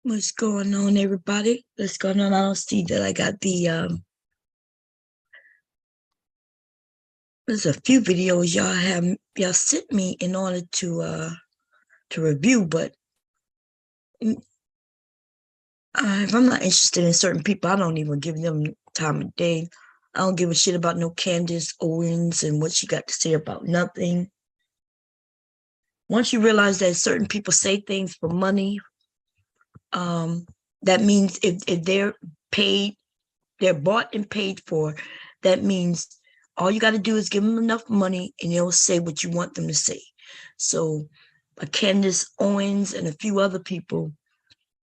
What's going on, everybody? What's going on? I don't see that I got the there's a few videos y'all sent me in order to review, but if I'm not interested in certain people, I don't even give them time of day. I don't give a shit about no Candace Owens and what she got to say about nothing. Once you realize that certain people say things for money, that means if they're paid, they're bought and paid for, that means all you got to do is give them enough money and they'll say what you want them to say. So Candace Owens and a few other people,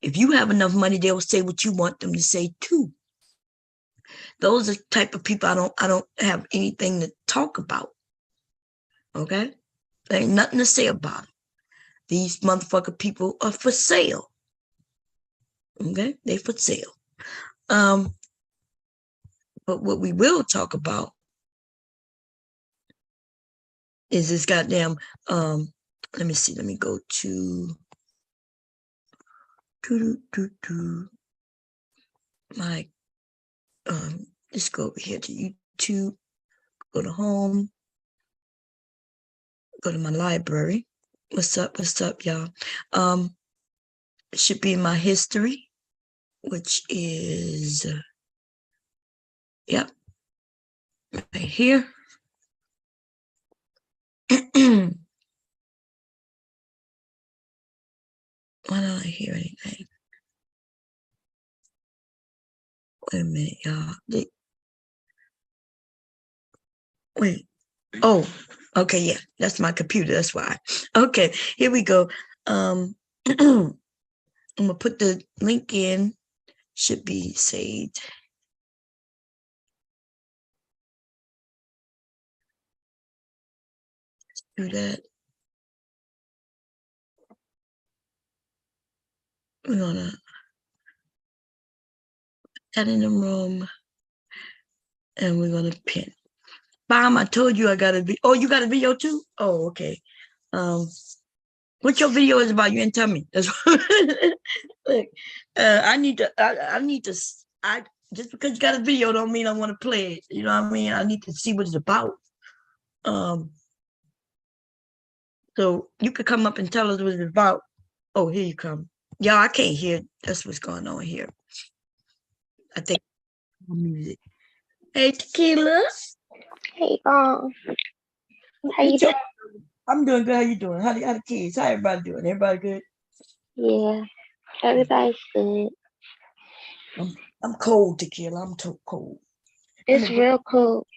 if you have enough money, they'll say what you want them to say too. Those are the type of people I don't have anything to talk about. Okay? There ain't nothing to say about it. These motherfucker people are for sale. Okay? They for sale. But what we will talk about is this goddamn, let me see, let me go to my, just go over here to YouTube, go to home, go to my library. What's up, y'all? It should be in my history, which is, yep, right here. Why don't I hear anything? Wait a minute, y'all. Wait. Oh, okay, yeah, that's my computer. That's why. Okay, here we go. I'm gonna put the link in. Should be saved. Let's do that. We're gonna put that in the room, and we're gonna pin. Bam, I told you I got a video. Oh, you got a video too? Oh, okay. What your video is about? You didn't tell me. That's look. I need to. Just because you got a video don't mean I want to play it. You know what I mean? I need to see what it's about. So you could come up and tell us what it's about. Oh, here you come. Y'all, I can't hear. That's what's going on here. I think music. Hey, Tequila. Hey, how you doing? I'm doing good. How you doing? How the kids? How everybody doing? Everybody good? Yeah, everybody's good. I'm cold, Tequila. I'm too cold. It's real cold.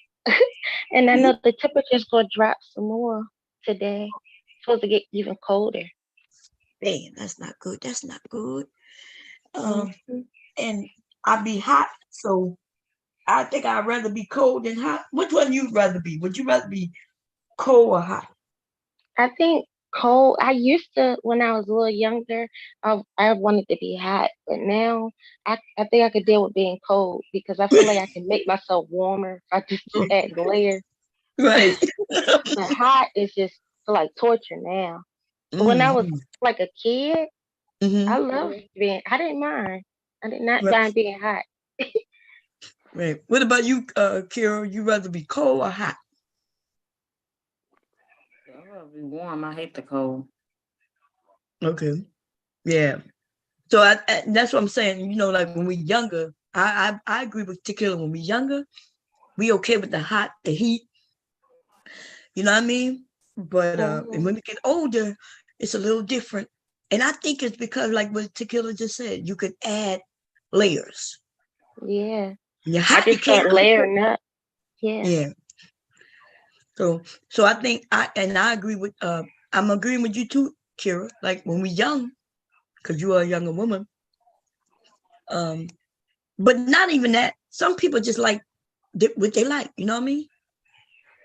And I know the temperature's going to drop some more today. It's supposed to get even colder. Man, that's not good. That's not good. And I be hot, so I think I'd rather be cold than hot. Which one you'd rather be? Would you rather be cold or hot? I think cold. I used to, when I was a little younger, I wanted to be hot. But now I think I could deal with being cold because I feel like I can make myself warmer if I just add layers. Right. But hot is just like torture now. But when I was like a kid, I loved I didn't mind. I did not mind being hot. Right. What about you, Kira? You rather be cold or hot? I'd rather be warm. I hate the cold. Okay. Yeah. So that's what I'm saying. You know, like when we're younger, I agree with Tequila. When we're younger, we okay with the hot, the heat. You know what I mean? But and when we get older, it's a little different. And I think it's because, like what Tequila just said, you could add layers. Yeah. I just start layering up. Yeah. Yeah. So I think I agree with I'm agreeing with you too, Kira. Like when we're young, because you are a younger woman. But not even that. Some people just like what they like. You know what I mean?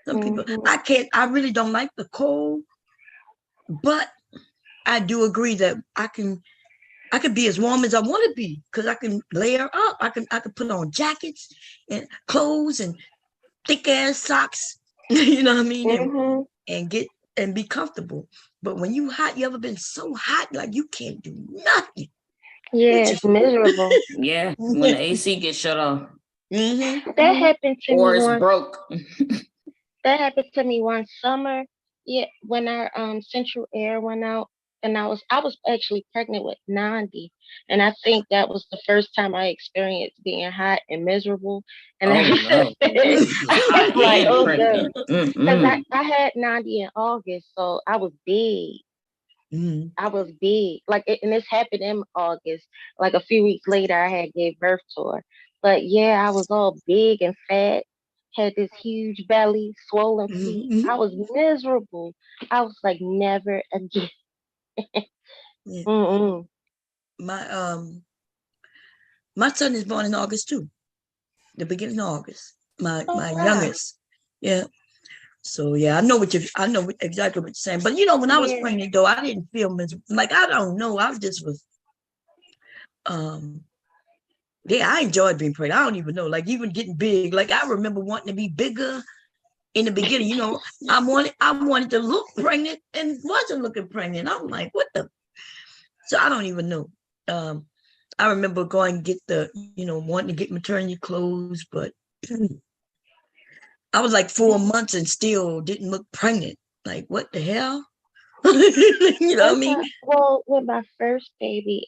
Some people I really don't like the cold, but I do agree that I can be as warm as I want to be because I can layer up. I can put on jackets and clothes and thick ass socks. You know what I mean? And get and be comfortable. But when you hot, you ever been so hot like you can't do nothing. Yeah, it's miserable. Yeah, when the AC gets shut off. That happened to Or me it's once. broke. That happened to me one summer. Yeah, when our central air went out, and I was actually pregnant with 90, and I think that was the first time I experienced being hot and miserable. And Oh no. I was Hot like, and oh god, pregnant. because I had 90 in August, so I was big. I was big, and this happened in August. Like a few weeks later, I had gave birth to her. But yeah, I was all big and fat, had this huge belly, swollen feet. I was miserable. I was like, never again. Yeah. Mm-mm. My son is born in August too. The beginning of August. My Oh wow. youngest. Yeah. So yeah, I know exactly what you're saying. But when I was Yeah. pregnant though, I didn't feel miserable. Like I don't know. I just was yeah, I enjoyed being pregnant. I don't even know. Like even getting big. Like I remember wanting to be bigger in the beginning. I wanted to look pregnant and wasn't looking pregnant. I'm like, what the? So I don't even know. I remember going get wanting to get maternity clothes, but I was like 4 months and still didn't look pregnant. Like, what the hell? You know what I mean? Well, with my first baby,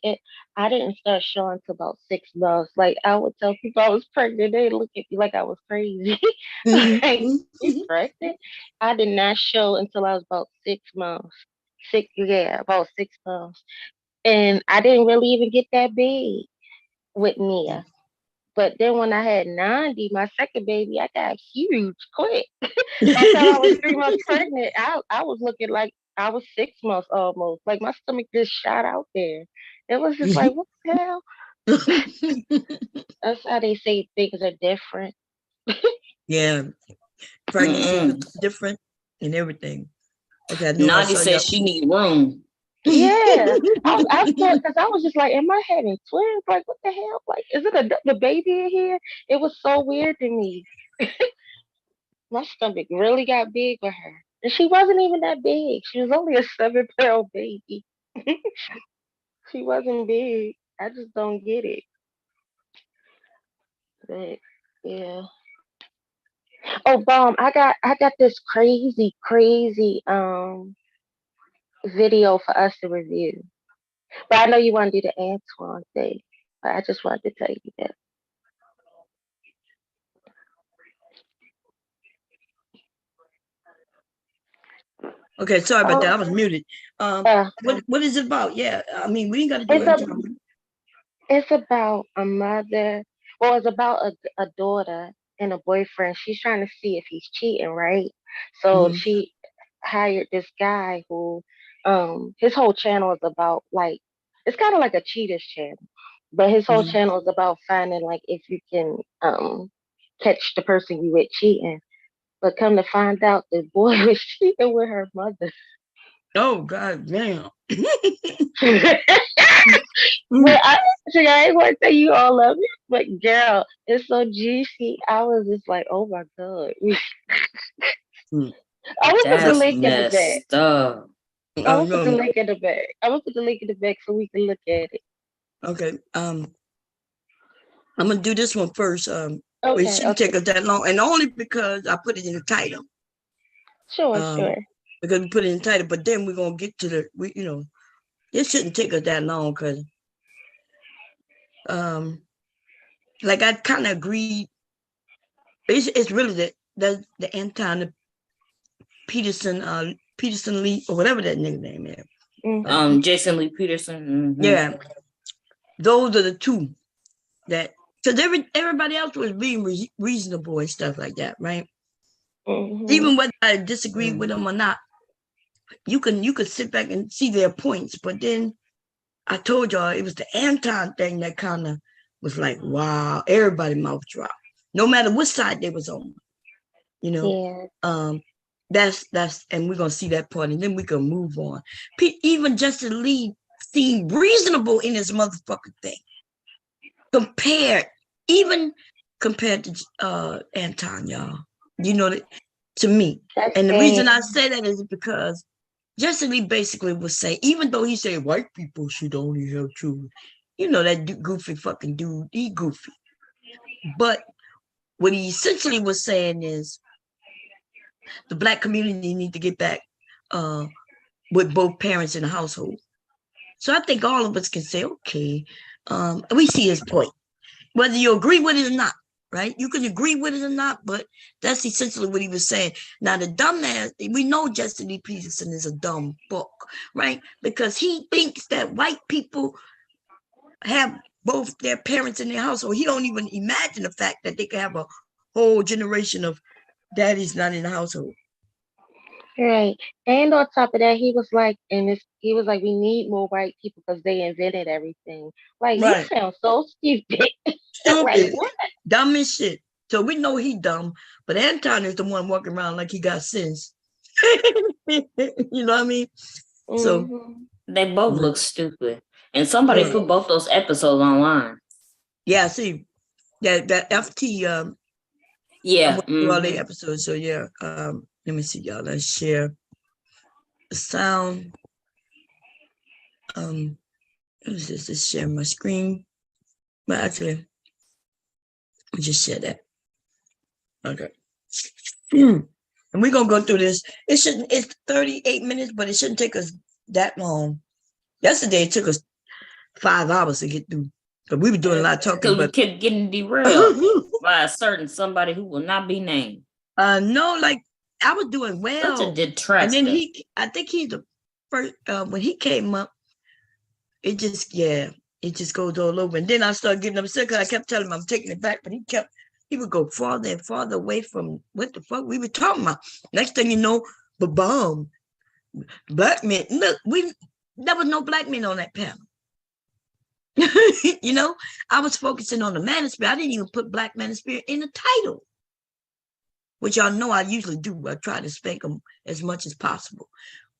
I didn't start showing till about 6 months. Like I would tell people I was pregnant, they look at me like I was crazy. Like, you pregnant? I did not show until I was about 6 months. Yeah, about 6 months. And I didn't really even get that big with Nia. But then when I had 90, my second baby, I got huge quick. By the time I was 3 months pregnant, I was looking like I was 6 months almost. Like my stomach just shot out there. It was just like, what the hell? That's how they say things are different. Yeah, pregnancy was different and everything. Okay, I know I Nadi saw says she need room. Yeah, I thought because I was just like, am I having twins? Like, what the hell? Like, is it the baby in here? It was so weird to me. My stomach really got big with her, and she wasn't even that big. She was only a 7 pound baby. She wasn't big. I just don't get it. But yeah. Oh, bomb! I got this crazy video for us to review. But I know you want to do the Antoine thing. But I just wanted to tell you that. Okay, sorry about that. I Oh, was muted. uh, What is it about? Yeah, I mean, we ain't got to do it's a Anton. it's about a mother. Well, it's about a daughter and a boyfriend. She's trying to see if he's cheating, right? So she hired this guy who, his whole channel is about like, it's kind of like a cheaters channel, but his whole channel is about finding like if you can catch the person you with cheating. But come to find out, the boy was cheating with her mother. Oh God, damn. But I ain't want to tell you all of it. But girl, it's so juicy. I was just like, oh my god. I will put the That's link in the back. messed up. I will put the link in the back. I will put the link in the back so we can look at it. Okay. I'm gonna do this one first. It shouldn't Okay. take us that long, and only because I put it in the title. Sure. Because we put it in the title, but then we're gonna get to it shouldn't take us that long because, like I kind of agreed. It's really the Anton Peterson Lee or whatever that nigga name is. Jason Lee Peterson. Yeah, those are the two that, because everybody else was being reasonable and stuff like that, right? Even whether I disagree with them or not, you could sit back and see their points. But then I told y'all it was the Anton thing that kind of was like, wow, everybody mouth dropped, no matter what side they was on. Yeah. That's and we're gonna see that part, and then we can move on. Even Justin Lee seemed reasonable in his motherfucking thing, even compared to Anton, y'all. To me. That's And the sad. reason I say that is because Justin Lee basically would say, even though he said white people should only have children, You know that goofy fucking dude, he goofy. But what he essentially was saying is the Black community need to get back with both parents in the household. So I think all of us can say, okay, we see his point, whether you agree with it or not, right? You can agree with it or not, but that's essentially what he was saying. Now, the dumbass, we know Justin E. Peterson is a dumb book, right? Because he thinks that white people have both their parents in their household. He don't even imagine the fact that they could have a whole generation of daddies not in the household. Right. And on top of that, he was like, we need more white people because they invented everything. Like, Right. you sound so stupid. Stupid. Like, what? Dumb as shit. So we know he dumb, but Anton is the one walking around like he got sense. You know what I mean? So they both look stupid. And somebody put both those episodes online. Yeah, see that FT all the episodes. So yeah, let me see, y'all. Let's share the sound. What is this? Let's share my screen. But actually, I'll just share that. Okay. And we're gonna go through this. It's 38 minutes, but it shouldn't take us that long. Yesterday it took us 5 hours to get through. But we were doing a lot of talking. Because we kept getting derailed by a certain somebody who will not be named. No, like I was doing well. Such a detractor. And then I think he's the first, when he came up, it just goes all over. And then I started getting upset because I kept telling him I'm taking it back, but he would go farther and farther away from what the fuck we were talking about. Next thing you know, ba-boom. Black men. Look, there was no black men on that panel. You know, I was focusing on the manosphere. I didn't even put Black manosphere in the title, which y'all know I usually do. I try to spank them as much as possible.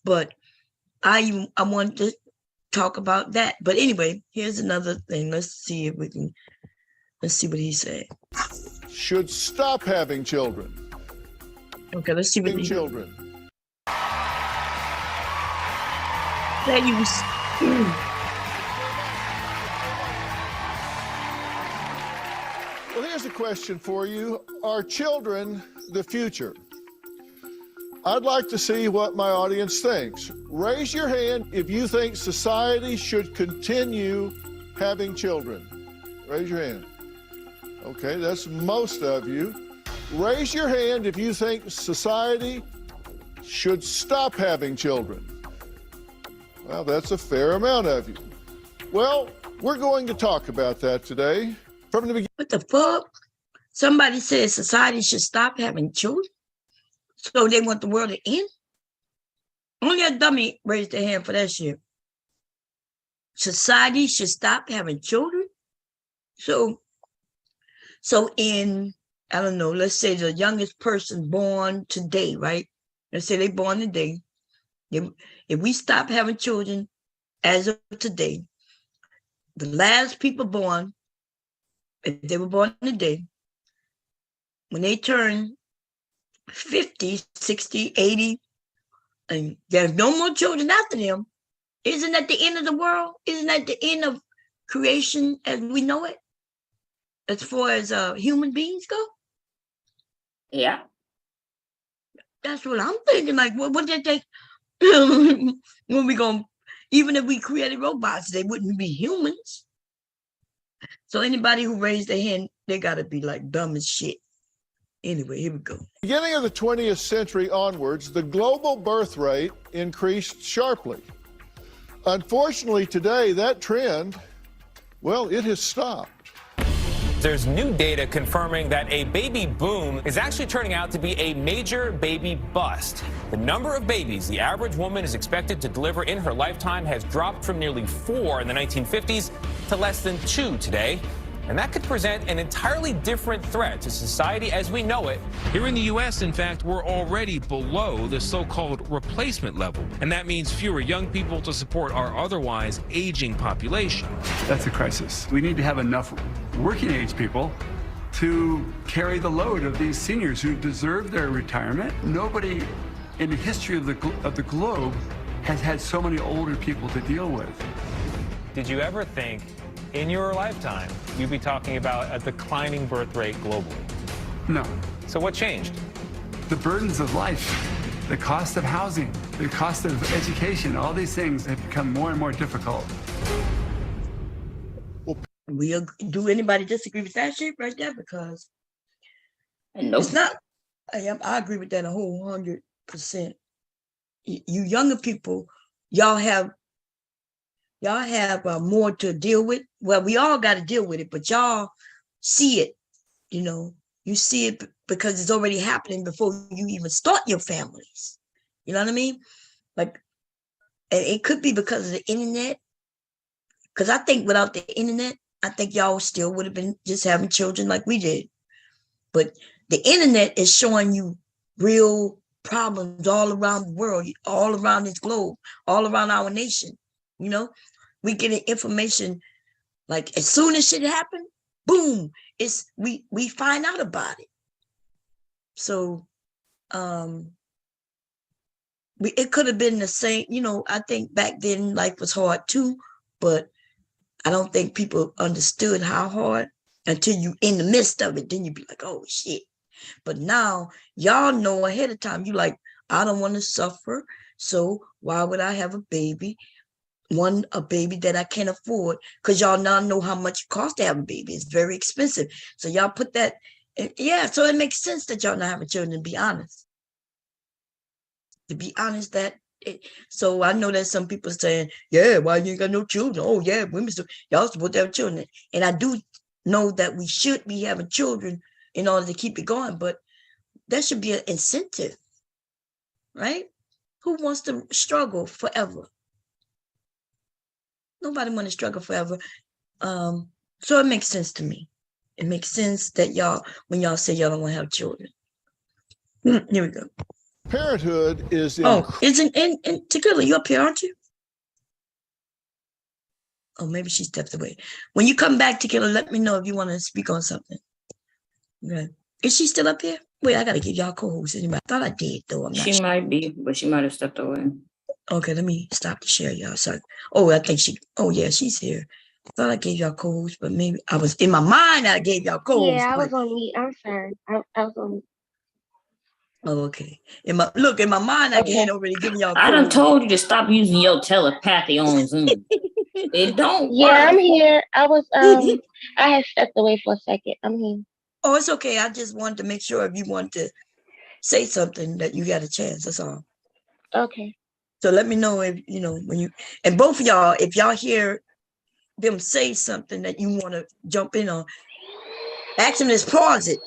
But I wanted to talk about that. But anyway, here's another thing. Let's see what he said. Should stop having children. Okay, let's see what children. That you was. Well, here's a question for you. Are children the future? I'd like to see what my audience thinks. Raise your hand if you think society should continue having children. Raise your hand. Okay, that's most of you. Raise your hand if you think society should stop having children. Well, that's a fair amount of you. Well, we're going to talk about that today. From the beginning. What the fuck? Somebody said society should stop having children? So they want the world to end? Only a dummy raised their hand for that shit. Society should stop having children? So in, I don't know, let's say the youngest person born today, right? Let's say they born today. If we stop having children as of today, the last people born, if they were born today, when they turn 50, 60, 80, and there's no more children after them, isn't that the end of the world? Isn't that the end of creation as we know it? As far as human beings go? Yeah. That's what I'm thinking. Like, what did they, when we going, even if we created robots, they wouldn't be humans. So anybody who raised their hand, they got to be like dumb as shit. Anyway, here we go. Beginning of the 20th century onwards, the global birth rate increased sharply. Unfortunately, today, that trend, well, it has stopped. There's new data confirming that a baby boom is actually turning out to be a major baby bust. The number of babies the average woman is expected to deliver in her lifetime has dropped from nearly 4 in the 1950s to less than 2 today. And that could present an entirely different threat to society as we know it. Here in the U.S., in fact, we're already below the so-called replacement level. And that means fewer young people to support our otherwise aging population. That's a crisis. We need to have enough working age people to carry the load of these seniors who deserve their retirement. Nobody in the history of the globe has had so many older people to deal with. Did you ever think in your lifetime, you'd be talking about a declining birth rate globally. No. So what changed? The burdens of life, the cost of housing, the cost of education, all these things have become more and more difficult. Do anybody disagree with that shit right there? Because Nope. it's not. I agree with that 100%. You younger people, y'all have more to deal with. Well, we all got to deal with it, but y'all see it. You know, you see it because it's already happening before you even start your families. You know what I mean? Like, and it could be because of the internet. Because I think without the internet, I think y'all still would have been just having children like we did. But the internet is showing you real problems all around the world, all around this globe, all around our nation. You know, we getting information like as soon as shit happen, boom, we find out about it. So it could have been the same, you know. I think back then life was hard too, but I don't think people understood how hard until you in the midst of it. Then you be like, oh shit. But now y'all know ahead of time. You like, I don't want to suffer. So why would I have a baby? A baby that I can't afford, because y'all now know how much it costs to have a baby. It's very expensive. So y'all put that, so it makes sense that y'all not having children, to be honest. So I know that some people saying, yeah, why you ain't got no children? Oh yeah, women still, y'all supposed to have children. And I do know that we should be having children in order to keep it going, but that should be an incentive, right? Who wants to struggle forever? Nobody want to struggle forever. So it makes sense to me. It makes sense that when y'all say y'all don't want to have children. Here we go. Parenthood is isn't Tequila, you up here, aren't you? Oh, maybe she stepped away. When you come back, Tequila, let me know if you want to speak on something. Okay. Is she still up here? Wait, I gotta give y'all co-host. Anybody? I thought I did, though. I'm not sure. She might be, but she might have stepped away. Okay, let me stop the share, y'all. Sorry. Oh, I think yeah, she's here. I thought I gave y'all co-host, but maybe I was in my mind. I gave y'all co-host. Yeah, I was on mute. I'm sorry. I was on mute. Oh, okay. In my mind, I had already given y'all. I done told you to stop using your telepathy on Zoom. It don't work. Yeah, I'm here. I was I had stepped away for a second. I'm here. Oh, it's okay. I just wanted to make sure if you want to say something that you got a chance. That's all. Okay. So let me know if when you, and both of y'all, if y'all hear them say something that you want to jump in on, ask them to pause it,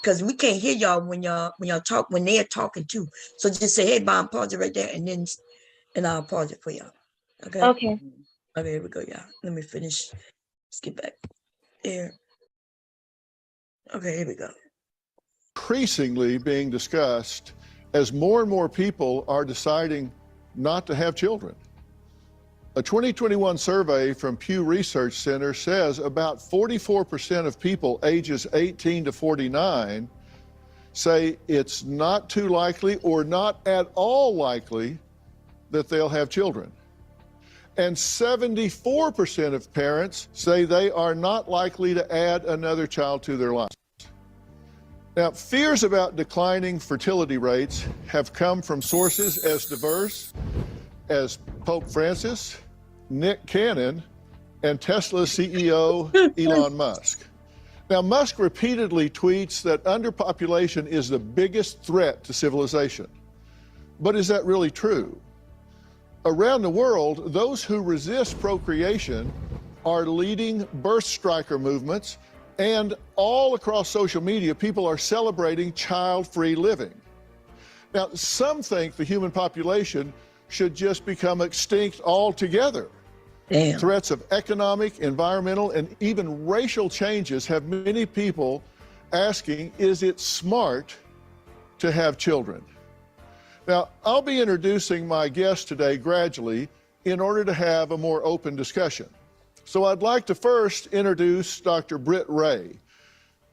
because we can't hear y'all when they're talking too. So just say, hey, Bob, pause it right there, and I'll pause it for y'all. Okay. Okay. Okay, here we go, y'all. Let me finish. Let's get back there. Okay, here we go. increasingly being discussed as more and more people are deciding not to have children. A 2021 survey from Pew Research Center says about 44% of people ages 18 to 49 say it's not too likely or not at all likely that they'll have children. And 74% of parents say they are not likely to add another child to their lives. Now, fears about declining fertility rates have come from sources as diverse as Pope Francis, Nick Cannon, and Tesla CEO Elon Musk. Now, Musk repeatedly tweets that underpopulation is the biggest threat to civilization. But is that really true? Around the world, those who resist procreation are leading birth striker movements, and all across social media, people are celebrating child-free living. Now, some think the human population should just become extinct altogether. Damn. Threats of economic, environmental, and even racial changes have many people asking, is it smart to have children? Now, I'll be introducing my guest today gradually in order to have a more open discussion. So I'd like to first introduce Dr. Britt Ray.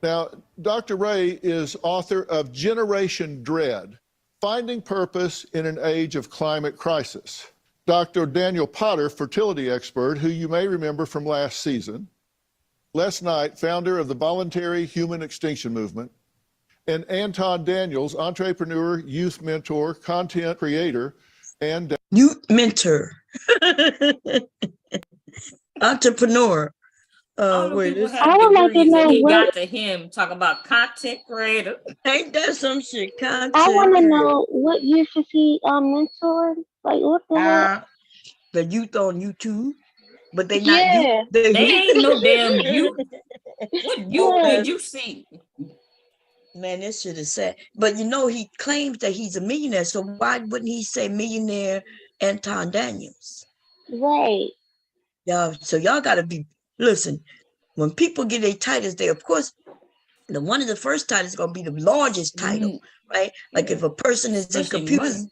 Now, Dr. Ray is author of Generation Dread, Finding Purpose in an Age of Climate Crisis. Dr. Daniel Potter, fertility expert, who you may remember from last season, Les Knight, founder of the Voluntary Human Extinction Movement, and Anton Daniels, entrepreneur, youth mentor, content creator, and Youth mentor. Entrepreneur. All the Wait, people this I have would like to degrees, know and he what got to him talk about content creator. ain't that some shit? Content. I want to know what youth is he mentored? Like what the hell? The youth on YouTube, but they not Yeah. youth. They ain't no damn youth. What youth Yeah. did you see? Man, this shit is sad. But you know, he claims that he's a millionaire. So why wouldn't he say millionaire Anton Daniels? Right. Y'all, so y'all gotta be listen. When people get their titles, they of course one of the first titles is gonna be the largest title, right? Like if a person is Especially in computers, money.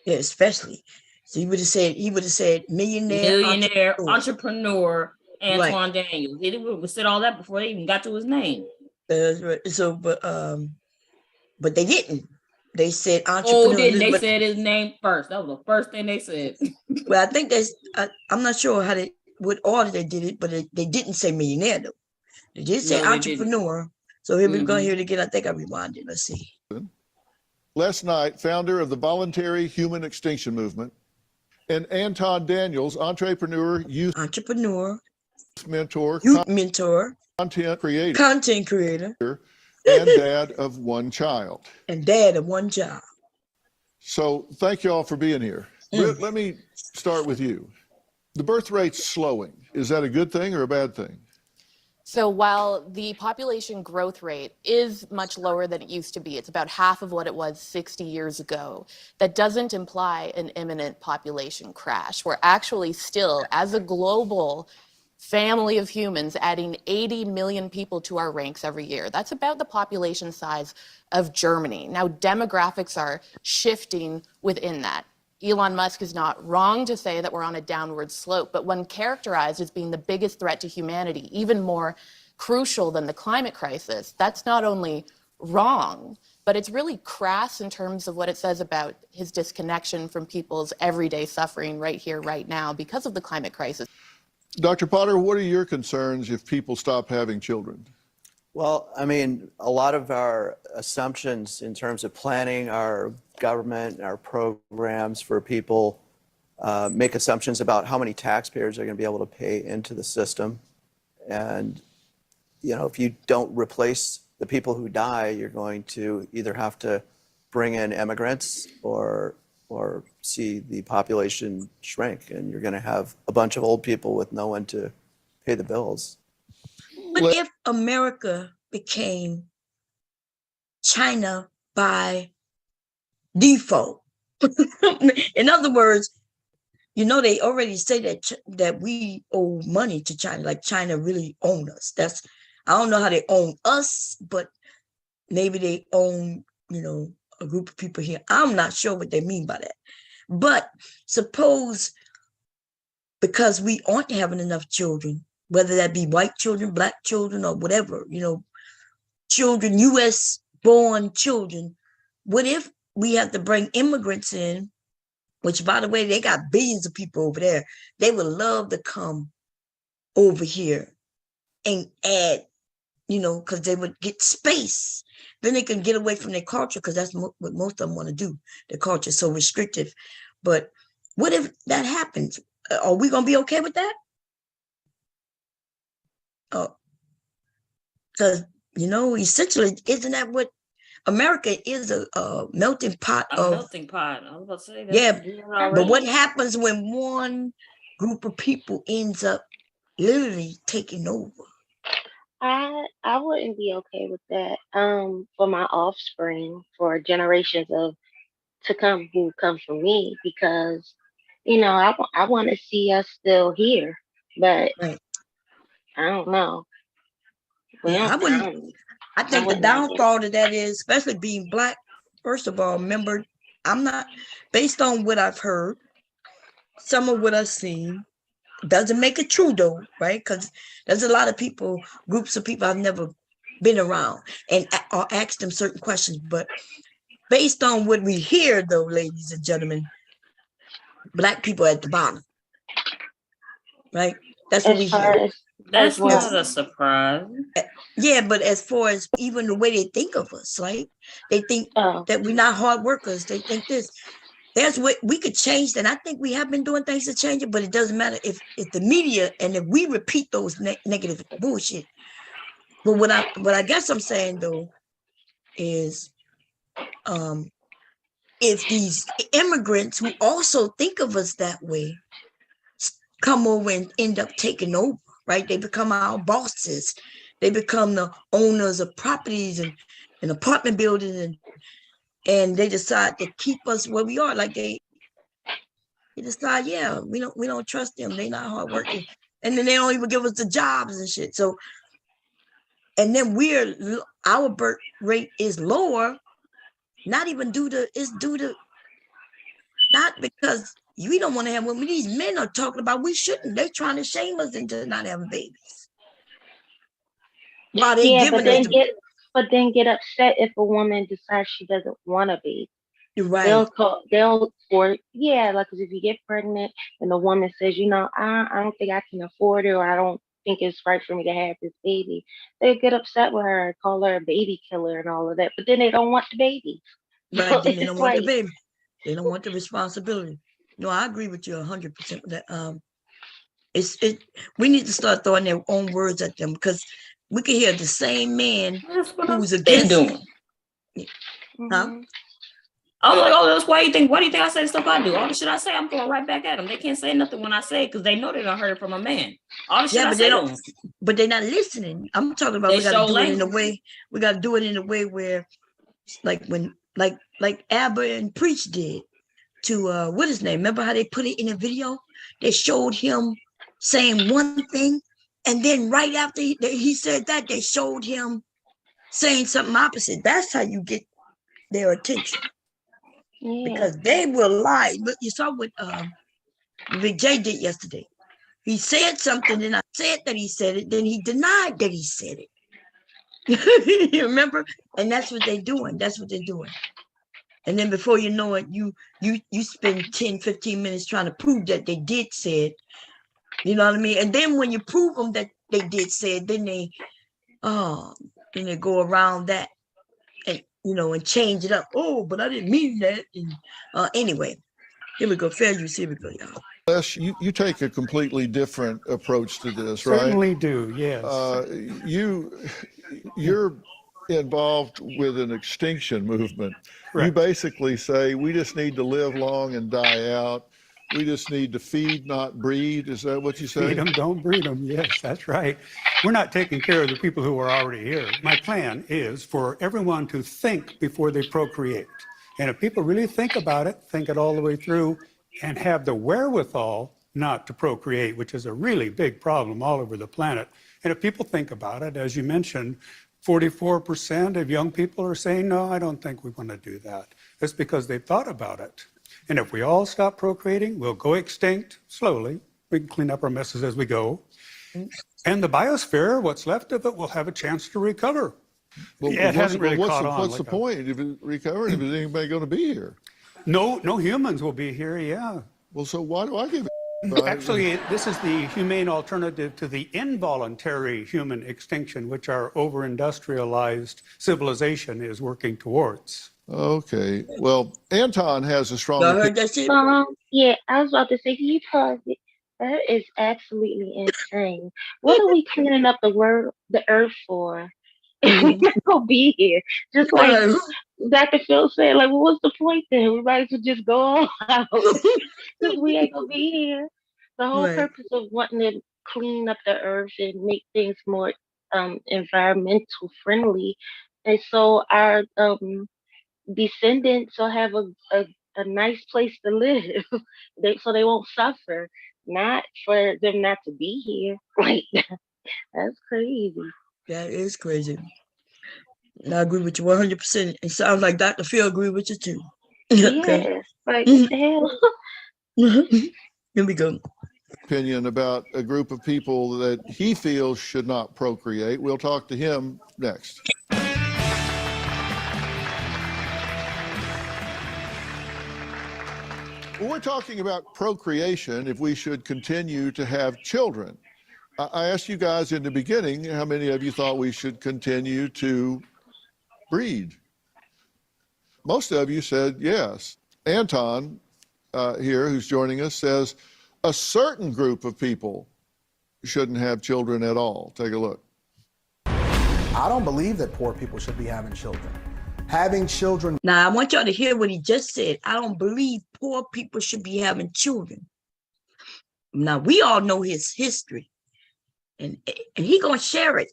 yeah, especially. So he would have said millionaire Entrepreneur Anton Right. Daniels. They would have said all that before they even got to his name. So, but they didn't. They said Oh, entrepreneur. didn't they But, said his name first? That was the first thing they said. well, I think I'm not sure what order they did it, but they didn't say millionaire though. They did say No, they didn't. entrepreneur. So here we go here again. I think I rewinded. Let's see. Les Knight, founder of the Voluntary Human Extinction Movement, and Anton Daniels, entrepreneur, youth mentor, content creator, and dad of one child. So thank you all for being here. Let me start with you. The birth rate's slowing. Is that a good thing or a bad thing? So while the population growth rate is much lower than it used to be, it's about half of what it was 60 years ago, that doesn't imply an imminent population crash. We're actually still, as a global family of humans, adding 80 million people to our ranks every year. That's about the population size of Germany. Now, demographics are shifting within that. Elon Musk is not wrong to say that we're on a downward slope, but when characterized as being the biggest threat to humanity, even more crucial than the climate crisis, that's not only wrong, but it's really crass in terms of what it says about his disconnection from people's everyday suffering right here, right now, because of the climate crisis. Dr. Potter, what are your concerns if people stop having children? Well, I mean, a lot of our assumptions in terms of planning our government, our programs for people, make assumptions about how many taxpayers are going to be able to pay into the system. And, you know, if you don't replace the people who die, you're going to either have to bring in immigrants or see the population shrink, and you're going to have a bunch of old people with no one to pay the bills. What if America became China by default? In other words, you know, they already say that we owe money to China, like China really own us. I don't know how they own us, but maybe they own, you know, a group of people here. I'm not sure what they mean by that. But suppose because we aren't having enough children, whether that be white children, black children, or whatever, you know, children, US born children, what if we have to bring immigrants in, which by the way, they got billions of people over there. They would love to come over here and add, you know, because they would get space. Then they can get away from their culture, because that's what most of them want to do. Their culture is so restrictive. But what if that happens? Are we going to be okay with that? Because, you know, essentially, isn't that what America is, a melting pot of... melting pot. I was about to say that. Yeah, but what happens when one group of people ends up literally taking over? I wouldn't be okay with that. For my offspring, for generations to come who come from me, because you know I want to see us still here, but right. I don't know. Well, I think the downfall to that is, especially being black. First of all, remember, I'm not, based on what I've heard, some of what I've seen, doesn't make it true though, right? Because there's a lot of people, groups of people I've never been around and or asked them certain questions. But based on what we hear though, ladies and gentlemen, black people at the bottom, right? That's what we hear. That's well. not a surprise. Yeah, but as far as even the way they think of us, like they think that we're not hard workers. They think this. That's what we could change that. I think we have been doing things to change it, but it doesn't matter if the media and if we repeat those negative bullshit. But what I guess I'm saying though is, if these immigrants who also think of us that way come over and end up taking over, right? They become our bosses. They become the owners of properties and apartment buildings, and they decide to keep us where we are. Like they decide, yeah, we don't trust them. They're not hardworking, and then they don't even give us the jobs and shit. So, and then our birth rate is lower, not because we don't want to have women. These men are talking about we shouldn't. They're trying to shame us into not having babies. While they giving but then get upset if a woman decides she doesn't want a baby. You're right. Like if you get pregnant and the woman says, I don't think I can afford it, or I don't think it's right for me to have this baby, they get upset with her, call her a baby killer and all of that. But then they don't want the baby. Right, then they don't want the baby. They don't want the responsibility. No, I agree with you 100% with that. We need to start throwing their own words at them, because we can hear the same man who's against doing. Huh? I'm like, that's why do you think I say the stuff I do? All the shit I say, I'm going right back at them. They can't say nothing when I say it because they know they don't heard it from a man. All the shit I say, but they're not listening. I'm talking about we got to do it in a way. We got to do it in a way where, like Abba and Preach did to what his name? Remember how they put it in a video? They showed him saying one thing, and then right after he said that, they showed him saying something opposite. That's how you get their attention. Yeah. Because they will lie. But you saw what Big J did yesterday. He said something, and I said that he said it, then he denied that he said it. You remember? And that's what they're doing. And then before you know it, you spend 10, 15 minutes trying to prove that they did say it. You know what I mean? And then when you prove them that they did say it, then they go around that and and change it up. Oh, but I didn't mean that. And anyway, here we go. Fair use. Here we go, y'all. Les, you take a completely different approach to this, right? Certainly do, yes. You're involved with an extinction movement. Correct. You basically say we just need to live long and die out. We just need to feed, not breed. Is that what you say? Feed them, don't breed them. Yes, that's right. We're not taking care of the people who are already here. My plan is for everyone to think before they procreate. And if people really think about it, think it all the way through, and have the wherewithal not to procreate, which is a really big problem all over the planet. And if people think about it, as you mentioned, 44% of young people are saying, no, I don't think we want to do that. It's because they've thought about it. And if we all stop procreating, we'll go extinct slowly. We can clean up our messes as we go. And the biosphere, what's left of it, will have a chance to recover. Well, yeah, it hasn't really caught on. What's the point if it recovers? If anybody going to be here? No humans will be here, yeah. Well, so why do I give it? Actually, this is the humane alternative to the involuntary human extinction, which our over-industrialized civilization is working towards. Okay. Well, Anton has a strong... Yeah, I was about to say, can you pause it? That is absolutely insane. What are we cleaning up the earth for? We're not gonna be here. Just like Dr. Phil said, like, well, what's the point then? We might as well just go on out. Because we ain't gonna be here. The whole purpose of wanting to clean up the earth and make things more environmental friendly, and so our descendants will have a nice place to live, so they won't suffer. Not for them not to be here. Like, that's crazy. That is crazy. And I agree with you 100%. It sounds like Dr. Phil agree with you too. Yes, like what the hell? Here we go. Opinion about a group of people that he feels should not procreate. We'll talk to him next. Well, we're talking about procreation, if we should continue to have children. I asked you guys in the beginning, how many of you thought we should continue to breed? Most of you said yes. Anton here, who's joining us, says a certain group of people shouldn't have children at all. Take a look. I don't believe that poor people should be having children. Having children. Now, I want y'all to hear what he just said. I don't believe poor people should be having children. Now, we all know his history, and he gonna share it.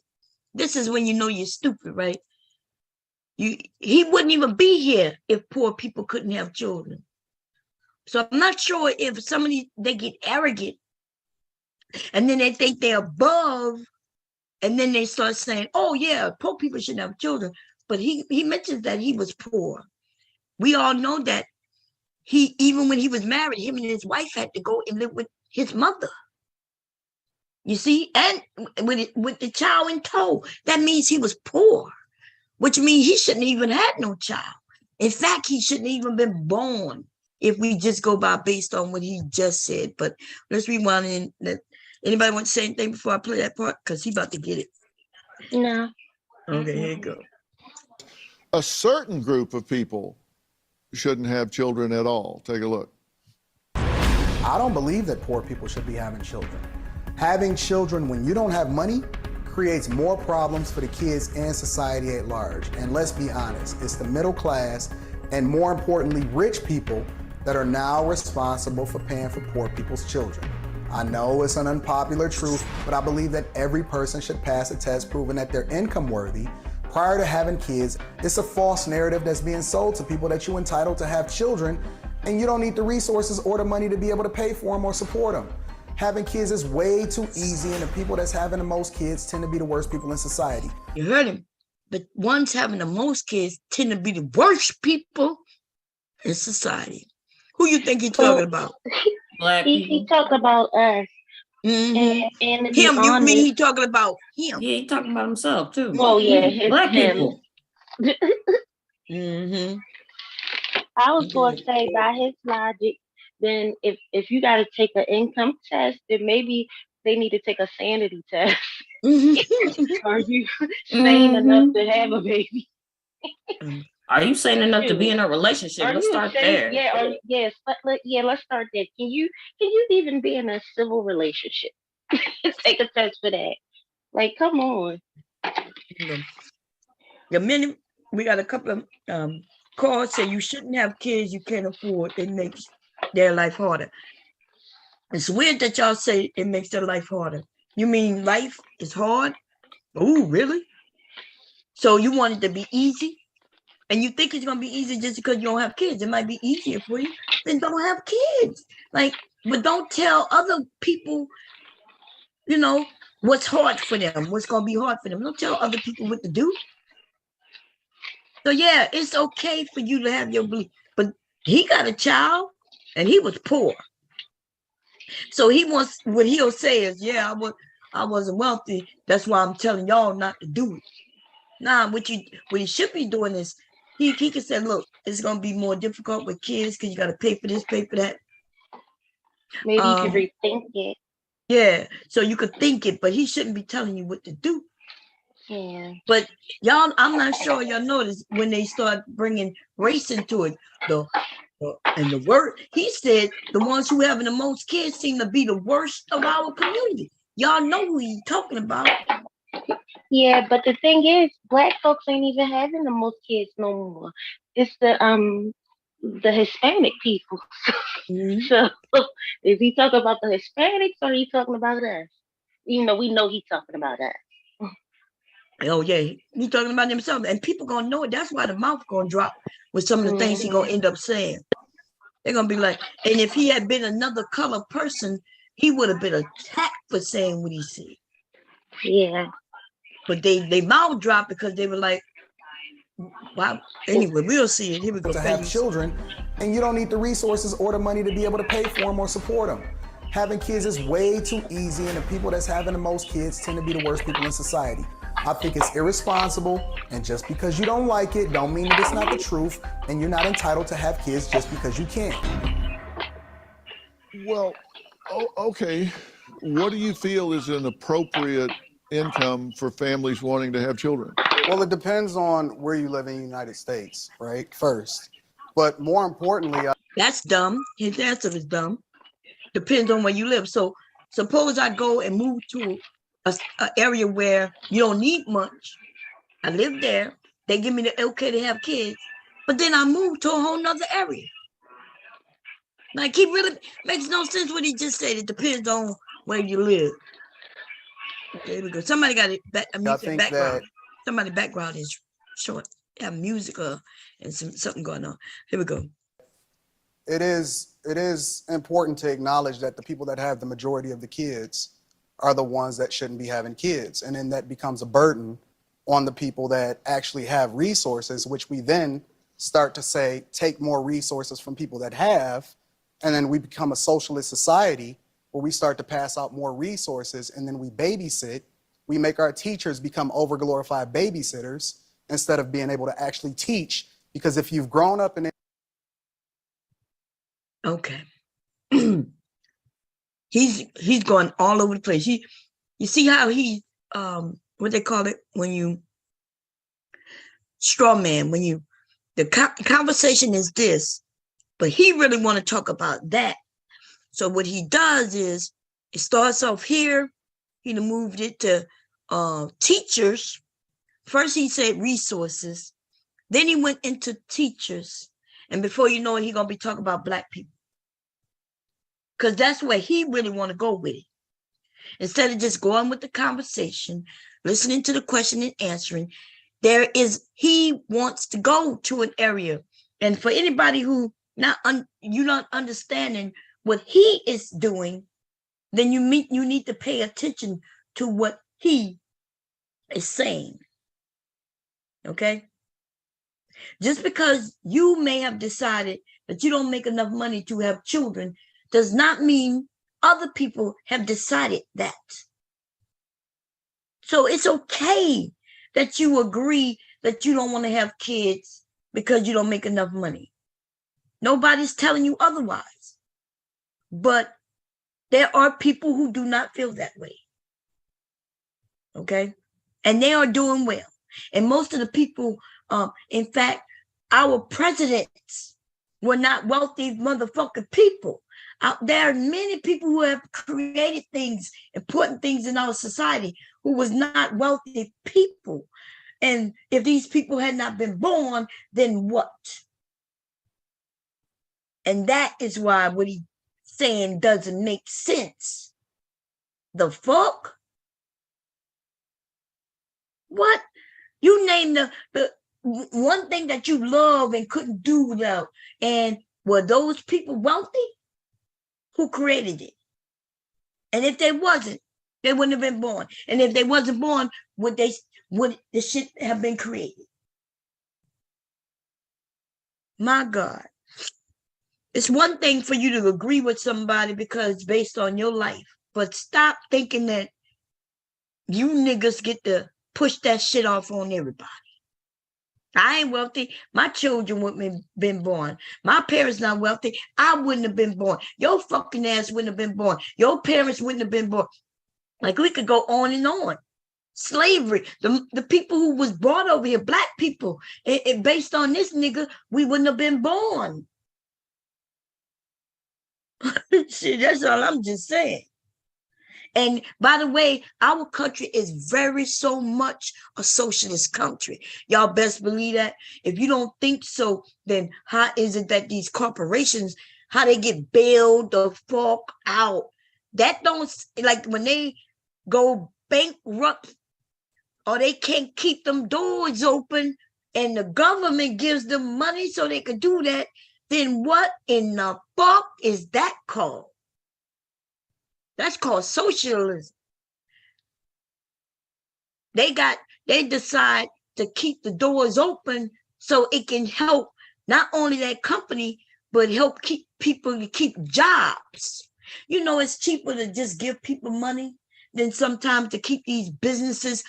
This is when you know you're stupid, right? He wouldn't even be here if poor people couldn't have children. So I'm not sure if somebody, they get arrogant and then they think they're above, and then they start saying, oh yeah, poor people shouldn't have children. But he mentions that he was poor. We all know that even when he was married, him and his wife had to go and live with his mother. You see, and with the child in tow, that means he was poor, which means he shouldn't even had no child. In fact, he shouldn't even been born if we just go by based on what he just said. But let's rewind in. Anybody want to say anything before I play that part? Because he about to get it. No. Okay, here you go. A certain group of people shouldn't have children at all. Take a look. I don't believe that poor people should be having children. Having children when you don't have money creates more problems for the kids and society at large. And let's be honest, it's the middle class and, more importantly, rich people that are now responsible for paying for poor people's children. I know it's an unpopular truth, but I believe that every person should pass a test proving that they're income worthy prior to having kids. It's a false narrative that's being sold to people that you're entitled to have children and you don't need the resources or the money to be able to pay for them or support them. Having kids is way too easy, and the people that's having the most kids tend to be the worst people in society. You heard him. The ones having the most kids tend to be the worst people in society. Who you think he's talking about? Black He talked about us. Mm-hmm. And him, you mean he talking about him? Yeah, he talking about himself too. Oh yeah, Black people. Mm-hmm. I was going to say, by his logic, then if you got to take an income test, then maybe they need to take a sanity test. Are you sane enough to have a baby? Are you sane enough to be in a relationship? Let's start there. Yeah, yes. Let's start there. Can you even be in a civil relationship? Take a test for that. Like, come on. The minute we got a couple of calls say you shouldn't have kids you can't afford, it makes their life harder. It's weird that y'all say it makes their life harder. You mean life is hard? Oh, really? So you want it to be easy? And you think it's going to be easy just because you don't have kids. It might be easier for you. Then don't have kids. But don't tell other people, what's hard for them, what's going to be hard for them. Don't tell other people what to do. So yeah, it's okay for you to have your belief. But he got a child and he was poor. So what he'll say is, yeah, I wasn't wealthy. That's why I'm telling y'all not to do it. Nah, what he should be doing is, he can say, look, it's going to be more difficult with kids because you got to pay for this, pay for that. Maybe you can rethink it. Yeah, so you could think it, but he shouldn't be telling you what to do. Yeah. But y'all, I'm not sure y'all noticed when they start bringing race into it, and the word, he said the ones who having the most kids seem to be the worst of our community. Y'all know who he's talking about. Yeah, but the thing is, Black folks ain't even having the most kids no more. It's the Hispanic people. Mm-hmm. So is he talking about the Hispanics or he talking about us? We know he's talking about us. Oh yeah, he's talking about himself, and people gonna know it. That's why the mouth gonna drop with some of the things he gonna end up saying. They're gonna be like, and if he had been another color person, he would have been attacked for saying what he said. Yeah. But they mouth dropped because they were like, wow. Anyway, we'll see it. Here we go. To have children, and you don't need the resources or the money to be able to pay for them or support them. Having kids is way too easy, and the people that's having the most kids tend to be the worst people in society. I think it's irresponsible, and just because you don't like it, don't mean that it's not the truth, and you're not entitled to have kids just because you can. Well, okay. What do you feel is an appropriate income for families wanting to have children? Well, it depends on where you live in the United States, right? First. But more importantly, That's dumb. His answer is dumb. Depends on where you live. So suppose I go and move to a area where you don't need much. I live there. They give me the okay to have kids, but then I move to a whole nother area. Like, he really makes no sense what he just said. It depends on where you live. Okay, we go. Somebody got it back. A music background. Somebody background is short. Have music and something going on. Here we go. it is important to acknowledge that the people that have the majority of the kids are the ones that shouldn't be having kids. And then that becomes a burden on the people that actually have resources, which we then start to say, take more resources from people that have, and then we become a socialist society where we start to pass out more resources, and then we babysit. We make our teachers become overglorified babysitters instead of being able to actually teach, because if you've grown up in it. Okay. He's going all over the place. You see how he what they call it when you straw man, when you the conversation is this, but he really want to talk about that. So what he does is it starts off here. He moved it to teachers. First he said resources, then he went into teachers, and before you know it, he's gonna be talking about Black people, because that's where he really want to go with it. Instead of just going with the conversation, listening to the question and answering, he wants to go to an area. And for anybody who you're not understanding what he is doing, then you need to pay attention to what he is saying. Okay? Just because you may have decided that you don't make enough money to have children does not mean other people have decided that. So it's okay that you agree that you don't want to have kids because you don't make enough money. Nobody's telling you otherwise. But there are people who do not feel that way. Okay? And they are doing well. And most of the people, in fact, our presidents were not wealthy motherfucking people. There are many people who have created things, important things in our society, who was not wealthy people. And if these people had not been born, then what? And that is why what he's saying doesn't make sense. The fuck? What? You name the one thing that you love and couldn't do without. And were those people wealthy? Who created it? And if they wasn't, they wouldn't have been born. And if they wasn't born, would the shit have been created? My God. It's one thing for you to agree with somebody because it's based on your life, but stop thinking that you niggas get to push that shit off on everybody. I ain't wealthy. My children wouldn't have been born. My parents not wealthy. I wouldn't have been born. Your fucking ass wouldn't have been born. Your parents wouldn't have been born. Like, we could go on and on. Slavery, the people who was brought over here, Black people, based on this nigga, we wouldn't have been born. Shit, that's all I'm just saying. And by the way, our country is very so much a socialist country. Y'all best believe that. If you don't think so, then how is it that these corporations, how they get bailed the fuck out? That don't, like when they go bankrupt or they can't keep them doors open and the government gives them money so they can do that, then what in the fuck is that called? That's called socialism. They decide to keep the doors open so it can help not only that company, but help keep people to keep jobs. You know, it's cheaper to just give people money than sometimes to keep these businesses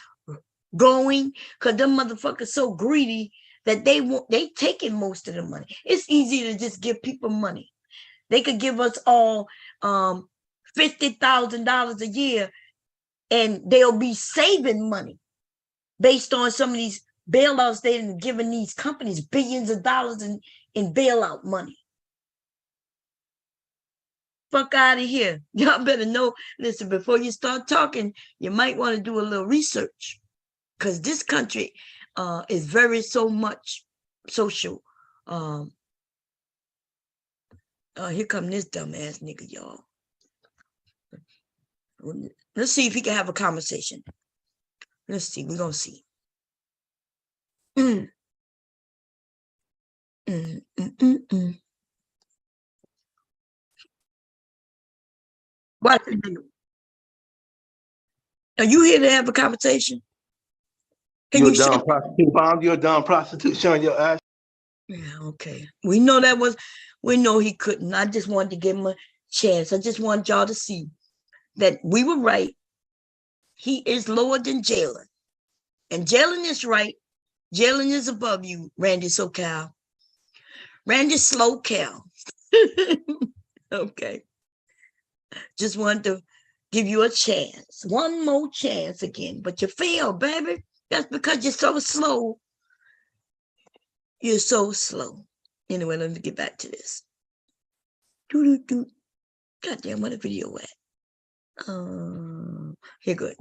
going, because them motherfuckers so greedy that they taking most of the money. It's easy to just give people money. They could give us all $50,000 a year, and they'll be saving money based on some of these bailouts they've given these companies billions of dollars in bailout money. Fuck out of here. Y'all better know. Listen, before you start talking, you might want to do a little research, because this country is very so much social. Here come this dumbass nigga, y'all. Let's see if he can have a conversation. Let's see. We're gonna see. What are you here to have a conversation? Can You're you a dumb prostitute, Mom. You're a dumb prostitute showing your ass. Yeah, okay. We know that was, we know he couldn't. I just wanted to give him a chance. I just want y'all to see that we were right. He is lower than Jalen. And Jalen is right. Jalen is above you, Randy SoCal. Randy Slow Cal. Okay. Just wanted to give you a chance. One more chance again. But you failed, baby. That's because you're so slow. You're so slow. Anyway, let me get back to this. Goddamn, what a video at? Here, good.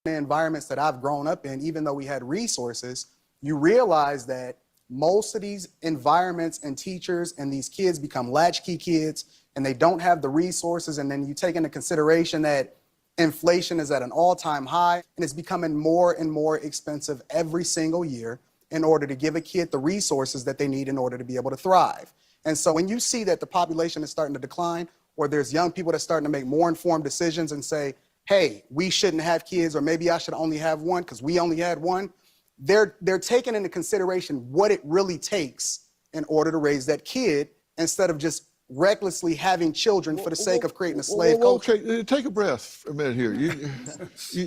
The environments that I've grown up in, even though we had resources, you realize that most of these environments and teachers and these kids become latchkey kids, and they don't have the resources. And then you take into consideration that inflation is at an all-time high, and it's becoming more and more expensive every single year in order to give a kid the resources that they need in order to be able to thrive. And so when you see that the population is starting to decline, or there's young people that are starting to make more informed decisions and say, hey, we shouldn't have kids, or maybe I should only have one because we only had one, they're taking into consideration what it really takes in order to raise that kid, instead of just recklessly having children for the sake of creating a slave culture. Okay, take a breath for a minute here.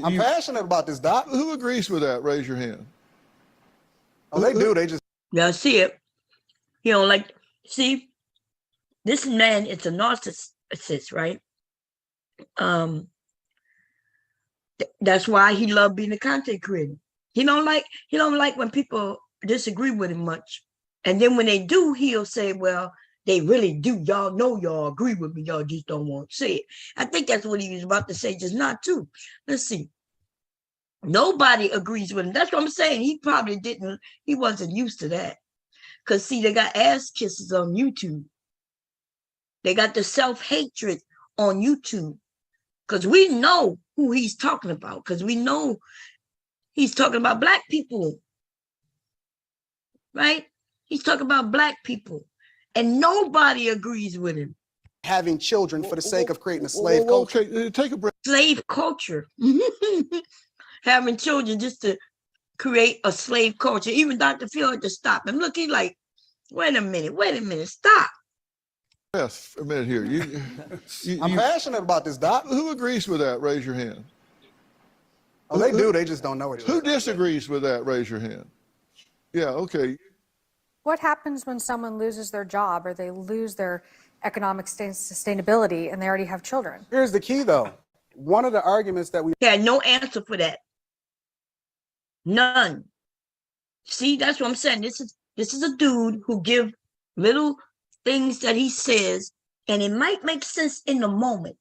I'm passionate about this, Doc. Who agrees with that? Raise your hand. Oh, they do. They just... Yeah, I see it. You know, like, see, this man is a narcissist, right? That's why he loved being a content creator. He don't like when people disagree with him much. And then when they do, he'll say, well, they really do. Y'all know y'all agree with me. Y'all just don't want to say it. I think that's what he was about to say, just not too. Let's see. Nobody agrees with him. That's what I'm saying. He probably didn't. He wasn't used to that. Because, see, they got ass kisses on YouTube. They got the self-hatred on YouTube. Because we know who he's talking about. Because we know he's talking about Black people. Right? He's talking about Black people. And nobody agrees with him. Having children for the sake of creating a slave culture. Okay, take a break. Slave culture. Having children just to create a slave culture. Even Dr. Phil had to stop him. Look, he's like, wait a minute, stop. Yes, a minute here. I'm passionate about this, Doc. Who agrees with that? Raise your hand. Oh, they do. They just don't know it. Who disagrees with that? Raise your hand. Yeah, okay. What happens when someone loses their job or they lose their economic sustainability and they already have children? Here's the key, though. One of the arguments that we had no answer for that. None. See, that's what I'm saying. This is a dude who give little things that he says, and it might make sense in the moment.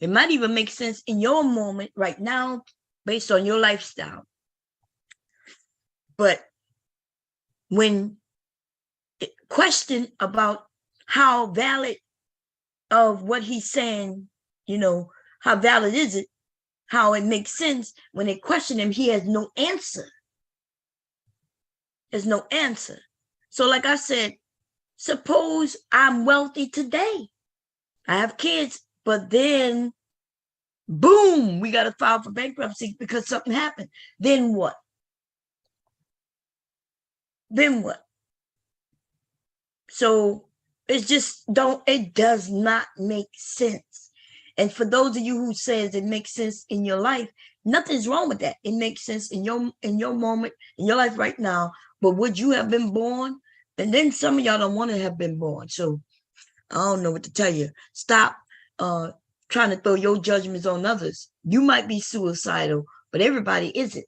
It might even make sense in your moment right now, based on your lifestyle. But when question about how valid of what he's saying, you know, how valid is it, how it makes sense, when they question him, he has no answer. There's no answer. So like I said, suppose I'm wealthy today. I have kids, but then boom, we got to file for bankruptcy because something happened. Then what? Then what? So it's just it does not make sense. And for those of you who says it makes sense in your life, nothing's wrong with that. It makes sense in your moment, in your life right now. But would you have been born? And then some of y'all don't want to have been born. So I don't know what to tell you. Stop trying to throw your judgments on others. You might be suicidal, but everybody isn't.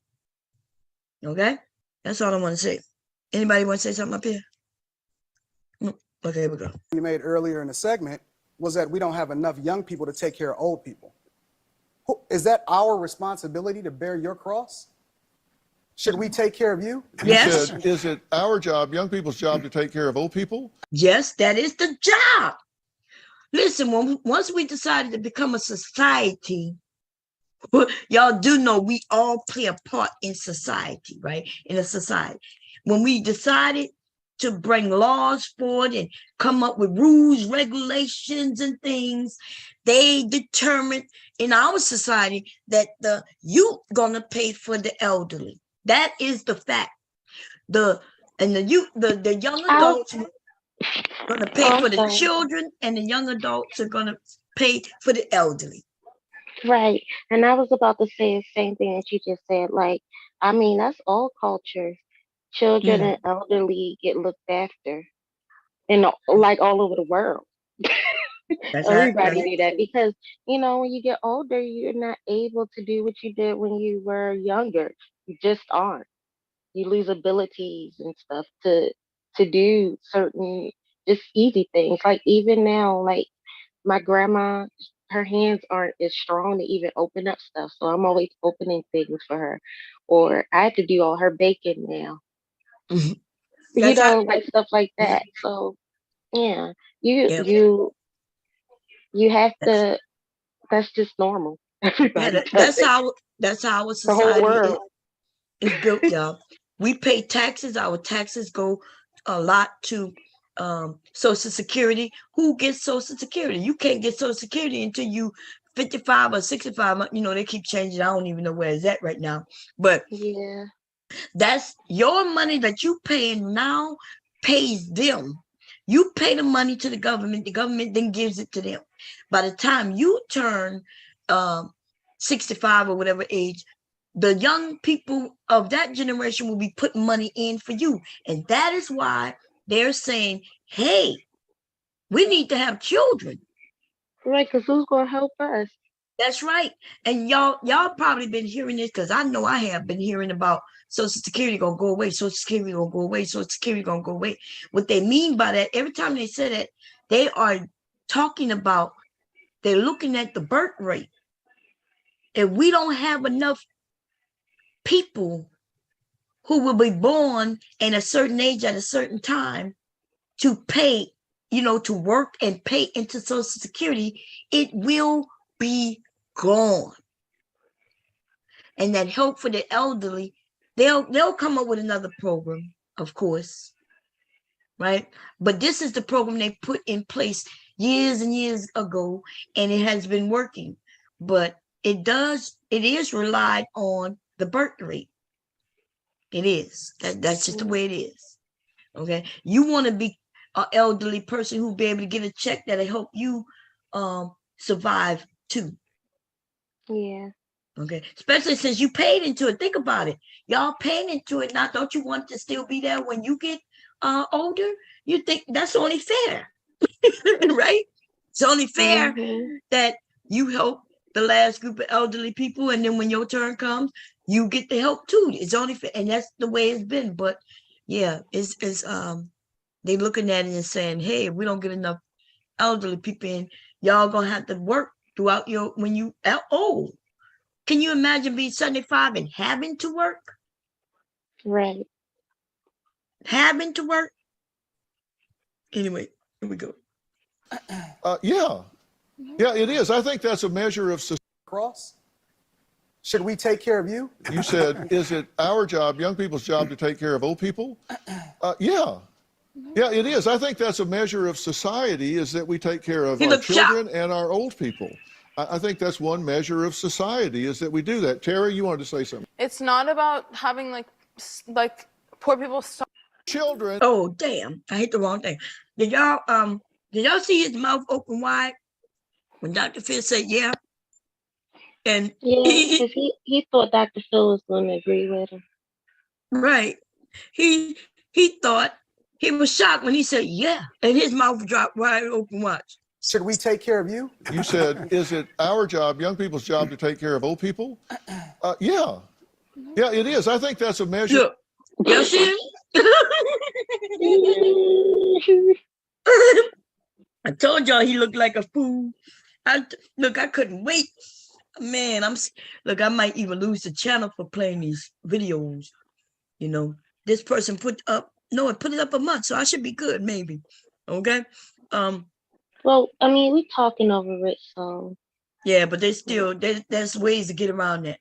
Okay? That's all I want to say. Anybody want to say something up here? Okay, here we go. You made earlier in the segment was that we don't have enough young people to take care of old people. Is that our responsibility to bear your cross? Should we take care of you? Yes. Said, is it our job, young people's job, to take care of old people? Yes, that is the job. Listen, once we decided to become a society, y'all do know we all play a part in society, right? In a society. When we decided to bring laws forward and come up with rules, regulations, and things, they determined in our society that the youth gonna pay for the elderly. That is the fact. The young adults are gonna pay for the children, and the young adults are gonna pay for the elderly. Right. And I was about to say the same thing that you just said. Like, I mean, that's all cultures. Children and elderly get looked after, and like all over the world. Everybody do that because, you know, when you get older, you're not able to do what you did when you were younger. You just aren't. You lose abilities and stuff to do certain just easy things. Like even now, like my grandma, her hands aren't as strong to even open up stuff. So I'm always opening things for her. Or I have to do all her baking now. You know, like stuff like that. So yeah, you have to. That's just normal. Everybody that's how our society is built, y'all. We pay taxes. Our taxes go a lot to Social Security. Who gets Social Security? You can't get Social Security until you 55 or 65. You know, they keep changing. I don't even know where it's at right now. But yeah, that's your money that you paying now pays them. You pay the money to the government then gives it to them. By the time you turn 65 or whatever age, the young people of that generation will be putting money in for you. And that is why they're saying, hey, we need to have children. Right, because who's going to help us? That's right. And y'all probably been hearing this, because I know I have been hearing about Social Security gonna go away, Social Security gonna go away, Social Security gonna go away. What they mean by that, every time they say that, they are talking about, they're looking at the birth rate. If we don't have enough people who will be born in a certain age at a certain time to pay, to work and pay into Social Security, it will be gone. And that help for the elderly, they'll come up with another program, of course, right? But this is the program they put in place years and years ago, and it has been working. But it is relied on the birth rate. It is. That's just the way it is. Okay. You want to be an elderly person who'll be able to get a check that'll help you survive too. Yeah. Okay. Especially since you paid into it. Think about it. Y'all paying into it. Now, don't you want to still be there when you get older? You think that's only fair, right? It's only fair that you help the last group of elderly people, and then when your turn comes, you get the help too. It's only fair, and that's the way it's been. But yeah, it's they looking at it and saying, hey, if we don't get enough elderly people in, y'all gonna have to work throughout when you old. Can you imagine being 75 and having to work? Right. Having to work? Anyway, here we go. Yeah, it is. I think that's a measure of cross. Should we take care of you? You said, is it our job, young people's job, to take care of old people? Yeah, it is. I think that's a measure of society, is that we take care of our children and our old people. I think that's one measure of society, is that we do that. Terry, you wanted to say something. It's not about having like poor people children. Oh, damn. I hit the wrong thing. Did y'all see his mouth open wide when Dr. Phil said, yeah? And yeah, because he thought Dr. Phil was going to agree with him. Right. He thought He was shocked when he said, yeah. And his mouth dropped wide open, watch. Should we take care of you? You said, is it our job, young people's job, to take care of old people? Yeah. Yeah, it is. I think that's a measure. Look, y'all see it? I told y'all he looked like a fool. Look, I couldn't wait. Man, look, I might even lose the channel for playing these videos. You know, this person put it up a month, so I should be good, maybe. Okay. Well, I mean, we're talking over it, so. Yeah, but there's ways to get around that.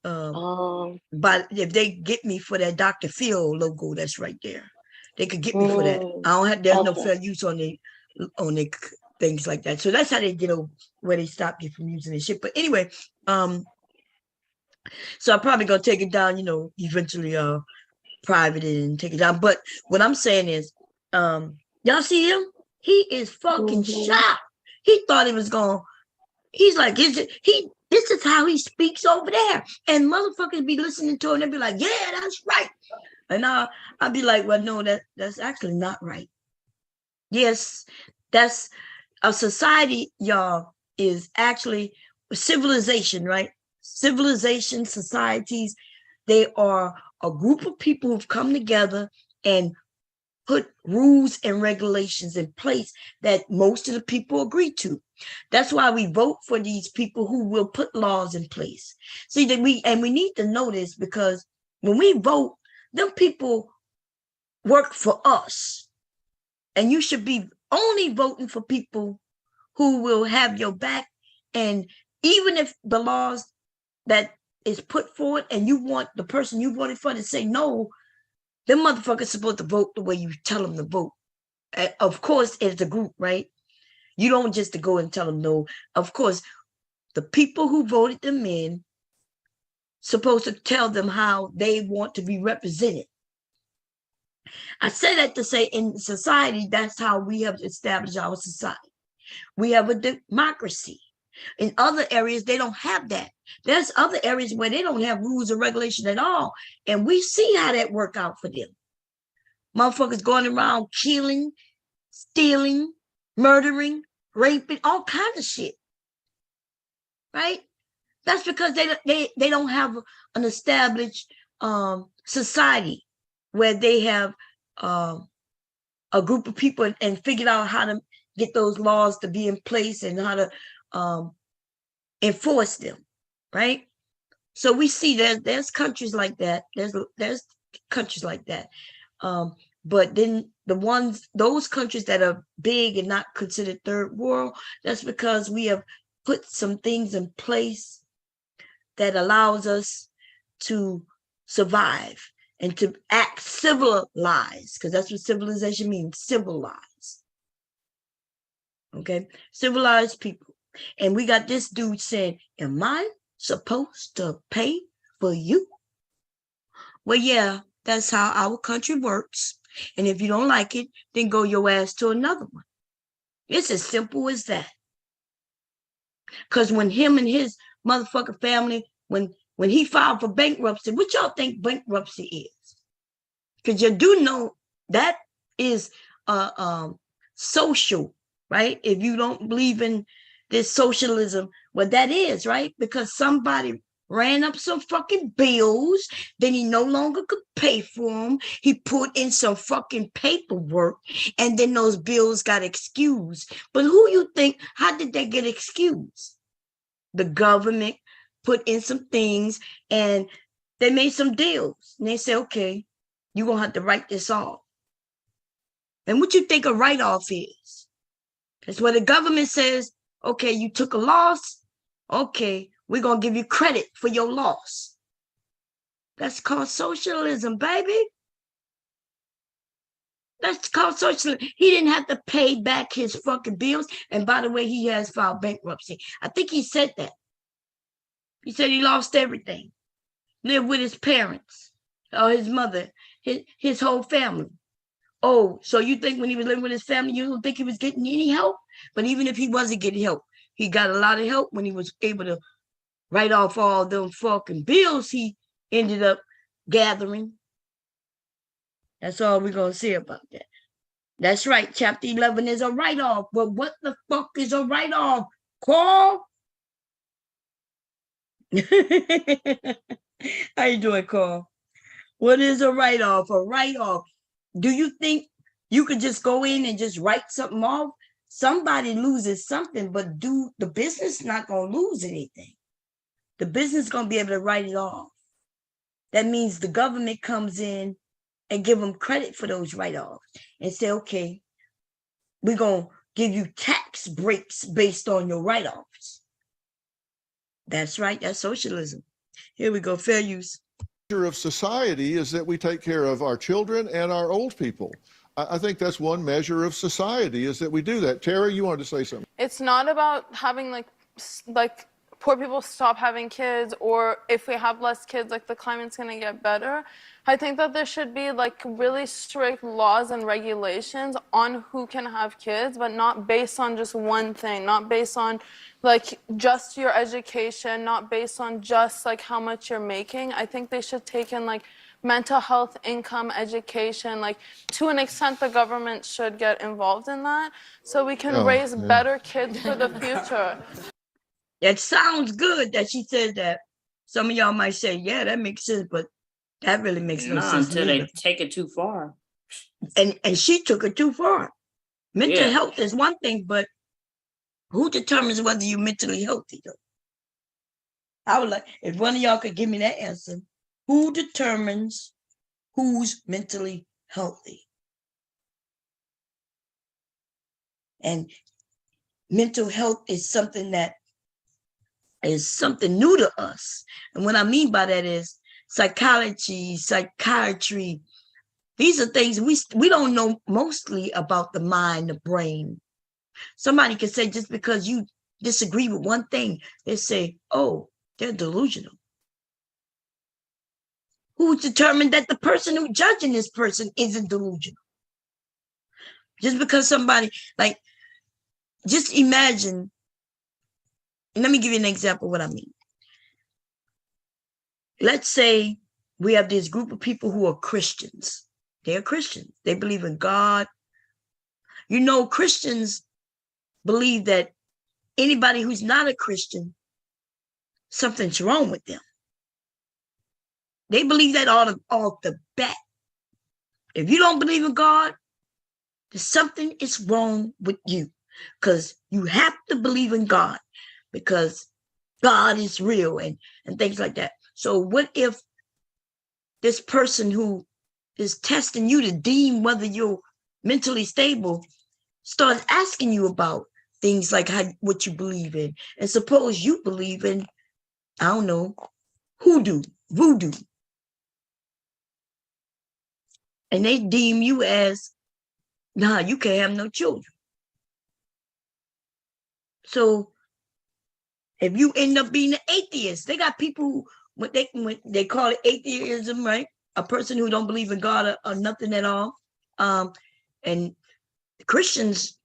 But if they get me for that Dr. Phil logo, that's right there. They could get me for that. I don't have. There's no fair use on the things like that. So that's how they get over where they stop you from using this shit. But anyway, so I'm probably gonna take it down. You know, eventually, private it and take it down. But what I'm saying is, y'all see him? He is fucking shocked. He thought he was going. He's like, this is how he speaks over there. And motherfuckers be listening to him and be like, yeah, that's right. And I'll be like, well, no, that's actually not right. Yes, that's a society, y'all, is actually civilization, right? Civilization, societies, they are a group of people who've come together and put rules and regulations in place that most of the people agree to. That's why we vote for these people who will put laws in place. See that we need to know this, because when we vote, them people work for us. And you should be only voting for people who will have your back. And even if the laws that is put forward and you want the person you voted for to say no, them motherfuckers supposed to vote the way you tell them to vote. Of course, it's a group, right? You don't just to go and tell them no. Of course, the people who voted them in supposed to tell them how they want to be represented. I say that to say in society, that's how we have established our society. We have a democracy. In other areas, they don't have that. There's other areas where they don't have rules or regulation at all. And we see how that work out for them. Motherfuckers going around killing, stealing, murdering, raping, all kinds of shit. Right? That's because they don't have an established society where they have a group of people and figured out how to get those laws to be in place and how to enforce them, right? So we see there's countries like that. There's countries like that. But then those countries that are big and not considered third world, that's because we have put some things in place that allows us to survive and to act civilized, because that's what civilization means, civilized. Okay, civilized people. And we got this dude saying, am I supposed to pay for you? Well, yeah, that's how our country works. And if you don't like it, then go your ass to another one. It's as simple as that. Because when him and his motherfucking family, when he filed for bankruptcy, what y'all think bankruptcy is? Because you do know that is social, right? If you don't believe in this socialism, well, that is, right? Because somebody ran up some fucking bills, then he no longer could pay for them. He put in some fucking paperwork, and then those bills got excused. But who you think, how did they get excused? The government put in some things, and they made some deals. And they say, okay, you're going to have to write this off. And what you think a write-off is? It's where the government says, okay, you took a loss. Okay, we're going to give you credit for your loss. That's called socialism, baby. That's called socialism. He didn't have to pay back his fucking bills. And by the way, he has filed bankruptcy. I think he said that. He said he lost everything. Lived with his parents, or his mother, his whole family. Oh, so you think when he was living with his family, you don't think he was getting any help? But even if he wasn't getting help, he got a lot of help when he was able to write off all them fucking bills he ended up gathering. That's all we're going to say about that. That's right. Chapter 11 is a write-off. But what the fuck is a write-off? Carl? How you doing, Carl? What is a write-off? A write-off. Do you think you could just go in and just write something off? Somebody loses something, but the business not going to lose anything. The business is going to be able to write it off. That means the government comes in and give them credit for those write-offs and say, okay, we're going to give you tax breaks based on your write-offs. That's right. That's socialism. Here we go. Fair use. Of society is that we take care of our children and our old people. I think that's one measure of society, is that we do that. Terry, you wanted to say something. It's not about having like poor people stop having kids, or if we have less kids, like the climate's gonna get better. I think that there should be like really strict laws and regulations on who can have kids, but not based on just one thing, not based on like just your education, not based on just like how much you're making. I think they should take in like mental health, income, education, like to an extent the government should get involved in that so we can raise better kids for the future. It sounds good that she said that. Some of y'all might say, yeah, that makes sense, but that really makes no sense. Until they take it too far. And she took it too far. Mental health is one thing, but who determines whether you're mentally healthy, though? I would like, if one of y'all could give me that answer, who determines who's mentally healthy? And mental health is something that is something new to us. And what I mean by that is psychology, psychiatry. These are things we don't know mostly about the mind, the brain. Somebody can say just because you disagree with one thing, they say, oh, they're delusional. Who determined that the person who's judging this person isn't delusional? Just because somebody, like, just imagine, and let me give you an example of what I mean. Let's say we have this group of people who are Christians. They're Christians. They believe in God. You know, Christians believe that anybody who's not a Christian, something's wrong with them. They believe that off the bat. If you don't believe in God, then something is wrong with you, because you have to believe in God, because God is real and things like that. So what if this person who is testing you to deem whether you're mentally stable starts asking you about things like what you believe in? And suppose you believe in, I don't know, voodoo. And they deem you as, nah, you can't have no children. So if you end up being an atheist, they got people who, when they call it atheism, right? A person who don't believe in God or nothing at all. And Christians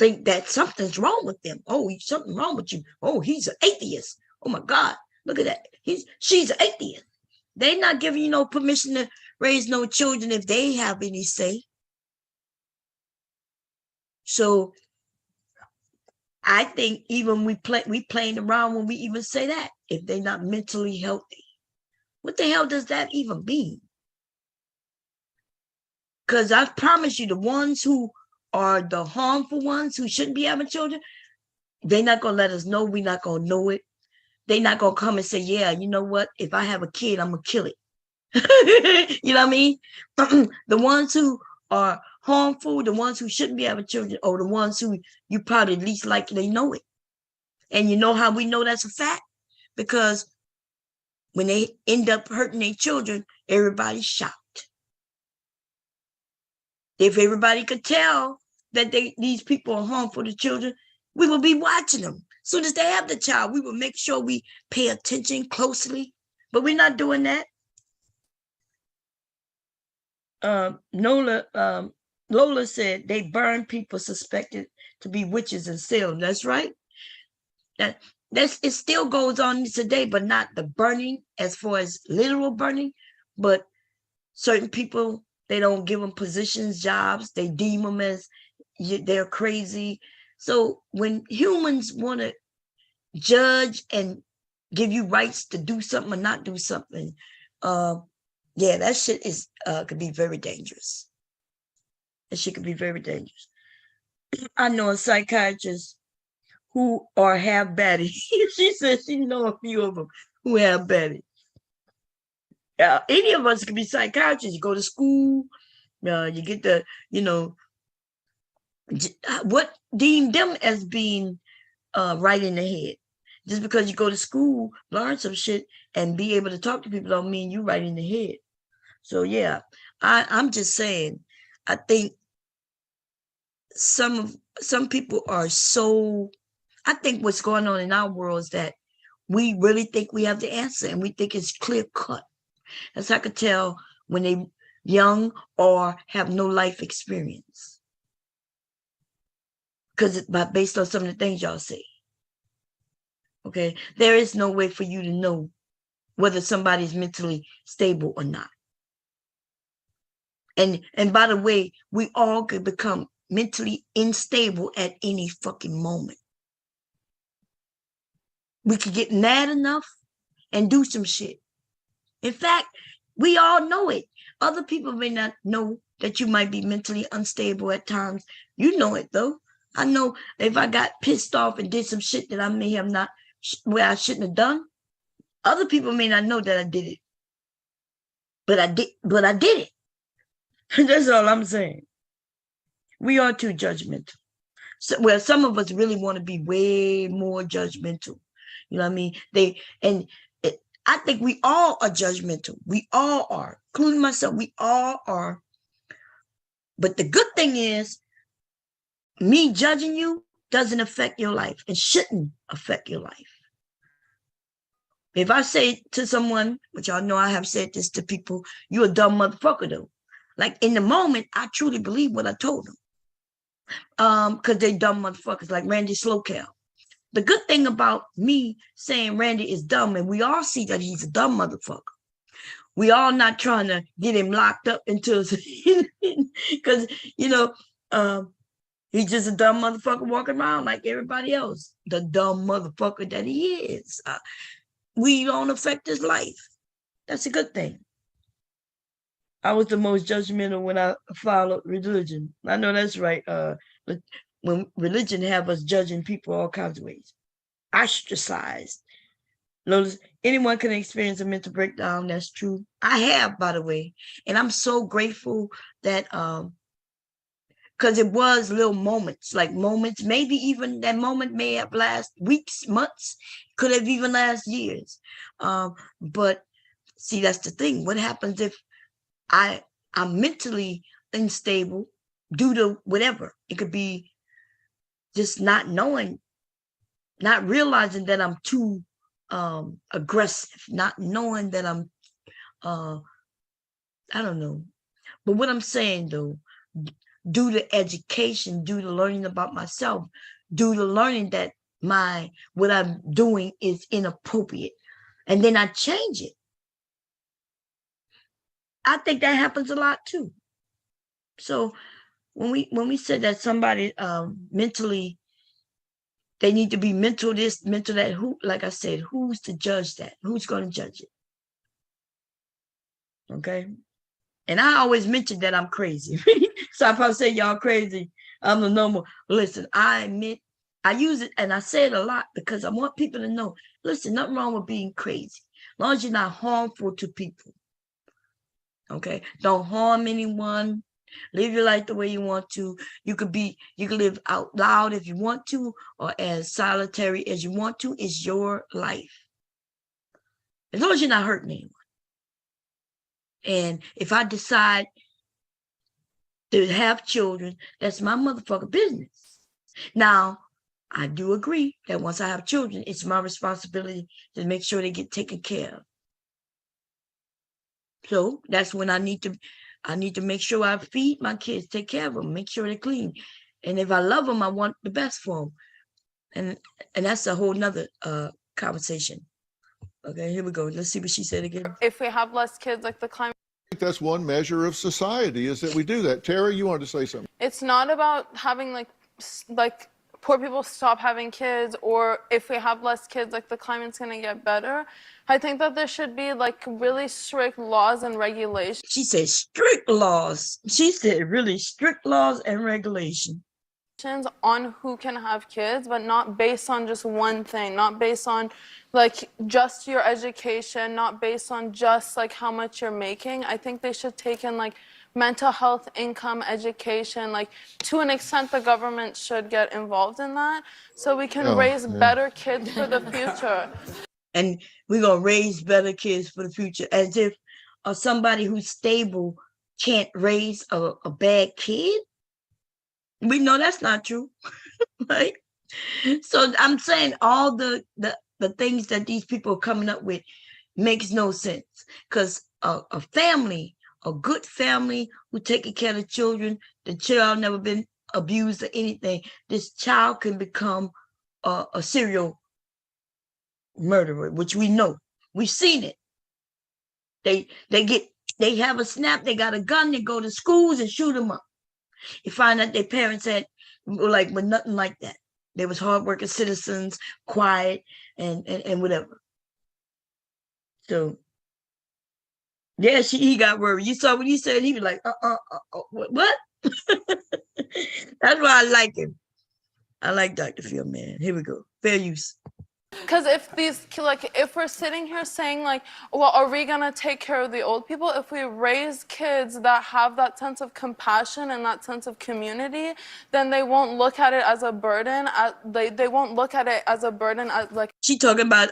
think that something's wrong with them. Oh, something wrong with you. Oh, he's an atheist. Oh my God, look at that. She's an atheist. They're not giving you no permission to raise no children if they have any say. So I think even we playing around when we even say that, if they're not mentally healthy. What the hell does that even mean? Because I promise you, the ones who are the harmful ones who shouldn't be having children, they're not going to let us know. We're not going to know it. They're not going to come and say, yeah, you know what? If I have a kid, I'm going to kill it. You know what I mean? The ones who are harmful, the ones who shouldn't be having children, or the ones who you probably least likely know it. And you know how we know that's a fact? Because when they end up hurting their children, everybody's shocked. If everybody could tell that these people are harmful to children, we will be watching them. As soon as they have the child, we will make sure we pay attention closely. But we're not doing that. Lola said they burn people suspected to be witches and Salem. That's right. It still goes on today, but not the burning as far as literal burning, but certain people They don't give them positions, jobs. They deem them as they're crazy. So when humans want to judge and give you rights to do something or not do something, yeah, that shit is could be very dangerous. That shit could be very dangerous. I know a psychiatrist who have baddie. She says she know a few of them who have baddie. Any of us could be psychiatrists. You go to school, you get the, what deem them as being right in the head. Just because you go to school, learn some shit, and be able to talk to people don't mean you right in the head. So yeah, I'm just saying, I think some people are so, I think what's going on in our world is that we really think we have the answer and we think it's clear cut. That's how I could tell when they young or have no life experience. Because based on some of the things y'all say. Okay, there is no way for you to know whether somebody's mentally stable or not. And by the way, we all could become mentally unstable at any fucking moment. We could get mad enough and do some shit. In fact, we all know it. Other people may not know that you might be mentally unstable at times. You know it though. I know if I got pissed off and did some shit that I may have not, where I shouldn't have done, other people may not know that I did it. But I did it. That's all I'm saying. We are too judgmental. So, well, some of us really want to be way more judgmental. You know what I mean? I think we all are judgmental. We all are, including myself. We all are. But the good thing is, me judging you doesn't affect your life and shouldn't affect your life. If I say to someone, which y'all know I have said this to people, you're a dumb motherfucker though. Like in the moment, I truly believe what I told them. Because they dumb motherfuckers like Randy Slowcal. The good thing about me saying Randy is dumb, and we all see that he's a dumb motherfucker. We all not trying to get him locked up into, because, he's just a dumb motherfucker walking around like everybody else. The dumb motherfucker that he is. We don't affect his life. That's a good thing. I was the most judgmental when I followed religion. I know that's right. When religion have us judging people all kinds of ways. Ostracized. Notice anyone can experience a mental breakdown. That's true. I have, by the way. And I'm so grateful that because it was little moments, maybe even that moment may have lasted weeks, months, could have even lasted years. But see, that's the thing. What happens if I'm mentally unstable due to whatever? It could be just not knowing, not realizing that I'm too aggressive, not knowing that I'm, I don't know. But what I'm saying though, due to education, due to learning about myself, due to learning that what I'm doing is inappropriate, and then I change it. I think that happens a lot too. So when we said that somebody mentally, they need to be mental this, mental that, who, like I said, who's to judge that? Who's going to judge it? Okay. And I always mention that I'm crazy. So if I say y'all crazy, I'm the normal. Listen, I admit, I use it and I say it a lot because I want people to know, listen, nothing wrong with being crazy. As long as you're not harmful to people. Okay. Don't harm anyone. Live your life the way you want to. You could live out loud if you want to, or as solitary as you want to. It's your life. As long as you're not hurting anyone. And if I decide to have children, that's my motherfucking business. Now, I do agree that once I have children, it's my responsibility to make sure they get taken care of. So that's when I need to make sure I feed my kids, take care of them, make sure they're clean. And if I love them, I want the best for them. And that's a whole nother conversation. Okay, here we go. Let's see what she said again. If we have less kids, like the climate I think that's one measure of society, is that we do that. Terry, you wanted to say something. It's not about having like poor people stop having kids, or if we have less kids, like the climate's gonna get better. I think that there should be like really strict laws and regulations. She said strict laws. She said really strict laws and regulations on who can have kids, but not based on just one thing, not based on like just your education, not based on just like how much you're making. I think they should take in like mental health, income, education, like to an extent the government should get involved in that so we can raise better kids for the future. And we're going to raise better kids for the future, as if somebody who's stable can't raise a bad kid. We know that's not true, right? So I'm saying all the things that these people are coming up with makes no sense, because a family, a good family who taking care of the children, the child never been abused or anything, this child can become a serial murderer, which we know. We've seen it. They have a snap, they got a gun, they go to schools and shoot them up. You find out their parents were nothing like that. They was hardworking citizens, quiet, and whatever. So, yeah, he got worried. You saw what he said. He was like, what? That's why I like him. I like Dr. Phil, man. Here we go. Fair use. Because if we're sitting here saying like, well, are we gonna take care of the old people? If we raise kids that have that sense of compassion and that sense of community, then they won't look at it as a burden. They won't look at it as a burden. She talking about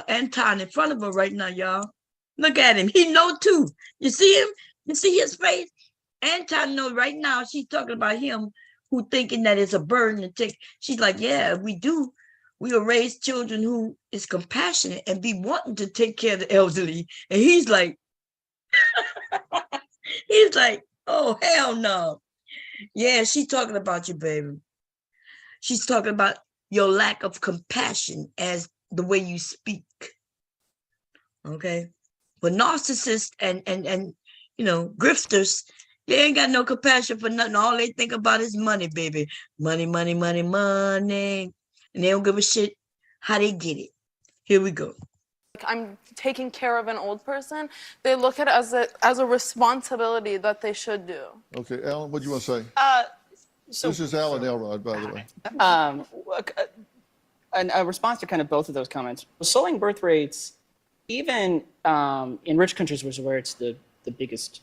Anton in front of her right now, y'all. Look at him. He know too. You see him? You see his face? Anton know right now. She's talking about him who thinking that it's a burden to take. She's like, yeah, we do. We will raise children who is compassionate and be wanting to take care of the elderly. And he's like, oh, hell no. Yeah, she's talking about you, baby. She's talking about your lack of compassion as the way you speak. Okay. But narcissists and grifters, they ain't got no compassion for nothing. All they think about is money, baby. Money, money, money, money. And they don't give a shit how they get it. Here we go. I'm taking care of an old person. They look at it as a responsibility that they should do. Okay, Alan, what do you want to say? This is Alan Elrod, by the way. A response to kind of both of those comments. Slowing birth rates, even in rich countries where it's the biggest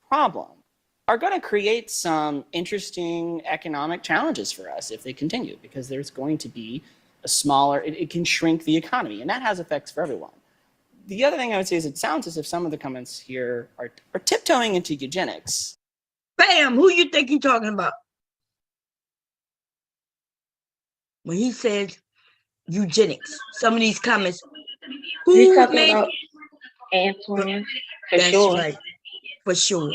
problem, are going to create some interesting economic challenges for us if they continue, because there's going to be a smaller, it can shrink the economy, and that has effects for everyone. The other thing I would say is it sounds as if some of the comments here are tiptoeing into eugenics. Bam! Who you think you're talking about? When he said eugenics, some of these comments, He's talking about Antoine, for that's sure. right, for sure.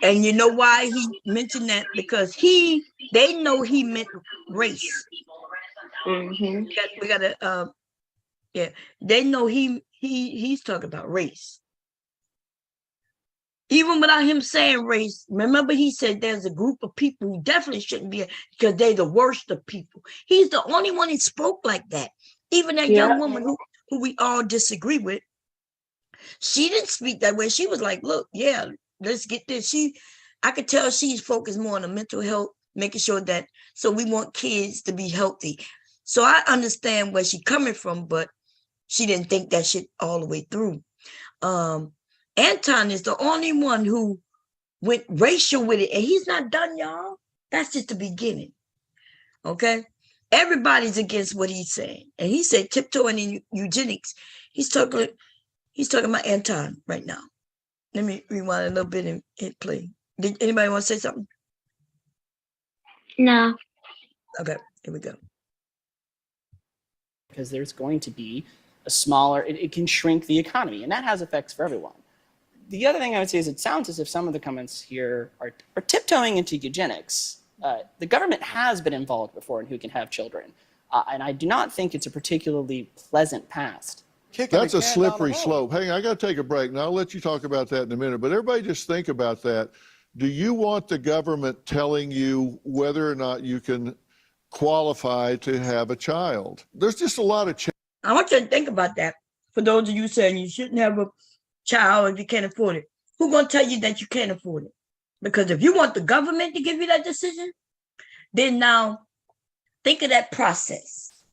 And you know why he mentioned that? Because they know he meant race. Mm-hmm. We gotta they know he's talking about race. Even without him saying race, remember he said there's a group of people who definitely shouldn't be, because they're the worst of people. He's the only one who spoke like that. Even that young woman who we all disagree with, she didn't speak that way. She was like, look, yeah, let's get this. I could tell she's focused more on the mental health, making sure that, so we want kids to be healthy. So I understand where she's coming from, but she didn't think that shit all the way through. Anton is the only one who went racial with it, and he's not done, y'all. That's just the beginning. Okay? Everybody's against what he's saying. And he said tiptoeing in eugenics. He's talking about Anton right now. Let me rewind a little bit and hit play. Did anybody want to say something? No. Okay, here we go. Because there's going to be a smaller, it can shrink the economy, and that has effects for everyone. The other thing I would say is it sounds as if some of the comments here are tiptoeing into eugenics. The government has been involved before in who can have children, and I do not think it's a particularly pleasant past. kicking That's the a can down the slippery road. slope. Hang on, I got to take a break. Now, I'll let you talk about that in a minute. But everybody just think about that. Do you want the government telling you whether or not you can qualify to have a child? There's just a lot of I want you to think about that. For those of you saying you shouldn't have a child if you can't afford it, who's going to tell you that you can't afford it? Because if you want the government to give you that decision, then now think of that process.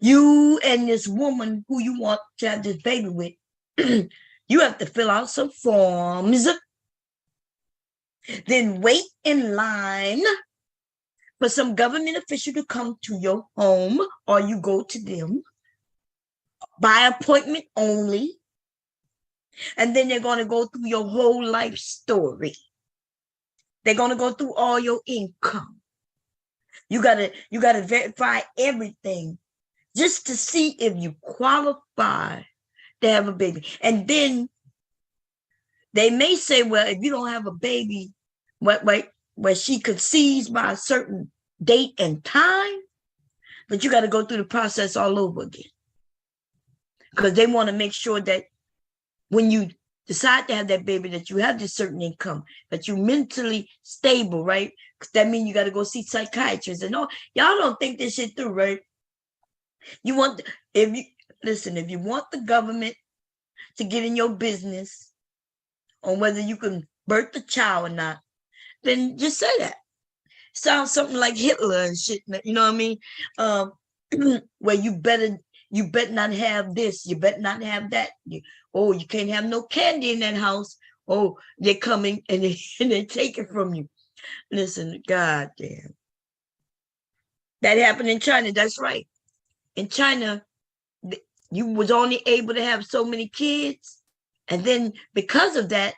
You and this woman who you want to have this baby with, you have to fill out some forms, then wait in line for some government official to come to your home, or you go to them by appointment only. And then they're going to go through your whole life story. They're going to go through all your income. You gotta verify everything just to see if you qualify to have a baby. And then they may say, well, if you don't have a baby, where she conceives by a certain date and time, but you got to go through the process all over again. Because they want to make sure that when you decide to have that baby, that you have this certain income, that you're mentally stable, right? Because that means you got to go see psychiatrists and all. Y'all don't think this shit through, right? If you want the government to get in your business on whether you can birth the child or not, then just say that. Sounds something like Hitler and shit, you know what I mean? Where you better not have this, you better not have that. You can't have no candy in that house. Oh, they're coming and they take it from you. Listen, goddamn. That happened in China, that's right. In China, you was only able to have so many kids. And then because of that,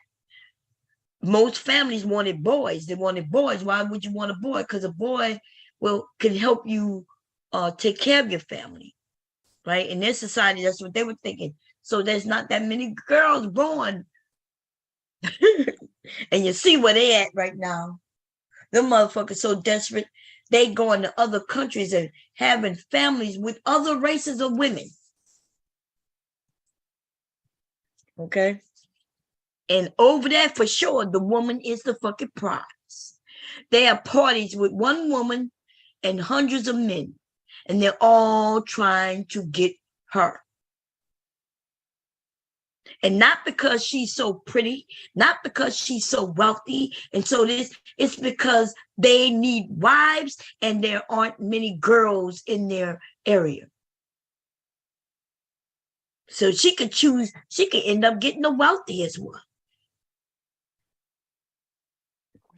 most families wanted boys. They wanted boys. Why would you want a boy? Because a boy can help you take care of your family, right? In their society, that's what they were thinking. So there's not that many girls born. And you see where they at right now. The motherfuckers so desperate, they going to other countries and having families with other races of women. Okay? And over there, for sure, the woman is the fucking prize. They have parties with one woman and hundreds of men, and they're all trying to get her. And not because she's so pretty, not because she's so wealthy, and so it's because they need wives and there aren't many girls in their area. So she could choose, she could end up getting the wealthiest one.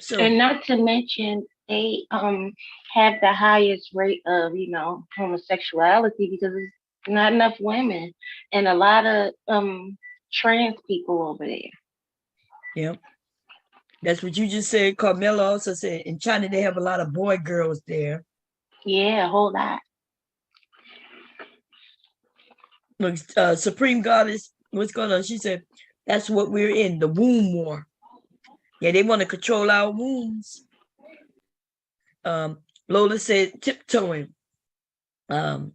So, and not to mention, they have the highest rate of, homosexuality because there's not enough women and a lot of trans people over there. Yep. That's what you just said. Carmela also said in China they have a lot of boy girls there. Yeah, a whole lot. Look, Supreme Goddess, what's going on? She said, that's what we're in, the womb war. Yeah, they want to control our wombs. Lola said tiptoeing. Let's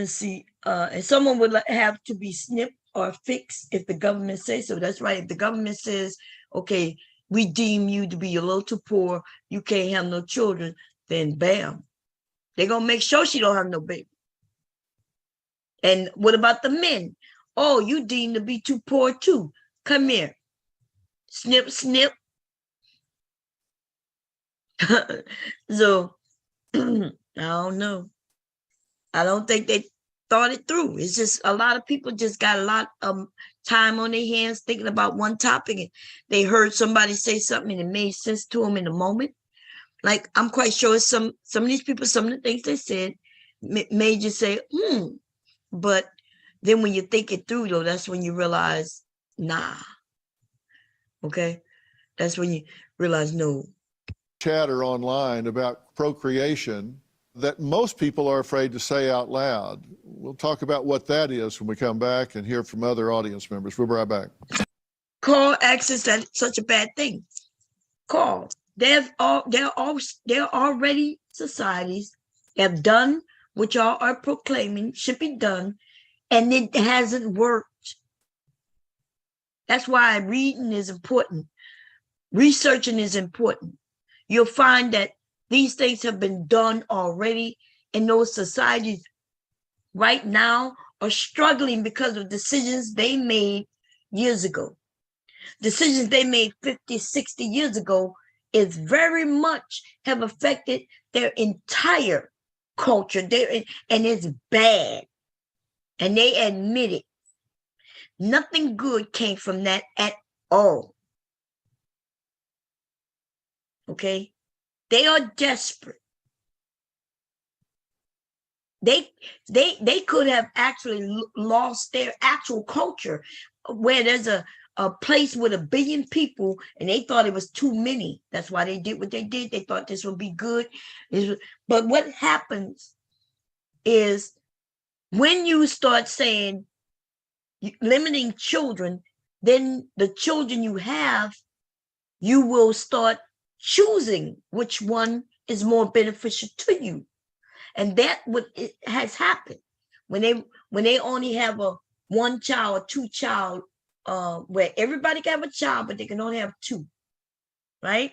see. And someone would have to be snipped or fixed if the government says so. That's right. If the government says, okay, we deem you to be a little too poor, you can't have no children, then bam. They're going to make sure she don't have no baby. And what about the men? Oh, you deemed to be too poor too. Come here. Snip, snip. So, I don't know. I don't think they thought it through. It's just a lot of people just got a lot of time on their hands thinking about one topic, and they heard somebody say something and it made sense to them in the moment. Like, I'm quite sure some of these people, some of the things they said made you say, but then when you think it through, though, that's when you realize, nah. Okay? That's when you realize, no. Chatter online about procreation that most people are afraid to say out loud. We'll talk about what that is when we come back and hear from other audience members. We'll be right back. Call access that such a bad thing. Call. There are already societies that have done what y'all are proclaiming should be done, and it hasn't worked. That's why reading is important. Researching is important. You'll find that these things have been done already, and those societies right now are struggling because of decisions they made years ago. Decisions they made 50, 60 years ago is very much have affected their entire culture. And it's bad. And they admit it. Nothing good came from that at all. Okay? They are desperate. They could have actually lost their actual culture, where there's a place with 1 billion people and they thought it was too many. That's why they did what they did. They thought this would be good. But what happens is when you start saying limiting children, then the children you have, you will start choosing which one is more beneficial to you. And that what it has happened when they only have a 1 child or 2 child, where everybody can have a child, but they can only have 2, right?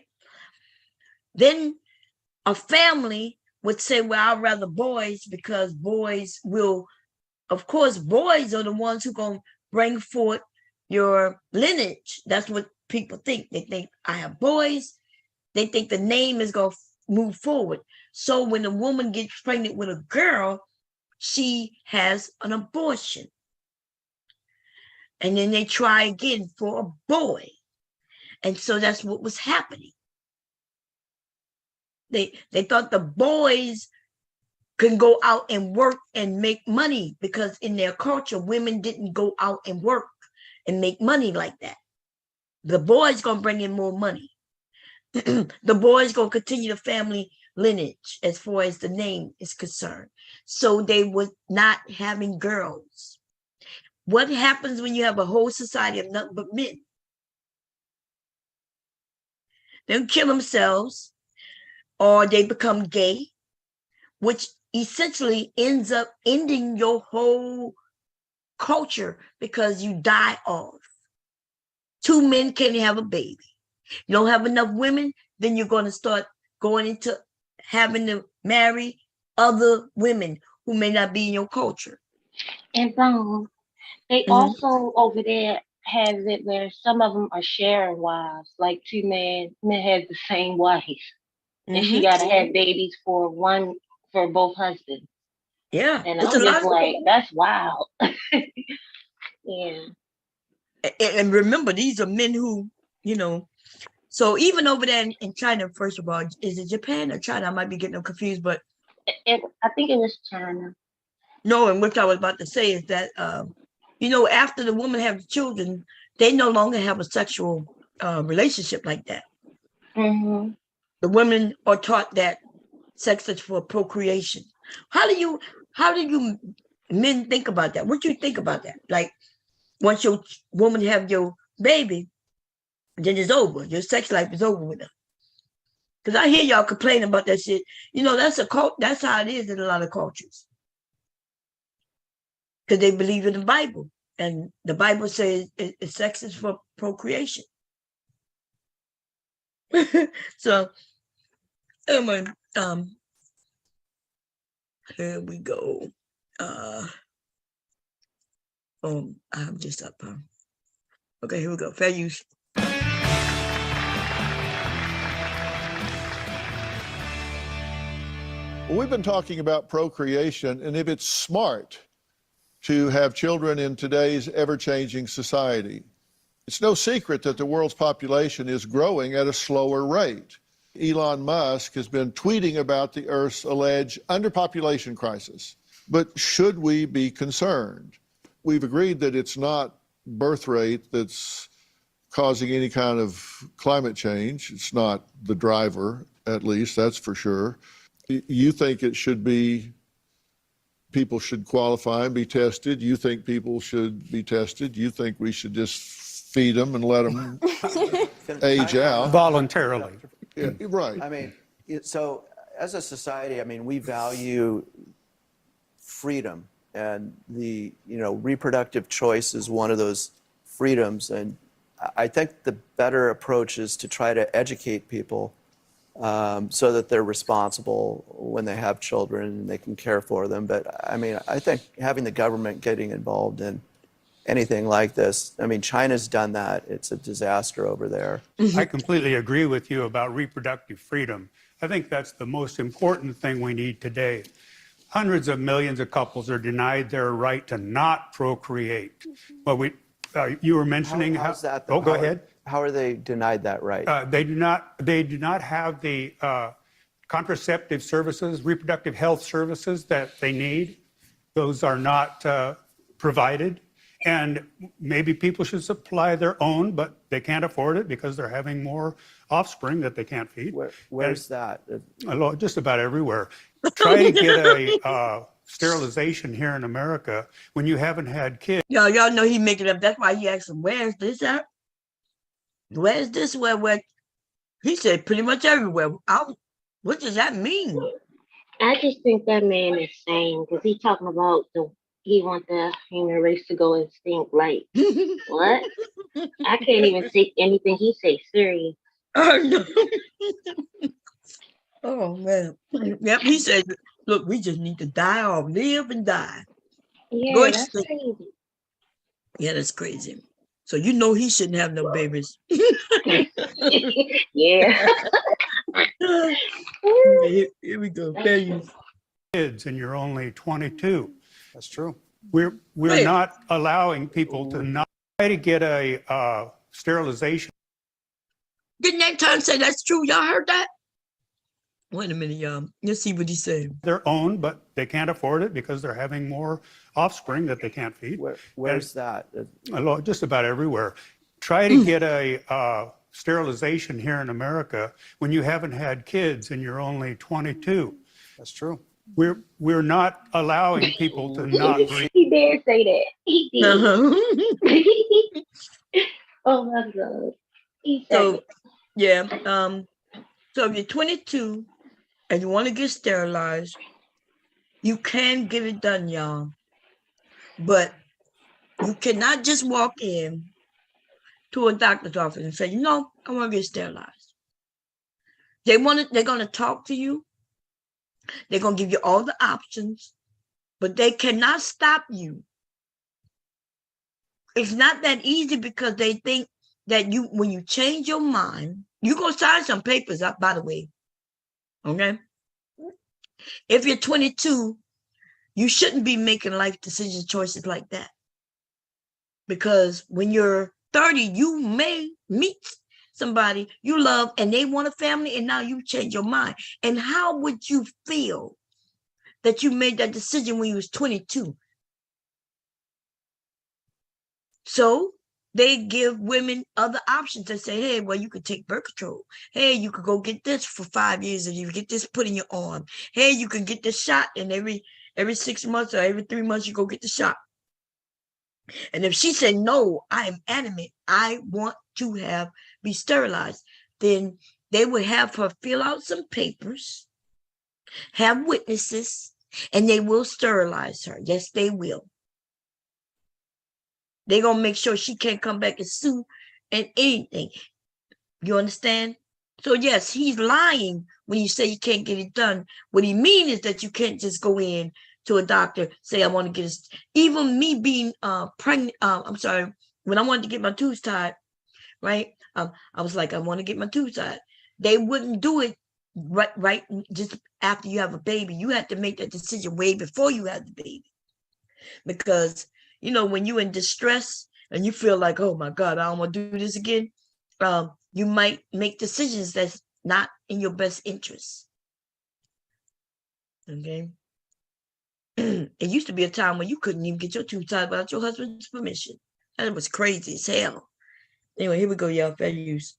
Then a family would say, well, I'd rather boys, because boys will, of course, boys are the ones who gonna bring forth your lineage. That's what people think. They think I have boys. They think the name is gonna move forward. So when a woman gets pregnant with a girl, she has an abortion. And then they try again for a boy. And so that's what was happening. They thought the boys can go out and work and make money, because in their culture, women didn't go out and work and make money like that. The boy's gonna bring in more money. The boy's gonna continue the family lineage as far as the name is concerned. So they were not having girls. What happens when you have a whole society of nothing but men? They kill themselves, or they become gay, which essentially ends up ending your whole culture, because you die off. 2 men can't have a baby. You don't have enough women, then you're going to start going into having to marry other women who may not be in your culture. And they also over there have it where some of them are sharing wives, like 2 men have the same wife, and she got to have babies for both husbands. Yeah, and I'm just like, that's wild. Yeah. And remember, these are men who, so even over there in China, first of all, is it Japan or China? I might be getting them confused, but I think it was China. No, and what I was about to say is that, after the woman have children, they no longer have a sexual relationship like that. Mm-hmm. The women are taught that sex is for procreation. How do you men think about that? What do you think about that? Like, once your woman have your baby, then it's over. Your sex life is over with her. Because I hear y'all complaining about that shit. That's a cult. That's how it is in a lot of cultures. Because they believe in the Bible, and the Bible says sex is for procreation. So, anyway, here we go. I'm just up. Okay, here we go. Fair use. Well, we've been talking about procreation, and if it's smart to have children in today's ever-changing society. It's no secret that the world's population is growing at a slower rate. Elon Musk has been tweeting about the Earth's alleged underpopulation crisis. But should we be concerned? We've agreed that it's not birth rate that's causing any kind of climate change. It's not the driver, at least, that's for sure. You think it should be people should qualify and be tested. You think people should be tested. You think we should just feed them and let them age out. Voluntarily. Yeah, right. I mean, so as a society, we value freedom And the, reproductive choice is one of those freedoms. And I think the better approach is to try to educate people so that they're responsible when they have children and they can care for them. But I mean, I think having the government getting involved in anything like this, I mean, China's done that. It's a disaster over there. I completely agree with you about reproductive freedom. I think that's the most important thing we need today. Hundreds of millions of couples are denied their right to not procreate. Well, you were mentioning how's that? Oh, go ahead. How are they denied that right? They do not have the contraceptive services, reproductive health services that they need. Those are not provided. And maybe people should supply their own, but they can't afford it because they're having more offspring that they can't feed. Where's that? Just about everywhere. Try to get a sterilization here in America when you haven't had kids. Y'all know he making up. That's why he asked him, where is this at? Where is this? Where? He said pretty much everywhere. What does that mean? I just think that man is sane because he's talking about he wants the human race to go extinct. Like, what? I can't even take anything he say serious. Oh, no. Oh, man. Yep, he said, look, we just need to die off, live and die. Yeah, go that's extinct. crazy. Yeah, that's crazy. So you know he shouldn't have no babies. Yeah. Here we go. Values. Kids and you're only 22. That's true. We're not allowing people to not try to get a sterilization. Didn't that time say that's true? Y'all heard that? Wait a minute, y'all. Let's see what he's saying. Their own, but they can't afford it because they're having more offspring that they can't feed. Where's that? Just about everywhere. Try to get a sterilization here in America when you haven't had kids and you're only 22. That's true. We're not allowing people to not breathe. He did say that. He did. Oh my God. He said So, yeah. So if you're 22 and you want to get sterilized, you can get it done, y'all. But you cannot just walk in to a doctor's office and say, I want to get sterilized. They're going to talk to you. They're going to give you all the options, but they cannot stop you. It's not that easy because they think that when you change your mind, you're going to sign some papers up, by the way. Okay? If you're 22, you shouldn't be making life decision choices like that. Because when you're 30, you may meet somebody you love and they want a family and now you change your mind. And how would you feel that you made that decision when you was 22? So they give women other options. They say, hey, well, you could take birth control. Hey, you could go get this for 5 years and you get this put in your arm. Hey, you can get this shot and every 6 months or every 3 months you go get the shot. And if she said, no, I am adamant, I want to be sterilized, then they would have her fill out some papers, have witnesses, and they will sterilize her. Yes, they will. They're going to make sure she can't come back and sue and anything. You understand? So, yes, he's lying when you say you can't get it done. What he means is that you can't just go in to a doctor, say, I want to get it. Even me being pregnant, when I wanted to get my tubes tied, right? I was like, I want to get my tubes tied. They wouldn't do it right just after you have a baby. You have to make that decision way before you have the baby. Because, when you're in distress and you feel like, oh my God, I don't want to do this again, you might make decisions that's not in your best interest. Okay? It used to be a time when you couldn't even get your tubes tied without your husband's permission. That was crazy as hell. Anyway, here we go, y'all. Fair use.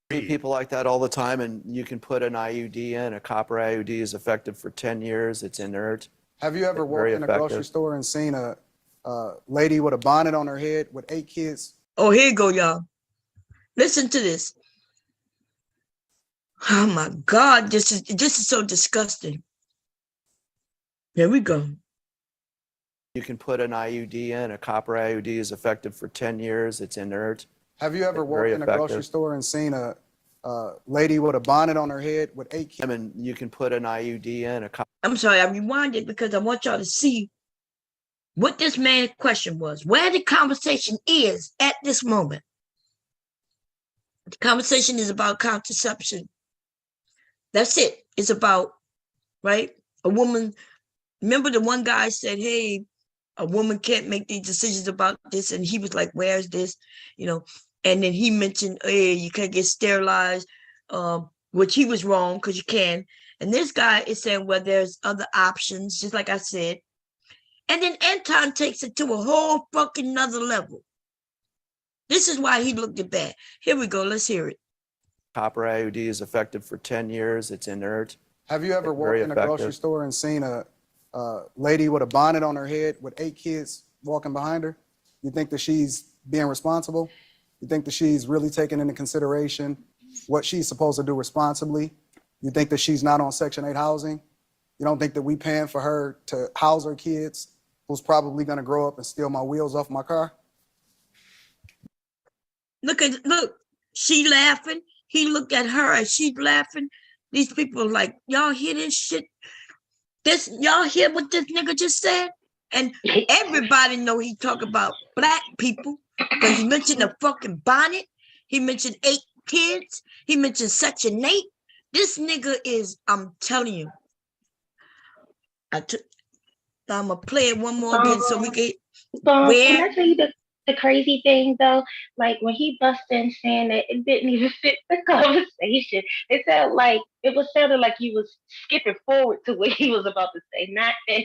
People like that all the time, and you can put an IUD in. A copper IUD is effective for 10 years. It's inert. Have you ever walked in a grocery store and seen a lady with a bonnet on her head with 8 kids? Oh, here you go, y'all. Listen to this. Oh my God, this is so disgusting. Here we go. You can put an IUD in. A copper IUD is effective for 10 years. It's inert. Have you ever walked Very in a grocery effective. store and seen a lady with a bonnet on her head with 8 kids? I mean, you can put an IUD in. I'm sorry, I rewinded because I want y'all to see what this man's question was, where the conversation is at this moment. The conversation is about contraception. That's it. It's about, right? A woman, remember the one guy said, hey, a woman can't make these decisions about this. And he was like, where's this? You know, and then he mentioned, hey, you can't get sterilized, which he was wrong because you can. And this guy is saying, well, there's other options, just like I said. And then Anton takes it to a whole fucking nother level. This is why he looked it bad. Here we go. Let's hear it. Copper IUD is effective for 10 years. It's inert. Have you ever walked in a grocery store and seen a lady with a bonnet on her head with 8 kids walking behind her? You think that she's being responsible? You think that she's really taking into consideration what she's supposed to do responsibly? You think that she's not on Section 8 housing? You don't think that we paying for her to house her kids who's probably going to grow up and steal my wheels off my car? Look, she laughing. He looked at her and she's laughing. These people are like, y'all hear this shit? Y'all hear what this nigga just said? And everybody know he talk about black people because he mentioned a fucking bonnet. He mentioned 8 kids. He mentioned Section 8. This nigga is, I'm telling you. I'm gonna play it one more again so we can. Can I tell you the crazy thing though? Like when he busted in saying that it didn't even fit the conversation. It sounded like he was skipping forward to what he was about to say, not that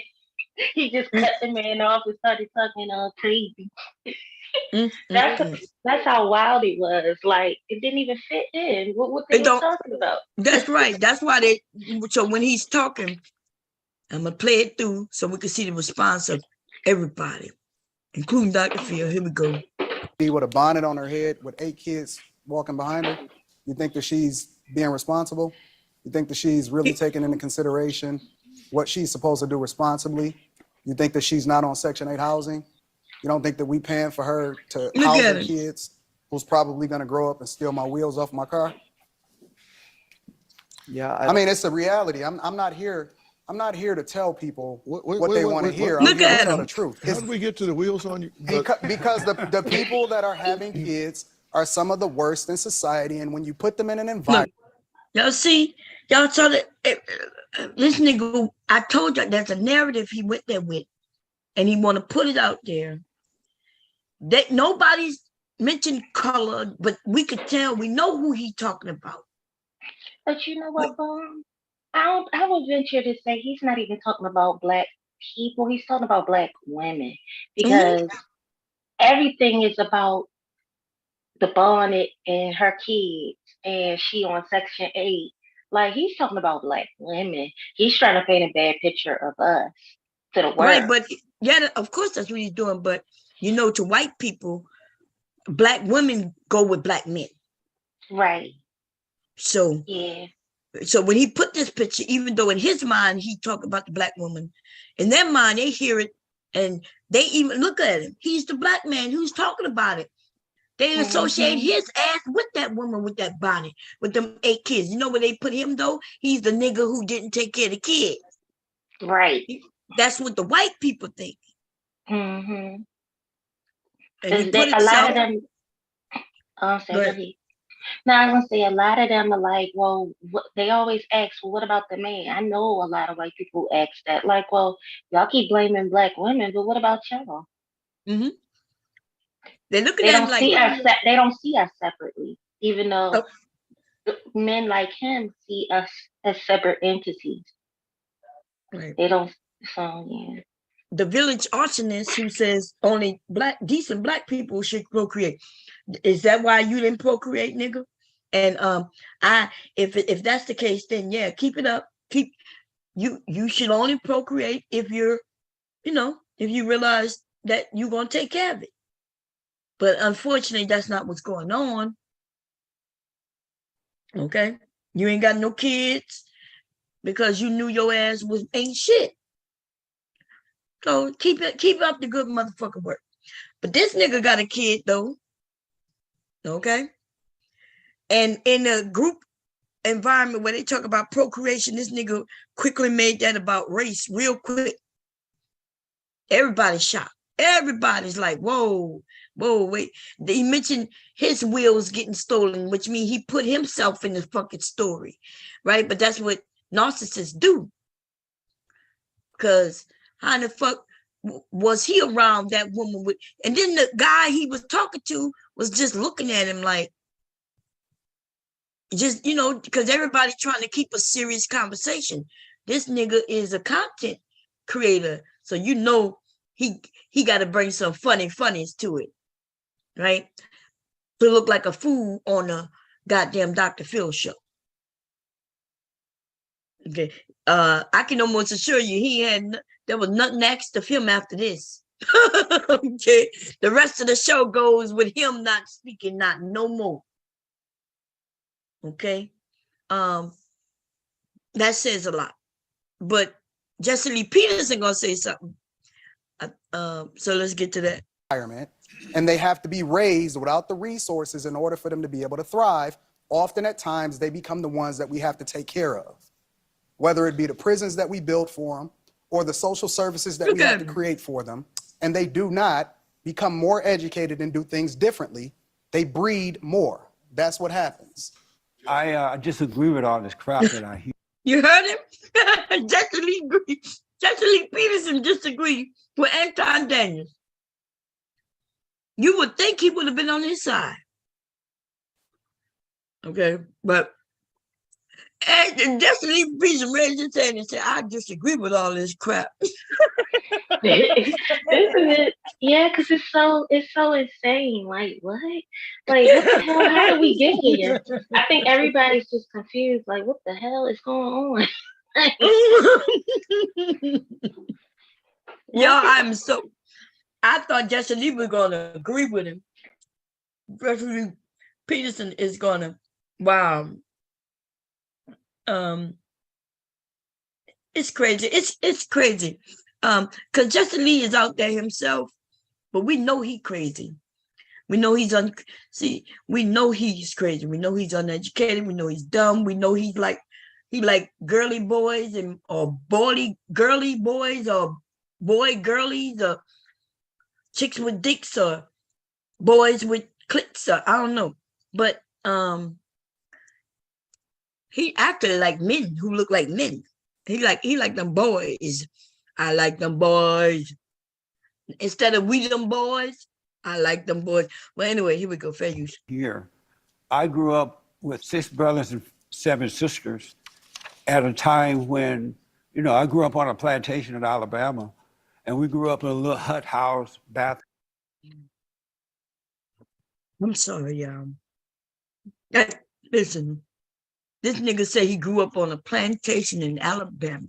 he just cut the man off and started talking all crazy. That's how wild it was. Like it didn't even fit in. What they were talking about. That's right. That's why so when he's talking, I'm gonna play it through so we can see the response of everybody, including Dr. Phil. Here we go. With a bonnet on her head with 8 kids walking behind her. You think that she's being responsible? You think that she's really taking into consideration what she's supposed to do responsibly? You think that she's not on Section 8 housing? You don't think that we paying for her to house her kids who's probably going to grow up and steal my wheels off my car? Yeah, I mean, it's a reality. I'm not here to tell people what they want to hear. I'm Look here to at tell him. the truth. How did we get to the wheels on you? Because the people that are having kids are some of the worst in society, and when you put them in an environment, y'all see, y'all saw that this nigga. I told you there's a narrative he went there with, and he want to put it out there. That nobody's mentioned color, but we could tell. We know who he talking about. But you know what, Bob? I would venture to say he's not even talking about black people. He's talking about black women because everything is about the bonnet and her kids and she on Section 8. Like he's talking about black women. He's trying to paint a bad picture of us to the world. Right, but yeah, of course that's what he's doing. But you know, to white people, black women go with black men. Right. So yeah. So when he put this picture, even though in his mind he talked about the black woman, in their mind they hear it and they even look at him. He's the black man who's talking about it. They associate his ass with that woman with that bonnet, with them 8 kids. You know where they put him though? He's the nigga who didn't take care of the kids. Right. That's what the white people think. Mm-hmm. And a lot of them. No, I was gonna say a lot of them are like, well, they always ask, well, what about the man? I know a lot of white people ask that, like, well, y'all keep blaming black women, but what about y'all? Mm-hmm. They look at they them don't like see us. They don't see us separately, even though men like him see us as separate entities. Right. They don't. So yeah. The village arsonist who says only decent black people should procreate. Is that why you didn't procreate, nigga? And if that's the case, then yeah, keep it up. You should only procreate if you're, if you realize that you're gonna take care of it. But unfortunately, that's not what's going on. Okay, you ain't got no kids because you knew your ass ain't shit. So keep up the good motherfucking work. But this nigga got a kid though. Okay. And in a group environment where they talk about procreation, this nigga quickly made that about race real quick. Everybody's shocked. Everybody's like, whoa, wait. He mentioned his wheels getting stolen, which means he put himself in the fucking story, right? But that's what narcissists do. Because how the fuck was he around that woman with? And then the guy he was talking to was just looking at him like, just, you know, because everybody's trying to keep a serious conversation. This nigga is a content creator, so you know he got to bring some funnies to it, right? To look like a fool on a goddamn Dr. Phil show. Okay, I can almost assure you there was nothing next of him after this. Okay, the rest of the show goes with him not speaking, not no more. Okay, that says a lot. But Jesse Lee Peterson gonna say something. So let's get to that. Environment, and they have to be raised without the resources in order for them to be able to thrive. Often at times they become the ones that we have to take care of, whether it be the prisons that we build for them or the social services that we have to create for them. And they do not become more educated and do things differently. They breed more. That's what happens. I disagree with all this crap that I hear. You heard him? Jesse Lee Peterson disagreed with Anton Daniels. You would think he would have been on his side. Okay, but Jesse Lee Peterson raised his hand and said, I disagree with all this crap. Isn't it? Yeah, because it's so insane. Like, what? Like, what the hell? How did we get here? I think everybody's just confused. Like, what the hell is going on? Yo, I thought Jesse Lee was gonna agree with him. Jesse Lee Peterson is gonna, wow. It's crazy. It's crazy. Because Jesse Lee is out there himself, but we know he's crazy. We know we know he's crazy. We know he's uneducated. We know he's dumb. We know he like girly boys or girly boys or boy girlies or chicks with dicks or boys with clits or I don't know. But he acted like men who look like men. He like them boys. I like them boys. Instead of we them boys, I like them boys. Well, anyway, here we go. Fair use. Here, I grew up with 6 brothers and 7 sisters at a time when, you know, I grew up on a plantation in Alabama, and we grew up in a little hut house, bath. I'm sorry, y'all. Listen, this nigga said he grew up on a plantation in Alabama.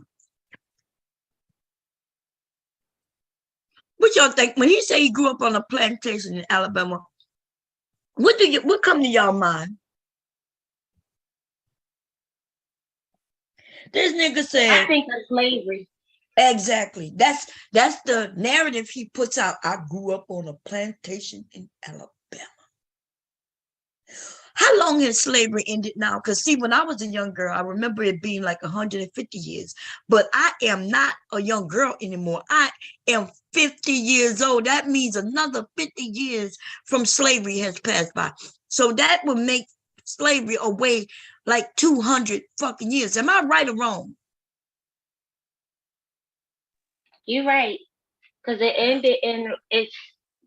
What y'all think when he say he grew up on a plantation in Alabama? What come to y'all mind? This nigga said, I think of slavery. Exactly. That's the narrative he puts out. I grew up on a plantation in Alabama. How long has slavery ended now? Because see, when I was a young girl, I remember it being like 150 years. But I am not a young girl anymore. I am 50 years old. That means another 50 years from slavery has passed by. So that would make slavery away like 200 fucking years. Am I right or wrong? You're right. Because it ended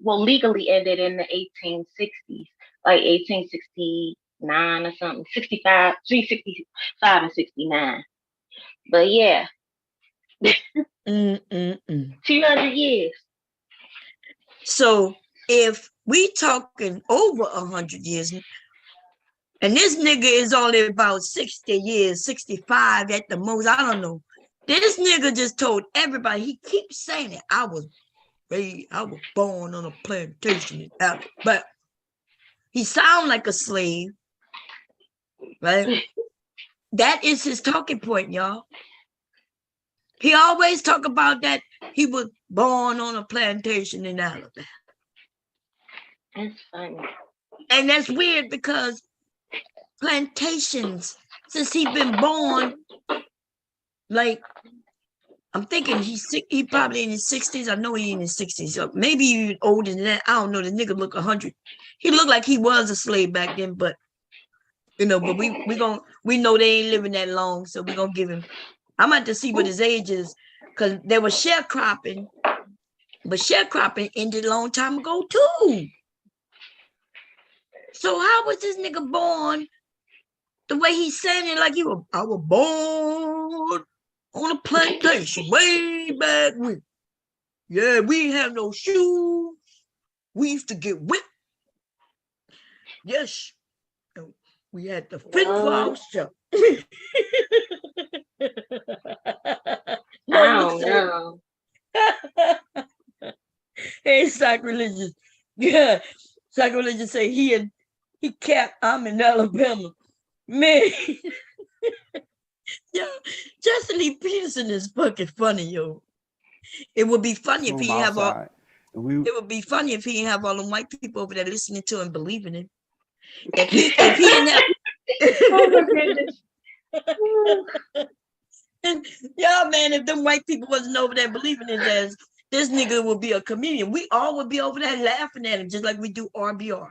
legally ended in the 1860s. Like 1869 or something, 65 and 69. But yeah. 200 years. So if we talking over 100 years, and this nigga is only about 60 years, 65 at the most, I don't know. This nigga just told everybody, he keeps saying it. I was born on a plantation, but he sound like a slave, right? That is his talking point, y'all. He always talk about that he was born on a plantation in Alabama. That's funny. And that's weird because plantations, since he been born, like, I'm thinking he probably in his 60s. I know he in his 60s. So maybe even older than that. I don't know. The nigga look 100. He looked like he was a slave back then, but but we know they ain't living that long, so we gonna give him. I'm about to see what his age is, because there was sharecropping, but sharecropping ended a long time ago too. So how was this nigga born the way he's saying it, like I was born on a plantation way back when. Yeah, we ain't have no shoes. We used to get whipped. Yes, we had to fend for ourselves. I don't know. Hey, sacrilegious. Yeah, sacrilegious say he capped. I'm in Alabama. Man, yeah, Justin Lee Peterson is fucking funny, yo. It would be funny if he have all. It would be funny if he didn't have all them white people over there listening to him, believing him. If he didn't have. Oh my goodness. Yeah, man, if them white people wasn't over there believing his ass, this nigga would be a comedian. We all would be over there laughing at him, just like we do RBR.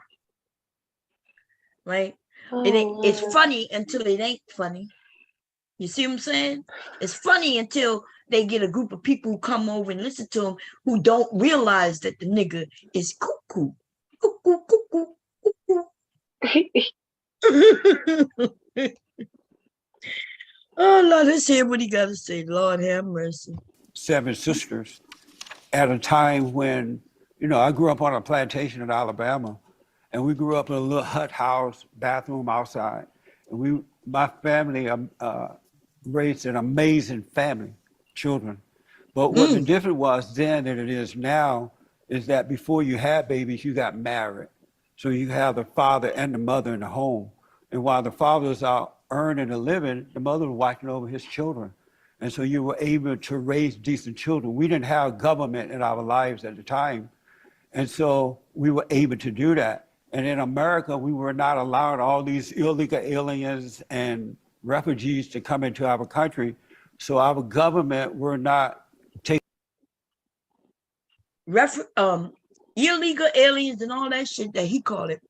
Right? It's funny until it ain't funny. You see what I'm saying? It's funny until they get a group of people who come over and listen to him who don't realize that the nigga is cuckoo. Cuckoo, cuckoo, cuckoo. Oh, Lord, let's hear what he got to say. Lord have mercy. 7 sisters at a time when, I grew up on a plantation in Alabama, and we grew up in a little hut house, bathroom outside. And my family raised an amazing family, children. But what the difference was then than it is now is that before you had babies, you got married. So you have the father and the mother in the home. And while the father was out earning a living, the mother was watching over his children. And so you were able to raise decent children. We didn't have government in our lives at the time. And so we were able to do that. And in America, we were not allowed all these illegal aliens and refugees to come into our country. So our government were not taking illegal aliens and all that shit that he called it.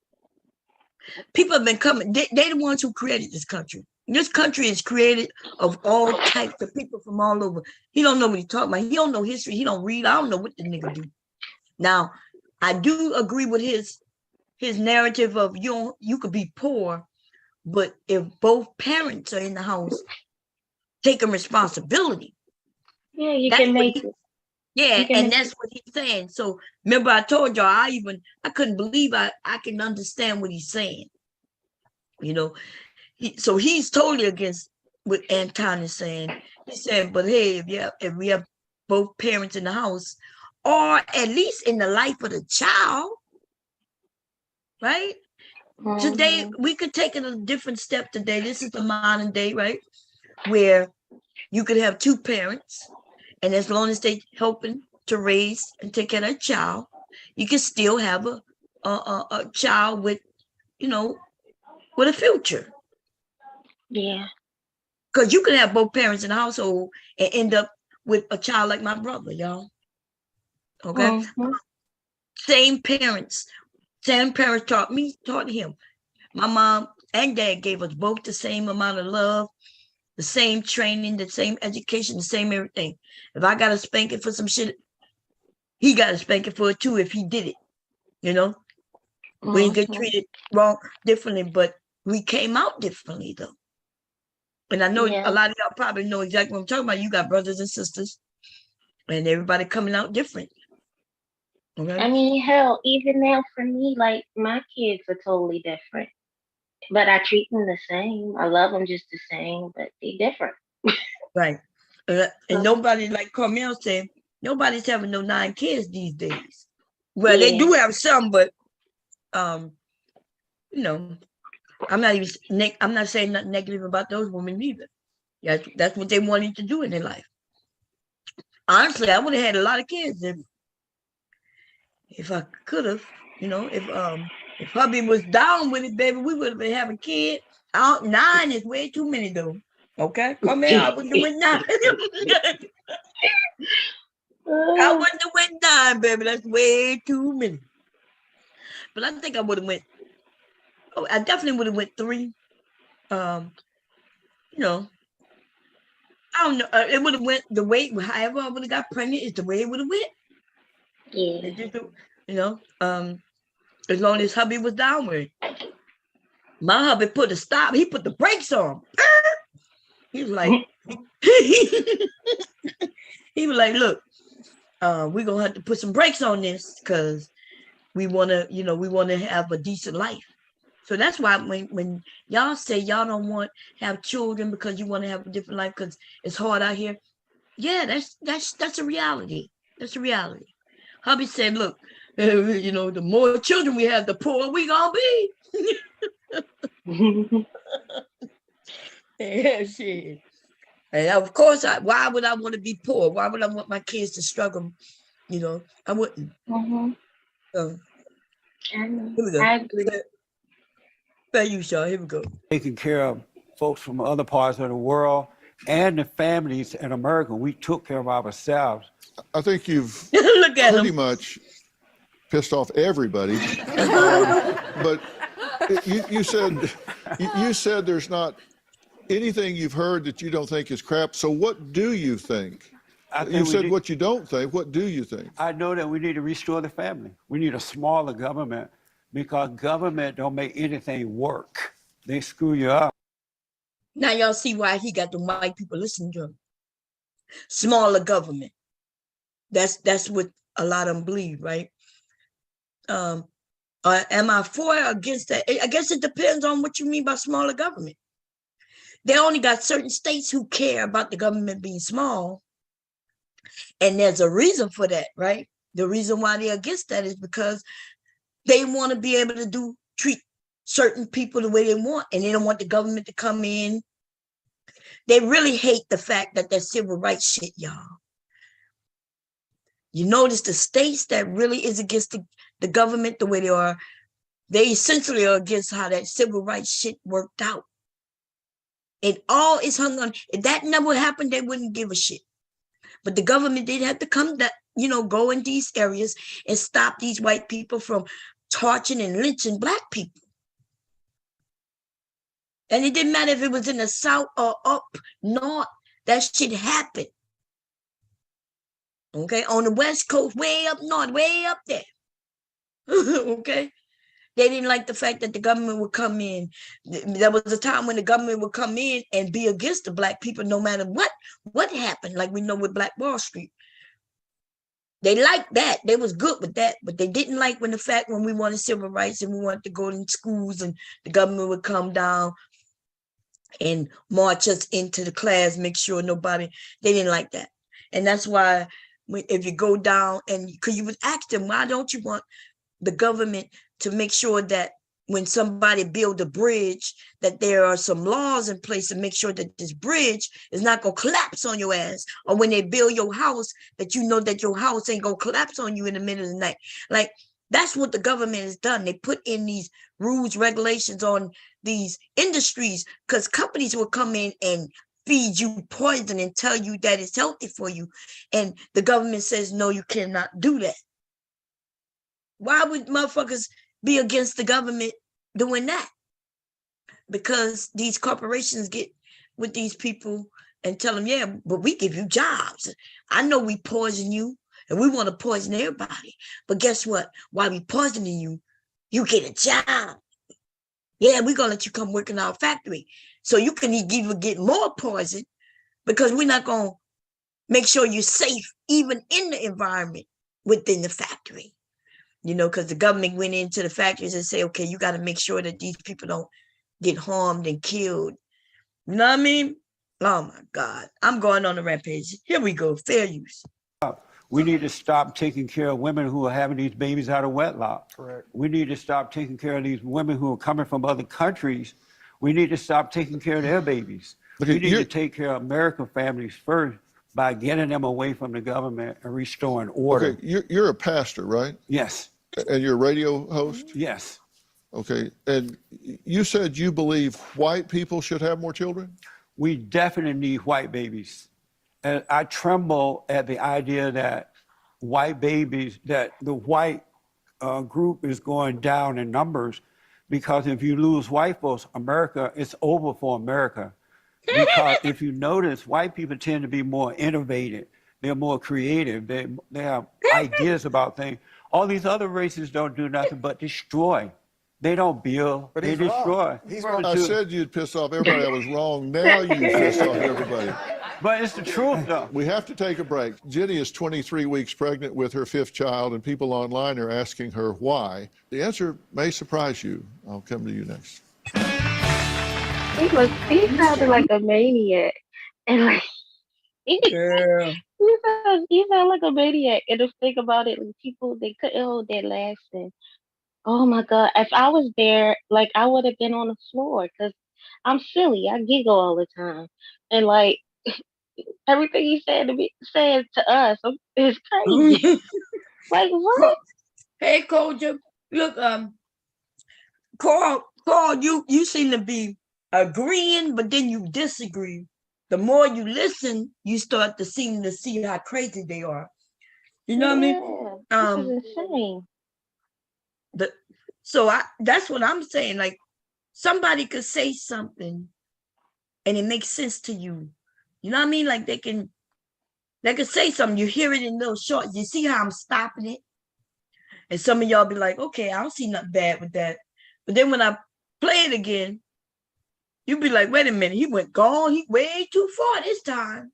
People have been coming. They're the ones who created this country. This country is created of all types of people from all over. He don't know what he's talking about. He don't know history. He don't read. I don't know what the nigga do. Now, I do agree with his narrative of you could be poor, but if both parents are in the house taking responsibility, yeah, you can make it. Yeah, and that's what he's saying. So remember, I told y'all I couldn't believe I can understand what he's saying. So he's totally against what Anton is saying. He's saying, but hey, if we have both parents in the house, or at least in the life of the child, right? Today we could take it a different step today. This is the modern day, right? Where you could have 2 parents. And as long as they helping to raise and take care of a child, you can still have a child with, with a future. Yeah. Because you can have both parents in the household and end up with a child like my brother, y'all. Okay? Same parents taught him. My mom and dad gave us both the same amount of love, the same training, the same education, the same everything. If I got to spank it for some shit, he got to spank it for it too if he did it. We get treated wrong differently, but we came out differently though. And I know a lot of y'all probably know exactly what I'm talking about. You got brothers and sisters, and everybody coming out different. Okay? I mean, hell, even now for me, like my kids are totally different. But I treat them the same. I love them just the same, but they're different. Right. And nobody, like Carmel said, nobody's having no 9 kids these days. Well, they do have some, but I'm not saying nothing negative about those women either. That's what they wanted to do in their life. Honestly, I would have had a lot of kids if I could have. You know, if hubby was down with it, baby, we would have been having kids. 9 is way too many, though. Okay, come here. I wouldn't have went 9. I wouldn't have went 9, baby. That's way too many. But I think I would have went. Oh, I definitely would have went 3. You know, I don't know. It would have went the way. However, I would have got pregnant is the way it would have went. Yeah. You know, as long as hubby was down with it. My hubby put a stop. He put the brakes on. He was like, he was like, look, we're gonna have to put some brakes on this because we wanna, we wanna have a decent life. So that's why when y'all say y'all don't want to have children because you want to have a different life because it's hard out here. Yeah, that's a reality. That's a reality. Hubby said, look, the more children we have, the poorer we gonna be. Yeah, shit. And of course, why would I want to be poor? Why would I want my kids to struggle? I wouldn't. So, here we go. I agree. Thank you, Shaw. Here we go. Taking care of folks from other parts of the world and the families in America. We took care of ourselves. I think you've Look at pretty him. much pissed off everybody. But you said there's not anything you've heard that you don't think is crap. So what do you think? You said what you don't think. What do you think? I know that we need to restore the family. We need a smaller government because government don't make anything work. They screw you up. Now y'all see why he got the white people listening to him. Smaller government. That's what a lot of them believe, right? Am I for or against that? I guess it depends on what you mean by smaller government. They only got certain states who care about the government being small. And there's a reason for that, right? The reason why they're against that is because they want to be able to treat certain people the way they want, and they don't want the government to come in. They really hate the fact that there's civil rights shit, y'all. You notice the states that really is against the government the way they are, they essentially are against how that civil rights shit worked out. It all is hung on. If that never happened, they wouldn't give a shit. But the government did have to come go in these areas and stop these white people from torching and lynching black people. And it didn't matter if it was in the South or up north, that shit happened. Okay, on the West Coast, way up north, way up there. Okay, they didn't like the fact that the government would come in. There was a time when the government would come in and be against the black people, no matter what happened. Like we know with Black Wall Street, they liked that. They was good with that, but they didn't like when we wanted civil rights and we wanted to go in schools and the government would come down and march us into the class, make sure they didn't like that. And that's why if you go down and because you would ask them, why don't you want the government to make sure that when somebody build a bridge, that there are some laws in place to make sure that this bridge is not going to collapse on your ass, or when they build your house, that you know that your house ain't going to collapse on you in the middle of the night. Like, that's what the government has done. They put in these rules, regulations on these industries because companies will come in and feed you poison and tell you that it's healthy for you. And the government says, no, you cannot do that. Why would motherfuckers be against the government doing that? Because these corporations get with these people and tell them, yeah, but we give you jobs. I know we poison you and we want to poison everybody. But guess what? While we poisoning you, you get a job. Yeah, we're going to let you come work in our factory. So you can even get more poison because we're not going to make sure you're safe even in the environment within the factory. Because the government went into the factories and say, okay, you got to make sure that these people don't get harmed and killed. You know what I mean? Oh, my God. I'm going on a rampage. Here we go. Fair use. We need to stop taking care of women who are having these babies out of wedlock. Correct. We need to stop taking care of these women who are coming from other countries. We need to stop taking care of their babies. We need to take care of American families first by getting them away from the government and restoring order. Okay, you're a pastor, right? Yes. And you're a radio host? Yes. Okay, and you said you believe white people should have more children? We definitely need white babies. And I tremble at the idea that white babies, that the white group is going down in numbers, because if you lose white folks, America, it's over for America. Because if you notice, white people tend to be more innovative. They're more creative. They have ideas about things. All these other races don't do nothing but destroy. They don't build, they destroy. I said you'd piss off everybody. I was wrong. Now you pissed off everybody. But it's the truth, though. We have to take a break. Jenny is 23 weeks pregnant with her 5th child, and people online are asking her why. The answer may surprise you. I'll come to you next. He sounded like a maniac, and like he sounded like a maniac. And just think about it, people, they couldn't hold their laughter. Oh my God! If I was there, like I would have been on the floor because I'm silly. I giggle all the time, and like everything he said to us is crazy. Like what? Hey, Koja, look, Carl, you seem to be agreeing, but then you disagree. The more you listen, you start to seem to see how crazy they are. You know what I mean? This is insane. So that's what I'm saying. Like somebody could say something and it makes sense to you. You know what I mean? Like they could say something, you hear it in little short. You see how I'm stopping it? And some of y'all be like, okay, I don't see nothing bad with that. But then when I play it again, you be like, wait a minute, he went gone. He way too far this time.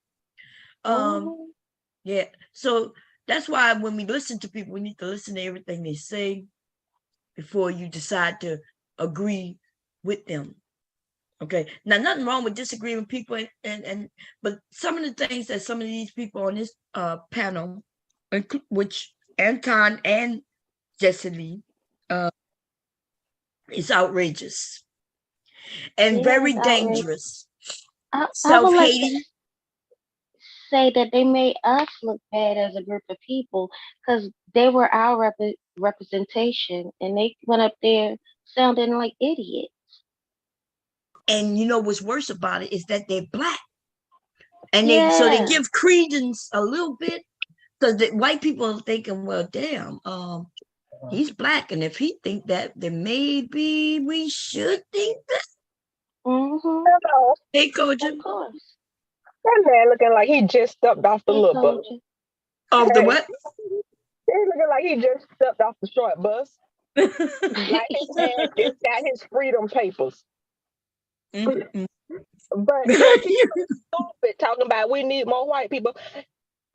Yeah. So that's why when we listen to people, we need to listen to everything they say before you decide to agree with them. Okay. Now, nothing wrong with disagreeing with people, but some of the things that some of these people on this panel, which Anton and Jesse Lee, is outrageous and very dangerous. Self-hating. Say that they made us look bad as a group of people because they were our representation, and they went up there sounding like idiots. And you know what's worse about it is that they're Black, and they give credence a little bit because the white people are thinking, well, damn, he's Black, and if he think that, then maybe we should think that. Hello. Hey, Coach. Of course. That man looking like he just stepped off the little bus. Off the what? He looking like he just stepped off the short bus. Like his man just got his freedom papers. But stupid talking about we need more white people.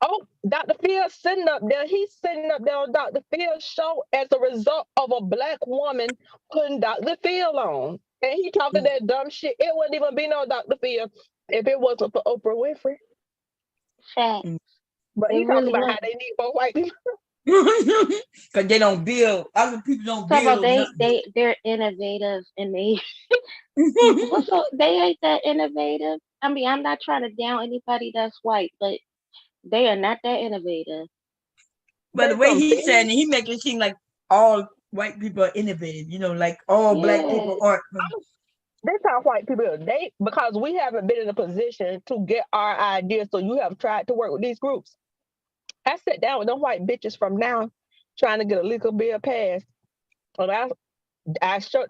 Oh, Dr. Phil sitting up there. He's sitting up there on Dr. Phil's show as a result of a Black woman putting Dr. Phil on. And he talking that dumb shit. It wouldn't even be no Dr. Phil if it wasn't for Oprah Winfrey. Facts. But he talking about how they need more white people. Because they don't build. Other people don't build. They're innovative, and they ain't that innovative. I mean, I'm not trying to down anybody that's white, but they are not that innovative. But the way he's saying it, he making it seem like all white people are innovative. You know, like all Black people aren't. That's how white people are. Because we haven't been in a position to get our ideas, so you have tried to work with these groups. I sat down with them white bitches from now trying to get a legal bill passed. And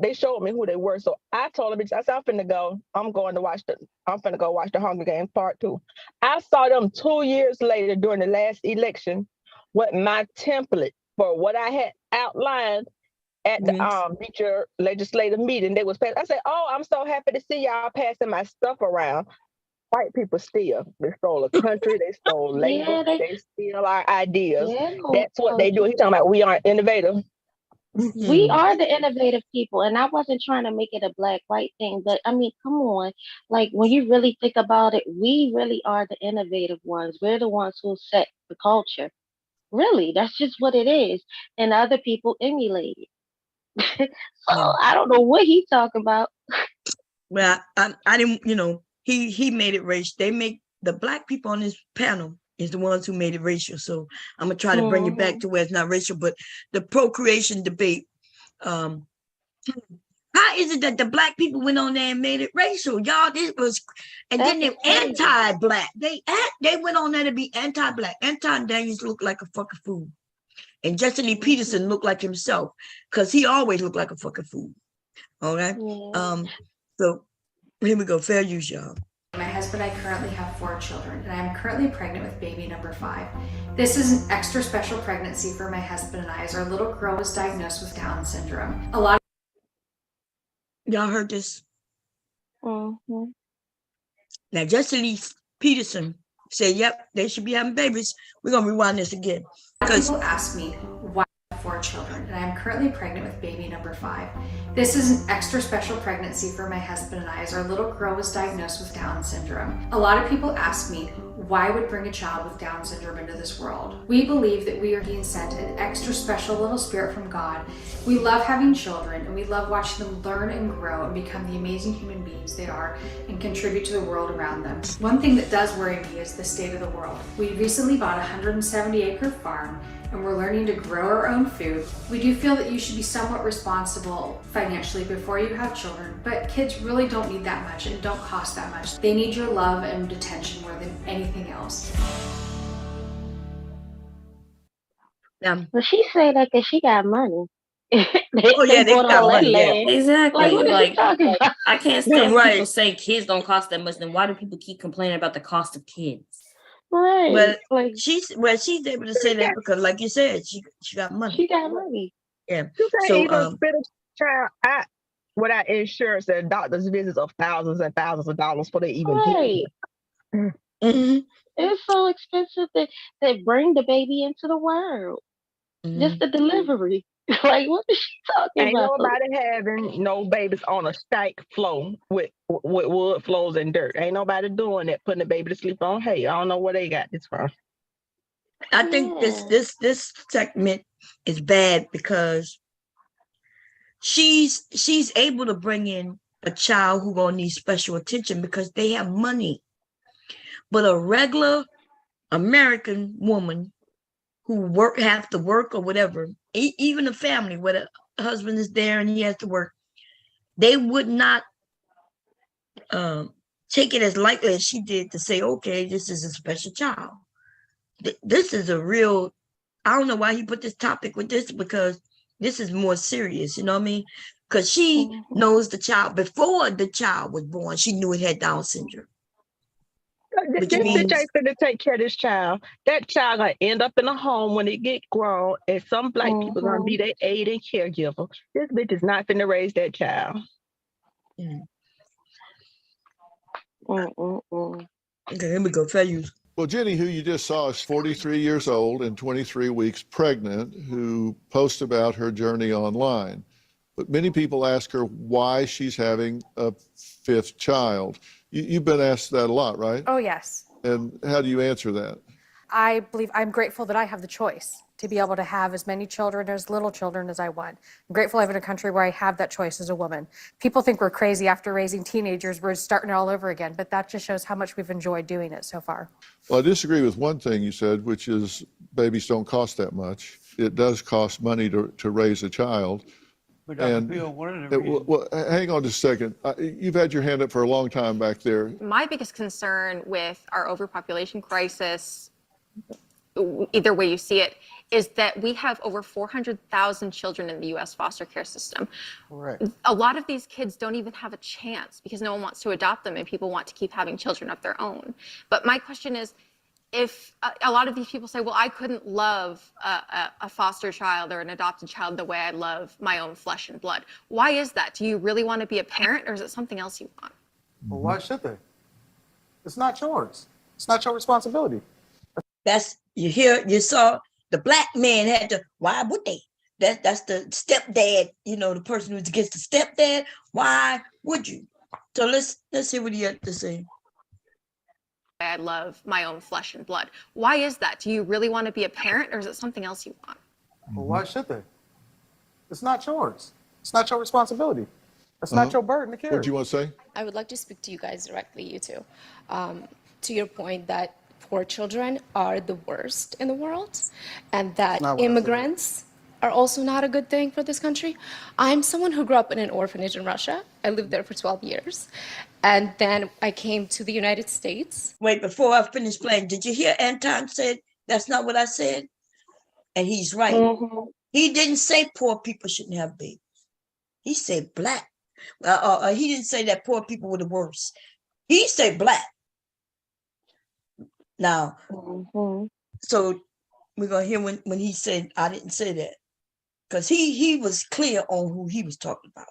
they showed me who they were. So I told them, I said, I'm finna go watch the Hunger Games Part 2. I saw them 2 years later during the last election with my template for what I had outlined at the future legislative meeting. They was passed. I said, oh, I'm so happy to see y'all passing my stuff around. White people steal. They stole a country. They stole labor. They steal our ideas. That's what they do. He's talking about we aren't innovative. We are the innovative people, and I wasn't trying to make it a Black-white thing, but I mean, come on. Like, when you really think about it, we really are the innovative ones. We're the ones who set the culture. Really, that's just what it is. And other people emulate it. So I don't know what he's talking about. Well, I didn't, he made it race. They make the black people on this panel is the ones who made it racial. So I'm gonna try to bring it back to where it's not racial, but the procreation debate. How is it that the black people went on there and made it racial? Y'all, this was, and then they're anti-black. They went on there to be anti-black. Anton Daniels looked like a fucking fool. And Jesse Lee Peterson looked like himself, because he always looked like a fucking fool. All right. So here we go. Fair use, y'all. My husband and I currently have 4 children, and I am currently pregnant with baby number 5. This is an extra special pregnancy for my husband and I, as our little girl was diagnosed with Down syndrome. A lot of y'all heard this. Now, Jesse Lee Peterson said, "Yep, they should be having babies." We're gonna rewind this again. People ask me why I have 4 children, and I am currently pregnant with baby number 5. This is an extra special pregnancy for my husband and I, as our little girl was diagnosed with Down syndrome. A lot of people ask me why I would bring a child with Down syndrome into this world. We believe that we are being sent an extra special little spirit from God. We love having children, and we love watching them learn and grow and become the amazing human beings they are and contribute to the world around them. One thing that does worry me is the state of the world. We recently bought a 170-acre farm, and we're learning to grow our own food. We do feel that you should be somewhat responsible financially before you have children, but kids really don't need that much and don't cost that much. They need your love and attention more than anything else. Well, she said that because she got money. They got money. Yeah. Exactly. Like, I can't stand when people say kids don't cost that much. Then why do people keep complaining about the cost of kids? Right. But she's able to say that because, like you said, she got money. She got money. Yeah. You can't So even spend a child out without insurance and doctor's visits of thousands and thousands of dollars for they even Right. It's so expensive to bring the baby into the world. Just the delivery. Like, what is she talking about? Ain't nobody having no babies on a stank floor with wood floors and dirt. Ain't nobody doing that, putting the baby to sleep on hay. I don't know where they got this from. I think this segment is bad because she's able to bring in a child who gonna need special attention because they have money. But a regular American woman who have to work or whatever, even a family where the husband is there and he has to work, they would not take it as lightly as she did to say, okay, this is a special child. This is a real, I don't know why he put this topic with this, because this is more serious, you know what I mean? Because she knows the child, before the child was born, she knew it had Down syndrome. This bitch ain't finna take care of this child. That child gonna end up in a home when it get grown, and some black people gonna be their aid and caregiver. This bitch is not finna raise that child. Okay, here we go. Fair use. Well, Jenny, who you just saw, is 43 years old and 23 weeks pregnant, who posts about her journey online. But many people ask her why she's having a 5th child. You've been asked that a lot, right? Oh, yes. And how do you answer that? I believe I'm grateful that I have the choice to be able to have as many children, as little children as I want. I'm grateful I live in a country where I have that choice as a woman. People think we're crazy after raising teenagers. We're starting all over again, but that just shows how much we've enjoyed doing it so far. Well, I disagree with one thing you said, which is babies don't cost that much. It does cost money to raise a child. But Dr. Bill, one of the reasons... Well, hang on just a second. You've had your hand up for a long time back there. My biggest concern with our overpopulation crisis, either way you see it, is that we have over 400,000 children in the U.S. foster care system. Right. A lot of these kids don't even have a chance because no one wants to adopt them and people want to keep having children of their own. But my question is, if a lot of these people say, well, I couldn't love a foster child or an adopted child the way I love my own flesh and blood. Why is that? Do you really want to be a parent, or is it something else you want? Well, why should they? It's not yours. It's not your responsibility. You saw the black man had to, why would they? That's the stepdad, the person who's against the stepdad. Why would you? So let's hear what he had to say. I love my own flesh and blood. Why is that? Do you really want to be a parent, or is it something else you want? Well, why should they? It's not yours. It's not your responsibility. It's not your burden to carry. What do you want to say? I would like to speak to you guys directly, you two. to your point that poor children are the worst in the world and that not what I said. immigrants are also not a good thing for this country. I'm someone who grew up in an orphanage in Russia. I lived there for 12 years. And then I came to the United States. Wait, before I finish playing, did you hear Anton said, that's not what I said? And he's right. Mm-hmm. He didn't say poor people shouldn't have babies. He said black. He didn't say that poor people were the worst. He said black. Now, so we're going to hear when he said, I didn't say that. Because he was clear on who he was talking about.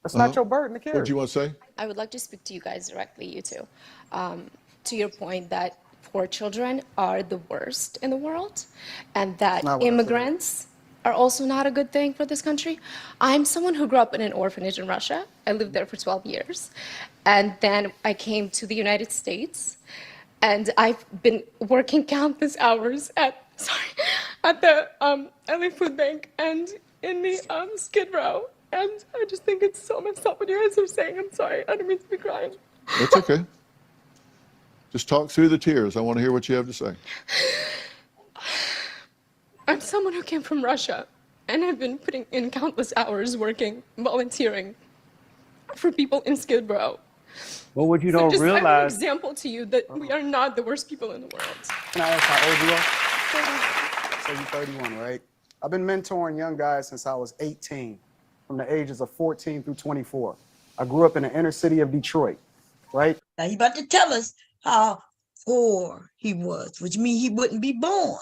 That's not your burden to carry. What do you want to say? I would like to speak to you guys directly, you two. To your point that poor children are the worst in the world and that immigrants are also not a good thing for this country. I'm someone who grew up in an orphanage in Russia. I lived there for 12 years. And then I came to the United States. And I've been working countless hours at the LA Food Bank and in the Skid Row. And I just think it's so messed up what you guys are saying. I'm sorry, I don't mean to be crying. That's okay. Just talk through the tears. I want to hear what you have to say. I'm someone who came from Russia, and I've been putting in countless hours working, volunteering for people in Skid Row. Well, what you don't I'm an realize. example to you that we are not the worst people in the world. Can I ask how old you are? So you're 31, right? I've been mentoring young guys since I was 18, from the ages of 14 through 24. I grew up in the inner city of Detroit, right? Now he's about to tell us how poor he was, which means he wouldn't be born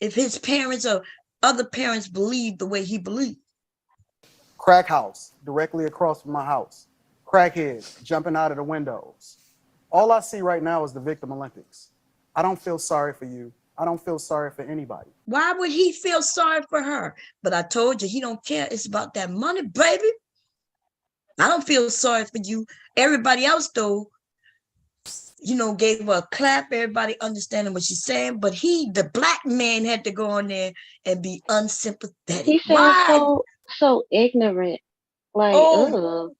if his parents or other parents believed the way he believed. Crack house, directly across from my house. Crackheads jumping out of the windows. All I see right now is the Victim Olympics. I don't feel sorry for you. I don't feel sorry for anybody. Why would he feel sorry for her? But I told you, he don't care. It's about that money, baby. I don't feel sorry for you. Everybody else, though, gave her a clap. Everybody understanding what she's saying. But the black man had to go on there and be unsympathetic. He sounds so ignorant. Like, ugh.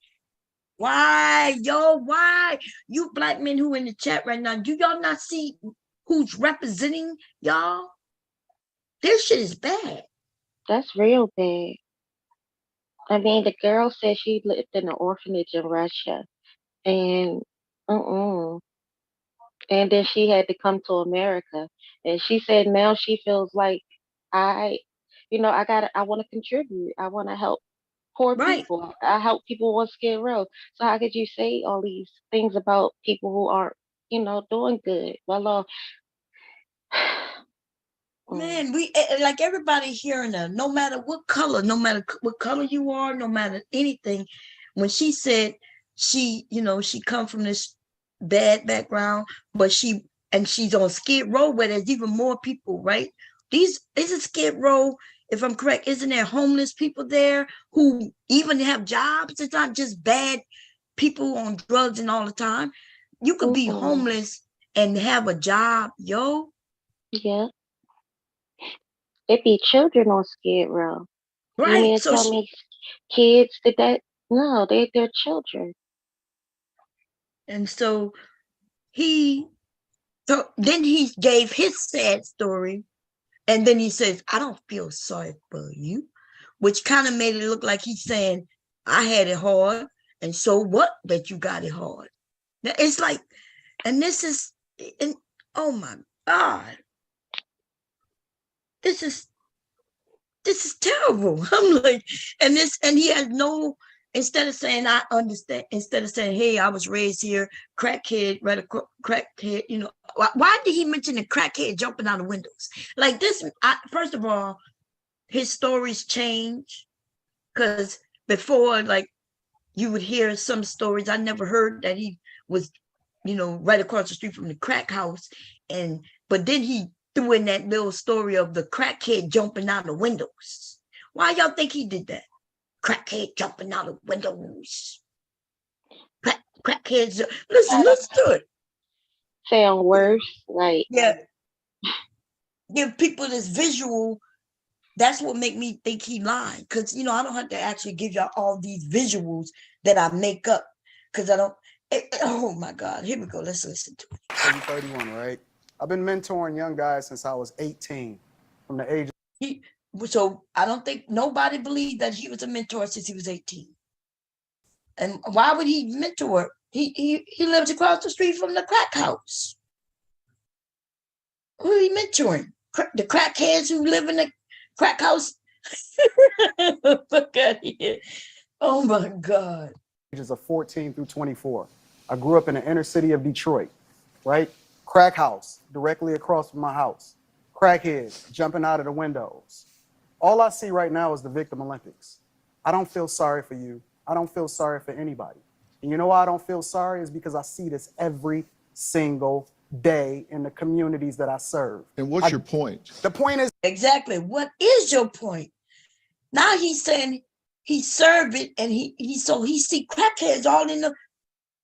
Why, why? You black men who in the chat right now, do y'all not see who's representing y'all? This shit is bad. That's real bad. I mean, the girl said she lived in an orphanage in Russia, and and then she had to come to America, and she said now she feels like I want to contribute. I want to help poor people. I help people on Skid Row. So how could you say all these things about people who aren't, doing good? Well, man, we like everybody here now, no matter what color you are, no matter anything. When she said she come from this bad background, but she's on Skid Row where there's even more people, right? Is a Skid Row, if I'm correct, isn't there homeless people there who even have jobs? It's not just bad people on drugs and all the time. You could be homeless and have a job, yo. Yeah. It be children on Skid Row. Right. You mean to tell me kids did that? No, they're children. And so then he gave his sad story. And then he says, I don't feel sorry for you, which kind of made it look like he's saying, I had it hard. And so what that you got it hard? Now it's like, and this is, oh my God. This is terrible. I'm like, and he has no, instead of saying, I understand, instead of saying, hey, I was raised here, crackhead, crackhead, why did he mention the crackhead jumping out of windows? Like this, first of all, his stories change, because before, like, you would hear some stories. I never heard that he was, right across the street from the crack house. But then he threw in that little story of the crackhead jumping out of windows. Why y'all think he did that? Crackhead jumping out of windows. Crackheads. Listen to it. Sound worse. Like, yeah. Give people this visual. That's what make me think he lied. Because, I don't have to actually give y'all all these visuals that I make up. Because I don't. Oh my God, here we go. Let's listen to it. I'm 31, right? I've been mentoring young guys since I was 18, from the age So I don't think nobody believed that he was a mentor since he was 18. And why would he mentor? He lives across the street from the crack house. Who are he mentoring? The crackheads who live in the crack house? Look at here. Oh my God. ages of 14 through 24. I grew up in the inner city of Detroit, right? Crack house directly across from my house. Crackheads jumping out of the windows. All I see right now is the Victim Olympics. I don't feel sorry for you. I don't feel sorry for anybody. And you know why I don't feel sorry is because I see this every single day in the communities that I serve. And what's your point? The point is exactly. What is your point? Now he's saying he served it, and he see crackheads all in the.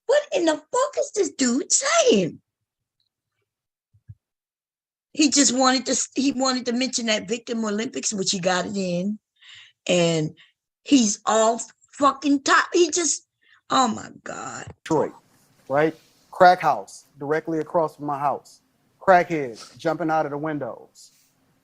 What in the fuck is this dude saying? He just wanted to mention that Victim Olympics, which he got it in, and he's all fucking top. He just, oh my God. Detroit, right? Crack house directly across from my house. Crackheads jumping out of the windows.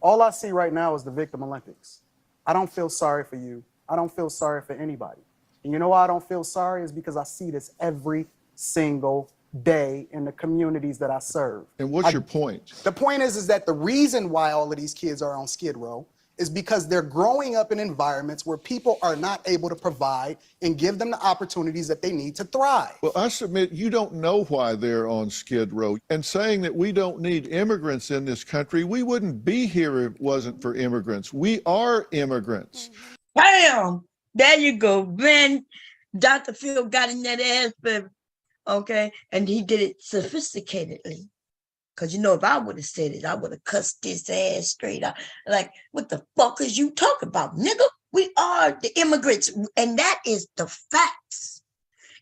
All I see right now is the Victim Olympics. I don't feel sorry for you. I don't feel sorry for anybody. And you know why I don't feel sorry is because I see this every single day in the communities that I serve. And what's your point? The point is that the reason why all of these kids are on Skid Row is because they're growing up in environments where people are not able to provide and give them the opportunities that they need to thrive. Well, I submit you don't know why they're on Skid Row. And saying that we don't need immigrants in this country, we wouldn't be here if it wasn't for immigrants. We are immigrants. Bam! There you go, man. Dr. Phil got in that ass, baby. Okay, and he did it sophisticatedly. Because, you know, if I would have said it, I would have cussed his ass straight out. Like, what the fuck is you talking about, nigga? We are the immigrants, and that is the facts.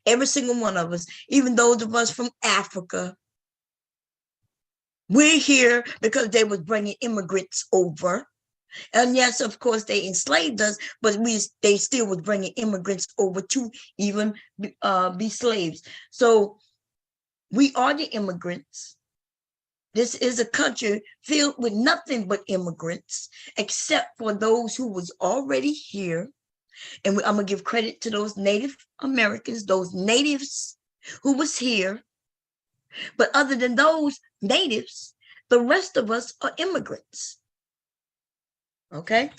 Every single one of us, even those of us from Africa, we're here because they was bringing immigrants over. And yes, of course, they enslaved us, but they still was bringing immigrants over to even be slaves. So we are the immigrants. This is a country filled with nothing but immigrants, except for those who was already here. And I'm going to give credit to those Native Americans, those natives who was here. But other than those natives, the rest of us are immigrants. Okay?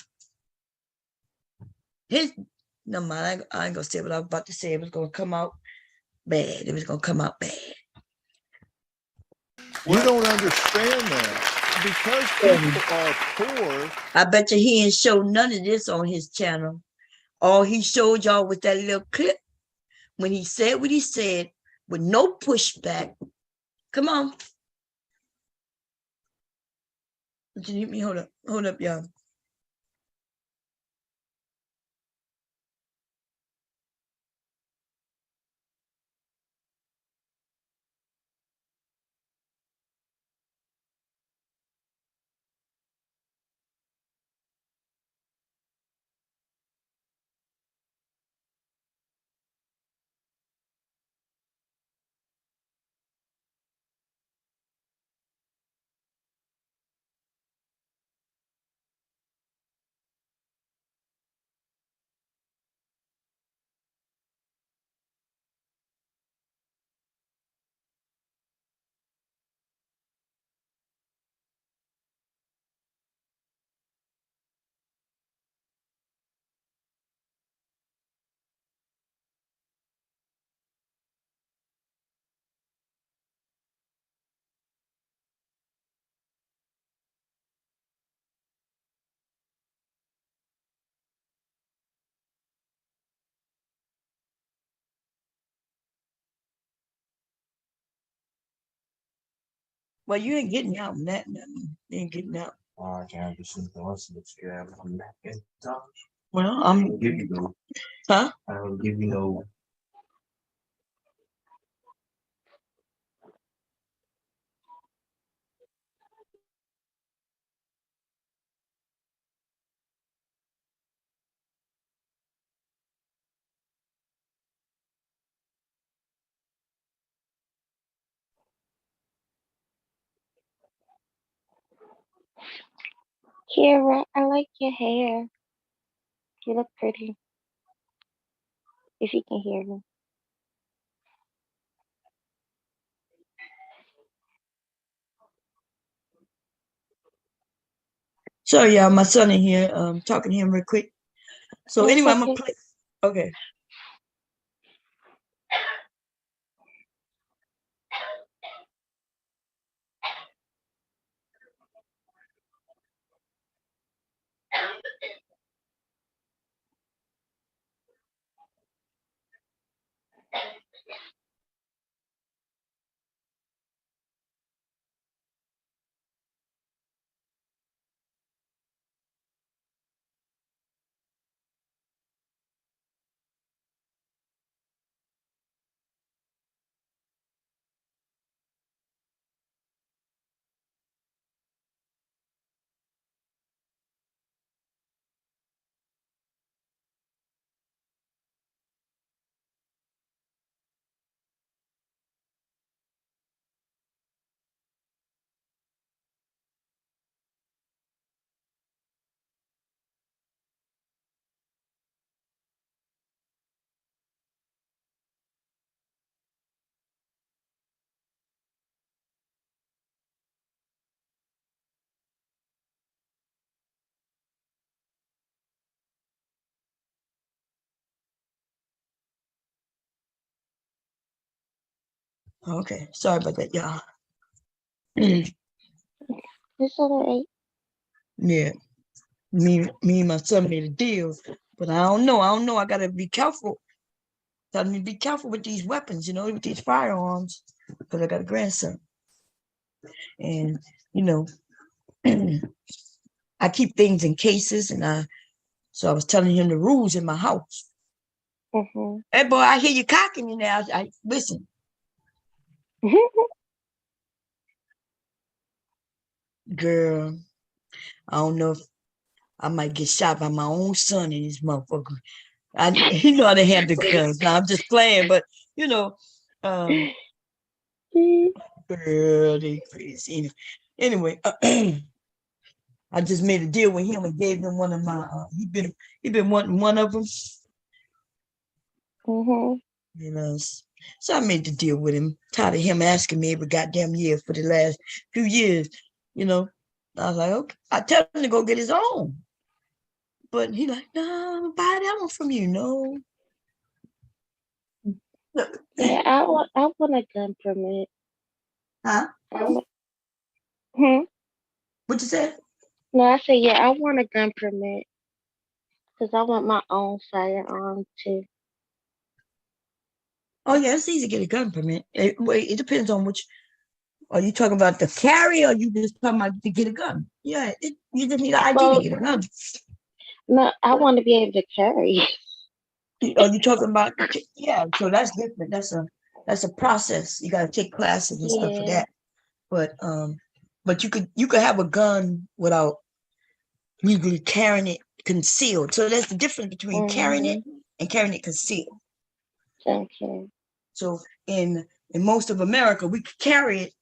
No mind, I ain't going to say what I was about to say. It was going to come out bad. It was going to come out bad. You don't understand that. Because people are poor. I bet you he ain't showed none of this on his channel. All he showed y'all was that little clip when he said what he said with no pushback. Come on. Did you need me? Hold up, y'all. Well, you ain't getting out on that nothing. You ain't getting out. Well, I'm give you no. Huh? I don't give you no. Kira, I like your hair. You look pretty. If you can hear me. Sorry, y'all, my son in here, talking to him real quick. So That's anyway, I'm okay. gonna play. Okay. Okay, sorry about that, y'all. It's alright. Yeah, me and my son made a deal, but I don't know. I gotta be careful. Telling me be careful with these weapons, with these firearms, because I got a grandson, and I keep things in cases, and so I was telling him the rules in my house. Mm-hmm. Hey, boy, I hear you cocking me now. I listen. Girl, I don't know if I might get shot by my own son in this motherfucker. He know how to handle guns. Now I'm just playing, but girl, they crazy. Anyway, I just made a deal with him and gave him one of my. He been wanting one of them. Mm-hmm. So I made the deal with him. Tired of him asking me every goddamn year for the last few years. I was like, okay. I tell him to go get his own, but he like, no, I'm gonna buy that one from you. No. Yeah, I want a gun permit. Huh? What you said? No, I said yeah, I want a gun permit because I want my own firearm too. Oh yeah, it's easy to get a gun permit. It depends on which. Are you talking about the carry, or you just talking about to get a gun? Yeah, you just need an ID to get a gun. No, I want to be able to carry. Are you talking about? Yeah, so that's different. That's a process. You got to take classes and stuff for that. But you could have a gun without legally carrying it concealed. So that's the difference between carrying it and carrying it concealed. Okay. So in most of America, we could carry it,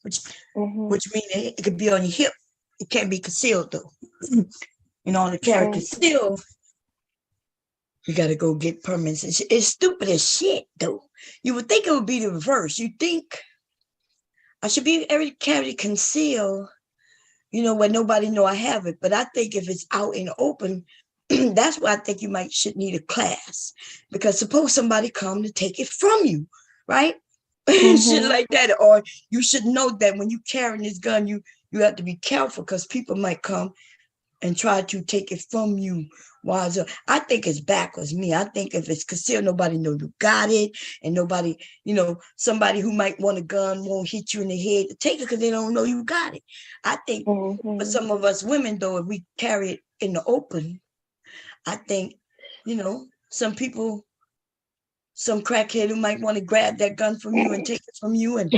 which means it could be on your hip. It can't be concealed though. To carry concealed, you got to go get permits. It's stupid as shit though. You would think it would be the reverse. You think I should be able to carry concealed, where nobody know I have it. But I think if it's out in the open, that's why I think you should need a class, because suppose somebody come to take it from you, right? Shit like that. Or you should know that when you carrying this gun, you have to be careful because people might come and try to take it from you. I think it's backwards. Me, I think if it's concealed, nobody know you got it, and nobody, somebody who might want a gun won't hit you in the head to take it because they don't know you got it. I think for some of us women, though, if we carry it in the open, I think, some people, some crackhead who might want to grab that gun from you and take it from you and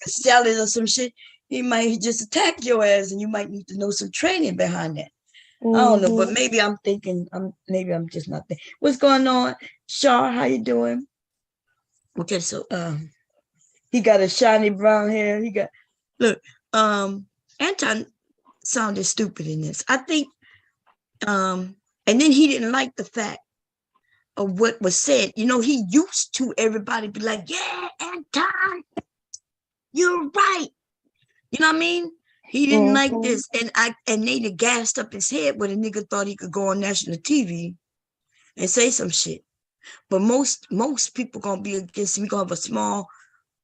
sell it or some shit, he might just attack your ass, and you might need to know some training behind that. I don't know, but maybe I'm thinking, maybe I'm just not thinking. What's going on? Shar, how you doing? Okay, so he got a shiny brown hair. Look, Anton sounded stupid in this. I think, and then he didn't like the fact of what was said. You know, he used to everybody be like, yeah, Anton, you're right. You know what I mean? He didn't like this. And they gassed up his head when a nigga thought he could go on national TV and say some shit. But most people gonna be against him. We gonna have a small,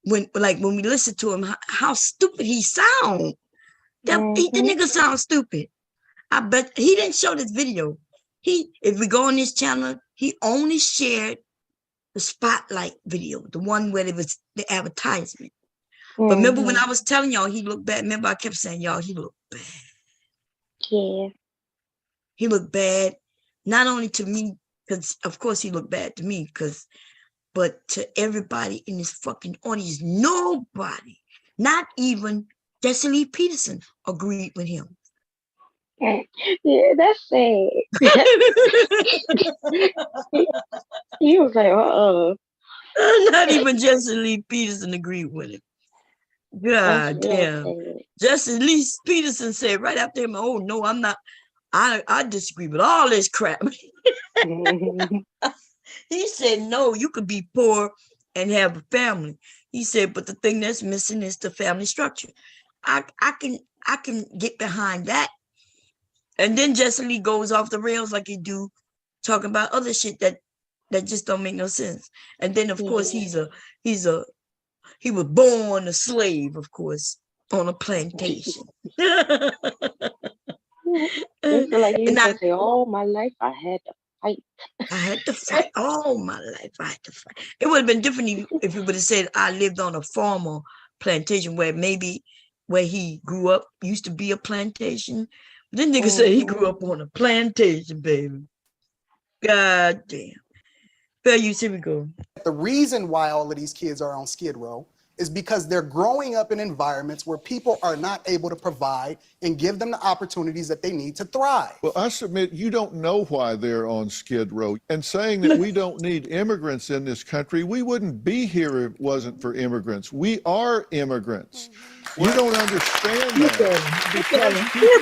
when we listen to him, how stupid he sound. The nigga sound stupid. I bet he didn't show this video. If we go on his channel, he only shared the spotlight video, the one where it was the advertisement. But remember when I was telling y'all he looked bad? Remember I kept saying, y'all, he looked bad. Yeah. He looked bad, not only to me, because of course he looked bad to me, but to everybody in this fucking audience. Nobody, not even Jesse Lee Peterson, agreed with him. Yeah, that's sad. He was like, Not even Jesse Lee Peterson agreed with him. God damn. Jesse Lee Peterson said right after him, oh no, I'm not, I disagree with all this crap. He said, no, you could be poor and have a family. He said, but the thing that's missing is the family structure. I can get behind that. And then Jesse Lee goes off the rails like he do, talking about other shit that just don't make no sense. And then of course he was born a slave, of course, on a plantation. They feel like he's gonna say, all my life I had to fight. I had to fight all my life. I had to fight. It would have been different if he would have said, I lived on a farmer plantation where he grew up, used to be a plantation. Then nigga said he grew up on a plantation, baby. God damn. Fair use, here we go. The reason why all of these kids are on Skid Row is because they're growing up in environments where people are not able to provide and give them the opportunities that they need to thrive. Well, I submit you don't know why they're on Skid Row. And saying that we don't need immigrants in this country, we wouldn't be here if it wasn't for immigrants. We are immigrants. You don't understand that. Because people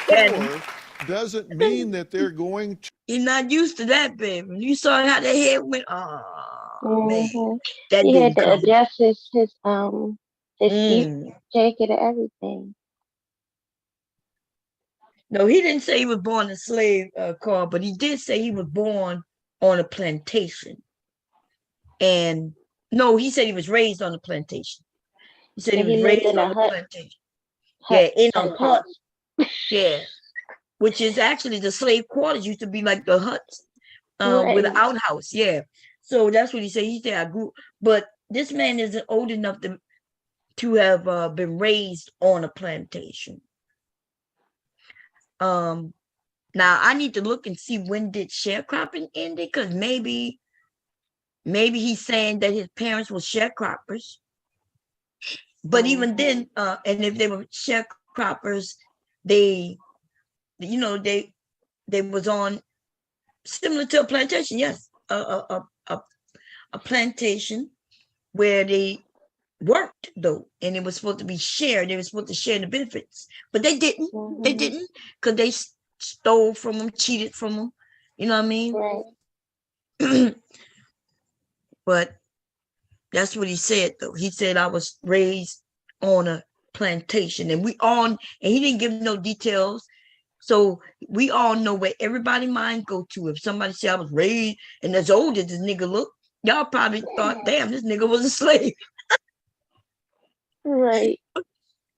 are poor doesn't mean that they're going to. You're not used to that, baby. You saw how the head went. Oh, man. That he had didn't to come. adjust his suit jacket and everything. No, he didn't say he was born a slave, Carl, but he did say he was born on a plantation. And no, he said he was raised on a plantation. He said he was raised on a plantation. Yeah, in a hut. Yeah. Which is actually the slave quarters used to be like the huts with an outhouse. Yeah. So that's what he said. He said, I grew, but this man isn't old enough to have been raised on a plantation. Now I need to look and see when did sharecropping end, because maybe he's saying that his parents were sharecroppers. But even then, and if they were sharecroppers, they was on similar to a plantation, yes, a plantation where they worked though, and it was supposed to be shared. They were supposed to share the benefits, but they didn't. They didn't, because they stole from them, cheated from them. You know what I mean? Right. But that's what he said though. He said, I was raised on a plantation, and he didn't give no details. So we all know where everybody mind go to. If somebody say I was raised and as old as this nigga look, y'all probably thought, damn, this nigga was a slave. Right.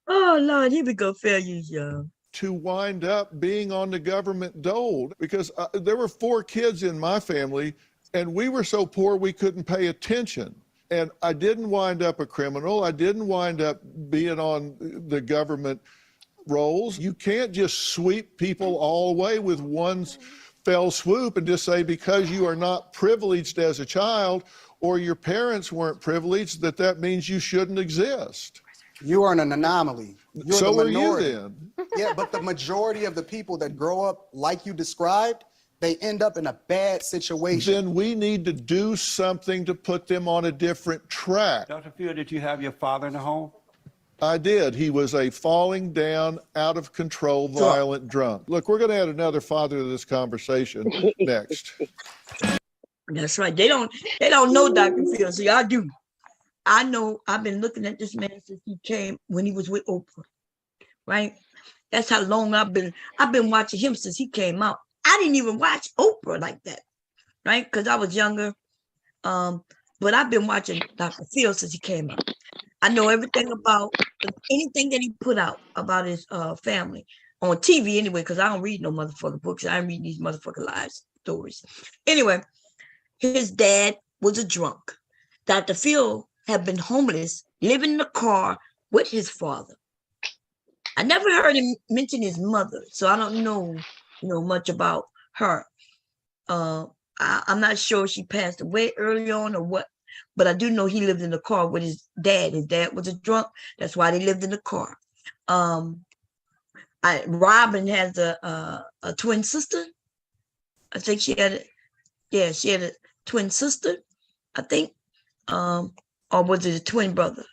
Oh Lord, here we go, fair use, y'all. To wind up being on the government dole, because there were 4 kids in my family and we were so poor we couldn't pay attention. And I didn't wind up a criminal. I didn't wind up being on the government rolls. You can't just sweep people all away with one fell swoop and just say because you are not privileged as a child or your parents weren't privileged that means you shouldn't exist. You are an anomaly. You're so the are you minority. then. Yeah, but the majority of the people that grow up like you described, they end up in a bad situation. Then we need to do something to put them on a different track. Don't you feel that you have your father in the home? I did. He was a falling down, out of control, violent drunk. Look, we're going to add another father to this conversation next. That's right. They don't know Dr. Phil. See, I do. I know. I've been looking at this man since he came when he was with Oprah. Right. That's how long I've been watching him since he came out. I didn't even watch Oprah like that, right? Because I was younger. But I've been watching Dr. Phil since he came out. I know everything about anything that he put out about his family on TV anyway, because I don't read no motherfucking books. I don't read these motherfucking live stories. Anyway, his dad was a drunk. Dr. Phil had been homeless, living in a car with his father. I never heard him mention his mother, so I don't know, much about her. I'm not sure she passed away early on or what, but I do know he lived in the car with his dad. His dad was a drunk. That's why they lived in the car. Robin has a twin sister. I think she had a twin sister, I think, or was it a twin brother?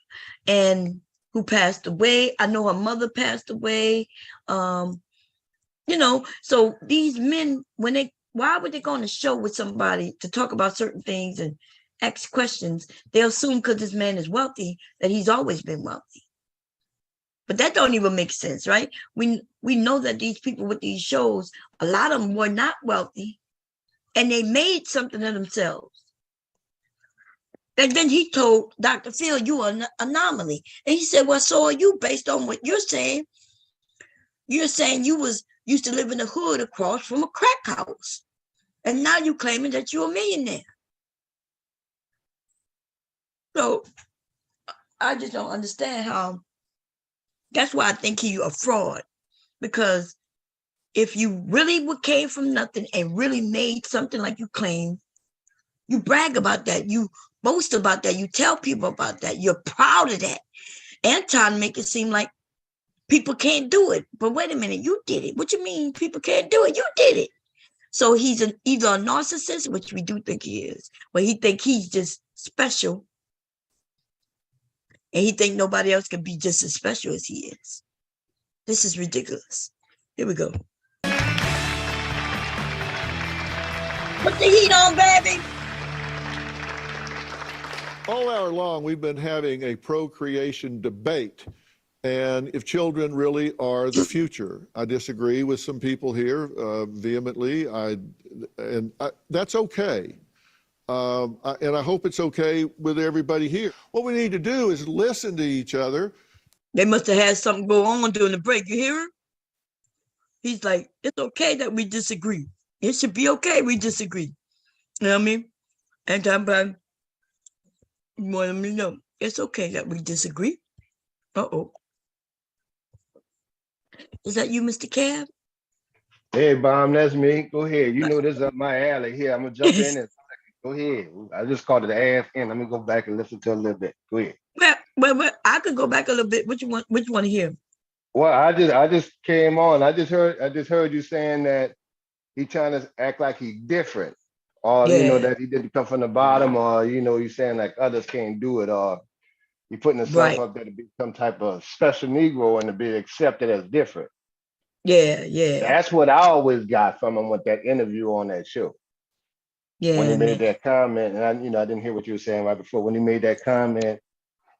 And who passed away. I know her mother passed away. So these men, why would they go on a show with somebody to talk about certain things and ask questions? They'll assume because this man is wealthy that he's always been wealthy. But that don't even make sense, right? We know that these people with these shows, a lot of them were not wealthy, and they made something of themselves. And then he told Dr. Phil, you are an anomaly. And he said, well, so are you, based on what you're saying. You're saying you used to live in the hood across from a crack house. And now you're claiming that you're a millionaire. So I just don't understand how. That's why I think he's a fraud. Because if you really came from nothing and really made something like you claim, you brag about that. You boast about that. You tell people about that. You're proud of that. Anton make it seem like people can't do it. But wait a minute, you did it. What you mean people can't do it? You did it. So he's either a narcissist, which we do think he is, but he think he's just special. And he think nobody else can be just as special as he is. This is ridiculous. Here we go. Put the heat on, baby. All hour long, we've been having a procreation debate, and if children really are the future. I disagree with some people here vehemently, that's okay. And I hope it's okay with everybody here. What we need to do is listen to each other. They must have had something go on during the break. You hear him? He's like, it's okay that we disagree. It should be okay we disagree. You know what I mean? And I'm want me to know it's okay that we disagree. Is that you, Mr. Cab? Hey, Bomb, that's me. Go ahead. You know this is up my alley here. I'm gonna jump in and go ahead. I just called it the ass in. Let me go back and listen to a little bit. Go ahead. Well, I could go back a little bit. What you want to hear? Well, I just came on. I just heard you saying that he trying to act like he's different, or that he didn't come from the bottom, or he's saying like others can't do it, or he putting himself up there to be some type of special Negro and to be accepted as different. Yeah. That's what I always got from him with that interview on that show. Yeah. When he made that comment, and I didn't hear what you were saying right before. When he made that comment,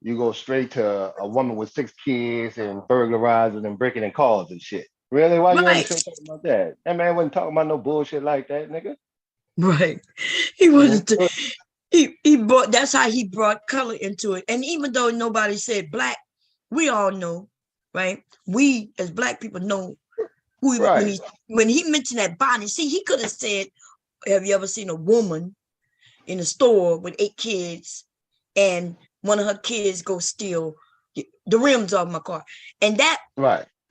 you go straight to a woman with 6 kids and burglarizing and breaking in cars and shit. Really? Why you on the show talking about that? That man wasn't talking about no bullshit like that, nigga. Right. He wasn't. He brought. That's how he brought color into it. And even though nobody said black, we all know, right? We as black people know who. Right. When he mentioned that Bonnie, see, he could have said, "Have you ever seen a woman in a store with 8 kids and one of her kids go steal the rims off my car?" And that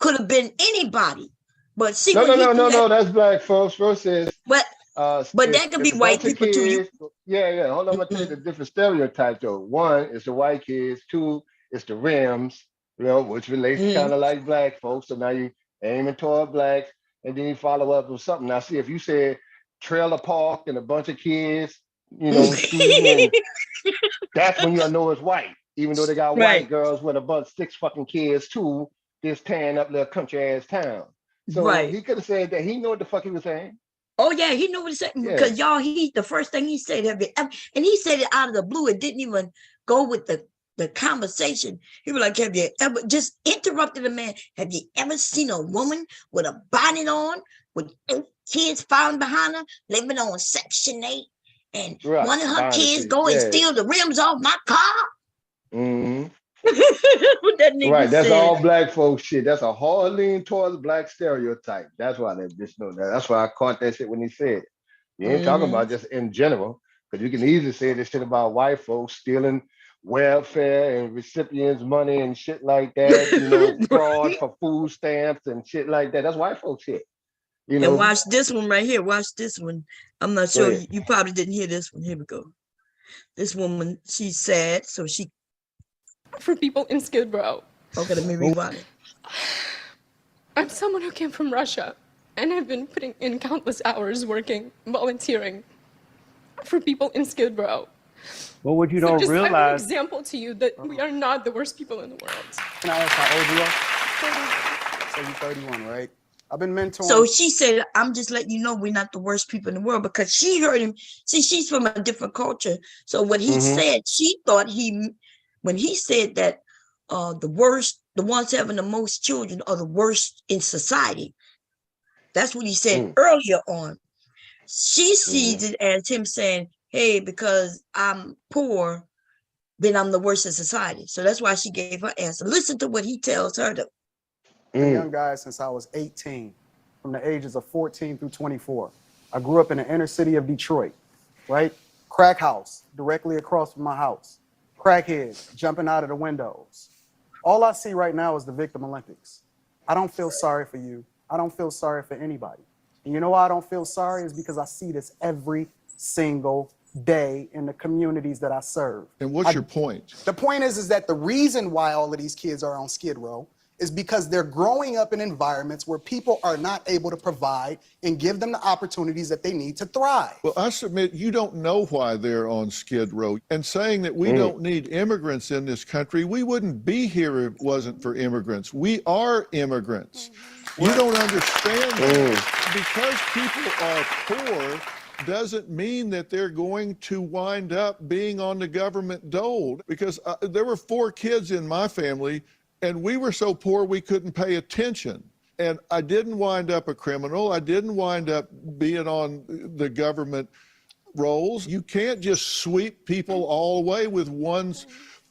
could have been anybody. But see, no, that's black folks versus. But that could be white people kids, too. Yeah. Hold on, I'm gonna tell you the different stereotypes though. 1 is the white kids. 2 is the rims, which relates kind of like black folks. So now you aiming toward blacks, and then you follow up with something. Now, see, if you said trailer park and a bunch of kids, speeding, and that's when you'll know it's white. even though they got white girls with about 6 fucking kids too, just tearing up little country ass town. So he could have said that. He know what the fuck he was saying. Oh yeah, he knew what he said because y'all. The first thing he said, and he said it out of the blue. It didn't even go with the conversation. He was like, "Have you ever?" Just interrupted the man. Have you ever seen a woman with a bonnet on, with 8 kids following behind her, living on Section 8, and one of her kids go and steal the rims off my car? Mm-hmm. That nigga right, that's said. all black folks shit. That's a hard lean towards black stereotype. That's why they just know that. That's why I caught that shit when he said it. You ain't talking about just in general, because you can easily say this shit about white folks stealing welfare and recipients' money and shit like that. You know, fraud for food stamps and shit like that. That's white folks shit. You know. And watch this one right here. Watch this one. I'm not sure you probably didn't hear this one. Here we go. This woman, she's sad, so she. For people in Skid Row. Okay, let me rewind it. I'm someone who came from Russia, and I've been putting in countless hours working, volunteering for people in Skid Row. Well, what you So don't just, I have an realize. example to you that we are not the worst people in the world. Can I ask how old you are? So you're 31, right? I've been mentoring. So she said, I'm just letting you know we're not the worst people in the world, because she heard him. See, she's from a different culture. So what he said, she thought when he said that the worst, the ones having the most children are the worst in society. That's what he said earlier on. She sees it as him saying, hey, because I'm poor, then I'm the worst in society. So that's why she gave her answer. Listen to what he tells her though. A young guy since I was 18, from the ages of 14 through 24. I grew up in the inner city of Detroit, right? Crack house directly across from my house. Crackheads jumping out of the windows. All I see right now is the Victim Olympics. I don't feel sorry for you. I don't feel sorry for anybody. And you know why I don't feel sorry is because I see this every single day in the communities that I serve. And what's your point? The point is that the reason why all of these kids are on Skid Row is because they're growing up in environments where people are not able to provide and give them the opportunities that they need to thrive. Well, I submit you don't know why they're on Skid Row. And saying that we don't need immigrants in this country, we wouldn't be here if it wasn't for immigrants. We are immigrants. You don't understand that. Because people are poor doesn't mean that they're going to wind up being on the government dole. Because there were 4 kids in my family, and we were so poor we couldn't pay attention. And I didn't wind up a criminal. I didn't wind up being on the government rolls. You can't just sweep people all away with one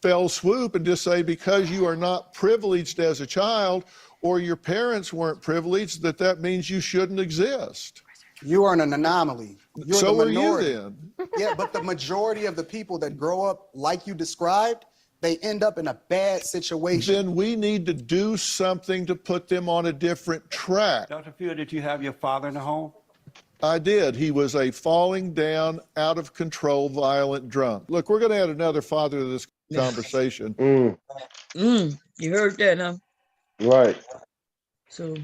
fell swoop and just say because you are not privileged as a child or your parents weren't privileged that means you shouldn't exist. You are an anomaly. You're so the are you minority. then. Yeah, but the majority of the people that grow up like you described, they end up in a bad situation. Then we need to do something to put them on a different track. Dr. Field, did you have your father in the home? I did. He was a falling down, out of control, violent drunk. Look, we're going to add another father to this conversation. You heard that, huh? Right. So.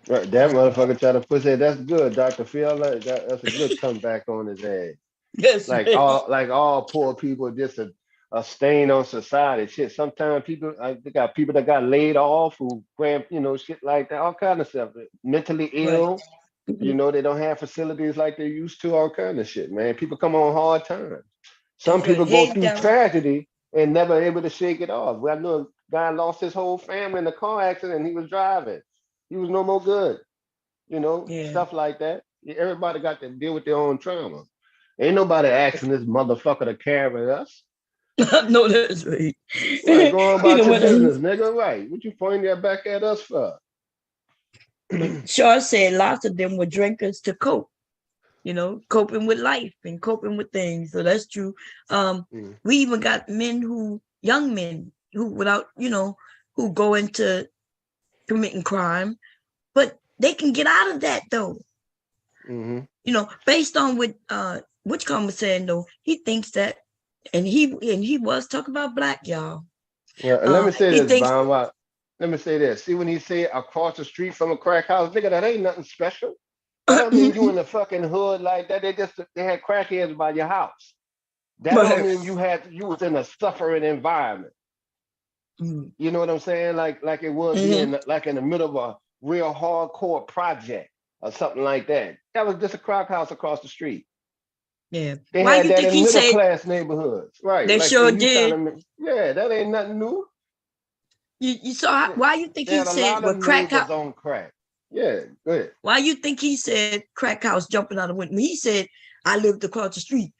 Right, that motherfucker try to push it. That's good, Dr. Phil. That's a good comeback on his ass. Yes, like all poor people just a stain on society. Shit. Sometimes people, they got people that got laid off who shit like that, all kind of stuff. Mentally ill, Right. They don't have facilities like they used to, all kind of shit, man. People come on hard times. Some people go through tragedy and never able to shake it off. Well, I know a guy lost his whole family in a car accident and he was driving. He was no more good, stuff like that. Everybody got to deal with their own trauma. Ain't nobody asking this motherfucker to carry us. No, that's right. Right, go on about your business, nigga. Right. What you pointing that back at us for? Shaw said lots of them were drinkers to cope, coping with life and coping with things. So that's true. We even got young men who go into committing crime, but they can get out of that though. Based on what Whichcomb was saying though, he thinks that, and he was talking about black, y'all. Yeah, and let me say this, Bob. Let me say this. See, when he say across the street from a crack house, nigga, that ain't nothing special. That don't mean you in the fucking hood like that. They had crackheads by your house. That don't mean you was in a suffering environment. Mm. You know what I'm saying? Like it would be in the middle of a real hardcore project or something like that. That was just a crack house across the street. Yeah. They Why had you that think in he middle said class neighborhoods, right? they Like, sure and you did? yeah, that ain't nothing new. You saw why you think They he had a said lot well of crack neighbors house? on crack. Yeah, go ahead. Why you think he said crack house jumping out the window? He said I lived across the street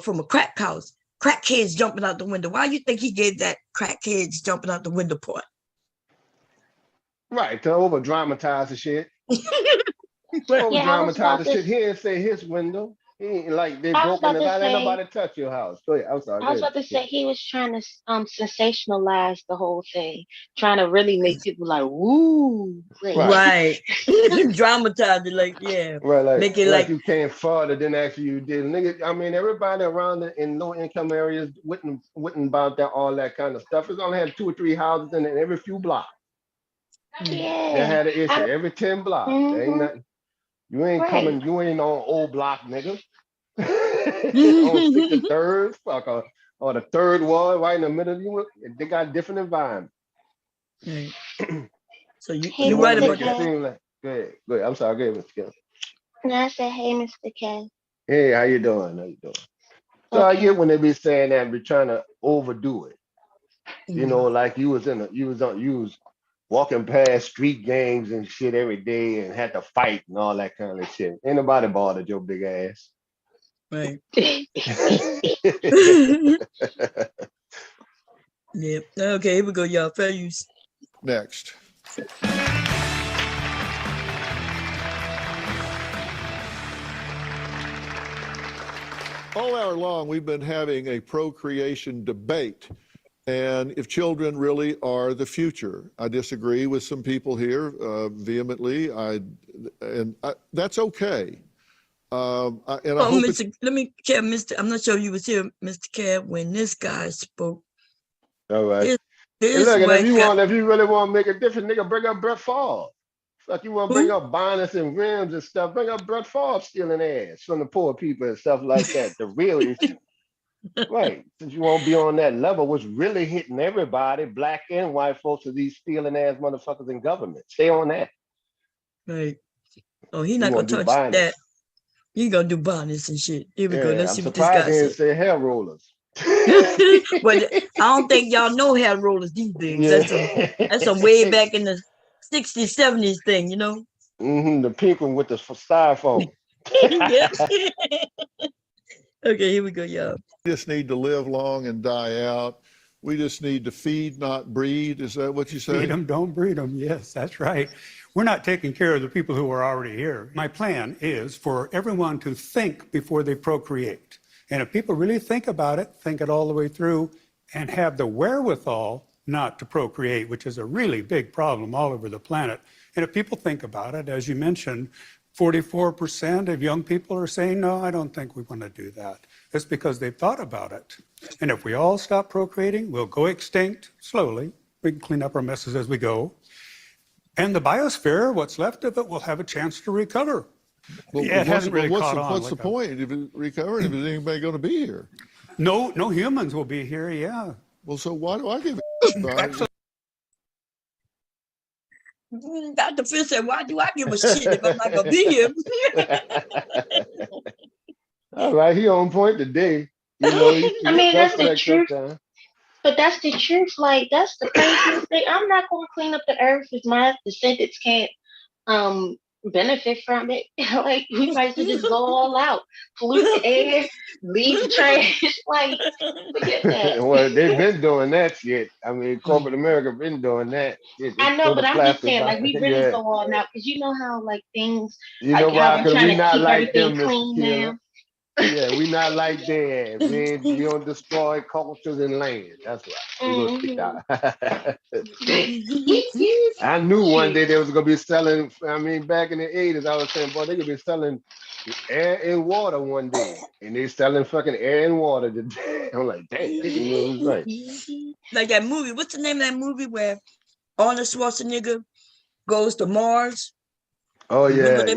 from a crack house. Crackheads jumping out the window. Why you think he gave that crackheads jumping out the window part? Right, to over dramatize the shit. Over dramatize the shit. He didn't say his window. He ain't like they broke in the house. Ain't nobody touch your house. Go ahead. I'm sorry. I was about to say he was trying to sensationalize the whole thing, trying to really make people like, woo. Right. Dramatize it like, yeah. Right, like, make it like you came farther than actually you did. Nigga, I mean, everybody around in low income areas wouldn't about that all that kind of stuff. It's only had 2 or 3 houses in every few blocks. Yeah. They had an issue every 10 blocks. There ain't nothing. You ain't coming, you ain't on old block, nigga. On 63rd, fuck, or the 3rd ward, right in the middle of you. They got different environments. Right. So you want right to about make it seem like, go ahead. I'm sorry, go ahead, Mr. Kelly. And I said, hey, Mr. K. Hey, how you doing? How you doing? So I get when they be saying that and be trying to overdo it. You know, like you was walking past street gangs and shit every day and had to fight and all that kind of shit. Ain't nobody bothered your big ass. Right. Yep. Okay, here we go, y'all. Fair use. Next. All hour long, we've been having a procreation debate, and if children really are the future. I disagree with some people here vehemently. That's okay. And I hope Mr. Let me, Kev, Mr. I'm not sure you was here, Mr. Kev, when this guy spoke. All right. This And look, and way if you really want to make a difference, nigga, bring up Brett Favre. Like you want to bring up bonnets and rims and stuff, bring up Brett Favre stealing ass from the poor people and stuff like that. The real issue. Right. Since you won't be on that level, what's really hitting everybody, black and white folks, are these stealing ass motherfuckers in government. Stay on that. Right. Oh, he's not gonna touch that. He gonna do bonnets and shit. Here we go. Let's see what this guy said. Say hair rollers. But I don't think y'all know hair rollers these days. Yeah. That's some way back in the 60s, 70s thing, you know? The pink one with the styrofoam. Okay, here we go, y'all. We just need to live long and die out. We just need to feed, not breed. Is that what you say? Feed them, don't breed them. Yes, that's right. We're not taking care of the people who are already here. My plan is for everyone to think before they procreate. And if people really think about it, think it all the way through, and have the wherewithal not to procreate, which is a really big problem all over the planet. And if people think about it, as you mentioned, 44% of young people are saying, no, I don't think we want to do that. It's because they've thought about it. And if we all stop procreating, we'll go extinct slowly. We can clean up our messes as we go. And the biosphere, what's left of it, will have a chance to recover. Well, yeah, it hasn't really caught on. What's the point if it recovers, if anybody going to be here? No humans will be here, yeah. Well, so why do I give a shit? Dr. Phil said, why do I give a shit if I'm not gonna be here? All right, he on point today. You know, I mean, that's the truth. But that's the truth. Like, that's the craziest thing. I'm not gonna clean up the earth if my descendants can't benefit from it. Like, we might as well just go all out, pollute the air, leave the trash. Like, forget that. Well, they've been doing that shit. I mean, corporate America been doing that. I know, but I'm just saying, like, we really go all out because you know how like things. You like know why? Because we not like them, Mr. Killer. Yeah, we not like that. We don't destroy cultures and land. That's right. We gonna stick out. I knew one day they was gonna be selling. I mean, back in the 80s, I was saying, boy, they could be selling air and water one day, and they selling fucking air and water today. I'm like, damn, you know what I'm saying? Like that movie. What's the name of that movie where Arnold Schwarzenegger goes to Mars? Oh yeah, they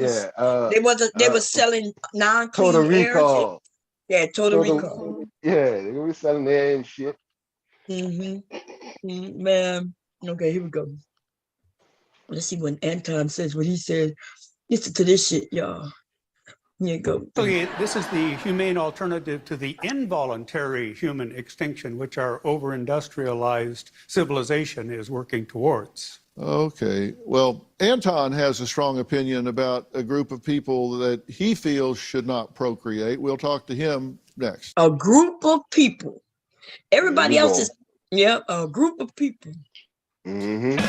were selling non-clean Total air. Recall. Yeah, Total Recall. Yeah, they're gonna be selling their and shit. Man. Okay, here we go. Let's see what Anton says. What he said. Listen to this shit, y'all. Here you go. This is the humane alternative to the involuntary human extinction, which our over-industrialized civilization is working towards. Okay. Well, Anton has a strong opinion about a group of people that he feels should not procreate. We'll talk to him next. A group of people. Everybody else is, a group of people. And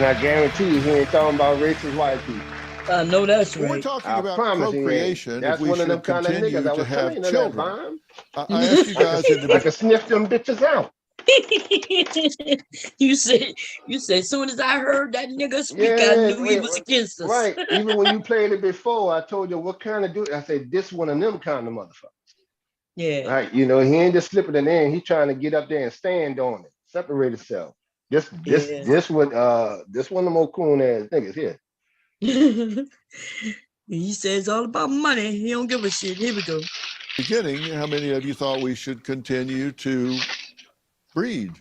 I guarantee you, he ain't talking about racist white people. I know that's right. We're talking about procreation. That's if we one of them should kind of continue niggas that to was have telling you children. I asked you guys I can sniff them bitches out. You said as soon as I heard that nigga speak, I knew he was against us. Right. Even when you played it before, I told you what kind of dude. I said this one of them kind of motherfuckers. Yeah. Right. You know, he ain't just slipping it in. He trying to get up there and stand on it, separate himself. This one of the more cool ass niggas here. He says all about money. He don't give a shit. Here we go. Beginning, how many of you thought we should continue to breed?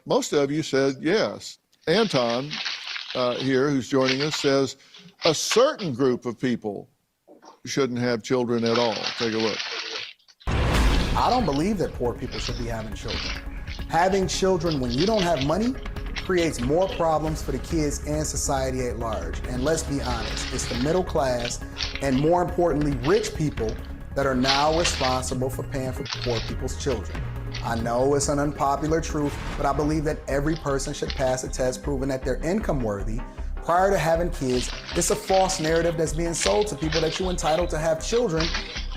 Most of you said yes. Anton here, who's joining us, says a certain group of people shouldn't have children at all. Take a look. I don't believe that poor people should be having children. Having children when you don't have money creates more problems for the kids and society at large. And let's be honest, it's the middle class and, more importantly, rich people that are now responsible for paying for poor people's children. I know it's an unpopular truth, but I believe that every person should pass a test proving that they're income worthy prior to having kids. It's a false narrative that's being sold to people that you're entitled to have children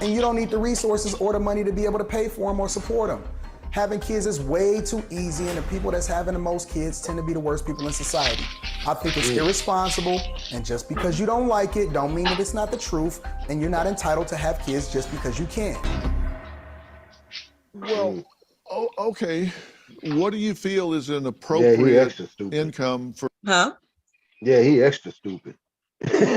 and you don't need the resources or the money to be able to pay for them or support them. Having kids is way too easy, and the people that's having the most kids tend to be the worst people in society. I think it's irresponsible, and just because you don't like it don't mean that it's not the truth, and you're not entitled to have kids just because you can. Well, okay. What do you feel is an appropriate income for? Huh? Yeah, he extra stupid. Because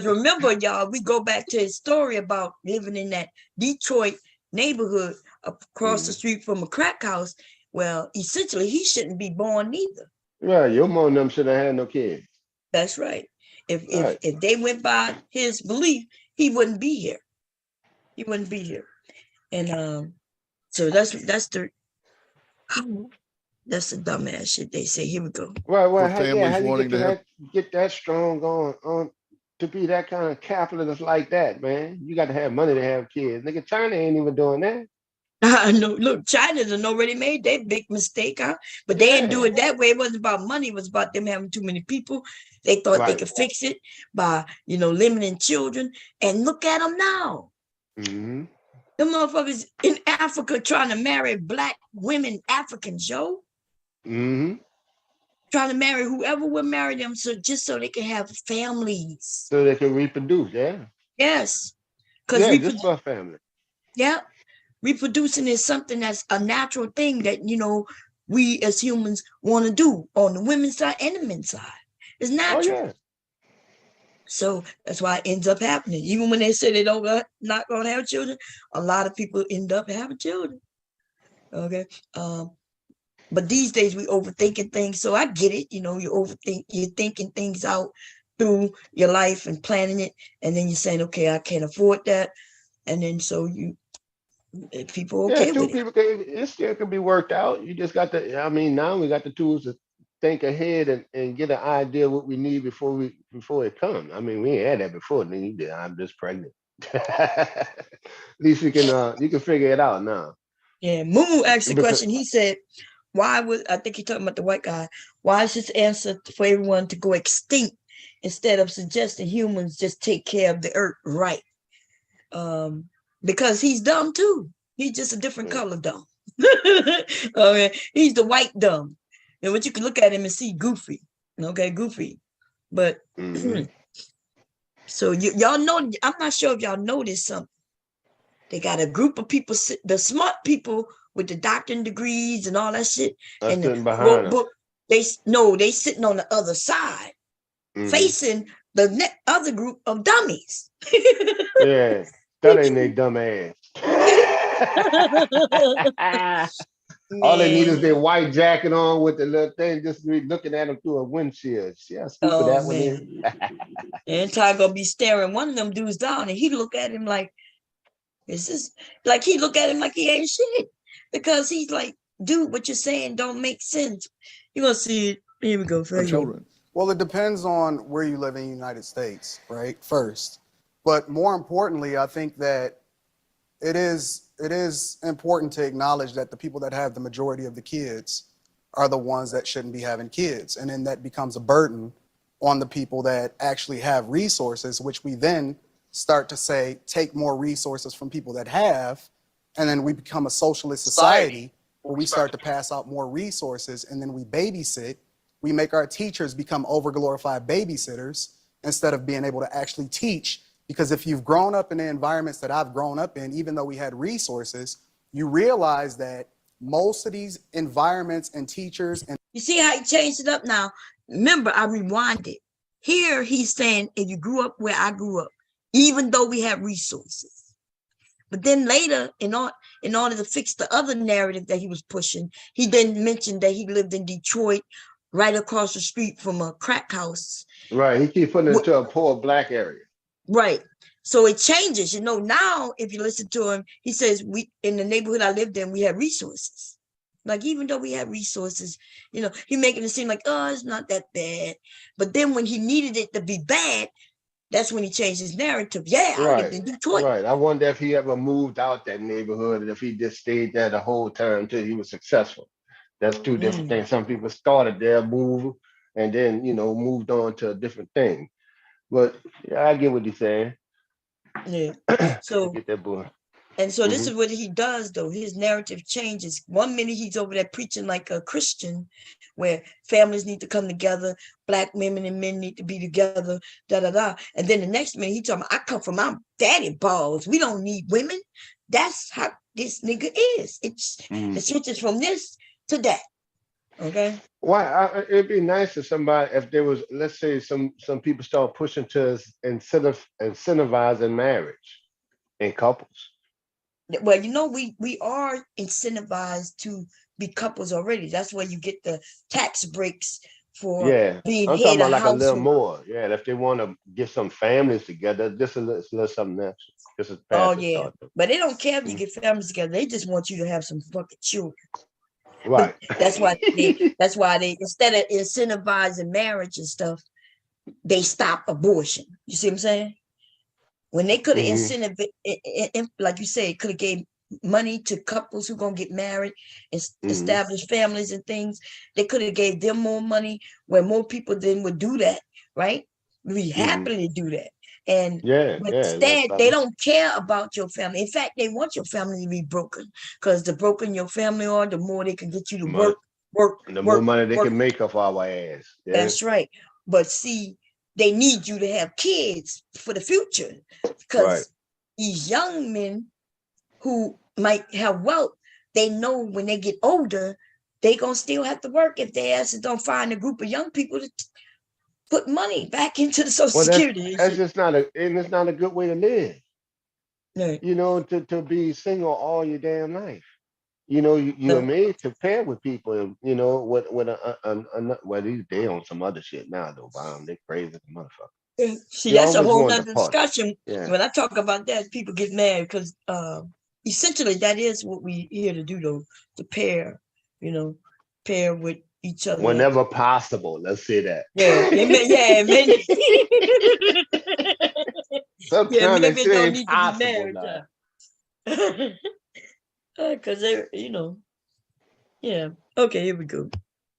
remember, y'all, we go back to his story about living in that Detroit neighborhood across the street from a crack house. Well, essentially, he shouldn't be born either. Right, your mom and them should have had no kids. That's right. If they went by his belief, he wouldn't be here. He wouldn't be here. And so that's the dumbass shit they say. Here we go. Right. How you get that strong on to be that kind of capitalist like that, man? You got to have money to have kids. Nigga, China ain't even doing that. No, look, China done already made their big mistake, huh? But they didn't do it that way. It wasn't about money. It was about them having too many people. They thought they could fix it by, limiting children. And look at them now. Mm-hmm. Them motherfuckers in Africa trying to marry black women, Africans, yo. Mm-hmm. Trying to marry whoever will marry them, just so they can have families. So they can reproduce, yeah. Yes. Just for a family. Yeah. Reproducing is something that's a natural thing that, we as humans want to do on the women's side and the men's side. It's natural. Oh, yeah. So that's why it ends up happening. Even when they say they not going to have children, a lot of people end up having children. Okay. But these days we overthinking things. So I get it. You're thinking things out through your life and planning it. And then you're saying, okay, I can't afford that. And then so people okay with it. It still can be worked out. You just got now we got the tools to think ahead and get an idea of what we need before it comes. We ain't had that before. Then I'm just pregnant. At least you can figure it out now. Yeah, Moo asked the question. He said, I think he's talking about the white guy, why is his answer for everyone to go extinct instead of suggesting humans just take care of the earth right? Because he's dumb too. He's just a different color dumb. Okay, he's the white dumb. And what you can look at him and see goofy. Okay, goofy. But so y'all know, I'm not sure if y'all noticed something. They got a group of people, the smart people with the doctorate degrees and all that shit. And behind book, they sitting on the other side, facing the other group of dummies. Yeah, that ain't they dumb ass. All they need is their white jacket on with the little thing, just be looking at them through a windshield. See how stupid that one is? Anton gonna be staring one of them dudes down, and he look at him like, is this, like he look at him like he ain't shit, because he's like, dude, what you're saying don't make sense. You gonna see it. Here we go. For children. Well, it depends on where you live in the United States, right? First, but more importantly, I think that it is important to acknowledge that the people that have the majority of the kids are the ones that shouldn't be having kids, and then that becomes a burden on the people that actually have resources, which we then start to say, take more resources from people that have, and then we become a socialist society where we start to pass out more resources, and then we babysit. We make our teachers become overglorified babysitters instead of being able to actually teach. Because if you've grown up in the environments that I've grown up in, even though we had resources, you realize that most of these environments and teachers and you see how he changed it up now. Remember, I rewinded. Here he's saying, if you grew up where I grew up, even though we have resources. But then later, in order to fix the other narrative that he was pushing, he then mentioned that he lived in Detroit, right across the street from a crack house. Right, he keep putting it into a poor black area. Right. So it changes, you know. Now, if you listen to him, he says, we in the neighborhood I lived in, we had resources. Like, even though we had resources, you know, he making it seem like, oh, it's not that bad. But then when he needed it to be bad, that's when he changed his narrative. Yeah, I lived in Detroit. Right. I wonder if he ever moved out that neighborhood, and if he just stayed there the whole time until he was successful. That's two different things. Some people started there, moved, and then, you know, moved on to a different thing. But yeah, I get what he's saying. Yeah. So get that boy. And so this is what he does, though. His narrative changes. 1 minute he's over there preaching like a Christian, where families need to come together, black women and men need to be together, da da da. And then the next minute he talking about, I come from my daddy balls. We don't need women. That's how this nigga is. It switches from this to that. Okay. Why? It'd be nice if somebody, if there was, let's say, some people start pushing to incentivizing marriage in couples. Well, you know, we are incentivized to be couples already. That's where you get the tax breaks for being I'm head talking about of like a little household. more. Yeah, if they want to get some families together, this is a little something else. This is Oh past yeah, but they don't care if you get families together. They just want you to have some fucking children. Right. But that's why they instead of incentivizing marriage and stuff, they stop abortion. You see what I'm saying? When they could have like you said, could have gave money to couples who gonna get married and establish families and things. They could have gave them more money, where more people then would do that, right? We happily do that. And but instead, they don't care about your family. In fact, they want your family to be broken, because the broken your family are, the more they can get you to work. And the more money they can make off our ass. Yeah. That's right. But see, they need you to have kids for the future, because these young men who might have wealth, they know when they get older, they gonna still have to work if they asses don't find a group of young people to put money back into the Social Security. That's just not a good way to live. You know, to be single all your damn life. You know, you're made to pair with people, and you know, with well, they on some other shit now though. Wow, they crazy as a motherfucker. See, that's a whole nother discussion. Yeah. When I talk about that, people get mad, because essentially that is what we here to do, though, to pair, you know, pair with each other. Whenever possible, let's say that. Yeah, maybe. Sometimes maybe it don't ain't need possible to be married. Because they, you know, okay, here we go.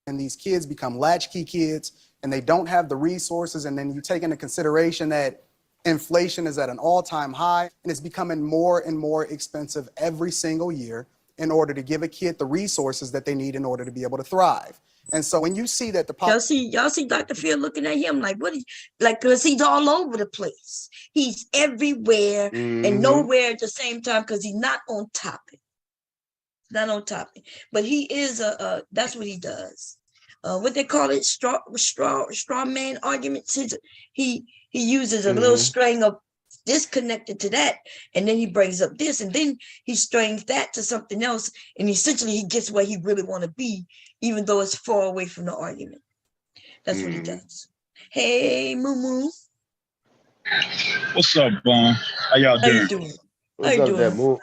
And these kids become latchkey kids, and they don't have the resources. And then you take into consideration that inflation is at an all-time high, and it's becoming more and more expensive every single year in order to give a kid the resources that they need in order to be able to thrive. And so when you see that y'all see Dr. Phil looking at him like, what? Because he's all over the place. He's everywhere and nowhere at the same time, because he's not on topic. Not on topic, but he is that's what he does. What they call it, straw man arguments. He He uses a little string of this connected to that, and then he brings up this, and then he strings that to something else, and essentially he gets where he really want to be, even though it's far away from the argument. That's what he does. Hey, Moo Moo. What's up, How y'all doing? How you doing? What's up, there, Moo?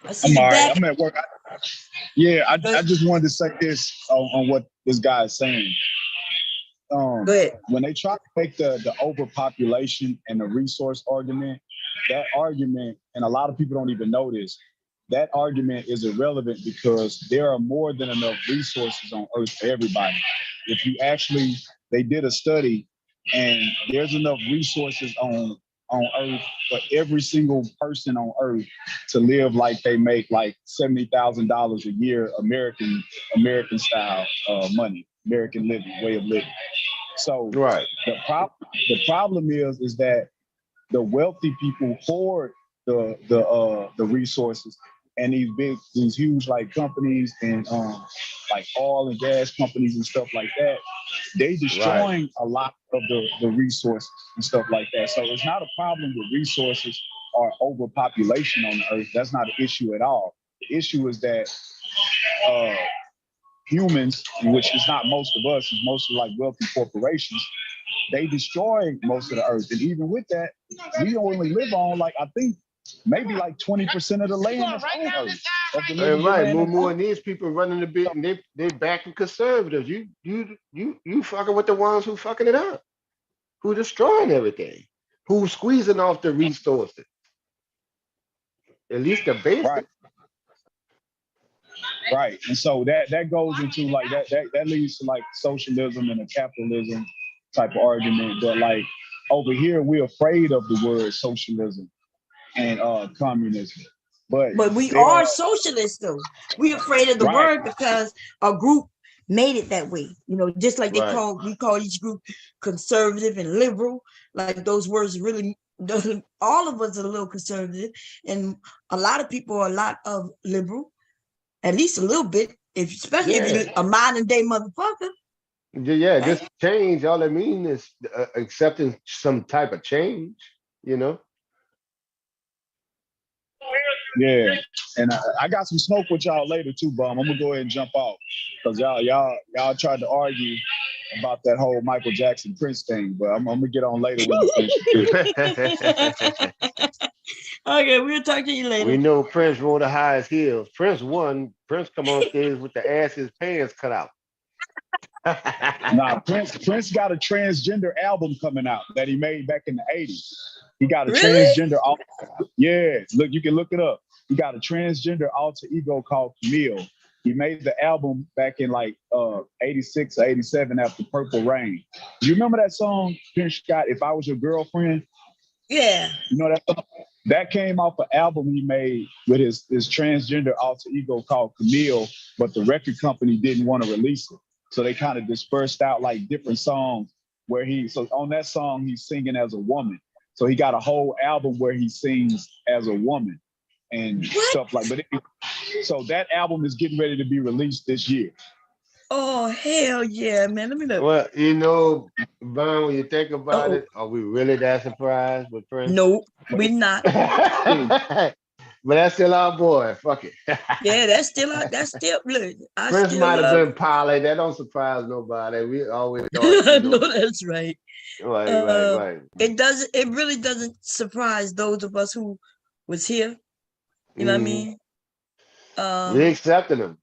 I see I'm you all right. back. I'm at work. I just wanted to say this on what this guy is saying. Go ahead. When they try to make the overpopulation and the resource argument, that argument, and a lot of people don't even know this, that argument is irrelevant because there are more than enough resources on Earth for everybody. If you actually, they did a study, and there's enough resources on Earth for every single person on Earth to live like they make like $70,000 a year, American style money, American living, way of living. So the problem is that the wealthy people hoard the resources, and these huge like companies and like oil and gas companies and stuff like that, they destroying a lot of the resources and stuff like that. So it's not a problem with resources or overpopulation on the Earth. That's not an issue at all. The issue is that humans, which is not most of us, is mostly like wealthy corporations, they destroy most of the Earth. And even with that, we only live on like, I think maybe like 20% of the land that's on Earth. Right, Moo, and these people running the bit, and they backing conservatives. You fucking with the ones who fucking it up, who destroying everything, who squeezing off the resources, at least the basic. Right, and so that goes into like that leads to like socialism and a capitalism type of argument. But like over here, we're afraid of the word socialism and communism. But we are socialists though. We're afraid of the word because a group made it that way. You know, just like we call each group conservative and liberal. Like those words really, all of us are a little conservative, and a lot of people are a lot of liberal, at least a little bit. Especially if you're a modern day motherfucker. Yeah, right? Just change. All it means is accepting some type of change. You know. Yeah, and I got some smoke with y'all later too, Bum. I'm gonna go ahead and jump off because y'all tried to argue about that whole Michael Jackson Prince thing, but I'm gonna get on later when you finish. Okay, we'll talk to you later. We know Prince wore the highest heels. Prince won. Prince come on stage with the ass his pants cut out. Nah, Prince got a transgender album coming out that he made back in the 80s. He got a transgender alter. Yeah, look, you can look it up. He got a transgender alter ego called Camille. He made the album back in like 86 or 87 after Purple Rain. You remember that song, Prince Scott, If I Was Your Girlfriend? Yeah. You know that song? That came off an album he made with his transgender alter ego called Camille, but the record company didn't want to release it. So they kind of dispersed out like different songs where so on that song, he's singing as a woman. So he got a whole album where he sings as a woman and stuff like that. So that album is getting ready to be released this year. Oh, hell yeah, man. Let me look. Well, you know, Vaughn, when you think about it, are we really that surprised with Prince? Nope, we're not. But that's still our boy. Fuck it. Yeah, that's still look. Prince might have been Polly. That don't surprise nobody. We always thought, no, that's right. Right. It really doesn't surprise those of us who was here. You know what I mean? We accepted him.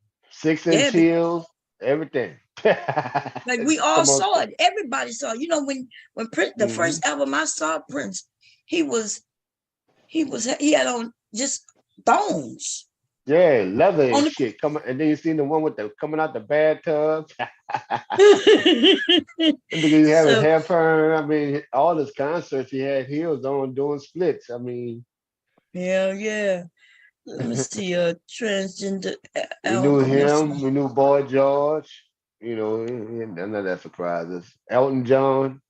6-inch heels, everything. Like we all saw it. Everybody saw it. You know, when Prince, the first album I saw Prince, he had on just thongs. Yeah, leather and shit. And then you seen the one with coming out the bathtub. You have his hair perm. I mean, all his concerts he had heels on doing splits. I mean, yeah. Let me see a transgender. We knew him. We knew Boy George. You know, none of that surprises. Elton John.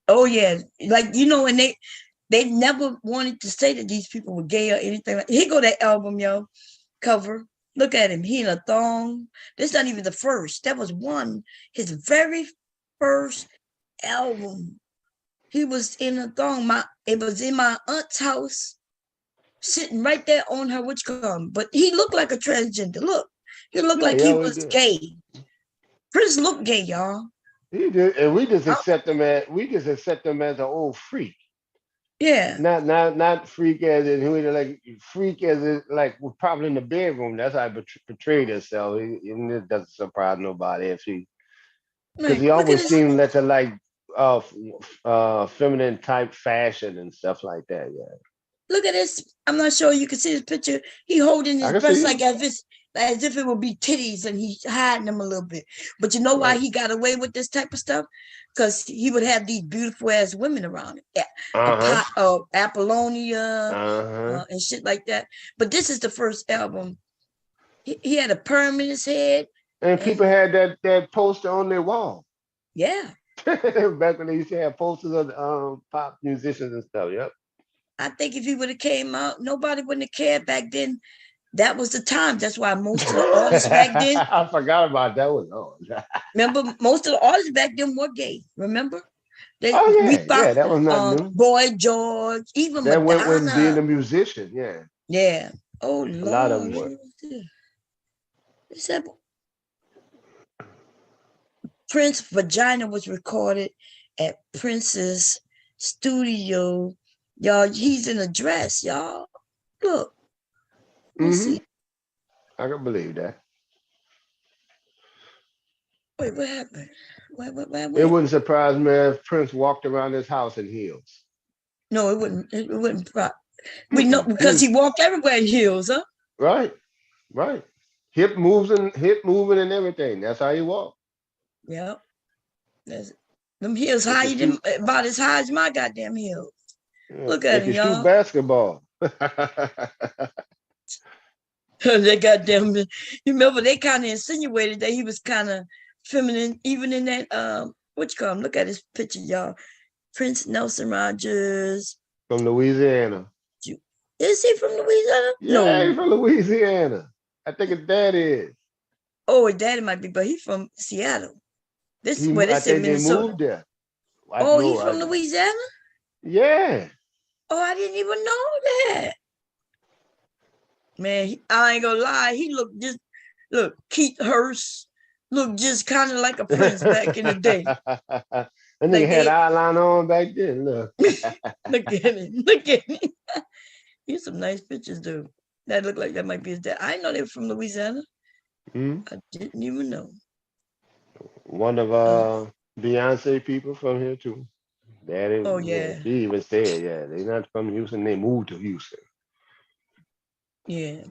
Oh yeah, like you know, and they never wanted to say that these people were gay or anything. Here go that album, yo, cover. Look at him. He in a thong. This not even the first. That was his very first album. He was in a thong. It was in my aunt's house, sitting right there on her but he looked like a transgender. Look, he looked like he was gay. Prince looked gay, y'all. He did, and we just accept him as an old freak. Yeah. Not freak as in who like freak as in like was probably in the bedroom. That's how he portrayed himself. And it doesn't surprise nobody if he, because he always seemed like feminine type fashion and stuff like that. Yeah. Look at this. I'm not sure you can see his picture. He holding his breast like as if it would be titties, and he's hiding them a little bit. But you know why he got away with this type of stuff? Because he would have these beautiful ass women around him. Apollonia and shit like that. But this is the first album. He had a perm in his head. And people had that poster on their wall. Yeah. Back when they used to have posters of pop musicians and stuff. Yep. I think if he would have came out, nobody wouldn't have cared back then. That was the time. That's why most of the artists back then. I forgot about that one. Oh. Remember, most of the artists back then were gay. Remember? That was not new. Boy George, even that Madonna. went with being a musician. Yeah. Yeah. Oh Lord. A lot of them were. Prince Vagina was recorded at Prince's studio. Y'all, he's in a dress, y'all. Look. Mm-hmm. I can believe that. Wait, what happened? Wait. It wouldn't surprise me if Prince walked around his house in heels. No, it wouldn't. It wouldn't. We know because he walked everywhere in heels, huh? Right. Hip moving and everything. That's how he walked. Yep. Them heels higher than about as high as my goddamn heels. Yeah, look at him, y'all. Shoot basketball. They goddamn. You remember they kind of insinuated that he was kind of feminine, even in that look at his picture, y'all. Prince Nelson Rogers from Louisiana. Is he from Louisiana? Yeah, no, he's from Louisiana. I think his dad is. Oh, his daddy might be, but he's from Seattle. This is where they said Minnesota. They moved there. He's from Louisiana? Yeah. Oh, I didn't even know that. Man, I ain't gonna lie. He looked Keith Hurst looked just kind of like a prince back in the day. And they had eyeliner on back then. Look. Look at him. Here's some nice pictures, dude. That looked like that might be his dad. I didn't know they were from Louisiana. I didn't even know. One of Beyonce people from here too. Yeah. She even said, they're not from Houston. They moved to Houston. Yeah.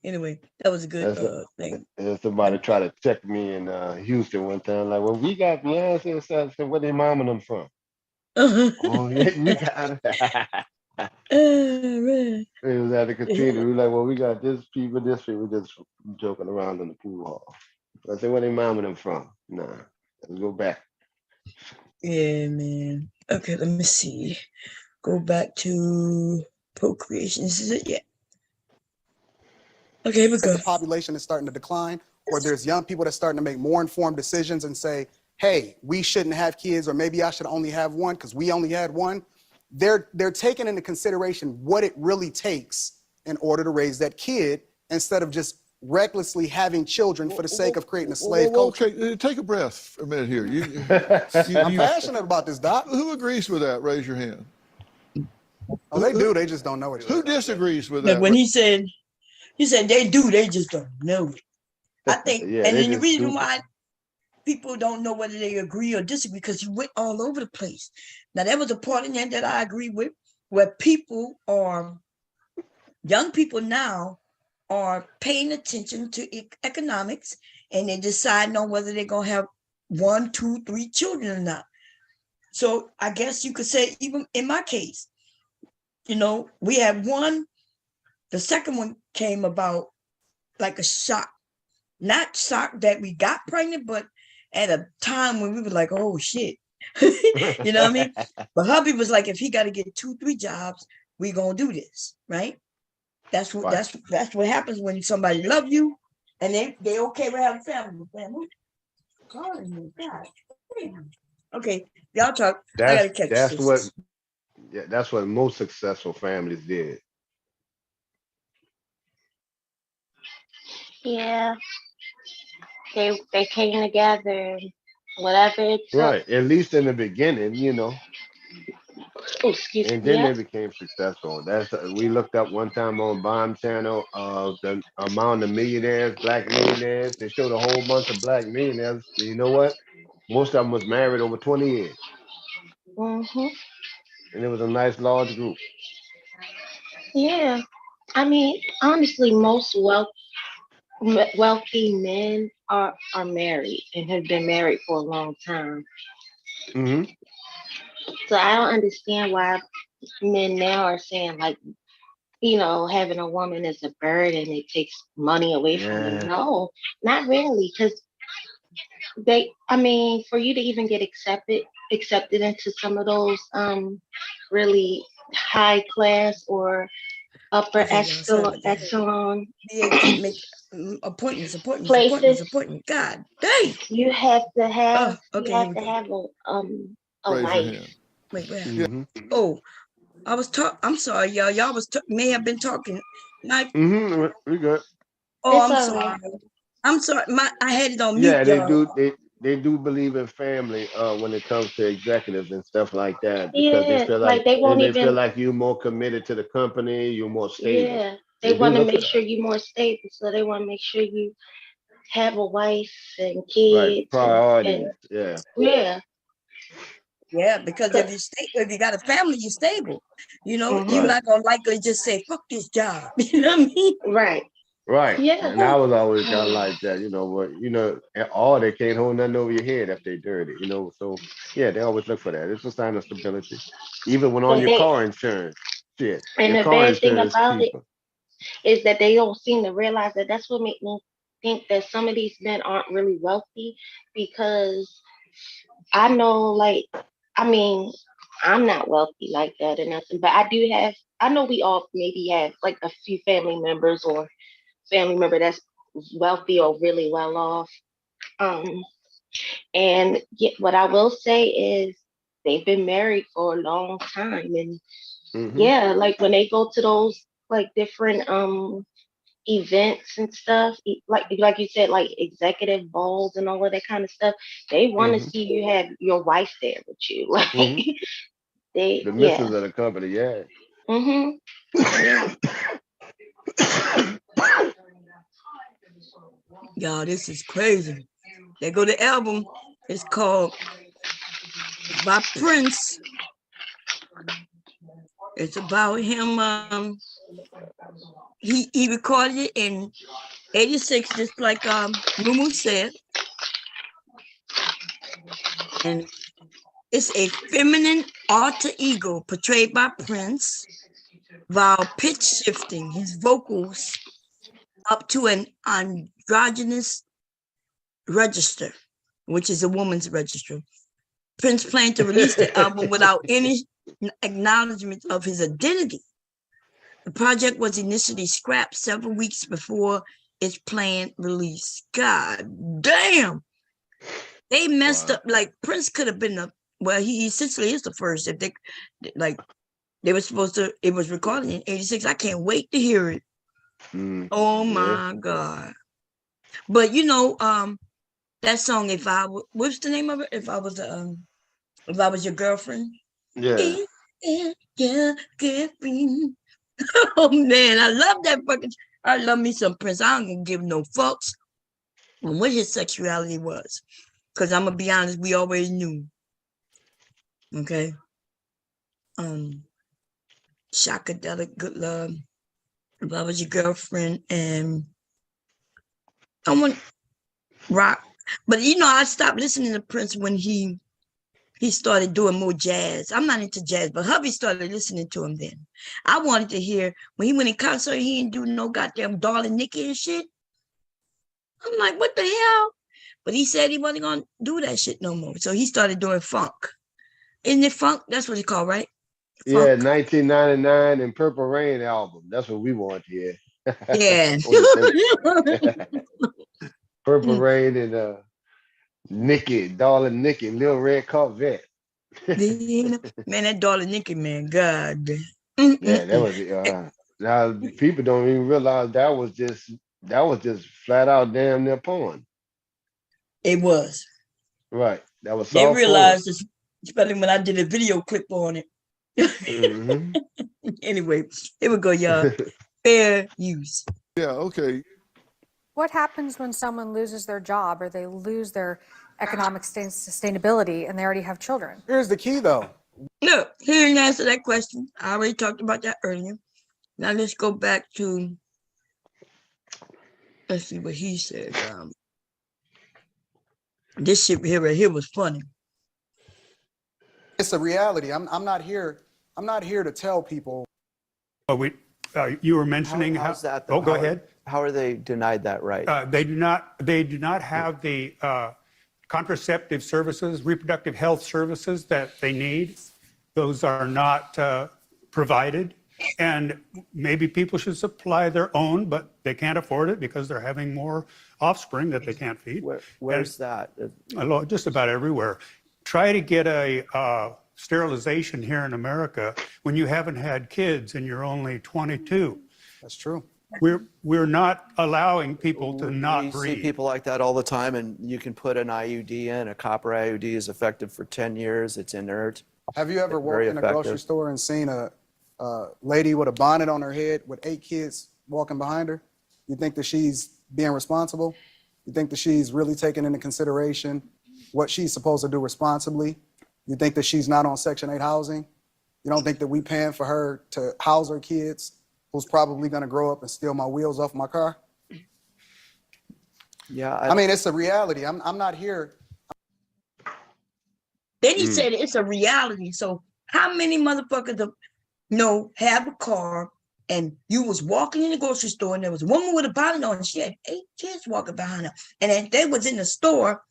Anyway, that was a good thing. Somebody tried to check me in Houston one time. Like, well, we got Beyonce and stuff. So where they momming them from? Oh, yeah, you got it. It was at the cathedral. We were like, well, we got this people just joking around in the pool hall. I said, where they momming them from? Nah, let's go back. Yeah, man. Okay, let me see. Go back to Procreation. This is it? Yeah. Okay, we go. The population is starting to decline, or there's young people that's starting to make more informed decisions and say, hey, we shouldn't have kids, or maybe I should only have one because we only had one. They're taking into consideration what it really takes in order to raise that kid instead of just recklessly having children for the sake of creating a slave culture. Okay, take a breath for a minute here. I'm passionate about this, Doc. Who agrees with that? Raise your hand. Oh, they do. They just don't know it. Who disagrees with that? When he said they do, they just don't know it. I think, and then the reason why people don't know whether they agree or disagree because he went all over the place. Now, there was a part in there that I agree with, where young people now are paying attention to economics, and they're deciding on whether they're going to have 1, 2, 3 children or not. So I guess you could say, even in my case, we had one. The second one came about like a shock. Not shock that we got pregnant, but at a time when we were like, oh shit. You know what I mean? But hubby was like, if he got to get 2, 3 jobs, we gonna do this, right? That's what happens when somebody love you and they okay with having family. Calling me, God. Okay, y'all talk. I gotta catch That's this. what. Yeah, that's what most successful families did. Yeah, they came together, whatever it took. Right. At least in the beginning, Oh, excuse and me. then Yeah. they became successful. That's we looked up one time on Bomb Channel of the amount of millionaires, black millionaires. They showed a whole bunch of black millionaires. You know what? Most of them was married over 20 years, Mhm. and it was a nice large group. Yeah. I mean, honestly, most wealthy men are married and have been married for a long time. Hmm. So I don't understand why men now are saying like, having a woman is a burden. It takes money away from you. Yeah. No, not really, because I mean, for you to even get accepted into some of those really high class or upper Okay, y'all, sorry about that. echelon Yeah, keep making appointments. places, God dang. you have to have Okay, here we go. a Raise your wife. hand. Wait, where? Hmm. Oh, I'm sorry, y'all. Y'all may have been talking. Hmm. We good. Oh, It's I'm all sorry. right. I'm sorry. I had it on mute, Yeah, they y'all. do. They do believe in family when it comes to executives and stuff like that because they Yeah, feel like like they won't they feel even. like you're more committed to the company, you're more stable. Yeah, they They do want to look for make sure that. you're more stable, so they want to make sure you have a wife and Right. kids and Priorities. Yeah. yeah. Yeah, because if you got a family, you're stable. You're Mhm. Right. not gonna likely just say, fuck this job. You know what I mean? Right. Right. Yeah. And I was always kind of like that, but at all they can't hold nothing over your head if they dirty. So yeah, they always look for that. It's a sign of stability. Even when on And your they car insurance, shit, and your the car bad thing insurance about it cheaper. is that they don't seem to realize that that's what make me think that some of these men aren't really wealthy because I know, like, I mean, I'm not wealthy like that or nothing, but I know we all maybe have like a few family members or family member that's wealthy or really well off. Um, and what I will say is they've been married for a long time. And Hmm. yeah, like when they go to those like different events and stuff, like you said, like executive balls and all of that kind of stuff, they want to Hmm. see you have your wife there with you. Like Hmm. they, The yeah. misses of the company, yeah. Mhm. Yeah. Y'all, this is crazy. They go to album. It's by Prince. It's about him. He recorded it in '86, just like Mumu said, and it's a feminine alter ego portrayed by Prince while pitch shifting his vocals up to an androgynous register, which is a woman's register. Prince planned to release the album without any acknowledgement of his identity. The project was initially scrapped several weeks before its planned release. God damn. They messed up. Like Prince could have been he essentially is the first. If they were supposed to, it was recorded in '86. I can't wait to hear it. Oh my God. But that song, what's the name of it? If I was your girlfriend. Yeah. Yeah, girlfriend. Oh man, I love that I love me some Prince. I don't give no fucks on what his sexuality was. Because I'm gonna be honest, we always knew. Okay. Shockadelic Good Love. If I was your girlfriend, and I want rock. But I stopped listening to Prince when he started doing more jazz. I'm not into jazz, but hubby started listening to him then. I wanted to hear when he went in concert, he didn't do no goddamn Darling Nikki and shit. I'm like, what the hell? But he said he wasn't gonna do that shit no more. So he started doing funk. Isn't it funk? That's what it's called, right? Yeah, 1999 and Purple Rain album. That's what we want to hear. Yeah. Purple Rain and Nikki, darling Nikki, little red Corvette. Man, that darling Nikki, man, God. Yeah, that was now people don't even realize that was just flat out damn near porn. It was. Right. That was They soft porn. realized this, especially when I did a video clip on it. Mhm. Anyway, here we go, y'all. Fair use. Yeah, okay. What happens when someone loses their job or they lose their economic sustainability and they already have children? Here's the key, though. Look, he didn't answer that question. I already talked about that earlier. Now let's go back to, let's see what he said. This shit here right here was funny. It's a reality. I'm not here to tell people. Oh, you were mentioning how's that? Oh, go ahead. How are they denied that right? They do not have the contraceptive services, reproductive health services that they need. Those are not provided. And maybe people should supply their own, but they can't afford it because they're having more offspring that they can't feed. Where's that? Just about everywhere. Try to get a sterilization here in America when you haven't had kids and you're only 22. That's true. We're not allowing people to not breed. We see people like that all the time, and you can put an IUD in. A copper IUD is effective for 10 years. It's inert. Have you ever walked in a grocery store and seen a lady with a bonnet on her head with 8 kids walking behind her? You think that she's being responsible? You think that she's really taking into consideration what she's supposed to do responsibly? You think that she's not on Section 8 housing? You don't think that we paying for her to house her kids, who's probably going to grow up and steal my wheels off my car? Yeah, I mean, it's a reality. I'm not here. Then he said it's a reality. So how many motherfuckers have a car and you was walking in the grocery store and there was a woman with a bonnet on and she had 8 kids walking behind her. And then they was in the store.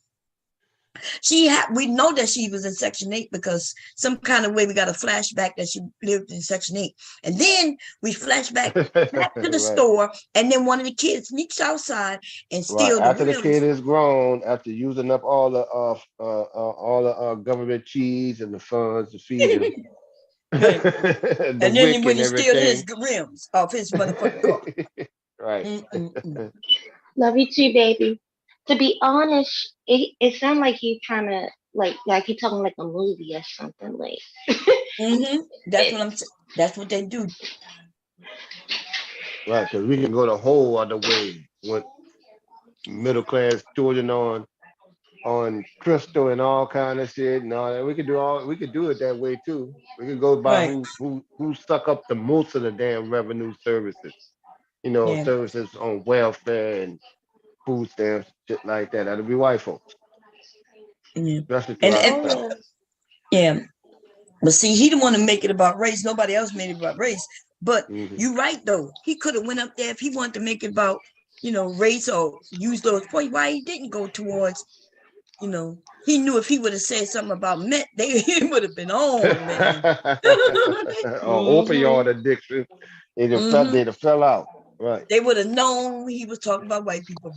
We know that she was in Section 8 because some kind of way we got a flashback that she lived in Section 8. And then we flash back to the store, and then one of the kids sneaks outside and steals after the kid is grown, after using up all the government cheese and the funds to feed him. And then he went and steal his rims off his motherfucking car. Right. Love you too, baby. To be honest, it sounds like he kind of like he talking like a movie or something like. That's what I'm saying. That's what they do. Right, because we can go the whole other way with middle class children on crystal and all kind of shit and all that. We could do it that way too. We could go by who suck up the most of the damn revenue services. Services on welfare and food stamps, shit like that. That'll be white folks. That's the But see, he didn't want to make it about race. Nobody else made it about race. But you're right though. He could have went up there if he wanted to make it about, race or use those points. Why he didn't go towards, he knew if he would have said something about meth, he would have been on, man. Opioid addiction. They'd have fell out. Right. They would have known he was talking about white people,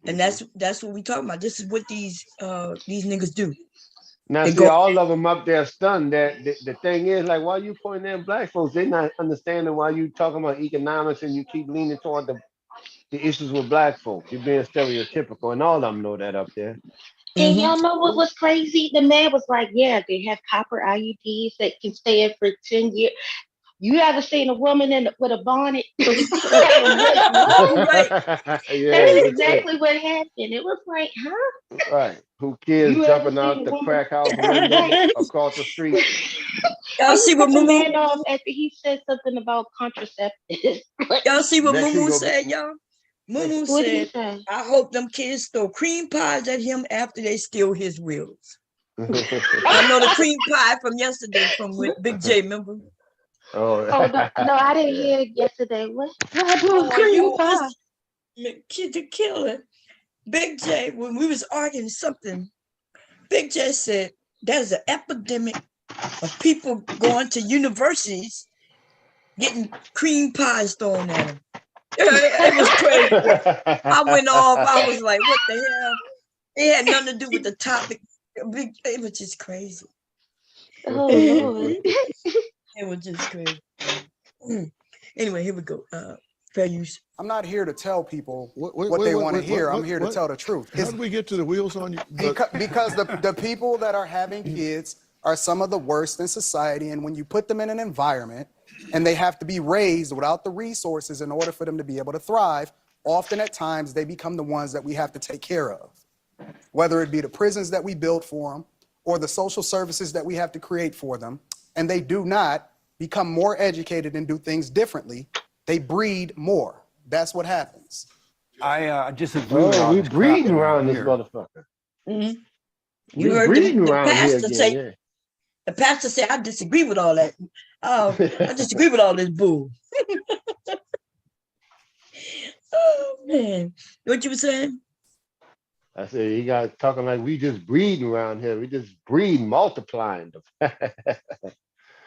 and that's what we talking about. This is what these niggas do. Now, see, all of them up there stunned. That the thing is, like, why you pointing at black folks? They're not understanding why you talking about economics and you keep leaning toward the issues with black folks. You're being stereotypical, and all of them know that up there. And y'all know what was crazy? The man was like, yeah, they have copper IUDs that can stay in for 10 years. You ever seen a woman with a bonnet? That's exactly what happened. It was like, huh? Right. Who kids jumping out the crack house window across the street? Y'all see what Mumu after he said something about contraceptives. Y'all see what Mumu said, y'all? Mumu said, I hope them kids throw cream pies at him after they steal his wheels. I know the cream pie from yesterday from with Big J, remember? No, I didn't hear it yesterday. What happened with cream pie? To kill it. Big J, when we was arguing something, Big J said there's an epidemic of people going to universities getting cream pies thrown at them. It was crazy. I went off. I was like, what the hell? It had nothing to do with the topic. It was just crazy. Oh Lord. It was just crazy. Anyway, here we go. Fair use. I'm not here to tell people what they want to hear. I'm here to tell the truth. How did we get to the wheels on you? Because the people that are having kids are some of the worst in society. And when you put them in an environment and they have to be raised without the resources in order for them to be able to thrive, often at times they become the ones that we have to take care of. Whether it be the prisons that we build for them or the social services that we have to create for them, and they do not become more educated and do things differently, they breed more. That's what happens. I disagree with all we this breeding crap around this here. motherfucker. Mm-hmm. We You heard breeding the around here pastor again. say. Yeah. The pastor said, "I disagree with all that. I disagree with all this bull." Oh man, what you were saying? I said he got talking like we just breeding around here. We just breed multiplying.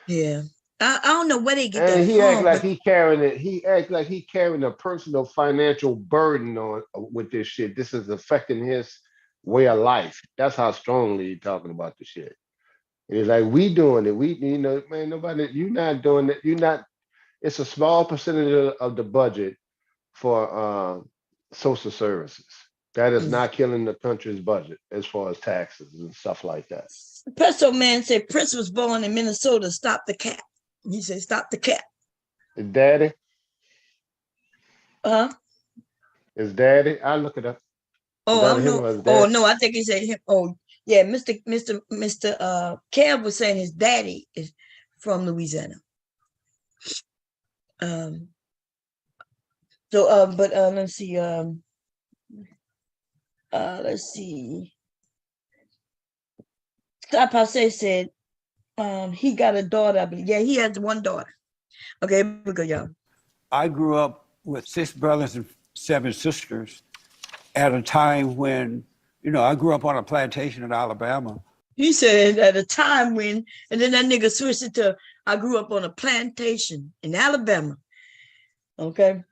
Yeah, I don't know where they get And that he act from. like But he carrying it. He act like he carrying a personal financial burden on with this shit. This is affecting his way of life. That's how strongly he talking about the shit. It's like we doing it. We, man, nobody. You not doing it. You not. It's a small percentage of the budget for social services. That is not killing the country's budget as far as taxes and stuff like that. Presto man said Prince was born in Minnesota. Stop the cat. He said, "Stop the cat." His daddy. Huh? His daddy. I look it up. Oh, I don't know. His Oh dad? no, I think he said him. Oh yeah, Mr. Kev was saying his daddy is from Louisiana. But let's see. Let's see. Scott Passe said he got a daughter. I believe. Yeah, he has one daughter. Okay, here we go, y'all. I grew up with 6 brothers and 7 sisters at a time when, I grew up on a plantation in Alabama. He said at a time when, and then that nigga switched it to, I grew up on a plantation in Alabama. Okay.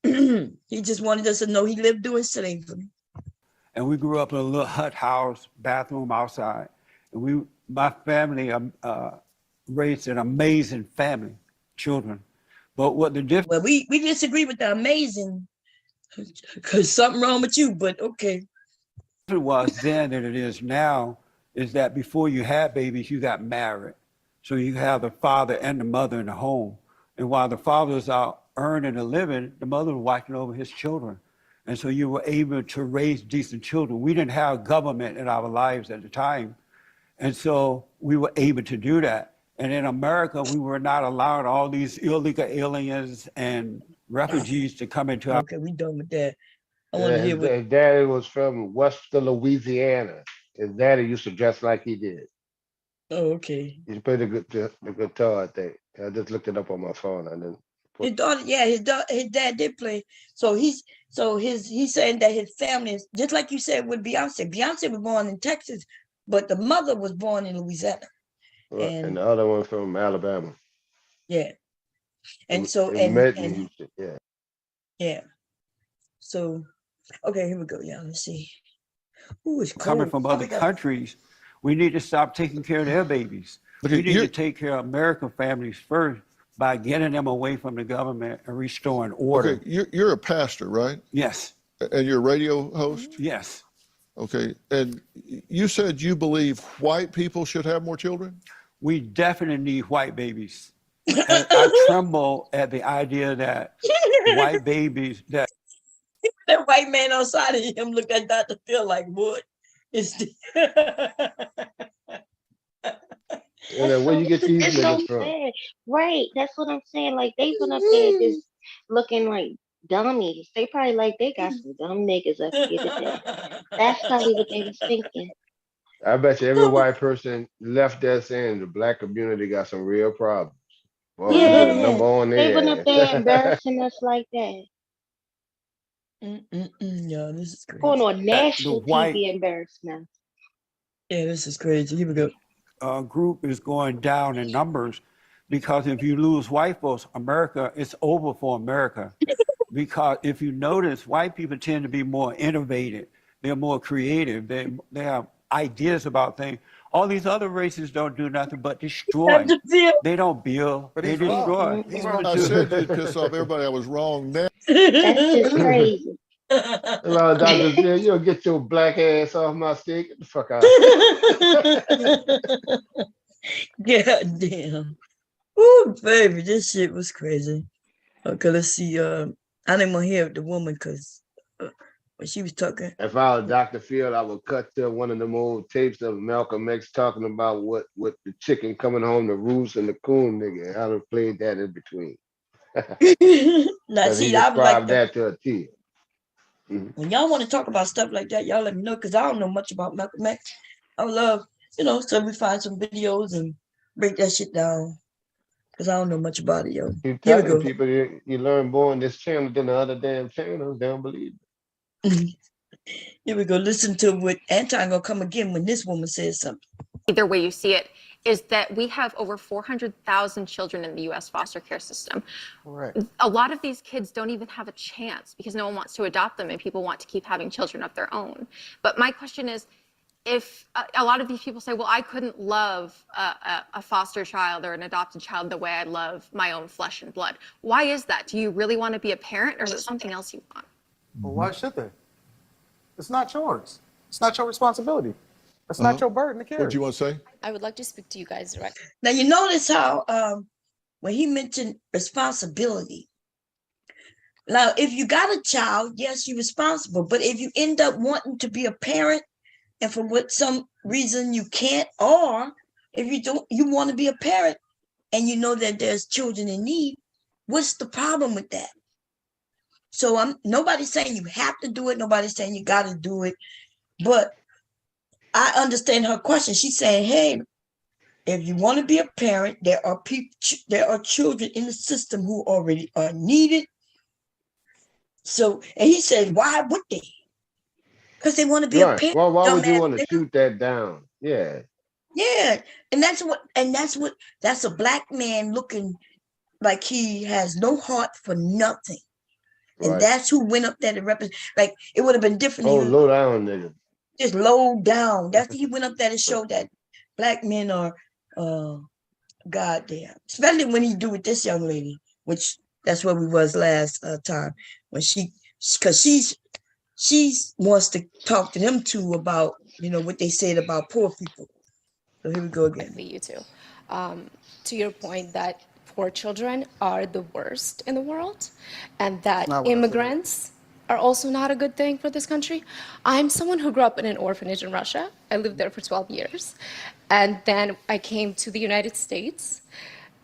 He just wanted us to know he lived during slavery. And we grew up in a little hut house, bathroom outside. And my family raised an amazing family, children. But what the difference... Well, we disagree with the amazing, because something wrong with you, but okay. It was then than it is now is that before you had babies, you got married. So you have the father and the mother in the home. And while the father was out earning a living, the mother was watching over his children. And so you were able to raise decent children. We didn't have government in our lives at the time. And so we were able to do that. And in America, we were not allowed all these illegal aliens and refugees to come into our... Okay, we done with that. I want to hear what... His daddy was from Western Louisiana. His daddy used to dress like he did. Oh, okay. He played the guitar, I think. I just looked it up on my phone. I didn't. His daughter, yeah, his dad did play. So he's saying that his family is just like you said with Beyonce. Beyonce was born in Texas, but the mother was born in Louisiana. Right. And the other one from Alabama. Yeah. And yeah. Yeah. So okay, here we go. Yeah, let's see. Ooh, it's coming cold. from other countries, we need to stop taking care of their babies. Okay, we need to take care of American families first by getting them away from the government and restoring order. Okay, you're a pastor, right? Yes. And you're a radio host? Yes. Okay, and you said you believe white people should have more children? We definitely need white babies. And I tremble at the idea that white babies, that white man outside of him looked at Dr. Phil like, what is this? Where you get these it's niggas so from? sad. Right, that's what I'm saying. Like, they went up there just looking like dummies. They probably like they got some dumb niggas up here today. That's probably what they was thinking. I bet you every white person left that saying the black community got some real problems. Well, Yeah, we put a number on they there. went up there embarrassing us like that. Yeah, this is crazy. Going on national TV embarrassment. Yeah, this is crazy. Here we go. Group is going down in numbers because if you lose white folks, America, it's over for America. Because if you notice, white people tend to be more innovative. They're more creative. They have ideas about things. All these other races don't do nothing but destroy. They don't build. They destroy. I said you'd piss off everybody. I was wrong now. That's just crazy. Well, Dr. Phil, you'll get your black ass off my stick. Get the fuck out. God damn. Ooh, baby, this shit was crazy. Okay, let's see. I didn't want to hear the woman because when she was talking. If I was Dr. Phil, I would cut to one of them old tapes of Malcolm X talking about what the chicken coming home to roost and the coon nigga. I'd have played that in between. Now, He see, I would like described that to a T. When y'all want to talk about stuff like that, y'all let me know because I don't know much about Malcolm X. I would love, so we find some videos and break that shit down because I don't know much about it, yo. You Here we telling go. people you learn more in this channel than the other damn channels. They don't believe it. Here we go. Listen to what Anton gonna come again when this woman says something. Either way you see it, is that we have over 400,000 children in the U.S. foster care system. Correct. A lot of these kids don't even have a chance because no one wants to adopt them and people want to keep having children of their own. But my question is, if a lot of these people say, well, I couldn't love a foster child or an adopted child the way I love my own flesh and blood. Why is that? Do you really want to be a parent or is it something else you want? Well, why should they? It's not yours. It's not your responsibility. It's not your burden to carry. What do you want to say? I would like to speak to you guys directly. Now, you notice how when he mentioned responsibility, now, if you got a child, yes, you're responsible. But if you end up wanting to be a parent and for some reason you can't, or if you want to be a parent and you know that there's children in need, what's the problem with that? So nobody's saying you have to do it. Nobody's saying you got to do it. But I understand her question. She's saying, hey, if you want to be a parent, there are children in the system who already are needed. So, and he said, why would they? Because they want to be a parent. Well, why would you want to shoot that down? Yeah. Yeah. And that's a black man looking like he has no heart for nothing. And that's who went up there to represent. Like, it would have been different. Oh, low down, nigga. Just low down. He went up there to show that black men are goddamn. Especially when he do with this young lady, which that's where we was last time. When she wants to talk to them too about, what they said about poor people. So here we go again. You too. To your point that poor children are the worst in the world and that immigrants are also not a good thing for this country. I'm someone who grew up in an orphanage in Russia. I lived there for 12 years. And then I came to the United States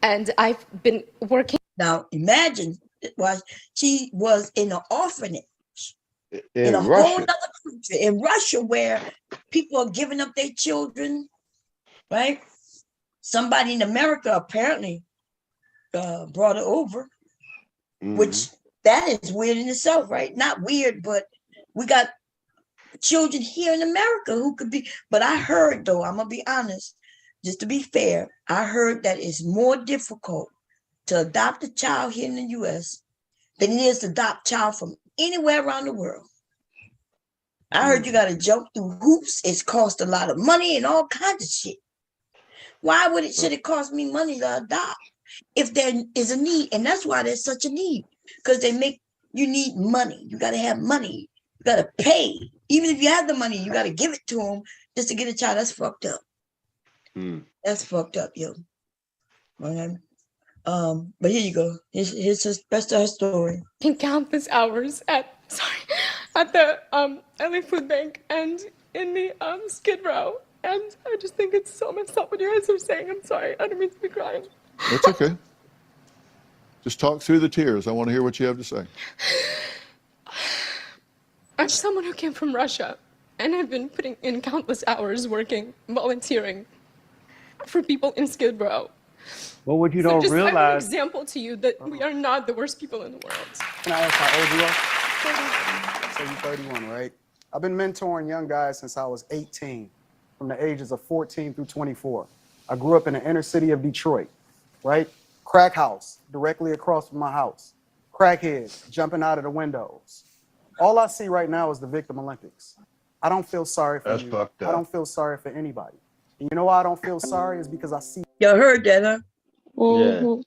and I've been working. Now imagine while she was in an orphanage in a Russia. whole other country, in Russia, where people are giving up their children, right? Somebody in America apparently brought her over, which that is weird in itself, right? Not weird, but we got children here in America who could be, but I heard though, I'm gonna be honest, just to be fair, I heard that it's more difficult to adopt a child here in the US than it is to adopt a child from anywhere around the world. I heard you gotta jump through hoops, it's cost a lot of money and all kinds of shit. Why should it cost me money to adopt if there is a need? And that's why there's such a need, because you need money. You got to have money. You got to pay. Even if you have the money, you got to give it to them just to get a child. That's fucked up. That's fucked up, yo. Okay. But here you go. Here's the rest of her story. Can countless hours at the LA Food Bank and in the Skid Row. And I just think it's so messed up what you guys are saying. I'm sorry. I don't mean to be crying. That's okay. Just talk through the tears. I want to hear what you have to say. I'm someone who came from Russia, and I've been putting in countless hours working, volunteering for people in Skid Row. Well, what you So don't just realize. I'm an example to you that we are not the worst people in the world. Can I ask how old you are? So you're 31, right? I've been mentoring young guys since I was 18, from the ages of 14 through 24. I grew up in the inner city of Detroit, right? Crack house directly across from my house. Crackheads jumping out of the windows. All I see right now is the Victim Olympics. I don't feel sorry for That's you. fucked up. I don't feel sorry for anybody. And you know why I don't feel sorry is because I see. You heard that, huh? Yeah. The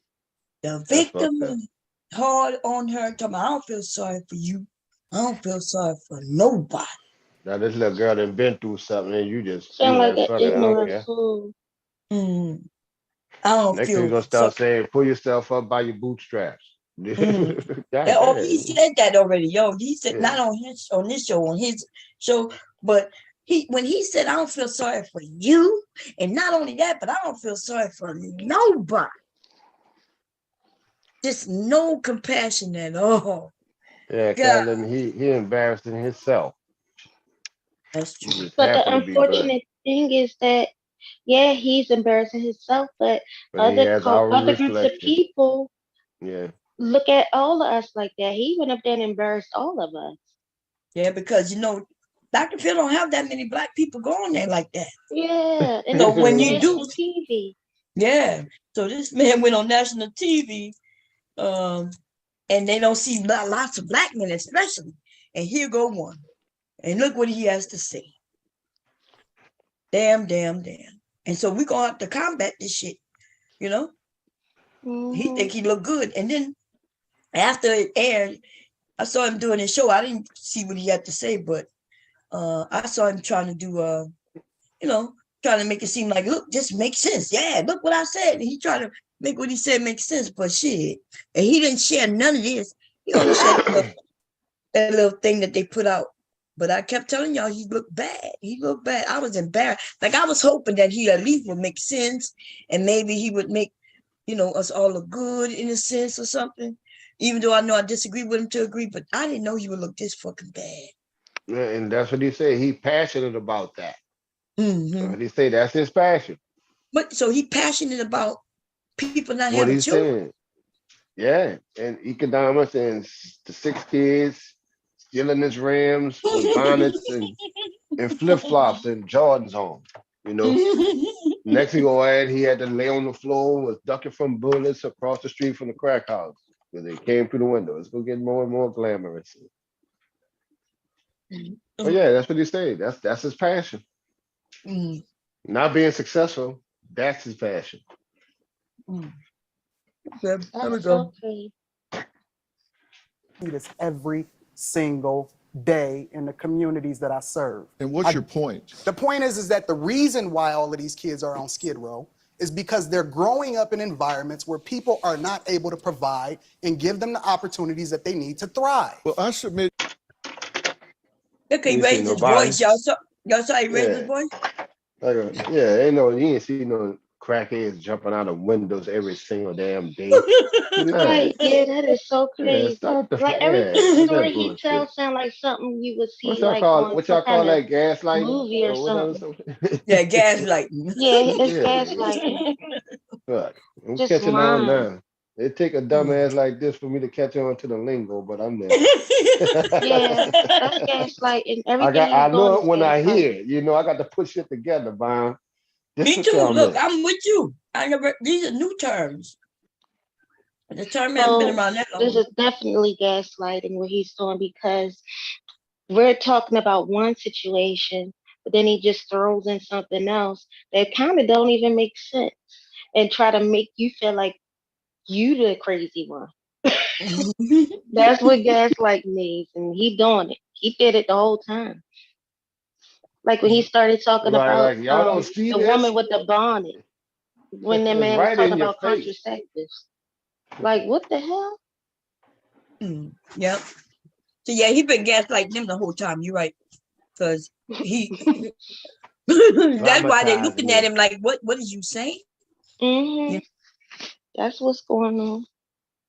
That's fucked victim up. is hard on her. Talking about, I don't feel sorry for you. I don't feel sorry for nobody. Now this little girl done been through something, and you Sound like like, an fuck it, I don't ignorant care. fool. I don't Next thing you feel gonna sorry. start saying, pull yourself up by your bootstraps. God Oh, he damn. said that already, yo. He said Yeah. not on this show, on his show, but when he said, I don't feel sorry for you, and not only that, but I don't feel sorry for nobody. Just no compassion at all. Yeah, God. Carolyn, he embarrassing himself. That's true. He just But the happen to be black. unfortunate thing is that, yeah, he's embarrassing himself, but But he has our other groups of reflection. people Yeah. look at all of us like that. He went up there and embarrassed all of us. Yeah, because Dr. Phil don't have that many black people going there like that. Yeah, and So it's when on you do, national TV. yeah. So this man went on national TV, and they don't see lots of black men, especially. And here go one, and look what he has to say. Damn. And so we're gonna have to combat this shit, you know. He think he look good, and then after it aired, I saw him doing his show. I didn't see what he had to say, but I saw him trying to do, trying to make it seem like, look, this makes sense. Yeah, look what I said. And he tried to make what he said make sense, but shit. And he didn't share none of this. He only shared that little thing that they put out. But I kept telling y'all he looked bad. He looked bad. I was embarrassed. Like I was hoping that he at least would make sense, and maybe he would make, us all look good in a sense or something. Even though I know I disagree with him to agree, but I didn't know he would look this fucking bad. Yeah, and that's what he said. He passionate about that. Mm-hmm. He say that's his passion. But so he passionate about people not What having he's children. saying. Yeah, and economics and the 6 kids, stealing his rims with bonnets and flip-flops and Jordans on, Next thing go ahead, he had to lay on the floor, was ducking from bullets across the street from the crack house because they came through the window. It's gonna get more and more glamorous. But yeah, that's what he said. That's his passion. Not being successful, that's his passion. There we go. See this every single day in the communities that I serve. And what's your point? The point is that the reason why all of these kids are on Skid Row is because they're growing up in environments where people are not able to provide and give them the opportunities that they need to thrive. Well, I submit. Look, he raised his voice. Y'all saw he raised his voice? You ain't see no crackheads jumping out of windows every single damn day. Right, yeah, that is so crazy. Like every story he bullshit. tells sound like something you would see What y'all like call on what some y'all call kind of that, gaslighting? movie or What something. Yeah, gaslighting. Yeah, it's gaslighting. Look, I'm Just catching on lying. now. It take a dumbass like this for me to catch on to the lingo, but I'm there. Yeah, that's gaslighting. Everything I he's know doing it is when I hear gaslighting. it. I got to put shit together, Byron. Me too. Look, I'm with you. These are new terms. The term hasn't been around that long. This is definitely gaslighting what he's doing because we're talking about one situation, but then he just throws in something else that kind of don't even make sense and try to make you feel like you the crazy one. That's what gaslight means, and he doing it. He did it the whole time. Like when he started talking about y'all don't see the this? woman with the bonnet, when the man was Right talking in your about face. contraceptives. Like, what the hell? Yep. So yeah, he been gaslighting them the whole time. You're right, because he. That's why they're looking at him like, what is you saying? Mm-hmm. That's what's going on.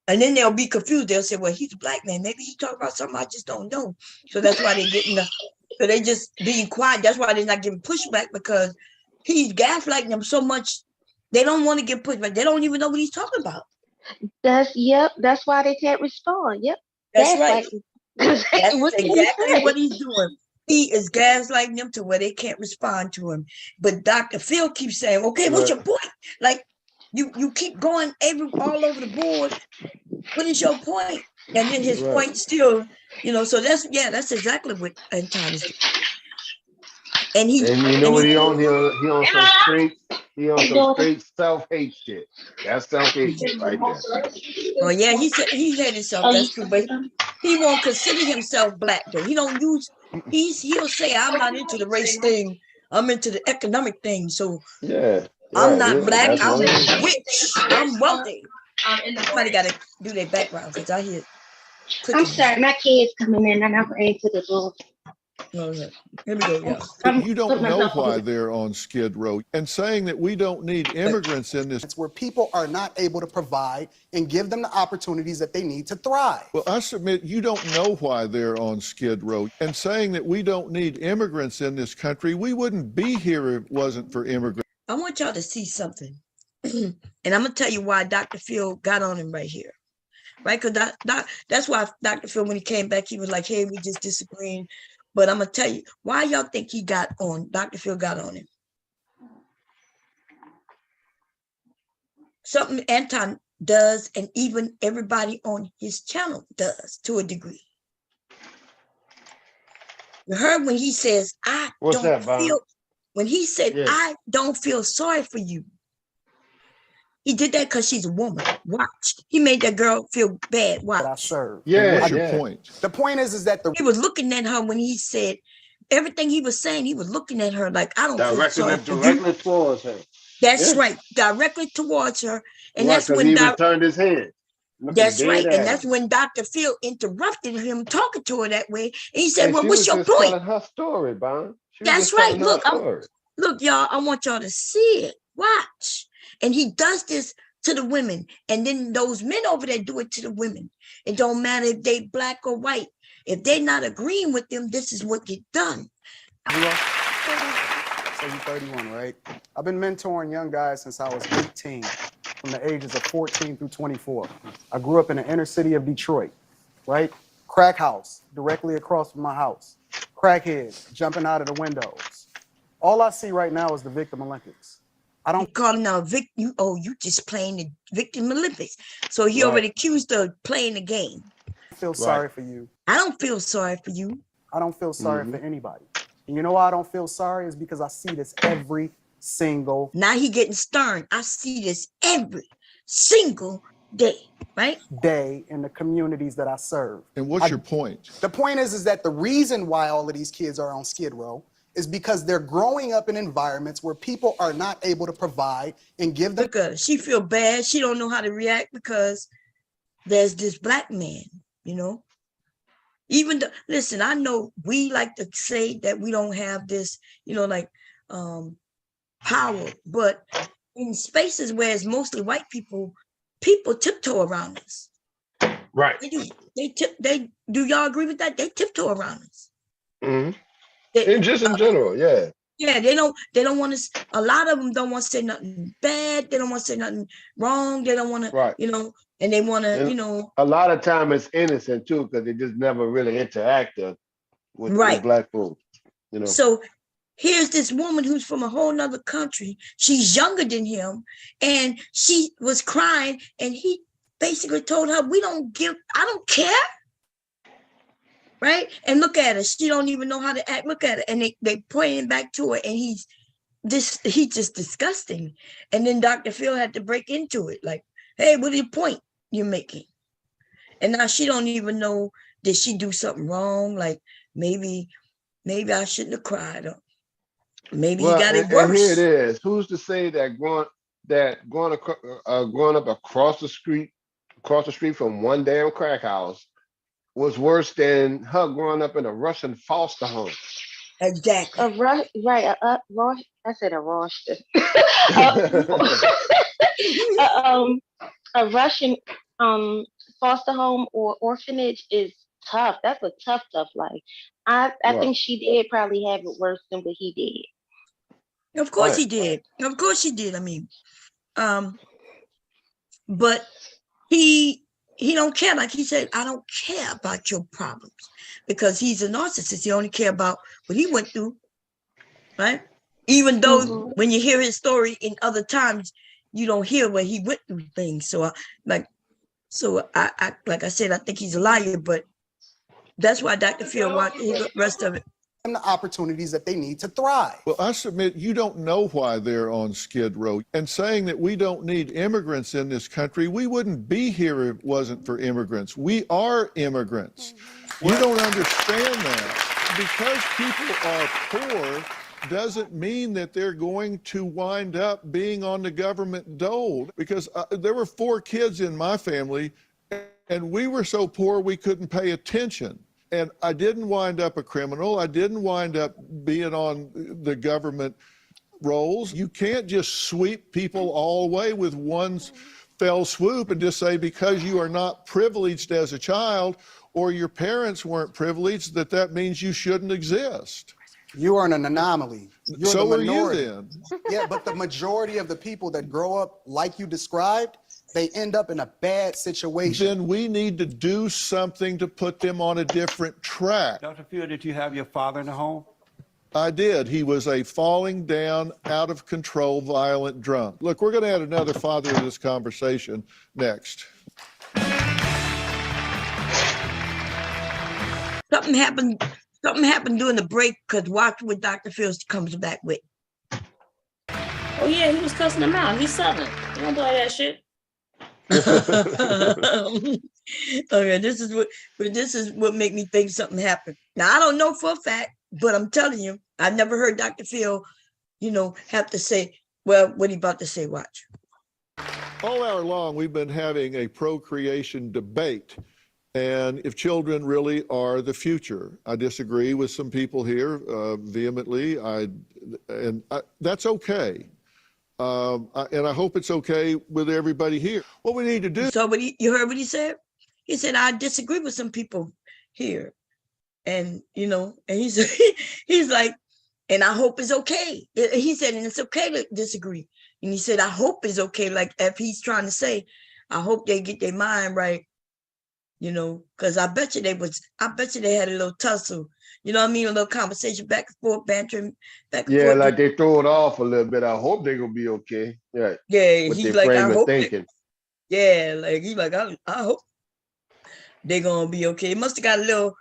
And then they'll be confused. They'll say, well, he's a black man. Maybe he's talking about something I just don't know. So that's why they're getting so they just being quiet. That's why they're not giving pushback, because he's gaslighting them so much. They don't want to get pushback. They don't even know what he's talking about. That's why they can't respond. Yep. That's right. That's exactly what he's doing. He is gaslighting them to where they can't respond to him. But Dr. Phil keeps saying, okay, what's your point? Like, you keep going all over the board. What is your point? And then his point still, so that's exactly what Anton is doing. And you know what he on? He on some straight self-hate shit. That's self-hate shit right there. Oh yeah, he said himself. That's true, but he won't consider himself black though. He don't use. He'll say, "I'm not into the race thing. I'm into the economic thing." So yeah, I'm not black. that's I'm what it is. rich. I'm wealthy. Somebody got to do their background because I hear. I'm sorry, my kid's coming in and I'm ready to the door. Okay. Here we go, y'all. You don't know why they're on Skid Row. And saying that we don't need immigrants in this. It's where people are not able to provide and give them the opportunities that they need to thrive. Well, I submit you don't know why they're on Skid Row. And saying that we don't need immigrants in this country, we wouldn't be here if it wasn't for immigrants. I want y'all to see something. And I'm going to tell you why Dr. Phil got on him right here. Right? Because that's why Dr. Phil, when he came back, he was like, hey, we just disagreeing. But I'm going to tell you, why y'all think he got on, Dr. Phil got on him? Something Anton does, and even everybody on his channel does to a degree. You heard when he says, I don't feel sorry for you. He did that because she's a woman. Watch. He made that girl feel bad. Watch. That I serve. Yeah. What's your point? The point is that he was looking at her when he said everything he was saying. He was looking at her like, I don't feel sorry for you. Directly towards her. That's right. Directly towards her. And that's when he turned his head. That's right. And that's when Dr. Phil interrupted him talking to her that way. And he said, well, what's your point? Telling her story, Bon. That's right. Look, look, y'all, I want y'all to see it. Watch. And he does this to the women. And then those men over there do it to the women. It don't matter if they black or white. If they're not agreeing with them, this is what get done. So you're 31, right? I've been mentoring young guys since I was 18, from the ages of 14 through 24. I grew up in the inner city of Detroit, right? Crack house directly across from my house. Crackheads jumping out of the windows. All I see right now is the Victim Olympics. I don't call him now victim. Oh, you just playing the Victim Olympics. So he already accused of playing the game. I feel sorry for you. I don't feel sorry for you. I don't feel sorry for anybody. And you know why I don't feel sorry is because I see this every single. Now he getting stern. I see this every single day, right? Day in the communities that I serve. And what's your point? The point is that the reason why all of these kids are on Skid Row is because they're growing up in environments where people are not able to provide and give them. Look at her. She feel bad. She don't know how to react because there's this black man, you know. Even listen, I know we like to say that we don't have this, you know, like power, but in spaces where it's mostly white people, people tiptoe around us. Right. They do. They do. Y'all agree with that? They tiptoe around us. Mm-hmm. In general, yeah. Yeah, they don't want to, a lot of them don't want to say nothing bad. They don't want to say nothing wrong. They don't want to, you know, and they want to, you know. A lot of time it's innocent too, because they just never really interacted with black folks, you know. So here's this woman who's from a whole nother country. She's younger than him, and she was crying, and he basically told her, I don't care. Right? And look at her. She don't even know how to act. Look at her. And they pointing back to her, and he's just disgusting. And then Dr. Phil had to break into it. Like, hey, what is the point you're making? And now she don't even know, did she do something wrong? Like maybe I shouldn't have cried. Or maybe he got it worse. And here it is. Who's to say that growing up across the street from one damn crack house was worse than her growing up in a Russian foster home? Exactly. I said a roster. A Russian foster home or orphanage is tough. That's a tough life. I think she did probably have it worse than what he did. Of course he did. Of course he did. I mean, but he don't care. Like he said, I don't care about your problems, because he's a narcissist. He only care about what he went through, right? Even though when you hear his story in other times, you don't hear where he went through things. So like I said, I think he's a liar, but that's why Dr. Phil watched the rest of it. them the opportunities that they need to thrive. Well, I submit you don't know why they're on Skid Row. And saying that we don't need immigrants in this country, we wouldn't be here if it wasn't for immigrants. We are immigrants. You don't understand that. Because people are poor doesn't mean that they're going to wind up being on the government dole. Because there were 4 kids in my family, and we were so poor we couldn't pay attention. And I didn't wind up a criminal. I didn't wind up being on the government rolls. You can't just sweep people all away with one fell swoop and just say because you are not privileged as a child or your parents weren't privileged that means you shouldn't exist. You are an anomaly. You're so the are you minority. then. Yeah, but the majority of the people that grow up like you described, they end up in a bad situation. Then we need to do something to put them on a different track. Dr. Phil, did you have your father in the home? I did. He was a falling down, out of control, violent drunk. Look, we're going to add another father to this conversation next. Something happened during the break, because watch what Dr. Phil comes back with. Oh yeah, he was cussing him out. He's Southern. You don't play that shit. Okay, this is what make me think something happened. Now I don't know for a fact, but I'm telling you, I've never heard Dr. Phil, have to say, well, what he about to say. Watch. All hour long, we've been having a procreation debate, and if children really are the future. I disagree with some people here vehemently. That's okay. And I hope it's okay with everybody here. What we need to do. So you heard what he said? He said, I disagree with some people here. And, and he's like, and I hope it's okay. He said, and it's okay to disagree. And he said, I hope it's okay. Like if he's trying to say, I hope they get their mind right, because I bet you they had a little tussle. You know what I mean? A little conversation back and forth, bantering back and forth. Yeah, like they throw it off a little bit. I hope they're gonna be okay. Yeah. Yeah, with he's their like, frame I of hope. thinking. Yeah, like he's like, I hope they're gonna be okay. It must have got a little,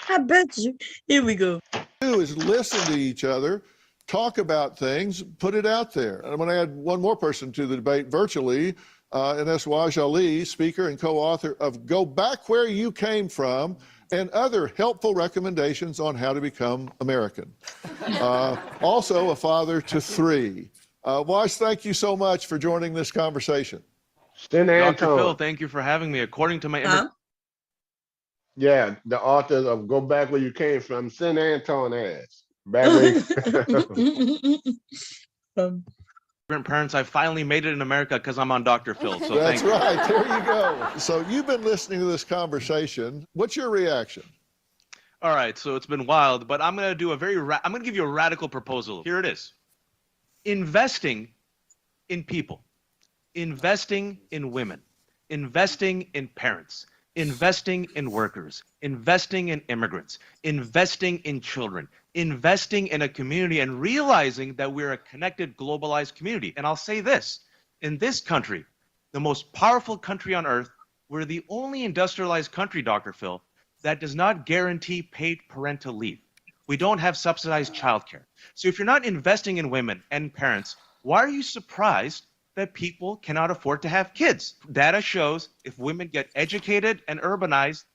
I bet you. Here we go. Do is listen to each other, talk about things, put it out there. And I'm going to add one more person to the debate virtually, and that's Waj Ali, speaker and co-author of Go Back Where You Came From and other helpful recommendations on how to become American. Also a father to 3. Waj, thank you so much for joining this conversation. Dr. Phil, thank you for having me. According to my Yeah, the author of Go Back Where You Came From, send Anton ass. Back where parents, I finally made it in America because I'm on Dr. Phil. So that's right. There you go. So you've been listening to this conversation. What's your reaction? All right, so it's been wild, but I'm going to do I'm going to give you a radical proposal. Here it is. Investing in people, investing in women, investing in parents, investing in workers, investing in immigrants, investing in children, investing in a community, and realizing that we're a connected, globalized community. And I'll say this, in this country, the most powerful country on earth, we're the only industrialized country, Dr. Phil, that does not guarantee paid parental leave. We don't have subsidized childcare. So if you're not investing in women and parents, why are you surprised that people cannot afford to have kids? Data shows if women get educated and urbanized,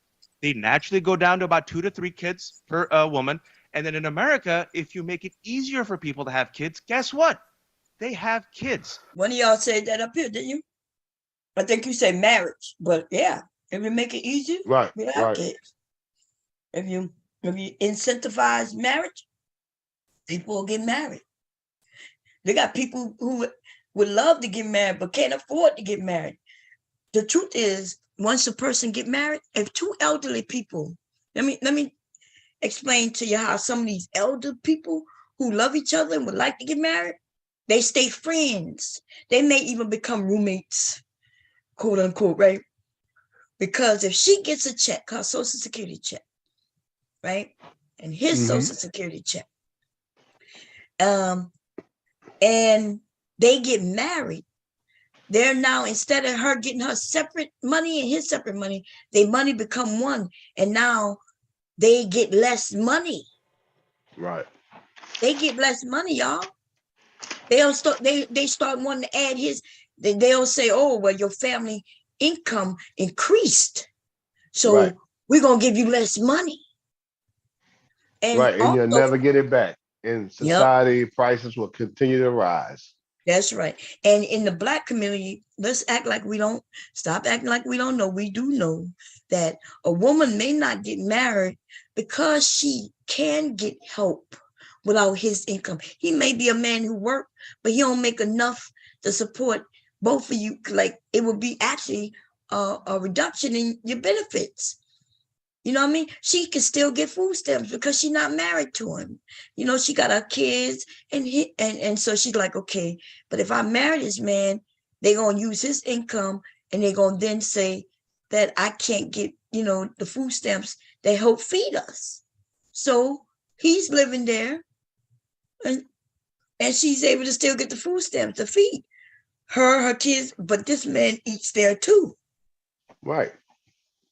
they naturally go down to about 2 to 3 kids per woman. And then in America, if you make it easier for people to have kids, guess what? They have kids. One of y'all said that up here, didn't you? I think you said marriage, but yeah, if you make it easier, right, we have kids. If you incentivize marriage, people will get married. They got people who would love to get married but can't afford to get married. The truth is, once a person get married, if 2 elderly people, let me explain to you how some of these elder people who love each other and would like to get married, they stay friends. They may even become roommates, quote unquote, right? Because if she gets a check, her Social Security check, right? And his Social Security check, and they get married, they're now, instead of her getting her separate money and his separate money, their money become one. And now they get less money. Right. They get less money, y'all. They'll start, they start wanting to add his, they'll say, oh, well, your family income increased, so we're going to give you less money. And right, and also, you'll never get it back. In society, prices will continue to rise. That's right. And in the Black community, let's act like we don't, stop acting like we don't know. We do know that a woman may not get married because she can get help without his income. He may be a man who works, but he don't make enough to support both of you. Like, it would be actually a reduction in your benefits. You know what I mean? She can still get food stamps because she's not married to him. You know, she got her kids, and so she's like, okay, but if I marry this man, they're going to use his income, and they're going to then say that I can't get, you know, the food stamps that help feed us. So he's living there, and she's able to still get the food stamps to feed her kids, but this man eats there too. Right.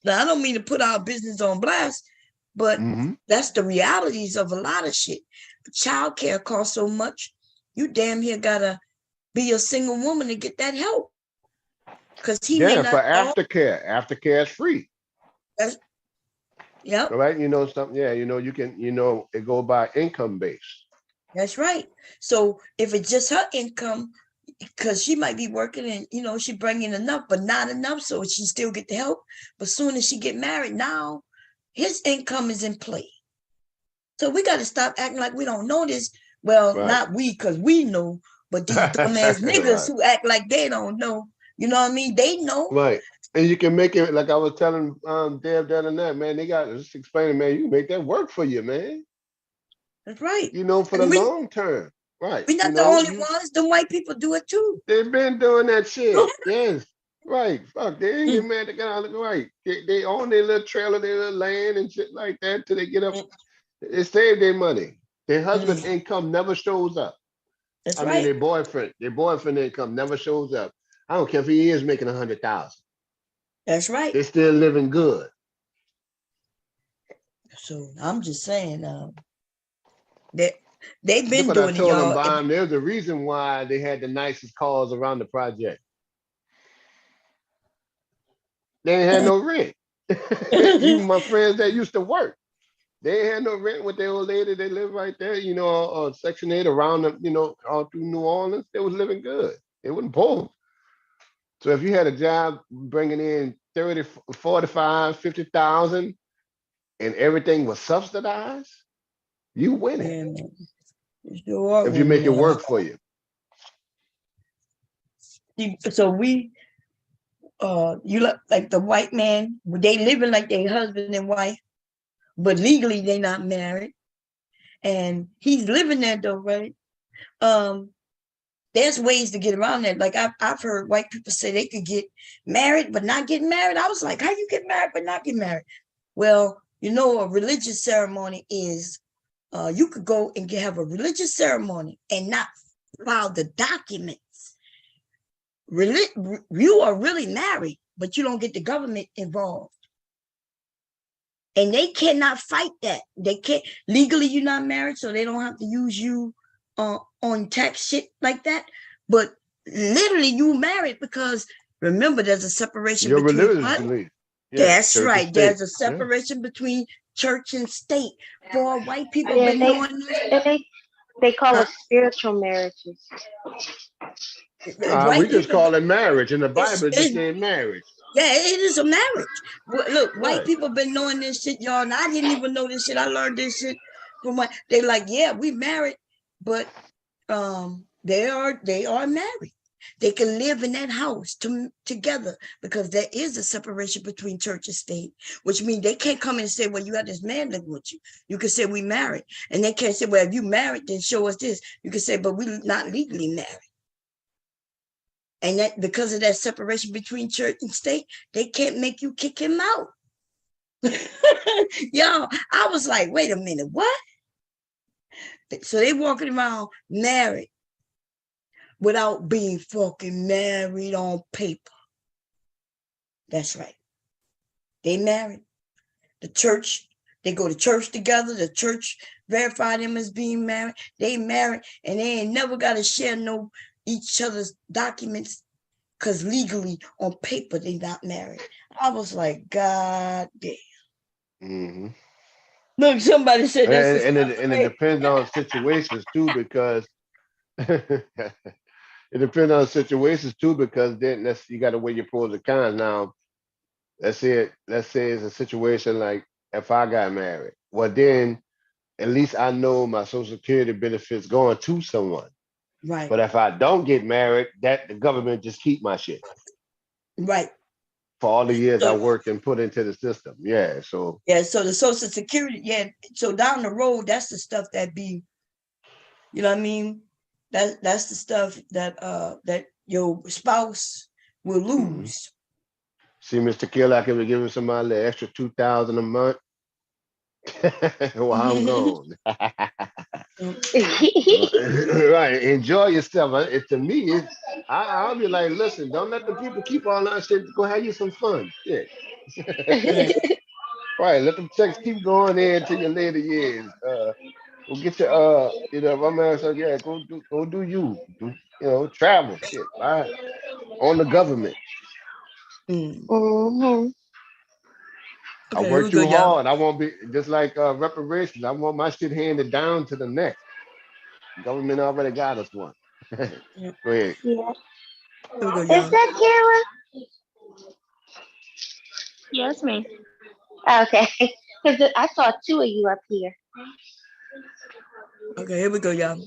Now, I don't mean to put our business on blast, but that's the realities of a lot of shit. Childcare costs so much, you damn near gotta be a single woman to get that help. Because he may not. For aftercare. Aftercare is free. Yeah. Right. You know something. Yeah. You know, you can. You know, it go by income based. That's right. So if it's just her income, because she might be working and, you know, she bringing enough, but not enough, so she still get the help. But soon as she get married, now his income is in play. So we got to stop acting like we don't know this. Well, not we, because we know, but these dumbass niggas who act like they don't know. You know what I mean? They know. Right. And you can make it, like I was telling Deb the other night, man, they got just explaining, man, you can make that work for you, man. That's right. You know, for the long term. Right. We're not the only ones. The white people do it too. They've been doing that shit. Yes. Right. Fuck. They ain't get mad. They got right. They own their little trailer, their little land and shit like that till they get up. They save their money. Their husband income never shows up. That's I mean, their boyfriend income never shows up. I don't care if he is making 100,000. That's right. They're still living good. So I'm just saying, that they've been Look doing what I it, told y'all. them, Bob. There's a reason why they had the nicest cars around the project. They ain't had no rent. Even my friends that used to work, they ain't had no rent with their old lady. They live right there, you know, Section 8 around them, you know, all through New Orleans. They was living good. They wasn't poor. So if you had a job bringing in 30, 45, 50,000 and everything was subsidized, you win it. If you make it work for you. So we, you look like the white man, they living like their husband and wife, but legally they not married. And he's living there though, right? There's ways to get around that. Like I've heard white people say they could get married but not get married. I was like, how you get married but not get married? Well, you know, a religious ceremony is, you could go and have a religious ceremony and not file the documents. You are really married, but you don't get the government involved. And they cannot fight that. They can't, legally you're not married, so they don't have to use you on tax shit like that. But literally you married because remember there's a separation between what? That's right. There's a separation between church and state. For white people been doing this. They call it spiritual marriages. We just call it marriage. In the Bible, it just said marriage. Yeah, it is a marriage. Look, white people been knowing this shit, y'all, and I didn't even know this shit. I learned this shit from my, they like, yeah, we married, but they are married. They can live in that house together because there is a separation between church and state, which means they can't come and say, well, you got this man living with you. You can say we married. And they can't say, well, if you married, then show us this. You can say, but we're not legally married. And that because of that separation between church and state, they can't make you kick him out. Yo, I was like, wait a minute, what? So they walking around married, without being fucking married on paper. That's right. They married. The church, they go to church together. The church verify them as being married. They married, and they ain't never got to share no each other's documents, because legally on paper they not married. I was like, God damn. Mm-hmm. Look, somebody said that's and it depends on situations too, because it depends on situations too, because then you got to weigh your pros and cons. Now, let's say it's a situation like if I got married, well then at least I know my Social Security benefits going to someone. Right. But if I don't get married, that the government just keep my shit. Right. For all the years I So, worked and put into the system. Yeah. So so the Social Security, so down the road, that's the stuff that be, you know what I mean? That's the stuff that that your spouse will lose. See, Mr. Kill, I could give somebody the extra $2,000 a month while I'm gone. Right. Enjoy yourself. To me, I'll be like, listen, don't let the people keep all that shit. Go have you some fun. Shit. Right. Let them checks keep going in to your later years. Go get your my man said, yeah, go do you. Travel. Shit. Right. On the government. Mm-hmm. I work too hard. I won't be just like reparations. I want my shit handed down to the next. Government already got us one. Go ahead. Yeah. Is that Kara? Yes, me. Okay. Because I saw two of you up here. Okay, here we go, y'all.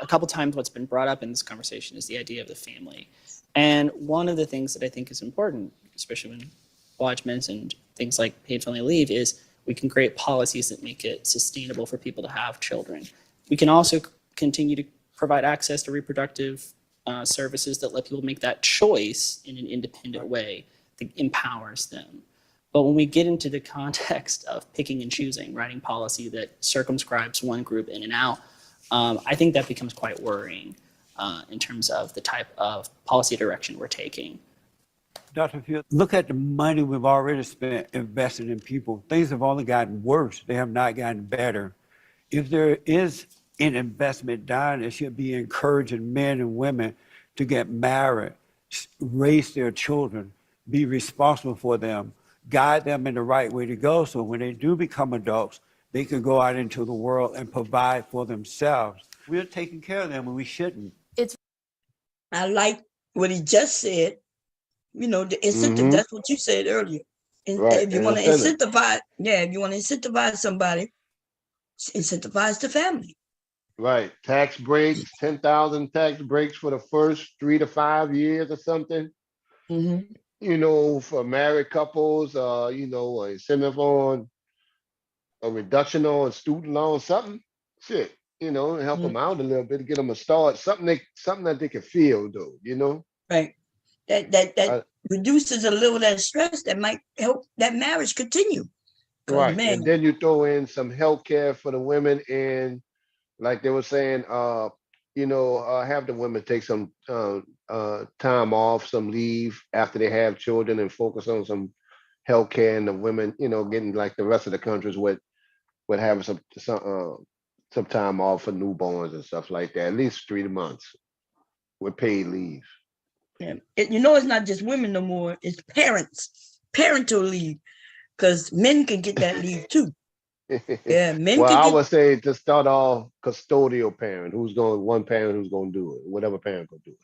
A couple times what's been brought up in this conversation is the idea of the family. And one of the things that I think is important, especially when Watch mentioned things like paid family leave, is we can create policies that make it sustainable for people to have children. We can also continue to provide access to reproductive services that let people make that choice in an independent way that empowers them. But when we get into the context of picking and choosing, writing policy that circumscribes one group in and out, I think that becomes quite worrying in terms of the type of policy direction we're taking. Dr. Field, look at the money we've already spent investing in people. Things have only gotten worse. They have not gotten better. If there is an investment done, it should be encouraging men and women to get married, raise their children, be responsible for them, guide them in the right way to go, so when they do become adults, they can go out into the world and provide for themselves. We're taking care of them when we shouldn't. I like what he just said. The incentive, that's what you said earlier. And Right. if you want to incentivize, if you want to incentivize somebody, incentivize the family. Right. Tax breaks, 10,000 tax breaks for the first 3 to 5 years or something. For married couples, an incentive on a reduction on student loans, something. Shit. Help them out a little bit to get them a start. Something that they can feel though, Right. That reduces a little of that stress that might help that marriage continue. Right. Man, And then you throw in some health care for the women, and like they were saying, have the women take some time off, some leave after they have children, and focus on some health care, and the women, getting like the rest of the countries with having some time off for newborns and stuff like that, at least 3 months with paid leave. Yeah. It's not just women no more. It's parental leave, because men can get that leave too. Yeah, men. Well, I would say to start off, custodial parent, one parent who's going to do it, whatever parent can do it.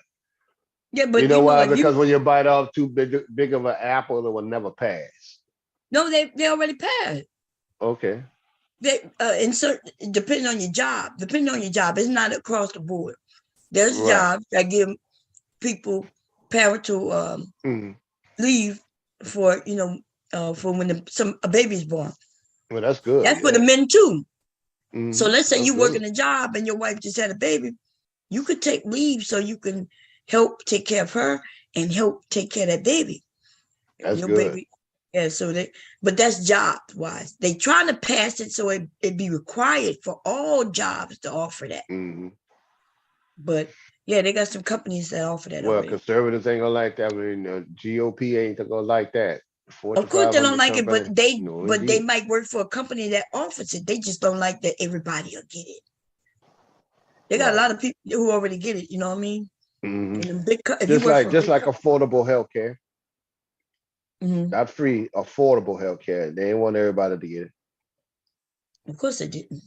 Yeah, but you know why? Because when you bite off too big of an apple, it will never pass. No, they already passed. Okay. They depending on your job. It's not across the board. There's jobs that give people parental leave for for when a baby's born. Well, that's good. That's for the men too. So let's say That's you work good. in a job and your wife just had a baby, you could take leave so you can help take care of her and help take care of that baby. That's your good. baby. Yeah, but that's job wise. They trying to pass it so it be required for all jobs to offer that. But Yeah, they got some companies that offer that Well, already. conservatives ain't gonna like that. I mean, GOP ain't gonna like that. Of course they don't 4,500 like it, but company. No, they indeed. might work for a company that offers it. They just don't like that everybody will get it. They got a lot of people who already get it. You know what I mean? Mhm. And the big, if Just you work like for just like affordable health care, Mhm. not free, affordable health care. They ain't want everybody to get it. Of course they didn't.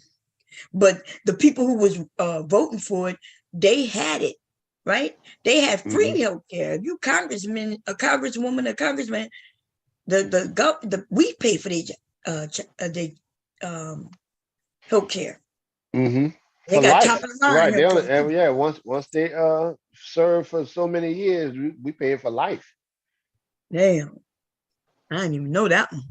But the people who was voting for it, they had it, right? They had free health care. If you congressman, a congresswoman, a congressman, we pay for their health care. Mm-hmm. They For got top life, of the line right? They health only, care. once they serve for so many years, we pay for life. Damn, I didn't even know that one.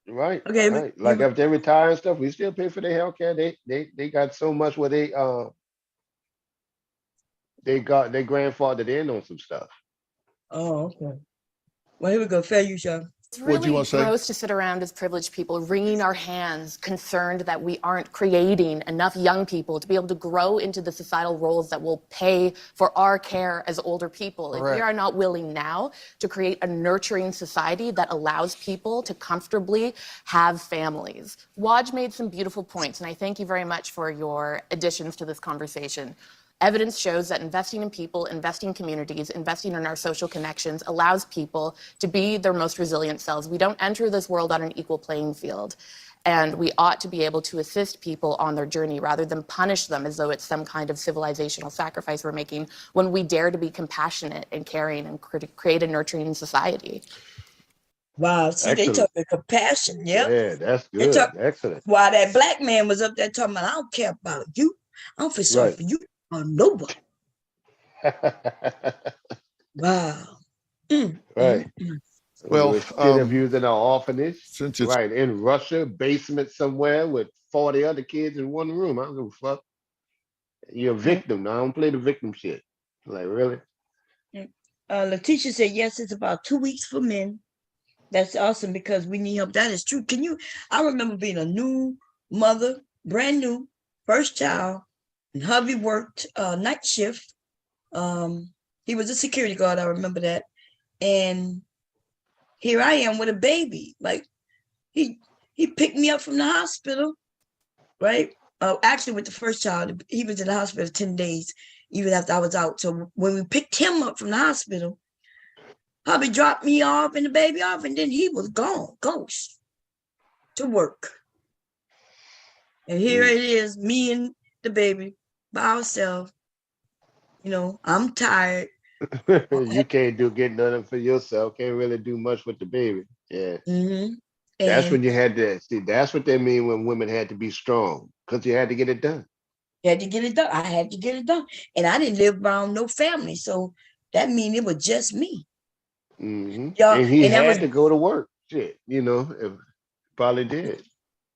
Right. Okay, Right. Like if they retire and stuff, we still pay for their health care. They got so much where they grandfathered in on some stuff. Oh, okay. Well, here we go. Fair use, y'all. It's really gross to sit around as privileged people, wringing our hands, concerned that we aren't creating enough young people to be able to grow into the societal roles that will pay for our care as older people. If we are not willing now to create a nurturing society that allows people to comfortably have families. Waj made some beautiful points, and I thank you very much for your additions to this conversation. Evidence shows that investing in people, investing in communities, investing in our social connections allows people to be their most resilient selves. We don't enter this world on an equal playing field. And we ought to be able to assist people on their journey rather than punish them as though it's some kind of civilizational sacrifice we're making when we dare to be compassionate and caring and create a nurturing society. Wow, see, they Excellent. talking compassion. Yep. Yeah, that's good. Excellent. While that black man was up there talking about, I don't care about you. I don't feel sorry Right. for you or nobody. Wow. Right. Well, interviews in an orphanage, since it's right in Russia, basement somewhere with 40 other kids in one room. I don't give a fuck. You're a victim. I don't play the victim shit. Like, really? Letitia said, yes, it's about 2 weeks for men. That's awesome because we need help. That is true. I remember being a new mother, brand new, first child, and hubby worked night shift. He was a security guard. I remember that. And here I am with a baby. Like he picked me up from the hospital, right? Actually with the first child, he was in the hospital 10 days, even after I was out. So when we picked him up from the hospital, hubby dropped me off and the baby off, and then he was gone, ghost, to work. And here it is, me and the baby by ourselves. You know, I'm tired. You can't get nothing for yourself. Can't really do much with the baby. Yeah. That's when you had to see. That's what they mean when women had to be strong, because you had to get it done. You had to get it done. I had to get it done, and I didn't live around no family, so that means it was just me. Y'all, And he and that had was to go to work. Shit, probably did.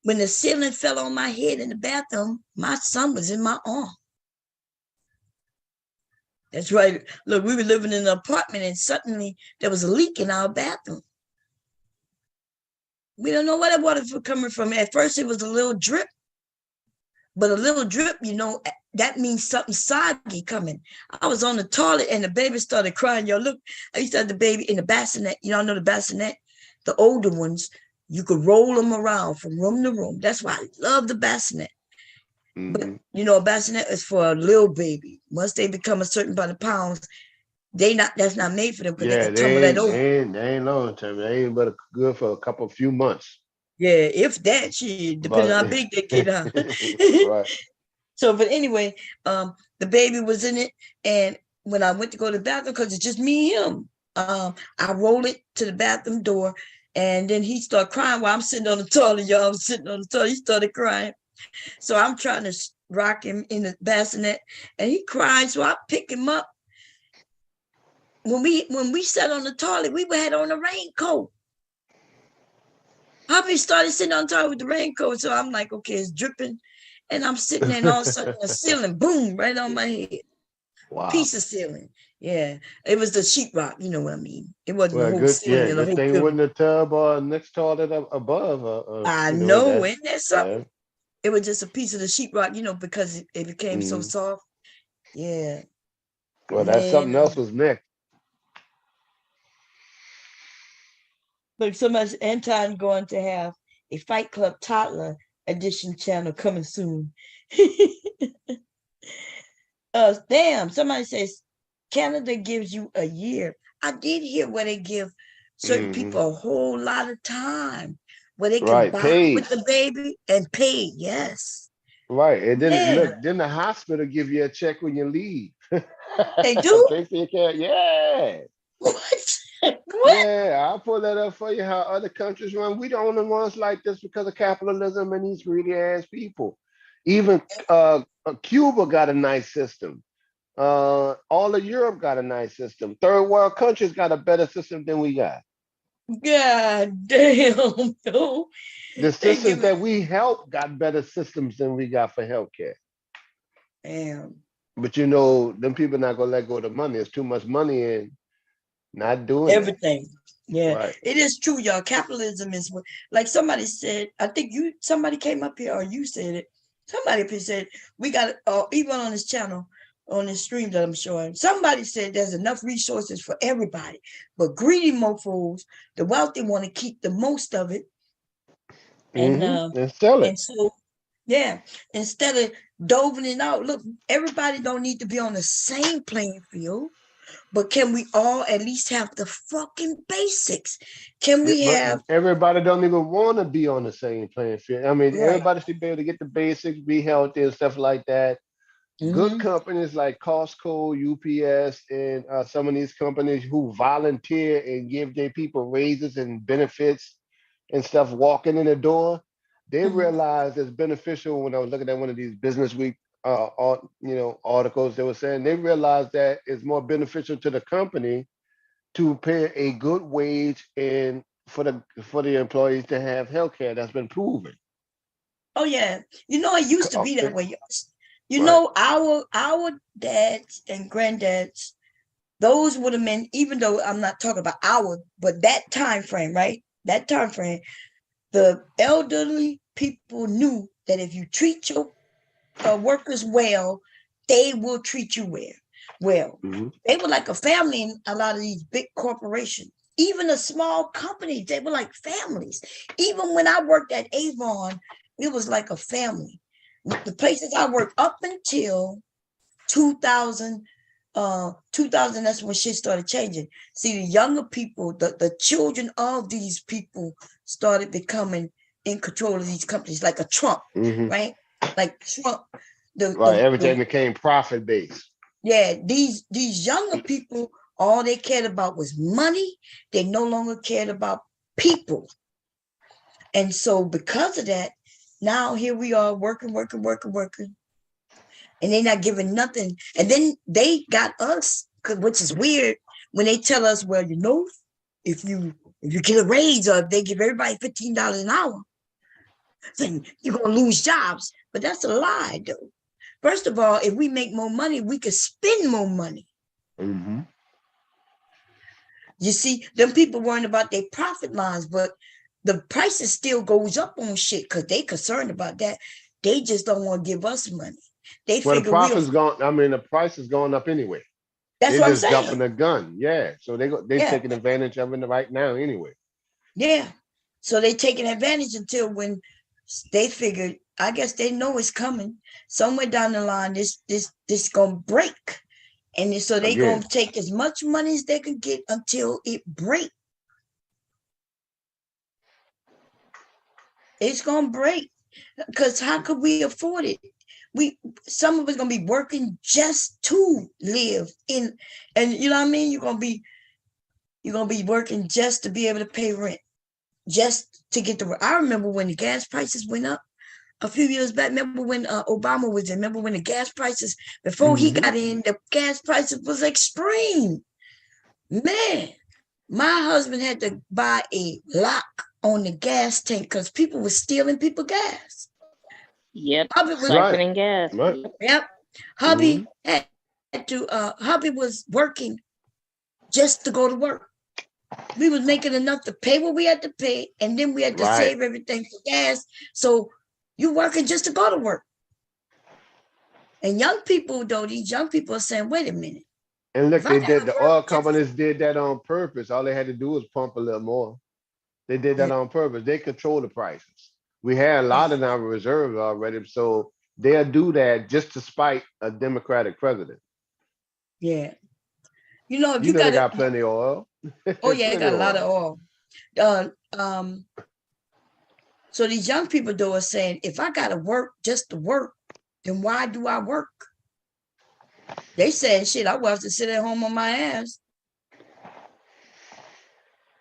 when the ceiling fell on my head in the bathroom. My son was in my arm. That's right. Look, we were living in an apartment, and suddenly there was a leak in our bathroom. We don't know where that water was coming from. At first, it was a little drip, but a little drip, that means something soggy coming. I was on the toilet, and the baby started crying. Y'all, look, I used to have the baby in the bassinet. Y'all know the bassinet, the older ones. You could roll them around from room to room. That's why I love the bassinet. But a bassinet is for a little baby. Once they become a certain amount of pounds, that's not made for them because they can tumble that over. They ain't long term. They ain't but good for a few months. Yeah, if that, depending on how big they get, huh? Right. So, but anyway, the baby was in it, and when I went to go to the bathroom, because it's just me and him, I rolled it to the bathroom door, and then he started crying while I'm sitting on the toilet. Y'all, I'm sitting on the toilet. He started crying. So I'm trying to rock him in the bassinet, and he cried. So I pick him up. When we sat on the toilet, we had on a raincoat. Hubby started sitting on the toilet with the raincoat. So I'm like, okay, it's dripping. And I'm sitting there, and all of a sudden the ceiling, boom, right on my head. Wow. Piece of ceiling. Yeah. It was the sheetrock, you know what I mean? It wasn't the whole ceiling. Yeah, good thing wasn't the tub or next toilet above. I know, isn't that something? Yeah. It was just a piece of the sheetrock, because it became so soft. Yeah. Well, that's something else was next. But so much Anton going to have a Fight Club toddler edition channel coming soon. Damn, somebody says Canada gives you a year. I did hear where they give certain people a whole lot of time where they can buy with the baby and pay. Yes. Right. And then look, then the hospital give you a check when you leave. They do? They say you can't. Yeah. What? Yeah, I'll pull that up for you how other countries run. We the only ones like this because of capitalism and these greedy ass people. Even Cuba got a nice system. All of Europe got a nice system. Third world countries got a better system than we got. God damn, no. The systems that we help got better systems than we got for healthcare. Damn. But you know, them people not gonna let go of the money. There's too much money in not doing everything. Yeah, right. It is true, y'all. Capitalism is what, like somebody said. I think somebody came up here or you said it. Somebody up here said we got even on this channel, on this stream that I'm showing. Somebody said there's enough resources for everybody, but greedy mofos, the wealthy, want to keep the most of it, and sell it. And so, yeah, instead of doving it out, look, everybody don't need to be on the same playing field. But can we all at least have the fucking basics? Can we have? Everybody don't even want to be on the same playing field. I mean, everybody should be able to get the basics, be healthy and stuff like that. Good companies like Costco, UPS, and some of these companies who volunteer and give their people raises and benefits and stuff walking in the door, they realize it's beneficial. When I was looking at one of these Business Week articles, they were saying they realized that it's more beneficial to the company to pay a good wage and for the employees to have healthcare. That's been proven. Oh yeah, it used to be that way. Know, our dads and granddads, those would have been, even though I'm not talking about but that time frame, right? That time frame, the elderly people knew that if you treat your workers well, they will treat you well. They were like a family in a lot of these big corporations. Even the small companies, they were like families. Even when I worked at Avon, it was like a family. The places I worked up until 2000, that's when shit started changing. See, the younger people, the children of these people started becoming in control of these companies, like a Trump, right? Like Trump. Everything became profit based. Yeah, these younger people, all they cared about was money. They no longer cared about people. And so because of that, now here we are working. And they're not giving nothing. And then they got us, which is weird, when they tell us, well, if you get a raise or if they give everybody $15 an hour, then you're going to lose jobs. But that's a lie, though. First of all, if we make more money, we could spend more money. You see, them people worrying about their profit lines, but the prices still goes up on shit because they concerned about that. They just don't want to give us money. They figure the profit's gone. I mean, the price is going up anyway. That's what I'm saying. Jumping the gun. Yeah. So they're taking advantage of it right now anyway. Yeah. So they taking advantage until when they figured, I guess they know it's coming. Somewhere down the line, this gonna break. And so they gonna take as much money as they can get until it breaks. It's gonna break. Because how could we afford it? Some of us gonna be working just to live in, and you know what I mean? You're gonna be working just to be able to pay rent, just to get the. I remember when the gas prices went up a few years back. Remember when Obama was in? Remember when the gas prices, before he got in, the gas prices was extreme. Man, my husband had to buy a lock on the gas tank because people were stealing people gas. Yep, siphoning gas. Right. Yep. Hubby had to. Hubby was working just to go to work. We was making enough to pay what we had to pay, and then we had to save everything for gas. So you working just to go to work. And young people, though, these young people are saying, "Wait a minute, And look, If I they did gotta the work oil just companies did that on purpose. All they had to do was pump a little more. They did that on purpose. They control the prices. We had a lot in our reserves already, so they'll do that just to spite a Democratic president. yeah. You know, if You you know they got it, got plenty of oil. oh yeah, it Plenty got a of lot oil. of oil. So these young people though are saying, if I gotta work just to work, then why do I work? They saying shit, I will have to sit at home on my ass.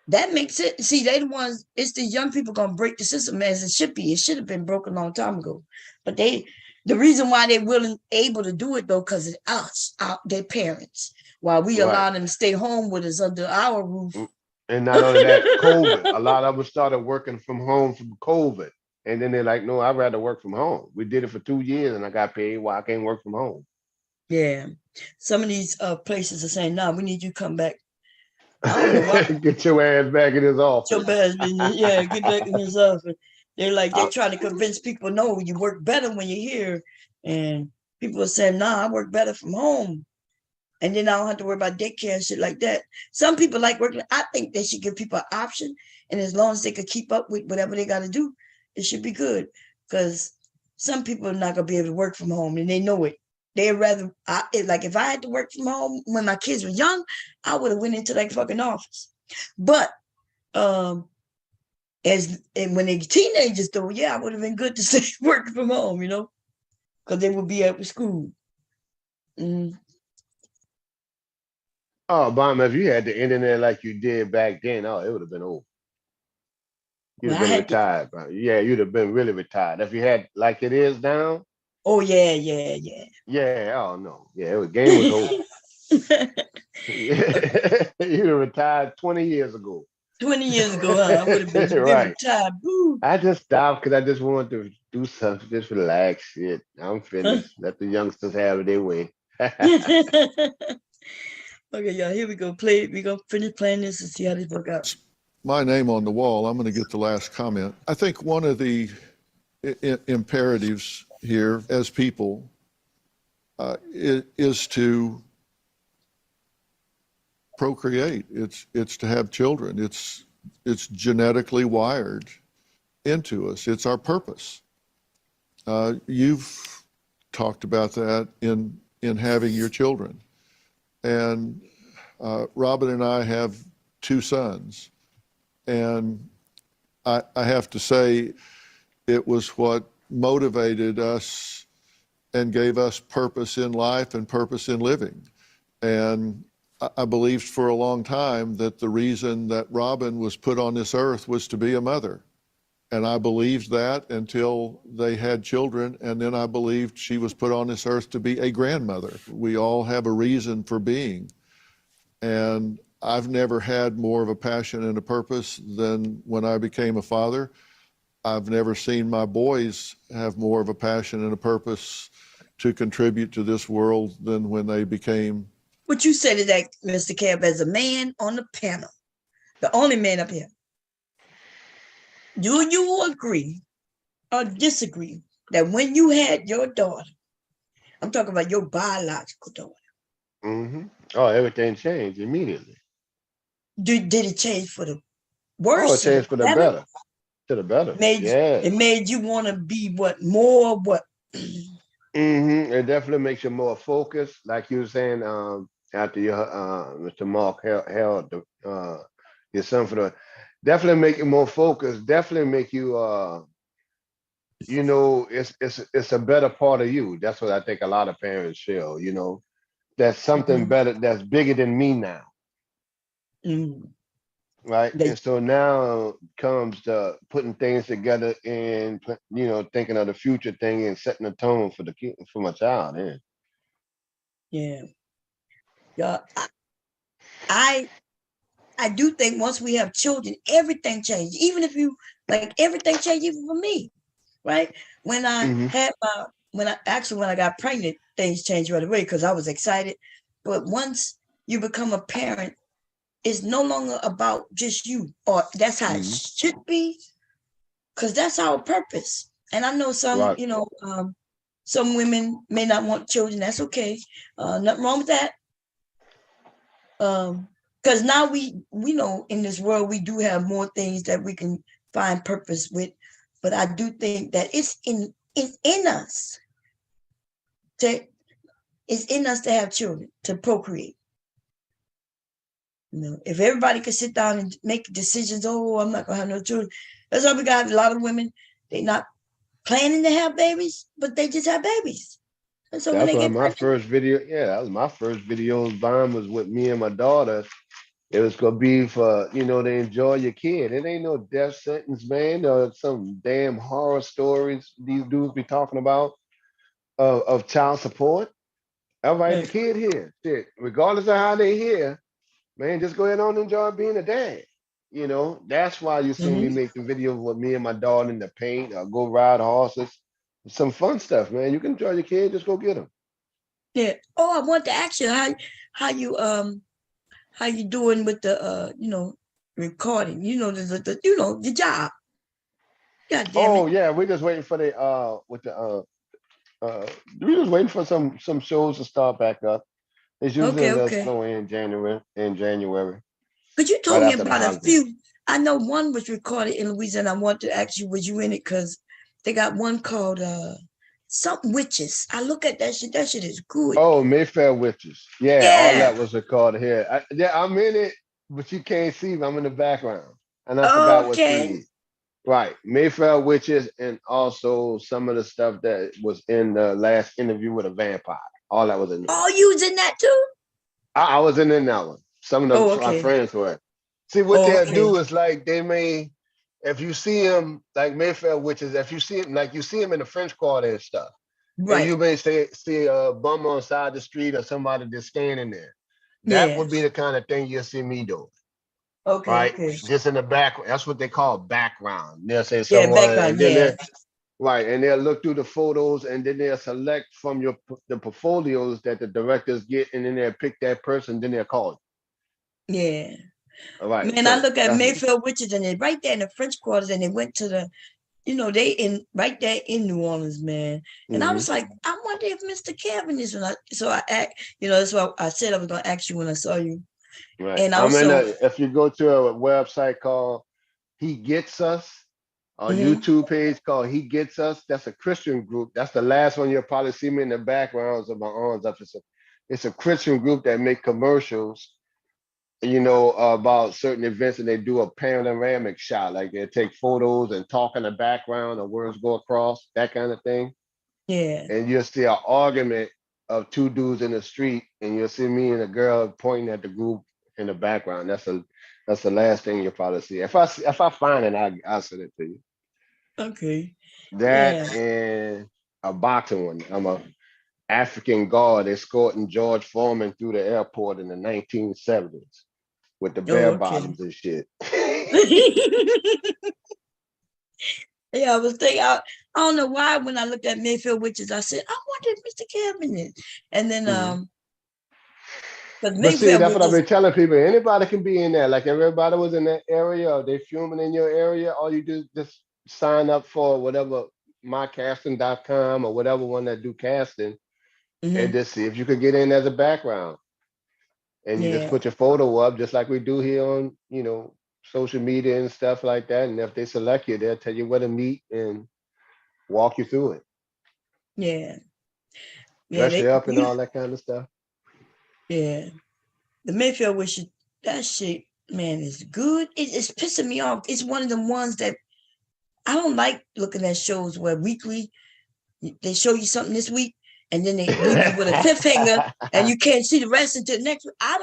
That makes it. See, they the ones, it's the young people gonna break the system as it should be. It should have been broken a long time ago. But the reason why they're able to do it though, because it's us, their parents. While we Right. allow them to stay home with us under our roof. And not only that, COVID. A lot of them started working from home from COVID. And then they're like, no, I'd rather work from home. We did it for 2 years and I got paid. Why I can't work from home? Yeah. Some of these places are saying, no, we need you to come back. I don't know why. Get your ass back in his office. Your ass, yeah, get back in his office. They're trying to convince people, no, you work better when you're here. And people are saying, nah, I work better from home. And then I don't have to worry about daycare and shit like that. Some people like working. I think they should give people an option. And as long as they could keep up with whatever they got to do, it should be good. Because some people are not going to be able to work from home and they know it. They'd rather, like if I had to work from home when my kids were young, I would have went into that fucking office. But when they're teenagers though, yeah, I would have been good to stay working from home, you know, because they would be out of school. Oh, Obama, if you had the internet like you did back then, oh, it would have been over. You'd have been retired, bro. Yeah, you'd have been really retired. If you had like it is now. Oh, yeah. Yeah, oh no. Yeah, the game was over. You'd have retired 20 years ago. 20 years ago, huh? I would have been Right. retired. Woo. I just stopped because I just wanted to do something, just relax. Shit, I'm finished. Let the youngsters have it their way. Okay, y'all, here we go. We're going to finish playing this and see how this work out. My name on the wall. I'm going to get the last comment. I think one of the imperatives here as people is to procreate. It's to have children. It's genetically wired into us. It's our purpose. You've talked about that in having your children. And Robin and I have 2 sons. And I have to say, it was what motivated us and gave us purpose in life and purpose in living. And I believed for a long time that the reason that Robin was put on this earth was to be a mother. And I believed that until they had children, and then I believed she was put on this earth to be a grandmother. We all have a reason for being. And I've never had more of a passion and a purpose than when I became a father. I've never seen my boys have more of a passion and a purpose to contribute to this world than when they became. What you say to that, Mr. Camp, as a man on the panel, the only man up here, do you agree or disagree that when you had your daughter, I'm talking about your biological daughter. Mm-hmm. Oh, everything changed immediately. Did it change for the worse? Oh, it changed for the better. To the better. It made you want to be more. Mm-hmm. It definitely makes you more focused, like you were saying. After your Mr. Mark held your son for the, definitely make you more focused. Definitely make you you know, it's a better part of you. That's what I think a lot of parents feel. You know, that's something better, that's bigger than me now. Right. And so now comes the putting things together and, you know, thinking of the future thing and setting the tone for the kid, for my child. Yeah. I do think once we have children, everything changes. Even if you like, everything changes even for me. Right. When I had when I got pregnant, things changed right away because I was excited. But once you become a parent, it's no longer about just you, or that's how it should be, because that's our purpose. And I know some, you know, some women may not want children. That's okay. Nothing wrong with that. Because now we know in this world we do have more things that we can find purpose with, but I do think that it's in us to have children, to procreate. You know, if everybody could sit down and make decisions, oh, I'm not gonna have no children. That's why we got a lot of women, they not planning to have babies, but they just have babies. And so when That's they why get my pregnant, first video, yeah, that was my first video Vine was with me and my daughter. It was gonna be for, to enjoy your kid. It ain't no death sentence, man, or some damn horror stories these dudes be talking about of child support. All right, the kid here, shit, regardless of how they here, man, just go ahead on and enjoy being a dad. That's why you see me make the video with me and my daughter in the paint, or go ride horses, some fun stuff, man. You can enjoy your kid, just go get them. yeah. Oh, I want to ask you how you doing with the recording? The job. God damn it. Oh yeah, we're just waiting for we're just waiting for some shows to start back up. It's usually a little slow in January. But you Right told me after the about a holiday. few. I know one was recorded in Louisiana. I want to ask you, was you in it? Because they got one called something witches. I look at that shit. That shit is good. Oh, Mayfair Witches. Yeah, all Yeah. that was recorded here. I'm in it, but you can't see me. I'm in the background. And I forgot what Okay. CD. Right. Mayfair Witches, and also some of the stuff that was in the last interview with a vampire. All that was in there. Oh, you was in that too? I was in that one. Some of my friends were. See, what they'll do is like they may, if you see them like Mayfair Witches, if you see them like you see them in the French Quarter and stuff, right? And you may see a bum on the side of the street or somebody just standing there. That would be the kind of thing you'll see me doing. Okay. Right? Okay. Just in the back. That's what they call background. They'll say Yeah, someone, background, and then yeah. right, and they'll look through the photos, and then they'll select from the portfolios that the directors get, and then they'll pick that person, then they'll call you. Yeah. All right. Man, I look at Mayfield Witches, and they're right there in the French Quarters, and they went to the, they in right there in New Orleans, man. And I was like, I wonder if Mr. Kevin is so I act, that's what I said I was gonna ask you when I saw you. Right. And also, if you go to a website called He Gets Us, a YouTube page called He Gets Us, that's a Christian group. That's the last one you'll probably see me in the backgrounds of my arms up. It's a Christian group that make commercials, about certain events, and they do a panoramic shot. Like they take photos and talk in the background, or words go across, that kind of thing. Yeah. And you'll see an argument of two dudes in the street, and you'll see me and a girl pointing at the group in the background. That's the last thing you'll probably see. If I find it, I'll send it to you. Okay. That and a boxing one. I'm a African guard escorting George Foreman through the airport in the 1970s with the bare bottoms and shit. Yeah, I was thinking, I don't know why when I looked at Mayfield Witches, I said, I wonder if Mr. Kevin is. And then, but see, that's what I've been telling people. Anybody can be in there. Like if everybody was in that area, or they filming in your area, all you do is just sign up for whatever mycasting.com or whatever one that do casting, and just see if you could get in as a background. And you just put your photo up, just like we do here on, social media and stuff like that. And if they select you, they'll tell you where to meet and walk you through it. Yeah. Dress you up and all that kind of stuff. Yeah. The Mayfield Witches, that shit, man, is good. It's pissing me off. It's one of the ones that I don't like looking at shows where weekly they show you something this week, and then they leave you with a cliffhanger, and you can't see the rest until next week. I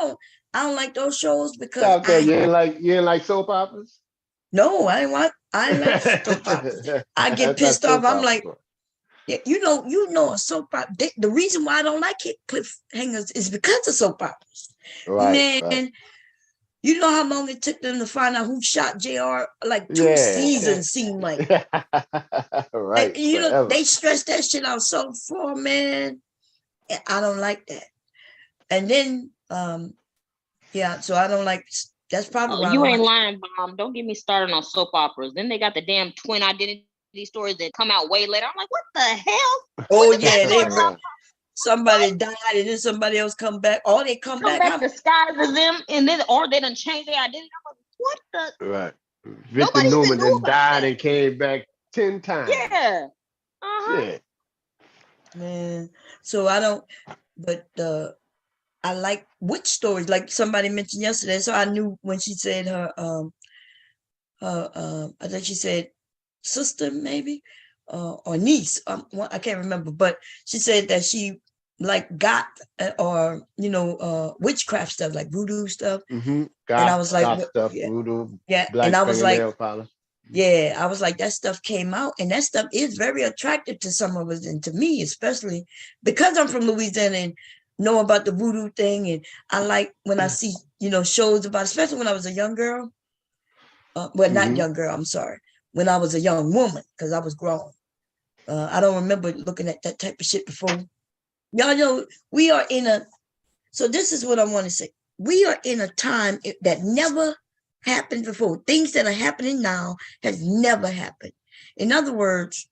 don't like those shows because you ain't like soap operas? No, I ain't like soap operas. I get pissed off. I'm like, yeah, you know, a soap opera. The reason why I don't like it, cliffhangers, is because of soap operas. Right, man. You know how long it took them to find out who shot JR? Like 2 seasons seemed like. Right. And, they stressed that shit out so far, man. And I don't like that. And then, so I don't like. That's probably why you ain't lying, Mom. Don't get me started on soap operas. Then they got the damn twin identity stories that come out way later. I'm like, what the hell? Oh yeah, somebody died and then somebody else come back. Or they come back disguised as them, and then or they done changed their identity. I'm like, what the? Right. Victor Newman then died and came back 10 times. Yeah. Yeah. Man, so I don't, but I like witch stories, like somebody mentioned yesterday. So I knew when she said her I think she said sister maybe, or niece. I can't remember, but she said that she like got or witchcraft stuff like voodoo stuff. Mm-hmm. And I was like, stuff, voodoo, yeah, black and I was like, fingernail polish. yeah, I was like, that stuff came out, and that stuff is very attractive to some of us, and to me especially, because I'm from Louisiana and know about the voodoo thing. And I like when I see shows about, especially when I was a young girl. Well, not young girl, I'm sorry. When I was a young woman, because I was grown. I don't remember looking at that type of shit before. Y'all know we are so this is what I want to say. We are in a time that never happened before. Things that are happening now has never happened. In other words,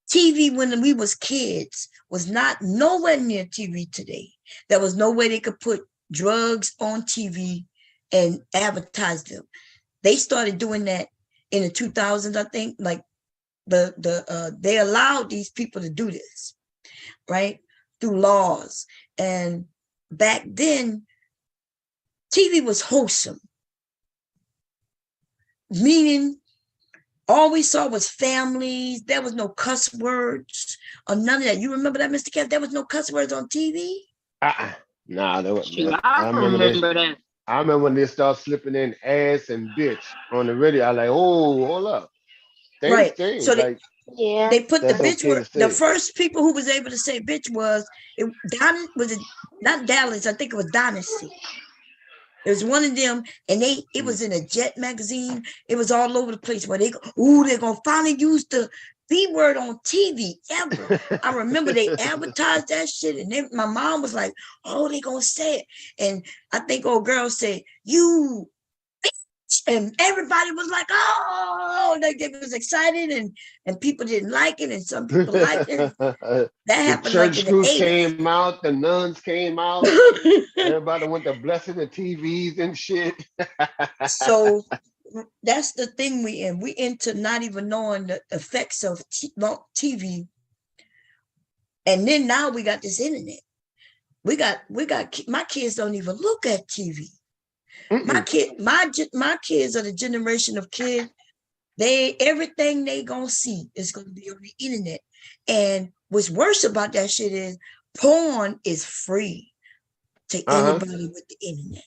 TV when we was kids was not nowhere near TV today. There was no way they could put drugs on TV and advertise them. They started doing that in the 2000s, I think. Like they allowed these people to do this, right, through laws. And back then, TV was wholesome, meaning all we saw was families. There was no cuss words or none of that. You remember that, Mr. Kev? There was no cuss words on TV? Nah, there was. I remember that. I remember when they start slipping in ass and bitch on the radio. I like, oh, hold up. Right. So they put the bitch okay word. The first people who was able to say bitch was not Dallas. I think it was Dynasty. It was one of them, and it was in a Jet magazine. It was all over the place where they're gonna finally use the B word on TV ever. I remember they advertised that shit, and then my mom was like, "Oh, they gonna say it," and I think old girl said, "You." And everybody was like, "Oh!" They was excited, and people didn't like it, and some people liked it. That happened the like church in the group 80s. came out, the nuns came out, everybody went to blessing the TVs and shit. So that's the thing we into not even knowing the effects of TV. And then now we got this internet. We got my kids don't even look at TV. My kids are the generation of kids. Everything they gonna see is gonna be on the internet. And what's worse about that shit is porn is free to anybody with the internet.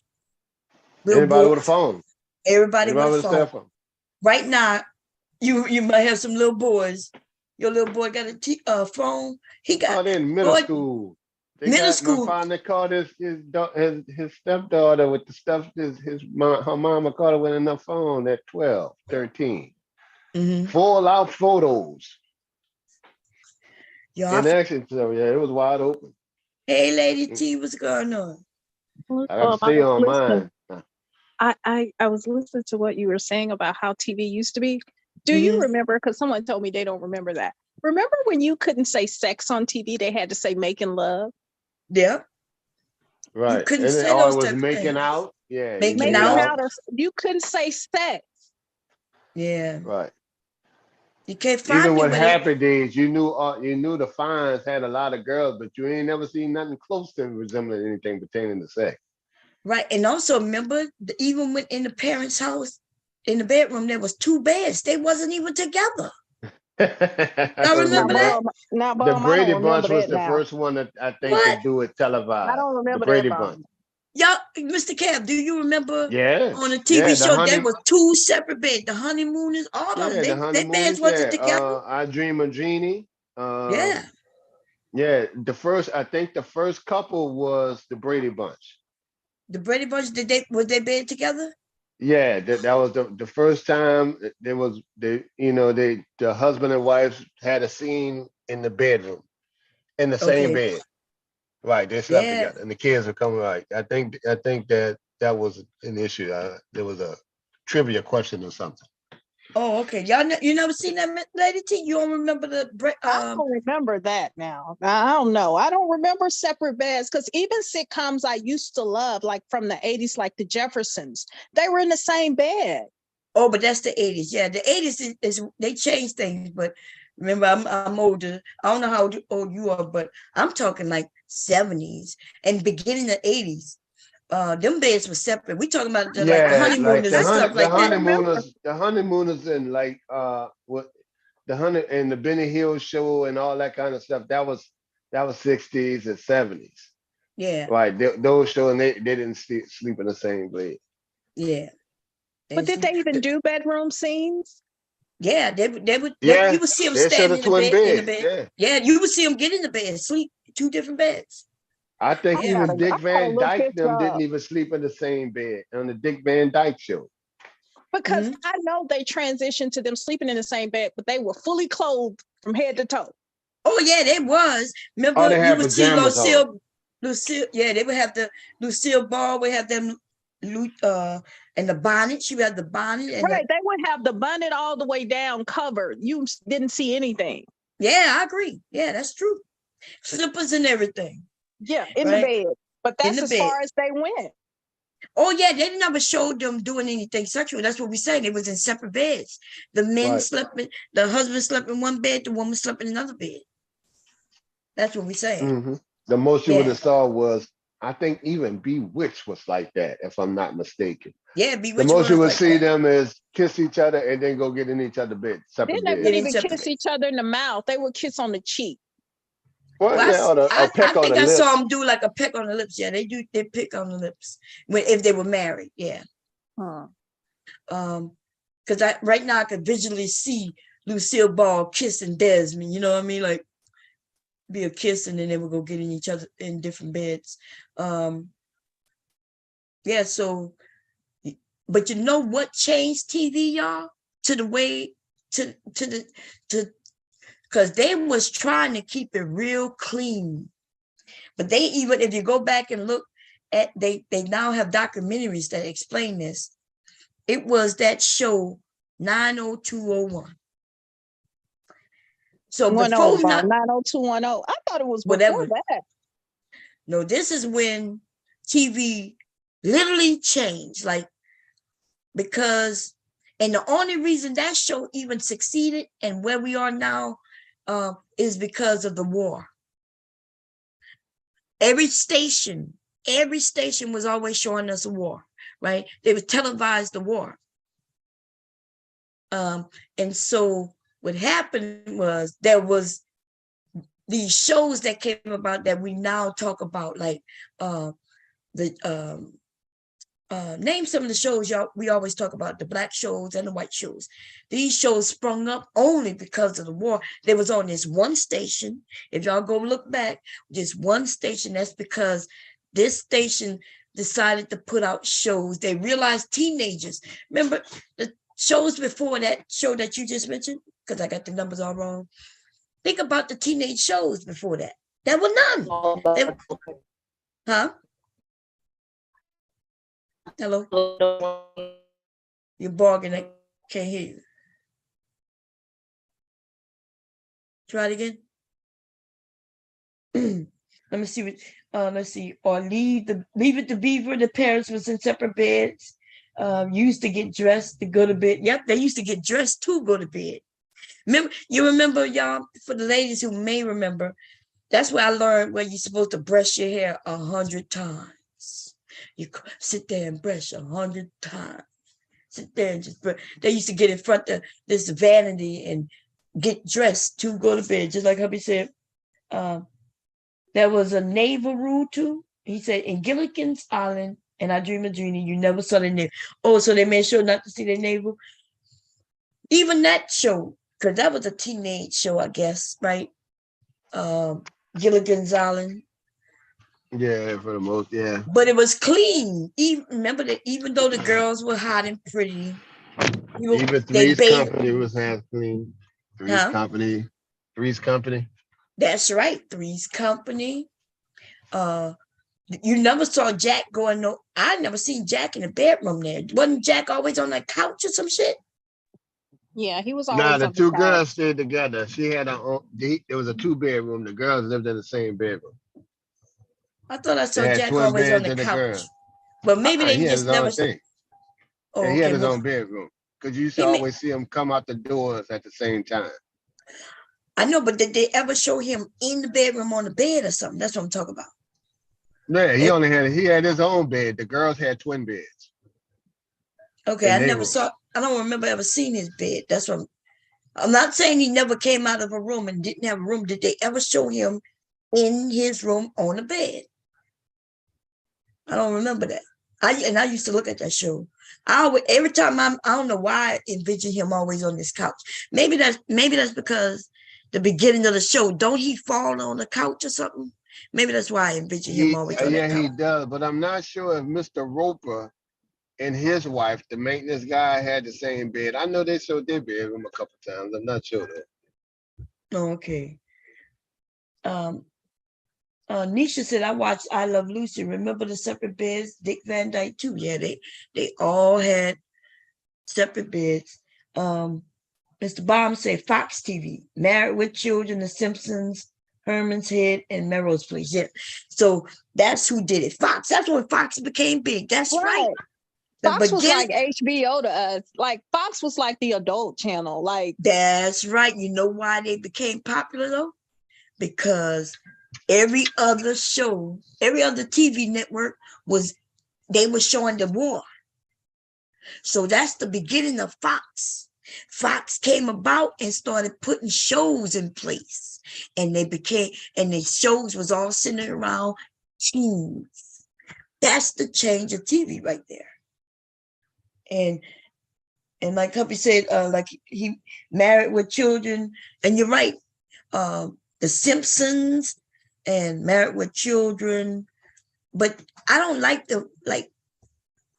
Anybody with a phone. Everybody with a phone. Right now, you might have some little boys. Your little boy got a phone. He got. They're in middle school. My father called his stepdaughter with the stuff. Her mama called her with enough phone at 12, 13. Full out photos. In action, so yeah, it was wide open. Hey, Lady T, what's going on? I got to stay on mine. I was listening to what you were saying about how TV used to be. Do you remember? Because someone told me they don't remember that. Remember when you couldn't say sex on TV? They had to say making love. Yeah. Right. You couldn't and say it those was type of making things. out. Yeah. Making out. You couldn't say sex. Yeah. Right. You can't find Even me with when Happy Days, you knew the Fines had a lot of girls, but you ain't never seen nothing close to resembling anything pertaining to sex. Right. And also remember, even when in the parents' house, in the bedroom, there was 2 beds. They wasn't even together. I remember that. The Brady Bunch was the first one that I think to do it televised. I don't remember the Brady that Bunch. Y'all, Mr. Cab, do you remember on a TV the show there was 2 separate beds, the honeymooners, all of them. Their beds wasn't together. I Dream of Jeannie. Yeah. Yeah, I think the first couple was the Brady Bunch. The Brady Bunch, was they bed together? Yeah, that was the first time there was the husband and wife had a scene in the bedroom, in the same bed. Right, they slept together, and the kids were coming. Right, I think that was an issue. There was a trivia question or something. Oh, okay. You never seen that, Lady T? You don't remember the I don't remember that now. I don't know. I don't remember separate beds because even sitcoms I used to love, like from the 80s, like the Jeffersons, they were in the same bed. Oh, but that's the 80s. Yeah, the 80s is they changed things, but remember, I'm older. I don't know how old you are, but I'm talking like 70s and beginning of 80s. Them beds were separate. We talking about like the Yeah, like honeymooners and stuff like that. the honeymooners and like what the honey and the Benny Hill show and all that kind of stuff. That was 60s and 70s. Yeah. Right. Those shows and they didn't sleep in the same bed. Yeah. But did they even do bedroom scenes? Yeah, they would. Yeah, You would see them they showed standing the twin in the beds. bed. Yeah, you would see them get in the bed, sleep, two different beds. I think Yeah. even Dick I Van look Dyke this them up. didn't even sleep in the same bed on the Dick Van Dyke show. Because I know they transitioned to them sleeping in the same bed, but they were fully clothed from head to toe. Oh yeah, they was. Remember, Oh, they you had would see pajamas on. Lucille. Yeah, they would have Lucille Ball would have them, and the bonnet. She would have the bonnet and Right, they would have the bonnet all the way down covered. You didn't see anything. Yeah, I agree. Yeah, that's true. Slippers and everything. Yeah, in the bed. But that's as far as they went. Oh yeah, they never showed them doing anything sexual. That's what we say. They was in separate beds. The men slept in, the husband slept in one bed, the woman slept in another bed. That's what we say. Mm-hmm. The most you would have saw was, I think even Bewitched was like that, if I'm not mistaken. Yeah, The Bewitched most you would was like see that. them is kiss each other and then go get in each other's bed, separate Then they beds. wouldn't even kiss each other in the mouth. They would kiss on the cheek. Well, yeah, I peck on think the I lips. saw them do like a peck on the lips. Yeah, they do. They pick on the lips if they were married. Yeah. Because right now I could visually see Lucille Ball kissing Desmond. You know what I mean? Like be a kiss, and then they would go get in each other in different beds. Yeah. So, but you know what changed TV, y'all, to the way because they was trying to keep it real clean. But they even, if you go back and look at, they now have documentaries that explain this. It was that show 90201. So before 90210, I thought it was whatever before that. No, this is when TV literally changed, like because, and the only reason that show even succeeded and where we are now is because of the war. Every station was always showing us a war, right? They would televise the war. And so what happened was there was these shows that came about that we now talk about, like name some of the shows we always talk about, the black shows and the white shows. These shows sprung up only because of the war. There was on this one station. If y'all go look back, this one station, that's because this station decided to put out shows. They realized teenagers, remember the shows before that show that you just mentioned, because I got the numbers all wrong. Think about the teenage shows before that. There were none. Huh? Hello? You're barking. I can't hear you. Try it again. Let me see what, let's see. Or Leave It to Beaver. The parents was in separate beds. Used to get dressed to go to bed. Yep, they used to get dressed to go to bed. Remember, y'all, for the ladies who may remember, that's where I learned where you're supposed to brush your hair 100 times. You sit there and brush 100 times. Sit there and just brush. They used to get in front of this vanity and get dressed to go to bed, just like hubby said. There was a naval rule too. He said in Gilligan's Island and I Dream of Jeannie, you never saw their navel. Oh, so they made sure not to see their navel. Even that show, because that was a teenage show, I guess, right? Gilligan's Island. Yeah, for the most, yeah. But it was clean. Remember that even though the girls were hot and pretty, even Three's Company was half clean. Three's Company. That's right, Three's Company. You never saw Jack going. No, I never seen Jack in the bedroom. There wasn't Jack always on that couch or some shit. Yeah, he was Nah, always the on the two couch. girls stayed together. She had her own. There was a 2-bedroom. The girls lived in the same bedroom. I thought I They saw had Jack twin always on beds the and the couch, girls. but maybe He they had just his never. own thing. Oh, Yeah, he had okay. his own bedroom. Because you used to always see him come out the doors at the same time. I know, but did they ever show him in the bedroom on the bed or something? That's what I'm talking about. Yeah, he had his own bed. The girls had twin beds. Okay, I never saw. I don't remember ever seeing his bed. That's what I'm not saying he never came out of a room and didn't have a room. Did they ever show him in his room on a bed? I don't remember that. I used to look at that show. Every time I don't know why I envision him always on this couch. Maybe that's because the beginning of the show, don't he fall on the couch or something? Maybe that's why I envision him always on that couch. Yeah, he does. But I'm not sure if Mr. Roper and his wife, the maintenance guy, had the same bed. I know they showed their bedroom a couple times. I'm not sure that. Okay. Nisha said, I watched I Love Lucy. Remember the separate beds? Dick Van Dyke too. Yeah, they all had separate beds. Mr. Baum said Fox TV, Married with Children, The Simpsons, Herman's Head, and Melrose Place. Yeah. So that's who did it. Fox. That's when Fox became big. That's right. Fox was like HBO to us. Like Fox was like the adult channel. Like that's right. You know why they became popular though? Because every other show, every other TV network they were showing the war. So that's the beginning of Fox. Fox came about and started putting shows in place, and the shows was all centered around teens. That's the change of TV right there. And like Huppy said, like he Married with Children, and you're right. The Simpsons and Married with Children, but I don't like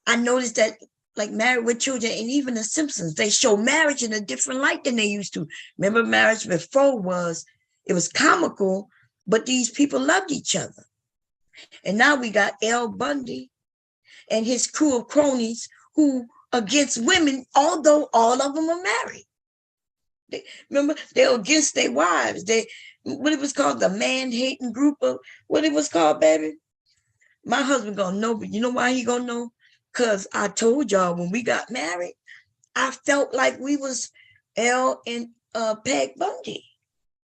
I noticed that like Married with Children and even The Simpsons, they show marriage in a different light than they used to. Remember, marriage before was comical, but these people loved each other. And now we got Al Bundy and his crew of cronies who against women, although all of them are married. Remember, they're against their wives. What it was called, the man-hating group of, what it was called, baby? My husband gonna know, but you know why he gonna know? Because I told y'all when we got married, I felt like we was L and Peg Bundy.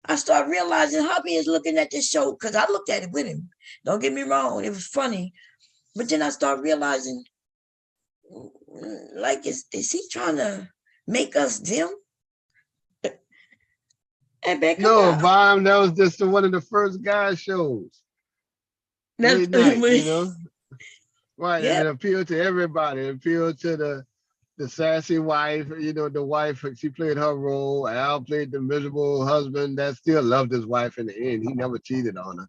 I started realizing hubby is looking at this show because I looked at it with him. Don't get me wrong, it was funny. But then I started realizing, like, is he trying to make us them? No, Bob, that was just one of the first guy shows. Late night, you know? Right, and it appealed to everybody. It appealed to the sassy wife, you know, the wife, she played her role. Al played the miserable husband that still loved his wife in the end. He never cheated on her.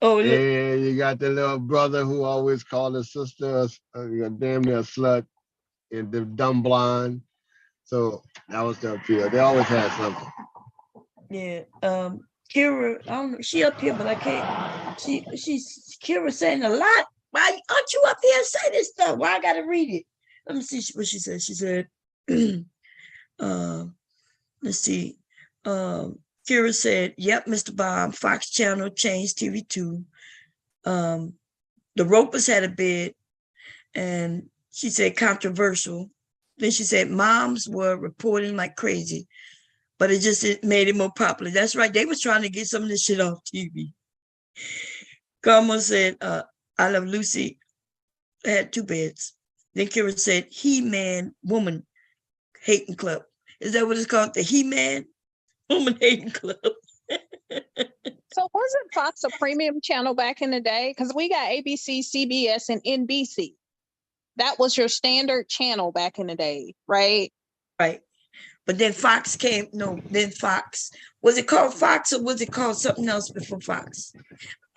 Oh, and you got the little brother who always called his sister damn near a slut, and the dumb blonde. So that was the appeal. They always had something. Yeah. Kira, I don't know, she up here, but I can't. She's Kira saying a lot. Why aren't you up here and say this stuff? Why I gotta read it? Let me see what she said. She said, let's see. Kira said, yep, Mr. Bob, Fox Channel changed TV too. The Ropers had a bid, and she said controversial. Then she said moms were reporting like crazy, but it made it more popular. That's right. They was trying to get some of this shit off TV. Karma said, I Love Lucy had 2 beds. Then Kira said, He-Man Woman Hating Club. Is that what it's called? The He-Man Woman Hating Club. So wasn't Fox a premium channel back in the day? Because we got ABC, CBS, and NBC. That was your standard channel back in the day, right? Right. But then Fox then Fox. Was it called Fox or was it called something else before Fox?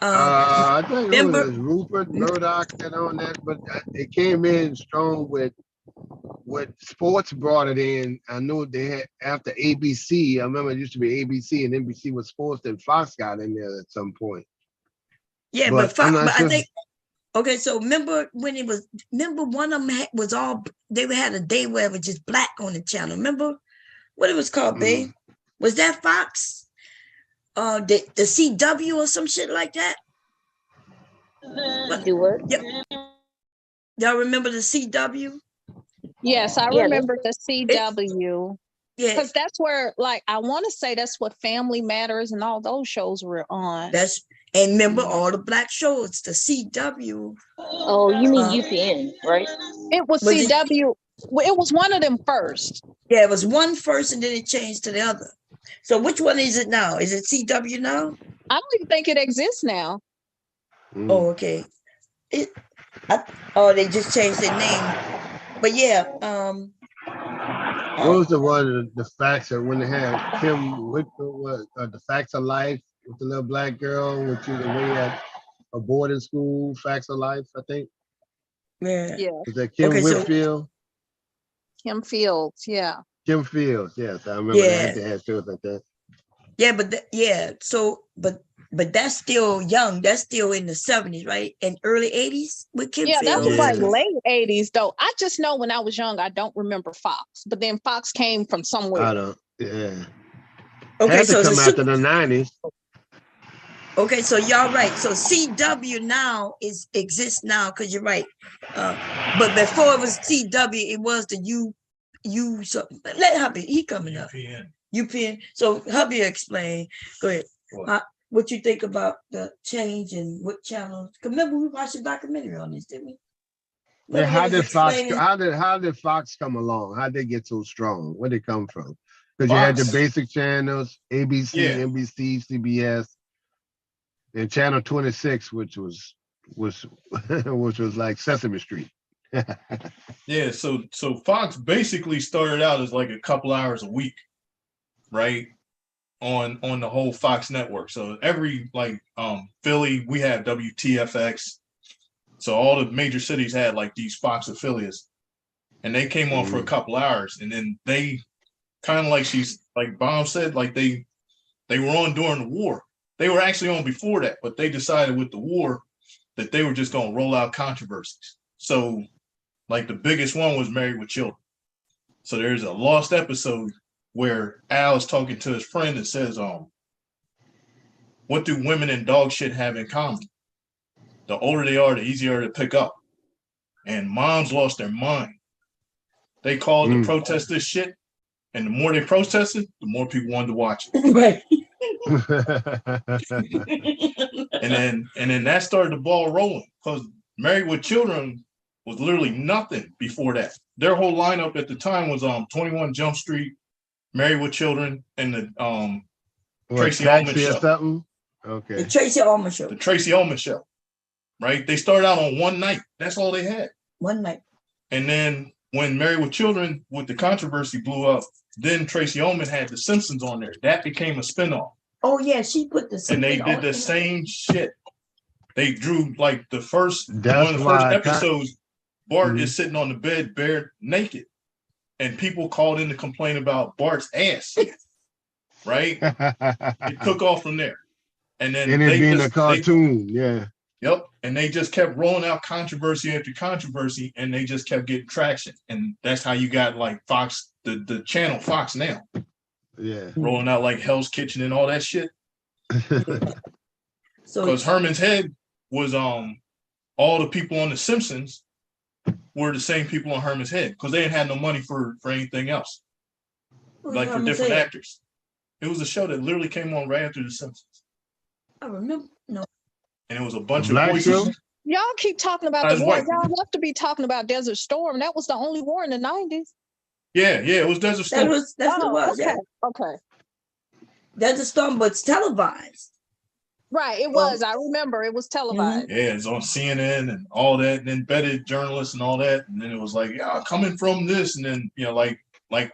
I think it was Rupert Murdoch and on that, but it came in strong with sports brought it in. I knew they had after ABC. I remember it used to be ABC and NBC was sports, then Fox got in there at some point. Yeah, but Fox, I think. Okay, so remember when one of them was all, they had a day where it was just black on the channel. Remember what it was called, babe? Was that Fox? The CW or some shit like that? Do what? Yep. Y'all remember the CW? Yes, I remember the CW. Yeah. Because that's where, like, I want to say that's what Family Matters and all those shows were on. And remember all the black shows, the CW. Oh, you mean UPN, right? It was CW. It was one of them first. Yeah, it was one first and then it changed to the other. So which one is it now? Is it CW now? I don't even think it exists now. Oh, okay. They just changed their name. But yeah, what was the one, the facts that when they had Kim with the facts of life with the little black girl, which was away at a boarding school, facts of life, I think. Yeah. Was that Kim Whitfield? Kim Fields, yeah. Kim Fields, yes, I remember that. They had shows like that. Yeah, but that's still young. That's still in the 70s, right? And early 80s with Kim Fields. Yeah, that was like late 80s, though. I just know when I was young, I don't remember Fox. But then Fox came from somewhere. I don't, yeah. Okay, had to so come after the 90s. Okay, so y'all right. So CW now exists now because you're right. But before it was CW, it was the so let Hubby, he coming up. UPN. So Hubby explain. Go ahead. What you think about the change and what channels? Remember we watched a documentary on this, didn't we? Yeah, how did Fox come along? How did they get so strong? Where did it come from? Because you had the basic channels, ABC, NBC, CBS, and Channel 26, which was like Sesame Street. Yeah, so Fox basically started out as like a couple hours a week, right? On the whole Fox network. So every Philly, we have WTFX. So all the major cities had like these Fox affiliates, and they came on for a couple hours, and then they kind of like Bob said, like they were on during the war. They were actually on before that, but they decided with the war that they were just going to roll out controversies. So like the biggest one was Married with Children. So there's a lost episode where Al is talking to his friend and says, what do women and dog shit have in common? The older they are, the easier to pick up. And moms lost their mind. They called to protest this shit, and the more they protested, the more people wanted to watch it. Right. and then that started the ball rolling, because Married with Children was literally nothing before that. Their whole lineup at the time was 21 Jump Street, Married with Children, and the Tracy Ullman show. Something? Okay. The Tracy Ullman show. The Tracy Ullman show. Right? They started out on one night. That's all they had. One night. And then when Married with Children, with the controversy blew up, then Tracy Ullman had The Simpsons on there. That became a spinoff. Oh yeah, she put the and they did the same shit. They drew like one of the first episodes. Bart is sitting on the bed, bare naked, and people called in to complain about Bart's ass. Right? It took off from there, and then and it being a cartoon, yeah. Yep, and they just kept rolling out controversy after controversy, and they just kept getting traction, and that's how you got like Fox, the channel Fox now. Yeah, rolling out like Hell's Kitchen and all that shit. So because Herman's Head was all the people on The Simpsons were the same people on Herman's Head because they didn't have no money for anything else, like for different actors. It was a show that literally came on right after The Simpsons. I remember. No. And it was a bunch of voices. Y'all keep talking about the war. Y'all have to be talking about Desert Storm. That was the only war in the 90s. Yeah, it was Desert Storm. That's what it was. Okay. Yeah. Okay. Desert Storm, but it's televised. Right, it was. I remember it was televised. Yeah, it's on CNN and all that, and embedded journalists and all that. And then it was like, yeah, coming from this, and then like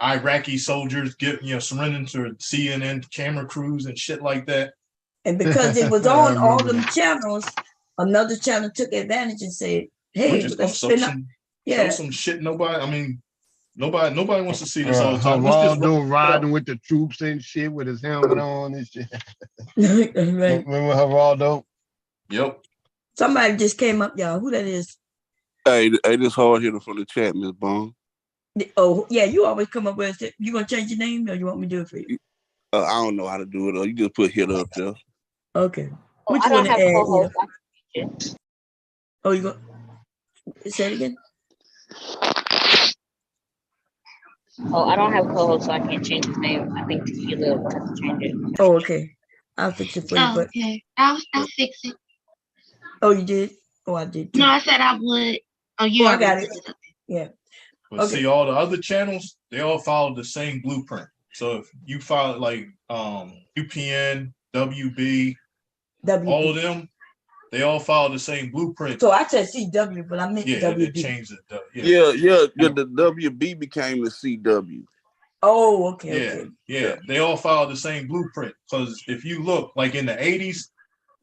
Iraqi soldiers surrendering to CNN camera crews and shit like that. And because it was on all them channels, another channel took advantage and said, "Hey, let's spin up." Show some shit. Nobody wants to see this all the time. Geraldo riding with the troops and shit with his helmet on and shit. Right. Remember Geraldo? Yep. Somebody just came up, y'all. Who that is? Hey, this hard hitter from the chat, Miss Bone. Oh, yeah, you always come up with it. You gonna change your name or you want me to do it for you? I don't know how to do it. You just put hit up there. Okay. Oh, What I you want don't to have add? co-host. Oh, you go. Say it again. Oh, I don't have co-host, so I can't change his name. I think Tequila will have to change it. Oh, okay. I'll fix it for you. But Okay, I'll fix it. oh, you did? Oh, I did too. No, I said I would. Oh, you I already got it. did. Yeah. But Okay. see, all the other channels, they all follow the same blueprint. So if you follow like UPN, WB, all of them, they all follow the same blueprint. So I said CW, but I meant Yeah, WB. it changed it. Yeah. The WB became the CW. Oh, okay. Yeah. They all follow the same blueprint. Because if you look, like in the 80s,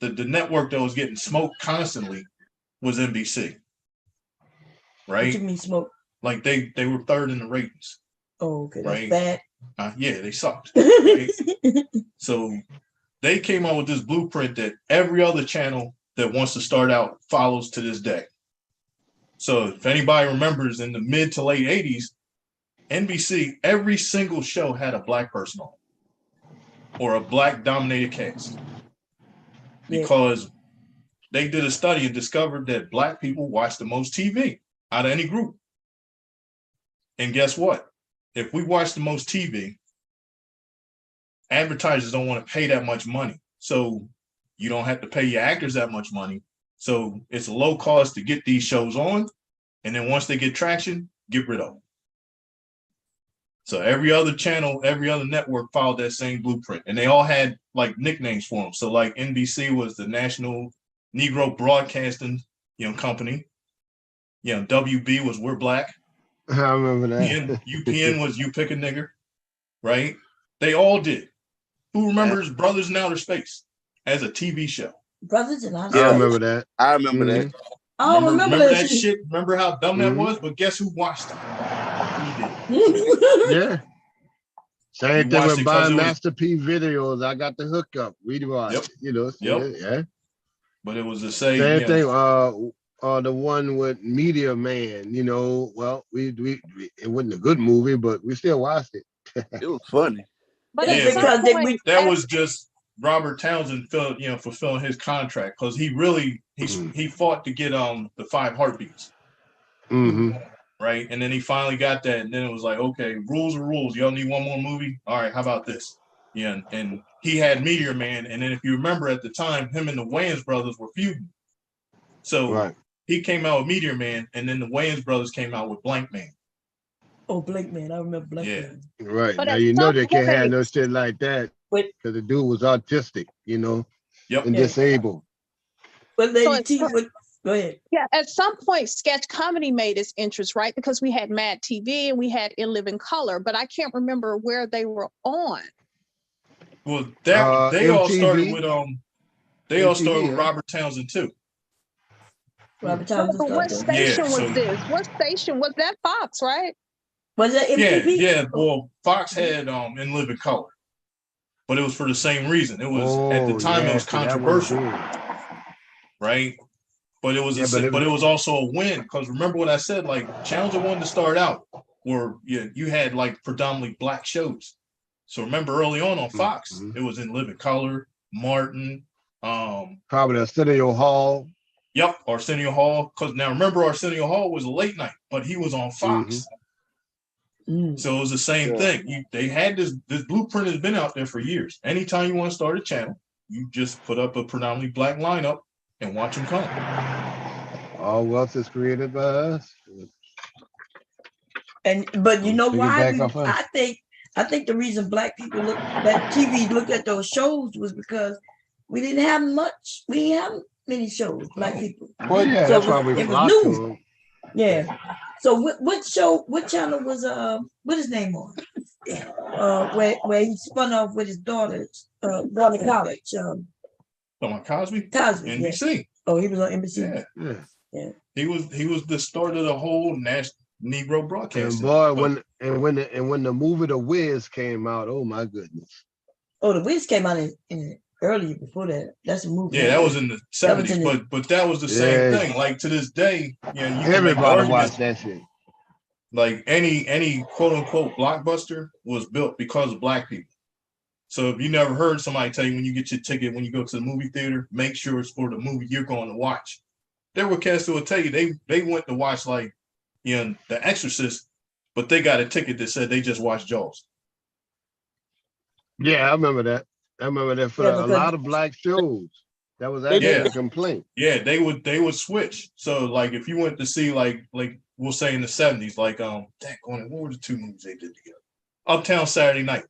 the network that was getting smoked constantly was NBC. Right? What you mean smoke? Like they were third in the ratings. Oh, okay. That's Right? bad. Yeah, they sucked. Right? So they came out with this blueprint that every other channel that wants to start out follows to this day. So if anybody remembers in the mid to late 80s, NBC, every single show had a black person on it, or a black dominated cast. Because they did a study and discovered that black people watch the most TV out of any group. And guess what? If we watch the most TV, advertisers don't want to pay that much money. So you don't have to pay your actors that much money. So it's a low cost to get these shows on. And then once they get traction, get rid of them. So every other channel, every other network followed that same blueprint. And they all had like nicknames for them. So like NBC was the National Negro Broadcasting, company. WB was We're Black. I remember that. UPN was You Pick a Nigger, right? They all did. Who remembers Brothers in Outer Space as a TV show? Brothers in Outer Space. I remember that. I remember that. I don't remember that shit. Remember how dumb that was? But guess who watched it? Yeah. Same thing watched with it 'cause buying it was- Master P videos. I got the hookup. We watched, yeah. But it was the same. Same thing. The one with Media Man. Well, we it wasn't a good movie, but we still watched it. It was funny. But Yeah, because but that was just Robert Townsend fulfilling his contract because he fought to get the 5 heartbeats. Mm-hmm. Right. And then he finally got that. And then it was like, okay, rules are rules. Y'all need one more movie. All right, how about this? Yeah. And he had Meteor Man. And then if you remember at the time, him and the Wayans brothers were feuding. So he came out with Meteor Man, and then the Wayans brothers came out with Blank Man. Oh, Blank Man. I remember Blank Man. Right. But Now at you know some they can't have point- no shit like that because the dude was autistic, and disabled. But Lady So T, go ahead. Yeah, at some point, sketch comedy made its interest, right? Because we had Mad TV and we had In Living Color, but I can't remember where they were on. Well, they all MTV. started with all started with Robert Townsend too. Robert But Townsend. what station was so- this? What station was that? Fox, right? Was that MTV? Yeah. Well, Fox had In Living Color, but it was for the same reason. It was at the time it was controversial, right? But it was but it was also a win because remember what I said. Like channels that wanted to start out were you had like predominantly black shows. So remember early on Fox, it was In Living Color, Martin, Probably Arsenio Hall. Yep, Arsenio Hall. Because now remember, Arsenio Hall was a late night, but he was on Fox. So it was the same thing. They had this blueprint has been out there for years. Anytime you want to start a channel, you just put up a predominantly black lineup and watch them come. All wealth is created by us. But you know Take it why? back off us. I think the reason black people that TV looked at those shows was because we didn't have much. We didn't have many shows, black people. Well, yeah, that's why we it was flocked to new. them. Yeah. So what channel was what his name on? Where he spun off with his daughters, going to college. Talking about Cosby? Cosby. NBC. Yeah. Oh, he was on NBC. Yeah. He was the start of the whole national Negro And broadcasting. boy, when the movie The Wiz came out, oh my goodness. Oh, The Wiz came out in earlier before that. That's a movie. Yeah, that was in the 70s, but that was the same Yeah. thing. Like to this day, you can make Everybody arguments. watched that shit. like any quote unquote blockbuster was built because of black people. So if you never heard somebody tell you when you get your ticket, when you go to the movie theater, make sure it's for the movie you're going to watch. There were cats who will tell you they went to watch like, you know, The Exorcist, but they got a ticket that said they just watched Jaws. Yeah, I remember that. I remember that for a lot of black shows. That was actually a complaint. Yeah, they would switch. So like if you went to see like we'll say in the 70s, like what were the two movies they did together? Uptown Saturday Night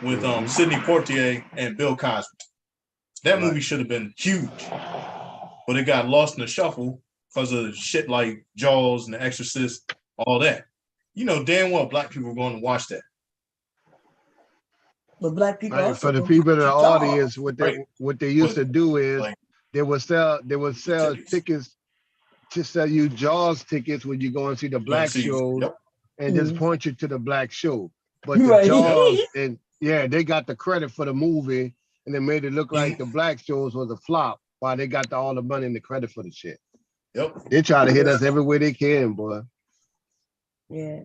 with Sidney Poitier and Bill Cosby. That movie should have been huge, but it got lost in the shuffle because of shit like Jaws and The Exorcist, all that. You know damn well black people were going to watch that. But black people Right, for the people in the audience, what they used to do is they would sell tickets to sell you Jaws tickets when you go and see the black shows, and just point you to the black show. But the Jaws and they got the credit for the movie, and they made it look like the black shows was a flop, while they got all the money and the credit for the shit. Yep. They try to hit us every way they can, boy. Yeah.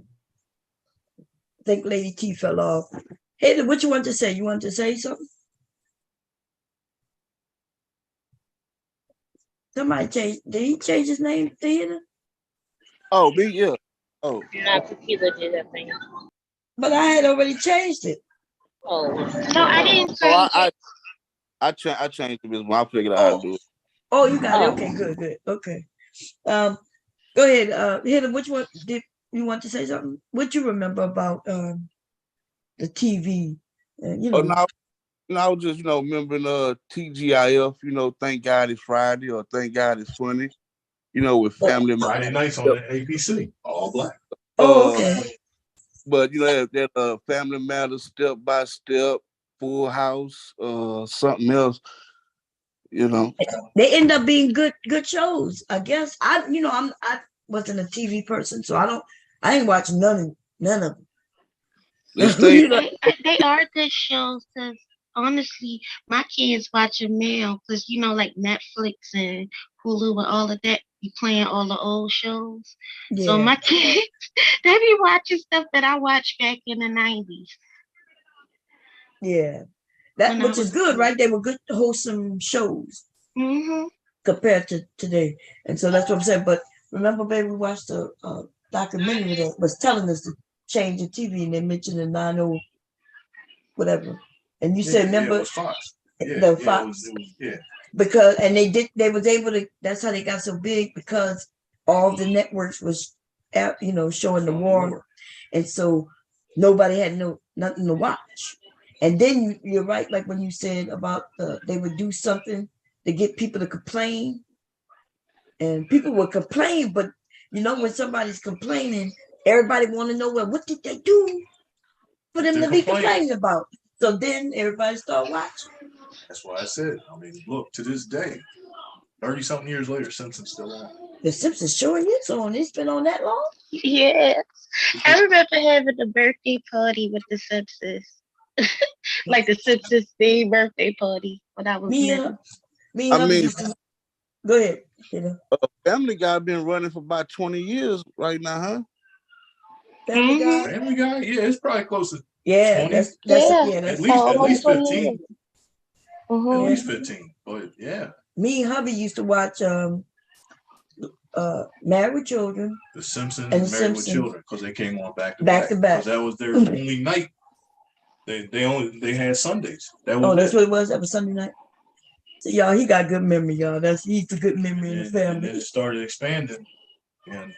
I think Lady T fell off. Hey, what you want to say? You want to say something? Somebody changed. Did he change his name, Theater? Oh, me, yeah. Oh. No, Tequila did that thing. But I had already changed it. Oh. No, I didn't change it. I changed it. I figured out how to do it. Oh, you got it. Okay, good. Okay. Go ahead. Heather, which one did you want to say something? What you remember about the TV? You know. I was just, remembering TGIF, Thank God It's Friday or Thank God It's Funny, with family. Friday nights on the ABC, all black. Oh, okay. But, that Family Matters, Step by Step, Full House, something else, They end up being good shows, I guess. I wasn't a TV person, so I ain't watched none of them. They are good shows because honestly, my kids watch them now because like Netflix and Hulu and all of that be playing all the old shows. Yeah. So my kids, they be watching stuff that I watched back in the 90s. Yeah, which is good, right? They were good, wholesome shows compared to today, and so that's what I'm saying. But remember, baby, we watched a documentary that was telling us to change the TV, and they mentioned the 90 whatever, and you said, remember, it was Fox. Fox. It was. Because they was able to. That's how they got so big, because all the networks was, showing the war, and so nobody had nothing to watch. And then you're right, like when you said about they would do something to get people to complain, and people would complain, but when somebody's complaining, everybody want to know, well, what did they do for them to be complaining about? So then everybody start watching. That's why I said, look, to this day, 30-something years later, Simpsons still on. The Simpsons showing it's on. It's been on that long? Yes. I remember having a birthday party with the Simpsons. Like the Simpsons theme birthday party when I was little. Go ahead. Family Guy been running for about 20 years right now, huh? Family Guy? Family Guy? Yeah, it's probably close to 20. That's at least 15. At least 15, but yeah. Me and hubby used to watch Married with Children, The Simpsons and and Married with Children, because they came on back to back. Because that was their only night. They had Sundays. That's what it was. That was Sunday night. So y'all, he got good memory, y'all. He's a good memory in the family. And then it started expanding, and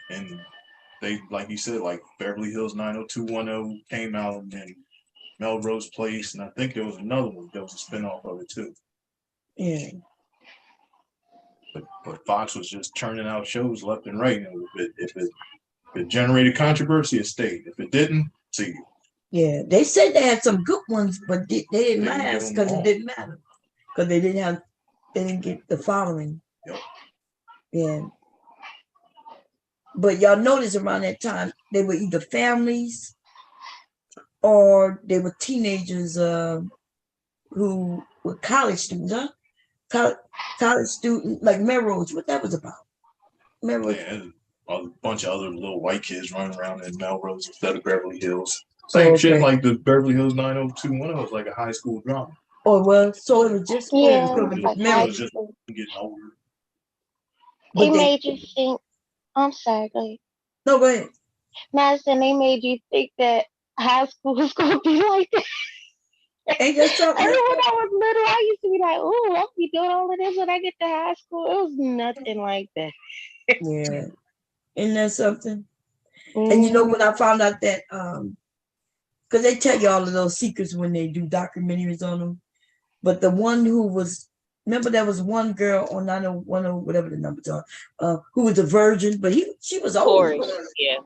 they, like you said, like Beverly Hills 90210 came out, and Melrose Place, and I think there was another one that was a spinoff of it too. Yeah. But Fox was just churning out shows left and right. And if it generated controversy, it stayed. If it didn't, see you. Yeah, they said they had some good ones, but they didn't last because it didn't matter, because they didn't get the following. Yep. Yeah. But y'all notice around that time they were either families or they were teenagers who were college students, huh? College student, like Melrose, what that was about. Melrose. Yeah, a bunch of other little white kids running around in Melrose instead of Beverly Hills. Same shit like the Beverly Hills 90210 was like a high school drama. Oh, well, so it was just Yeah, like It was just getting older. It made you think. I'm sorry, go ahead. No, go ahead. Madison, they made you think that high school was going to be like that. Ain't that something? When I was little, I used to be like, "Oh, I'll be doing all of this when I get to high school." It was nothing like that. Yeah, isn't that something? And you know when I found out that because they tell you all of those secrets when they do documentaries on them, but the one who was, remember there was one girl on 901 whatever the numbers are, who was a virgin, but she was old. Corey, yeah.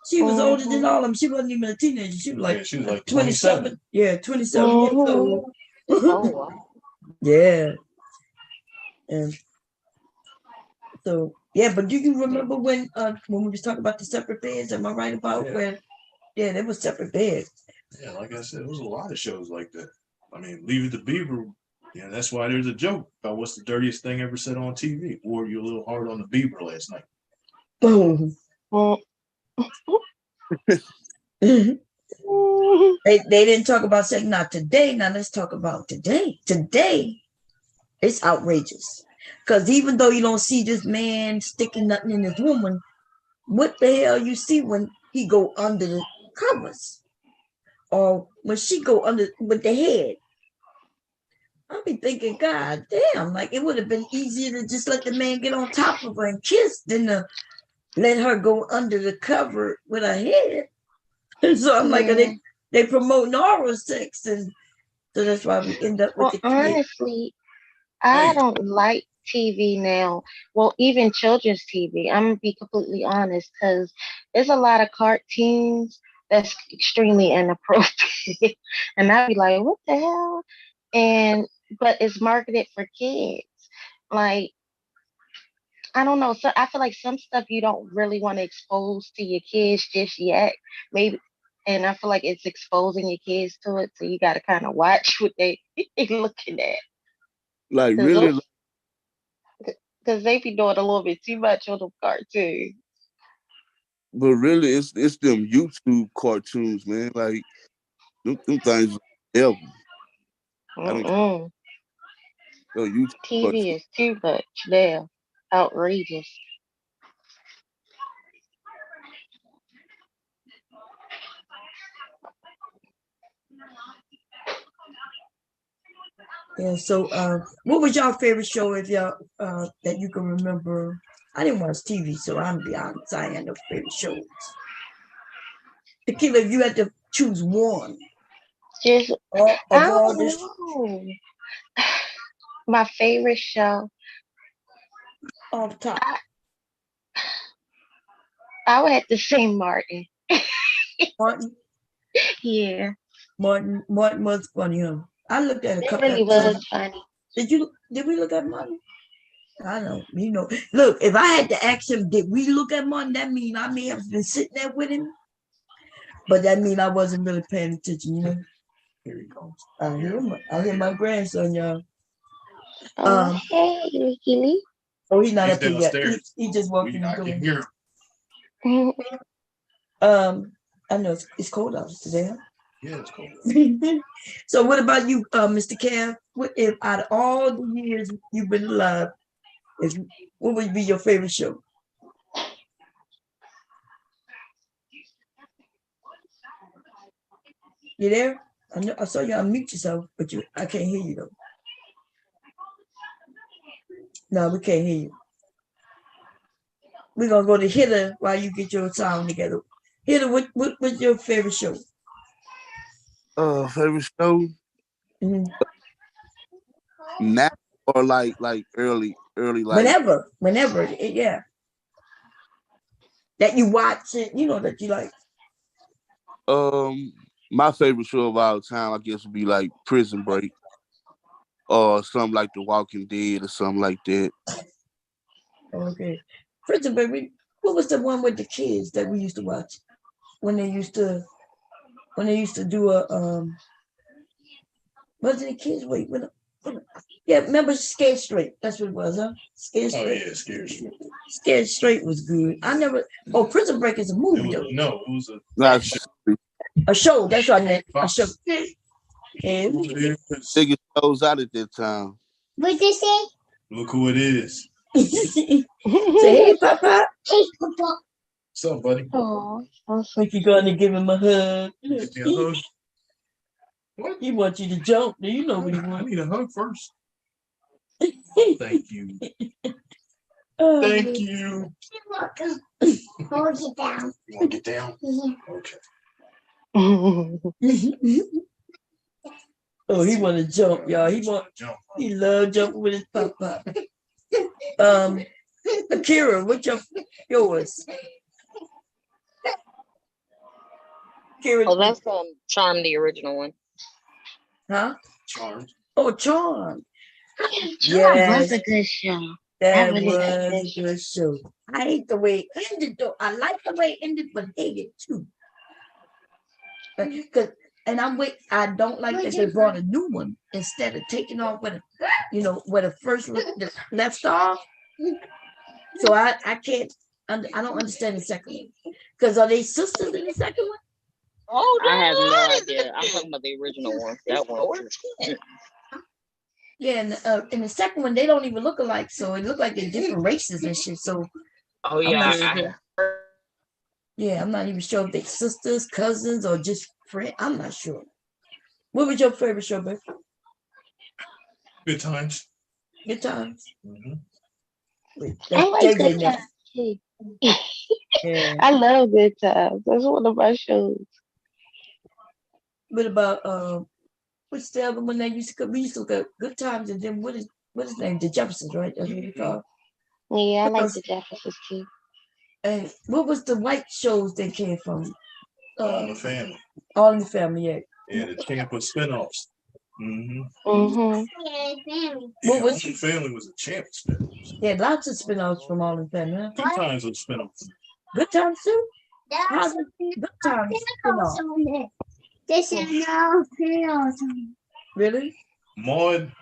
She was older than all of them. She wasn't even a teenager. She was like, she was like 27. Yeah, 27 years old. Oh wow. Yeah. And so yeah, but do you remember when we was talking about the separate beds? Am I right about when? Yeah, there was separate beds. Yeah, like I said, there was a lot of shows like that. I mean, Leave It to Beaver. Yeah, that's why there's a joke about what's the dirtiest thing ever said on TV. Wore you a little hard on the Beaver last night. Boom. They didn't talk about sex. Not today. Now let's talk about today. Today, it's outrageous. Because even though you don't see this man sticking nothing in this woman, what the hell you see when he go under the covers? Or when she go under with the head? I'll be thinking, God damn, like it would have been easier to just let the man get on top of her and kiss than to let her go under the cover with her head. And so I'm like, they promoting oral sex, and so that's why we end up with the kids. Honestly, I don't like TV now. Well, even children's TV. I'm gonna be completely honest, because there's a lot of cartoons that's extremely inappropriate, and I'd be like, what the hell? But it's marketed for kids. Like, I don't know. So I feel like some stuff you don't really want to expose to your kids just yet. Maybe, and I feel like it's exposing your kids to it, so you got to kind of watch what they looking at. Like really, Because they be doing a little bit too much on the cartoons. but really, it's them YouTube cartoons, man. Like them things ever. YouTube TV is too much now. Outrageous. Yeah. So, what was your favorite show if y'all that you can remember? I didn't watch TV, so I'm be honest, I had no favorite shows. Tequila, if you had to choose one, Just of I all don't this, know. My favorite show. off top, I would have to say Martin. Martin. Yeah. Martin was funny, huh? I looked at a It couple really episodes. was funny. Did we look at Martin? I don't, look, if I had to ask him, did we look at Martin? That mean I may have been sitting there with him, but that mean I wasn't really paying attention, Here he comes. I hear my grandson, y'all. Hey, Ricky. Oh, he's not up here yet. He just walked in the door. I know it's cold out today, huh? Yeah, it's cold. So what about you, Mr. Cav? What if out of all the years you've been alive, what would be your favorite show? You there? I saw you unmute yourself, but I can't hear you though. No, we can't hear you. We're gonna go to Hitter while you get your sound together. Hitter, what's your favorite show? Favorite show? Now or like early like whenever, yeah. That you watch it, that you like. My favorite show of all time, I guess, would be like Prison Break, or something like The Walking Dead, or something like that. Okay, Prison Break. What was the one with the kids that we used to watch when they used to do a wasn't it kids? Wait, Yeah, remember Scared Straight? That's what it was, huh? Scared Oh Straight. yeah, Scared Straight. Scared Straight was good. I never. Oh, Prison Break is a movie though. No, it was A show. That's what I meant. A show. And Biggest shows out at that time. what they say? Look who it is. Say hey, Papa. Hey, Papa. What's up, buddy? Oh, think you're going to give him a hug? Give me a hug. What? He wants you to jump. Do you know what he wants? I need a hug first. Thank you. Thank you. You're welcome. Hold it down. You want to get down? Yeah. Okay. Oh, he want to jump, y'all. He love jumping with his papa. Akira, what's yours? Akira. Oh, that's Charm, the original one. Huh? Charmed. Oh, Charm. Charm was a good show. That was a good show. I hate the way it ended, though. I like the way it ended, but hate it too. I don't like that they brought a new one instead of taking off where the first left off. So I can't. I don't understand the second one. Because are they sisters in the second one? Oh, I have no idea. I'm talking about the original one. That one. Yeah, and in the second one, they don't even look alike. So it looked like they're different races and shit. So oh yeah, I'm not even sure if they're sisters, cousins, or just friends. I'm not sure. What was your favorite show, babe? Good Times. Good Times. Mm-hmm. Wait, I like Good JJ Times too. Yeah. I love Good Times. That's one of my shows. What about what's the other one they used to come? We used to look at Good Times, and then what is his name? The Jeffersons, right? That's what we call. Yeah, I like the Jeffersons too. And what was the white shows they came from? All in the Family. All in the Family, yeah. Yeah, the Champa spinoffs. Mm-hmm. Mm-hmm. What was All in the Family was a Champa spinoff. Yeah, lots of spinoffs from All in the Family. Huh? Good Times was a spinoff. Good Times too? How's it Good Times spinoff? This is no Really? Maud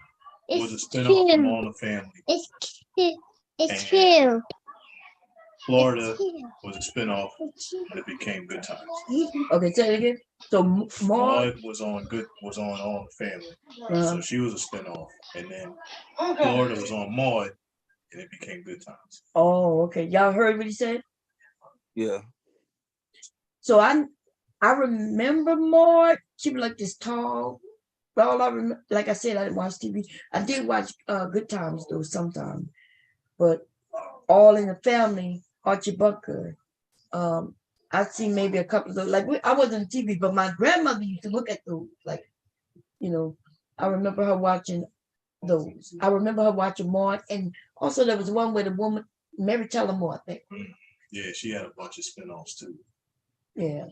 was a spinoff from All in the Family. It's true. Florida was a spinoff, and it became Good Times. Okay, say it again. So Maud was on All in the Family, so she was a spinoff, and then Florida was on Maud, and it became Good Times. Oh, okay. Y'all heard what he said? Yeah. So I remember Maud. She was like this tall. Well, I remember, like I said, I didn't watch TV. I did watch Good Times though sometimes, but All in the Family, Archie Bunker. I've seen maybe a couple of those. Like I wasn't on TV, but my grandmother used to look at those. Like, I remember her watching those. I remember her watching Maud, and also there was one where the woman, Mary Tyler Moore, I think. Yeah, she had a bunch of spinoffs too. Yeah,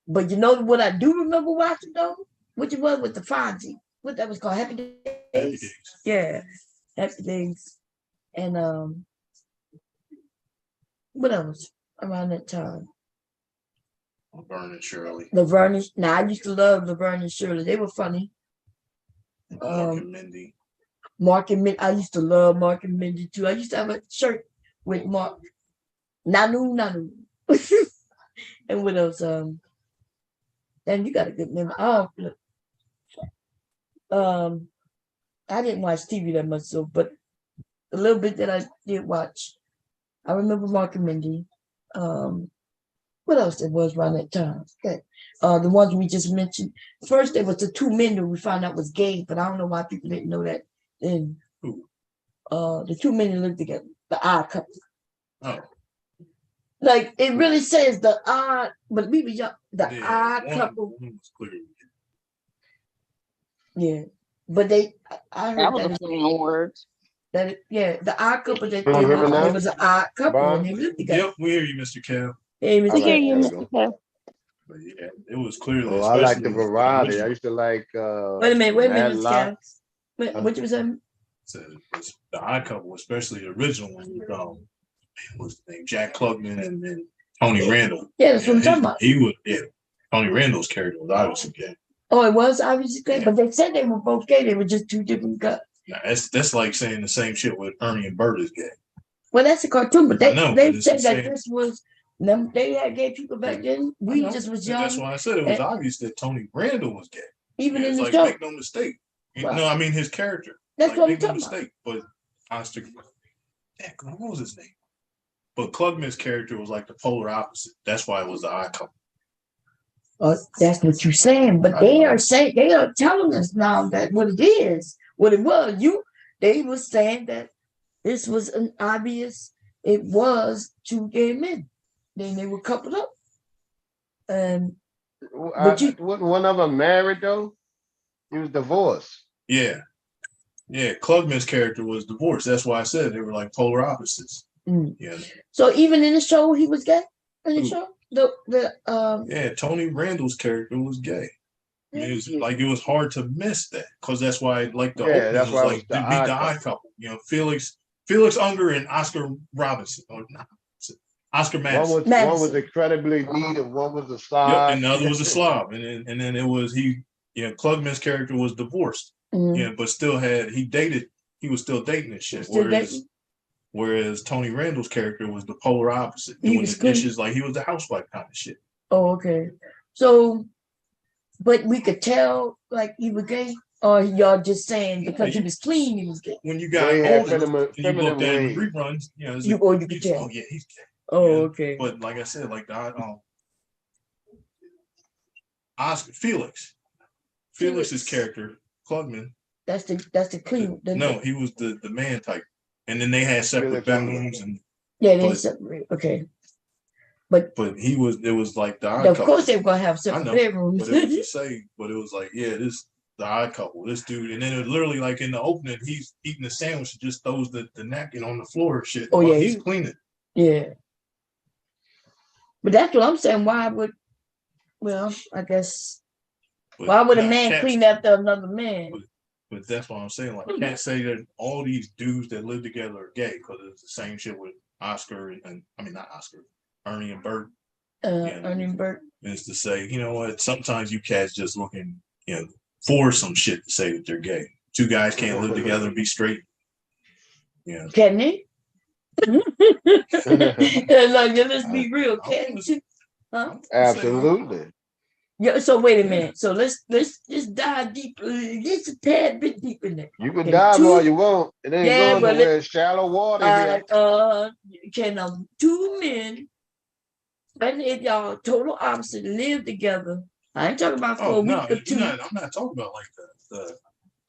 but you know what I do remember watching though, which it was with the Fonzie. What that was called, Happy Days. Happy Days. Yeah, Happy Days, and what else around that time? Laverne and Shirley. Laverne. Now I used to love Laverne and Shirley. They were funny. Mark and Mindy. Mark and Mindy. I used to love Mark and Mindy too. I used to have a shirt with Mark. Nanu. And what else? Then you got a good memory. Oh, I didn't watch TV that much, so but a little bit that I did watch. I remember Mark and Mindy. What else there was around that time? Okay. The ones we just mentioned. First, there was the two men that we found out was gay, but I don't know why people didn't know that then. The two men that lived together, the odd couple. Oh. Like it really says the odd, but we were young. The odd couple. Yeah, but I heard that was a play on words. The odd couple that Can you hear me now? it was an odd couple when they lived together. Yep, we hear you, Mr. Kev. Hey, Mr. Kev. But yeah, it was clearly. Oh, I like the variety. I used to like. Wait a minute, Mr. Kev. What you was saying? The odd couple, especially the original one, was named Jack Klugman and then Tony Randall. Yeah, that's what I'm talking about. He would, Tony Randall's character was obviously gay. Oh, it was obviously gay, but they said they were both gay. They were just two different Now, that's like saying the same shit with Ernie and Bert is gay. Well, that's a cartoon, but I know, they but it's said the that same. this was them. They had gay people back then. I We know, just was but that's young. why I said it was and obvious that Tony Randall was gay. even Yeah, in it's the like, show. make no mistake. Right. No, I mean his character. That's like, what I'm make no talking about. mistake. But Oscar, what was his name? But Klugman's character was like the polar opposite. That's why it was the odd couple. That's what you're saying, but they are telling us now that what it is, what it was. They were saying that this was an obvious. It was two gay men. Then they were coupled up, and wasn't one of them married though? He was divorced. Yeah. Klugman's character was divorced. That's why I said they were like polar opposites. Yeah. So even in the show, he was gay. In the show, yeah, Tony Randall's character was gay. I mean, it was hard to miss that because that's why like the opening that's was why like the to beat the odd couple. You know, Felix Unger and Oscar Robinson, or not Oscar Madison. One was incredibly neat, and one was a slob. Yep, and the other was a slob, and then it was Klugman's character was divorced. But still he was still dating and shit. Whereas Tony Randall's character was the polar opposite, doing the dishes like he was the housewife kind of shit. Oh, okay. So, but we could tell like he was gay, or y'all just saying because he was clean, he was gay. When you got older, and you looked at the reruns, you could tell. Oh yeah, he's gay. Oh, okay. But like I said, like Felix's character, Klugman. That's the clean. No, he was the man type, and then they had separate bedrooms and. Yeah, they separate. Okay. But it was like the odd of couple. course they were gonna have separate bedrooms. But it was the same. But it was like, this the odd couple, this dude, and then it literally like in the opening, he's eating a sandwich and just throws the napkin on the floor and shit. Oh yeah, he's cleaning. Yeah. But that's what I'm saying. Why would a man clean after another man? But that's what I'm saying. Like, I can't say that all these dudes that live together are gay because it's the same shit with Oscar and I mean not Oscar, Ernie and Bert. Ernie and Bert. Is to say, you know what? Sometimes you cats just looking, for some shit to say that they're gay. Two guys can't live together and be straight. Yeah. Can they? Let's be real. Can you? Huh? Absolutely. Yeah. So wait a minute. So let's just dive deep, just a tad bit deep in there. You can dive all you want. It ain't going nowhere. It's shallow water here. Can two men, and if y'all total opposite, live together? I ain't talking about for a week or two. I'm not talking about like the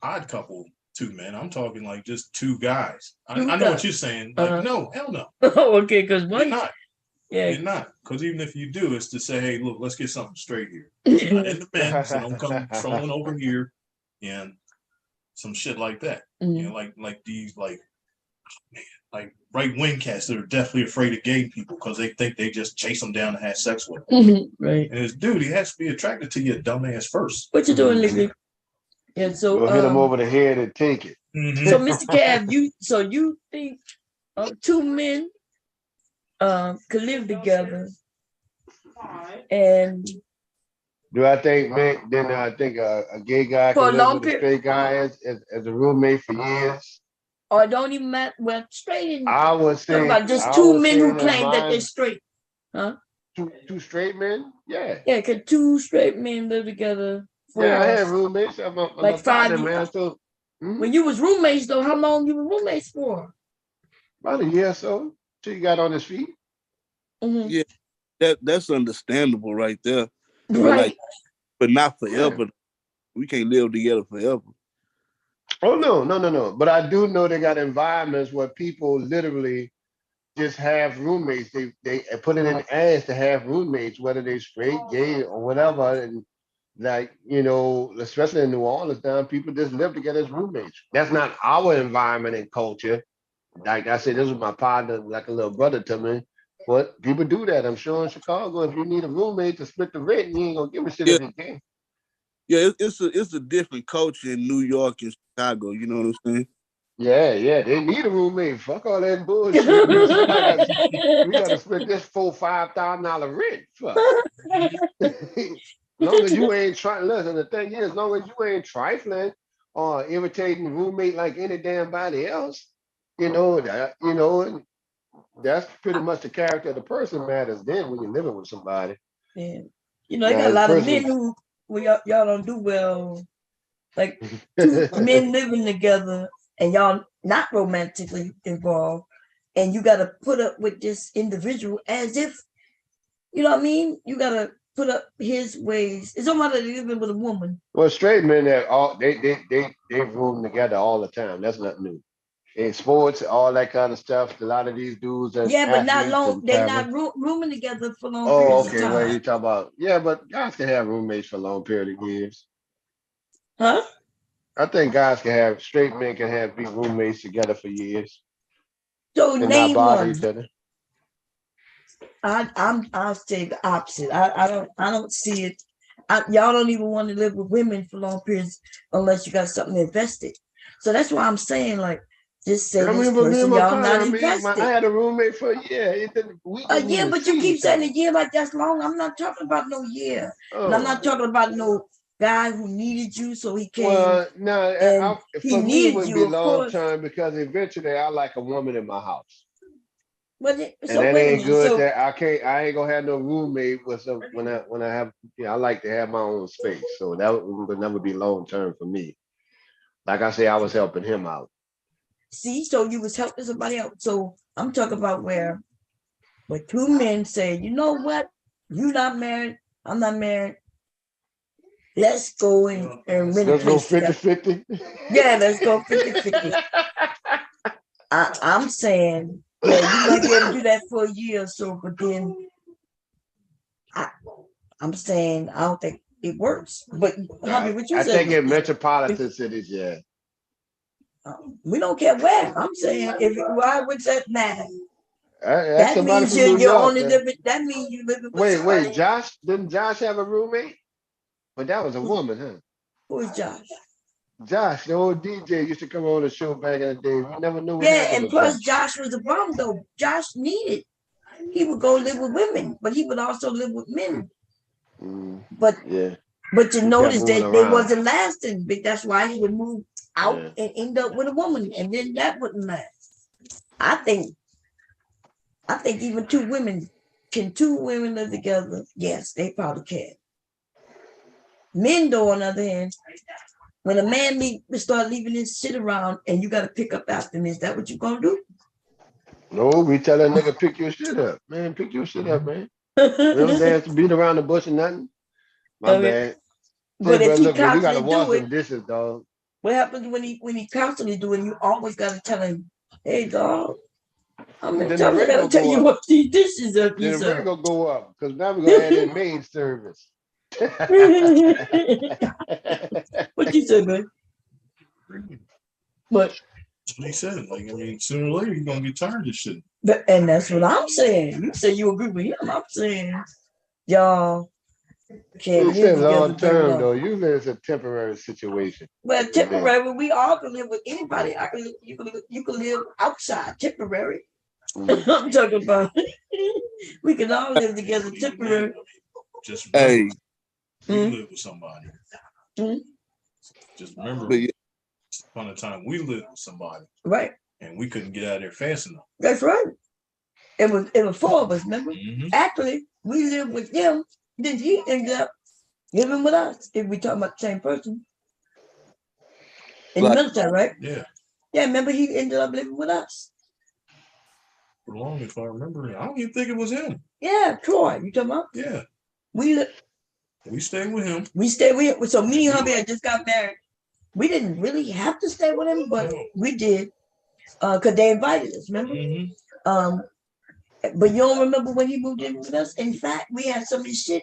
odd couple two men. I'm talking like just two guys. I know what you're saying. Like, no, hell no. Oh, okay, because one. You're not. Yeah. You're not. Because even if you do, it's to say, hey, look, let's get something straight here. Not in the men, so don't come trolling over here and some shit like that. Like these like right wing cats that are definitely afraid of gay people because they think they just chase them down and have sex with them. Right. And this dude, he has to be attracted to you, dumbass first. What you doing, Lily? And so we'll hit him over the head and take it. So, Mr. Cav, you think two men could live together, and do I think I think a gay guy can live with a straight guy as a roommate for years? Or don't even matter. Well, straight. I would say about just two men who claim that they're straight, huh? Two straight men, yeah. Yeah, could two straight men live together? I had roommates. I'm like 5 years. Man, so, when you was roommates, though, how long you were roommates for? About a year or so till you got on his feet. Yeah, that's understandable right there. Right. But not forever. Yeah. We can't live together forever. Oh no. But I do know they got environments where people literally just have roommates. They put it in ads to have roommates, whether they straight, gay, or whatever. And like, especially in New Orleans now, people just live together as roommates. That's not our environment and culture. Like I said, this was my partner, like a little brother to me. But people do that. I'm sure in Chicago, if you need a roommate to split the rent, you ain't gonna give a shit if you can. Yeah, it's a different culture in New York and Chicago. You know what I'm saying? Yeah, they need a roommate. Fuck all that bullshit. we gotta split this $4,000-$5,000 rent. Fuck. As long as you ain't trying. Listen, the thing is, as long as you ain't trifling or irritating roommate like any damn body else. You know, that's pretty much the character of the person matters then when you're living with somebody. Yeah. You know, they Now, got a this lot of person, men who y'all don't do well. Like two men living together and y'all not romantically involved, and you got to put up with this individual as if, you know what I mean? You got to put up his ways. It's no matter living with a woman. well, straight men that all they room together all the time. That's not new. In sports, all that kind of stuff. A lot of these dudes that's Yeah, but not athletes long. and They're traveling. not rooming together for long Oh, periods of okay. Well, time. you talk about but guys can have roommates for a long period of years. Huh? I think guys can have straight men can have be roommates together for years So and not name bother one. each other. I'll say the opposite. I don't see it. Y'all don't even want to live with women for long periods unless you got something invested. So that's why I'm saying, like, just say I this remember me and person, my y'all partner. not I invested. had a roommate for a year. We didn't Yeah, even but you see keep each saying other. a year like that's long. I'm not talking about no year. And I'm not Oh, talking about no guy who needed you, so he came well, no. and he For me, it needed wouldn't you, be of long course. term because eventually I like a woman in my house. But And so that wait a ain't minute. good. So That I ain't gonna have no roommate with some when I have. I like to have my own space. So that would never be long term for me. Like I say, I was helping him out. see, so you was helping somebody else. So I'm talking about where two men say, you know what, you not married, I'm not married. Let's go and rent a Let's go place together. 50-50. Yeah, let's go 50-50. I'm saying, yeah, you might be able to do that for a year or so, but then I'm saying I don't think it works. But Hubby, what you I think say? in metropolitan cities, yeah. We don't care where. I'm saying, why would that matter? That's That somebody means from New you're York. only living. That means you living with Wait, somebody. Josh? Didn't Josh have a roommate? But that was a woman, huh? Who is Josh? Josh, the old DJ, used to come on the show back in the day. We never knew what Yeah, happened and with plus Josh. Josh was a bum though. Josh needed. He would go live with women, but he would also live with men. But Yeah. you He kept notice moving that they around. wasn't lasting. That's why he would move out and end up with a woman, and then that wouldn't last. I think even two women live together? Yes, they probably can. Men, though, on the other hand, when a man start leaving his shit around and you got to pick up after him, is that what you gonna do? No, we tell that nigga pick your shit up, man. Pick your shit up, man. We don't dance to beat around the bush or nothing. My bad. But Hey, if bro, he look, man, you gotta constantly wash do it, some dishes, dog. what happens when he constantly do it? You always got to tell him, "Hey, dog, how many Then the times I rate got to gonna tell go you up. what these dishes up Then the yourself?" rate gonna go up because now we're gonna add in maid service. What you say, man? But That's what he said. Like, I mean, sooner or later, you're going to get tired of this shit. and that's what I'm saying. You say you agree with him. I'm saying y'all can't He live said together long very term long. though. Usually it's a temporary situation. Well, temporary, we all can live with anybody. You can live outside, temporary. I'm talking about we can all live together, temporary. Just remember, we Hmm? live with somebody. Hmm? Just remember, But yeah, upon a time we lived with somebody, Right. and we couldn't get out of there fast enough. That's right. It was four of us, remember? Actually, we lived with him, then he ended up living with us, if we talking about the same person. In the like military, right? Yeah. Yeah, remember he ended up living with us. For long, if I remember, I don't even think it was him. Yeah, Troy, you talking about? Yeah. We stayed with him. We stayed with him. So me and hubby had just got married. We didn't really have to stay with him, but we did. Because they invited us, remember? But you don't remember when he moved in with us? In fact, we had some of this shit.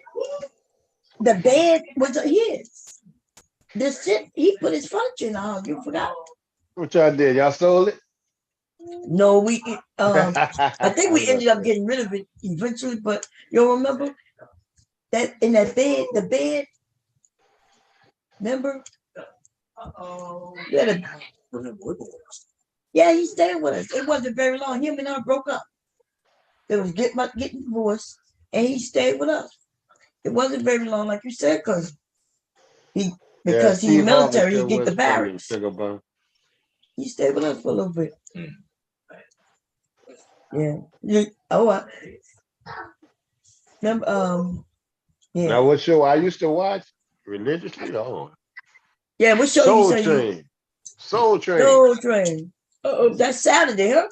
The bed was his. The shit, he put his furniture in the house. You forgot? What y'all did? Y'all stole it? No, I think we ended up getting rid of it eventually, but you'll remember that in that bed, the bed, remember? Yeah, he stayed with us. It wasn't very long. Him and I broke up. It was getting divorced, and he stayed with us. It wasn't very long, like you said, because he because he's Steve Harvey military, he still get the works for me, barracks. Sugar Bun. He stayed with us for a little bit. Yeah. Remember, yeah. Now, what show I used to watch religiously? Oh, Yeah, what show Soul you say Train. Soul Train. Soul Train. That's Saturday, huh?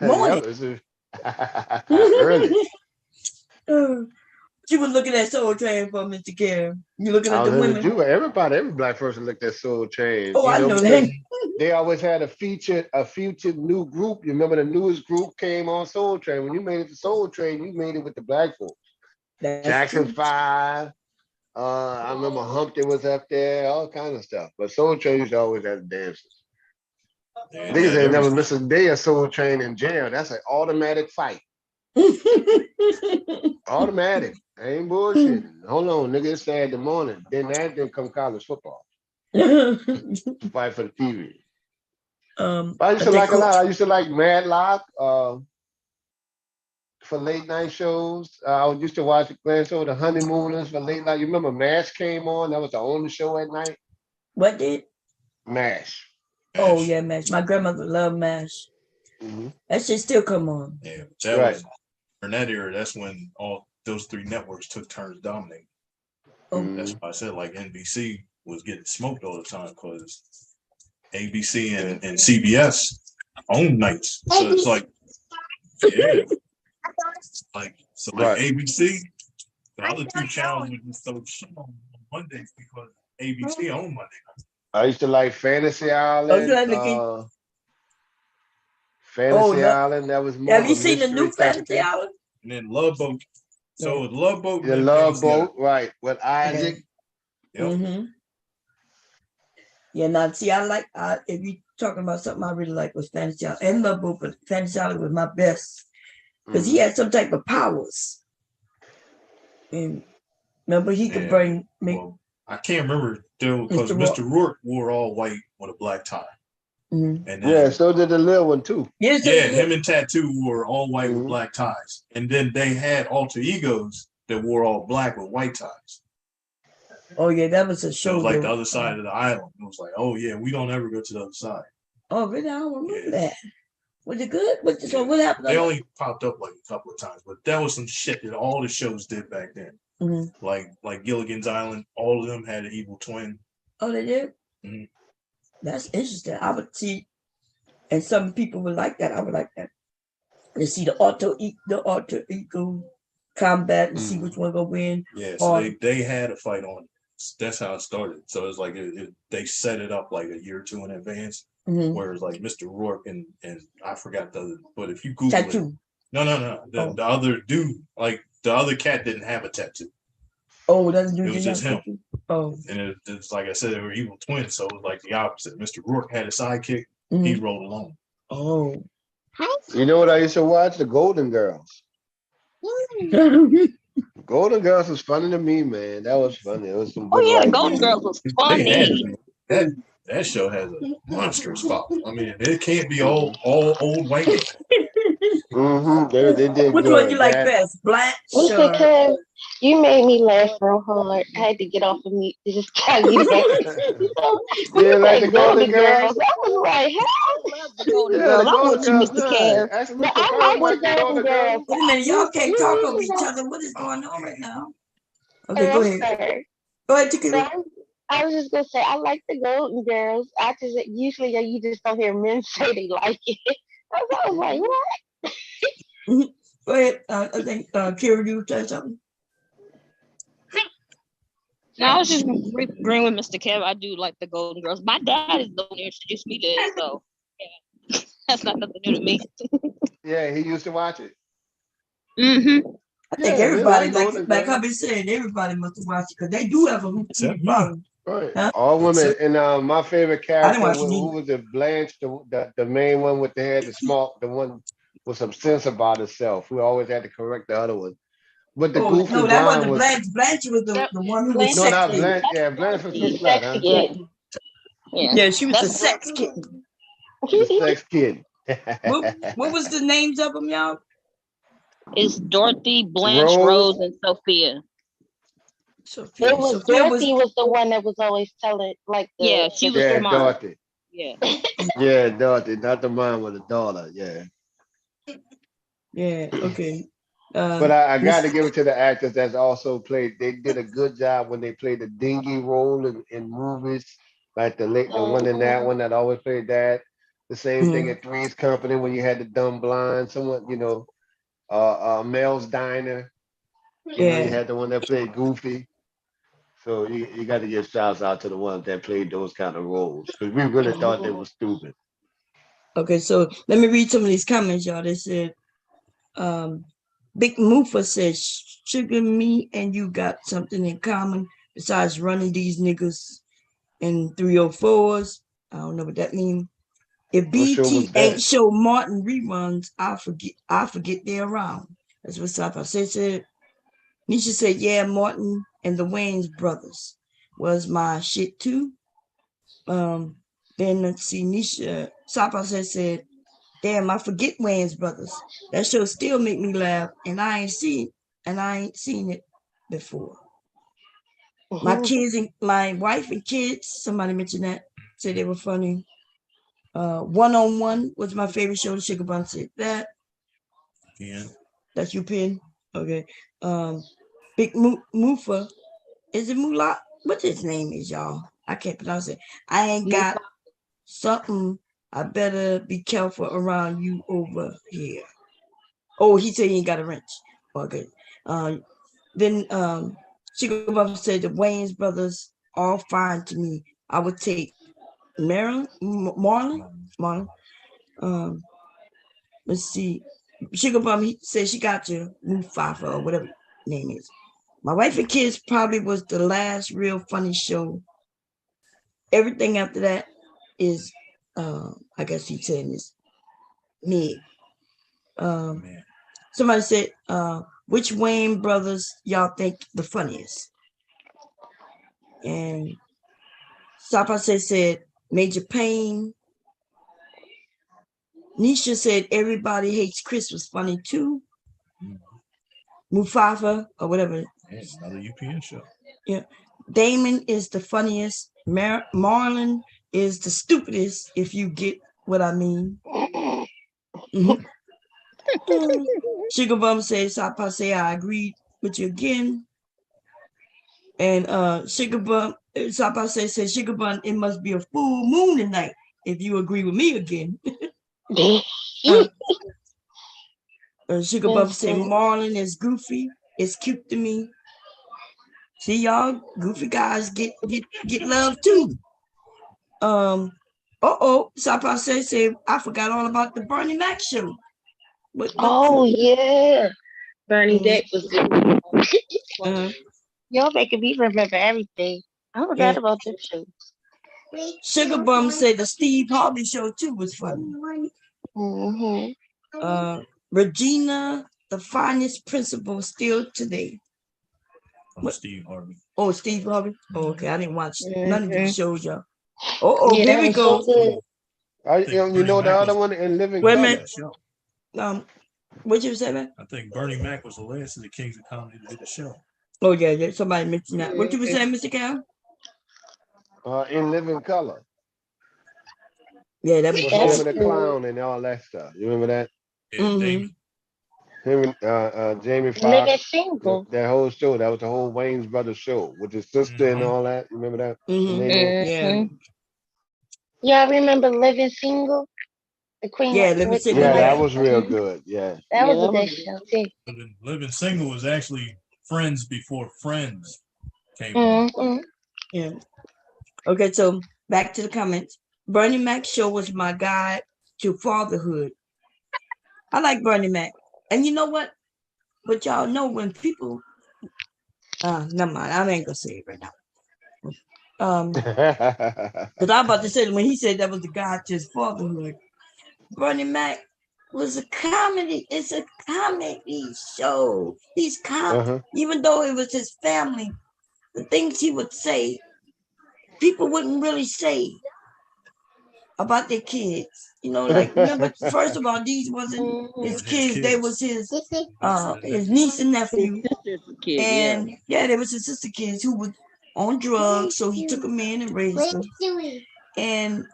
Morning. Early. You were looking at Soul Train for Mr. Karen. You looking at the women? Every black person looked at Soul Train. Oh, I know that. They always had a featured new group. You remember the newest group came on Soul Train. When you made it to Soul Train, you made it with the black folks. That's Jackson true. 5. I remember Humpty was up there, all kind of stuff. But Soul Train used to always have dances. Niggas ain't never missed a day of Soul Train in jail. That's an automatic fight. Automatic. I ain't bullshitting. Hold on, nigga. It's Saturday morning. Then come college football. Fight for the TV. I used to like a lot. I used to like Madlock for late night shows. I used to watch glance over the Honeymooners for late night. You remember MASH came on? That was the only show at night. What did? MASH. Oh yeah, MASH. My grandmother loved MASH. That shit still come on. Yeah, that was in that era. That's when all those three networks took turns dominating. That's why I said like NBC was getting smoked all the time because ABC and CBS own nights. So it's like, yeah, like ABC, the other two channels would just throw shit on Mondays because ABC owned Monday night. I used to like Fantasy Island. Island. That was more. Have you seen the new Fantasy Island? And then Love Boat. So Love Boat. The Love Boat, right? With Isaac. Yeah. Yeah. Now, see, I like if you talking about something I really like was Fantasy Island and Love Boat, but Fantasy Island was my best because he had some type of powers. And remember, he could Well, I can't remember though because Mr. Rourke wore all white with a black tie. And then, so did the little one too. Yeah, him and Tattoo wore all white with black ties. And then they had alter egos that wore all black with white ties. Oh yeah, that was a show. It was like the other side of the island. It was like, oh yeah, we don't ever go to the other side. Oh really? I don't remember that. Was it good? So what happened? They only popped up like a couple of times, but that was some shit that all the shows did back then. Like Gilligan's Island, all of them had an evil twin. Oh, they did? That's interesting. I would see, and some people would like that. I would like that. To see the alter ego combat and see which one gonna win. Yeah, so they had a fight on. That's how it started. So it's like they set it up like a year or two in advance. Whereas like Mr. Rourke and I forgot the other, but if you Google it, no, the other dude, like the other cat didn't have a tattoo. Oh, that's it was just him. Oh, and it's like I said, they were evil twins, so it was like the opposite. Mr. Rourke had a sidekick; he rolled alone. Oh, you know what I used to watch? The Golden Girls. Golden Girls was funny to me, man. That was funny. It was some good the Golden Girls was funny. That show has a monstrous following. I mean, it can't be all old white people. They did. Which one you like best? Black? Because you made me laugh real hard. I had to get off of mute to just tell you that. Yeah, like the Golden Girls. I was like, I love the Golden Girls. I want you, Mr. Care. I like the Golden Girls. Wait a minute, y'all can't talk over each other. What is going on right now? Okay, go ahead. Go ahead, Chicken. I was just gonna say I like the Golden Girls. I just usually you just don't hear men say they like it. I was like, what? Go ahead. I think Kira, you said something. No, I was just agreeing with Mr. Kev. I do like the Golden Girls. My dad is the one who introduced me to it, so yeah. That's not nothing new to me. Yeah, he used to watch it. I think everybody, like I've been saying, everybody must have watched it because they do have a routine. Right. Huh? All women. And my favorite character who was it? Blanche, the main one with the head, the one with some sense about herself, who always had to correct the other one. But the goofy no, that wasn't Blanche. Blanche was the one who was not Blanche. Yeah, Blanche was the slut, huh? Yeah, she was a sex kid. The sex kid. What was the names of them, y'all? It's Dorothy, Blanche, Rose, and Sophia. Sophia. Dorothy was the one that was always telling, like the Yeah, she was Yeah, smart. Dorothy. Yeah. Yeah, Dorothy, not the mom with the daughter. Yeah. Yeah. Okay. But I got to give it to the actors that's also played. They did a good job when they played the dingy role in movies, like the one in that one that always played that. The same thing at Three's Company when you had the dumb blind, someone Mel's Diner. You know, you had the one that played Goofy. So you got to give shouts out to the ones that played those kind of roles because we really thought they were stupid. Okay, so let me read some of these comments, y'all. They said, Big Moofa says, Sugar, me and you got something in common besides running these niggas in 304s. I don't know what that means. If BT ain't show Martin reruns, I forget they're around. That's what Sci-Fi said. Nisha said, yeah, Martin and the Wayans brothers was my shit too. Then let's see, Nisha, Sci-Fi said, damn, I forget Wayans brothers. That show still make me laugh, and I ain't seen it before. My kids and my wife and kids, somebody mentioned that, said they were funny. One-on-One was my favorite show. Sugar Bun said that. Yeah. That's you, Pin. Okay. Big Mufa. Is it Moolah? What his name is, y'all? I can't pronounce it. I ain't got something. I better be careful around you over here. Oh, he said he ain't got a wrench. Okay. Then Sugar Bun said the Wayans brothers all fine to me. I would take Marlon. Let's see. Sugar Bum, he said she got you, Mufafa or whatever name is. My Wife and Kids probably was the last real funny show. Everything after that is, I guess he's saying is mid. Somebody said, which Wayne brothers y'all think the funniest? And Sapa said Major Payne. Nisha said everybody hates Chris was funny too. Mufafa or whatever. It's another UPN show. Yeah. Damon is the funniest. Marlon is the stupidest, if you get what I mean. Sugar Bum says, Sapa say I agree with you again. And Sugar Bum, Sapa says, Sugar Bum, it must be a full moon tonight if you agree with me again. Sugar Bum said Marlon is goofy. It's cute to me. See y'all, goofy guys get love too. Sapa said I forgot all about the Bernie Mac show. Yeah, Bernie Mac was good. Y'all making me remember everything. I forgot about this show. Sugar Bum said the Steve Harvey show too was funny. Regina, the finest principal still today. Steve Harvey. Oh, Steve Harvey. Oh, okay, I didn't watch none of these shows, y'all. Yeah, here we go. So you know the other one in Living Wait a Color? minute. What you say, man? I think Bernie Mac was the last of the Kings of Comedy to do the show. Oh yeah, somebody mentioned that. What you were saying, Mr. Cal? In Living Color. Yeah, that was him and the clown and all that stuff. You remember that? Yeah, Him and Jamie Foxx. Living Single. That whole show. That was the whole Wayne's Brothers show with his sister and all that. You remember that? Yeah. Y'all remember Living Single? The Queen. Yeah, Living Single. Yeah, that was real good. Yeah. That was a good show too. Living Single was actually Friends before Friends came on. Yeah. Okay, so back to the comments. Bernie Mac show was my guide to fatherhood. I like Bernie Mac. And you know what? But y'all know when people never mind, I ain't gonna say it right now. Because I'm about to say when he said that was the guide to his fatherhood. Bernie Mac was a comedy. It's a comedy show. He's even though it was his family, the things he would say, people wouldn't really say. about their kids. You know, like remember, first of all, these wasn't his kids; they was his niece and nephew, and they was his sister kids who was on drugs. So he took them in and raised them. And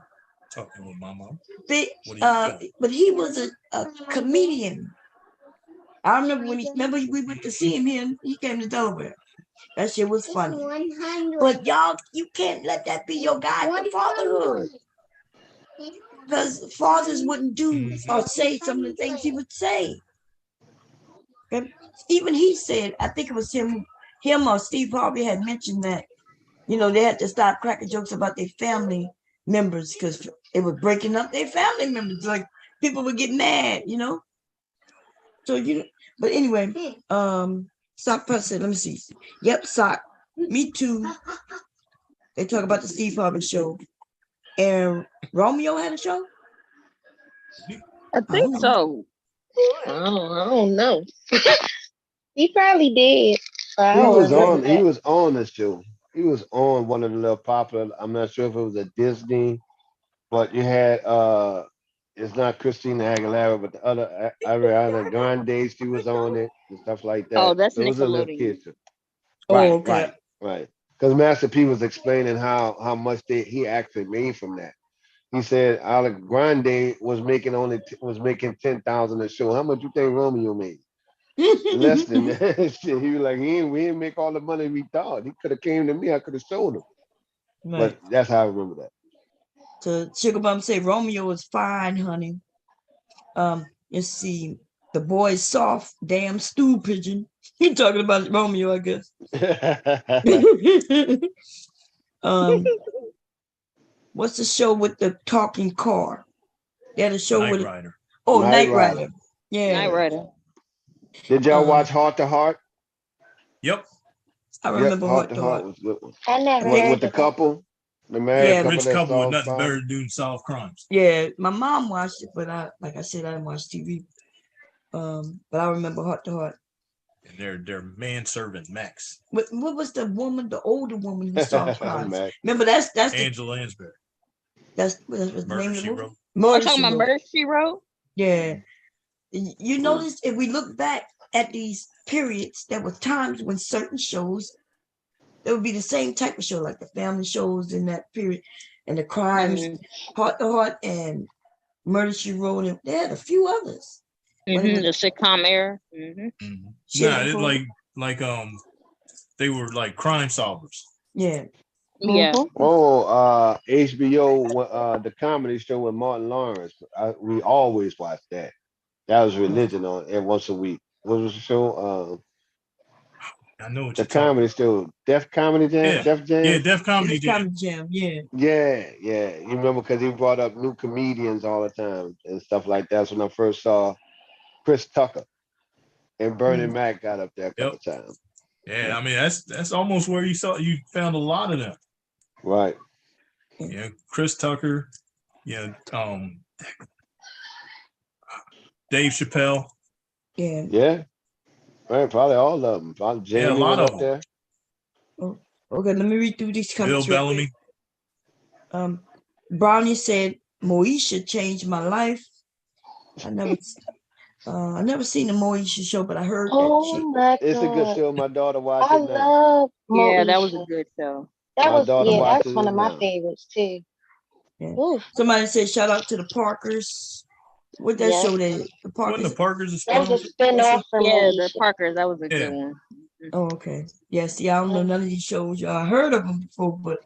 talking with my mom. But he was a comedian. I remember we went to see him here. He came to Delaware. That shit was funny. But y'all, you can't let that be your guide for fatherhood. Because fathers wouldn't do or say some of the things he would say. And even he said, I think it was him or Steve Harvey had mentioned that, they had to stop cracking jokes about their family members because it was breaking up their family members. Like people would get mad, So but anyway, Sock Pussy, let me see. Yep, Sock. Me too. They talk about the Steve Harvey show. And Romeo had a show? I think so. I don't know. He probably did. He was on the show. He was on one of the little popular. I'm not sure if it was a Disney, but you had it's not Christina Aguilera, but the other Ariana Grande. She was on it and stuff like that. Oh, that's so it was a little Nickelodeon. kid show. Oh, okay. Right. Because Master P was explaining how much he actually made from that. He said Ariana Grande was making 10,000 a show. How much you think Romeo made? Less than that. Shit. He was like, we didn't make all the money we thought. He could have came to me. I could have showed him. Right. But that's how I remember that. So Sugar Bum say Romeo was fine, honey. Let's see. The boy's soft, damn stool pigeon. He talking about Romeo, I guess. What's the show with the talking car? They had a show Knight with Rider. Oh, Knight Rider. Yeah. Knight Rider. Did y'all watch Heart to Heart? Yep. I remember Heart to Heart was good one. I never with the couple, the married couple. Rich that couple with solved nothing better crimes. to do than solve crimes. Yeah, my mom watched it, but like I said, I didn't watch TV. But I remember Heart to Heart. And their manservant Max. What was the older woman who solved crimes? Remember that's Angela Lansbury. That's the name of the movie. We're talking about Murder, She Wrote? Yeah. You notice if we look back at these periods, there were times when certain shows, there would be the same type of show, like the family shows in that period, and the crimes, Heart to Heart and Murder, She Wrote, and they had a few others. The sitcom era. They were like crime solvers. Yeah. Yeah. Oh, HBO, the comedy show with Martin Lawrence. We always watched that. That was religion on it once a week. What was the show? I know what the comedy still Def Comedy Jam. Yeah. Def Jam. Yeah, Def Comedy Jam. Yeah. Yeah. You remember because he brought up new comedians all the time and stuff like that. That's when I first saw Chris Tucker and Bernie Mac got up there a couple times. Yeah, I mean that's almost where you found a lot of them. Right. Yeah, Chris Tucker. Yeah, Dave Chappelle. Yeah. Yeah. Right, probably all of them. Probably Jamie a lot was of up them. there. Okay, let me read through these comments. Bill Bellamy. Brownie said, Moesha changed my life. I never seen the Moesha show, but I heard that shit. My God. It's a good show. My daughter watches I it now. love Moesha. Yeah, that was a good show. That's one of my favorites too. Yeah. Somebody said shout out to the Parkers. What that show that the Parkers? Wasn't the Parkers that was a spin-off from the Parkers. That was a good one. Oh, okay. Yeah, see, I don't know none of these shows. I heard of them before, but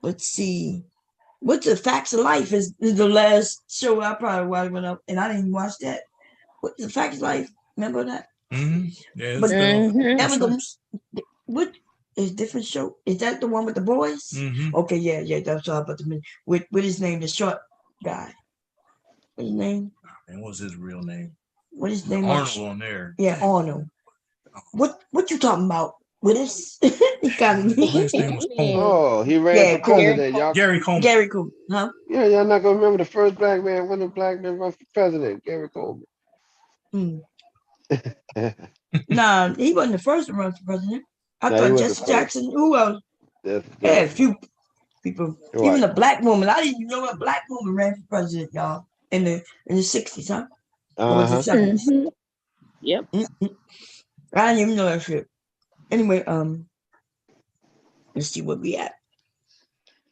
let's see. What's the Facts of Life is the last show I probably went up, and I didn't watch that. What's the Facts of Life? Remember that? Mm-hmm. Yeah, but that was what is different show? Is that the one with the boys? Mm-hmm. Okay, yeah, that's all about the with his name, the short guy. What's his name? And what's his real name? What is his name? Arnold on there. Yeah, Arnold. What you talking about? With this? He got me. Oh, he ran for president. Y'all. Gary Coleman. Gary Coleman, huh? Yeah, y'all not gonna remember the first black man when the black man run for president, Gary Coleman. Nah, he wasn't the first to run for president. I thought Jesse Jackson. Who else? Yeah, a few. People, even Right. a black woman. I didn't even know a black woman ran for president, y'all, in the 60s, huh? Or was it 70s? Yep. I didn't even know that shit. Anyway, let's see what we at.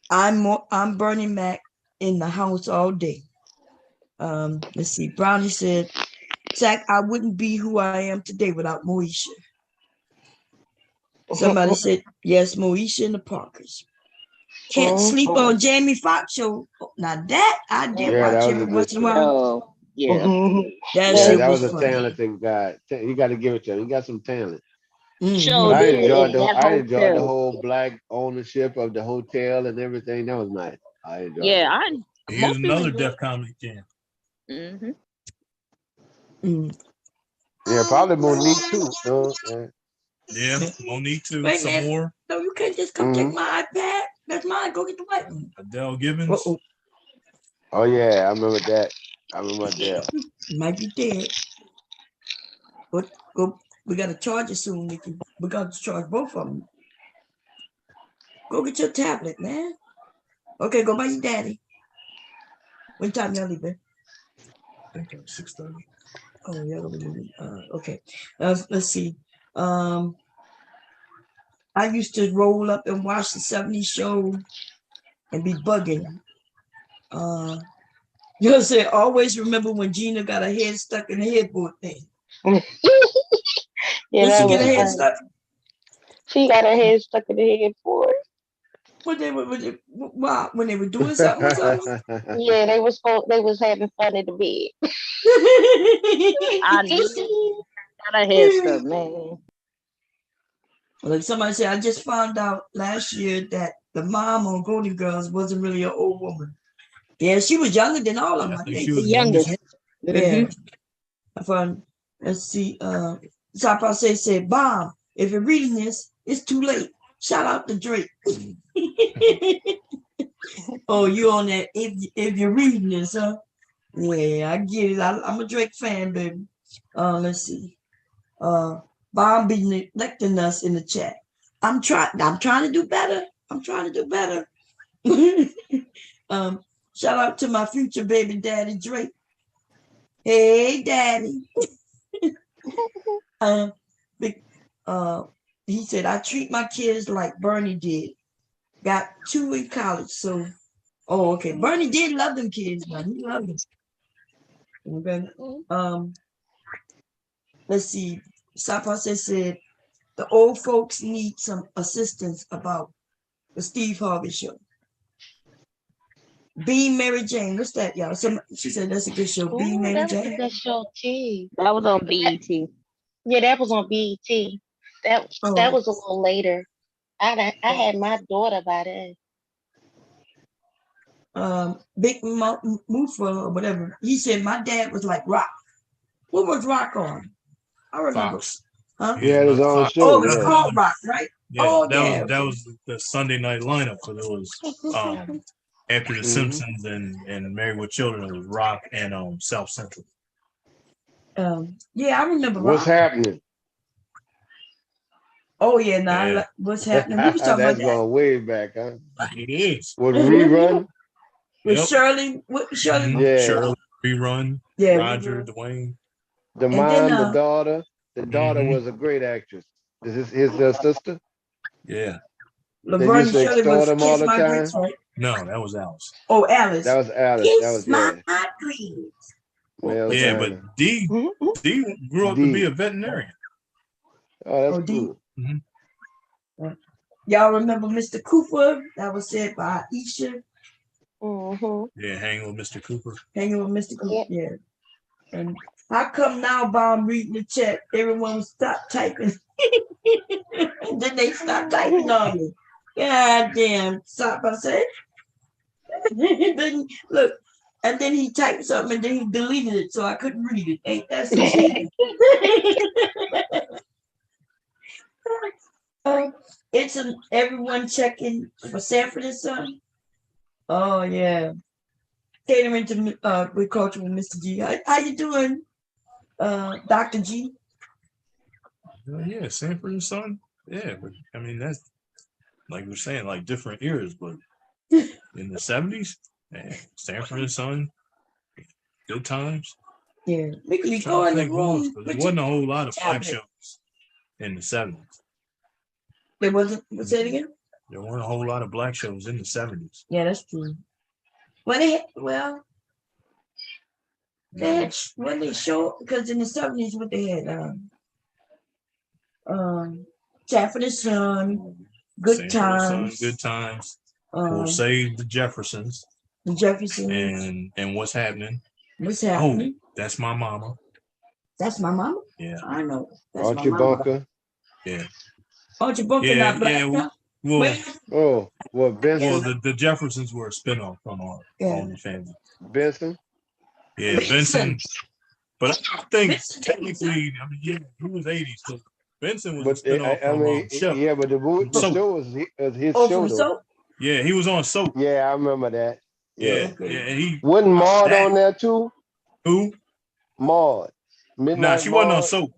I'm Bernie Mac in the house all day. Let's see. Brownie said, Zach, I wouldn't be who I am today without Moesha. Somebody said, yes, Moesha and the Parkers. Can't sleep on Jamie Foxx show. Now that I did Yeah, watch that was every a good once in a show. while. Oh, yeah. That Yeah, shit that was was a funny. talented guy. You got to give it to him. He got some talent. Show But I did enjoyed in that I enjoyed the hotel. whole black ownership of the hotel and everything. That was nice. I enjoyed Yeah, it. He's most people another enjoy Def it. Comedy Jam. Yeah, probably Monique too. Yeah. Yeah, Monique too. Wait, Some man. more. No, you can't just come take my iPad. That's mine. Go get the white one. Adele Gibbons. Oh yeah, I remember that. I remember that. Might be dead. But go. We got to charge it soon, Nikki. We got to charge both of them. Go get your tablet, man. Okay, go by your daddy. What time y'all leaving? I think 6:30. Oh, y'all gonna be leaving. Okay. Let's see. I used to roll up and watch the 70s show and be bugging. You know, say always remember when Gina got her head stuck in the headboard thing. Yeah, Did she that get was her head funny. stuck? She got her head stuck in the headboard. When they were doing something or something? Yeah, they was having fun in the bed. I knew got a head stuff, man. Like somebody said, I just found out last year that the mom on Golden Girls wasn't really an old woman. Yeah, she was younger than all of them. I think she was the youngest. Yeah. I found, let's see, Sapa said, Bob, if you're reading this, it's too late. Shout out to Drake. Oh, you on that if you're reading this, huh? Yeah, I get it. I'm a Drake fan, baby. Let's see. Bob be neglecting us in the chat. I'm trying to do better. I'm trying to do better. Shout out to my future baby daddy Drake. Hey daddy. He said, I treat my kids like Bernie did. Got 2 in college, so okay. Bernie did love them kids, man. He loved them. Okay. Let's see. Sapa said the old folks need some assistance about the Steve Harvey show. Being Mary Jane. What's that, y'all? She said that's a good show. Being Mary That was Jane. a good show too. That was on BET. Yeah, that was on BET. That was a little later. I had my daughter by then. Big Mufa or whatever. He said my dad was like Rock. What was Rock on? I remember. Fox. Huh? He had his own show. Oh, it was Yeah. called Rock, right? Yeah, that was the Sunday night lineup because it was after the Simpsons and Married with Children, it was Rock and South Central. Yeah, I remember What's Rock. happening? Oh yeah, what's happening? We was talking That's about that. going way back, huh? It is. With rerun? With Shirley, Yeah. Shirley, rerun. Yeah, Roger, Dwayne. The mom, the daughter. The daughter was a great actress. This is his sister. Yeah. They used to extort him all the time. Right? No, that was Alice. Oh, Alice. That was Alice. Kiss That was my dreams. Yeah, but D grew up to be a veterinarian. Oh, that's cool. Y'all remember Mr. Cooper? That was said by Aisha. Yeah, hanging with Mr. Cooper. Hanging with Mr. Cooper, yeah. And how come now, Bob, I'm reading the chat, everyone stop typing. And then they stop typing on me. God damn, stop, I said. Then look, and then he typed something and then he deleted it, so I couldn't read it. Ain't that some shit? It's everyone checking for Sanford and Son. Oh yeah, catering to agriculture with Mr. G. How you doing, Dr. G? Yeah, Sanford and Son. Yeah, but I mean that's like we're saying, like different eras, but In the 70s, man, Sanford and Son, Good Times. Yeah, we could be Trying to going the think who else, room. 'cause there wasn't a whole lot of black Tablet. shows in the 70s. There wasn't. Say it again. There weren't a whole lot of black shows in the 70s. Yeah, that's true. Well, they had when they show, because in the 70s, what they had, Sanford and Son, Good Sanford and Son, Times, Good Times. We'll save the Jeffersons. The Jeffersons. And What's Happening. What's Happening? Oh, That's My Mama. That's My Mama? Yeah. I know. That's Archie My Mama. Bunker. Yeah. Archie Bunker Yeah, not black. yeah. Huh? Well, Benson. Well, the Jeffersons were a spinoff from All in the Family. Benson. Yeah, Benson. But I think technically, I mean, yeah, he was 80s. So Benson was a spinoff from Show. Yeah, but the show was his show, though. Yeah, he was on Soap. Yeah, I remember that. Yeah, yeah. He wasn't Maud on there too. Who? Maud. Nah, she wasn't on Soap.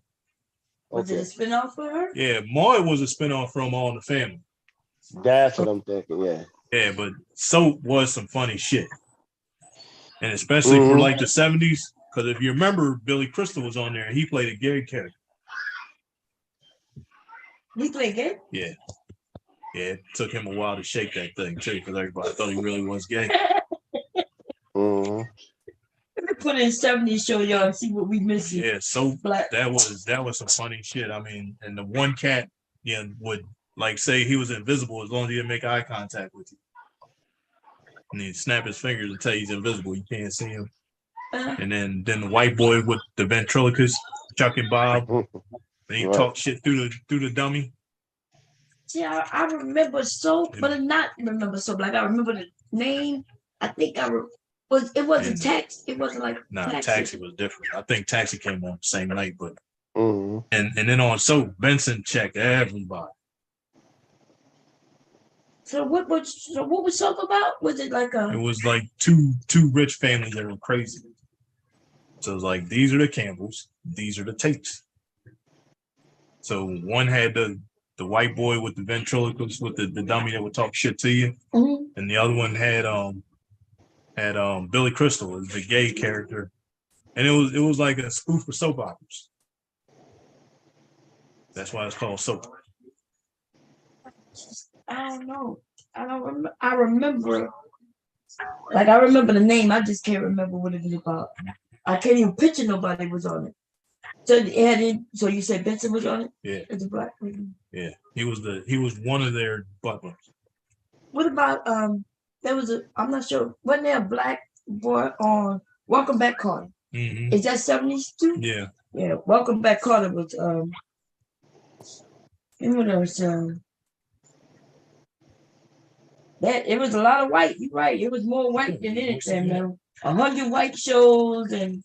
Was it a spinoff for her? Yeah, Maud was a spinoff from All in the Family. That's what I'm thinking. Yeah. Yeah, but Soap was some funny shit, and especially for like the 70s. Because if you remember, Billy Crystal was on there, and he played a gay character. He played gay? Yeah. Yeah, it took him a while to shake that thing too, because everybody thought he really was gay. Let me put in 70s show, y'all, and see what we missing. Yeah, so Black. that was some funny shit. I mean, and the one cat, would like say he was invisible as long as he didn't make eye contact with you. And he'd snap his fingers and tell you he's invisible. You can't see him. And then the white boy with the ventriloquist, Chuck and Bob, and he talked shit through the dummy. See, I remember Soap, but I not remember Soap. Like I remember the name. I think it wasn't Taxi. It wasn't like Taxi was different. I think Taxi came on the same night, but and then on Soap, Benson checked everybody. So what was Soap about? Was it like a? It was like two rich families that were crazy. So it was like, these are the Campbells, these are the Tates. So one had the white boy with the ventriloquist with the dummy that would talk shit to you, and the other one had Billy Crystal as the gay character, and it was like a spoof for soap operas. That's why it's called Soap. I don't know. I don't remember. I remember the name. I just can't remember what it was about. I can't even picture nobody was on it. So you said Benson was on it? Yeah. As a black person? Yeah. He was one of their butlers. What about I'm not sure. Wasn't there a black boy on Welcome Back Carter? Mm-hmm. Is that 70s too? Yeah. Yeah. Welcome Back Carter was it was a lot of white. You're right. It was more white than anything, man. 100 white shows and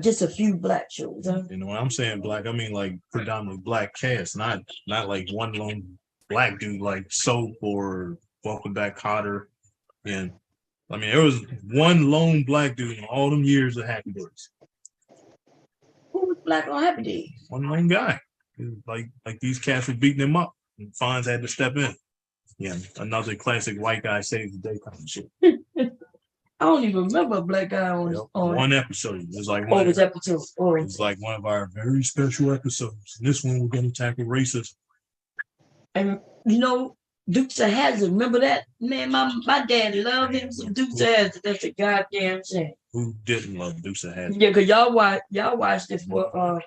just a few black shows. Huh? You know, when I'm saying black, I mean like predominantly black cast, not like one lone black dude like Soap or Welcome Back Kotter. And I mean, there was one lone black dude in all them years of Happy Days. Who was black on Happy Days? One lone guy. Like these cats were beating him up, and Fonz had to step in. Yeah, another classic white guy saves the day kind of shit. I don't even remember a black guy on one episode. It was like It's like one of our very special episodes. And this one we're going to tackle racism. And Dukes of Hazzard. Remember that? Man, my dad loved him some Dukes of Hazzard. That's a goddamn shame. Who didn't love Dukes of Hazzard? Yeah, because y'all watched it for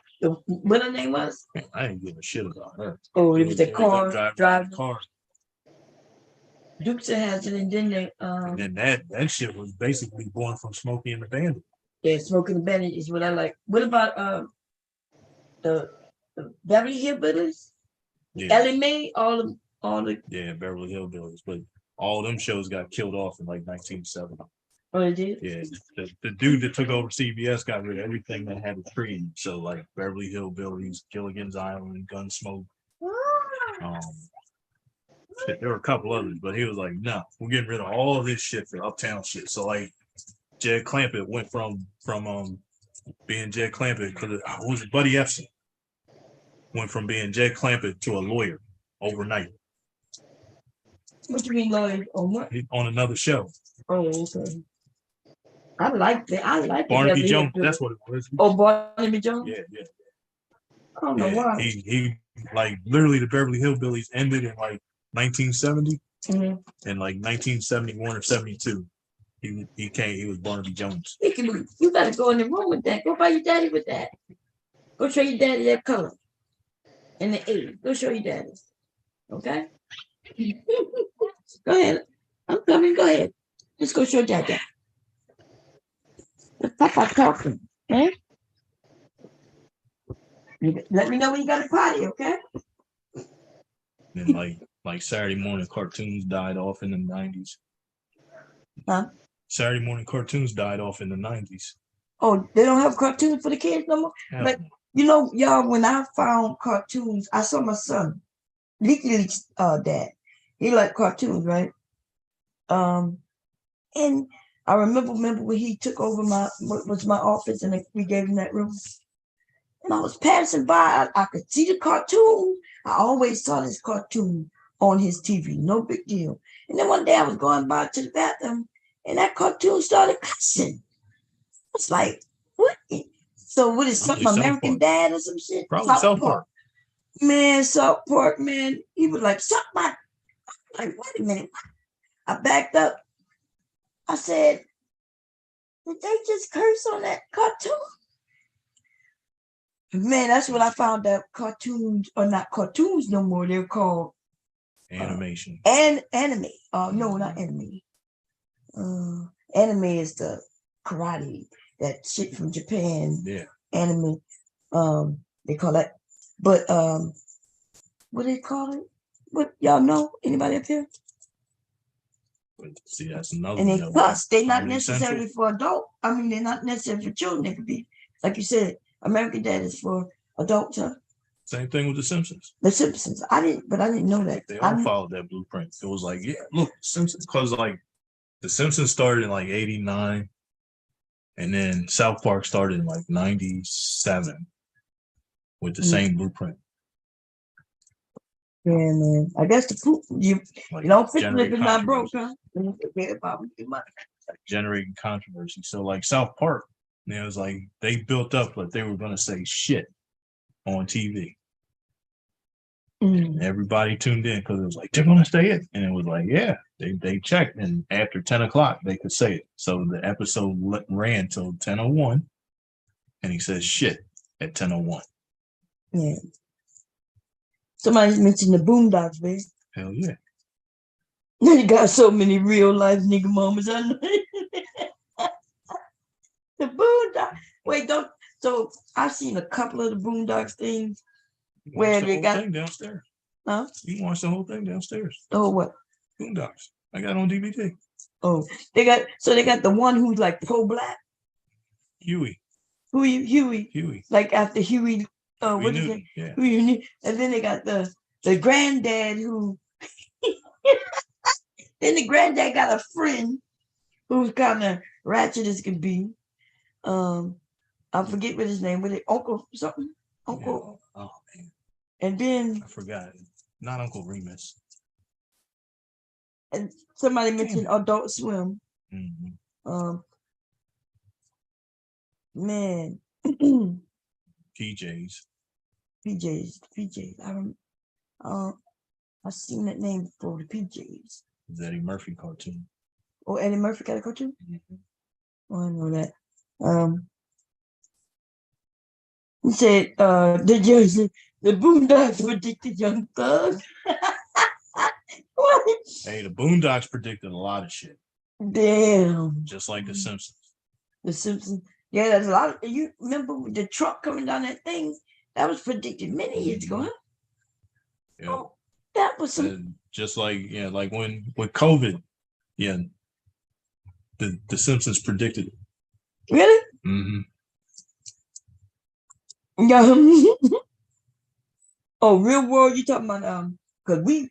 what her name was? I ain't giving a shit about her. Oh, it was the car driving. Car. Dukes of Hazzard, and then they and then that shit was basically born from Smokey and the Bandit. Yeah, Smokey and the Bandit is what I like. What about the Beverly Hillbillies? Yeah. Ellie Mae, all the yeah, Beverly Hillbillies, but all them shows got killed off in like 1970. Oh, it did? Yeah, the dude that took over CBS got rid of everything that had a creed. So like Beverly Hillbillies, Gilligan's Island, Gunsmoke. There were a couple others, but he was like, "No, we're getting rid of all of this shit for uptown shit." So like, Jed Clampett went from being Jed Clampett because it was Buddy Epson. Went from being Jed Clampett to a lawyer overnight. What you mean, Lloyd? On what? On another show. Oh, okay. I like that. I like Barnaby Jones. That's what it was. Oh, Barnaby Jones. Yeah. I don't know why. He like literally the Beverly Hillbillies ended in like 1970, Mhm. and like 1971 or 72, he was Barnaby Jones. You better go in the room with that. Go buy your daddy with that. Go show your daddy that color. And the 8. Go show your daddy. Okay? Go ahead. I'm coming. Go ahead. Let's go show Dad. Let's Papa talking. Okay? Let me know when you got a party, okay? And like Saturday morning cartoons died off in the 90s. Huh? Saturday morning cartoons died off in the 90s. Oh, they don't have cartoons for the kids no more? Like, you know, y'all, when I found cartoons, I saw my son, Leaky's dad. He liked cartoons, right? And I remember when he took over my office and we gave him that room. And I was passing by, I could see the cartoon. I always saw this cartoon on his TV, no big deal. And then one day I was going by to the bathroom and that cartoon started cussing. I was like, what? So what is something American Dad or some shit? Probably South Park. Man, South Park, man. He was like, suck my. I'm like, wait a minute. I backed up. I said, did they just curse on that cartoon? Man, that's what I found out. Cartoons are not cartoons no more. They're called animation. And anime. No, not anime. Anime is the karate, that shit from Japan. Yeah. Anime. They call that. But what do they call it? What y'all know? Anybody up here? See, that's another. And they plus they're not necessarily Central. for adult. I mean, they're not necessarily for children. They could be, like you said, American Dad is for adults, huh? Same thing with The Simpsons. The Simpsons. I didn't know that. They all followed that blueprint. It was like, yeah, look, Simpsons, because like The Simpsons started in like 89, and then South Park started in like 97 with the same blueprint. Yeah, man. I guess the poop you don't fix it if it's not broke, controversy. huh? Don't forget about it. Generating controversy. So like South Park, it was like they built up like they were gonna say shit on TV. And everybody tuned in because it was like they're gonna say it, and it was like, yeah, they checked, and after 10 o'clock they could say it. So the episode ran till 10:01, and he says shit at 10:01. Yeah. Somebody mentioned the Boondocks, baby. Hell yeah. You got so many real life nigga moments. I know. The Boondocks. Wait, don't. So I've seen a couple of the Boondocks things where they got thing downstairs. Huh? You can watch the whole thing downstairs. Oh, what? Boondocks. I got it on DVD. Oh, they got the one who's like pro-black. Huey. Huey. Like after Huey. What is it? Yeah. Huey, and then they got the granddad who. Then the granddad got a friend who's kind of ratchet as can be. I forget what his name. Was it Uncle something? Uncle. Yeah. Oh man. And then I forgot. Not Uncle Remus. And somebody mentioned Adult Swim. Mm-hmm. Man. PJs. I've seen that name before. The PJs. The Eddie Murphy cartoon. Oh, Eddie Murphy got a cartoon? Mm-hmm. Oh, I know that. He said, the Boondocks predicted Young Thug. What? Hey, the Boondocks predicted a lot of shit. Damn. Just like The Simpsons. The Simpsons. Yeah, there's a lot of, you remember the truck coming down that thing? That was predicted many years ago, huh? Yeah. Oh, that was some. Just like, yeah, like when with COVID, yeah, the Simpsons predicted it. Really? Mm-hmm. Yeah. Oh, Real World, you talking about because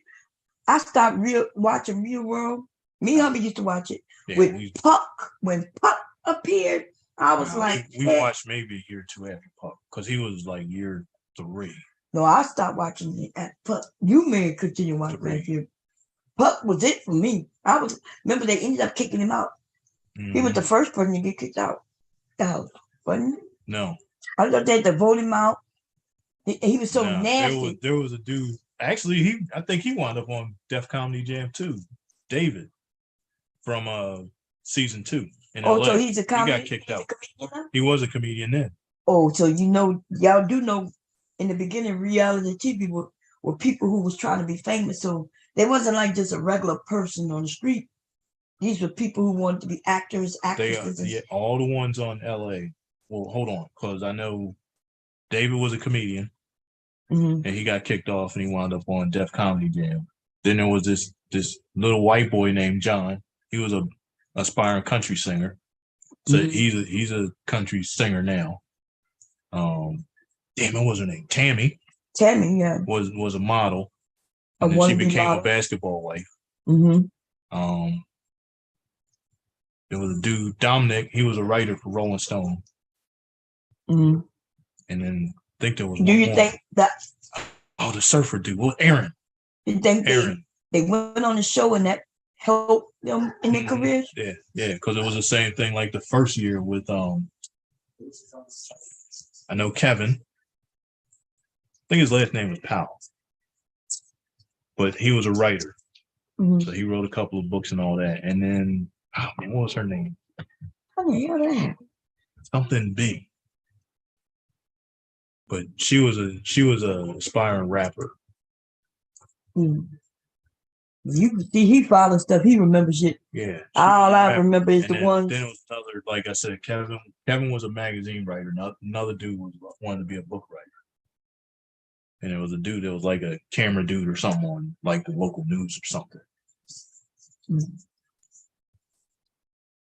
I stopped watching Real World. Me and hubby used to watch it with Puck. When Puck appeared, I was like, we watched maybe a year or two after Puck because he was like year 3. No, I stopped watching it at Puck. You may continue watching that. Puck was it for me. Remember they ended up kicking him out. He was the first person to get kicked out the house, wasn't he? No. I thought they had to vote him out. He was so nasty. There was a dude. Actually, I think he wound up on Def Comedy Jam too. David from season 2 in LA. So he's a comedy. He got kicked out. He was a comedian then. Oh, so y'all do know in the beginning reality TV were people who was trying to be famous. So they wasn't like just a regular person on the street. These were people who wanted to be actors, actresses. Yeah, all the ones on LA. Well, hold on, because I know David was a comedian, and he got kicked off, and he wound up on Def Comedy Jam. Then there was this little white boy named John. He was a aspiring country singer. So he's a country singer now. What was her name? Tammy. Tammy, yeah. Was a model. And then she became a basketball wife. There was a dude, Dominic, he was a writer for Rolling Stone. And then I think there was one more. Think that the surfer dude, Aaron. You think they went on the show and that helped them in their careers? Yeah, because it was the same thing like the first year with I know Kevin. I think his last name was Powell. But he was a writer. So he wrote a couple of books and all that. And then what was her name? Something big. But she was a aspiring rapper. You see, he follows stuff. He remembers shit. Yeah. All I remember is Then the ones. it was another, like I said, Kevin was a magazine writer. Another dude wanted to be a book writer. And it was a dude that was like a camera dude or something on like the local news or something.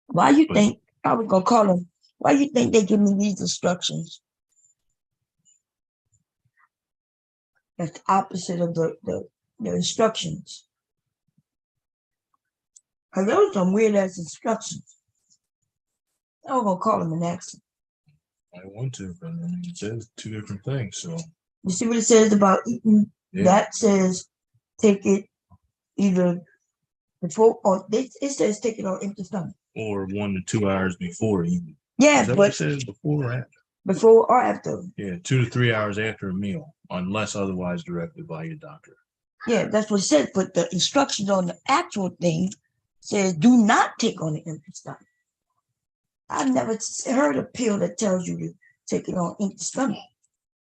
Why you think I was gonna call him? Why you think they give me these instructions? That's the opposite of the instructions. Cause those are some weird ass instructions. I was gonna call him an accident. I want to, but it says 2 different things. So you see what it says about eating? Yeah. That says take it either before or it says take it on empty stomach. Or 1 to 2 hours before eating. Yeah, is that what it says before or after? Before or after. Yeah, 2 to 3 hours after a meal, unless otherwise directed by your doctor. Yeah, that's what it says. But the instructions on the actual thing says do not take on the empty stomach. I've never heard a pill that tells you to take it on empty stomach.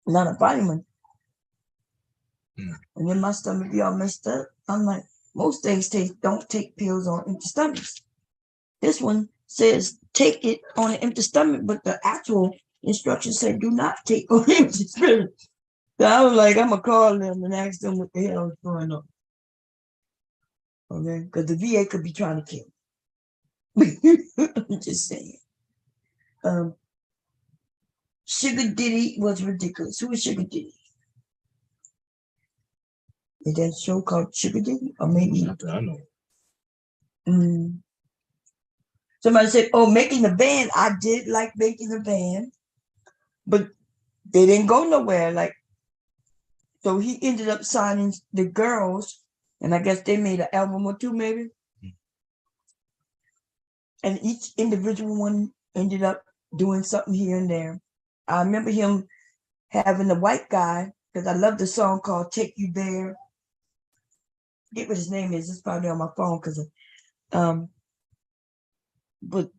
Not a vitamin. And then my stomach be all messed up. I'm like, most things don't take pills on empty stomachs. This one says take it on an empty stomach, but the actual instructions say do not take on empty stomach. So I was like, I'm gonna call them and ask them what the hell is going on. Okay, because the VA could be trying to kill me. I'm just saying. Sugar Diddy was ridiculous. Who is Sugar Diddy? Is that a show called Sugar Diddy? Or maybe I know. Somebody said, oh, making the band. I did like making the band, but they didn't go nowhere. Like, so he ended up signing the girls, and I guess they made an album or 2, maybe. And each individual one ended up doing something here and there. I remember him having the white guy, because I love the song called Take You There. Forget what his name is. It's probably on my phone because but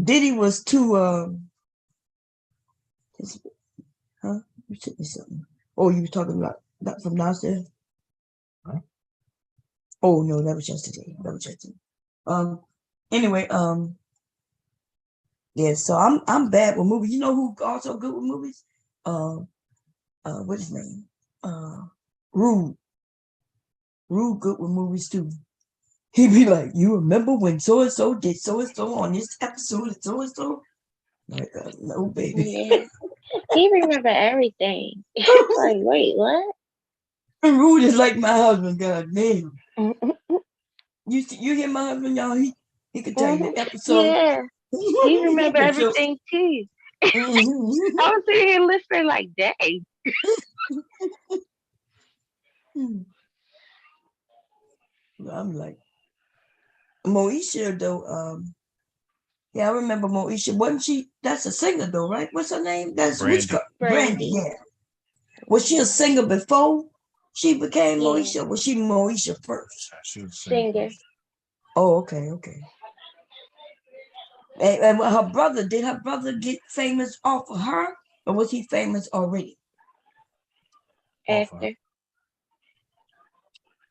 Diddy was too you sent me something. Oh, you were talking about that from downstairs? Huh? Oh no, that was yesterday. Anyway, yeah, so I'm bad with movies. You know who also good with movies? What's his name? Rude. Rude good with movies too. He'd be like, you remember when so-and-so did so-and-so on this episode of so-and-so? Like, no, baby. Yeah. He remember everything. Like, wait, what? Rude is like my husband, god damn. You hear my husband, y'all? He could tell you the episode. Yeah. He remember everything too. I was sitting here listening like, dang. I'm like, Moesha though. Yeah, I remember Moesha. Wasn't she? That's a singer though, right? What's her name? That's Brandy. Brandy. Yeah. Was she a singer before she became Moesha? Was she Moesha first? She was Singer. Oh, okay. And her brother, did her brother get famous off of her, or was he famous already? Actor.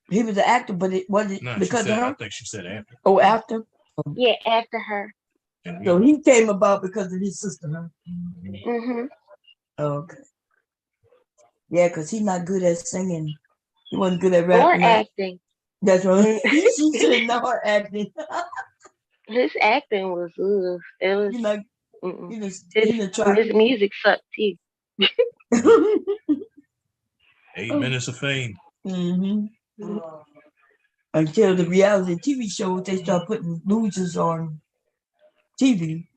He was an actor, but it wasn't because of her. I think she said after. Oh, after. Yeah, after her. So he came about because of his sister, huh? Mm-hmm. Okay. Yeah, because he's not good at singing. He wasn't good at Or rapping. acting. That's right. She said no acting. His acting was it was You know, his music sucked too. 8 minutes of fame. Mm-hmm. Until the reality TV shows, they start putting losers on TV,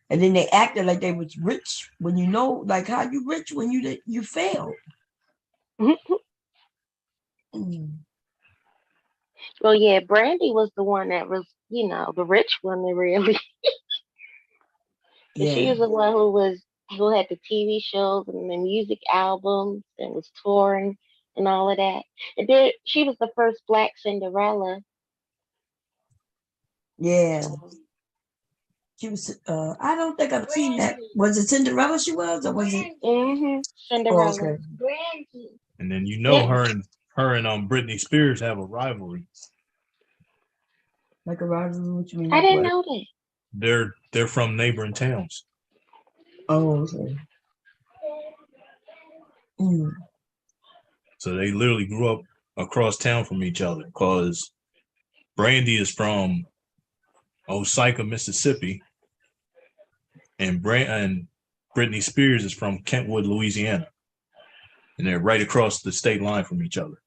and then they acted like they was rich when you know, like how you rich when you fail. Well, yeah, Brandy was the one that was, the rich one, really. Yeah. She was the one who had the TV shows and the music albums and was touring and all of that. And then she was the first Black Cinderella. Yeah. She was. I don't think I've seen that. Was it Cinderella? She was, or was it? Cinderella. Oh, okay. And then her and Britney Spears have a rivalry. Like a rivalry? What you mean? I didn't know that. They're from neighboring towns. Oh, okay. So they literally grew up across town from each other because Brandy is from Osaka, Mississippi, and Britney Spears is from Kentwood, Louisiana, and they're right across the state line from each other.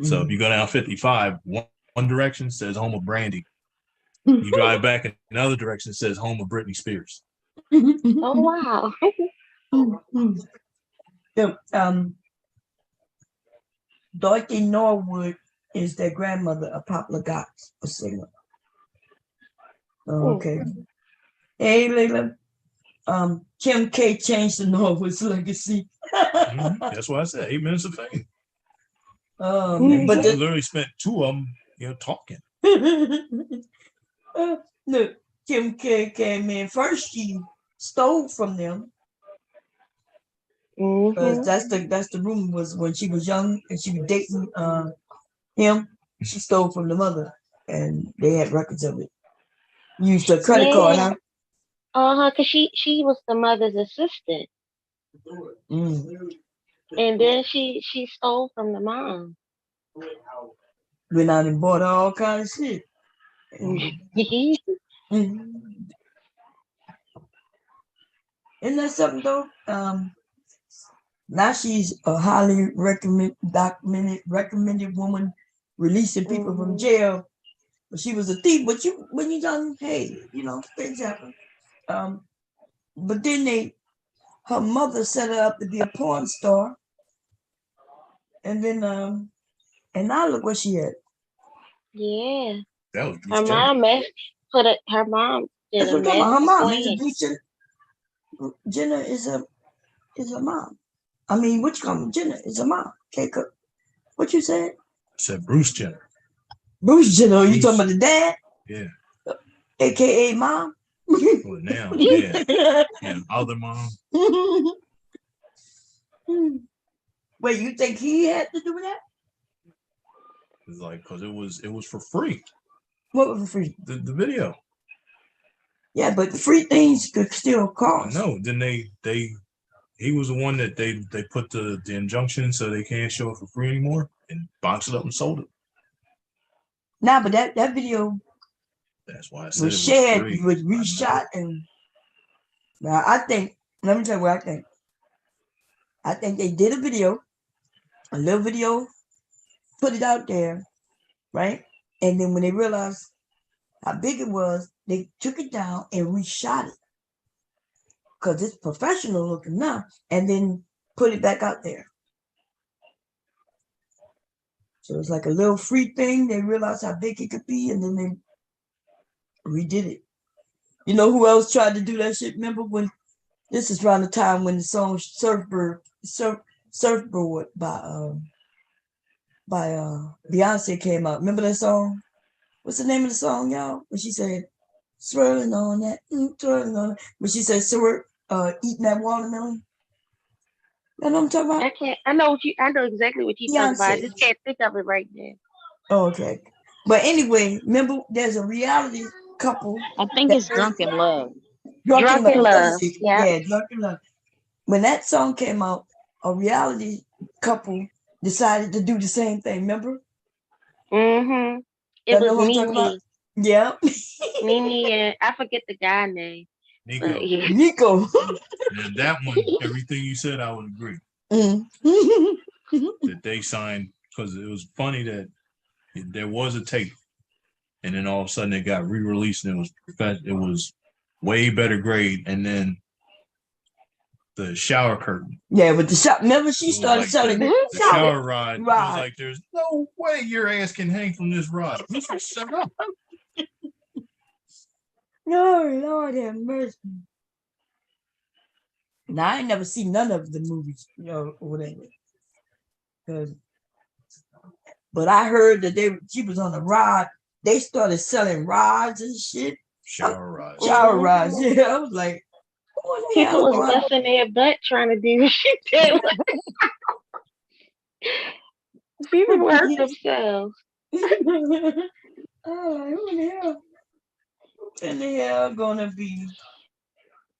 So if you go down 55, one direction says home of Brandy. You drive back in another direction, it says home of Britney Spears. Oh wow. Dorothy Norwood is their grandmother, a popular gospel singer. Oh, okay. Hey, Layla. Kim K changed the Norwood's legacy. That's why I said 8 minutes of fame. But they literally spent 2 of them, talking. Look, Kim K came in first. She stole from them. That's the rumor was when she was young and she was dating him. She stole from the mother, and they had records of it. Used a credit card, huh? Cause she was the mother's assistant, and then she stole from the mom. Went out and bought all kinds of shit. Isn't that something though? Now she's a highly recommended woman, releasing people from jail. But she was a thief. But when you done, hey, things happen. But then her mother set her up to be a porn star, and then and now look what she had. Yeah. That was her mom her mom did That's a what I'm talking about. Her mom plan. Jenna is a mom. I mean, what you call me? Jenna is a mom. Okay, what you said? I said Bruce Jenner. Bruce Jenner. You talking about the dad? Yeah. AKA mom. Well, now, yeah. Other mom. Wait, you think he had to do that? It's like because it was for free. What was for free? The video. Yeah, but the free things could still cost. No, then he was the one that they put the injunction so they can't show it for free anymore and boxed it up and sold it. Nah, but that video that's why I said was it was shared, free. was reshot, and now I think. Let me tell you what I think. I think they did a little video, put it out there, right? And then when they realized how big it was, they took it down and reshot it because it's professional looking now, and then put it back out there. So it's like a little free thing. They realized how big it could be, and then they redid it. You know who else tried to do that shit? Remember when this is around the time when the song Surfboard by Beyonce came out. Remember that song? What's the name of the song, y'all? When she said, swirling on that, twirling on that. When she said, eating that watermelon. You know what I'm talking about? I know exactly what you're talking about. I just can't think of it right now. Oh, okay. But anyway, remember there's a reality couple. I think it's Drunken Love. Drunken Love. Yeah, Drunken Love. When that song came out, a reality couple decided to do the same thing. Remember? Mm-hmm. It was Mimi. Yeah. Mimi and I forget the guy name. Nico. Yeah. Nico. And that one, everything you said, I would agree. That they signed, because it was funny that there was a tape, and then all of a sudden it got re-released, and it was way better grade, and then the shower curtain. Yeah, with the shower. Remember, she started selling the shower rod. It was like, there's no way your ass can hang from this rod. Shut up. No, Lord have mercy. Now I ain't never seen none of the movies, or whatever. But I heard that she was on a rod. They started selling rods and shit. Shower rods. Shower rods. Yeah, I was like, people was busting their butt trying to do what she did. People hurt themselves. Oh, who in the hell gonna be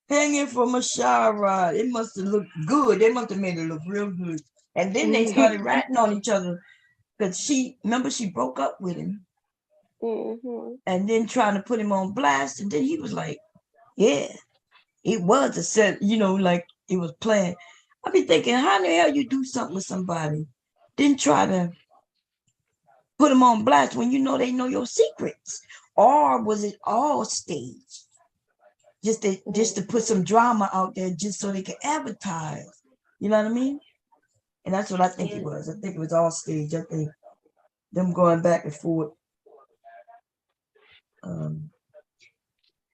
hanging from a shower rod? It must have looked good. They must have made it look real good. And then they started ratting on each other because she broke up with him. And then trying to put him on blast. And then he was like, yeah, it was a set, like it was planned. I be thinking, how in the hell you do something with somebody, then try to put them on blast when they know your secrets? Or was it all staged? Just to put some drama out there just so they can advertise. You know what I mean? And that's what I think it was. I think it was all staged. I think them going back and forth.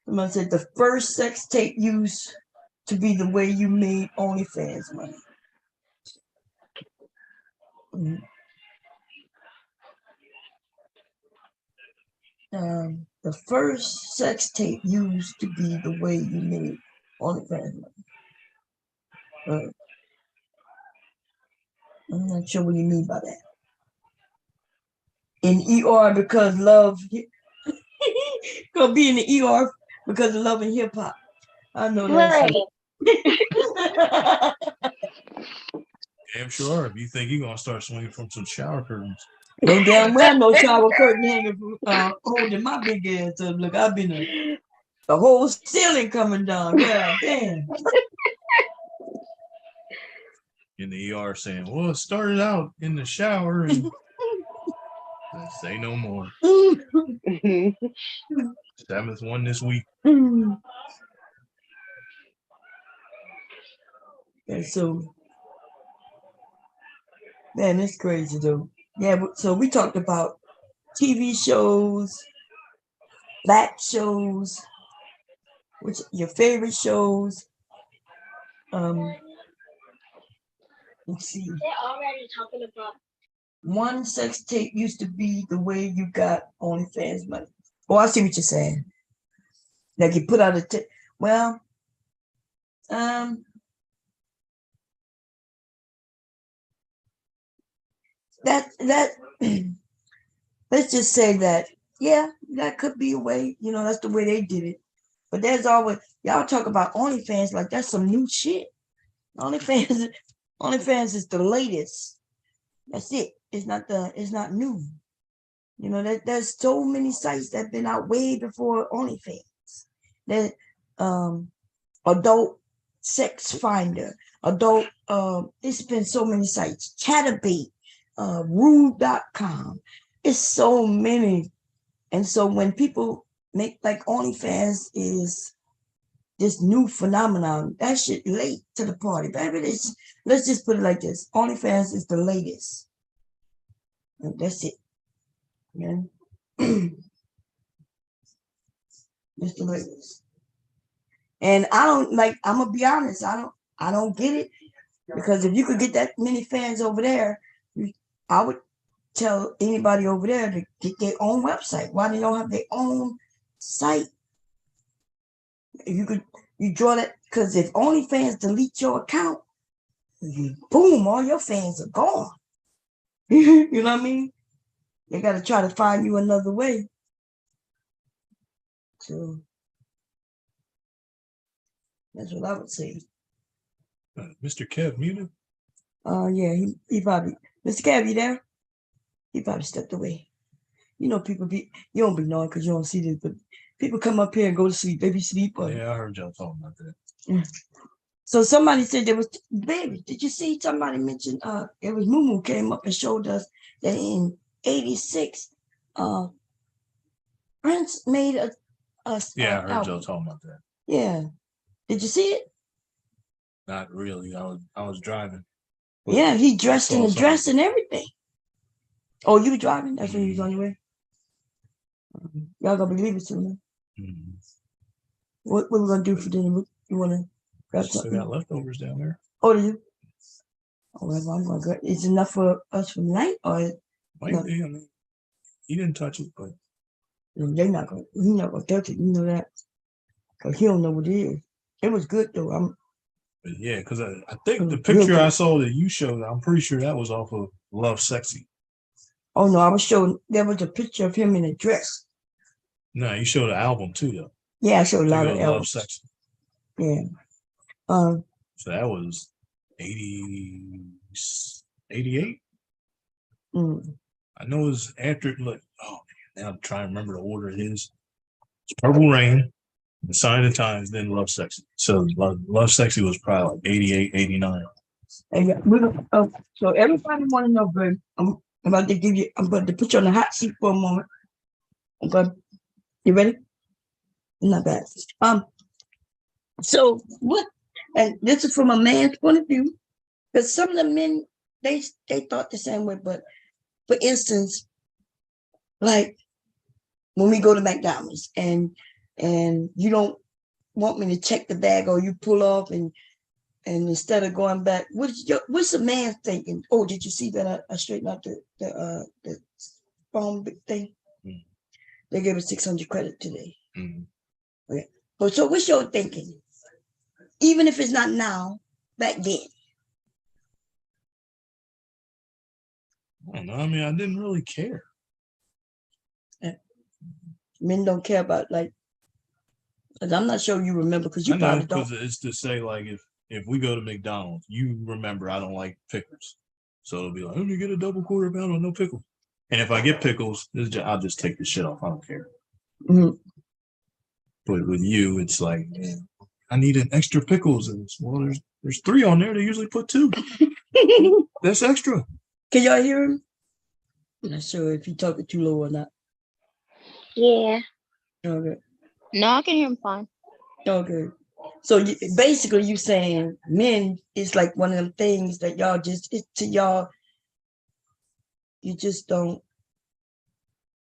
Someone said the first sex tape used to be the way you made OnlyFans money. The first sex tape used to be the way you made OnlyFans money. I'm not sure what you mean by that. In ER because love, gonna be in the ER because of love and hip hop. I know that. Damn sure. If you think you're gonna start swinging from some shower curtains. Ain't damn well no shower curtain hanging holding my big ass up. Look, I've been the whole ceiling coming down. God damn. In the ER saying, well, it started out in the shower and say no more. 7th one this week. And so, man, it's crazy though. Yeah, so we talked about TV shows, black shows, which your favorite shows. Let's see. They're already talking about. One sex tape used to be the way you got OnlyFans money. Oh, I see what you're saying. Like you put out a tape. Well, that let's just say that, yeah, that could be a way, that's the way they did it. But there's always, y'all talk about OnlyFans like that's some new shit. OnlyFans is the latest. That's it. It's not new. There's so many sites that have been out way before OnlyFans. That adult sex finder, adult, it's been so many sites, Chatterbait, rude.com. It's so many. And so when people make like OnlyFans is this new phenomenon, that shit late to the party, baby. Let's just put it like this. OnlyFans is the latest. That's it. Yeah. That's the way it is. And I don't like, I'm gonna be honest, I don't get it. Because if you could get that many fans over there, I would tell anybody over there to get their own website. Why they don't have their own site? You draw that, because if OnlyFans delete your account, boom, all your fans are gone. You know what I mean? They got to try to find you another way. So that's what I would say. Mr. Kev muted? Yeah, he probably, Mr. Kev, you there? He probably stepped away. You know, people you don't be knowing because you don't see this, but people come up here and go to sleep. They be sleep. Yeah, I heard y'all talking about that. So somebody said there was, baby, did you see somebody mentioned, it was Mumu came up and showed us that in 86, Prince made a yeah, I heard album. y'all talking about that. Yeah. Did you see it? Not really. I was driving. Yeah, he dressed in a dress and everything. Oh, you were driving? That's when you was on your way? Y'all gonna believe it soon. What we gonna do for dinner? You wanna grab something? Still got leftovers down there. Oh, do you? Oh, well, I'm gonna grab. Is it enough for us for the night, or Might be. I mean, he didn't touch it, but they're not gonna. He's not gonna touch it. You know that, cause he don't know what it is. It was good though. But yeah, because I think the picture I saw that you showed, I'm pretty sure that was off of Love Sexy. Oh no, I was showing. There was a picture of him in a dress. No, you showed the album too, though. Yeah, I showed a lot of Love albums. Sexy. Yeah. So that was 88. I know it was after. Like, oh man, now I'm trying to remember the order it is. It's Purple Rain, The Sign of the Times, then Love Sexy. So Love Sexy was probably like 88, 89. And so everybody want to know, babe. I'm about to give you. I'm about to put you on the hot seat for a moment. Okay, you ready? Not bad. So what? And this is from a man's point of view, because some of the men they thought the same way. But for instance, like when we go to McDonald's and you don't want me to check the bag, or you pull off and instead of going back, what's the man thinking? Oh, did you see that I straightened out the phone thing? They gave us 600 credit today. Okay. So what's your thinking? Even if it's not now, back then. I don't know. I mean, I didn't really care. Men don't care about, like, because I'm not sure you remember, because you probably don't. Because it's to say, like, if we go to McDonald's, you remember I don't like pickles. So it'll be like, let me get a double quarter pounder with no pickles. And if I get pickles, I'll just take the shit off. I don't care. But with you, it's like, man, I need an extra pickles. And well, there's 3 on there. They usually put 2. That's extra. Can y'all hear him? I'm not sure if he's talking too low or not. Yeah. Okay. No, I can hear him fine. Okay. So basically you saying men is like one of them things that y'all just, to y'all, you just don't,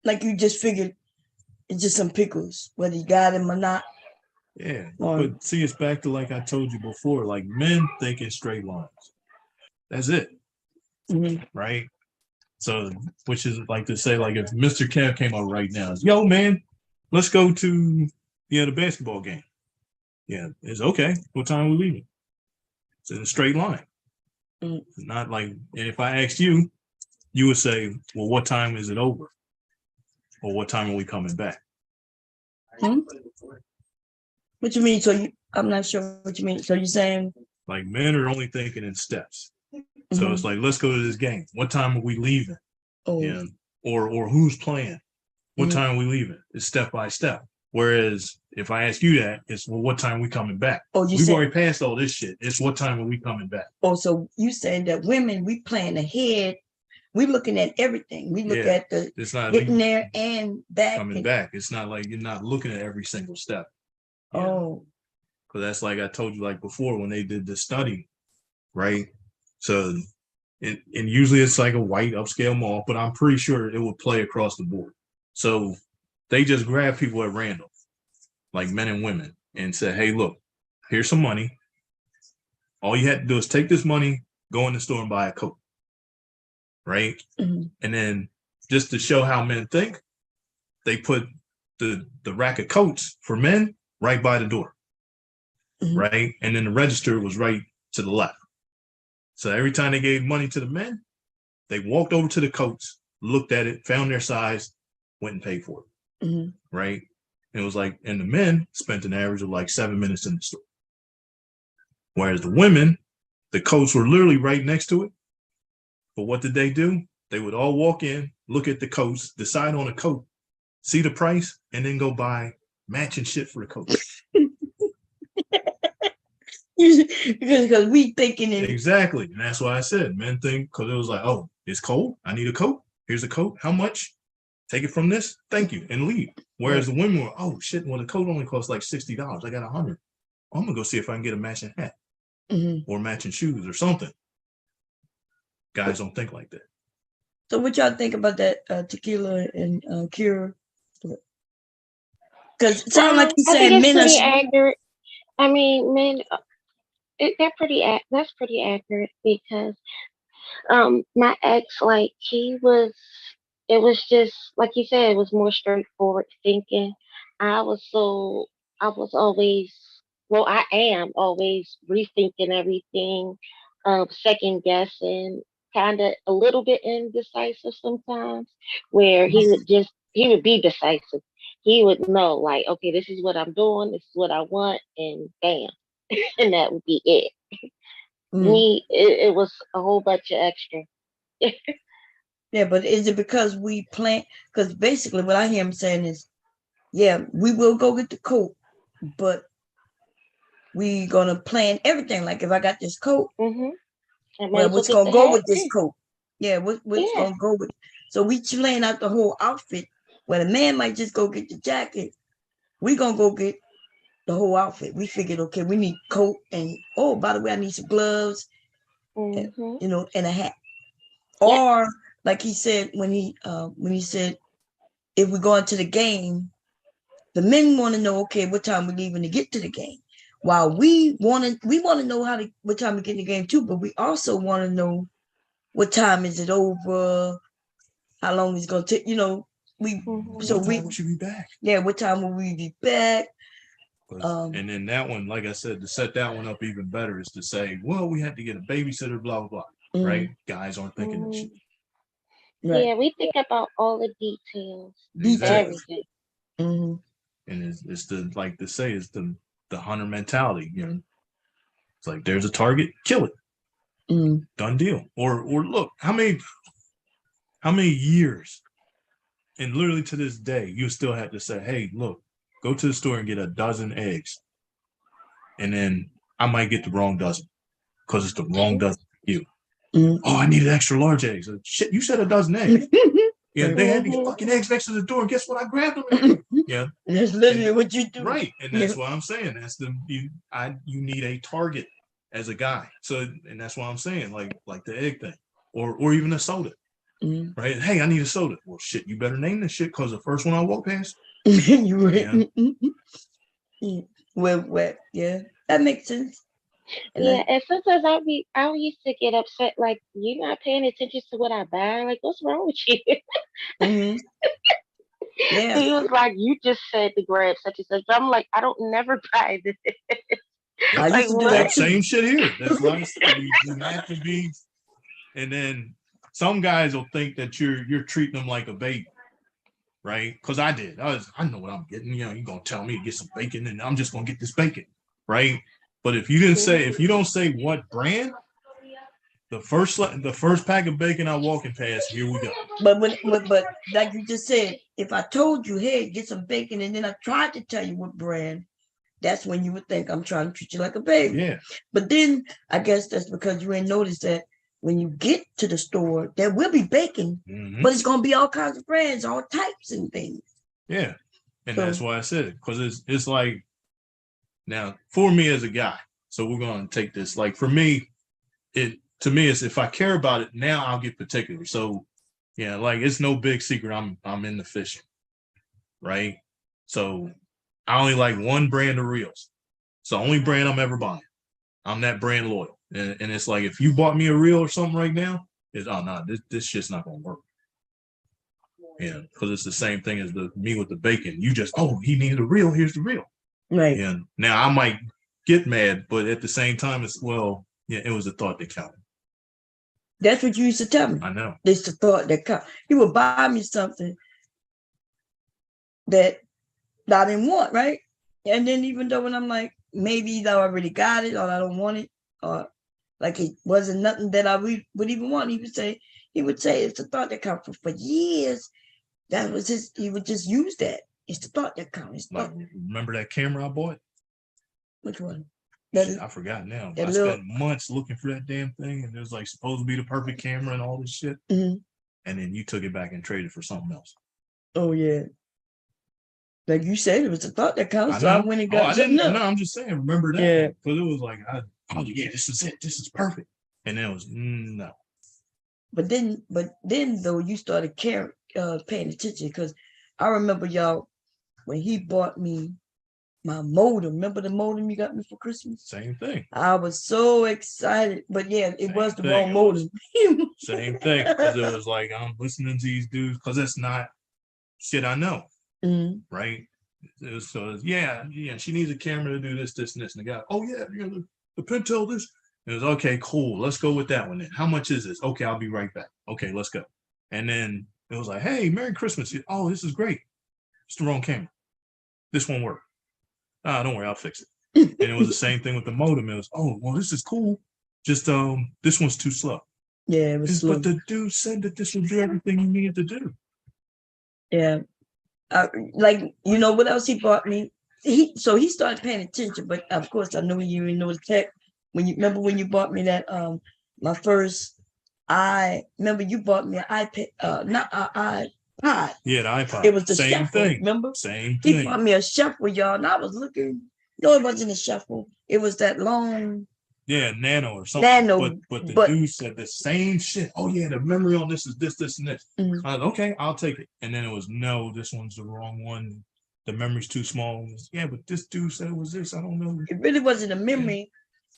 like you just figured it's just some pickles, whether you got them or not. Yeah. But see, it's back to like I told you before, like men think in straight lines. That's it. Right? So, which is like to say, like if Mr. Kev came out right now, yo man, let's go to the basketball game. Yeah, it's okay. What time are we leaving? It's in a straight line. Not like, and if I asked you, you would say, well, what time is it over? Or what time are we coming back? What you mean? So I'm not sure what you mean. So you're saying? Like men are only thinking in steps. So it's like, let's go to this game. What time are we leaving? Yeah. Or who's playing? What time are we leaving? It's step by step. Whereas if I ask you that, it's, well, what time are we coming back? We've already passed all this shit. It's what time are we coming back? Oh, so you saying that women, we plan ahead. We looking at everything. We look at the getting there and back. Coming back. It's not like you're not looking at every single step. Because that's like I told you like before when they did the study, right? So and usually it's like a white upscale mall, but I'm pretty sure it would play across the board. So they just grab people at random, like men and women, and say, hey, look, here's some money. All you had to do is take this money, go in the store and buy a coat, right? Mm-hmm. And then just to show how men think, they put the rack of coats for men right by the door, Mm-hmm. right? And then the register was right to the left. So every time they gave money to the men, they walked over to the coats, looked at it, found their size, went and paid for it, Mm-hmm. right? And it was like, and the men spent an average of like 7 minutes in the store. Whereas the women, the coats were literally right next to it. But what did they do? They would all walk in, look at the coats, decide on a coat, see the price, and then go buy matching shit for the coat. because we thinking it. Exactly. And that's why I said men think, because it was like, oh, it's cold. I need a coat. Here's a coat. How much? Take it from this. Thank you. And leave. Whereas the women were, oh shit, well, the coat only costs like $60. I got $100. I'm gonna go see if I can get a matching hat or matching shoes or something. Guys don't think like that. So what y'all think about that tequila and cure? Because it sounds like you I think saying it's men pretty are. accurate. I mean, men, that's pretty accurate because my ex, like it was just like you said, it was more straightforward thinking. I was always, well, I am always rethinking everything, second guessing, kind of a little bit indecisive sometimes, where he would be decisive. He would know, like, okay, this is what I'm doing, this is what I want, and bam, and that would be it. Me, it was a whole bunch of extra. Yeah, but is it because we plan? Because basically what I hear him saying is, yeah, we will go get the coat, but we gonna plan everything. Like if I got this coat, well, what's gonna go with this coat? Yeah, what's gonna go with? So we plan out the whole outfit. Where the man might just go get the jacket, we gonna go get the whole outfit. We figured, okay, we need coat and oh, by the way, I need some gloves, and, and a hat. Or like he said when he said, if we go into the game, the men want to know, okay, what time we're leaving to get to the game. While we want to know what time we get in the game too, but we also want to know what time is it over, how long it's gonna take. We should be back. Yeah, what time will we be back? And then that one, like I said, to set that one up even better is to say, well, we had to get a babysitter, blah blah blah. Right? Guys aren't thinking that shit. Right. Yeah, we think about all the details, everything. And it's the, like to say, it's the hunter mentality. It's like there's a target, kill it. Done deal. Or look, how many years, and literally to this day, you still have to say, hey, look, go to the store and get a dozen eggs, and then I might get the wrong dozen because it's the wrong dozen for you. Oh, I needed extra large eggs. Shit, you said a dozen eggs. Yeah, they had these fucking eggs next to the door. And guess what? I grabbed them. Yeah, that's literally what you do. Right, and that's what I'm saying. That's you need a target as a guy. So, and that's why I'm saying, like the egg thing, or even a soda. Right? Hey, I need a soda. Well, shit, you better name this shit because the first one I walk past. You right. Yeah. Well, yeah, that makes sense. And sometimes I used to get upset, like, you're not paying attention to what I buy. Like, what's wrong with you? Yeah. He was like, you just said to grab such and such. I'm like, I don't never buy this. I used to do that same shit here. That's why I said you have to be. And then some guys will think that you're treating them like a baby, right? Because I did. I know what I'm getting. You're gonna tell me to get some bacon, and I'm just gonna get this bacon, right? But if you don't say what brand, the first pack of bacon I walking past, here we go. But like you just said, if I told you, hey, get some bacon, and then I tried to tell you what brand, that's when you would think I'm trying to treat you like a baby. Yeah. But then I guess that's because you ain't noticed that when you get to the store, there will be bacon, but it's gonna be all kinds of brands, all types and things. Yeah, and that's why I said it, because it's like, now for me as a guy, so we're gonna take this, like for me, to me, it's if I care about it now, I'll get particular. So yeah, like it's no big secret. I'm into fishing, right? So I only like one brand of reels. It's the only brand I'm ever buying. I'm that brand loyal. And it's like, if you bought me a reel or something right now, it's, oh, no, this shit's not going to work. Yeah, because it's the same thing as me with the bacon. You just, oh, he needed a reel. Here's the reel. Right. Yeah. Now, I might get mad, but at the same time, it's, well, yeah, it was a thought that counted. That's what you used to tell me. I know. It's the thought that counted. You would buy me something that I didn't want, right? And then even though when I'm like, maybe I already got it or I don't want it, or like it wasn't nothing that I would even want, he would say it's the thought that counts. For years, that was his, he would just use that. It's the thought that counts. Like, remember that camera I bought? Which one? Shit, I forgot now. I spent months looking for that damn thing, and it was like supposed to be the perfect camera and all this shit. Mm-hmm. And then you took it back and traded for something else. Oh yeah. Like you said, it was the thought that counts. So I went and got something else. No, I'm just saying, remember that. Yeah. Because it was like, oh yeah, this is it. This is perfect. And then it was, no. But then though, you started paying attention, because I remember y'all when he bought me my modem. Remember the modem you got me for Christmas? Same thing. I was so excited, but yeah, it was the wrong modem. Same thing, because it was like, I'm listening to these dudes because it's not shit I know, right? So yeah, she needs a camera to do this, and the guy, oh yeah, the Pentel this. It was okay, cool. Let's go with that one then. How much is this? Okay, I'll be right back. Okay, let's go. And then it was like, hey, Merry Christmas. Oh, this is great. It's the wrong camera. This won't work. Don't worry, I'll fix it. And it was the same thing with the modem. It was, oh, well, this is cool. Just this one's too slow. Yeah, it was slow. But the dude said that this would do everything you needed to do. Yeah. Like, you know what else he bought me? He started paying attention, but of course I know you didn't know the tech. When you bought me that my first remember you bought me an iPad, not an iPod. Yeah, the iPod. It was the same shuffle, thing. remember? Same He thing. bought me a shuffle, y'all, and I was looking. No, it wasn't a shuffle. It was that long. Yeah, Nano or something. Nano, but the dude said the same shit. Oh yeah, the memory on this is this, and this. Mm-hmm. I was, okay, I'll take it. And then it was, no, this one's the wrong one. The memory's too small. Yeah, but this dude said it was this. I don't know. It really wasn't a memory.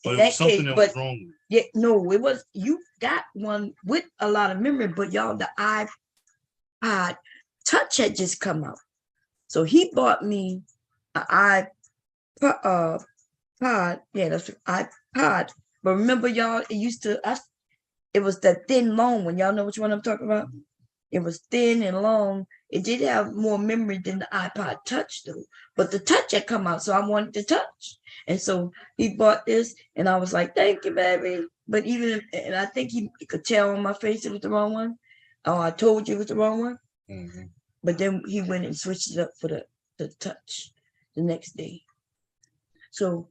But it was something that was wrong with it. Yeah, no, it was, you got one with a lot of memory, but y'all, the iPod Touch had just come out. So he bought me an iPod. Yeah, that's an iPod. But remember, y'all, it was that thin, long one. Y'all know which one I'm talking about? It was thin and long. It did have more memory than the iPod Touch, though. But the Touch had come out, so I wanted the Touch. And so he bought this, and I was like, thank you, baby. But and I think he could tell on my face it was the wrong one. Oh, I told you it was the wrong one. Mm-hmm. But then he went and switched it up for the Touch the next day. That's what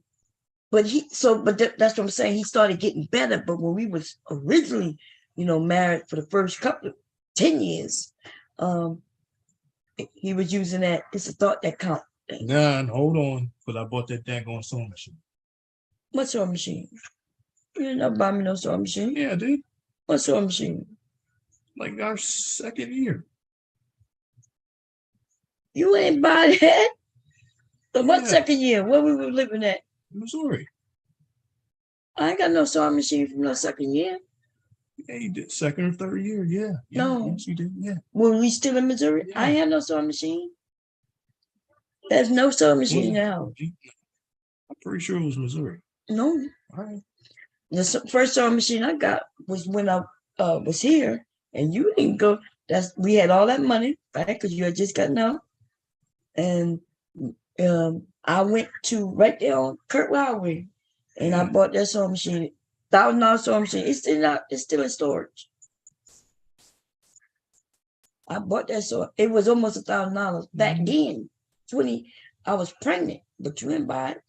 I'm saying. He started getting better. But when we was originally, married for the first 10 years, he was using that. It's a thought that count. Nah, hold on, because I bought that daggone sewing machine. What sewing machine? You didn't ever buy me no sewing machine. Yeah, dude. What sewing machine? Like our second year. You ain't buy that. So what second year? Where we were living at? Missouri. I ain't got no sewing machine from no second year. Yeah, you did second or third year. Yeah. No. Yes, you did. Yeah. When we still in Missouri, I ain't had no sewing machine. There's no sewing machine now. I'm pretty sure it was Missouri. No. All right. The first sewing machine I got was when I was here, and you didn't go. We had all that money, right? Because you had just gotten out, and I went to right there on Kirkwood Highway, and I bought that sewing machine, $1,000 sewing machine. It's still in storage. I bought that sewing. It was almost $1,000 back then. I was pregnant, but you didn't buy it.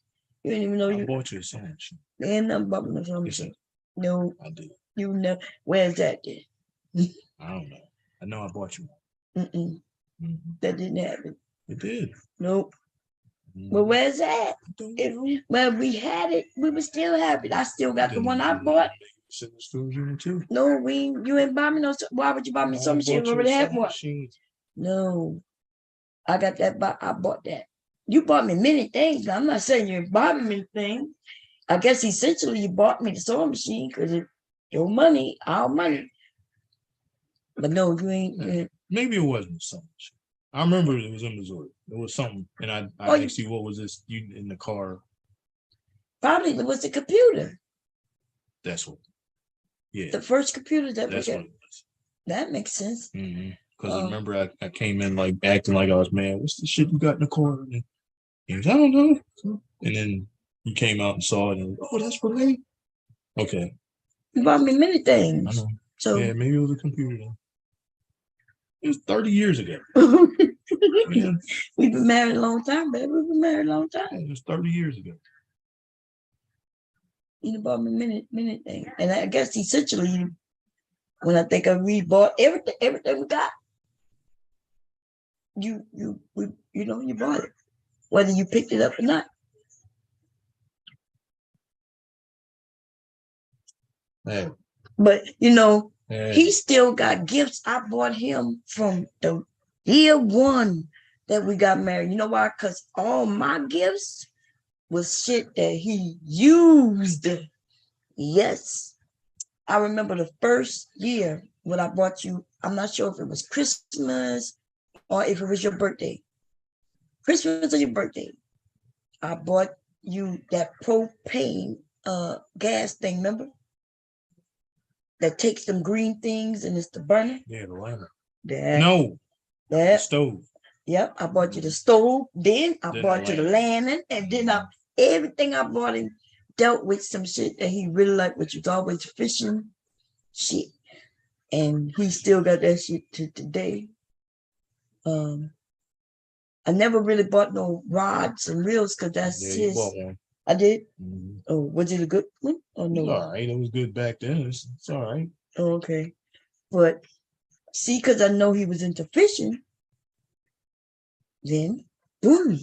You didn't even know I bought you a sewing machine. There ain't nothing about no sewing machine. No, I did. You know where's that then? I don't know. I know I bought you one. Mm-mm. That didn't happen. It did. Nope. Well, where's that? Well, we had it. We were still happy. I still got the one I bought. in the storage unit too. No, you ain't buy me no. Why would you buy me some machine? You already have one. No, I got that. I bought that. You bought me many things. I'm not saying you bought me many things. I guess essentially you bought me the sewing machine because it's your money, our money. But no, you ain't. Maybe it wasn't so much. I remember it was in Missouri. It was something, and I asked you, what was this? You in the car? Probably it was the computer. That's what. Yeah. The first computer that That's we what got. it was. That makes sense. Because I remember I came in like acting like I was mad. What's the shit you got in the car? And he was, I don't know. And then you came out and saw it, and oh, that's for me. Okay. You bought me many things. I know. So yeah, maybe it was a computer then. It was 30 years ago. We've been married a long time, baby. We've been married a long time. It was 30 years ago. You bought me many things. And I guess essentially, when I think we bought everything we got, you bought it, whether you picked it up or not. Hey. But he still got gifts I bought him from the year one that we got married. You know why? Because all my gifts was shit that he used. Yes. I remember the first year when I bought you, I'm not sure if it was Christmas or if it was your birthday. Christmas or your birthday. I bought you that propane gas thing, remember? That takes them green things and it's the burner. Yeah, the lantern. That. The stove. Yep, I bought you the stove. Then I bought you the lantern, and then everything I bought him dealt with some shit that he really liked, which was always fishing shit, and he still got that shit to today. I never really bought no rods and reels because that's his. Bought one. I did. Oh, was it a good one? Oh no, it was all right. It was good back then. It's all right. Oh, okay, but see, because I know he was into fishing, then boom,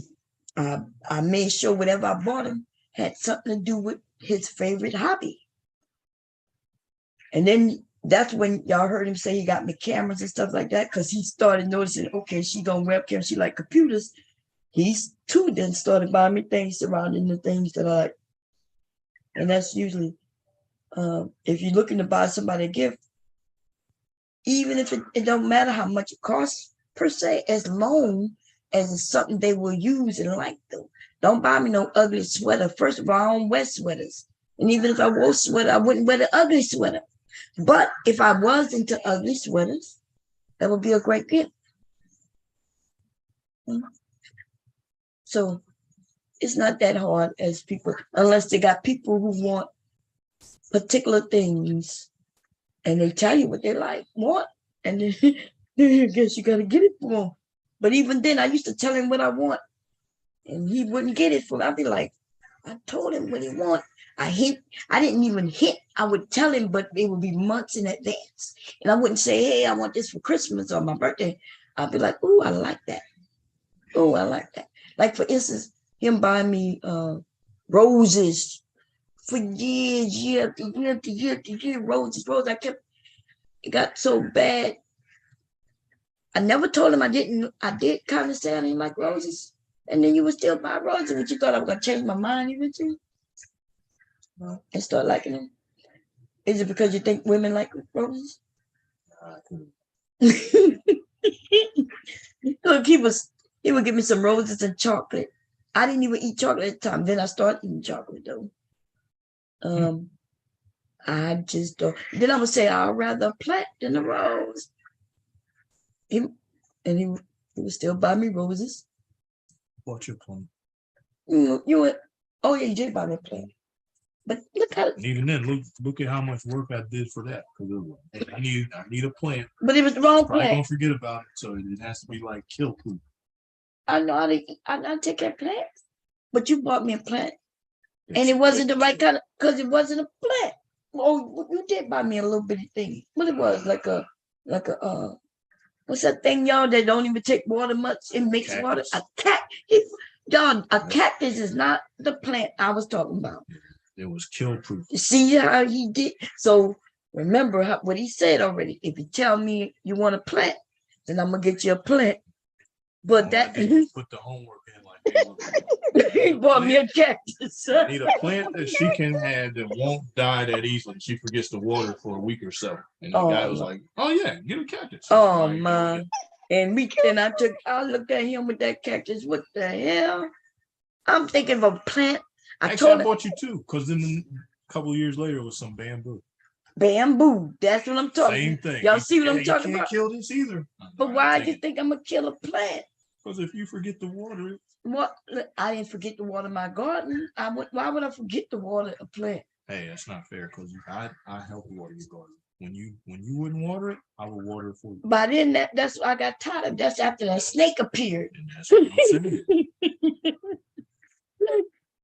I made sure whatever I bought him had something to do with his favorite hobby. And then that's when y'all heard him say he got me cameras and stuff like that, because he started noticing, okay, she gonna webcam, she like computers. He's too then started buying me things surrounding the things that I like. And that's usually, if you're looking to buy somebody a gift, even if it don't matter how much it costs per se, as long as it's something they will use and like them. Don't buy me no ugly sweater. First of all, I don't wear sweaters. And even if I wore a sweater, I wouldn't wear the ugly sweater. But if I was into ugly sweaters, that would be a great gift. So it's not that hard as people, unless they got people who want particular things and they tell you what they want, and then I guess you got to get it for them. But even then, I used to tell him what I want, and he wouldn't get it for me. I'd be like, I told him what he want. I didn't even hint. I would tell him, but it would be months in advance. And I wouldn't say, hey, I want this for Christmas or my birthday. I'd be like, oh, I like that. Oh, I like that. Like, for instance, him buying me roses for years, year after year, roses. It got so bad. I never told him I didn't. I did kind of say I didn't like roses. And then you would still buy roses, but you thought I was going to change my mind eventually and start liking them. Is it because you think women like roses? He would give me some roses and chocolate. I didn't even eat chocolate at the time. Then I started eating chocolate though. I just don't. Then I would say I'd rather a plant than a rose. He would still buy me roses. Bought your plant. Oh yeah, you did buy me a plant. But look how. And even then, look at how much work I did for that. Because I need a plant. But it was the wrong plant. plant. Don't forget about it. So it has to be like kill poop. I know I take care of plants. But you bought me a plant, and it wasn't the right kind of, because it wasn't a plant. Oh, you did buy me a little bitty thing. What it was, like a what's that thing, y'all, that don't even take water much? It makes water. A cactus. Y'all, a cactus is not the plant I was talking about. It was kill proof. See how he did? So remember what he said already. If you tell me you want a plant, then I'm gonna get you a plant. But that put the homework in like he bought me a cactus. I need a plant that she can have that won't die that easily. She forgets to water for a week or so. And the guy was like, "Oh yeah, get a cactus." Oh man. And I looked at him with that cactus. What the hell? I'm thinking of a plant. I bought you two, because then a couple of years later it was some bamboo. Bamboo. That's what I'm talking. Same thing. Y'all see what I'm talking you about? can't kill this either. But why do you think I'm gonna kill a plant? Because if you forget to water it. What? I didn't forget to water my garden. Why would I forget to water a plant? Hey, that's not fair, because I help water your garden. When you wouldn't water it, I would water it for you. But then that's what I got tired of. That's after that snake appeared. And that's what I'm saying.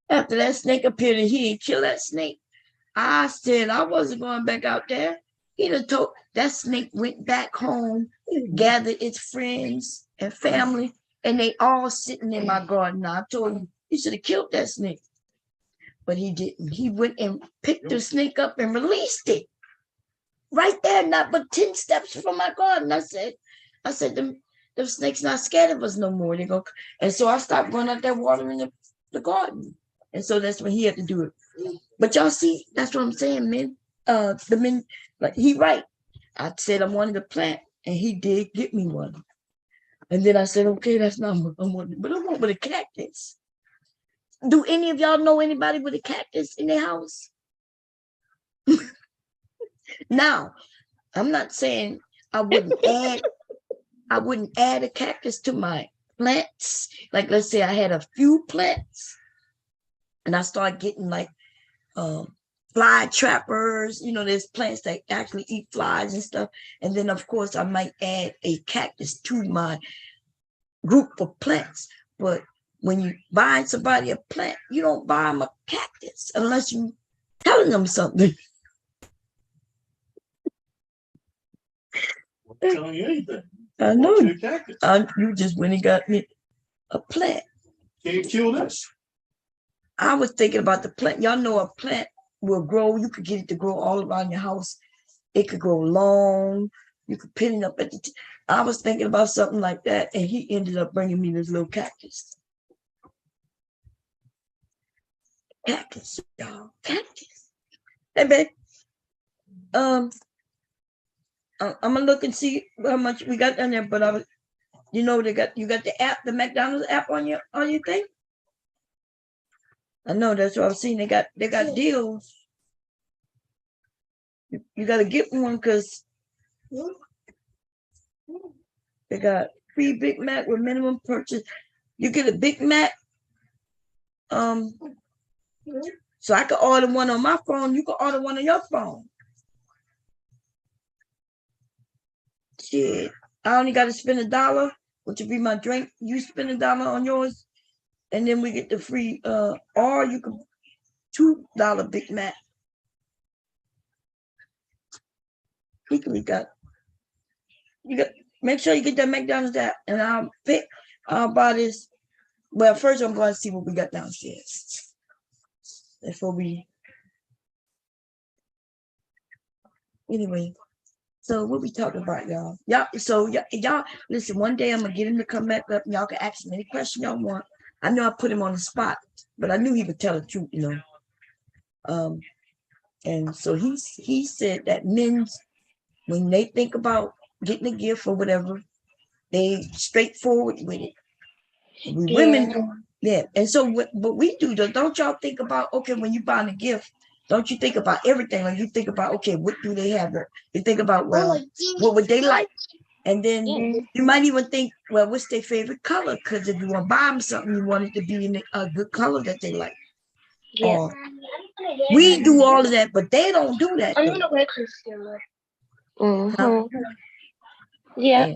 After that snake appeared and he didn't kill that snake, I said I wasn't going back out there. He done told that snake went back home, gathered its friends and family, and they all sitting in my garden. I told him he should have killed that snake, but he didn't. He went and picked the snake up and released it right there, not but 10 steps from my garden. I said, them snakes not scared of us no more. They go, and so I stopped going out there watering the garden. And so that's when he had to do it. But y'all see, that's what I'm saying, men. The men, like he right. I said I wanted a plant, and he did get me one. And then I said, okay, that's not what I wanted, but I want with a cactus. Do any of y'all know anybody with a cactus in their house? Now, I'm not saying I wouldn't add a cactus to my plants. Like, let's say I had a few plants and I start getting like fly trappers, there's plants that actually eat flies and stuff. And then of course I might add a cactus to my group of plants. But when you buy somebody a plant, you don't buy them a cactus unless you telling them something. I'm telling you anything. I know. You just went and got me a plant. Can't kill this. I was thinking about the plant. Y'all know a plant will grow. You could get it to grow all around your house. It could grow long. You could pin it up at the I was thinking about something like that, and he ended up bringing me this little cactus. Cactus, y'all. Cactus. Hey, babe. I'm gonna look and see how much we got down there, but you got the app, the McDonald's app on your thing. I know, that's what I've seen. They got deals. You got to get one because they got free Big Mac with minimum purchase. You get a Big Mac. So I could order one on my phone. You could order one on your phone. Shit, I only got to spend $1, which would be my drink. You spend $1 on yours, and then we get the free. Or you could $2 Big Mac. You got. Make sure you get that McDonald's app, and I'll buy this. Well, first I'm going to see what we got downstairs before we. Anyway. So what we talking about, y'all? Y'all listen, one day I'm gonna get him to come back up and y'all can ask him any question y'all want. I know I put him on the spot, but I knew he would tell the truth, And so he said that men, when they think about getting a gift or whatever, they straightforward with it. Women, yeah. And so what we do, don't y'all think about, okay, when you buying a gift, don't you think about everything? Like you think about, okay, what do they have? You think about, well, what would they like? And then you might even think, well, what's their favorite color? Because if you want to buy them something, you want it to be in a good color that they like. Yeah. We do all of that, but they don't do that. I'm gonna wear concealer. Yeah.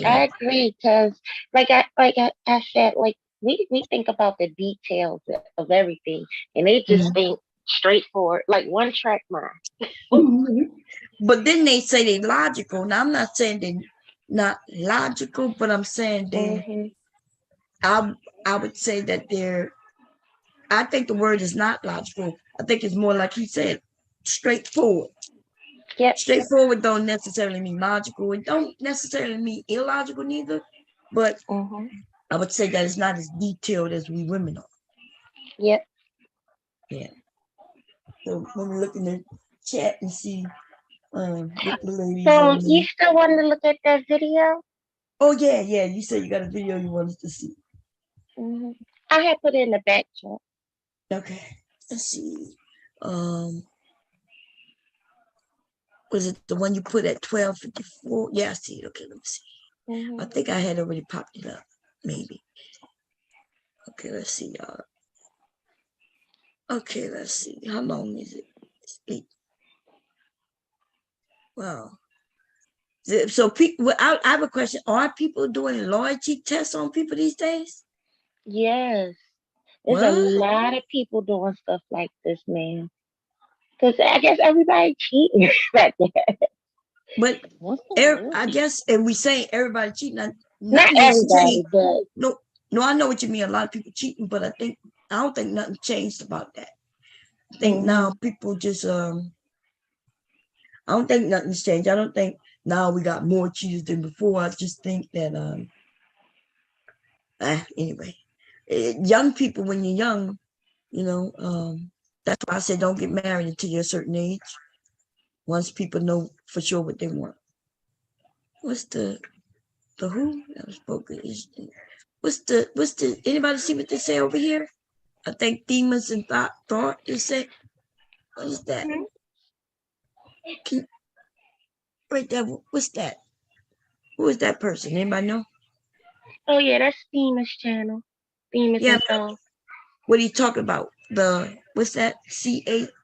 I agree, because like I said, like we think about the details of everything, and they just think straightforward, like one track mind. But then they say they logical. Now I'm not saying they're not logical, but I'm saying they. I would say that they're I think the word is not logical. I think it's more like he said, straightforward. Yep. Straightforward don't necessarily mean logical. It don't necessarily mean illogical neither. But I would say that it's not as detailed as we women are. Yep. Yeah. So when we look in the chat and see what the ladies So on you there. still want to look at that video? Oh yeah, yeah. You said you got a video you wanted to see. I had put it in the back chat. Okay. Let's see. Was it the one you put at 12:54? Yeah, I see it. Okay, let me see. I think I had already popped it up. Maybe. Okay, let's see, y'all. Okay, let's see. How long is it? It's 8. Wow. So people, I have a question. Are people doing loyalty tests on people these days? Yes. There's a lot of people doing stuff like this, man. Because I guess everybody cheating back there. But I guess, and we say everybody cheating. Not everybody, but no, I know what you mean. A lot of people cheating, but I don't think nothing changed about that. I think now people just I don't think nothing's changed. I don't think now we got more cheaters than before. I just think that anyway, young people, when you're young, you know, that's why I said don't get married until you're a certain age. Once people know for sure what they want. What's the who? That was Procreation. What's the anybody see what they say over here? I think demons and thought is say. What is that? Right there, what's that? Who is that person? Anybody know? Oh yeah, that's Themis channel. Themis and Thought. What are you talking about? What's that? SCHME.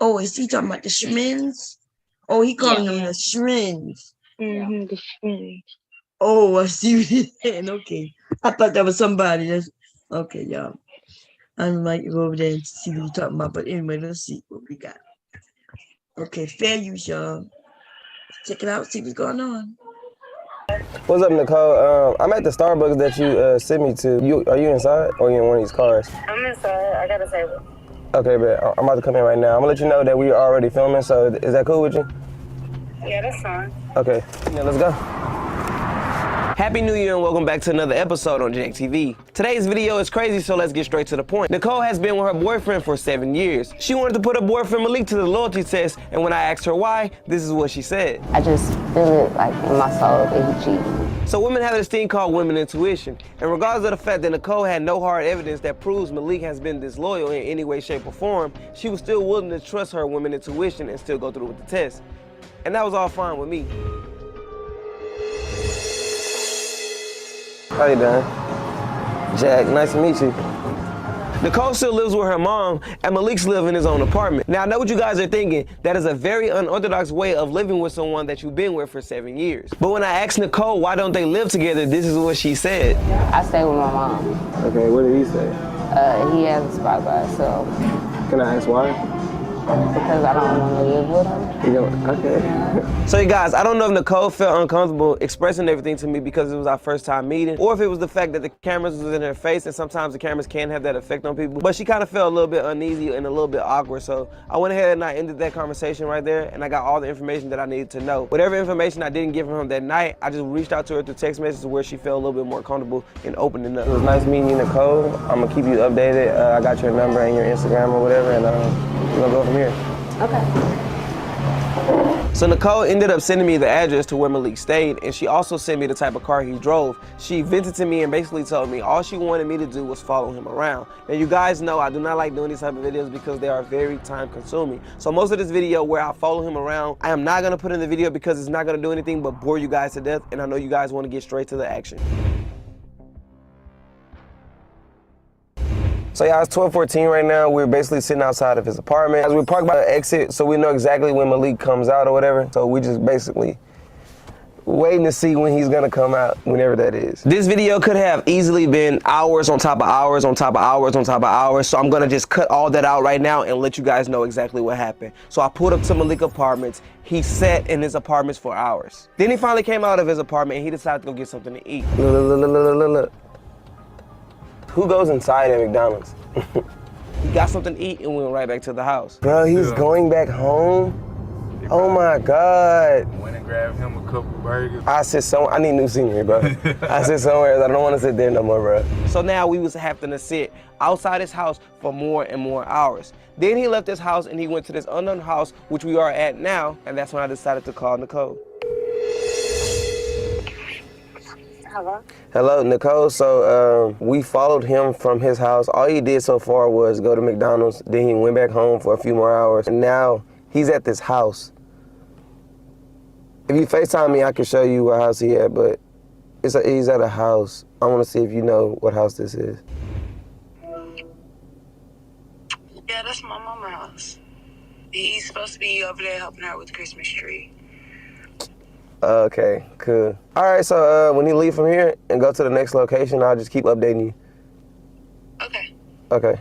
Oh, is he talking about the Schmins? Oh, he calling them the Shrins. The Shrins. Oh, I see what he's saying. Okay. I thought that was somebody. That's okay, y'all. I might go over there and see what you're talking about. But anyway, let's see what we got. Okay, fair use, y'all. Check it out, see what's going on. What's up, Nicole? I'm at the Starbucks that you sent me to. Are you inside or are you in one of these cars? I'm inside. I got a table. Okay, but I'm about to come in right now. I'm gonna let you know that we are already filming, so is that cool with you? Yeah, that's fine. Okay, yeah, let's go. Happy New Year and welcome back to another episode on Eugenics TV. Today's video is crazy, so let's get straight to the point. Nicole has been with her boyfriend for 7 years. She wanted to put her boyfriend Malik to the loyalty test, and when I asked her why, this is what she said. I just feel it like in my soul that he cheated. So women have this thing called women intuition, and regardless of the fact that Nicole had no hard evidence that proves Malik has been disloyal in any way, shape, or form, she was still willing to trust her women intuition and still go through with the test. And that was all fine with me. How you doing? Jack, nice to meet you. Nicole still lives with her mom, and Malik's live in his own apartment. Now, I know what you guys are thinking. That is a very unorthodox way of living with someone that you've been with for 7 years. But when I asked Nicole why don't they live together, this is what she said. I stay with my mom. Okay, what did he say? He has a spot by himself. Can I ask why? Because I don't want to live with him. You know, okay. So you guys, I don't know if Nicole felt uncomfortable expressing everything to me because it was our first time meeting, or if it was the fact that the cameras was in her face, and sometimes the cameras can have that effect on people. But she kind of felt a little bit uneasy and a little bit awkward. So I went ahead and I ended that conversation right there, and I got all the information that I needed to know. Whatever information I didn't give her that night, I just reached out to her through text messages where she felt a little bit more comfortable in opening up. It was nice meeting you, Nicole. I'm gonna keep you updated. I got your number and your Instagram or whatever, and we're gonna go from here. Okay. So Nicole ended up sending me the address to where Malik stayed, and she also sent me the type of car he drove. She vented to me and basically told me all she wanted me to do was follow him around. Now you guys know I do not like doing these type of videos because they are very time consuming. So most of this video where I follow him around, I am not gonna put in the video because it's not gonna do anything but bore you guys to death, and I know you guys wanna get straight to the action. So yeah, it's 12:14 right now. We're basically sitting outside of his apartment. As we park by the exit, so we know exactly when Malik comes out or whatever. So we just basically waiting to see when he's gonna come out, whenever that is. This video could have easily been hours on top of hours on top of hours on top of hours. So I'm gonna just cut all that out right now and let you guys know exactly what happened. So I pulled up to Malik's apartments. He sat in his apartments for hours. Then he finally came out of his apartment and he decided to go get something to eat. Look. Who goes inside at McDonald's? He got something to eat and went right back to the house. Bro, he's going back home? Oh my God. Went and grabbed him a couple burgers. I sit somewhere, I need new scenery, bro. I sit somewhere else, I don't want to sit there no more, bro. So now we was having to sit outside his house for more and more hours. Then he left his house and he went to this unknown house, which we are at now, and that's when I decided to call Nicole. Hello? Hello, Nicole. So we followed him from his house. All he did so far was go to McDonald's, then he went back home for a few more hours, and now he's at this house. If you FaceTime me, I can show you what house he at, but he's at a house. I want to see if you know what house this is. Yeah, that's my mama's house. He's supposed to be over there helping her with the Christmas tree. Okay, cool. All right, so when you leave from here and go to the next location, I'll just keep updating you. Okay. Okay.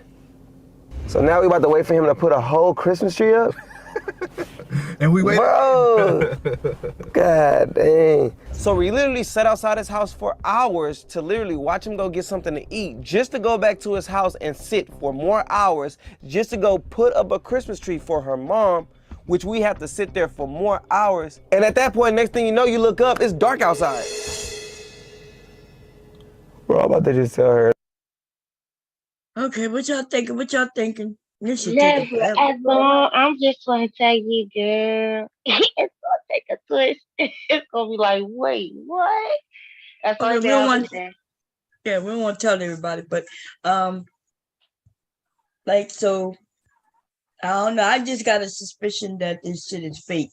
So now we about to wait for him to put a whole Christmas tree up? And we waited. Bro! God dang. So we literally sat outside his house for hours to literally watch him go get something to eat, just to go back to his house and sit for more hours, just to go put up a Christmas tree for her mom, which we have to sit there for more hours. And at that point, next thing you know, you look up, it's dark outside. Bro, I'm about to just tell her. Okay, what y'all thinking? What y'all thinking? This should Never, take forever. as long, I'm just gonna tell you, girl, it's gonna take a twist. It's gonna be like, wait, what? That's Okay, all we don't I'm want, saying. yeah, we don't want to tell everybody, but like, so I don't know. I just got a suspicion that this shit is fake.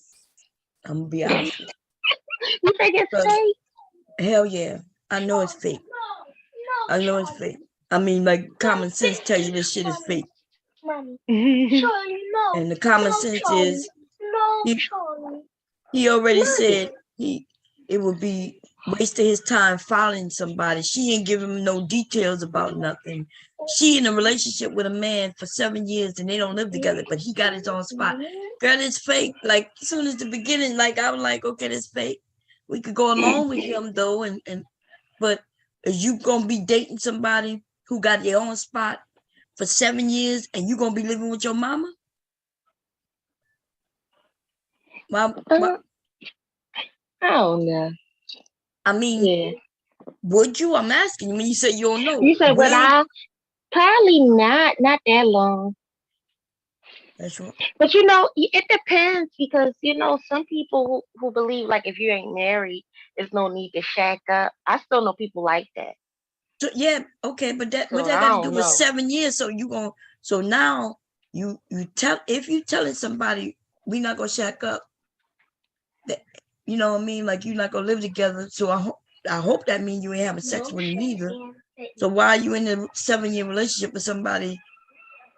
I'm gonna be honest with you. You think it's fake? Hell yeah, I know it's fake. I know it's fake. I mean, like, common sense tells you this shit is fake. Mommy. Charlie, no. And the common No, sense Charlie. is No, Charlie. he already Mommy. said it would be wasting his time following somebody. She ain't giving him no details about nothing. She in a relationship with a man for 7 years and they don't live together, but he got his own spot. Girl, it's fake. Like, as soon as the beginning, like, I was like, okay, that's fake. We could go along with him though, but is you gonna be dating somebody who got their own spot for 7 years and you gonna be living with your mama? I don't know. I mean, would you? I'm asking you when you say you don't know. You said, but I probably not that long. That's right. But you know, it depends because you know some people who believe like if you ain't married, there's no need to shack up. I still know people like that. So, yeah, okay, but that what So, that I got to do don't with know. 7 years? So now you tell if you telling somebody we not gonna shack up, that you know what I mean, like you're not gonna live together. So I hope that means you ain't having sex with him either. So why are you in a 7-year relationship with somebody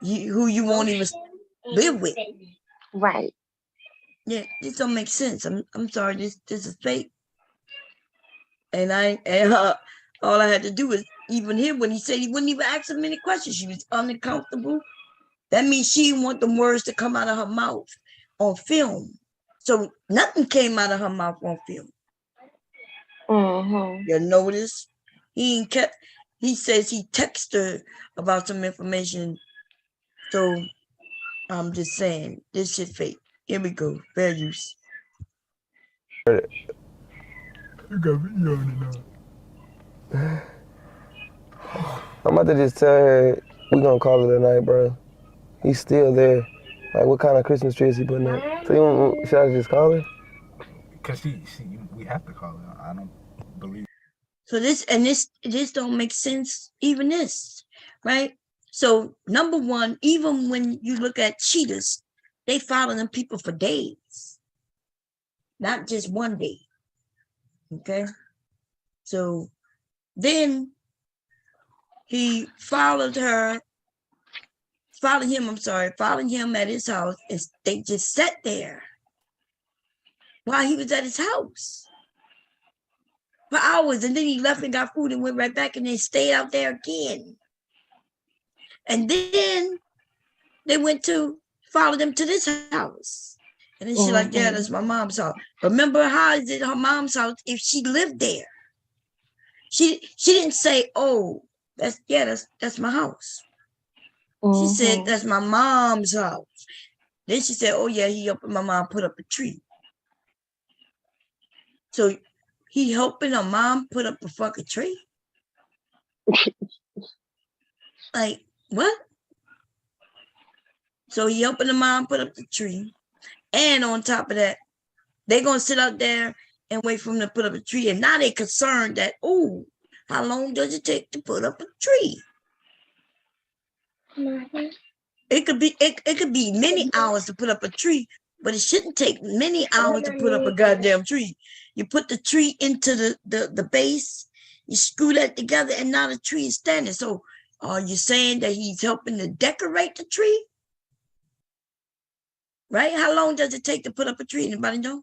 who you won't even live with? Right. Yeah, this don't make sense. I'm sorry, this is fake. And all I had to do was even hear when he said he wouldn't even ask him any questions. She was uncomfortable. That means she didn't want the words to come out of her mouth on film. So nothing came out of her mouth on film. You notice he says he texted her about some information. So I'm just saying this shit fake. Here we go. Fair use. I'm about to just tell her we gonna call it a night, bro. He's still there. Like, what kind of Christmas tree is he putting up? So should I just call her? Because we have to call her. I don't believe. So this don't make sense. Even this, right? So number one, even when you look at cheaters, they follow them people for days, not just one day. Okay. So then he followed him at his house, and they just sat there while he was at his house for hours, and then he left and got food and went right back and then stayed out there again. And then they went to follow them to this house. And then she's like, yeah, that's my mom's house. Remember, how is it her mom's house if she lived there? She didn't say, oh, That's my house. She said, that's my mom's house. Then she said, oh yeah, he helping my mom put up a tree. So he helping her mom put up a fucking tree? Like, what? So he helping the mom put up the tree. And on top of that, they're going to sit out there and wait for him to put up a tree. And now they're concerned that, oh, how long does it take to put up a tree? It could be many hours to put up a tree, but it shouldn't take many hours to put up a goddamn tree. You put the tree into the base, you screw that together, and now the tree is standing. So are you saying that he's helping to decorate the tree? Right? How long does it take to put up a tree? Anybody know?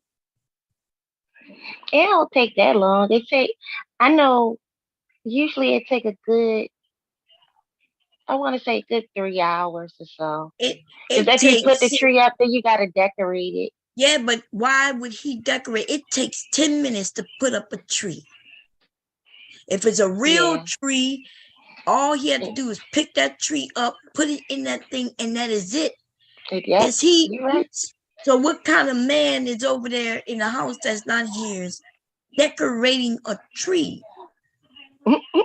It don't take that long. I know, usually it take a good, I want to say good 3 hours or so. Because if you put the tree up, then you got to decorate it. Yeah, but why would he decorate? It takes 10 minutes to put up a tree. If it's a real tree, all he had to do is pick that tree up, put it in that thing, and that is it. Is he? Right. So what kind of man is over there in a house that's not his decorating a tree?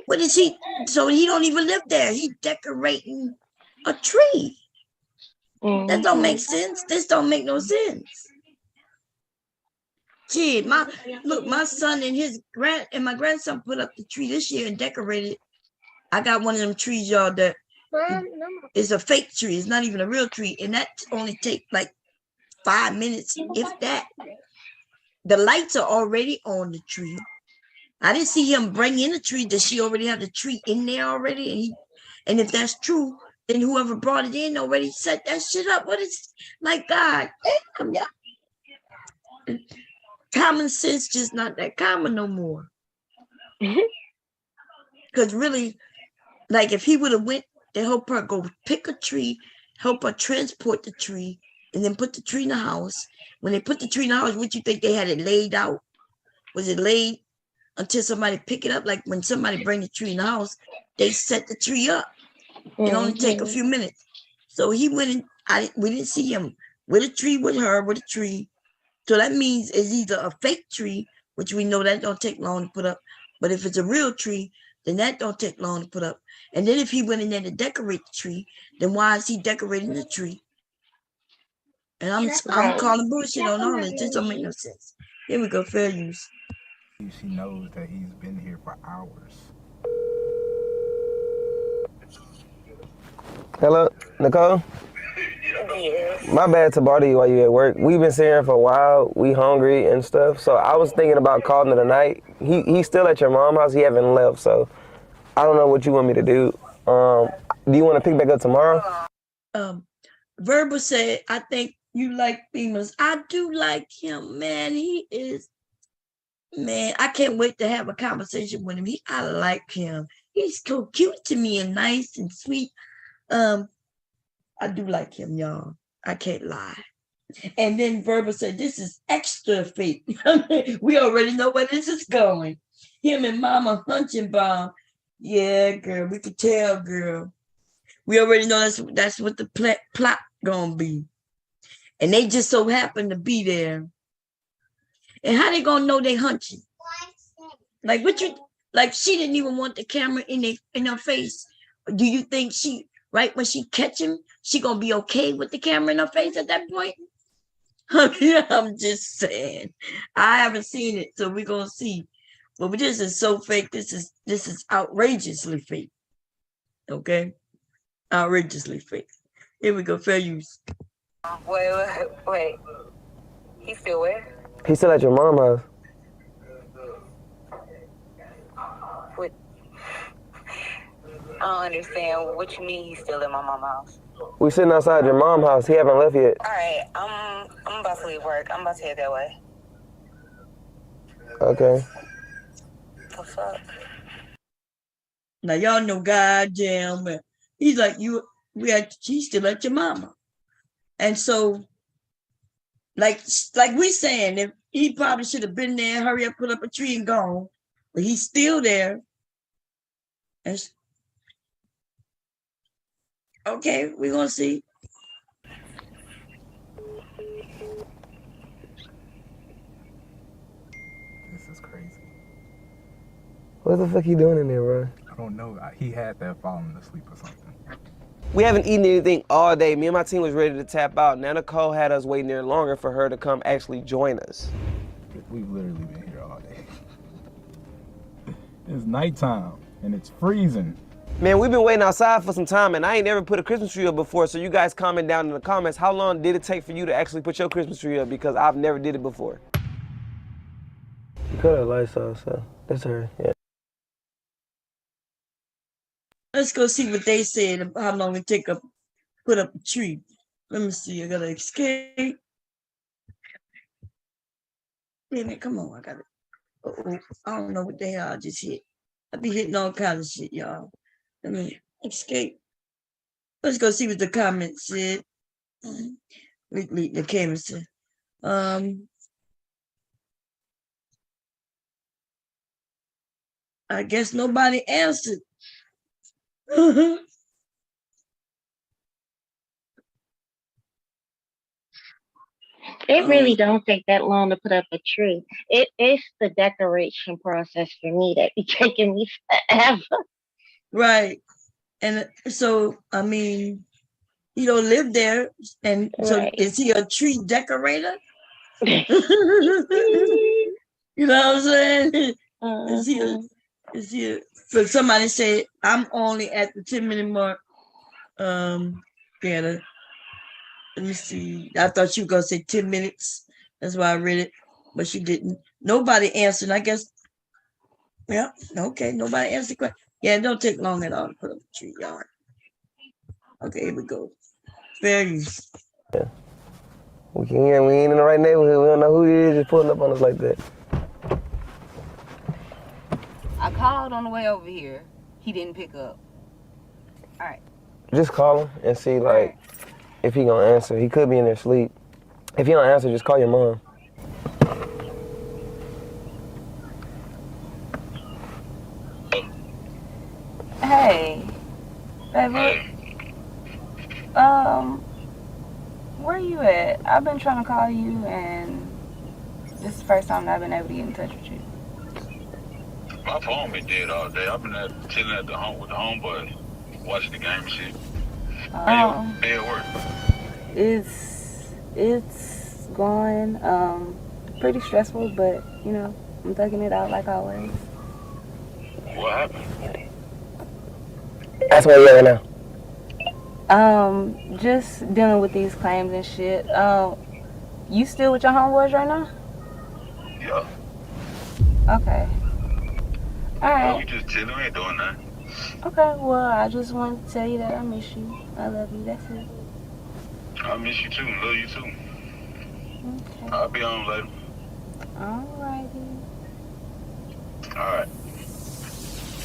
What is he? So he don't even live there. He's decorating a tree. That don't make sense. This don't make no sense. Gee, my son and my grandson put up the tree this year and decorated. I got one of them trees, y'all, that is a fake tree. It's not even a real tree. And that only take like 5 minutes, if that. The lights are already on the tree. I didn't see him bring in a tree. Does she already have the tree in there already? And if that's true, then whoever brought it in already set that shit up. What is, like, God damn, y'all. Common sense just not that common no more. Because really, like, if he would have went to help her go pick a tree, help her transport the tree, and then put the tree in the house. When they put the tree in the house, what you think they had it laid out? Was it laid until somebody pick it up? Like when somebody bring the tree in the house, they set the tree up. It only take a few minutes. So he went and we didn't see him with a tree with her, with a tree. So that means it's either a fake tree, which we know that don't take long to put up. But if it's a real tree, then that don't take long to put up. And then if he went in there to decorate the tree, then why is he decorating the tree? And I'm calling bullshit on all this. This don't make no sense. Here we go, fair use. She knows that he's been here for hours. Hello, Nicole? Yes. My bad to bother you while you at work. We've been sitting here for a while. We hungry and stuff. So I was thinking about calling it a night. He's still at your mom's house. He haven't left. So I don't know what you want me to do. Do you want to pick back up tomorrow? Verbal said, I think you like females. I do like him, man. He is, man, I can't wait to have a conversation with him. I like him. He's so cute to me and nice and sweet. I do like him, y'all. I can't lie. And then Verbal said, this is extra fake. We already know where this is going. Him and Mama hunching bomb. Yeah, girl, we could tell, girl. We already know that's what the plot gonna be. And they just so happen to be there. And how they gonna know they hunching? Like she didn't even want the camera in her face. Do you think she, right when she catch him, she gonna be okay with the camera in her face at that point? I'm just saying. I haven't seen it, so we're gonna see. But this is so fake. This is outrageously fake. Okay? Outrageously fake. Here we go, fair use. Wait. He's still where? He's still at your mom's house. What? I don't understand what you mean he's still in my mom's house. We sitting outside your mom's house. He haven't left yet. All right, I'm about to leave work. I'm about to head that way. Okay. The fuck? Now y'all know goddamn well. He's like, she's still at your mama. And so, like we saying, if he probably should have been there, hurry up, put up a tree and gone. But he's still there. And Okay, we're gonna see. This is crazy. What the fuck he doing in there, bro? I don't know. He had that falling asleep or something. We haven't eaten anything all day. Me and my team was ready to tap out. Now Nicole had us waiting there longer for her to come actually join us. We've literally been here all day. It's nighttime and it's freezing. Man, we've been waiting outside for some time, and I ain't never put a Christmas tree up before, so you guys comment down in the comments, how long did it take for you to actually put your Christmas tree up? Because I've never did it before. You cut her lights off, so that's her, yeah. Let's go see what they said about how long it take to put up a tree. Let me see. I gotta escape. Damn it, come on, I got it. Uh-oh, I don't know what the hell I just hit. I be hitting all kinds of shit, y'all. Let me escape. Let's go see what the comments said. The camera said. I guess nobody answered. It really don't take that long to put up a tree. It's the decoration process for me that be taking me forever. Right. And so, I mean, you don't live there. And so Right. is he a tree decorator? You know what I'm saying? Is he so somebody said, I'm only at the 10-minute mark. Yeah, let me see. I thought you were gonna say 10 minutes. That's why I read it, but she didn't. Nobody answered. I guess. Yeah. Okay. Nobody answered the question. Yeah, it don't take long at all to put up a tree, y'all. Okay, here we go. Fair use. Yeah. We ain't in the right neighborhood. We don't know who he is just pulling up on us like that. I called on the way over here. He didn't pick up. All right. Just call him and see, like, if he gonna answer. He could be in there asleep. If he don't answer, just call your mom. Hey, baby. Where you at? I've been trying to call you, and this is the first time that I've been able to get in touch with you. My phone been dead all day. I've been chilling at the home with the homeboys, watching the game and shit. How your day at work? It's going pretty stressful, but you know, I'm thugging it out like always. What happened? That's where you're at now. Just dealing with these claims and shit. You still with your homeboys right now? Yeah. Okay. Alright. We just chilling, we ain't doing nothing. Okay, well, I just wanted to tell you that I miss you. I love you, that's it. I miss you too, love you too. Okay. I'll be on later. Alrighty. Alright.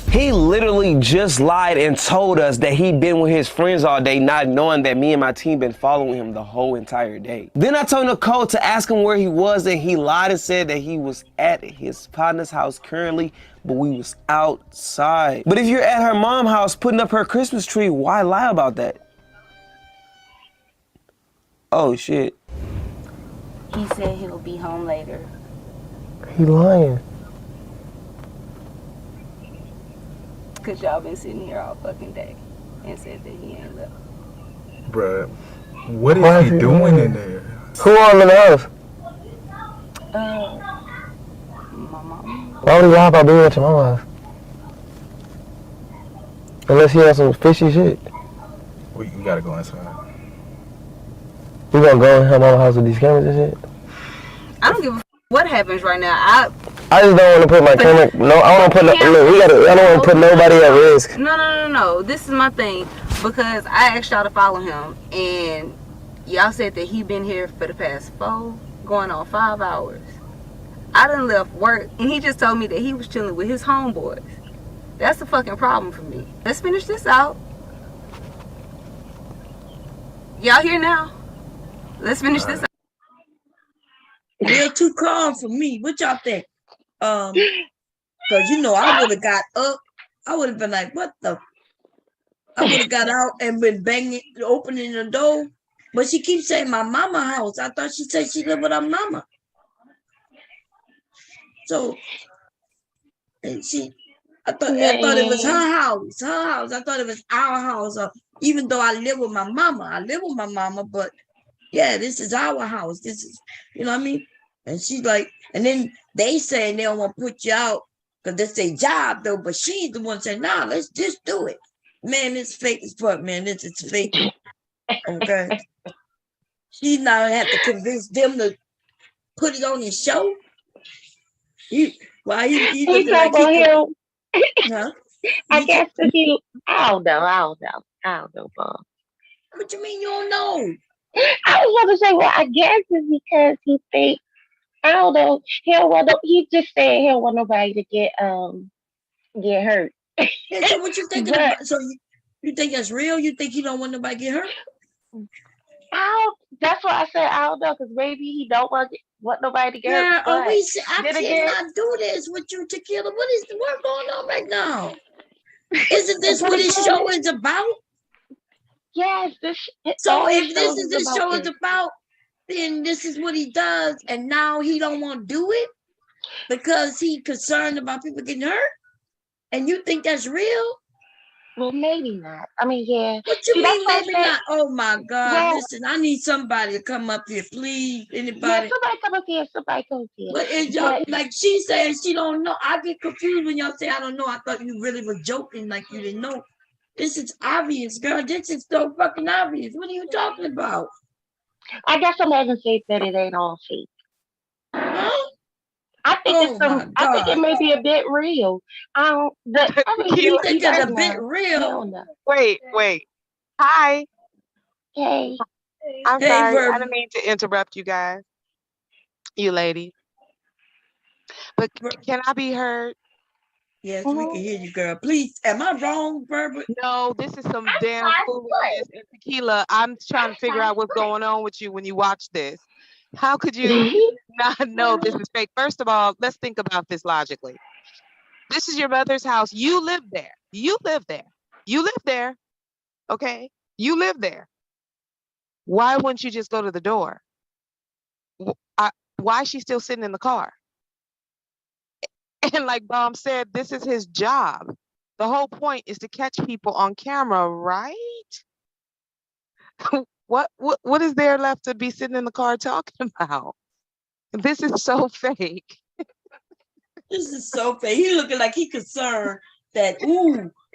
He literally just lied and told us that he'd been with his friends all day, not knowing that me and my team been following him the whole entire day. Then I told Nicole to ask him where he was, and he lied and said that he was at his partner's house currently, but we was outside. But if you're at her mom's house putting up her Christmas tree, why lie about that? Oh shit. He said he'll be home later. He lying. Cause y'all been sitting here all fucking day and said that he ain't left. Bruh, what is he doing in there? Who all in the house? My mom. Why would he lie about being at your mom's house? Unless he has some fishy shit. We gotta go inside. We gonna go in her mom's house with these cameras and shit? I don't give a what happens right now. I just don't want to put my camera. No, I don't want to put. Look, I don't want to put nobody at risk. No. This is my thing, because I asked y'all to follow him, and y'all said that he been here for the past 4, going on 5 hours. I done left work, and he just told me that he was chilling with his homeboys. That's a fucking problem for me. Let's finish this out. Y'all here now? Let's finish this out. They're too calm for me. What y'all think? Cause you know I would have got up. I would have been like, what the? I would have got out and been banging, opening the door. But she keeps saying my mama house. I thought she said she lived with her mama. So, and I thought it was her house. I thought it was our house. Even though I live with my mama, but yeah, this is our house. This is, you know what I mean? And she's like, and then they saying they don't want to put you out because that's their job though. But she's the one saying, nah, let's just do it. Man, it's fake as fuck, man. This is fake. Okay. She now have to convince them to put it on his show. He looking like he could, huh? I guess if you, I don't know, Bob. What you mean you don't know? I was about to say, well, I guess it's because he thinks, I don't know, he just said he don't want nobody to get hurt. Yeah, so what you thinking about? So you think that's real? You think he don't want nobody to get hurt? That's why I said I don't know, because maybe he don't want nobody to get hurt. I cannot do this with you, Tequila. What's going on right now? Isn't this what his show is about? Yes, so if this is the show is about, then this is what he does, and now he don't want to do it because he concerned about people getting hurt, and you think that's real? Well, maybe not. I mean, yeah. What you mean maybe not? Oh my God! Well, listen, I need somebody to come up here, please. Anybody? Yeah, somebody come up here. But like she said, she don't know. I get confused when y'all say I don't know. I thought you really were joking, like you didn't know. This is obvious, girl. This is so fucking obvious. What are you talking about? I guess I'm having faith that it ain't all fake. Huh? I think I think it may be a bit real. You think it's a bit real? Wait. Hi. Hey. I'm sorry. I didn't mean to interrupt you guys. You ladies. But can I be heard? Yes, we can hear you, girl. Please, am I wrong, Barbara? No, this is some damn foolishness and Tequila. I'm trying to figure out what's going on with you when you watch this. How could you not know this is fake? First of all, let's think about this logically. This is your mother's house. You live there. Okay? You live there. Why wouldn't you just go to the door? Why is she still sitting in the car? And like Bob said, this is his job. The whole point is to catch people on camera, right? What is there left to be sitting in the car talking about? This is so fake. This is so fake. He looking like he concerned that,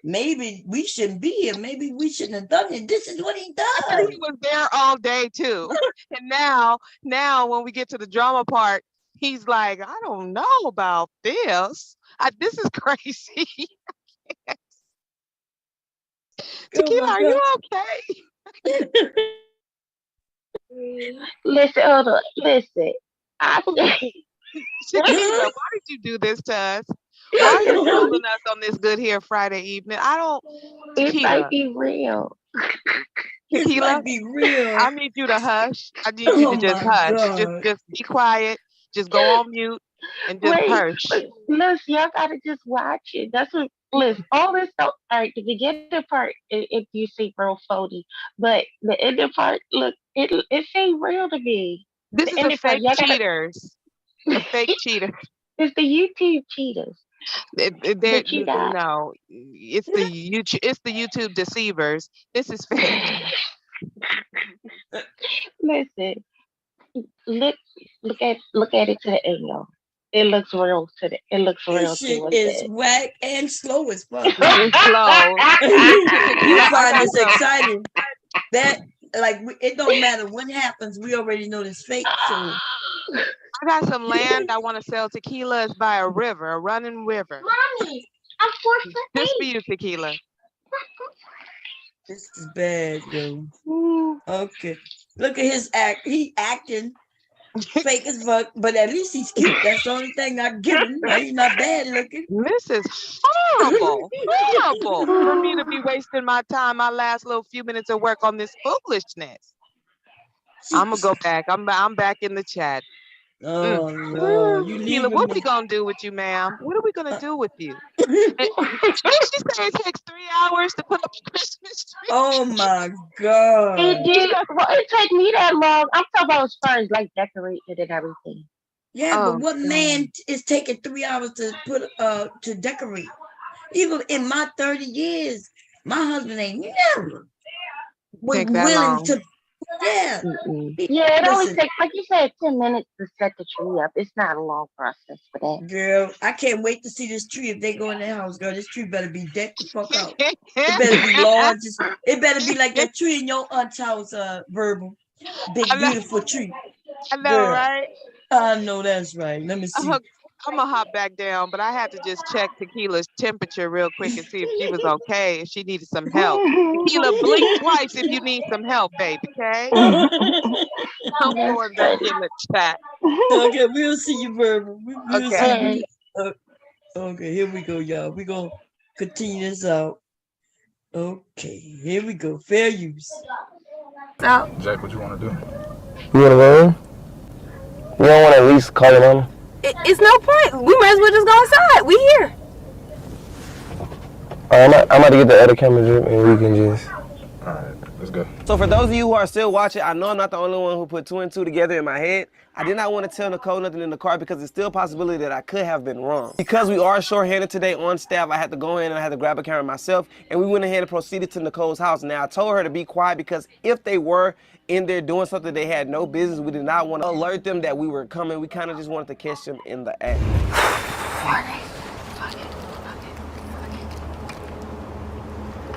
maybe we shouldn't be here. Maybe we shouldn't have done it. This is what he does. He was there all day too. And now when we get to the drama part, he's like, I don't know about this. This is crazy. Tequila, are you okay? Listen, hold on. Listen. Tequila, why did you do this to us? Why are you fooling us on this Good Hair Friday evening? It might be real. Tequila, it might be real. I need you to hush. I need you to just hush. Just be quiet. Just go on mute and just hush. Listen, y'all gotta just watch it. That's what. Listen, all this stuff. All right, the beginning part, if you see real phony, but the ending part, look, it seems real to me. This is a fake cheaters. A fake cheater. It's the YouTube cheaters. No, it's the YouTube deceivers. This is fake. Listen, look at it to the angle. It looks real to the. It looks real. This shit is whack and slow as fuck. It's slow. You find this exciting. That it don't matter what happens. We already know this fake. So I got some land I want to sell. Tequila is by a river, a running river. Mommy, I'm forced to This for you, Tequila. This is bad, yo. Okay. Look at his act. He acting fake as fuck, but at least he's cute. That's the only thing I give him. He's not bad looking. This is horrible. Horrible for me to be wasting my time, my last little few minutes of work on this foolishness. I'm gonna go back. I'm back in the chat. Oh Lord, you Keela, leaving what me. we gonna do with you, ma'am? What are we gonna do with you? Did she say it takes 3 hours to put up a Christmas tree? Oh my God. It take me that long. I'm talking about as far as like decorating it and everything. Yeah, but what man is taking 3 hours to put to decorate? Even in my 30 years, my husband ain't never was Take that willing long. to. Yeah. Yeah, it only Listen, takes, like you said, 10 minutes to set the tree up. It's not a long process for that. girl, I can't wait to see this tree. If they go in their house, girl, this tree better be decked the fuck out. It better be large. It better be like that tree in your aunt's house, Verbal. Big, beautiful tree. I know, Girl, right? I know that's right. Let me see. I'm gonna hop back down, but I had to just check Tequila's temperature real quick and see if she was okay, if she needed some help. Tequila, blink twice if you need some help, baby, okay? I'm going back in the chat. Okay, we'll see you, Verbal. We'll Okay. see you. Okay, here we go, y'all. We're going to continue this out. Okay, here we go. Fair use. Jack, what you want to do? You want to go in? You don't want to at least call your mama? It's no point. We might as well just go inside. We here. I'm about to get the other camera drip and we can just... Alright, let's go. So for those of you who are still watching, I know I'm not the only one who put 2 and 2 together in my head. I did not want to tell Nicole nothing in the car because it's still a possibility that I could have been wrong. Because we are short-handed today on staff, I had to go in and I had to grab a camera myself, and we went ahead and proceeded to Nicole's house. Now, I told her to be quiet because if they were in there doing something they had no business, we did not want to alert them that we were coming. We kind of just wanted to catch them in the act.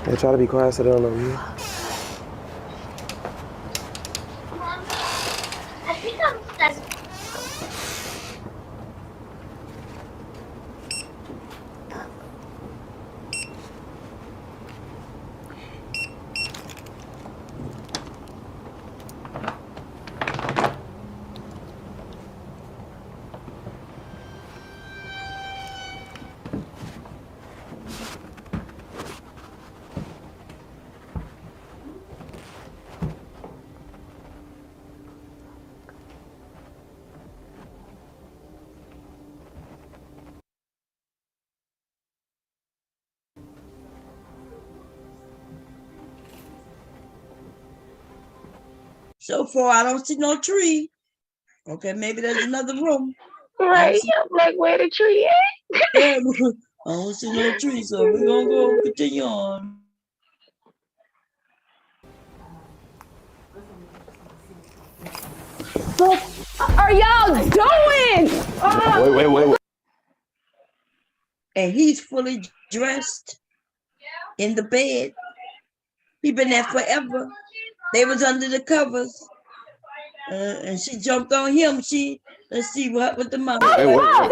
They try to be quiet so they don't know you. I think I'm stuck. So far, I don't see no tree. Okay, maybe there's another room. Right, I'm like, where the tree at? Yeah, I don't see no tree, so we're going to go continue on. What are y'all doing? Wait. And he's fully dressed in the bed. He been there forever. They was under the covers. And she jumped on him. Let's see what with the mom. Wait. Get off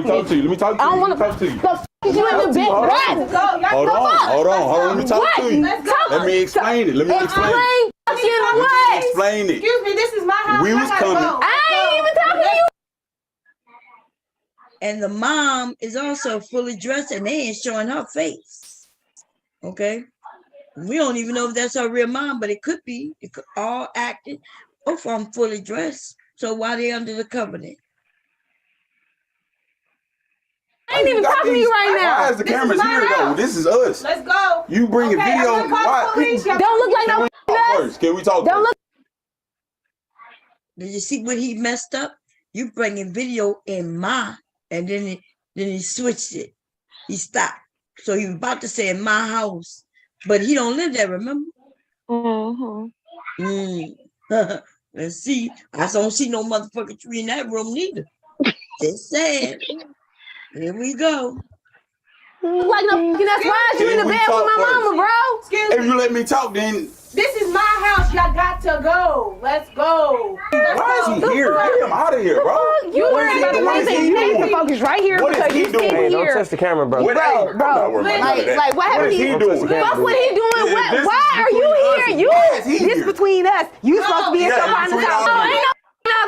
me! Let me talk to you. I don't want to talk to you. You in the bed? Hold on. Let me talk to you. Let me explain it. Explain it. Excuse me, this is my house. We was coming. I ain't even talking to you. And the mom is also fully dressed and they ain't showing her face. Okay? We don't even know if that's her real mom, but it could be. It could all acting. Both of them fully dressed. So why they under the covenant? I ain't even talking to you right now. Why is the cameras here though? This is us. Let's go. You bring a video. Don't look like no First, can we talk? Don't look. Did you see what he messed up? You bringing video in my, and then he switched it. He stopped. So he was about to say in my house, but he don't live there, remember? Let's see. I don't see no motherfucking tree in that room neither. Just saying. Here we go. Look like no. That's why you in the bed with my mama, bro. Excuse me. If you let me talk, then. This is my house. Y'all got to go. Let's go. Why is he here? Get him out of here, bro. You worry about the one thing. You need to focus right here because you sit Hey, don't here. touch the camera, bro. Bro. Like what happened? Fuck what he doing. Why are you here? This between us. You supposed to be at your partner's house. No, ain't no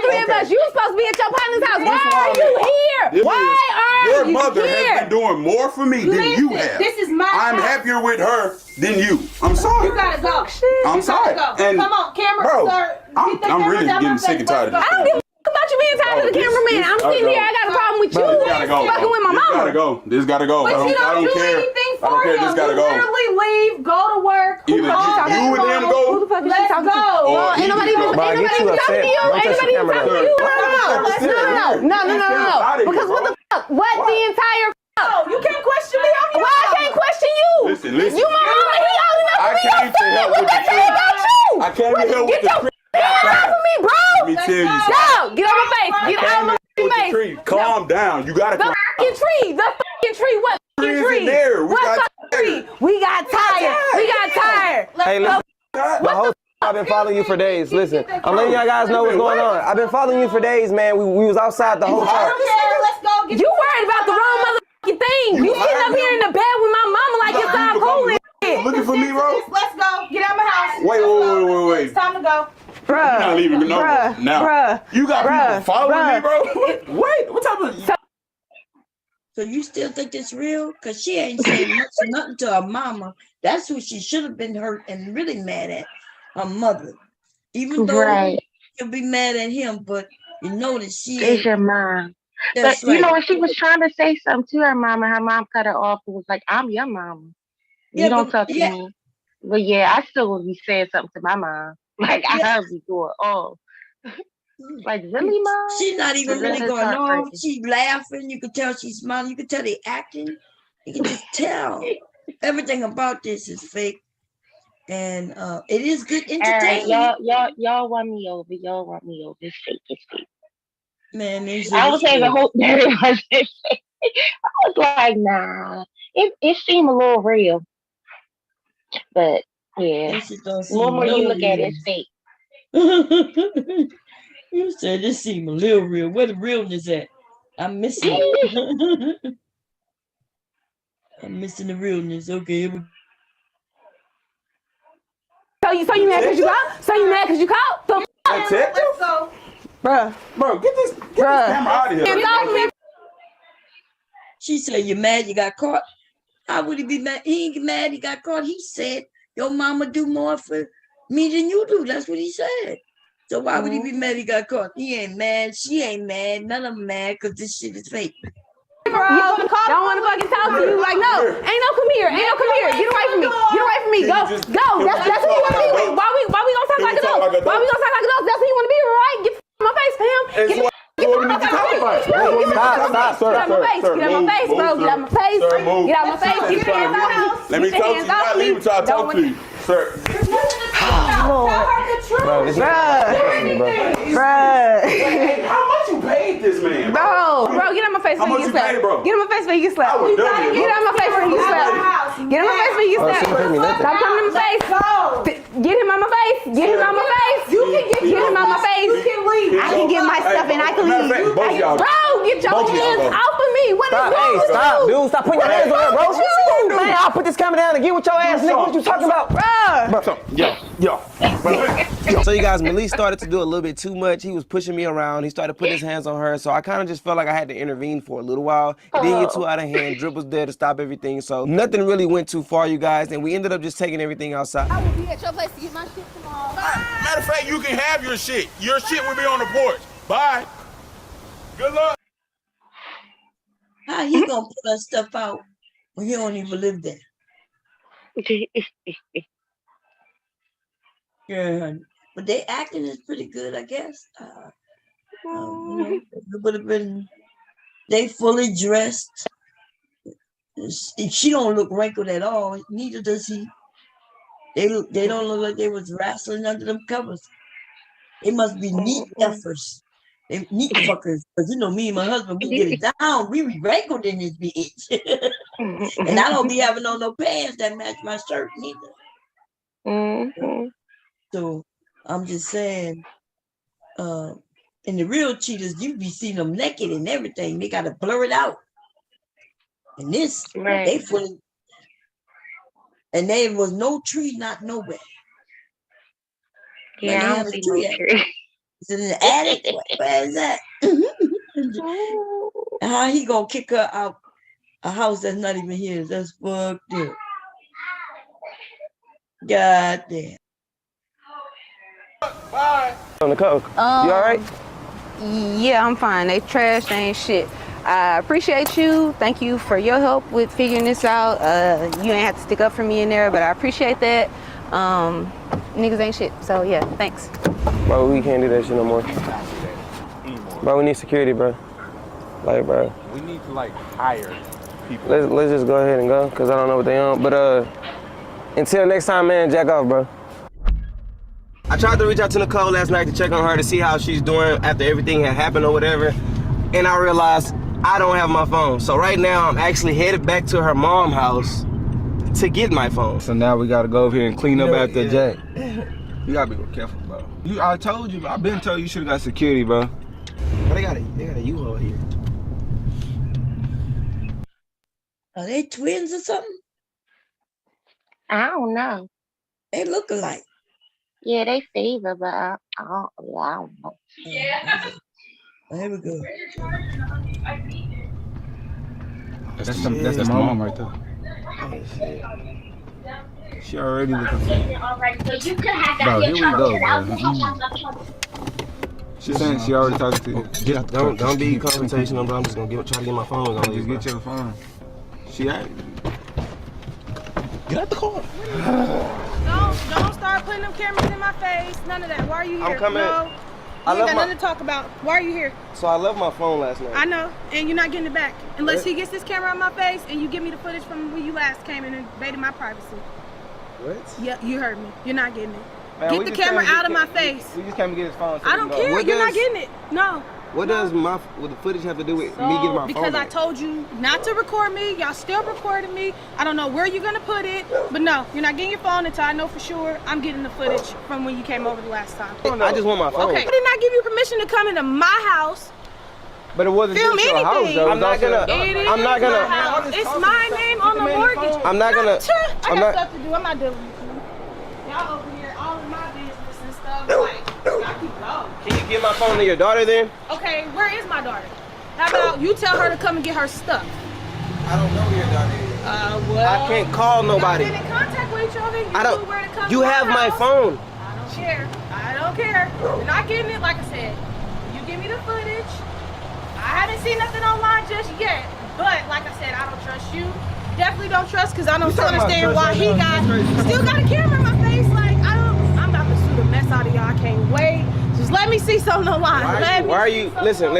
three of us. You supposed to be at your partner's house. Why are you here? Why are you mother has been doing more for me than you have. This is my I'm house. happier with her than you. I'm sorry. You gotta go. I'm sorry. Go. And come on, camera, bro, sir. I'm really getting sick and tired of this. I don't give a fuck about you being tired of the cameraman. I'm sitting here. I got a problem with you. Fucking with my mama. This gotta go. But you don't do care. anything for I don't care. him. This gotta you go. literally leave, go to work. Either you and him go. Who the fuck is she talking to? Or Ain't nobody even talking to you. Ain't nobody even talking to you. No. Because what the fuck? What the entire fuck? You can't question me. Why I can't question you? Listen. You my mama. He old enough I to be came to help with the tree. I came to help with the tree. Get off of me, bro. Let me tell you. Go. Get on my face. Get out of my face. Tree. Calm down. You gotta. The fucking tree. The fucking tree. What fucking tree? What fucking tree? We got tired. Hey, listen. The whole I've been following you for days. Listen, I'm letting y'all guys know what's going on. I've been following you for days, man. We was outside the whole time. Let's go. You worried about the wrong motherfucking thing. You sitting up here in the bed with my mama like it's all cool and shit. Looking for me, bro? Let's go. Get out of my house. Wait. It's time to go. Bruh. You're not leaving no more now. You got people following me, bro? Wait, what type of... So you still think it's real? Because she ain't saying nothing to her mama. That's who she should have been hurt and really mad at, her mother. Even though she'll be mad at him, but you know that she is your mom. That's but you know, when she was trying to say something to her mom cut her off and was like, I'm your mama. You don't talk to me. But yeah, I still would be saying something to my mom. Like, I heard before. Oh. Like, really, Mom? She's not even really going on. She's laughing. You can tell she's smiling. You can tell they acting. You can just tell. Everything about this is fake. And it is good entertainment. Y'all won me over. It's fake. It's fake. Man, I was having hope that it wasn't fake. I was like, nah. It seemed a little real. But yeah. The more you look at it, it's fake. You said this seemed a little real. Where the realness at? I'm missing it. I'm missing the realness. Okay. So you mad because you called? So you mad because you called? Let's go. Bruh. Bro, get this camera out of here. She said, you mad you got caught? How would he be mad? He ain't mad he got caught. He said, your mama do more for me than you do. That's what he said. So why would he be mad he got caught? He ain't mad. She ain't mad. None of them mad because this shit is fake. Bro, don't want to fucking talk to you. Like, no, ain't no come here. Get away from me. Go. That's who you want to be with. Why we gonna talk like adults? That's who you want to be with, right? Get my face, fam. Get out my face, bro. Get out my face. Get out my face. Get your hands off. Let me talk to you. Not leave until I talk to you, sir. Bro, this is how much you paid this man? Bro, get on my face before you get slapped. Get on my face before you get slapped. Get on my face before you get slapped. Get on my face before you get slapped. Stop coming in my face. Get him on my face. Get him on my face. You can get him on my face. You can leave. I can get my stuff and I can leave. Bro, get your hands off of me. What is wrong with you? Stop, dude. Stop putting your hands on that, bro. Man, I'll put this camera down and get with your ass, nigga. What you talking about? Bro. Yo. So you guys, Malik started to do a little bit too much. He was pushing me around. He started putting his hands on her. So I kind of just felt like I had to intervene for a little while. It didn't get too out of hand. Drip was there to stop everything. So nothing really went too far, you guys. And we ended up just taking everything outside. I will be at your place to get my shit tomorrow. Matter of fact, you can have your shit. Your shit will be on the porch. Bye. Good luck. How he gonna put her stuff out when he don't even live there? Yeah, but they acting is pretty good, I guess. You know, it would have been. They fully dressed. She don't look wrinkled at all. Neither does he. They don't look like they was wrestling under them covers. They must be neat effers. They neat fuckers. Because you know me and my husband, we get it down. We be wrinkled in this bitch. And I don't be having on no pants that match my shirt neither. So I'm just saying, in the real cheaters, you be seeing them naked and everything. They gotta blur it out. And this, they fully, and there was no tree, not nowhere. Yeah, I don't see no tree. It's in the attic. Where is that? How he gonna kick her out a house that's not even his. That's fucked up. God damn. Bye. On the coke. You all right? Yeah, I'm fine. They trash, they ain't shit. I appreciate you. Thank you for your help with figuring this out. You ain't have to stick up for me in there, but I appreciate that. Niggas ain't shit. So yeah, thanks. Bro, we can't do that shit no more. Bro, we need security, bro. Like, bro. We need to like hire people. Let's just go ahead and go, cause I don't know what they on. But until next time, man, jack off, bro. I tried to reach out to Nicole last night to check on her to see how she's doing after everything had happened or whatever, and I realized I don't have my phone. So right now, I'm actually headed back to her mom's house to get my phone. So now we gotta go over here and clean up after Jack. You gotta be careful, bro. I told you, I've been told you should have got security, bro. But they got a U-Haul here. Are they twins or something? I don't know. They look alike. Yeah, they favor, but I don't know. Yeah. Oh, here we go. That's the mom right there. Oh, shit. She already looking for All right, so you could have Bro, that here we go, bro. She's saying she already talking to you. Get out the car. Don't be confrontational, bro. I'm just gonna try to get my phone. Just get your phone. She out. Get out the car. Don't start putting them cameras in my face. None of that. Why are you here? I'm coming. No. I You ain't got left nothing to talk about. Why are you here? So I left my phone last night. I know, and you're not getting it back. Unless What? he gets this camera on my face and you give me the footage from when you last came and invaded my privacy. What? Yeah, you heard me. You're not getting it. Man, Get we the just camera came to out of get- my face. We just came to get his phone. So I don't care. What You're not does- getting it. No. What does the footage have to do with me getting my phone? Because I back? told you not to record me. Y'all still recording me. I don't know where you're gonna put it, but no, you're not getting your phone until I know for sure I'm getting the footage from when you came over the last time. I just want my phone. Okay. I did not give you permission to come into my house. But it wasn't Film just your house, anything. though. I'm not gonna. I'm not gonna. My house. It's my name on the mortgage. I'm not gonna. I I'm got not. stuff to do. I'm not dealing with you. Y'all over here, all in my business and stuff. Like, y'all keep going. Can you give my phone to your daughter then? Okay, where is my daughter? How about you tell her to come and get her stuff? I don't know who your daughter is. Well, I can't call nobody. Y'all been in contact with each other. You I don't. knew where to come You to have my house. phone. I don't care. I don't care. You're not getting it. Like I said, you give me the footage. I haven't seen nothing online just yet, but like I said, I don't trust you. Definitely don't trust because I don't still understand why he still got a camera in my face. Like I'm about to shoot a mess out of y'all. I can't wait. Just let me see something online. Why are you? Listen.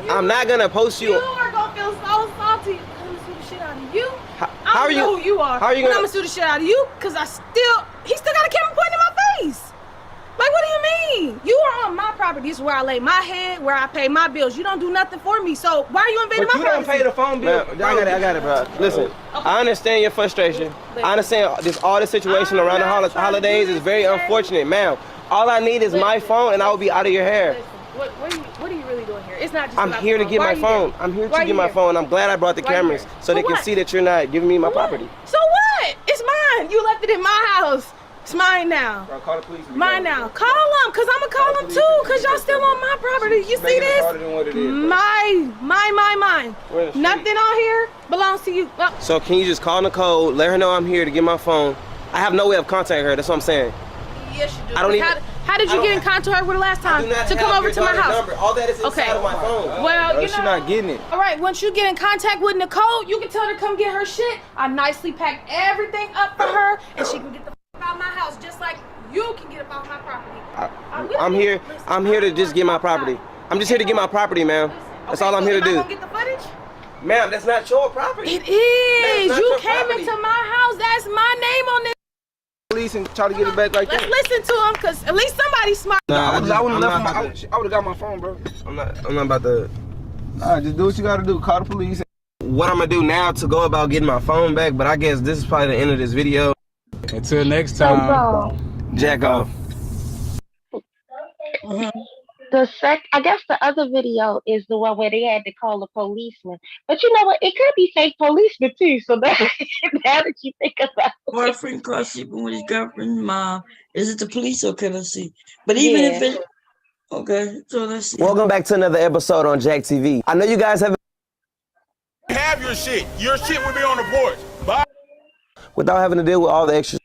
I'm not gonna post you. You are gonna feel so salty. I'm gonna sue the shit out of you. How are you? Who you are? How are you But gonna? I'm gonna sue the shit out of you because he still got a camera pointing in my face. Like, what do you mean? You are on my property. This is where I lay my head, where I pay my bills. You don't do nothing for me. So why are you invading my privacy? But you don't pay the phone bill. I got it, bro. Listen, I understand your frustration. I understand all the situation around the holidays is very unfortunate, ma'am. All I need is my phone, and I will be out of your hair. What are you really doing here? It's not just I'm here to get my phone. I'm here to get my phone. I'm glad I brought the cameras so they can see that you're not giving me my property. So what? It's mine. You left it in my house. It's mine now. Bro, call the police. Mine now. Call them, because I'm going to call them too, because y'all still on my property. You see this? Mine. Nothing on here belongs to you. Well, So can you just call Nicole, let her know I'm here to get my phone. I have no way of contacting her. That's what I'm saying. yes, you do. I don't even. How did you get in contact with her the last time to come over to my house? Number. All that is inside of my phone. Well, She's not getting it. All right, once you get in contact with Nicole, you can tell her to come get her shit. I nicely packed everything up for her, and she can get the f out of my house, just like you can get up off my property. I'm here to just get my property. I'm just here to get my property, ma'am. That's all I'm here to do. Am I gonna get the footage? Ma'am, that's not your property. It is. That's not You your came property. into my house. That's my name on this. Police and try to get it back like Let's that. listen to him, cause at least somebody's smart. I would have got my phone, bro. I'm not about to. Nah, just do what you gotta do. Call the police. What I'm gonna do now to go about getting my phone back, but I guess this is probably the end of this video. Until next time. Jack off. I guess the other video is the one where they had to call a policeman. But you know what? It could be fake policemen too. So now that you think about it. Boyfriend caught sleeping with his girlfriend's mom. Is it the police or can I see? But even if it, okay, so let's see. Welcome back to another episode on Jack TV. I know you guys have have your shit. Your shit will be on the porch. Bye. Without having to deal with all the extra.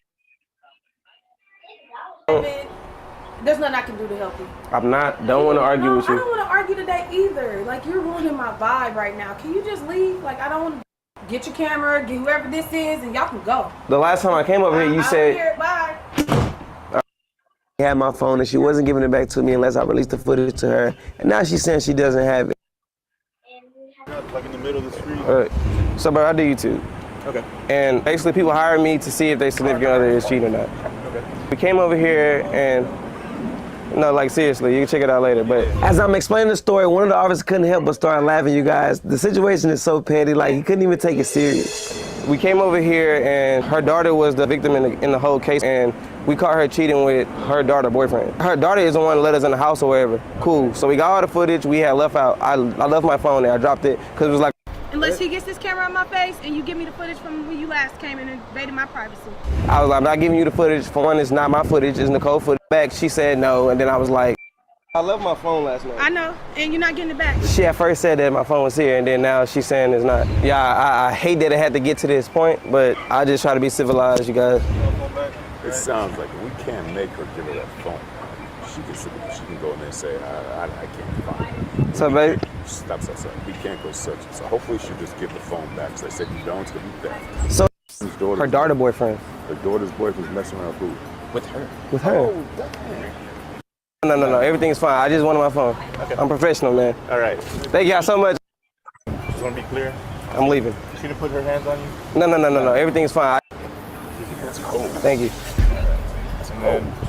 There's nothing I can do to help you. Don't want to argue with I you. don't want to argue today either. Like, you're ruining my vibe right now. Can you just leave? Like, I don't want to get your camera, get whoever this is, and y'all can go. The last time I came over here, you said Here, bye. I had my phone and she wasn't giving it back to me unless I released the footage to her. And now she's saying she doesn't have it. Like in the middle of the street. All right. So, bro, I do YouTube. Okay. And basically, people hire me to see if their significant other is cheating or not. Okay. We came over here and, no, like seriously, you can check it out later. But as I'm explaining the story, one of the officers couldn't help but start laughing, you guys. The situation is so petty, like he couldn't even take it serious. We came over here and her daughter was the victim in the whole case, and we caught her cheating with her daughter boyfriend. Her daughter is the one that let us in the house or whatever. Cool. So we got all the footage we had left out. I left my phone there. I dropped it because it was like. Unless he gets this camera on my face and you give me the footage from when you last came in and invaded my privacy. I was like, I'm not giving you the footage. For one, it's not my footage. It's Nicole footage. Back, she said no, and then I was like, I left my phone last night. I know, and you're not getting it back. She at first said that my phone was here, and then now she's saying it's not. Yeah, I hate that it had to get to this point, but I just try to be civilized, you guys. It sounds like we can't make her give her that phone. She can go in there and say, I can't find it. So, babe? Stop. We can't go searching. So hopefully she'll just give the phone back. Because I said, you don't, it's going to be theft. So, her daughter boyfriend. Her daughter's boyfriend's messing around who? With her. With her. Oh, damn. No, everything's fine. I just wanted my phone. Okay. I'm professional, man. All right. Thank y'all so much. Just want to be clear? I'm leaving. She didn't put her hands on you? No, everything's fine. That's cold. Thank you. Just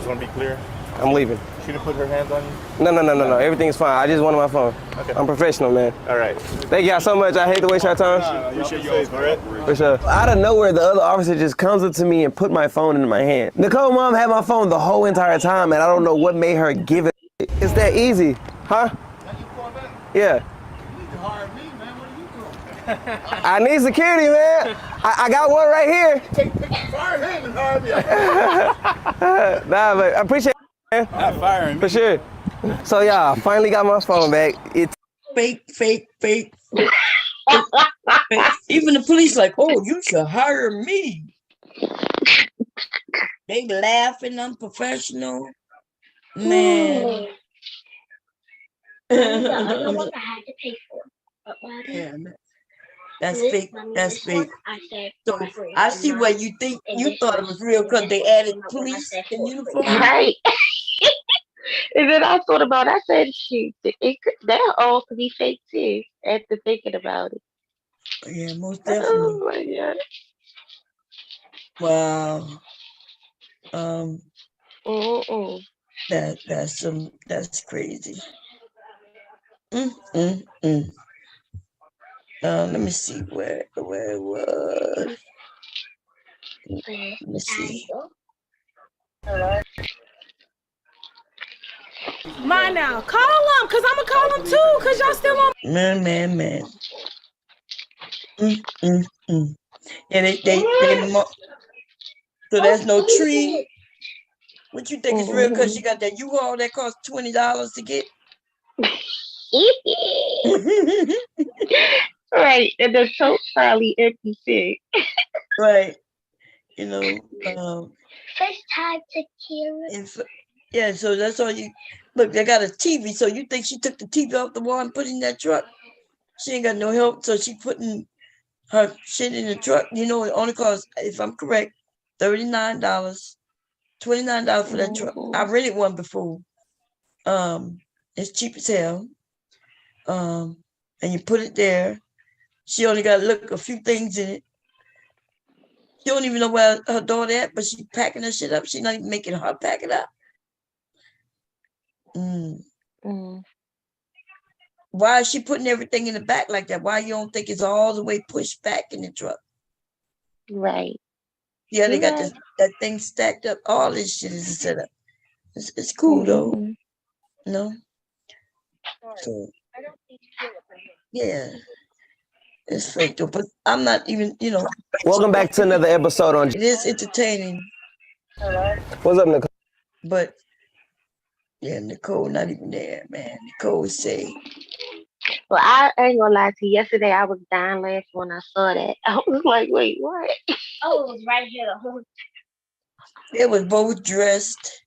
want to be clear? I'm leaving. She didn't put her hands on you? No, everything's fine. I just wanted my phone. Okay. I'm professional, man. All right. Thank y'all so much. I hate to waste your time. Appreciate you safe, all right? For sure. Out of nowhere, the other officer just comes up to me and put my phone in my hand. Nicole mom had my phone the whole entire time, and I don't know what made her give it. It's that easy, huh? Yeah. I need security, man. I got one right here. Fire him and hire me. Nah, but I appreciate it, man. Not firing me. For sure. So, yeah, I finally got my phone back. It's fake. Even the police like, oh, you should hire me. They laughing, unprofessional. Man. I had to pay for it. Yeah, that's fake. That's fake. So I see why you think you thought it was real because they added police in uniform. Right. And then I thought about it. I said, shoot, that all could be fake too, after thinking about it. Yeah, most definitely. Oh my God. Wow. That's crazy. Let me see where it was. Let me see. Mine now. Call them, because I'm going to call them too, because y'all still on. Man. Yeah, so there's no tree. What you think is real? Because you got that U-Haul that costs $20 to get. Right, and the tote probably empty too. Right, it's time to kill it. Yeah, so that's all you look. They got a TV. So you think she took the TV off the wall and put it in that truck? She ain't got no help, so she putting her shit in the truck. It only costs, if I'm correct, $39, $29 for that truck. I rented one before. It's cheap as hell. And you put it there. She only got to look a few things in it. She don't even know where her daughter at, but she's packing her shit up. She's not even making her pack it up. Why is she putting everything in the back like that? Why you don't think it's all the way pushed back in the truck? Right. Yeah, they got that thing stacked up. All this shit is set up. It's cool though. No. So, yeah. It's fake though, but I'm not even, Welcome back to another episode on. It is entertaining. What's up, Nicole? But yeah, Nicole not even there, man. Nicole say Well, I ain't gonna lie to you. Yesterday, I was dying laughing when I saw that. I was like, wait, what? Oh, it was right here the whole They was both dressed.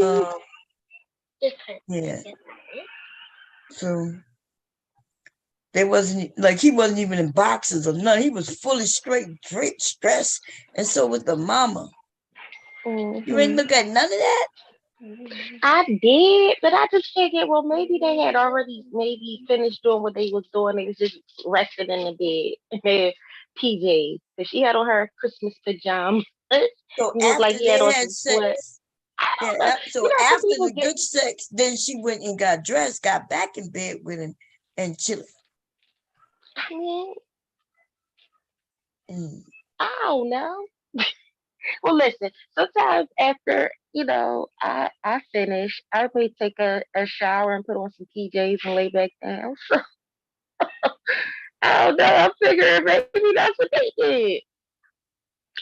time. Yeah. So they wasn't like he wasn't even in boxes or nothing. He was fully straight dressed, and so was the mama. You ain't look at none of that. I did, but I just figured, well, maybe they had already maybe finished doing what they was doing. They was just resting in the bed in their PJs. But she had on her Christmas pajamas. So It looked like after he had they on had some sweats. sex, so You know, some after people the get. good sex, then she went and got dressed, got back in bed with him, and chilling. I mean, I don't know. Well, listen. Sometimes after I finish, I may take a shower and put on some PJs and lay back down. So I don't know. I'm figuring maybe that's what they did.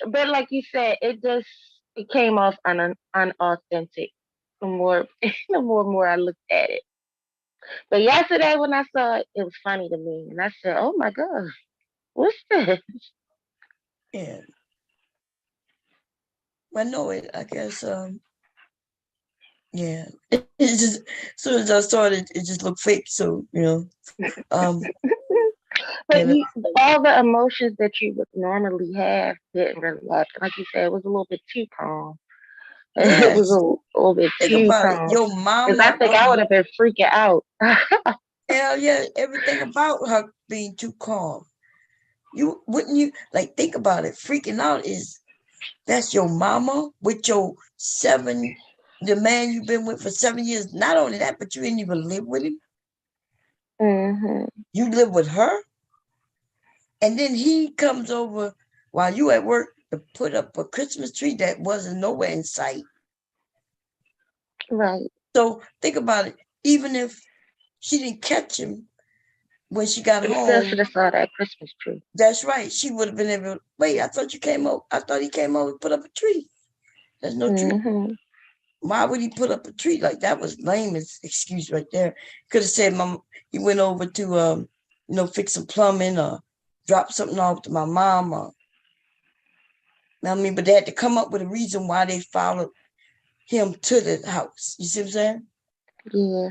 But like you said, it came off unauthentic. The more I looked at it. But yesterday when I saw it, it was funny to me, and I said, "Oh my god, what's this?" Yeah. Well, no, I guess yeah. It's just as soon as I started, it just looked fake. So But all the emotions that you would normally have didn't really happen. Like you said, it was a little bit too calm. It was yes. a little bit Think too about it. calm. Your Because I mama think I would have been freaking out. hell yeah, everything about her being too calm. You wouldn't you like think about it. Freaking out that's your mama with the man you've been with for 7 years. Not only that, but you didn't even live with him. You live with her, and then he comes over while you at work to put up a Christmas tree that wasn't nowhere in sight. Right. So think about it. Even if she didn't catch him when she got She home, still should have saw that Christmas tree. That's right. She would have been able to wait. I thought you came over. I thought he came over to put up a tree. There's no tree. Why would he put up a tree? Like that was lame excuse right there. Could have said he went over to fix some plumbing or drop something off to my mom or but they had to come up with a reason why they followed him to the house. You see what I'm saying? Yeah.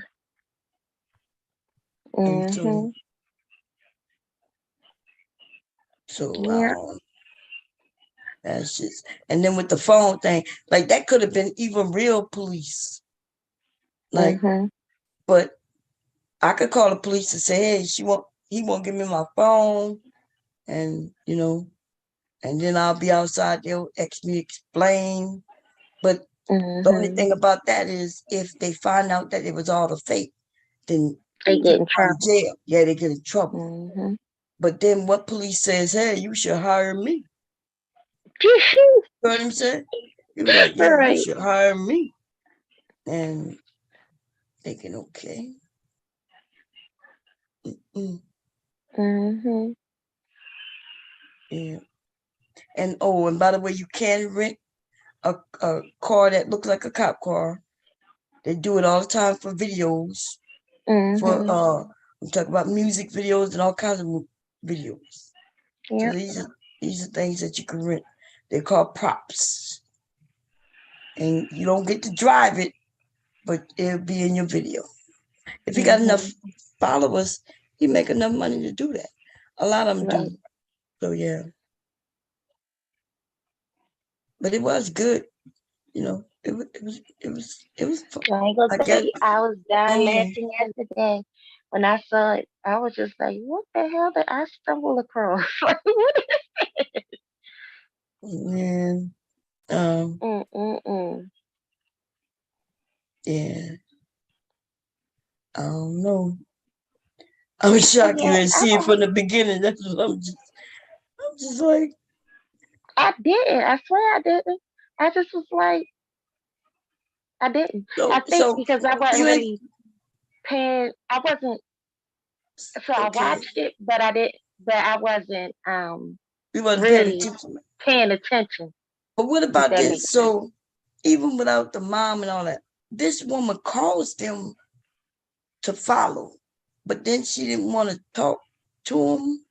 So that's just, and then with the phone thing, like that could have been even real police. Like, but I could call the police and say, hey, he won't give me my phone, and and then I'll be outside, they'll explain. But the only thing about that is if they find out that it was all a fake, then they get in trouble. Jail. Yeah, they get in trouble. But then what police says, hey, you should hire me. You know what I'm saying? He was like, yeah, you should hire me. And thinking, okay. Yeah. And by the way, you can rent a car that looks like a cop car. They do it all the time for videos. For we talk about music videos and all kinds of videos. So these are things that you can rent. They're called props. And you don't get to drive it, but it'll be in your video. If you got enough followers, you make enough money to do that. A lot of them do. So yeah. But it was good. It was fun. I ain't gonna tell you, I was dying laughing yesterday when I saw it. I was just like, what the hell did I stumble across? Like, what is this? Man. Yeah. I don't know. I was shocked you didn't see it from the beginning. That's what I'm just like. I didn't. I swear I didn't. I just was like, I didn't. I think because I wasn't really paying. I wasn't. So I watched it, but I didn't. But I wasn't. Really paying attention. But what about this? So even without the mom and all that, this woman caused them to follow but then she didn't want to talk to him.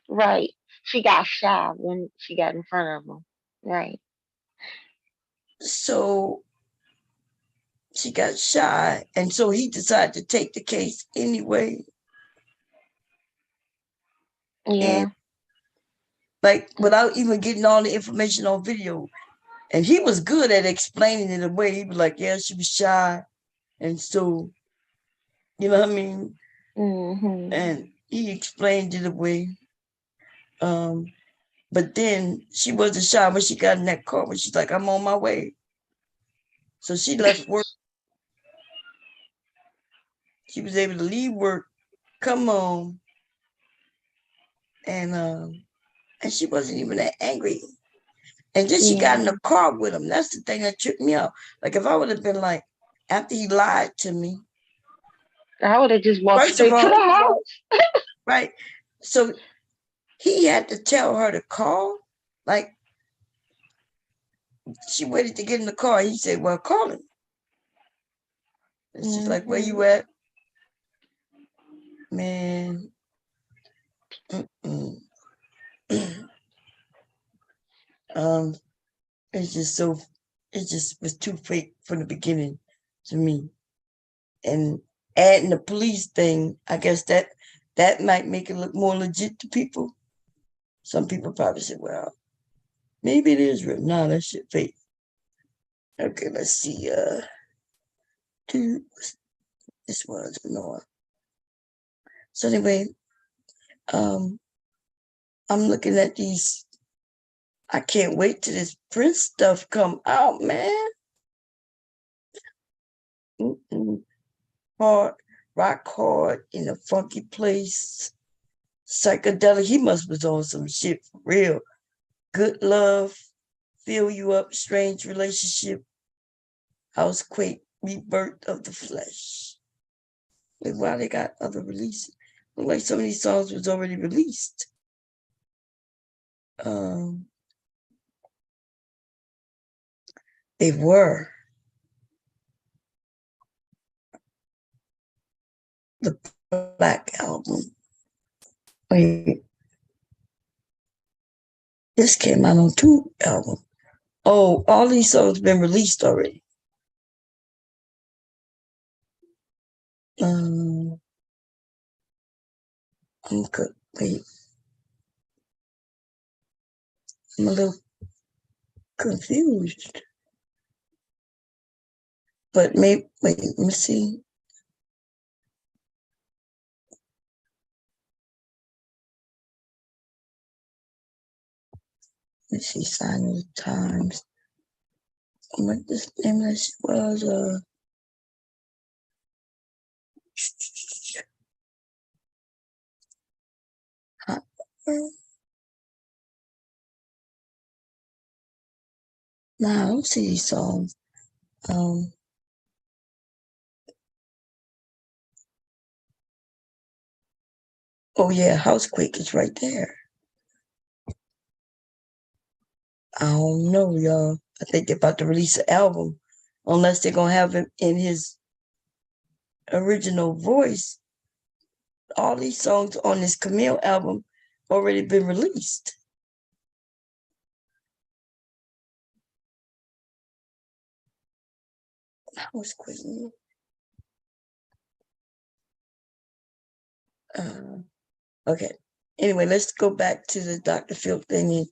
Right. She got shy when she got in front of him. Right. So she got shy, and so he decided to take the case anyway. Yeah. And, like, without even getting all the information on video. And he was good at explaining it away. He was like, yeah, she was shy. And so, you know what I mean? Mm-hmm. And he explained it away. But then she wasn't shy when she got in that car, when she's like, I'm on my way. So she left work. She was able to leave work, come home, and she wasn't even that angry. And then she got in the car with him. That's the thing that tripped me out. Like, if I would have been like, after he lied to me, I would have just walked straight to the house. Right. So he had to tell her to call. Like, she waited to get in the car. He said, well, call him. And she's like, where you at? Man. It's just so, it just was too fake from the beginning to me. And adding the police thing, I guess that might make it look more legit to people. Some people probably say, well, maybe it is real. No, that shit fake. Okay, let's see. This one's going. So anyway, I'm looking at these. I can't wait till this Prince stuff come out, man. Hard, rock hard in a funky place. Psychedelic. He must was on some shit for real. Good love, fill you up, strange relationship, housequake, rebirth of the flesh. Like, why they got other releases? Look like some of these songs was already released. They were. The Black Album. Wait. This came out on 2 albums. Oh, all these songs been released already. I'm good. Wait. I'm a little confused. But maybe, wait, let me see. Let's see, Sign of the Times. What this name of this was, nah, I don't see these songs. Oh yeah, Housequake is right there. I don't know, y'all. I think they're about to release an album, unless they're gonna have him in his original voice. All these songs on this Camille album already been released. Housequake. Okay. Anyway, let's go back to the Dr. Phil thing.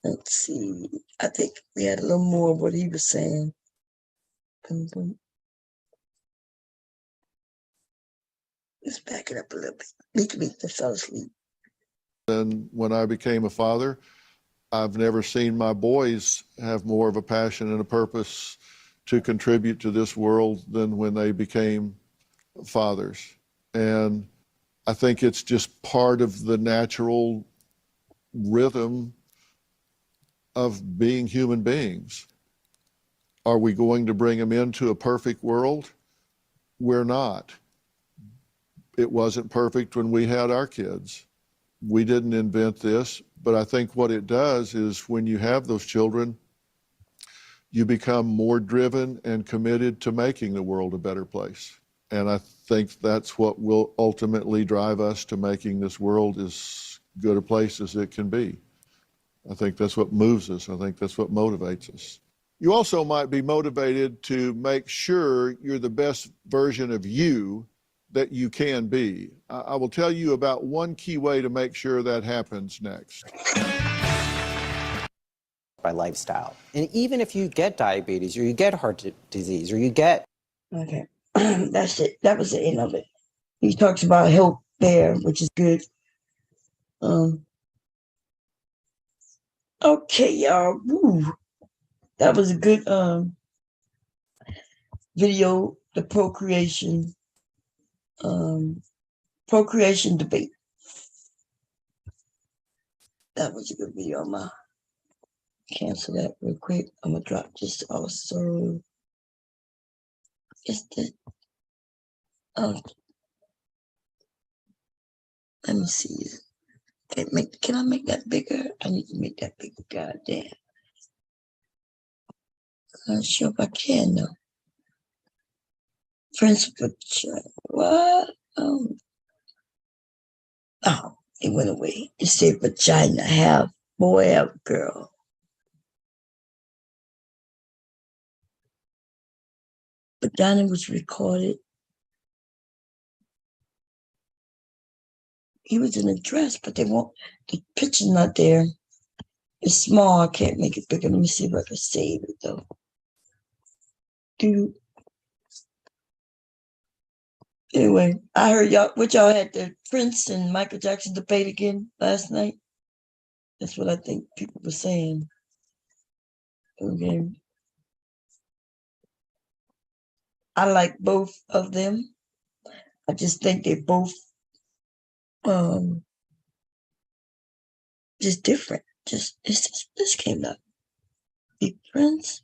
Let's see. I think we had a little more of what he was saying. Let's back it up a little bit. Me, I fell asleep. And when I became a father, I've never seen my boys have more of a passion and a purpose to contribute to this world than when they became fathers. And I think it's just part of the natural rhythm of being human beings. Are we going to bring them into a perfect world? We're not. It wasn't perfect when we had our kids. We didn't invent this, but I think what it does is when you have those children, you become more driven and committed to making the world a better place. And I think that's what will ultimately drive us to making this world as good a place as it can be. I think that's what moves us. I think that's what motivates us. You also might be motivated to make sure you're the best version of you that you can be. I will tell you about one key way to make sure that happens next. By lifestyle. And even if you get diabetes or you get heart disease or you get... Okay, that's it. That was the end of it. He talks about health there, which is good. Okay, y'all. Woo. That was a good video, the procreation debate. That was a good video. I'm gonna cancel that real quick. I'm gonna drop this also. Is the let me see. Can I make that bigger? I need to make that bigger. God damn. I'm not sure if I can though. Principal what? Oh, it went away. It said vagina, half boy, half girl. Vagina was recorded. He was in a dress, but they won't. The picture's not there. It's small. I can't make it bigger. Let me see if I can save it though. Dude. Anyway, I heard y'all. What y'all had the Prince and Michael Jackson debate again last night. That's what I think people were saying. Okay. I like both of them. I just think they're both just different. This came up. Big Prince.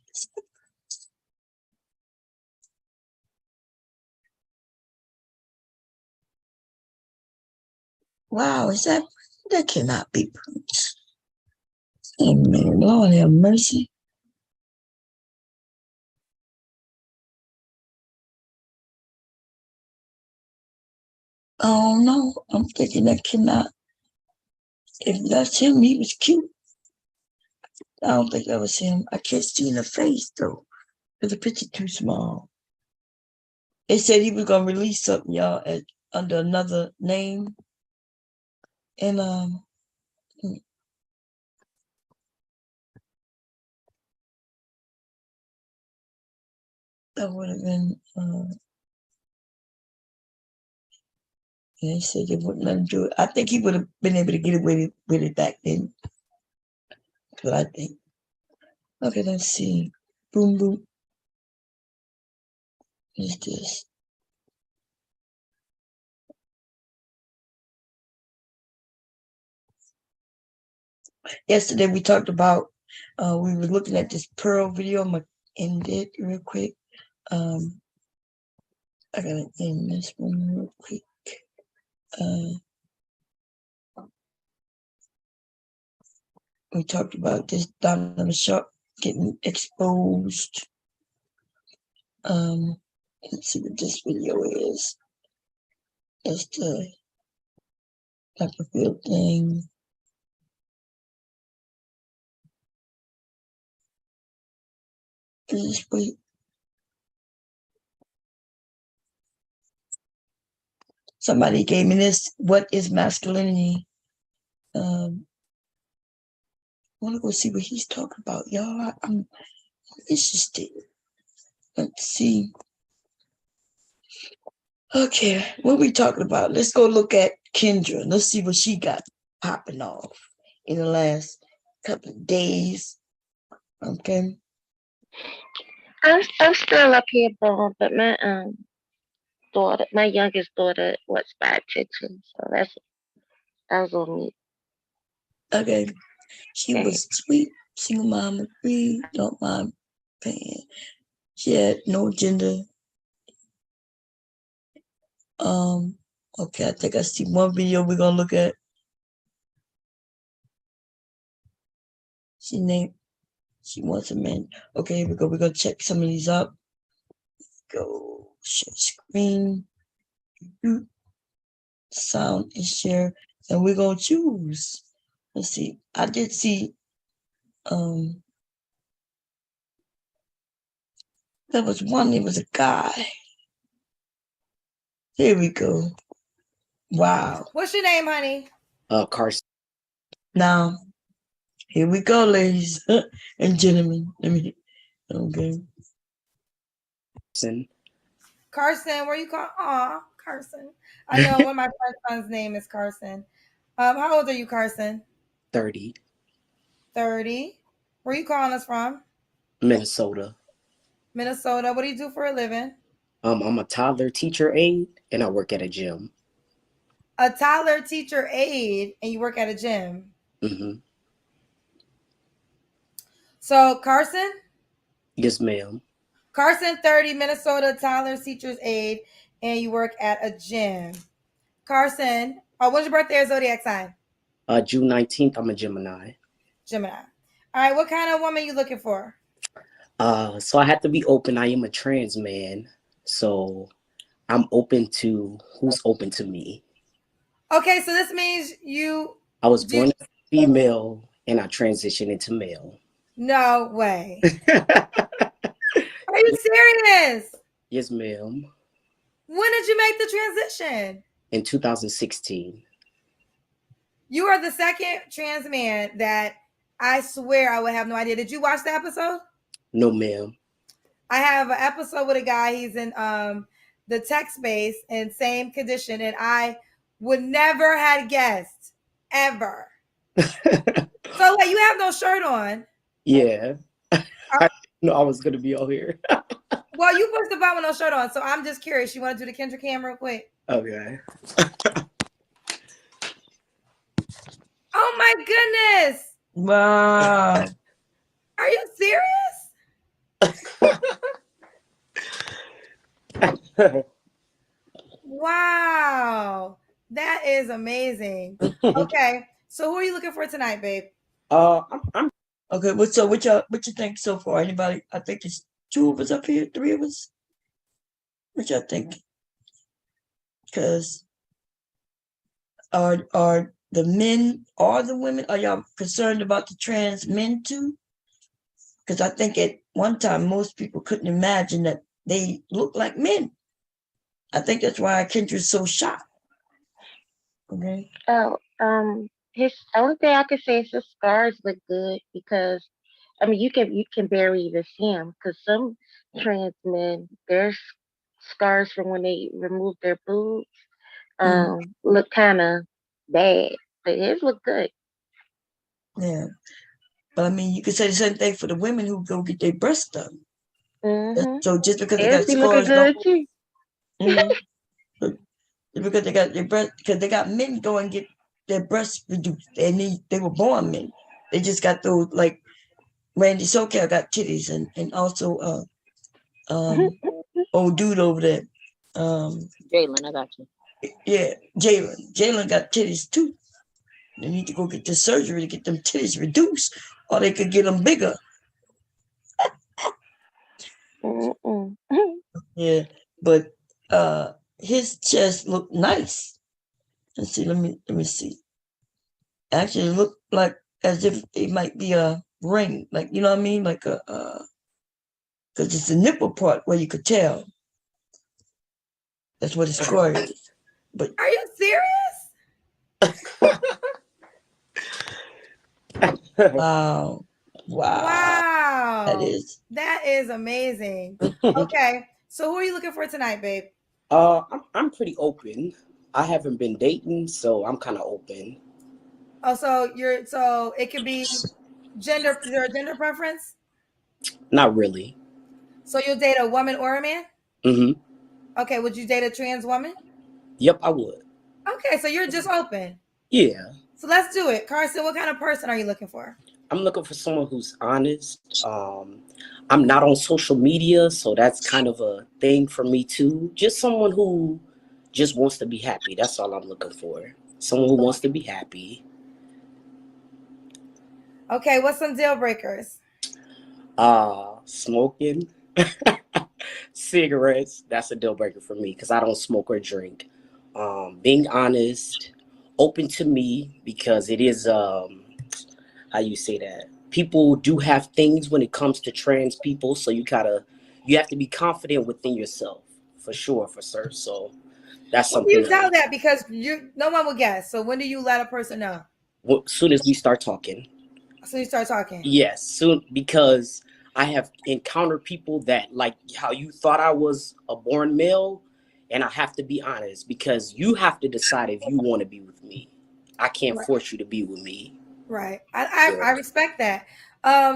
Wow, is that cannot be Prince? Amen. Lord have mercy. Oh no, I'm thinking that cannot. If that's him, he was cute. I don't think that was him. I can't see in the face though, because the picture too small. They said he was gonna release something, y'all, under another name, and that would have been. They said they wouldn't let him do it. I think he would have been able to get away with it back then. But I think. Okay, let's see. Boom, boom. What is this? Yesterday we talked about, we were looking at this Pearl video. I'm going to end it real quick. I got to end this one real quick. We talked about this Donald Trump getting exposed. Let's see what this video is. That's the Copperfield thing. Just wait. Somebody gave me this. What is masculinity? I want to go see what he's talking about, y'all. I'm interested. Let's see. Okay, what we talking about? Let's go look at Kendra. Let's see what she got popping off in the last couple of days. Okay. I'm still up here, Bob, but my daughter, my youngest daughter, wants my attention, so that was on me. Okay. She was sweet, single mom, free, don't mind paying. She had no gender. Okay, I think I see one video we're gonna look at. She wants a man. Okay, here we go. We're gonna check some of these up. Go Share screen. Sound and share. And we're gonna choose. Let's see. I did see there was one, it was a guy. Here we go. Wow. What's your name, honey? Carson. Now, here we go, ladies and gentlemen. Okay. Carson, where you call? Aw, Carson. I know one of my son's name is Carson. How old are you, Carson? 30. 30. Where you calling us from? Minnesota. Minnesota. What do you do for a living? I'm a toddler teacher aide, and I work at a gym. A toddler teacher aide, and you work at a gym. Mm-hmm. So, Carson? Yes, ma'am. Carson, 30, Minnesota, toddler teacher's aide, and you work at a gym. Carson, when's your birthday or zodiac sign? June 19th, I'm a Gemini. Gemini. All right, what kind of woman you looking for? So I have to be open. I am a trans man, so I'm open to who's open to me. Okay, so this means you... I was born as female, and I transitioned into male. No way. Are you serious? Yes, ma'am. When did you make the transition? In 2016. You are the second trans man that I swear I would have no idea. Did you watch the episode? No, ma'am. I have an episode with a guy. He's in the tech space and same condition, and I would never have guessed ever. So like, you have no shirt on. Yeah. I know I was gonna be on here. Well, you pushed the button with no shirt on, so I'm just curious. You want to do the Kendra cam real quick? Okay. Oh my goodness! Wow. Are you serious? Wow, that is amazing. Okay, so who are you looking for tonight, babe? I'm okay. What you think so far? Anybody? I think it's 2 of us up here, 3 of us. What y'all think? Because are the men or the women? Are y'all concerned about the trans men too? Because I think at one time most people couldn't imagine that they look like men. I think that's why Kendra's so shocked. Okay. Oh, his only thing I could say is his scars look good because, I mean, you can barely even see him because some trans men, their scars from when they removed their boobs, look kind of bad, but his look good. Yeah, but I mean, you could say the same thing for the women who go get their breasts done. Mm-hmm. So just because they got scars, because they got their breast, because they got men go and get their breasts reduced, and they were born men. They just got those, like Randy SoCal got titties, and also old dude over there, Jalen, I got you. Yeah, Jalen got titties too. They need to go get this surgery to get them titties reduced, or they could get them bigger. Yeah, but his chest looked nice. Let's see. Let me see. Actually, it looked like as if it might be a ring, like, you know what I mean, like a because it's the nipple part where you could tell. That's what his score is. But are you serious? Wow. That is amazing. Okay, so who are you looking for tonight, babe? I'm pretty open. I haven't been dating, so I'm kind of open. Oh, so it could be gender. Is there a gender preference? Not really. So you'll date a woman or a man? Mm-hmm. Okay, would you date a trans woman? Yep, I would. Okay, so you're just open. Yeah. So let's do it. Carson, what kind of person are you looking for? I'm looking for someone who's honest. I'm not on social media, so that's kind of a thing for me too. Just someone who just wants to be happy. That's all I'm looking for. Someone who wants to be happy. Okay, what's some deal breakers? Smoking, Cigarettes, that's a deal breaker for me because I don't smoke or drink. Being honest, open to me because it is how you say that. People do have things when it comes to trans people, so you have to be confident within yourself, for sure, for certain. So that's When do something you tell that? Because no one will guess. So when do you let a person know? as soon as we start talking. So you start talking. Yes, soon, because I have encountered people that, like how you thought I was a born male, and I have to be honest because you have to decide if you want to be with me. I can't Right. force you to be with me. Right. I respect that.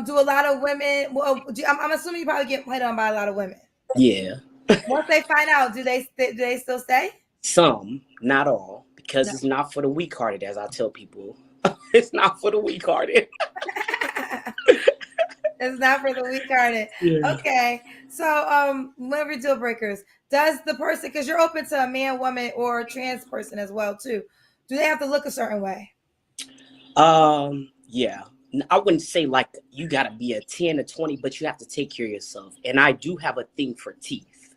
Do a lot of women? Well, I'm assuming you probably get played on by a lot of women. Yeah. Once they find out, do they still stay? Some, not all, because No. it's not for the weak-hearted, as I tell people. It's not for the weak-hearted. It's not for the weak-hearted. Yeah. Okay. So, what are deal breakers? Does the person, because you're open to a man, woman, or trans person as well too, do they have to look a certain way? Yeah. I wouldn't say like you gotta be a 10 or 20, but you have to take care of yourself. And I do have a thing for teeth,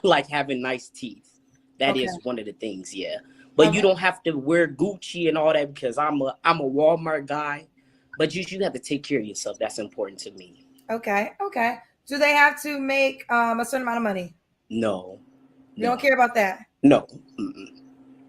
like having nice teeth. That Okay. is one of the things, yeah. But you don't have to wear Gucci and all that because I'm a Walmart guy. But you have to take care of yourself. That's important to me. Okay. Okay. Do they have to make a certain amount of money? No. You don't care about that? No.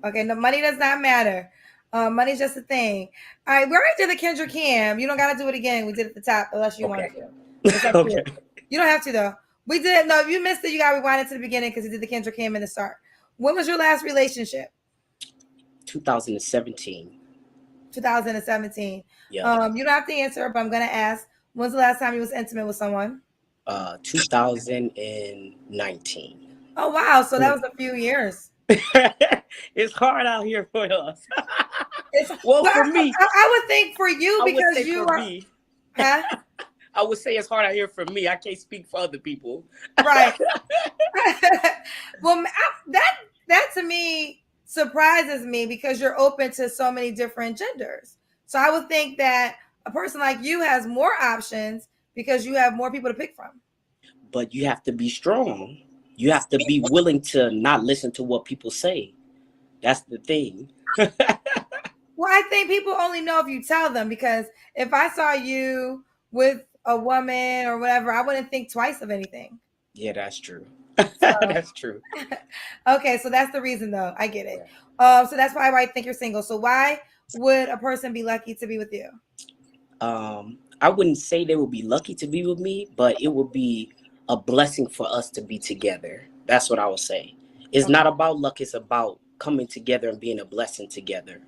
Okay. No, money does not matter. Money's just a thing. All right. We already did the Kendra Cam. You don't got to do it again. We did it at the top unless you want to. It's up to you. You don't have to though. We did. No, if you missed it, you got to rewind it to the beginning because you did the Kendra Cam in the start. When was your last relationship? 2017. 2017. Yeah. You don't have to answer, but I'm gonna ask. When's the last time you was intimate with someone? 2019. Oh wow, so that was a few years. It's hard out here for us. Well, for me, I would think for you because you are. Me. Huh? I would say it's hard out here for me. I can't speak for other people. Right. Well, that to me surprises me because you're open to so many different genders. So I would think that a person like you has more options because you have more people to pick from. But you have to be strong. You have to be willing to not listen to what people say. That's the thing. Well, I think people only know if you tell them because if I saw you with a woman or whatever, I wouldn't think twice of anything. Yeah, that's true. So, that's true. Okay, so that's the reason though. I get it. So that's why I think you're single. So why would a person be lucky to be with you? I wouldn't say they would be lucky to be with me, but it would be a blessing for us to be together. That's what I would say. It's not about luck. It's about coming together and being a blessing together.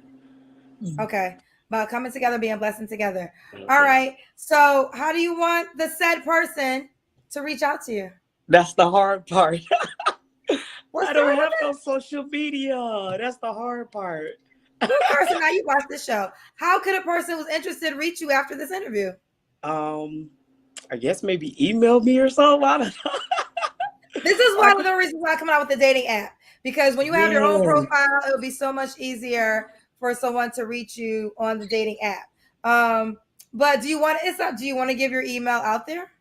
Okay. About coming together, being a blessing together. Okay. All right. So how do you want the said person to reach out to you? That's the hard part. I don't have no social media. That's the hard part. Good person. Now you watch this show. How could a person who's interested reach you after this interview? I guess maybe email me or something. I don't know. This is one of the reasons why I come out with the dating app. Because when you have your own profile, it will be so much easier for someone to reach you on the dating app. But do you want to give your email out there?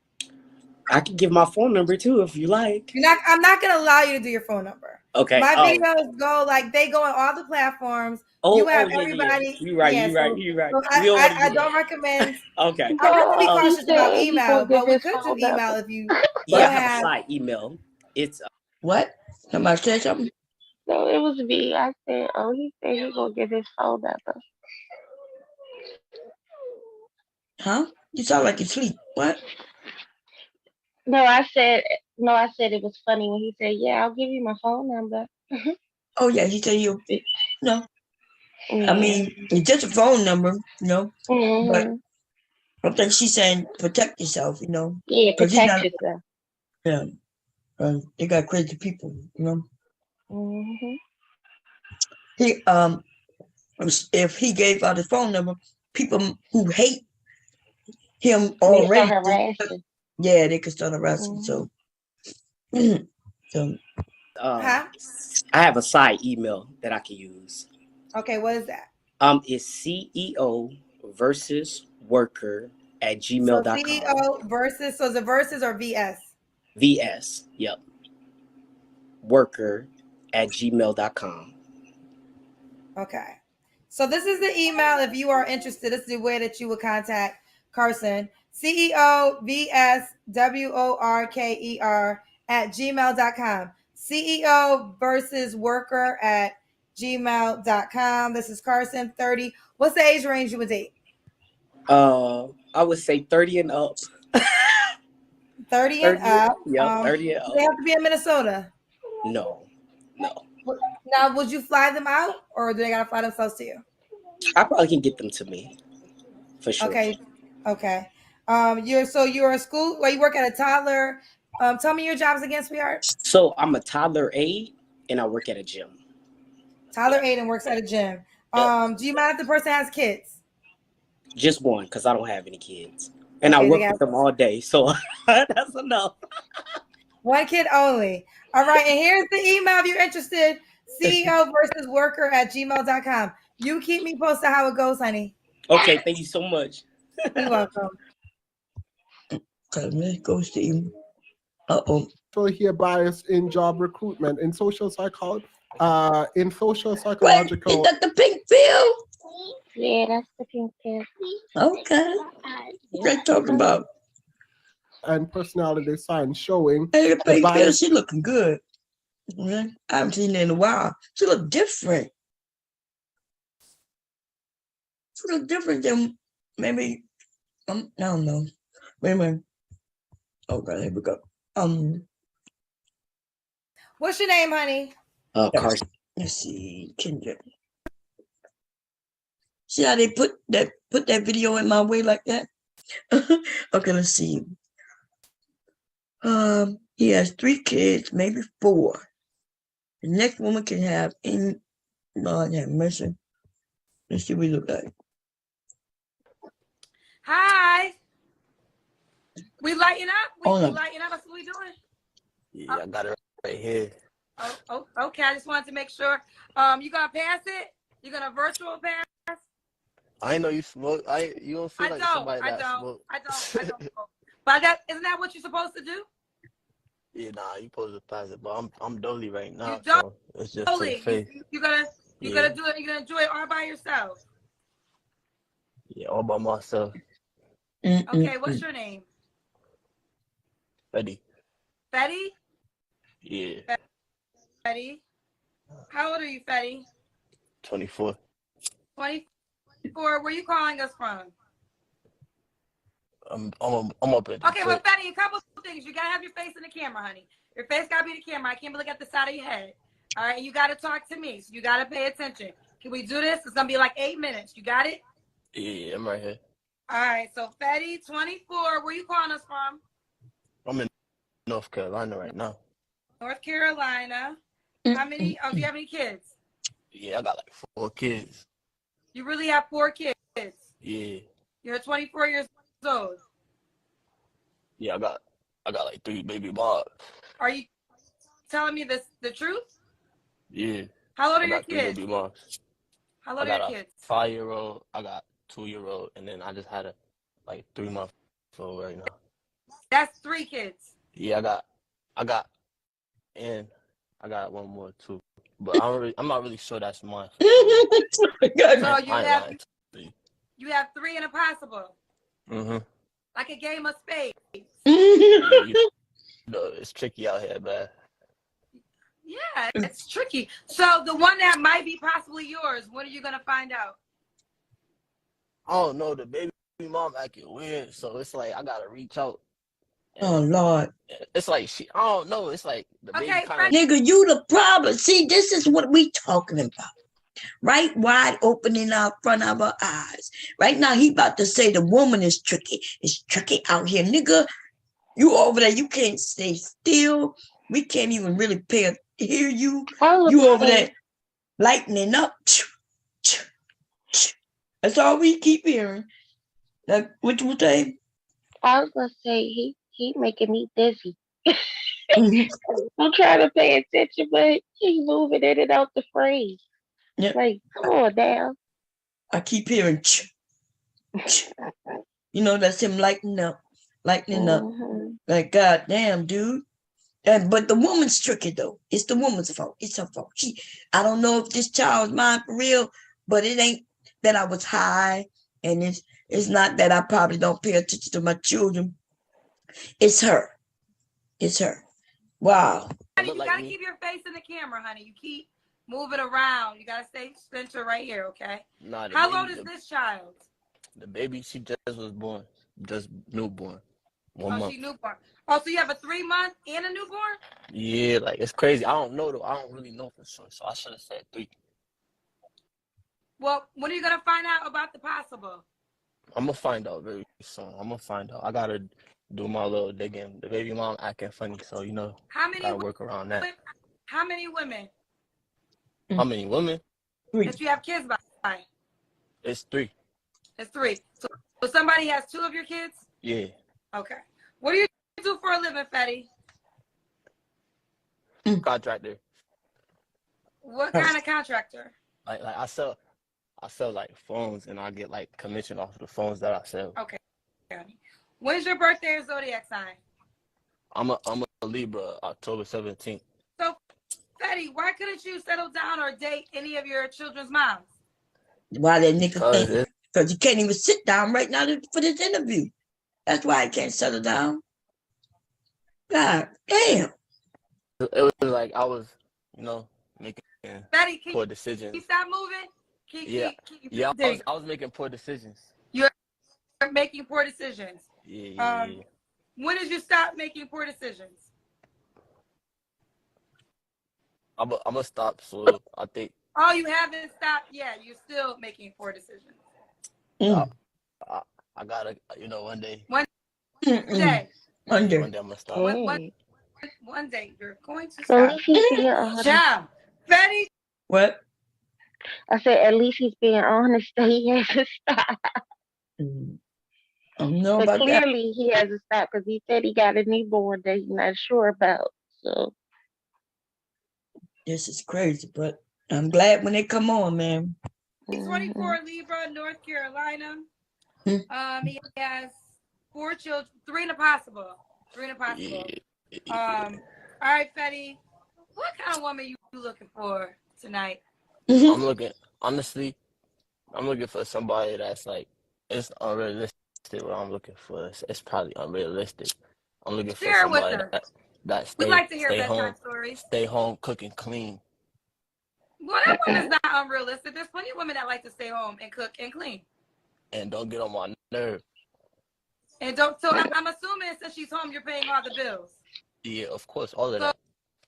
I can give my phone number too if you like. I'm not gonna allow you to do your phone number. Okay. My videos they go on all the platforms. You have everybody. You're right. You're right. So I don't recommend. Okay. I have to be cautious about email, but we could do email if you. Yeah, I have a side email. It's what? Somebody said something? No, it was me. I said, he said he's gonna give his phone number. Huh? You sound like you sleep. What? No, I said it was funny when he said, "Yeah, I'll give you my phone number." Oh yeah, he said you. No, I mean it's just a phone number, But I think she's saying protect yourself, Yeah, protect yourself. Yeah, they got crazy people, He if he gave out his phone number, people who hate him already. Yeah, they could start harassing. So, I have a side email that I can use. Okay, what is that? It's CEO versus worker at gmail.com. So CEO versus, so the versus or VS? VS, yep. ceo_worker@gmail.com. Okay. So this is the email if you are interested. This is the way that you would contact Carson. CEO_VSWORKER@gmail.com. CEO versus worker@gmail.com. This is Carson, 30. What's the age range you would date? I would say 30 and up. 30 and up. Yep, 30 and up. Do they have to be in Minnesota? No. Now, would you fly them out, or do they gotta fly themselves to you? I probably can get them to me, for sure. Okay. You're a school. Well, you work at a toddler. Tell me your jobs again, sweetheart. So I'm a toddler aide, and I work at a gym. Toddler aide and works at a gym. Do you mind if the person has kids? Just one, because I don't have any kids, and I work with them all day, so that's enough. One kid only. All right, and here's the email if you're interested. CEO versus worker@gmail.com. You keep me posted how it goes, honey. Okay, thank you so much. You're welcome. Goes to you. So here bias in job recruitment, in social psychology, psychological. Is that the pink pill? Yeah, that's the pink pill. Okay. What they talking about? And personality science showing. Hey, the pink pill, bias. she looking good. I haven't seen her in a while. She look different. She look different than maybe, I don't know. Wait a minute. Okay, here we go. What's your name, honey? Carson. Let's see, Kendra. See how they put that video in my way like that? Okay, let's see. He has 3 kids, maybe 4. The next woman can have in Lord have mercy. Let's see what we look like. Hi. We lighting up? We lighting up? That's what we doing? Yeah, I got it right here. Oh, okay. I just wanted to make sure. You gonna pass it? You gonna virtual pass? I ain't know you smoke. You don't feel like somebody that smoke. I don't. But isn't that what you're supposed to do? Yeah, nah, you supposed to pass it, but I'm dolly right now. You So it's just to the dolly. face. You gonna do it. You're gonna enjoy it all by yourself. Yeah, all by myself. Okay, what's your name? Betty. Betty? Yeah. Betty? How old are you, Betty? 24. 24. Where are you calling us from? I'm up at. Okay, well, Betty, a couple of things. You gotta have your face in the camera, honey. Your face gotta be the camera. I can't be looking at the side of your head. All right, you gotta talk to me, so you gotta pay attention. Can we do this? It's gonna be like 8 minutes. You got it? Yeah, I'm right here. All right, so Betty, 24. Where you calling us from? I'm in North Carolina right now. North Carolina. How many? Do you have any kids? Yeah, I got like 4 kids. You really have 4 kids? Yeah. You're 24 years old. Yeah, I got like 3 baby moms. Are you telling me the truth? Yeah. How old are I your got 3 kids? baby moms. How old are your kids? 5-year-old, I got 2-year-old, and then I just had a 3-month-old right now. That's 3 kids. Yeah, I got one more too, but I'm not really sure that's mine. So you have 3 and a possible. Like a game of spades. It's tricky out here, man. Yeah, it's tricky. So the one that might be possibly yours, when are you gonna find out? I don't know. The baby mom acting weird, so it's like I gotta reach out. Oh Lord. It's like I don't know. It's like the baby kind of. Nigga, you the problem. See, this is what we talking about. Right, wide open in our front of our eyes. Right now, he about to say the woman is tricky. It's tricky out here, nigga. You over there, you can't stay still. We can't even really hear you. You over there lightening up. That's all we keep hearing. Like, what you say? I was gonna say he making me dizzy. I'm trying to pay attention, but he's moving in and out the phrase. Yep. Like, come on down. I keep hearing. You know, that's him lightening up. Like, God damn, dude. But the woman's tricky though. It's the woman's fault. It's her fault. I don't know if this child's mine for real, but it ain't that I was high, and it's not that I probably don't pay attention to my children. It's her. It's her. Wow. Honey, you gotta keep your face in the camera, honey. You keep moving around. You gotta stay center right here, okay? Nah, How old is this child? The baby, she just was born, just newborn, 1 month. She newborn. Oh, so you have a 3-month and a newborn? Yeah, like it's crazy. I don't know though. I don't really know for sure, so I should have said 3. Well, when are you gonna find out about the possible? I'm gonna find out very soon. I'm gonna find out. I gotta do my little digging. The baby mom acting funny, so you know, gotta work around that. How many women? How many women? 3. That you have kids by? It's 3. It's 3. So somebody has 2 of your kids? Yeah. Okay. What do you do for a living, Fetty? Contractor. What kind of contractor? Like I sell like phones, and I get like commission off of the phones that I sell. Okay. When's your birthday or zodiac sign? I'm a Libra, October 17th. So, Fetty, why couldn't you settle down or date any of your children's moms? Why that nigga think? Because you can't even sit down right now for this interview. That's why I can't settle down. God damn. It was like I was, you know, making Fetty, poor decisions. Can you stop moving? Yeah, I was making poor decisions. You're making poor decisions. Yeah. When did you stop making poor decisions? I'm gonna stop. So I think. Oh, you haven't stopped yet. You're still making poor decisions. I gotta, you know, one day. One day. One day I'm gonna stop. One day you're going to stop. Jam. Fetty. What? I said, at least he's being honest that he hasn't stopped. But clearly he hasn't stopped because he said he got a newborn that he's not sure about. So this is crazy, but I'm glad when they come on, man. He's 24, Libra, North Carolina. He has 4 children, 3 in a possible. 3 in a possible. All right, Fetty. What kind of woman you looking for tonight? I'm looking for somebody that's like, it's unrealistic what I'm looking for. It's probably unrealistic. I'm looking for somebody that stay, we like to hear stay bedtime home, stories. Stay home, cook and clean. Well, that one is not unrealistic. There's plenty of women that like to stay home and cook and clean. And don't get on my nerve. And don't. So I'm assuming since she's home, you're paying all the bills. Yeah, of course, all of that.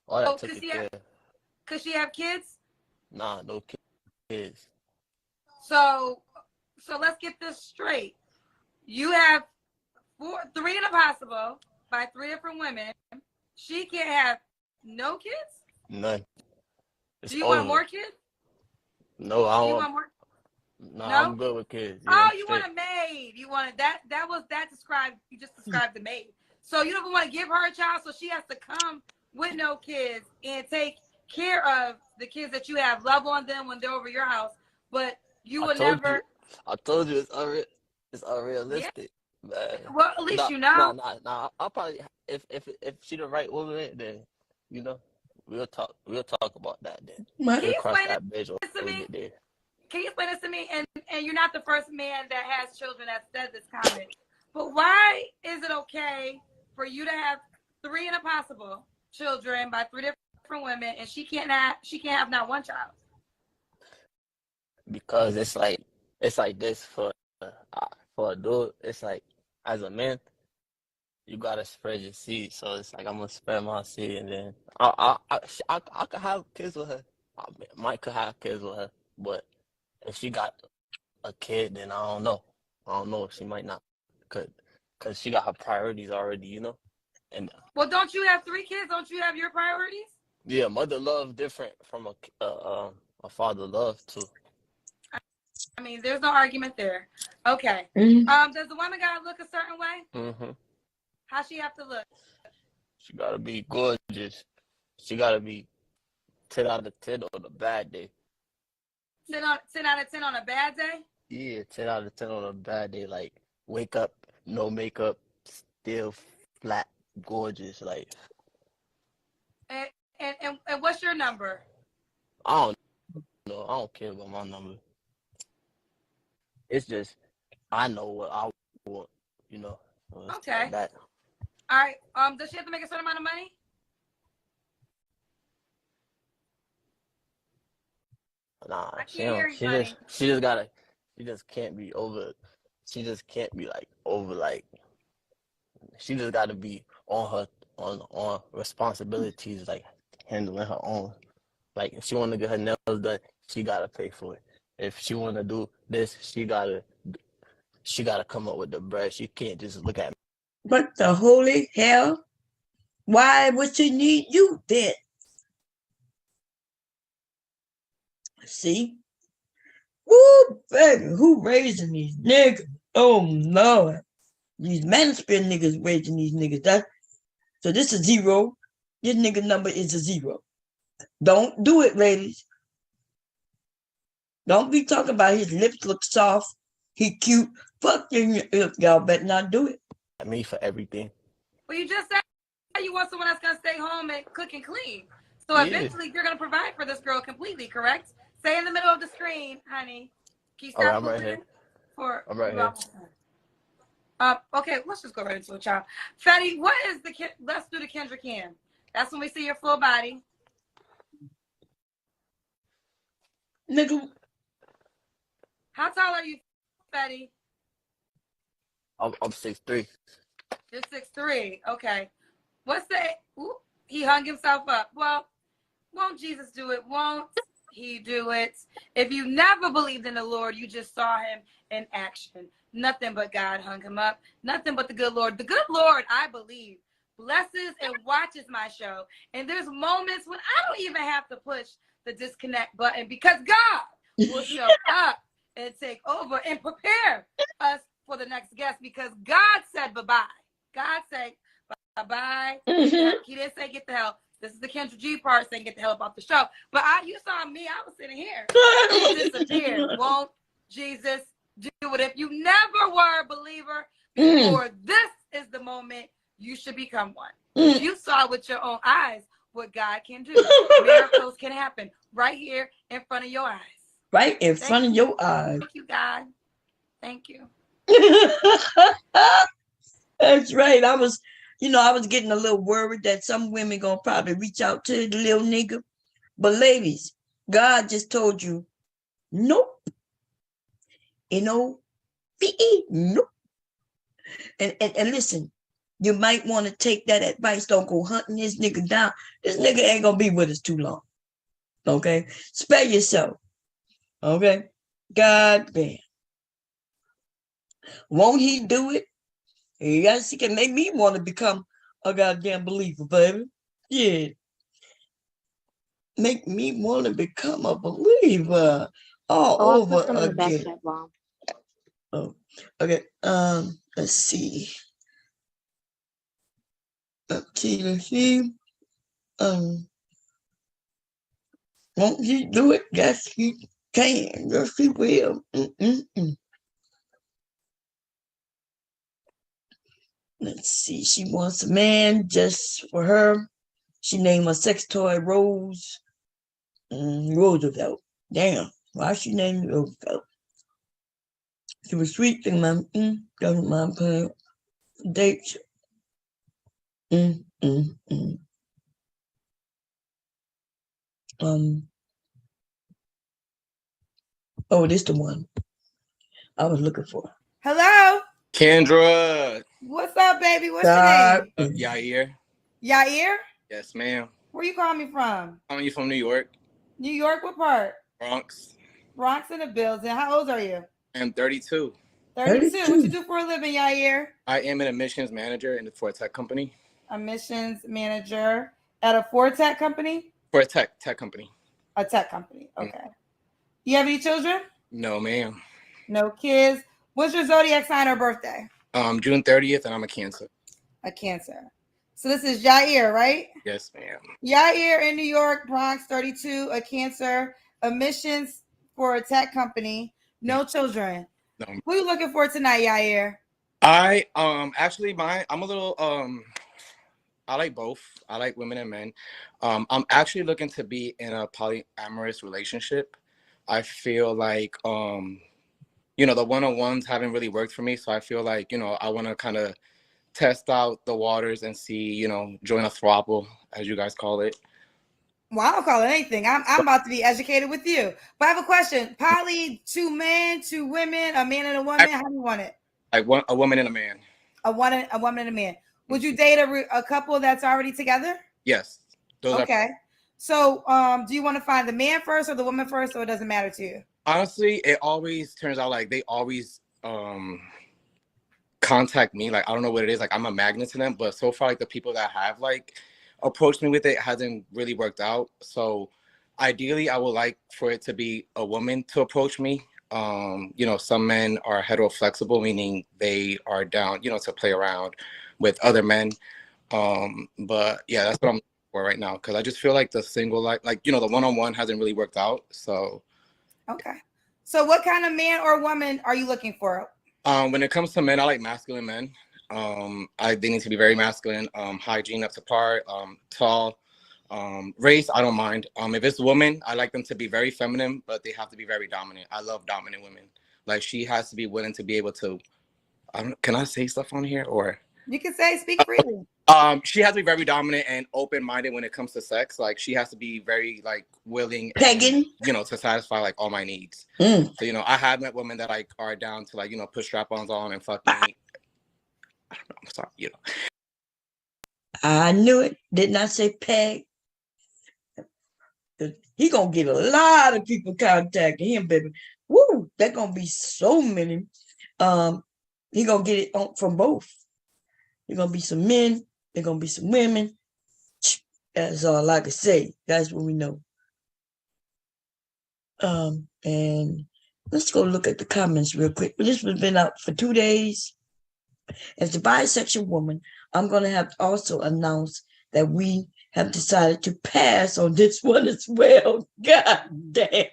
All that took care. Could she have kids? Nah, no kids. So let's get this straight. You have 3 in a possible by 3 different women. She can't have no kids? None. Do you want more kids? No, I don't. You want more? No, I'm good with kids. Yeah, you want a maid. You want that described, you just described the maid. So you don't want to give her a child, so she has to come with no kids and take care of the kids that you have, love on them when they're over your house, but you would never. I told you it's unrealistic. Man. Well, at least you know. Nah. I'll probably if she the right woman, then you know we'll talk about that then. Can you cross explain that bridge this to me? there. Can you explain this to me? And you're not the first man that has children that said this comment. But why is it okay for you to have 3 in a possible children by 3 different women, and she can't have not one child? Because it's like this for a dude. It's like as a man, you gotta spread your seed. So it's like I'm gonna spread my seed, and then I could have kids with her. I could have kids with her, but if she got a kid, then I don't know. I don't know if she might not, cause she got her priorities already, you know. And well, don't you have 3 kids? Don't you have your priorities? Yeah, mother love different from a father love too. I mean, there's no argument there. Okay. Does the woman gotta look a certain way? Mm-hmm. How she have to look? She gotta be gorgeous. She gotta be 10 out of 10 on a bad day. 10 out of 10 on a bad day? Yeah, 10 out of 10 on a bad day. Like, wake up, no makeup, still flat, gorgeous. Like, And what's your number? I don't know. I don't care about my number. It's just I know what I want. You know. So Okay. That. All right. Does she have to make a certain amount of money? Nah, I she can't hear don't. you, honey. She just gotta. She just can't be over. She just can't be like over like. She just gotta be on her on responsibilities like handling her own. Like if she want to get her nails done, she gotta pay for it. If she want to do this, she gotta come up with the bread. She can't just look at me. What the holy hell? Why would she need you then? See? Woo, baby, who raising these niggas? Oh, Lord. These manosphere niggas raising these niggas. So this is 0. This nigga number is a 0. Don't do it, ladies. Don't be talking about his lips look soft. He cute. Fuck y'all better not do it. Me for everything. Well, you just said you want someone that's gonna stay home and cook and clean. So Yeah. eventually you're gonna provide for this girl completely, correct? Stay in the middle of the screen, honey. Can you All right, stop I'm right moving? here. I'm right here. Okay, let's just go right into it, child. Fetty, what is let's do the Kendrick Cam. That's when we see your full body. Nigga. How tall are you, Fetty? I'm 6'3". You're 6'3". Okay. What's the he hung himself up. Well, won't Jesus do it? Won't he do it? If you never believed in the Lord, you just saw him in action. Nothing but God hung him up. Nothing but the good Lord. The good Lord, I believe, blesses and watches my show. And there's moments when I don't even have to push the disconnect button because God will show up and take over and prepare us for the next guest because God said bye-bye. God said bye-bye. He didn't say get the hell. This is the Kendra G part saying get the hell up off the show. But you saw me. I was sitting here. You disappeared. Won't Jesus do it? If you never were a believer before, this is the moment you should become one. You saw with your own eyes what God can do. Miracles can happen right here in front of your eyes. Right in front of your eyes. Thank you, God. Thank you. That's right. I was getting a little worried that some women gonna probably reach out to the little nigga. But ladies, God just told you, nope. N-O-V-E, nope. And listen, you might want to take that advice. Don't go hunting this nigga down. This nigga ain't gonna be with us too long. Okay? Spare yourself. Okay? God damn. Won't he do it? Yes, he can make me want to become a goddamn believer, baby. Yeah. Make me want to become a believer all over again. Oh, okay. Let's see. Okay, let's see. Won't he do it? Yes, he can. Yes, he will. Let's see. She wants a man just for her. She named her sex toy Rose. Roosevelt. Damn. Why she named Roosevelt? She was sweet thing, man. Doesn't mind paying dates. Oh, this the one I was looking for. Hello. Kendra. What's up, baby? What's your name? Yair. Yair? Yes, ma'am. Where you calling me from? Calling you from New York. New York, what part? Bronx. Bronx in the building. How old are you? I'm 32. 32. What you do for a living, Yair? I am an admissions manager for a tech company. Admissions manager at a Ford tech company? For a tech company. A tech company. Okay. You have any children? No, ma'am. No kids. What's your zodiac sign or birthday? June 30th, and I'm a Cancer. A Cancer. So this is Yair, right? Yes, ma'am. Yair in New York, Bronx, 32, a Cancer, admissions for a tech company, no children. No. Who are you looking for tonight, Yair? I'm a little I like both. I like women and men. I'm actually looking to be in a polyamorous relationship. I feel like, the one-on-ones haven't really worked for me. So I feel like, I want to kind of test out the waters and see, join a throuple, as you guys call it. Well, I don't call it anything. I'm about to be educated with you. But I have a question. Poly, 2 men, 2 women, a man and a woman. How do you want it? Like a woman and a man. A woman and a man. Would you date a couple that's already together? Yes. Okay. So, do you want to find the man first or the woman first, or it doesn't matter to you? Honestly, it always turns out like they always contact me. Like, I don't know what it is. Like, I'm a magnet to them. But so far, like the people that have like approached me with it hasn't really worked out. So ideally, I would like for it to be a woman to approach me. Some men are heteroflexible, meaning they are down, to play around with other men. But yeah, that's what I'm looking for right now. Cause I just feel like the single, the one-on-one hasn't really worked out. So. Okay. So what kind of man or woman are you looking for? When it comes to men, I like masculine men. They need to be very masculine, hygiene up to par, tall. Race, I don't mind. If it's women, I like them to be very feminine, but they have to be very dominant. I love dominant women. Like, she has to be willing to be able to. Can I say stuff on here or? You can speak freely. She has to be very dominant and open-minded when it comes to sex. Like, she has to be very like willing, pegging, to satisfy like all my needs. So I have met women that like are down to like put strap-ons on and fuck me. I'm sorry, I knew it. Did not say peg. He gonna get a lot of people contacting him, baby. Woo! There's gonna be so many. He gonna get it from both. There's gonna be some men. There's gonna be some women. That's all I can say. That's what we know. And let's go look at the comments real quick. This has been out for 2 days. As a bisexual woman, I'm gonna have to also announce that we have decided to pass on this one as well. God damn.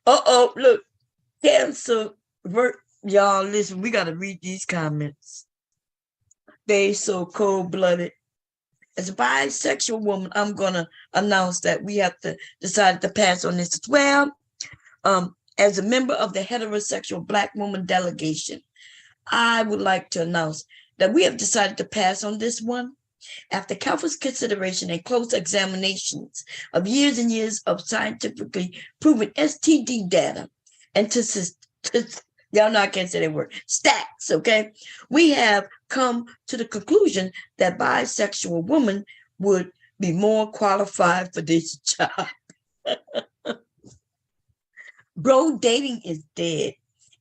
Look, cancel. Y'all, listen, we got to read these comments. They so cold-blooded. As a bisexual woman, I'm going to announce that we have to decide to pass on this as well. As a member of the heterosexual Black woman delegation, I would like to announce that we have decided to pass on this one. After careful consideration and close examinations of years and years of scientifically proven STD data and y'all know I can't say that word, stats, okay? We have come to the conclusion that bisexual women would be more qualified for this job. Bro, dating is dead.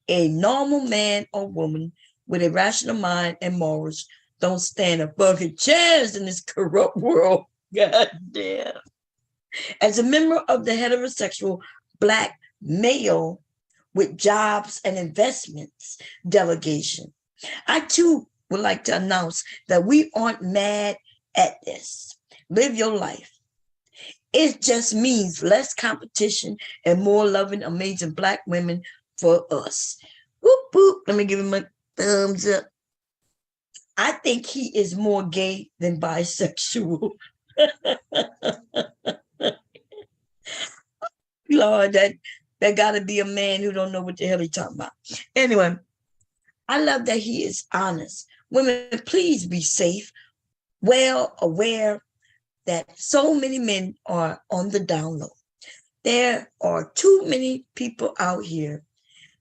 A normal man or woman with a rational mind and morals don't stand a fucking chance in this corrupt world. God damn. As a member of the heterosexual Black male with jobs and investments delegation, I too would like to announce that we aren't mad at this. Live your life. It just means less competition and more loving, amazing Black women for us. Whoop, whoop. Let me give him a thumbs up. I think he is more gay than bisexual. Lord, that gotta be a man who don't know what the hell he's talking about. Anyway, I love that he is honest. Women, please be safe, well aware that so many men are on the down low. There are too many people out here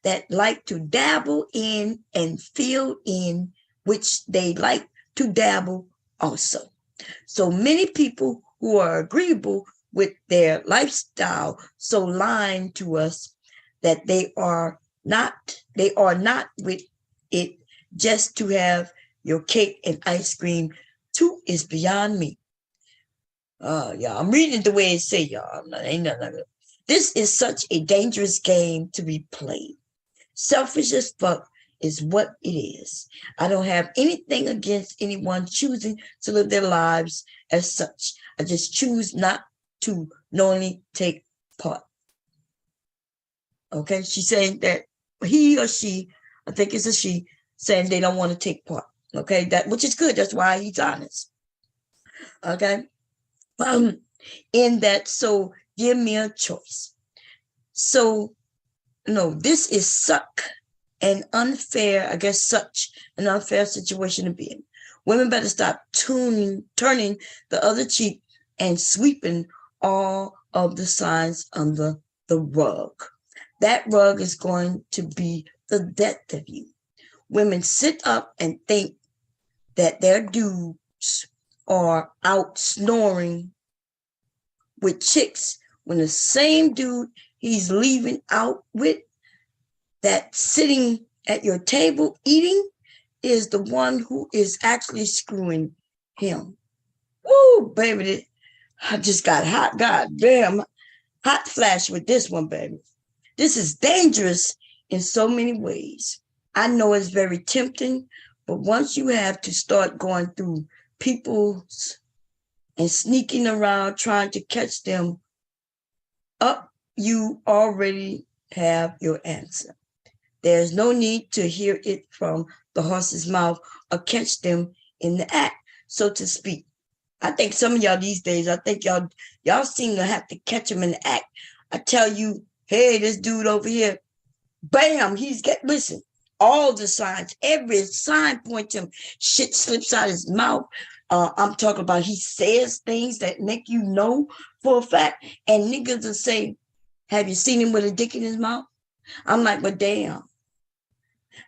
that like to dabble in and fill in, which they like to dabble also. So many people who are agreeable with their lifestyle so lying to us that they are not with it just to have your cake and ice cream too is beyond me. Yeah, I'm reading it the way it say, y'all. Ain't nothing like it. This is such a dangerous game to be played. Selfish as fuck is what it is. I don't have anything against anyone choosing to live their lives as such. I just choose not to knowingly take part. Okay, she's saying that he or she, I think it's a she, saying they don't want to take part. Okay, that which is good. That's why he's honest. Okay. In that, so give me a choice. So, no, this is such an unfair situation to be in. Women better stop turning the other cheek and sweeping all of the signs under the rug. That rug is going to be the death of you. Women sit up and think that their dudes are out snoring with chicks when the same dude he's leaving out with that sitting at your table eating is the one who is actually screwing him. Woo, baby. I just got hot. God damn. Hot flash with this one, baby. This is dangerous in so many ways. I know it's very tempting, but once you have to start going through people's and sneaking around trying to catch them up, you already have your answer. There's no need to hear it from the horse's mouth or catch them in the act, so to speak. I think some of y'all these days, I think y'all seem to have to catch them in the act. I tell you, hey, this dude over here, bam, listen, all the signs, every sign points him, shit slips out his mouth. I'm talking about he says things that make you know for a fact, and niggas will say, have you seen him with a dick in his mouth? I'm like, well, damn.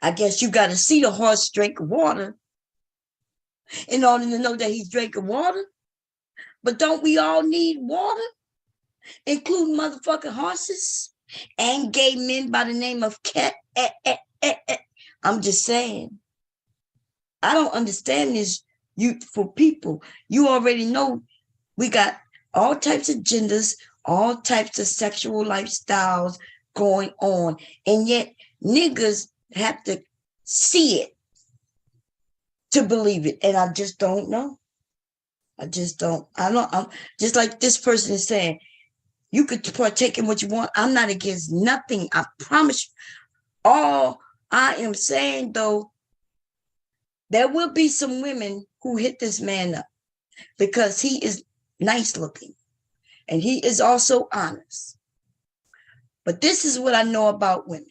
I guess you got to see the horse drink water in order to know that he's drinking water. But don't we all need water, including motherfucking horses and gay men by the name of cat? I'm just saying. I don't understand this youthful people. You already know we got all types of genders, all types of sexual lifestyles going on, and yet niggas have to see it to believe it, and I just don't know. I'm just like this person is saying, you could partake in what you want. I'm not against nothing. I promise you. All I am saying, though, there will be some women who hit this man up because he is nice looking and he is also honest. But this is what I know about women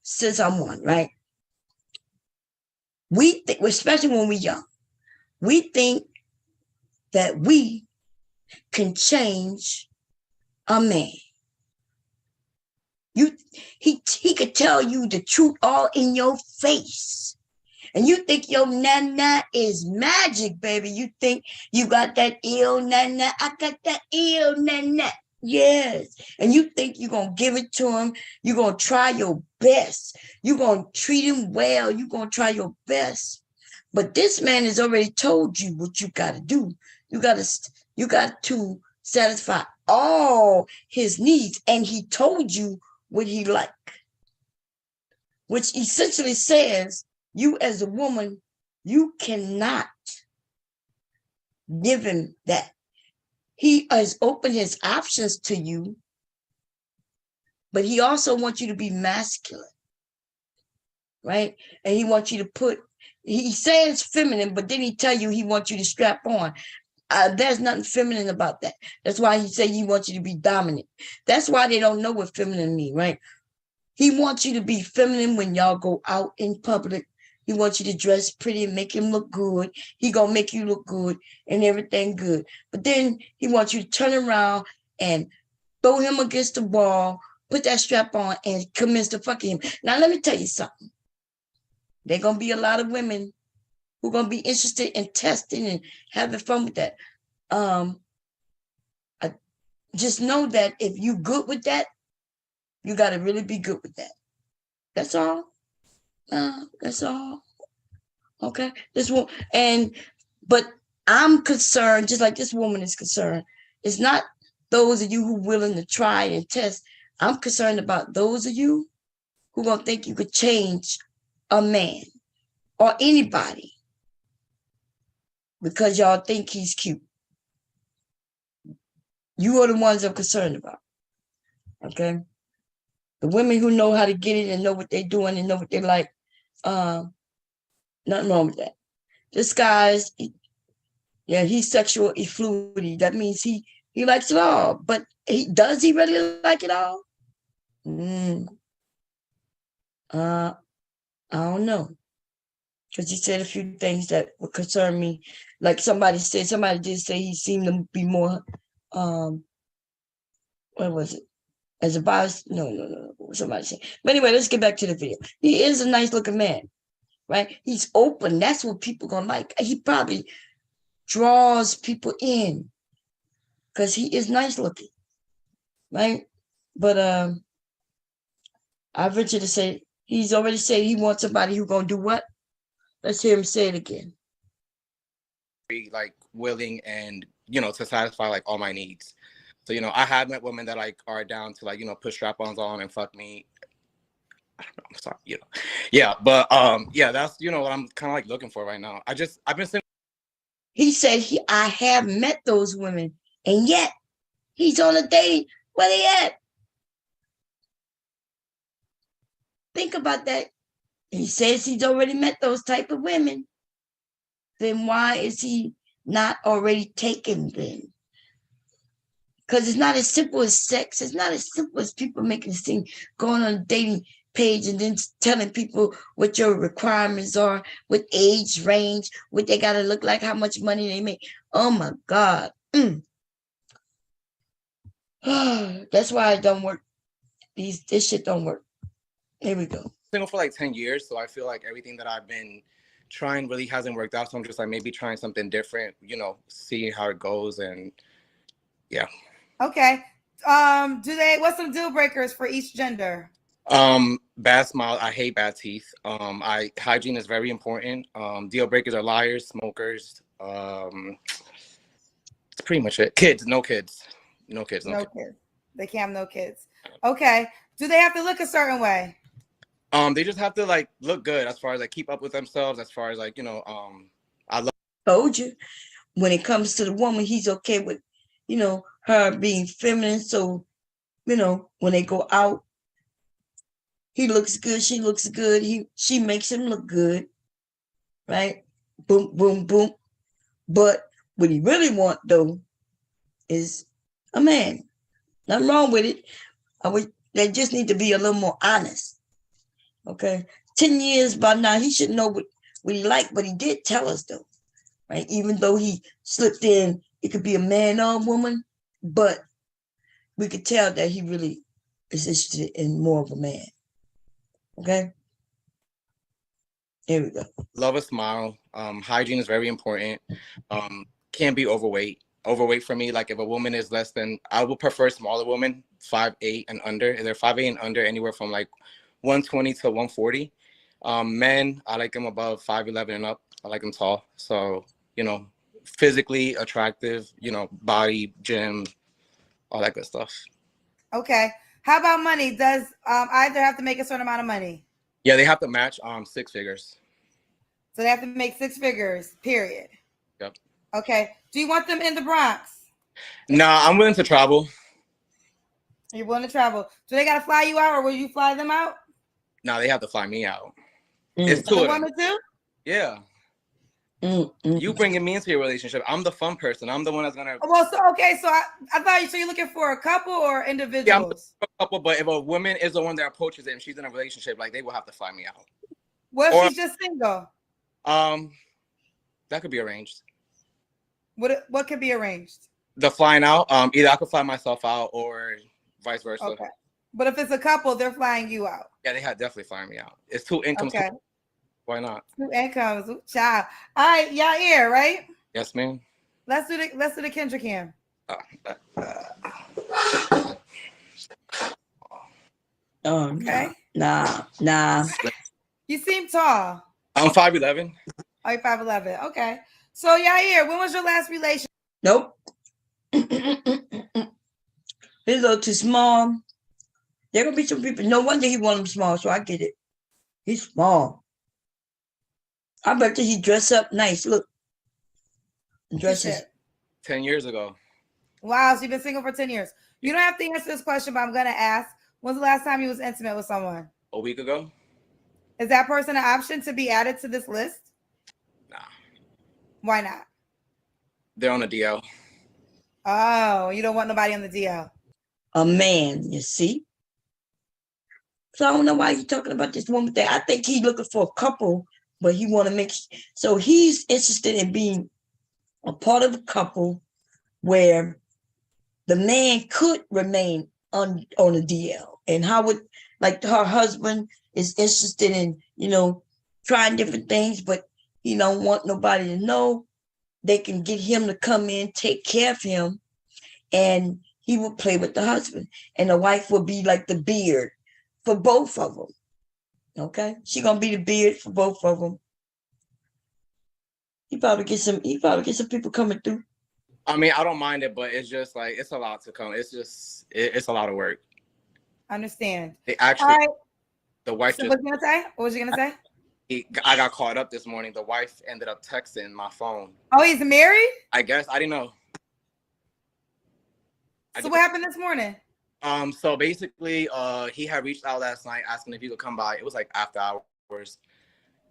since I'm one, right? We think, especially when we're young, we think that we can change a man. He could tell you the truth all in your face. And you think your nana is magic, baby. You think you got that ill nana. I got that ill nana. Yes. And you think you're going to give it to him. You're going to try your best. You're going to treat him well. You're going to try your best. But this man has already told you what you got to do. You got to satisfy all his needs. And he told you what he liked, which essentially says you as a woman, you cannot give him that. He has opened his options to you, but he also wants you to be masculine, right? And he wants you to he says feminine, but then he tell you he wants you to strap on. There's nothing feminine about that. That's why he say he wants you to be dominant. That's why they don't know what feminine mean, right? He wants you to be feminine when y'all go out in public. He wants you to dress pretty and make him look good. He gonna make you look good and everything good. But then he wants you to turn around and throw him against the wall, put that strap on, and commence to fucking him. Now, let me tell you something. There gonna be a lot of women who gonna be interested in testing and having fun with that. I just know that if you good with that, you gotta really be good with that. That's all. That's all. Okay. But I'm concerned, just like this woman is concerned. It's not those of you who are willing to try and test. I'm concerned about those of you who gonna think you could change a man or anybody because y'all think he's cute. You are the ones I'm concerned about. Okay. The women who know how to get it and know what they're doing and know what they like, nothing wrong with that. This guy's, Yeah, he's sexual fluidity. That means he likes it all. But does he really like it all? I don't know. Because he said a few things that would concern me. Like somebody did say he seemed to be more, what was it? As a bias? No. Somebody said. But anyway, let's get back to the video. He is a nice looking man, right? He's open. That's what people gonna like. He probably draws people in because he is nice looking, right? But I venture to say he's already said he wants somebody who's gonna do what? Let's hear him say it again. Like willing and to satisfy like all my needs. So I have met women that like are down to like put strap-ons on and fuck me. I'm sorry, yeah, but yeah, that's what I'm kind of like looking for right now. I've been single. He said I have met those women, and yet he's on a date. Where they at? Think about that. He says he's already met those type of women. Then why is he not already taken them? Because it's not as simple as sex. It's not as simple as people making it seem, going on a dating page and then telling people what your requirements are, what age range, what they got to look like, how much money they make. Oh my God. That's why it don't work. This shit don't work. Here we go. Single for like 10 years, so I feel like everything that I've been trying really hasn't worked out. So I'm just like maybe trying something different, seeing how it goes, and yeah. Okay. What's some deal breakers for each gender? Bad smile. I hate bad teeth. Hygiene is very important. Deal breakers are liars, smokers. It's pretty much it. Kids, no kids. No kids. They can't have no kids. Okay. Do they have to look a certain way? They just have to like look good as far as like keep up with themselves, as far as like, I told you when it comes to the woman, he's okay with, her being feminine. So, when they go out, he looks good, she looks good, she makes him look good, right? Boom, boom, boom. But what he really want though is a man. Nothing wrong with it. They just need to be a little more honest. Okay, 10 years by now, he should know what he liked, but he did tell us though, right? Even though he slipped in, it could be a man or a woman, but we could tell that he really is interested in more of a man. Okay, here we go. Love a smile. Hygiene is very important. Can't be overweight. Overweight for me, like if a woman is less than, I would prefer smaller women, 5'8" and under. If they're 5'8" and under, anywhere from like 120 to 140. Men, I like them above 5'11" and up. I like them tall. So, physically attractive, body, gym, all that good stuff. Okay. How about money? Does either have to make a certain amount of money? Yeah, they have to match 6 figures. So they have to make 6 figures, period. Yep. Okay. Do you want them in the Bronx? Nah, I'm willing to travel. You're willing to travel. Do they got to fly you out, or will you fly them out? No, they have to fly me out. It's 2 of them. Too? Yeah. You bringing me into your relationship. I'm the fun person. I'm the one that's gonna. Well, so okay, so I thought you're looking for a couple or individuals. Yeah, I'm looking for a couple. But if a woman is the one that approaches it and she's in a relationship, like they will have to fly me out. What if she's just single? That could be arranged. What could be arranged? The flying out. Either I could fly myself out or vice versa. Okay. But if it's a couple, they're flying you out. Yeah, they have definitely flying me out. It's 2 incomes. Okay. Why not? 2 incomes. Ooh, child. All right, y'all here, right? Yes, ma'am. Let's do the Kendra Cam. Okay. Nah. You seem tall. I'm 5'11". Oh, you're 5'11". Okay. So y'all here. When was your last relationship? Nope. He's a little too small. There gonna be some people. No wonder he want him small, so I get it. He's small. I bet you he dress up nice. Look. Dresses. 10 years ago. Wow, so you've been single for 10 years. You don't have to answer this question, but I'm gonna ask. When's the last time you was intimate with someone? A week ago. Is that person an option to be added to this list? Nah. Why not? They're on a DL. Oh, you don't want nobody on the DL. A man, you see. So I don't know why you're talking about this woman thing. I think he's looking for a couple, but he want to make, so he's interested in being a part of a couple where the man could remain on a DL. And how would, like, her husband is interested in, trying different things, but he don't want nobody to know. They can get him to come in, take care of him, and he will play with the husband. And the wife will be like the beard for both of them. Okay? She gonna be the beard for both of them. He probably get some people coming through. I mean, I don't mind it, but it's just like, it's a lot to come. It's just, it's a lot of work. Understand. They actually, all right. The wife So just, what was you gonna say? I got caught up this morning. The wife ended up texting my phone. Oh, he's married? I guess. I didn't know. So what happened this morning? So basically, he had reached out last night asking if he could come by. It was like after hours.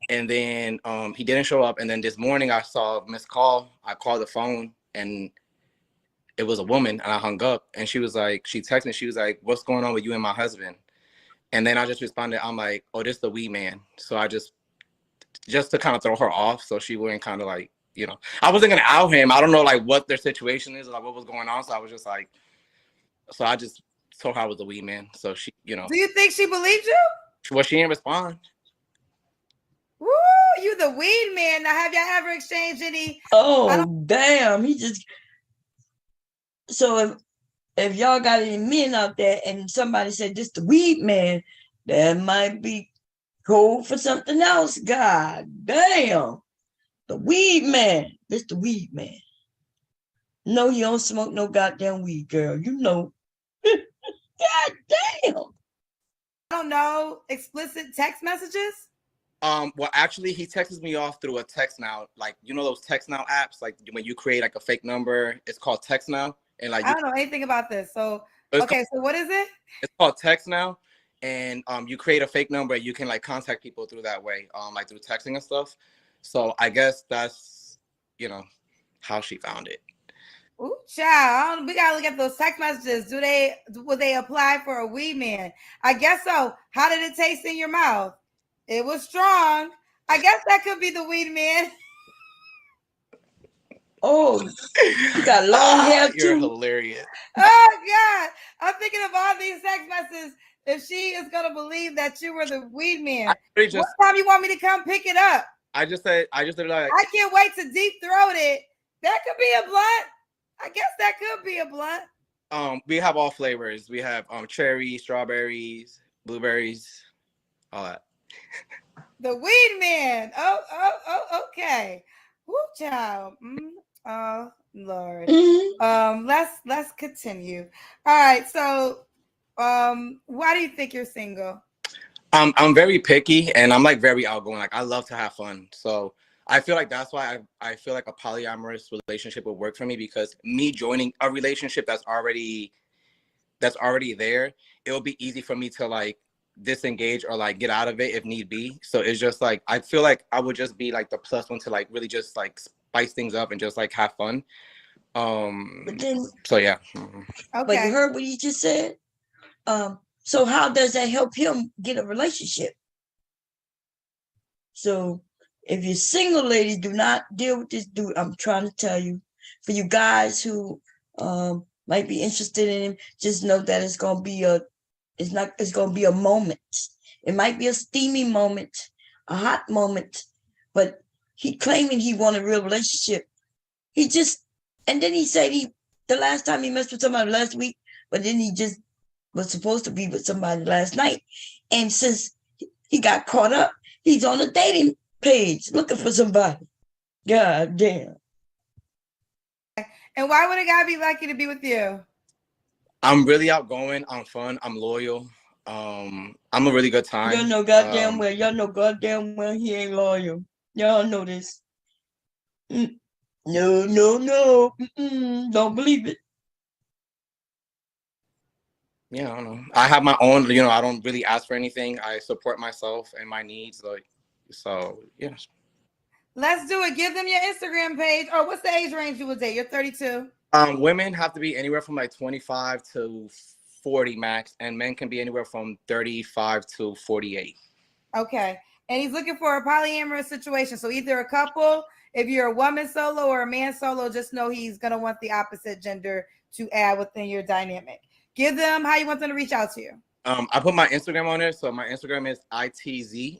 And then he didn't show up. And then this morning I saw a missed call. I called the phone and it was a woman, and I hung up. And she was like, she texted me. She was like, "What's going on with you and my husband?" And then I just responded, I'm like, "Oh, this is the wee man." So I just to kind of throw her off, so she wouldn't kind of like, I wasn't gonna out him. I don't know like what their situation is, like what was going on. So I was just like, so I just told her I was the wee man. So she, Do you think she believed you? Well, she didn't respond. Woo, you the weed man. Now, have y'all ever exchanged any? Oh, damn. He just, so if y'all got any men out there and somebody said this the weed man, that might be code for something else. God damn. The weed man. This the weed man. No, you don't smoke no goddamn weed, girl. You know. God damn. I don't know. Explicit text messages? Well, actually, he texts me off through a text now. Like, those text now apps, like when you create like a fake number, it's called text now. And like, I don't know anything about this. So, okay, so what is it? It's called text now. And you create a fake number. You can like contact people through that way, like through texting and stuff. So I guess that's, how she found it. Ooh, child, we gotta look at those text messages. Would they apply for a weed man? I guess so. How did it taste in your mouth? It was strong. I guess that could be the weed man. Oh, you got long hair too. You're hilarious. Oh God, I'm thinking of all these text messages. If she is gonna believe that you were the weed man, what time you want me to come pick it up? I just like, I can't wait to deep throat it. That could be a blunt. I guess that could be a blunt. We have all flavors. We have cherry, strawberries, blueberries, all that. The weed man. Oh, okay. Woo, child. Oh, Lord. Let's continue. All right. So, why do you think you're single? I'm very picky and I'm like very outgoing. Like I love to have fun. So I feel like that's why I feel like a polyamorous relationship would work for me, because me joining a relationship that's already there, it will be easy for me to like disengage or like get out of it if need be. So it's just like, I feel like I would just be like the plus one to like really just like spice things up and just like have fun. But then, so yeah. Okay. But you heard what he just said? So how does that help him get a relationship? So if you're single, ladies, do not deal with this dude. I'm trying to tell you, for you guys who might be interested in him, just know that it's gonna be a moment. It might be a steamy moment, a hot moment, but he claiming he want a real relationship. And then he said the last time he messed with somebody last week, but then he just was supposed to be with somebody last night. And since he got caught up, he's on a dating page looking for somebody. God damn. And why would a guy be lucky to be with you? I'm really outgoing. I'm fun. I'm loyal. I'm a really good time. Y'all know goddamn well. Y'all know goddamn well he ain't loyal. Y'all know this. No. Don't believe it. Yeah, I don't know. I have my own, I don't really ask for anything. I support myself and my needs. So yeah. Let's do it. Give them your Instagram page. Or what's the age range you would date? You're 32. Women have to be anywhere from like 25 to 40 max, and men can be anywhere from 35 to 48. Okay. And he's looking for a polyamorous situation. So either a couple, if you're a woman solo or a man solo, just know he's going to want the opposite gender to add within your dynamic. Give them how you want them to reach out to you. I put my Instagram on there. So my Instagram is ITZSOYAYA.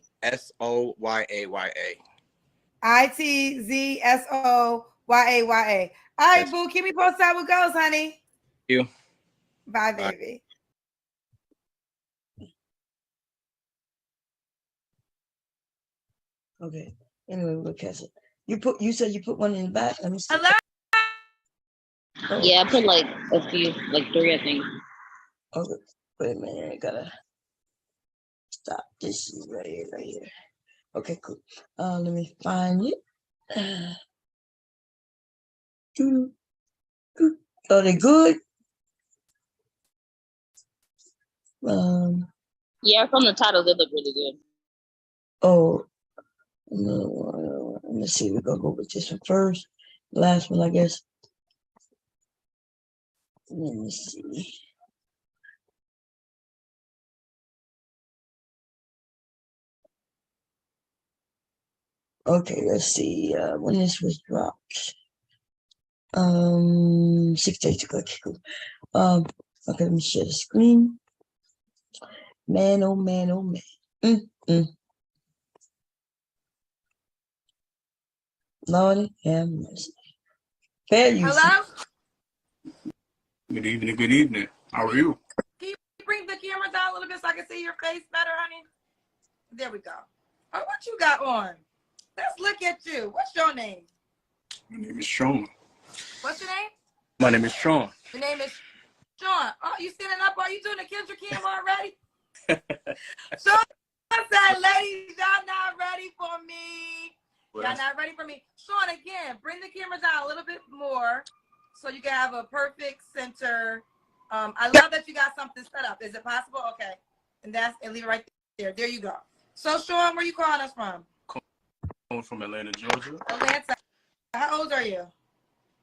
ITZSOYAYA. All right, boo. Keep me posted how it goes, honey. Thank you. Bye, baby. Okay. Anyway, we'll catch it. You said you put one in the back. Let me see. Hello? Oh. Yeah, I put like a few, like 3, I think. Okay. Wait a minute. I gotta stop this right here. Okay, cool. Let me find it. Are they good? Yeah, from the title, they look really good. Oh, no. Let me see. We're gonna go with this one first. Last one, I guess. Let me see. Okay, let's see. When this was dropped. 6 days ago. Okay, cool. Okay, let me share the screen. Man, oh man, oh man. Lordy have mercy. Fair use. Hello? Good evening, good evening. How are you? Can you bring the camera down a little bit so I can see your face better, honey? There we go. Oh, what you got on? Let's look at you. What's your name? My name is Sean. What's your name? My name is Sean. Your name is Sean. Oh, you standing up? Are you doing the Kendra Cam already? Sean said, ladies, y'all not ready for me. Y'all not ready for me. Sean, again, bring the camera down a little bit more so you can have a perfect center. I love that you got something set up. Is it possible? Okay. And leave it right there. There you go. So, Sean, where you calling us from? Calling from Atlanta, Georgia. Atlanta. How old are you?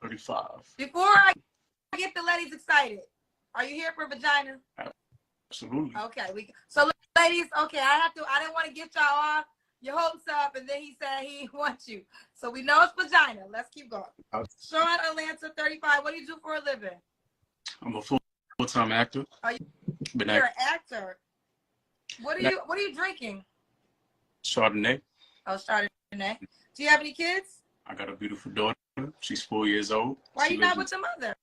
35. Before I get the ladies excited, are you here for vagina? Absolutely. Okay. So, ladies, okay, I didn't want to get y'all off your hopes up, and then he said he wants you. So we know it's vagina. Let's keep going. Sean, Atlanta, 35. What do you do for a living? I'm a full-time actor. You're an actor. What are you drinking? Chardonnay. Oh, Chardonnay. Do you have any kids? I got a beautiful daughter. She's 4 years old. Why are you not with the mother?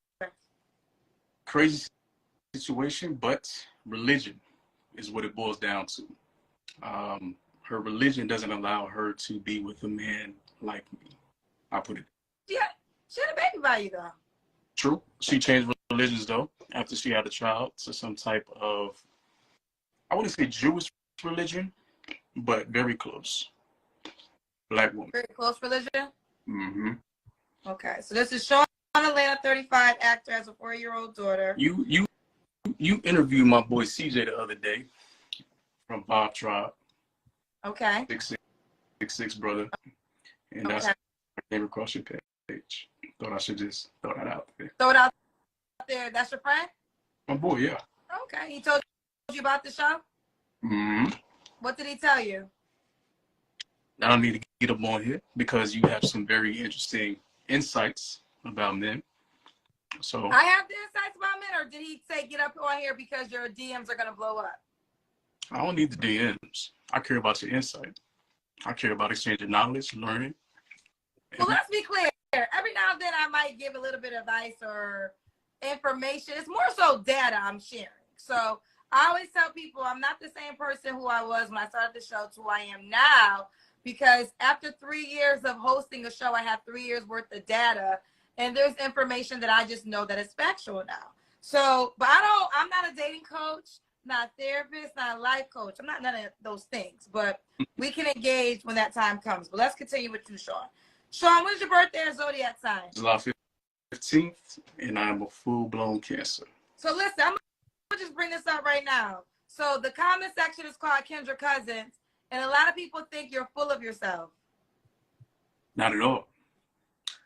Crazy situation, but religion is what it boils down to. Her religion doesn't allow her to be with a man like me. I put it. Yeah, she had a baby by you though. True. She changed religions though after she had a child to some type of, I wouldn't say Jewish religion, but very close. Black woman. Very close religion? Mm-hmm. Okay, so this is Sean, Atlanta, 35, actor, has a 4-year-old daughter. You interviewed my boy CJ the other day from Bob Tribe. Okay. 666 brother. And that's came across your page. Thought I should just throw that out there. Throw it out there. That's your friend? My boy, yeah. Okay. He told you about the show? Mm-hmm. What did he tell you? I don't need to get up on here because you have some very interesting insights about men. So I have the insights about men, or did he say get up on here because your DMs are gonna blow up? I don't need the DMs. I care about your insight. I care about exchanging knowledge, learning. Well, let's be clear. Every now and then I might give a little bit of advice or information. It's more so data I'm sharing. So I always tell people I'm not the same person who I was when I started the show to who I am now, because after 3 years of hosting a show, I have 3 years worth of data, and there's information that I just know that is factual now. So, but I'm not a dating coach, not a therapist, not a life coach. I'm not none of those things, but we can engage when that time comes. But let's continue with you, Sean. Sean, when's your birthday or zodiac sign? July 15th, and I'm a full-blown Cancer. So listen, I'm gonna just bring this up right now. So the comment section is called Kendra Cousins, and a lot of people think you're full of yourself. Not at all.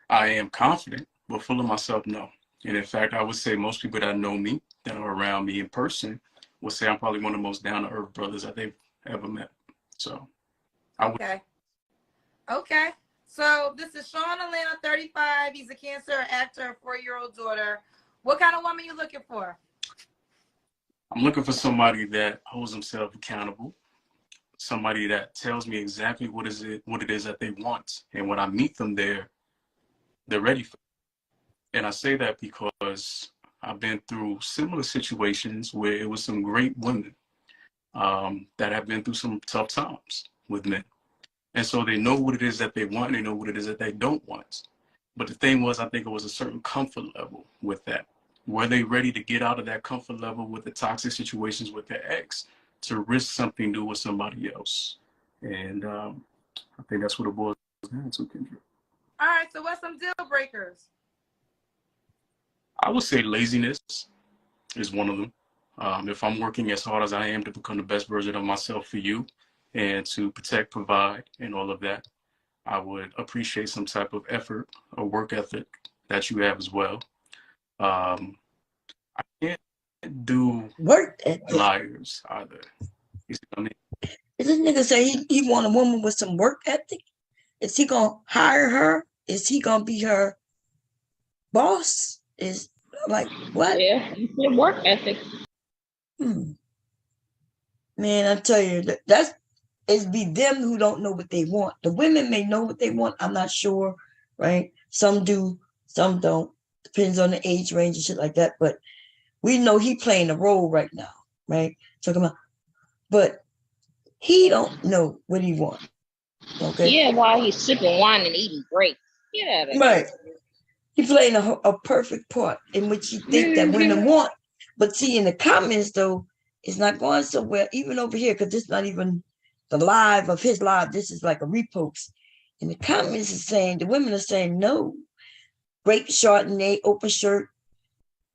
I am confident, but full of myself, no. And in fact, I would say most people that know me, that are around me in person, will say I'm probably one of the most down-to-earth brothers that they've ever met. So, Okay. Okay. So this is Sean Atlanta, 35. He's a Cancer actor, 4-year-old daughter. What kind of woman you looking for? I'm looking for somebody that holds themselves accountable, somebody that tells me exactly what it is that they want. And when I meet them there, they're ready for it. And I say that because I've been through similar situations where it was some great women that have been through some tough times with men. And so they know what it is that they want, they know what it is that they don't want. But the thing was, I think it was a certain comfort level with that. Were they ready to get out of that comfort level with the toxic situations with their ex to risk something new with somebody else? And I think that's what it boils down to, Kendra. All right, so what's some deal breakers? I would say laziness is one of them. If I'm working as hard as I am to become the best version of myself for you and to protect, provide, and all of that, I would appreciate some type of effort or work ethic that you have as well. I can't do work ethic. Liars either. You see what I mean? Is this nigga say he want a woman with some work ethic? Is he gonna hire her? Is he gonna be her boss? Is like what? Yeah, you said work ethic. Man, I tell you, that's it's be them who don't know what they want. The women may know what they want. I'm not sure, right? Some do, some don't. Depends on the age range and shit like that. But we know he playing a role right now, right? Talking about, but he don't know what he wants. Okay. Yeah, while he's sipping wine and eating grapes. Get out of here. Right. He playing a perfect part in which he think that women want. But see, in the comments though, it's not going so well, even over here, because this is not even the live of his live. This is like a repost. And the comments is saying, the women are saying, no, grape Chardonnay, open shirt,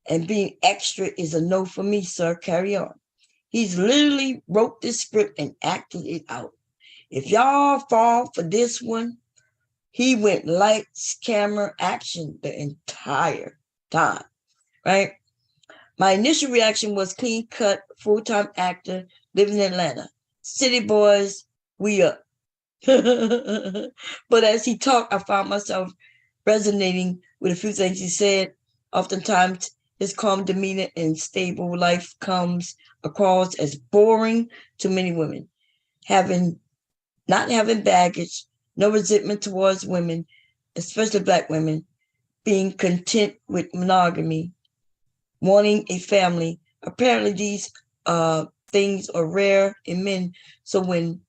and being extra is a no for me, sir. Carry on. He's literally wrote this script and acted it out. If y'all fall for this one, he went lights, camera, action the entire time, right? My initial reaction was clean cut, full-time actor, living in Atlanta. City boys, we up. But as he talked, I found myself resonating with a few things he said. Oftentimes, his calm demeanor and stable life comes across as boring to many women. Not having baggage, no resentment towards women, especially Black women, being content with monogamy, wanting a family. Apparently these things are rare in men. So when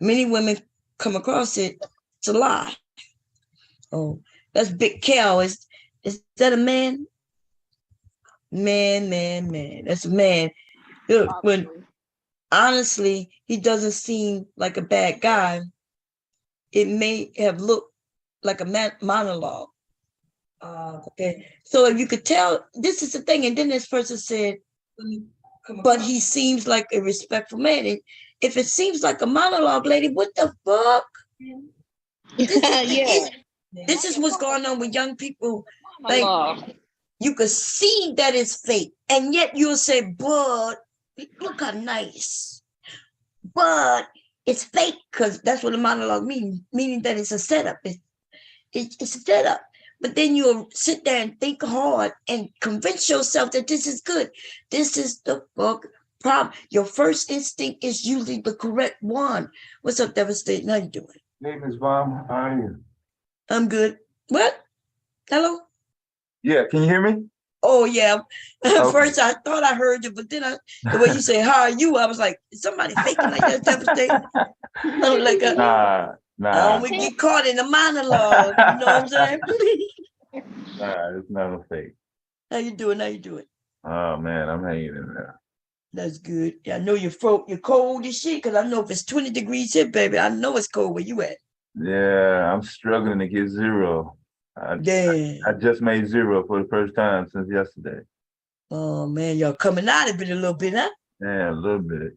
many women come across it, it's a lie. Oh, that's Big Cal. Is that a man? Man. That's a man. Look, when honestly, he doesn't seem like a bad guy. It may have looked like a monologue. Okay, so if you could tell, this is the thing. And then this person said, but he seems like a respectful man. And if it seems like a monologue, lady, what the fuck? This is what's going on with young people. Like, you could see that it's fake, and yet you'll say, but look how nice. But it's fake, because that's what a monologue means, meaning that it's a setup. It's a setup. But then you'll sit there and think hard and convince yourself that this is good. This is the fuck problem. Your first instinct is usually the correct one. What's up, Devastating? How you doing? Hey, Ms. Baum, how are you? I'm good. What? Hello? Yeah, can you hear me? Oh, yeah. Okay. First, I thought I heard you, but then the way you say, how are you? I was like, is somebody faking like that? Devastating? I'm like, Nah. I don't get caught in a monologue. You know what I'm saying? Nah, it's not a fake. How you doing? Oh, man, I'm hanging in there. That's good. Yeah, I know you're cold as shit, because I know if it's 20 degrees here, baby, I know it's cold where you at. Yeah, I'm struggling to get zero. I just made zero for the first time since yesterday. Oh, man, y'all coming out of it a little bit, huh? Yeah, a little bit.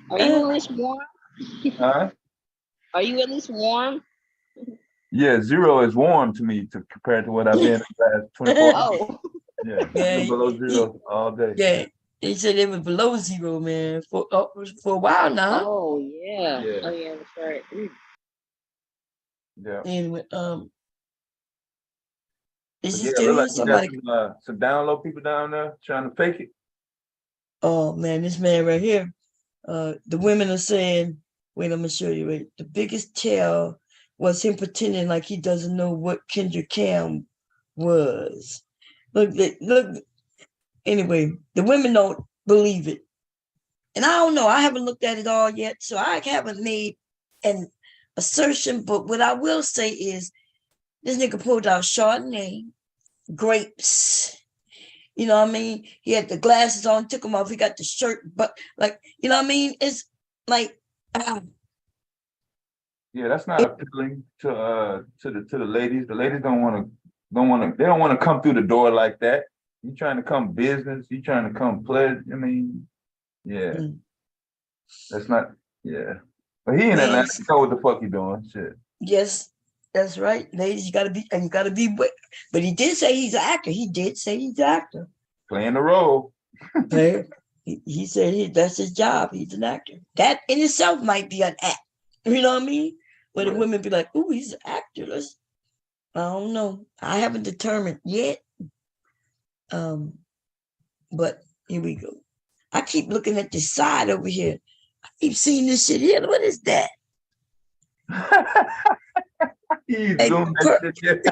Are you in this warm? Huh? Are you at least warm? Yeah, 0 is warm to me compared to what I've been in the last 24 hours. Oh. Yeah, I've been below 0 all day. Yeah, they said it was below 0, man, for a while now. Oh yeah. Yeah. Oh yeah, that's right. Yeah. Anyway, is he Yeah, still look here? like Somebody. you got some down low people down there trying to fake it. Oh man, this man right here. The women are saying, wait, I'm gonna show you. Wait, the biggest tell was him pretending like he doesn't know what Kendra Cam was. Look. Anyway, the women don't believe it, and I don't know. I haven't looked at it all yet, so I haven't made an assertion. But what I will say is, this nigga pulled out Chardonnay, grapes. You know what I mean? He had the glasses on, took them off. He got the shirt, but like, you know what I mean? It's like, Yeah, that's not appealing to the ladies. The ladies don't want to come through the door like that. You trying to come business? You trying to come pledge? I mean, yeah, that's not. Yeah, but he in Atlanta. You know what the fuck he doing? Shit. yes, that's right, ladies. You gotta be. But he did say he's an actor. He did say he's an actor. Playing the role. He said that's his job. He's an actor. That in itself might be an act. You know what I mean? Where the women be like, "Ooh, he's an actor." I don't know. I haven't determined yet. But here we go. I keep looking at this side over here. I keep seeing this shit here. What is that? He's doing that shit.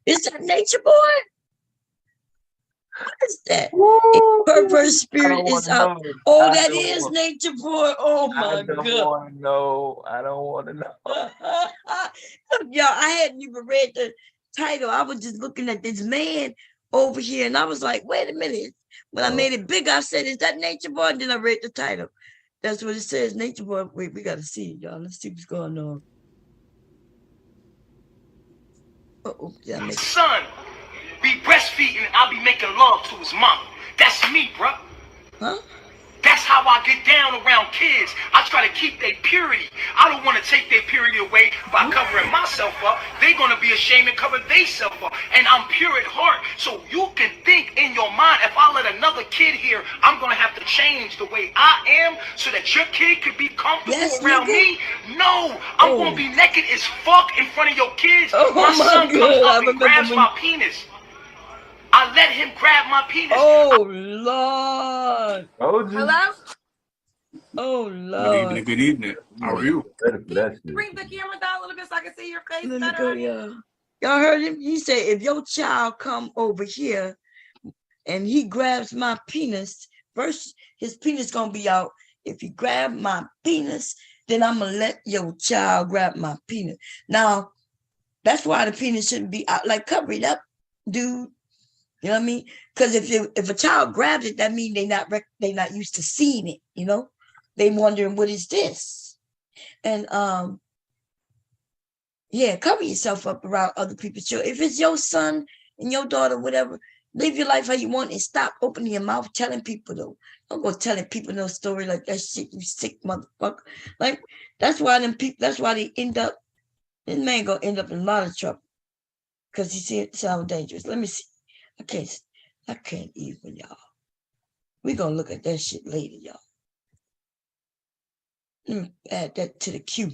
Is that Nature Boy? What is that? Perverse spirit is out. Oh, that is Nature Boy. Oh my God. I don't want to know. I don't want to know. Y'all, I hadn't even read the title. I was just looking at this man over here, and I was like, wait a minute. When I made it big, I said, is that Nature Boy? And then I read the title. That's what it says, Nature Boy. Wait, we got to see it, y'all. Let's see what's going on. Son, be breastfeeding, I'll be making love to his mama. That's me, bruh. Huh? That's how I get down around kids. I try to keep their purity. I don't want to take their purity away by covering myself up. They're going to be ashamed and cover themselves up. And I'm pure at heart. So you can think in your mind, if I let another kid here, I'm going to have to change the way I am so that your kid could be comfortable around me. No, I'm going to be naked as fuck in front of your kids. My son comes up and grabs my penis. I let him grab my penis. Oh, Lord. Hello? Oh, Lord. Good evening. How are you? Bring the camera down a little bit so I can see your face Let me better. go, y'all. Y'all heard him? He said, if your child come over here and he grabs my penis, first his penis gonna be out. If he grab my penis, then I'm gonna let your child grab my penis. Now, that's why the penis shouldn't be out. Like, cover it up, dude. You know what I mean? Because if a child grabs it, that means they not used to seeing it. You know, they wondering what is this, and yeah, cover yourself up around other people's children. If it's your son and your daughter, whatever, live your life how you want and stop opening your mouth telling people though. Don't go telling people no story like that shit. You sick motherfucker. Like that's why them people. That's why they end up. This man gonna end up in a lot of trouble because he sounds dangerous. Let me see. I can't even, y'all. We're gonna look at that shit later, y'all. Let me add that to the queue.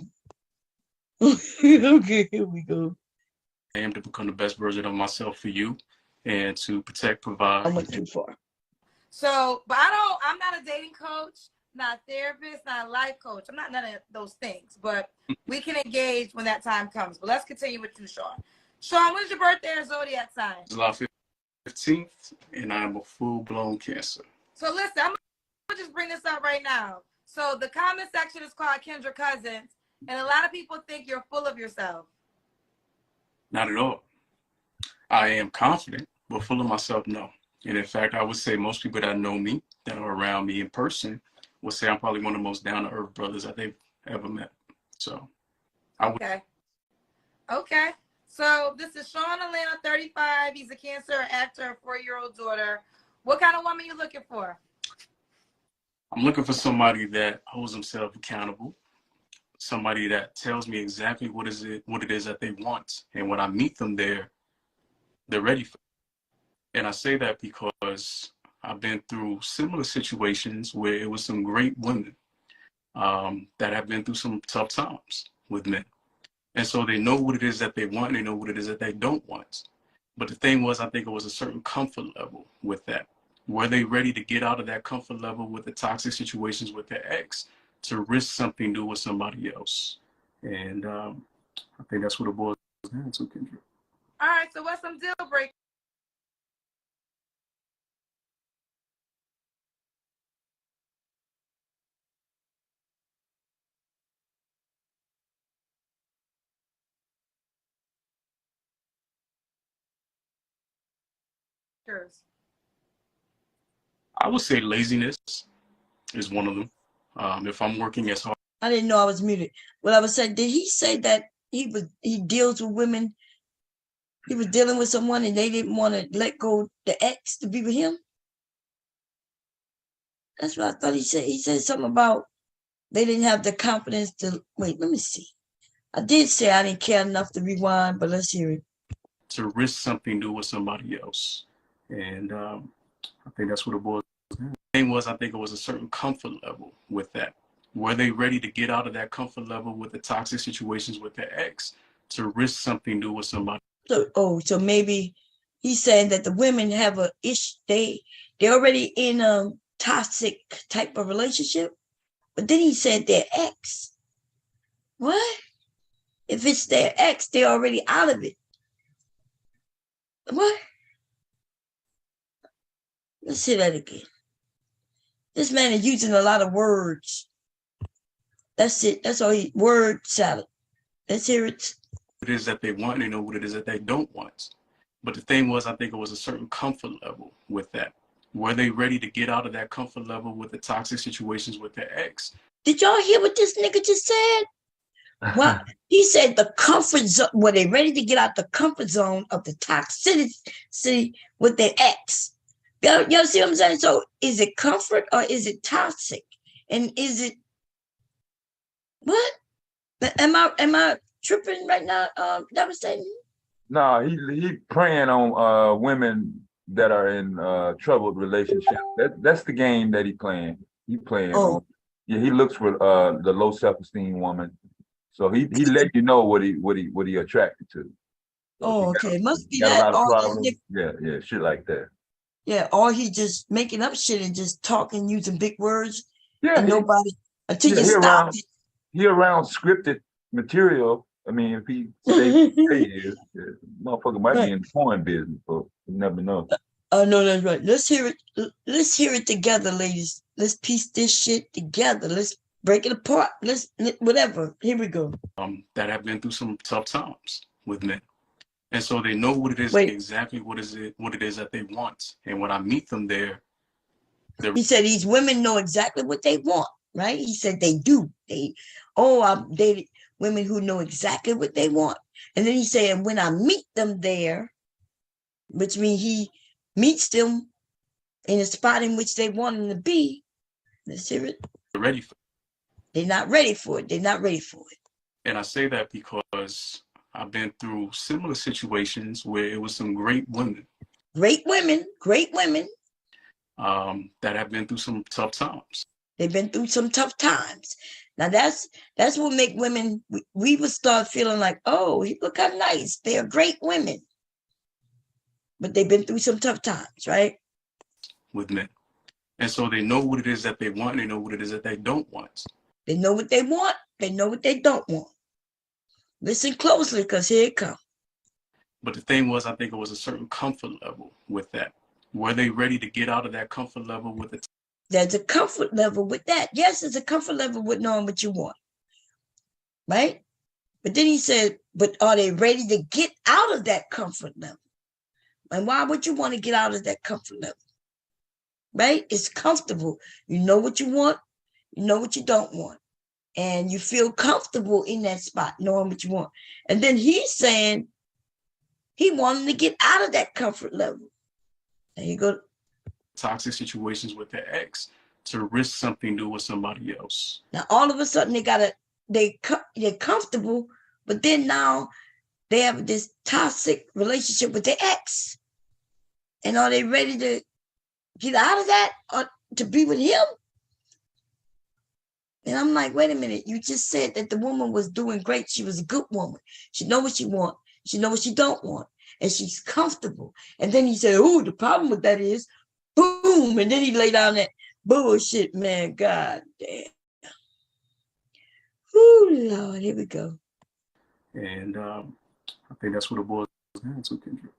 Okay, here we go. I am to become the best version of myself for you and to protect, provide. I went too far. So, but I'm not a dating coach, not a therapist, not a life coach. I'm not none of those things, but we can engage when that time comes. But let's continue with you, Sean. Sean, when's your birthday or zodiac sign? July 15th, and I'm a full-blown Cancer. So listen, I'm gonna just bring this up right now. So the comment section is called Kendra Cousins, and a lot of people think you're full of yourself. Not at all. I am confident, but full of myself, no. And in fact, I would say most people that know me, that are around me in person, will say I'm probably one of the most down-to-earth brothers that they've ever met. So, Okay. So this is Sean Atlanta, 35. He's a Cancer actor, a 4-year-old daughter. What kind of woman you looking for? I'm looking for somebody that holds himself accountable, somebody that tells me exactly what it is that they want. And when I meet them there, they're ready for it. And I say that because I've been through similar situations where it was some great women that have been through some tough times with men. And so they know what it is that they want, and they know what it is that they don't want. But the thing was, I think it was a certain comfort level with that. Were they ready to get out of that comfort level with the toxic situations with their ex to risk something new with somebody else? And I think that's what it boils down to, Kendra. All right, so what's some deal breakers? I would say laziness is one of them. If I'm working as hard. I didn't know I was muted. Well, I was saying, did he say that he deals with women? He was dealing with someone and they didn't want to let go the ex to be with him? That's what I thought he said. He said something about they didn't have the confidence to wait. Let me see. I did say I didn't care enough to rewind, but let's hear it. To risk something new with somebody else. And I think that's what it boils down to. The thing was, I think it was a certain comfort level with that. Were they ready to get out of that comfort level with the toxic situations with their ex to risk something new with somebody? So maybe he's saying that the women have a issue. They're already in a toxic type of relationship, but then he said their ex. What? If it's their ex, they're already out of it. What? Let's hear that again. This man is using a lot of words. That's it. That's all word salad. Let's hear it. What it is that they want, and they know what it is that they don't want. But the thing was, I think it was a certain comfort level with that. Were they ready to get out of that comfort level with the toxic situations with their ex? Did y'all hear what this nigga just said? Well, he said the comfort zone. Were they ready to get out the comfort zone of the toxicity with their ex? Y'all see what I'm saying? So is it comfort or is it toxic? And is it what? Am I tripping right now? Devastating? No, he preying on women that are in troubled relationships. That's the game that he playing. He playing on. Yeah, he looks for the low self-esteem woman. So he let you know what he attracted to. So okay. Must be got that. a lot of problems. Yeah, shit like that. Yeah, or he just making up shit and just talking using big words. Yeah, and nobody until you stop it. He around scripted material. I mean, if he stays he is, motherfucker might be in the porn business, but you never know. No, that's right. Let's hear it. Let's hear it together, ladies. Let's piece this shit together. Let's break it apart. Let's whatever. Here we go. That have been through some tough times with men. And so they know what it is, exactly what it is that they want. And when I meet them there, he said these women know exactly what they want, right? He said they do. I've dated women who know exactly what they want. And then he said, and when I meet them there, which means he meets them in a spot in which they want them to be. Let's hear it. They're ready for it. They're not ready for it. They're not ready for it. And I say that because I've been through similar situations where it was some great women. Great women that have been through some tough times. They've been through some tough times. Now that's what make women, we would start feeling like, oh, look how nice. They are great women. But they've been through some tough times, right? With men. And so they know what it is that they want, and they know what it is that they don't want. They know what they want, they know what they don't want. Listen closely, because here it comes. But the thing was, I think it was a certain comfort level with that. Were they ready to get out of that comfort level with it? There's a comfort level with that. Yes, there's a comfort level with knowing what you want. Right? But then he said, but are they ready to get out of that comfort level? And why would you want to get out of that comfort level? Right? It's comfortable. You know what you want. You know what you don't want. And you feel comfortable in that spot, knowing what you want. And then he's saying he wanted to get out of that comfort level. There you go. Toxic situations with their ex to risk something new with somebody else. Now, all of a sudden, they got to they're comfortable, but then now they have this toxic relationship with their ex. And are they ready to get out of that or to be with him? And I'm like, wait a minute, you just said that the woman was doing great. She was a good woman. She know what she want. She know what she don't want. And she's comfortable. And then he said, oh, the problem with that is, boom. And then he laid down that bullshit, man. God damn. Oh, Lord, here we go. And I think that's what it boils down to, Kendra.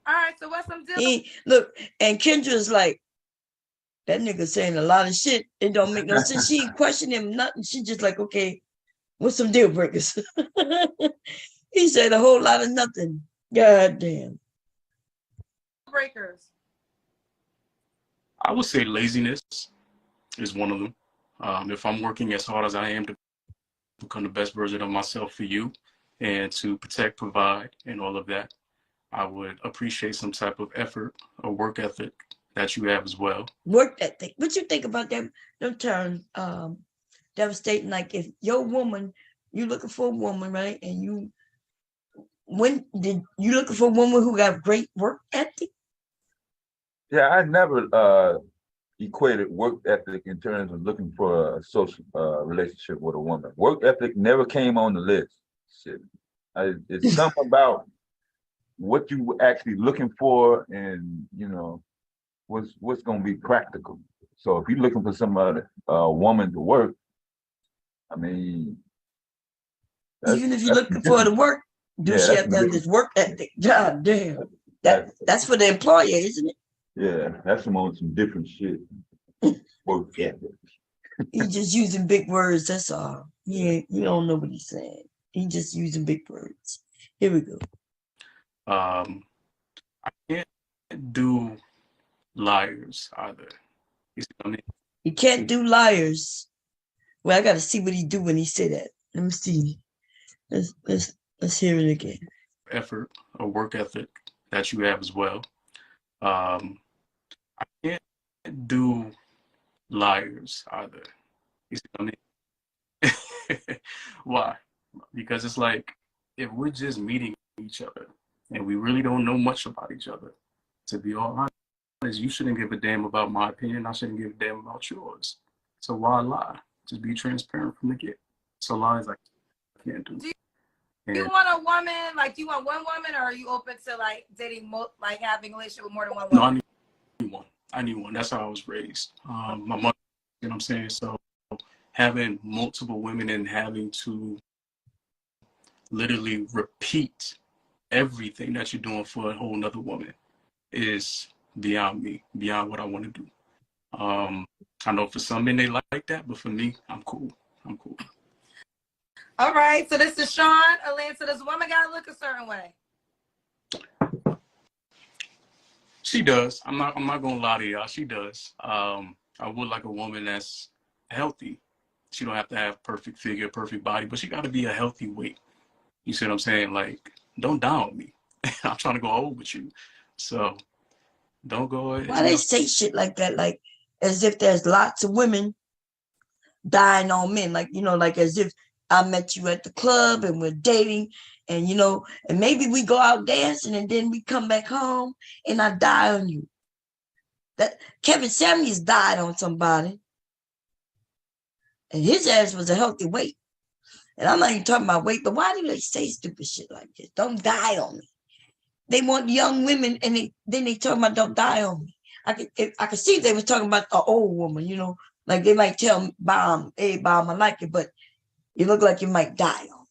All right, so what's some deal? Look, and Kendra's like, that nigga saying a lot of shit. It don't make no sense. She ain't questioning him nothing. She just like, okay, what's some deal breakers? He said a whole lot of nothing. God damn. Breakers. I would say laziness is one of them. If I'm working as hard as I am to become the best version of myself for you and to protect, provide, and all of that, I would appreciate some type of effort or work ethic that you have as well. Work ethic. What you think about them terms devastating? Like if your woman, you looking for a woman, right? And when did you looking for a woman who got great work ethic? Yeah, I never equated work ethic in terms of looking for a social relationship with a woman. Work ethic never came on the list. Shit. It's something about what you were actually looking for, and you know what's going to be practical. So if you're looking for somebody, a woman to work, I mean, even if you're looking for her to work, she have to have this work ethic? God damn, that's for the employer, isn't it? Yeah, that's some different shit. Work ethic. He's just using big words. That's all. You don't know what he's saying. He's just using big words. Here we go. I can't do liars either. You see what I mean? You can't do liars. Well, I got to see what he do when he say that. Let me see. Let's hear it again. Effort or work ethic that you have as well. I can't do liars either. You see what I mean? Why? Because it's like, if we're just meeting each other and we really don't know much about each other, to be all honest, you shouldn't give a damn about my opinion. I shouldn't give a damn about yours. So why lie? Just be transparent from the get. So lies I can't do. Do you want a woman, like, do you want one woman, or are you open to like dating, like having a relationship with more than one woman? No, I need one. I need one. That's how I was raised. My mother, you know what I'm saying? So having multiple women and having to literally repeat everything that you're doing for a whole nother woman is beyond me, beyond what I want to do. I know for some men they like that, but for me, I'm cool. I'm cool. All right, so this is Sean. Elaine, so does a woman gotta look a certain way? She does. I'm not gonna lie to y'all. She does. I would like a woman that's healthy. She don't have to have perfect figure, perfect body, but she got to be a healthy weight. You see what I'm saying? Like, don't down me. I'm trying to go old with you, so don't go. Why they say shit like that? Like as if there's lots of women dying on men. Like, you know, like as if I met you at the club and we're dating, and you know, and maybe we go out dancing and then we come back home and I die on you. That Kevin Samuels died on somebody, and his ass was a healthy weight. And I'm not even talking about weight, but why do they say stupid shit like this? Don't die on me. They want young women, and then they talk about don't die on me. I could see if they was talking about an old woman, you know, like they might tell Bomb, hey Bomb, I like it, but you look like you might die on me.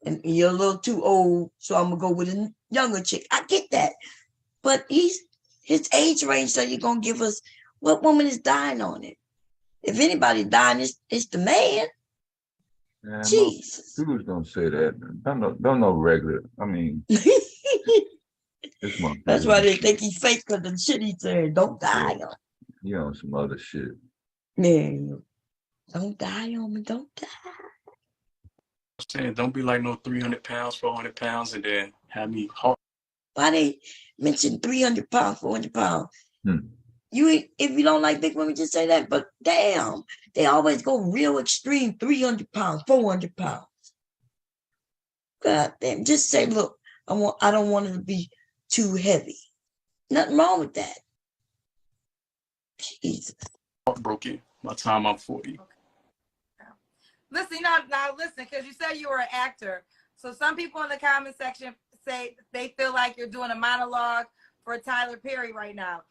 And you're a little too old, so I'm gonna go with a younger chick. I get that. But his age range, so you're gonna give us what woman is dying on it? If anybody dying, it's the man. Yeah, Jesus. Who's gonna say that? Don't know regular. I mean, it's my That's why they think he's fake, because the shit he said, don't die on me. You know, some other shit. Man, don't die on me, don't die. I'm saying, don't be like no 300 pounds, 400 pounds, and then have me hard. Why they mention 300 pounds, 400 pounds? if you don't like big women, just say that. But damn, they always go real extreme, 300 pounds, 400 pounds. God damn, just say, look, I don't want it to be too heavy. Nothing wrong with that. Jesus. Heartbroken by the time I'm 40. Listen, now listen, because you said you were an actor. So some people in the comment section say they feel like you're doing a monologue for Tyler Perry right now.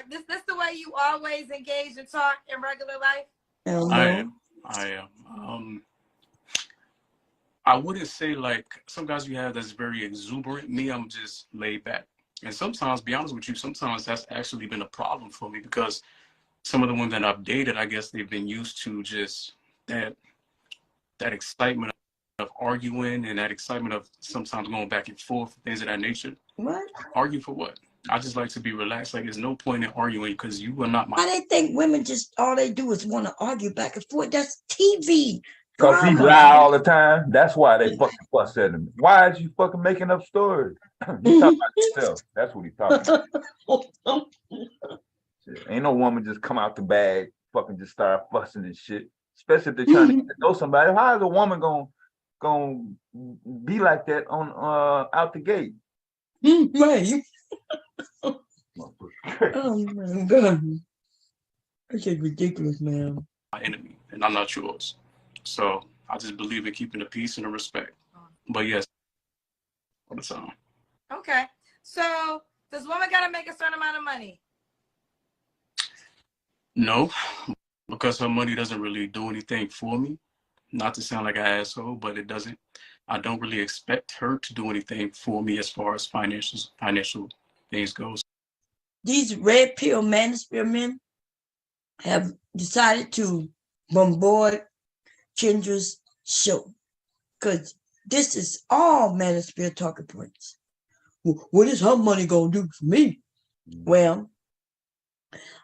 This the way you always engage and talk in regular life? I am. I wouldn't say like some guys you have that's very exuberant. Me, I'm just laid back. And sometimes, be honest with you, sometimes that's actually been a problem for me because some of the women that I've dated, I guess they've been used to just that excitement of arguing and that excitement of sometimes going back and forth, things of that nature. What? Argue for what? I just like to be relaxed. Like, there's no point in arguing because you are not my. Why they think women just all they do is want to argue back and forth? That's TV. Because he lie all the time. That's why they fucking fuss at him. Why is you fucking making up stories? He talking about himself. That's what he talking about. Shit. Ain't no woman just come out the bag, fucking just start fussing and shit. Especially if they're trying to get to know somebody. How is a woman gonna be like that on out the gate? Right. Oh my God. That's just ridiculous, man. My enemy, and I'm not yours. So I just believe in keeping the peace and the respect. But yes, all the time. Okay. So does woman gotta make a certain amount of money? No, because her money doesn't really do anything for me. Not to sound like an asshole, but it doesn't. I don't really expect her to do anything for me as far as financial things goes. These red pill manosphere men have decided to bombard Kendra's show because this is all manosphere talking points. What is her money gonna do for me? Well,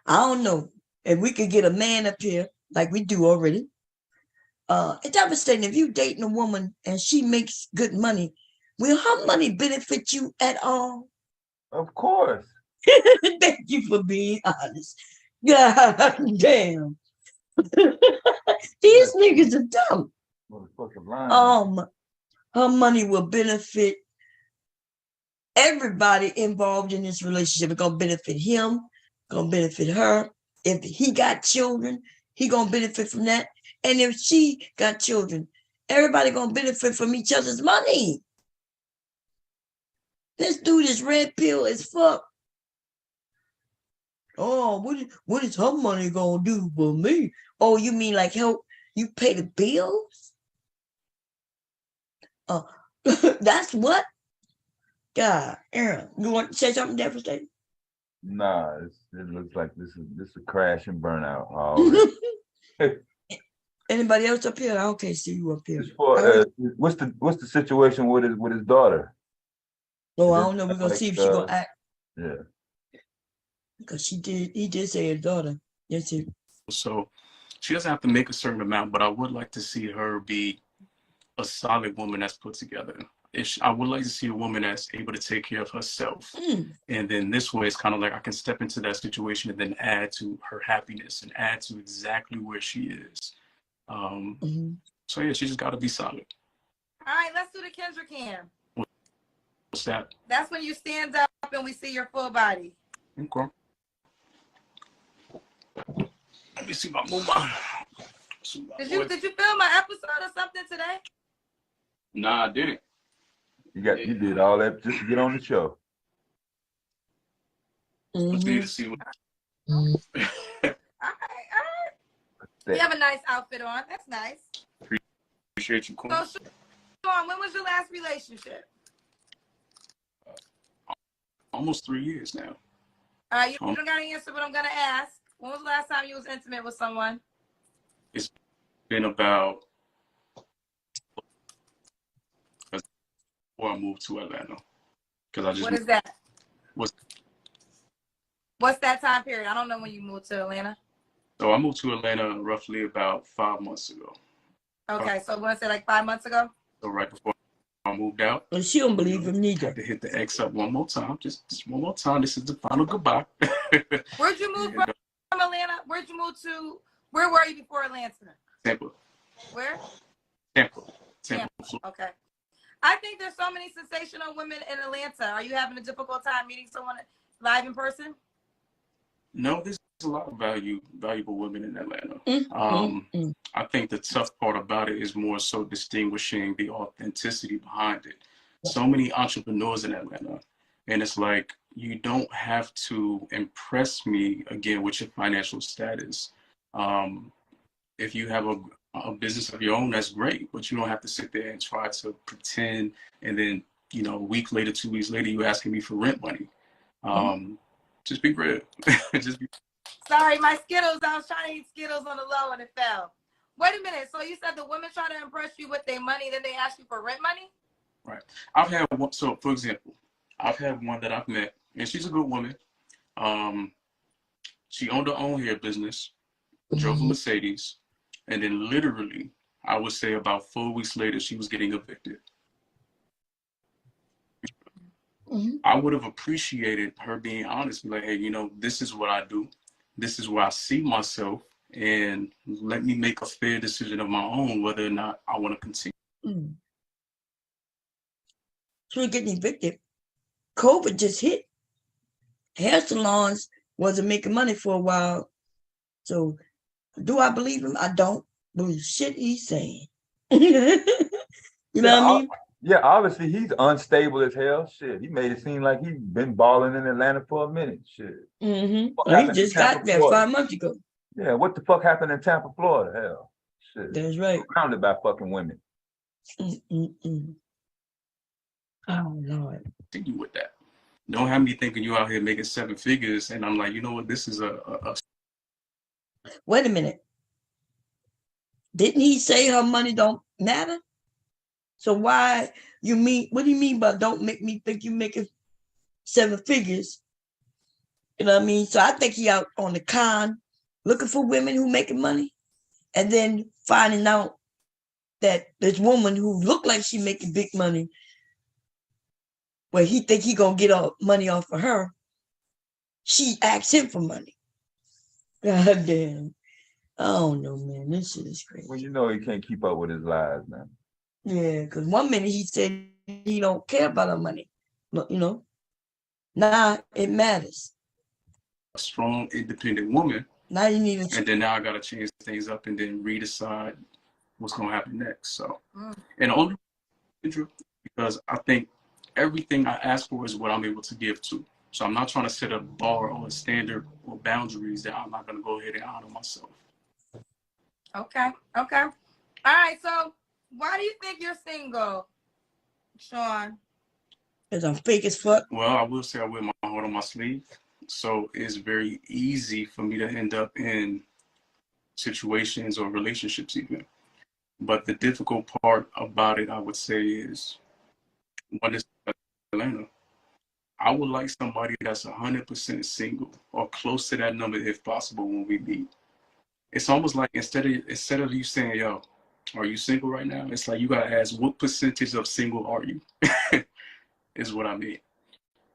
I don't know. If we could get a man up here like we do already, it's devastating. If you dating a woman and she makes good money, will her money benefit you at all? Of course. Thank you for being honest. God damn. These niggas are dumb. Her money will benefit everybody involved in this relationship. It's gonna benefit him, gonna benefit her. If he got children, he gonna benefit from that. And if she got children, everybody gonna benefit from each other's money. This dude is red pill as fuck. Oh, what is her money gonna do for me? Oh, you mean like help you pay the bills? That's what? God, Aaron, you want to say something devastating? Nah, it looks like this is a crash and burnout already. Anybody else up here? I okay, see you up here. What's the situation with his daughter? Oh, I don't know. We're gonna see if she's gonna act. Yeah. Because he did say his daughter. Yes, sir. So she doesn't have to make a certain amount, but I would like to see her be a solid woman that's put together. I would like to see a woman that's able to take care of herself. And then this way, it's kind of like I can step into that situation and then add to her happiness and add to exactly where she is. So yeah, she just got to be solid. All right, let's do the Kendra cam. What's that? That's when you stand up and we see your full body. Okay. Let me see my move on. Did you film my episode or something today? Nah, I didn't. You did all that just to get on the show. Let's need to see what. All right. You have a nice outfit on. That's nice. Appreciate you, Queen. So, Sean, when was your last relationship? Almost 3 years now. You don't got to answer, but I'm gonna ask. When was the last time you was intimate with someone? It's been about before I moved to Atlanta. What is that? What's that time period? I don't know when you moved to Atlanta. So I moved to Atlanta roughly about 5 months ago. Okay, so we're gonna say like 5 months ago. So right before I moved out. And she don't believe him neither. Had to hit the X up one more time. Just one more time. This is the final goodbye. Where'd you move from Atlanta? Where'd you move to? Where were you before Atlanta? Tampa. Where? Tampa. Okay. I think there's so many sensational women in Atlanta. Are you having a difficult time meeting someone live in person? No, there's a lot of valuable women in Atlanta. I think the tough part about it is more so distinguishing the authenticity behind it. So many entrepreneurs in Atlanta, and it's like, you don't have to impress me again with your financial status. If you have a business of your own, that's great, but you don't have to sit there and try to pretend, and then, you know, a week later, 2 weeks later, you asking me for rent money. Just be real. Just be. Sorry, my Skittles. I was trying to eat Skittles on the low and it fell. Wait a minute. So you said the women try to impress you with their money, then they ask you for rent money? Right. I've had one. So, for example, I've had one that I've met, and she's a good woman. She owned her own hair business, drove a Mercedes, and then literally, I would say about 4 weeks later, she was getting evicted. I would have appreciated her being honest, like, hey, you know, this is what I do. This is where I see myself, and let me make a fair decision of my own whether or not I want to continue. She was getting evicted. COVID just hit. Hair salons wasn't making money for a while. So do I believe him? I don't believe shit he's saying. You know what I mean? Yeah, obviously he's unstable as hell. Shit, he made it seem like he's been balling in Atlanta for a minute. Shit. He just got there 5 months ago. Yeah, what the fuck happened in Tampa, Florida? Hell, shit. That's right. Surrounded by fucking women. Oh Lord. Continue with that. Don't have me thinking you out here making 7 figures, and I'm like, you know what? This is a. Wait a minute. Didn't he say her money don't matter? So why you mean? What do you mean by don't make me think you making 7 figures? You know what I mean? So I think he out on the con, looking for women who making money, and then finding out that this woman who looked like she making big money, well, he think he gonna get all money off of her. She asked him for money. God damn. I don't know, man. This shit is crazy. Well, you know he can't keep up with his lies, man. Yeah, because 1 minute he said he don't care about her money. But, you know, now it matters. A strong, independent woman. Now you need and then now I got to change things up and then redecide what's going to happen next. So, and only because I think everything I ask for is what I'm able to give to. So I'm not trying to set a bar or a standard or boundaries that I'm not going to go ahead and honor myself. Okay. All right. So why do you think you're single, Sean? Because I'm fake as fuck. Well, I will say I wear my heart on my sleeve. So it's very easy for me to end up in situations or relationships even. But the difficult part about it, I would say, is one is Atlanta. I would like somebody that's 100% single or close to that number if possible when we meet. It's almost like instead of you saying, yo, are you single right now? It's like you gotta ask, what percentage of single are you? Is what I mean.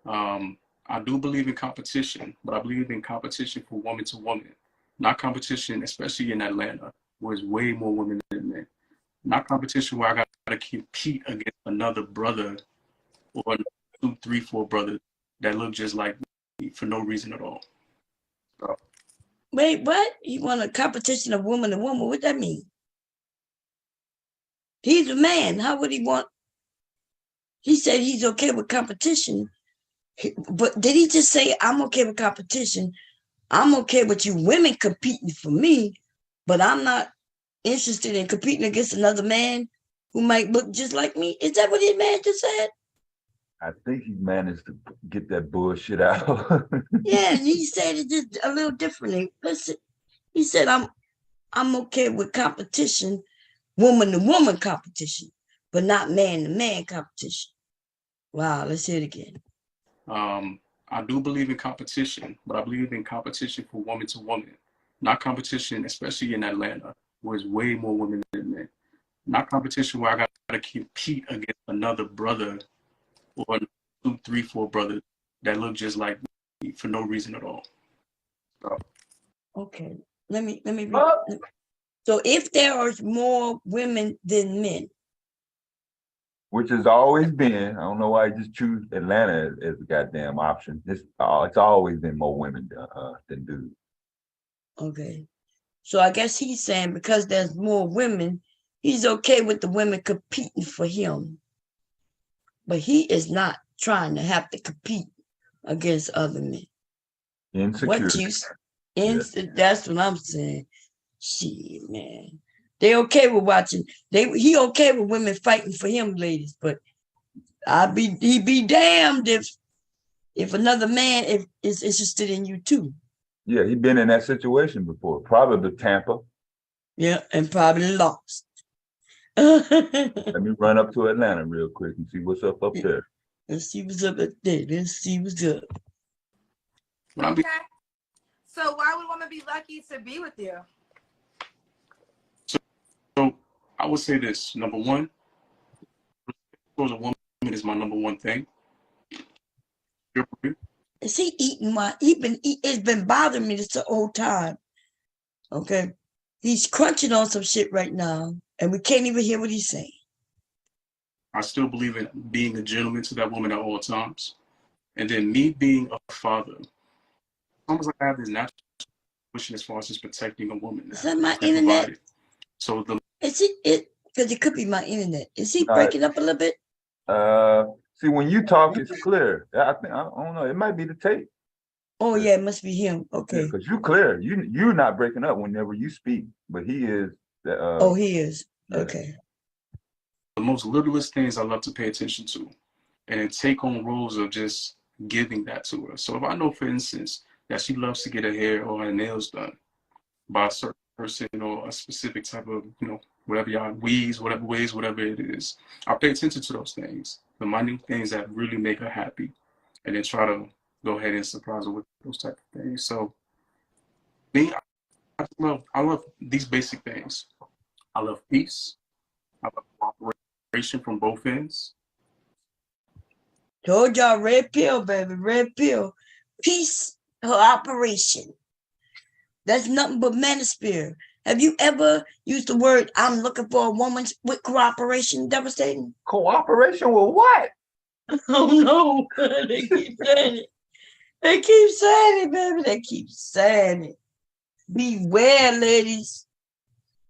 I do believe in competition, but I believe in competition for woman to woman, not competition, especially in Atlanta, where there's way more women than men. Not competition where I gotta compete against another brother or 2, 3, 4 brothers that look just like me for no reason at all. So. Wait, what? You want a competition of woman to woman? What that mean? He's a man. How would he want? He said he's okay with competition. But did he just say, I'm okay with competition? I'm okay with you women competing for me, but I'm not interested in competing against another man who might look just like me? Is that what his man just said? I think he managed to get that bullshit out. Yeah, and he said it just a little differently. Listen, he said, I'm okay with competition, woman to woman competition, but not man to man competition. Wow, let's hear it again. I do believe in competition, but I believe in competition for woman to woman, not competition, especially in Atlanta, where there's way more women than men. Not competition where I got to compete against another brother or 2, 3, 4 brothers that look just like me for no reason at all. So, Okay, let me read. So if there are more women than men, which has always been, I don't know why you just choose Atlanta as a goddamn option. It's always been more women than dudes. okay. So I guess he's saying because there's more women, he's okay with the women competing for him. But he is not trying to have to compete against other men. Insecurity. That's what I'm saying. Shit, man. They okay with watching. He okay with women fighting for him, ladies. But he be damned if another man is interested in you too. Yeah, he been in that situation before. Probably Tampa. Yeah, and probably lost. Let me run up to Atlanta real quick and see what's up there. Let's see what's up there. Let's see what's up. Okay. So why would a woman be lucky to be with you? So I would say this. Number one, towards a woman is my number one thing. Is he eating it's been bothering me this whole time. Okay. He's crunching on some shit right now, and we can't even hear what he's saying. I still believe in being a gentleman to that woman at all times. And then me being a father, almost like I have this natural intuition as far as just protecting a woman. Is that my internet? So because it could be my internet. Is he breaking up a little bit? See, when you talk, it's clear. I don't know. It might be the tape. Oh yeah, it must be him. Okay. Because you clear. You're not breaking up whenever you speak, but he is. He is. Yeah. Okay. The most littlest things I love to pay attention to, and then take on roles of just giving that to her. So if I know, for instance, that she loves to get her hair or her nails done by a certain person or a specific type of, whatever y'all weaves, whatever it is, I'll pay attention to those things, the minute things that really make her happy, and then try to go ahead and surprise her with those type of things. So me, I love these basic things. I love peace. I love cooperation from both ends. Told y'all, red pill, baby, red pill. Peace, cooperation. That's nothing but manosphere. Have you ever used the word, I'm looking for a woman with cooperation? Devastating. Cooperation with what? Oh no, they keep saying it. They keep saying it, baby. They keep saying it. Beware, ladies.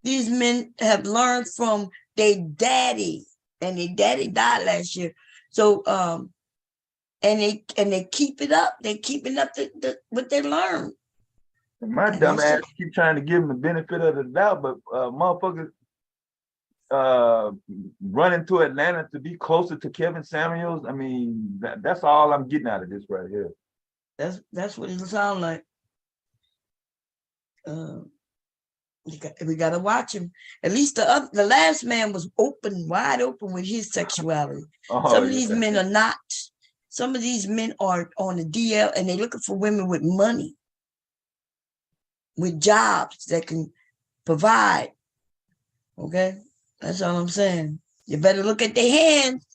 These men have learned from their daddy, and their daddy died last year. So, and they keep it up. They keeping up what they learned. My dumb ass keep trying to give him the benefit of the doubt, but motherfuckers running to Atlanta to be closer to Kevin Samuels. I mean, that's all I'm getting out of this right here. That's what it sounds like. We gotta watch him. At least the last man was wide open with his sexuality. Some of these men are not. Some of these men are on the DL and they're looking for women with money, with jobs that can provide. Okay, that's all I'm saying. You better look at their hands.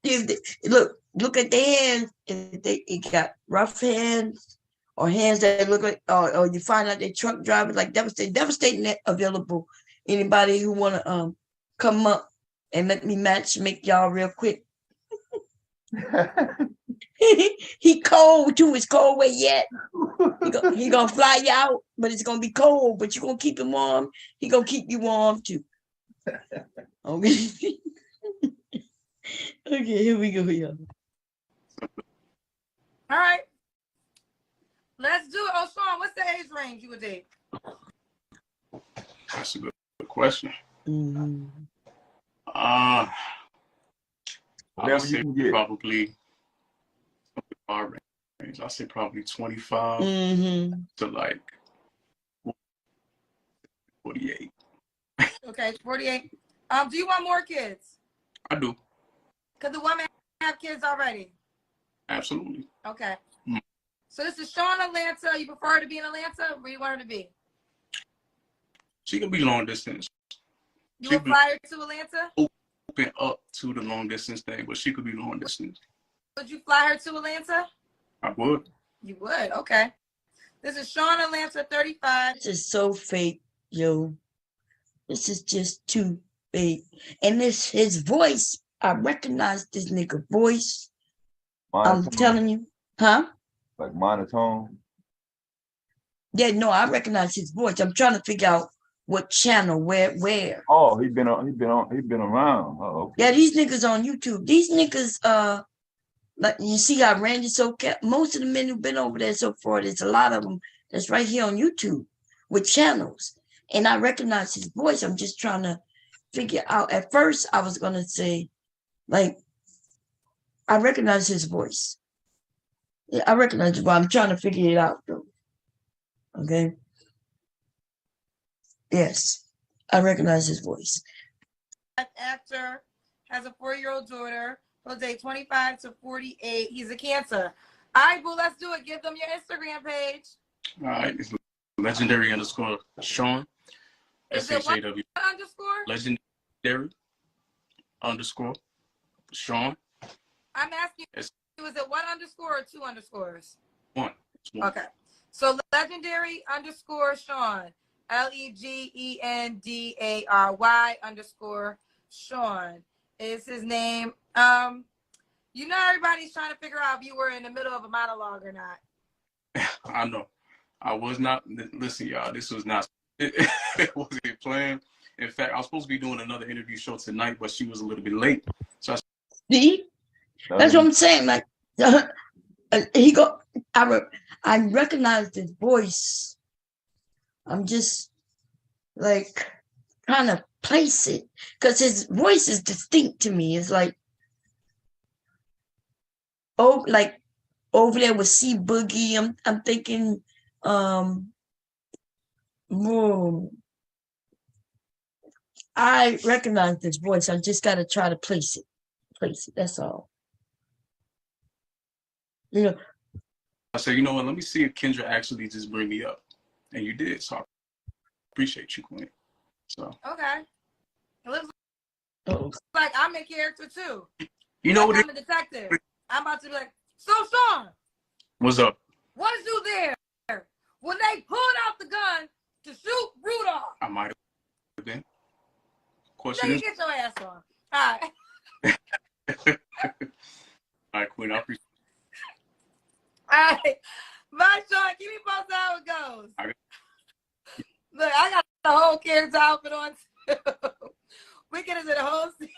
Look at their hands. If it got rough hands or hands that look like, or you find out they truck drivers like devastating that available. Anybody who want to come up and let me make y'all real quick. He cold too. It's cold where yet. He gonna fly you out, but it's gonna be cold. But you're gonna keep him warm. He gonna keep you warm too. Okay. Okay, here we go, y'all. All right. Let's do it. Oh, Sean, what's the age range you would date? That's a good question. Mm-hmm. I would say probably our range. I say probably 25 to like 48. Okay, 48. Do you want more kids? I do. Could the woman have kids already? Absolutely. Okay. So this is Sean, Atlanta. You prefer her to be in Atlanta? Where you want her to be? She can be long distance. You would fly her to Atlanta? open up to the long distance thing, but she could be long distance. Would you fly her to Atlanta? I would. You would, okay. This is Sean Atlanta, 35. This is so fake, yo. This is just too fake. And this his voice. I recognize this nigga voice. Monotone. I'm telling you, huh? Like monotone. Yeah, no, I recognize his voice. I'm trying to figure out what channel, where. Oh, he been around. Oh, okay. Yeah, these niggas on YouTube. These niggas, like you see how Randy so kept most of the men who've been over there so far, there's a lot of them that's right here on YouTube with channels. And I recognize his voice. I'm just trying to figure out. At first, I was gonna say, like, I recognize his voice. Yeah, I recognize it, but I'm trying to figure it out though. Okay. Yes, I recognize his voice. Actor, has a 4-year-old daughter. Jose, 25 to 48. He's a Cancer. All right, boo, let's do it. Give them your Instagram page. All right, it's legendary _ Sean. Is it what SHAW. underscore? Legendary _ Sean. I'm asking you, is it 1 underscore or 2 underscores? 1. Okay. So legendary _ Sean. LEGENDARY _ Sean is his name. You know, everybody's trying to figure out if you were in the middle of a monologue or not. I know. I was not. Listen, y'all, this was not. It wasn't planned. In fact, I was supposed to be doing another interview show tonight, but she was a little bit late. So See? That's what I'm saying. Like, I recognize his voice. I'm just like trying to place it because his voice is distinct to me. It's like, oh, like over there with C Boogie. I'm thinking, I recognize this voice. I just got to try to place it. That's all. You know. I said, you know what? Let me see if Kendra actually just bring me up, and you did. So I appreciate you, Queen. So okay, it looks like I'm in character too. You know like what? I'm a detective. I'm about to be like, so Sean, What's up? what did you there when they pulled out the gun to shoot Rudolph? I might have been. So you get your ass on. All right. All right, Queen. I appreciate. All right, bye, Sean. Keep me posted how it goes. Look, I got the whole character outfit on too. We get into the whole scene.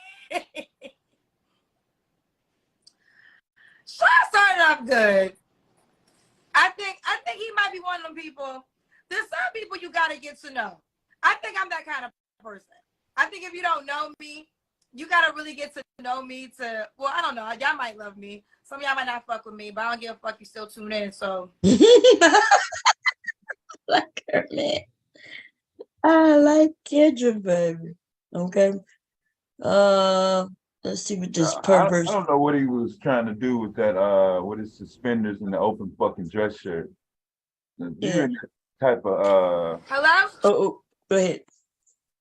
Sean started off good. I think he might be one of them people. There's some people you gotta get to know. I think I'm that kind of person. I think if you don't know me, you gotta really get to know me to, well, I don't know. Y'all might love me. Some of y'all might not fuck with me, but I don't give a fuck. You still tune in, so. Like her, man. I like Kendra, baby. Okay. Let's see what this perverse. I don't know what he was trying to do with that. With his suspenders and the open fucking dress shirt. You're in that type of. Hello. Oh, go ahead.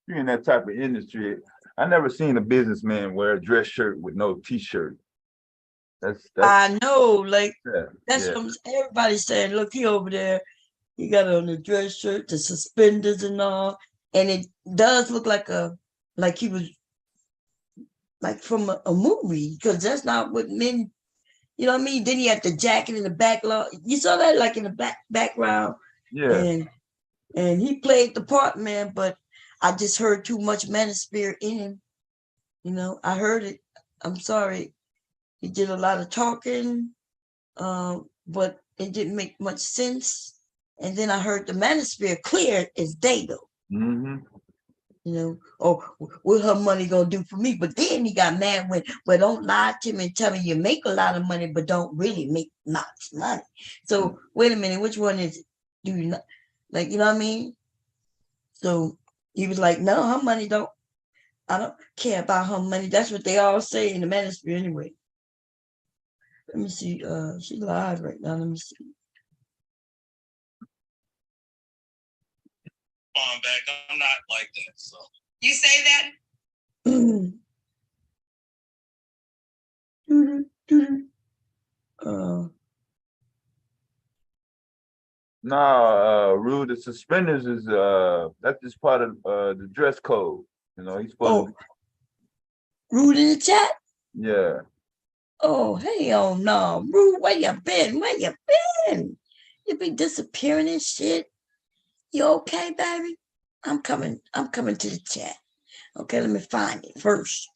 You're in that type of industry. I never seen a businessman wear a dress shirt with no t-shirt. That's I know, like that's what everybody's saying. Look, he over there. He got on the dress shirt, the suspenders and all, and it does look like he was like from a movie, because that's not what men, you know what I mean? Then he had the jacket in the back. You saw that like in the background. Yeah. And he played the part, man, but I just heard too much manosphere in him. You know, I heard it. I'm sorry. He did a lot of talking, but it didn't make much sense. And then I heard the manosphere clear as day, though. Mm-hmm. You know, oh, what her money gonna do for me? But then he got mad when, well, don't lie to me and tell me you make a lot of money, but don't really make much money. So wait a minute, which one is it? Do you not, like, you know what I mean? So he was like, no, her money I don't care about her money. That's what they all say in the manosphere anyway. Let me see. She's live right now. Let me see. On back. I'm not like that. So you say that? Rude, the suspenders is that's just part of the dress code. You know, he's supposed to Rude in the chat? Yeah. Oh, hell no. Rude, where you been? Where you been? You be disappearing and shit. You okay, baby? I'm coming to the chat. Okay, let me find it first.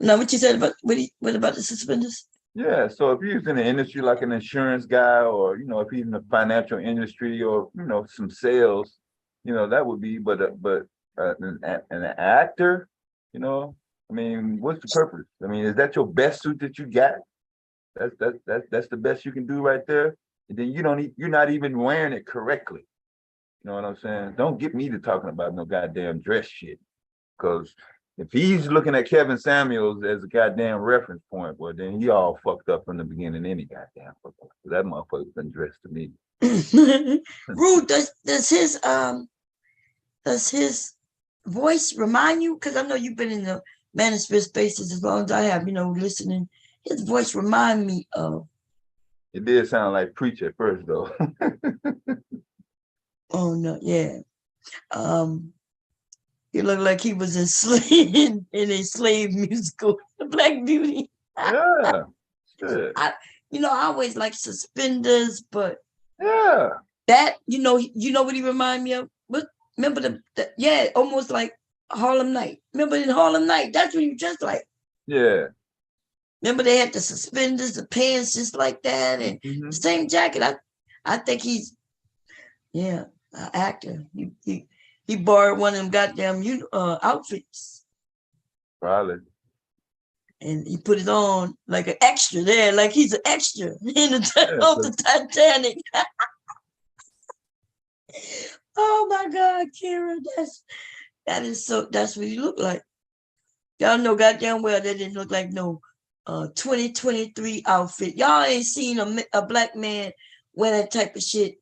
Now, what you said about what about the suspenders? Yeah, so if he's in the industry like an insurance guy, or you know, if he's in the financial industry, or you know, some sales, you know, that would be. But an actor, you know, I mean, what's the purpose? I mean, is that your best suit that you got? That's the best you can do right there. And then you're not even wearing it correctly. You know what I'm saying? Don't get me to talking about no goddamn dress shit, because if he's looking at Kevin Samuels as a goddamn reference point, well, then he all fucked up from the beginning any goddamn fuck up. That motherfucker's been dressed to me. Rude, does his voice remind you? Because I know you've been in the manosphere spaces as long as I have, you know, listening. His voice remind me of. It did sound like Preach at first, though. Oh no, yeah. He looked like he was in a slave musical, Black Beauty. Yeah. Shit. I always like suspenders, but yeah, that you know what he remind me of. But remember almost like Harlem Night. Remember in Harlem Night, that's what he dressed like. Yeah. Remember they had the suspenders, the pants, just like that, and the same jacket. I think he's an actor. He borrowed one of them goddamn outfits. Probably. And he put it on like an extra there, like he's an extra on the Titanic. Oh my God, Kira, that's what he looked like. Y'all know goddamn well that didn't look like no 2023 outfit. Y'all ain't seen a black man wear that type of shit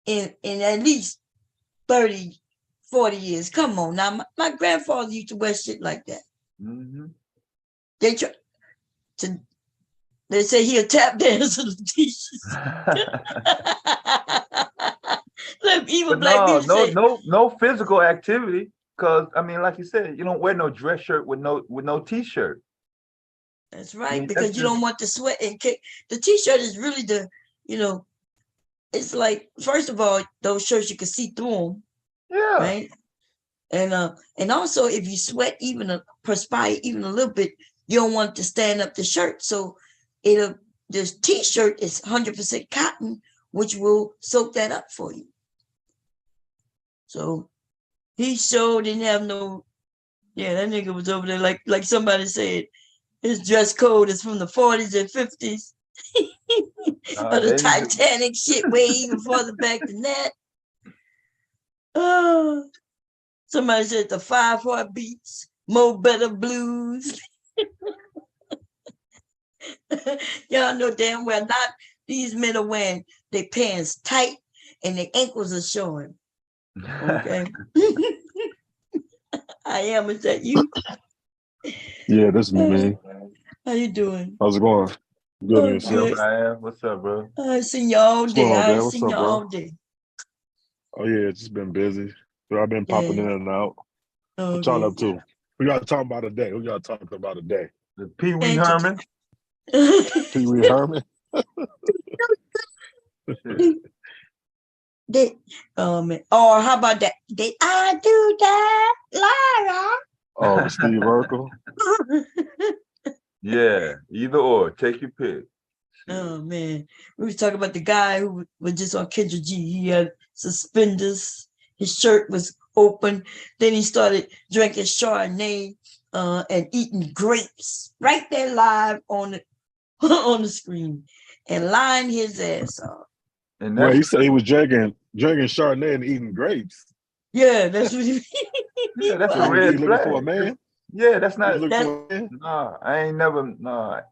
in at least 30, 40 years. Come on now. My grandfather used to wear shit like that. Mm-hmm. They say he a tap dancer. But no physical activity, because I mean, like you said, you don't wear no dress shirt with no t-shirt. That's right, because you don't want the sweat and kick. The t-shirt is really it's like, first of all, those shirts you can see through them. Yeah. Right. And also if you sweat perspire even a little bit, you don't want to stand up the shirt. So this t-shirt is 100% cotton, which will soak that up for you. So he sure didn't have no, that nigga was over there like somebody said, his dress code is from the 40s and 50s. Or the Titanic shit way even farther back than that. Oh, somebody said the 5 heartbeats, Mo Better Blues. Y'all know damn well not these men are wearing their pants tight and their ankles are showing. Okay. I am. Is that you? Yeah, this is me. How you doing? How's it going? Good, and yourself? Good. What's up, bro? I seen you all day. I seen you all day. Oh yeah, it's just been busy. So I've been popping in and out. What y'all up to? We gotta talk about a day. The Pee Wee Herman. Pee Wee Herman. Or how about that? Did I do that, Lara? Oh, Steve Urkel. Yeah, either or. Take your pick. Oh man, we was talking about the guy who was just on Kendra G. He had suspenders. His shirt was open. Then he started drinking Chardonnay and eating grapes right there live on the screen and lying his ass off. And he said he was drinking Chardonnay and eating grapes. Yeah, that's what he. Yeah, that's a red flag. Looking for a man? Yeah, that's not. I ain't never.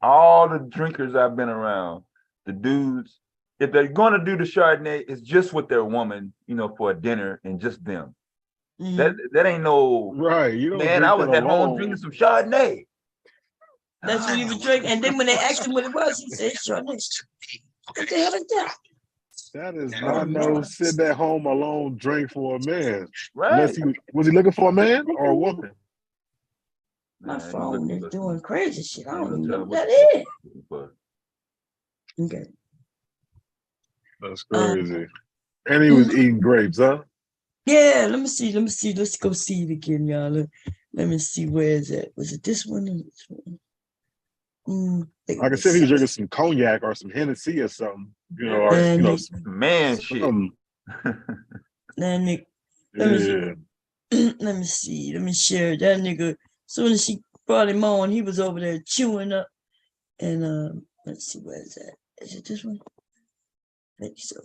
All the drinkers I've been around, the dudes, if they're gonna do the Chardonnay, it's just with their woman, for a dinner and just them. That ain't no right. You don't. Man, I was at home drinking some Chardonnay. That's what he was drinking. And then when they asked him what it was, he said Chardonnay. What the hell is that? That is not no sit at home alone drink for a man. Right. Unless was he looking for a man or a woman? My phone is doing crazy shit. I don't even know what that that is. Okay. That's crazy. And he was eating grapes, huh? Yeah, let me see. Let's go see it again, y'all. Let me see, where is it? Was it this one or this one? I can see he was drinking some cognac or some Hennessy or something. You know, or some man shit. Let me see. Let me share that nigga. As soon as she brought him on, he was over there chewing up. And let's see, where is that? Is it this one? I think so.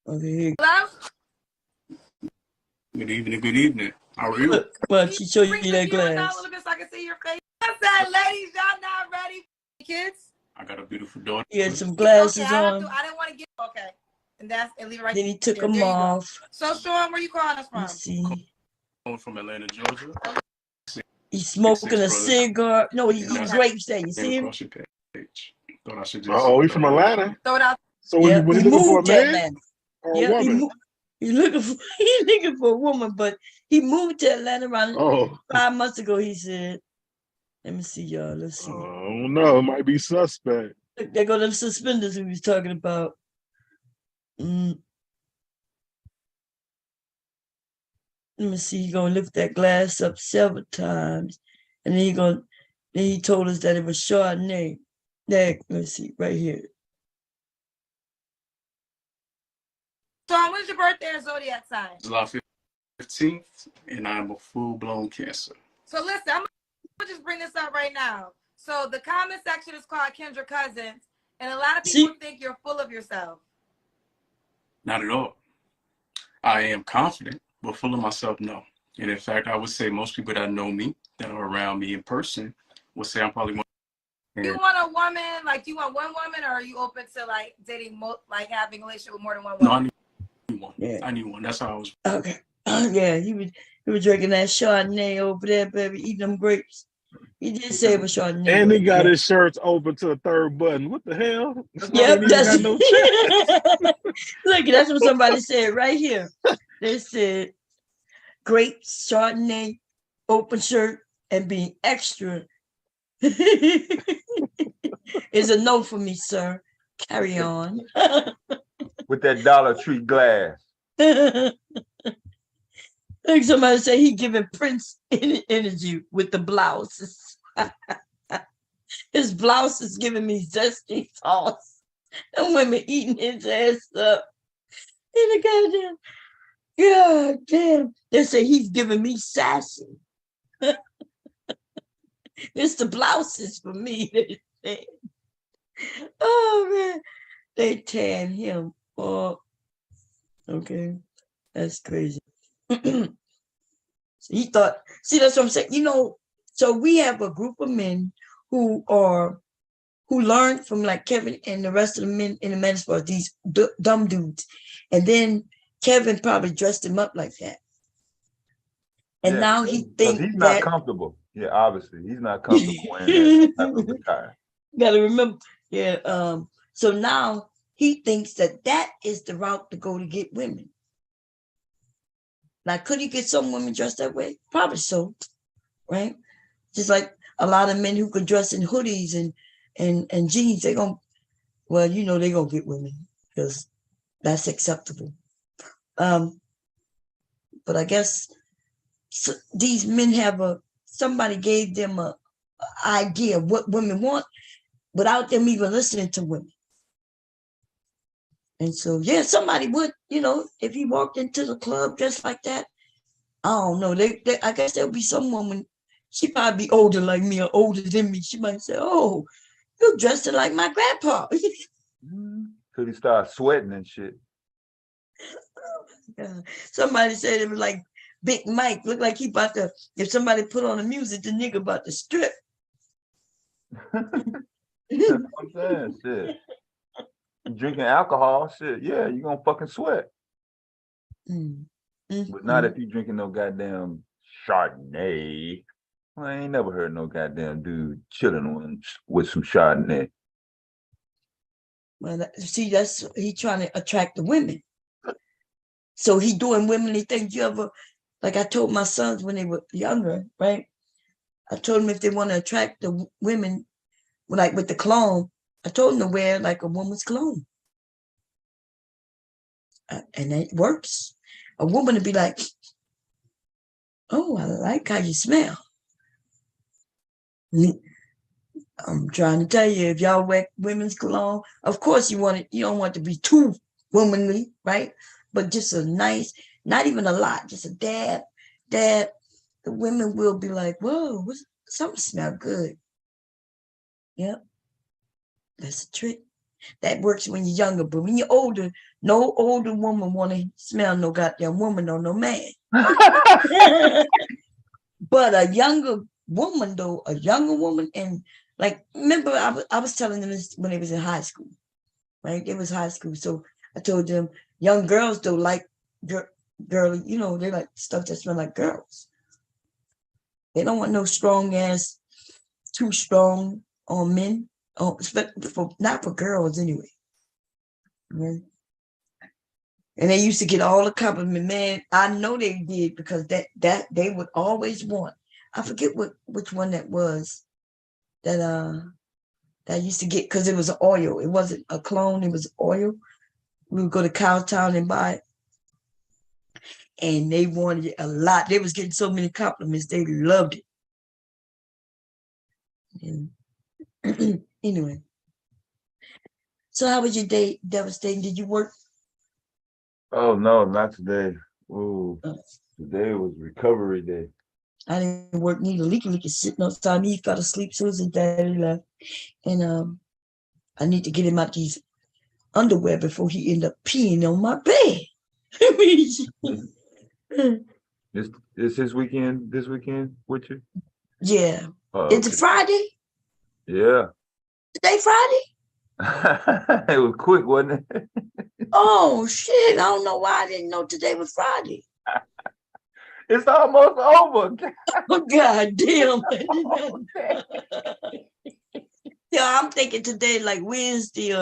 Okay, here. Hello? Good evening, good evening. How are you? Look, well, she show you that glass. A little bit so I can see your face. I said, ladies, y'all not ready, kids? I got a beautiful daughter. He had some glasses Okay, on. I didn't want to get okay. And leave it right Then he took there. them off. So, Sean, where you calling us from? Let's see. I'm from Atlanta, Georgia. He's smoking a cigar. No, he's eating grapes there. You see him? Across your page. Thought I should just. Oh, he's from Atlanta. Throw it out. So was he looking for a man or a woman? He's looking for a woman, but he moved to Atlanta around 5 months ago. He said, "Let me see, y'all. Let's see." I don't know. It might be suspect. Look, there go them suspenders we was talking about. Let me see. He gonna lift that glass up several times, and then he told us that it was Chardonnay. There, let's see, right here. Sean, when's your birthday or zodiac sign? July 15th, and I'm a full-blown Cancer. So listen, I'm gonna just bring this up right now. So the comment section is called Kendra Cousins, and a lot of people think you're full of yourself. Not at all. I am confident, but full of myself, no. And in fact, I would say most people that know me, that are around me in person, will say I'm probably one. You want a woman, like, do you want one woman, or are you open to like dating, like having a relationship with more than one woman? No, I need one. Yeah. I need one. That's how I was. Okay. Yeah, he was drinking that Chardonnay over there, baby, eating them grapes. He did say it was Chardonnay. And he got his shirts open to the third button. What the hell? Yep, that's no Look, that's what somebody said right here. They said grapes, Chardonnay, open shirt, and being extra is a no for me, sir. Carry on. With that Dollar Tree glass. Like somebody say he giving Prince energy with the blouses. His blouse is giving me zesty sauce. And women eating his ass up. In the goddamn, God damn. They say he's giving me sassy. It's the blouses for me. They say. Oh man, they tan him up. Okay, that's crazy. He thought, see, that's what I'm saying. You know, so we have a group of men who learned from like Kevin and the rest of the men in the men's sport, these dumb dudes. And then Kevin probably dressed him up like that. And now he thinks he's not comfortable. Yeah, obviously. He's not comfortable wearing that type of attire. You gotta remember, yeah. So now he thinks that is the route to go to get women. Now, could he get some women dressed that way? Probably so, right? Just like a lot of men who could dress in hoodies and jeans, they're gonna get women because that's acceptable. But I guess these men have somebody gave them a idea of what women want without them even listening to women. And so, yeah, somebody would, if he walked into the club just like that, I don't know. I guess there'll be some woman, she probably be older like me or older than me. She might say, "Oh, you're dressing like my grandpa." Could he start sweating and shit? Somebody said it was like Big Mike. Looked like he about to, if somebody put on the music, the nigga about to strip. That's what I'm saying, shit. Drinking alcohol, shit, yeah, you're gonna fucking sweat. But not if you're drinking no goddamn Chardonnay. I ain't never heard no goddamn dude chilling with some Chardonnay. Well, see, that's he trying to attract the women. So he doing womanly things. You ever, like I told my sons when they were younger, right? I told them if they want to attract the women, like with the cologne, I told them to wear like a woman's cologne. And it works. A woman would be like, oh, I like how you smell. I'm trying to tell you, if y'all wear women's cologne, of course you don't want it to be too womanly, right? But just a nice, not even a lot, just a dab. The women will be like, whoa, something smell good. Yep. That's a trick. That works when you're younger, but when you're older, no older woman want to smell no goddamn woman or no man. But a younger woman, though, and like, remember, I was telling them this when they was in high school, right? It was high school. So I told them, young girls, though, like girl, they like stuff that smell like girls. They don't want no strong ass, too strong on men. Not for girls anyway. Right? And they used to get all the compliment, man. I know they did because that they would always want. I forget which one that was that I used to get, because it was oil. It wasn't a clone, it was oil. We would go to Cowtown and buy it. And they wanted it a lot. They was getting so many compliments, they loved it. And anyway. So how was your day, Devastating? Did you work? Oh no, not today. Ooh, today was recovery day. I didn't work neither. Leaky is sitting outside me. He fell asleep soon as his daddy left. And I need to get him out these underwear before he end up peeing on my bed. Is his weekend this weekend with you? Yeah. Oh, Is it Friday? Yeah. Today Friday? It was quick, wasn't it? Oh shit. I don't know why I didn't know today was Friday. It's almost over. Oh god damn. Yeah, I'm thinking today like Wednesday.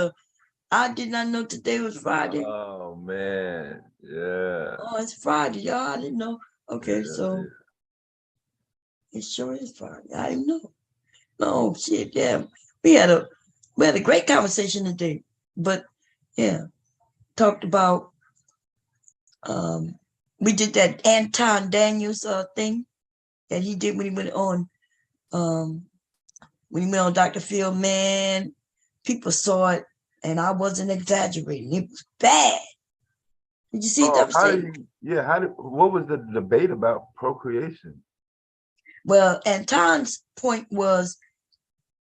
I did not know today was Friday. Oh man. Yeah. Oh, it's Friday, y'all. I didn't know. Okay, Yeah, so it sure is Friday. I didn't know. No shit, yeah. We had a great conversation today. But yeah, talked about we did that Anton Daniels thing that he did when he went on Dr. Phil. Man, people saw it and I wasn't exaggerating. It was bad. Did you see that? What was the debate about procreation? Well, Anton's point was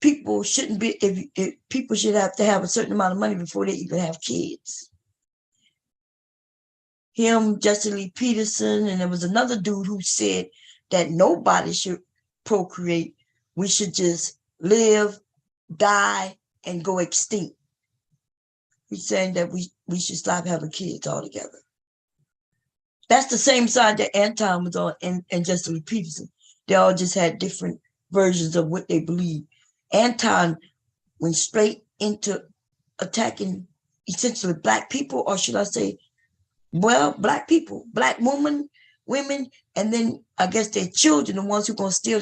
people shouldn't be, if people should have to have a certain amount of money before they even have kids. Him, Jesse Lee Peterson, and there was another dude who said that nobody should procreate. We should just live, die, and go extinct. He's saying that we should stop having kids altogether. That's the same side that Anton was on and Jesse Lee Peterson. They all just had different versions of what they believe. Anton went straight into attacking essentially Black people, or should I say, well, Black people, Black women, and then I guess their children, the ones who are going to steal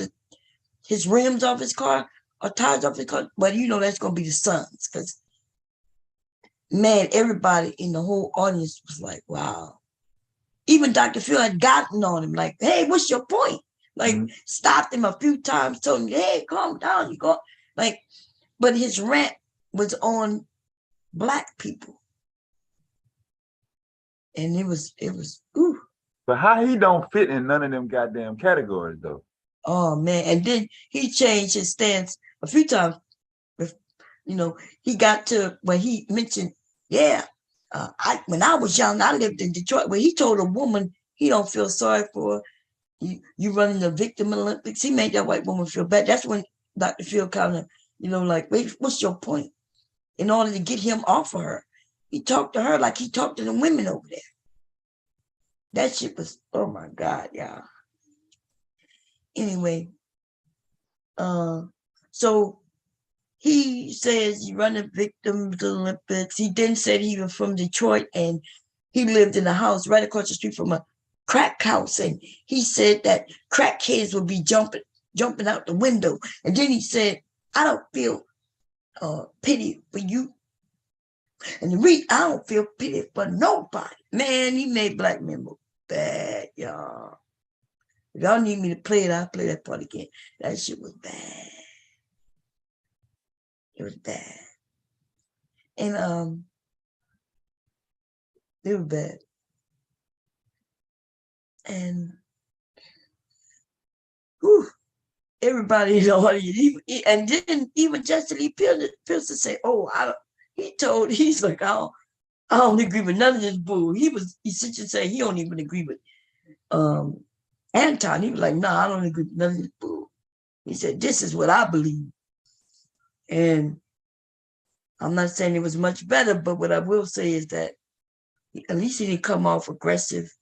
his rims off his car or tires off his car. But that's going to be the sons, because, man, everybody in the whole audience was like, wow. Even Dr. Phil had gotten on him, like, hey, what's your point? Like, stopped him a few times, told him, hey, calm down, you go. Like, but his rant was on Black people. And it was, ooh. But how he don't fit in none of them goddamn categories, though? Oh, man. And then he changed his stance a few times. He got to where he mentioned, when I was young, I lived in Detroit, where he told a woman he don't feel sorry for you running the victim Olympics. He made that white woman feel bad. That's when Dr. Phil kind of, like, wait, what's your point? In order to get him off of her, he talked to her like he talked to the women over there. That shit was, oh my God, y'all. Anyway, So he says he run the Victims Olympics. He then said he was from Detroit and he lived in a house right across the street from a crack house. And he said that crack kids would be jumping out the window. And then he said, I don't feel pity for you. And I don't feel pity for nobody. Man, he made black men look bad, y'all. If y'all need me to play it, I'll play that part again. That shit was bad. It was bad. And it was bad. And whew, everybody in the audience, and then even Justin Lee Pearson say, "Oh, he's like, I don't agree with none of this bull." He essentially saying he don't even agree with Anton. He was like, "Nah, I don't agree with none of this bull." He said, "This is what I believe," and I'm not saying it was much better, but what I will say is that at least he didn't come off aggressive.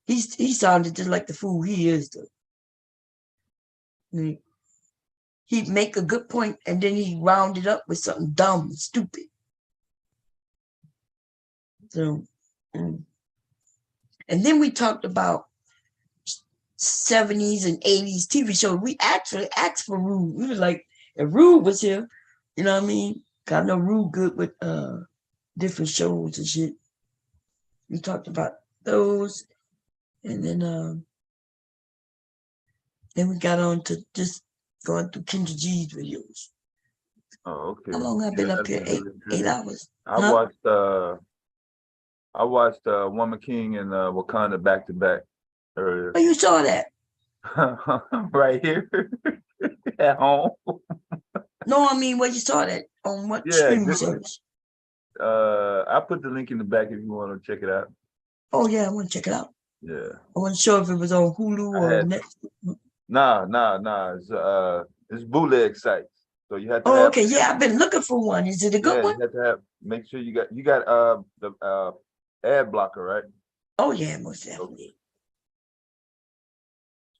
He sounded just like the fool he is, though. He'd make a good point and then he'd round it up with something dumb and stupid. So, and then we talked about 70s and 80s TV shows. We actually asked for Rue. We was like, if Rue was here, you know what I mean? I know Rue good with different shows and shit. We talked about those. And then we got on to just going through Kendra G's videos. Oh, okay. How long have I been up here? 8 hours. I watched Woman King and Wakanda back to back earlier. Oh, you saw that? Right here at home. No, I mean, where you saw that? On what streaming service? I put the link in the back if you want to check it out. Oh yeah, I want to check it out. Yeah. I wasn't sure if it was on Hulu or Netflix. Nah. It's bootleg sites. So you have to. Oh, okay. Yeah, I've been looking for one. Is it a good one? You have to make sure you got the ad blocker, right? Oh yeah, most definitely.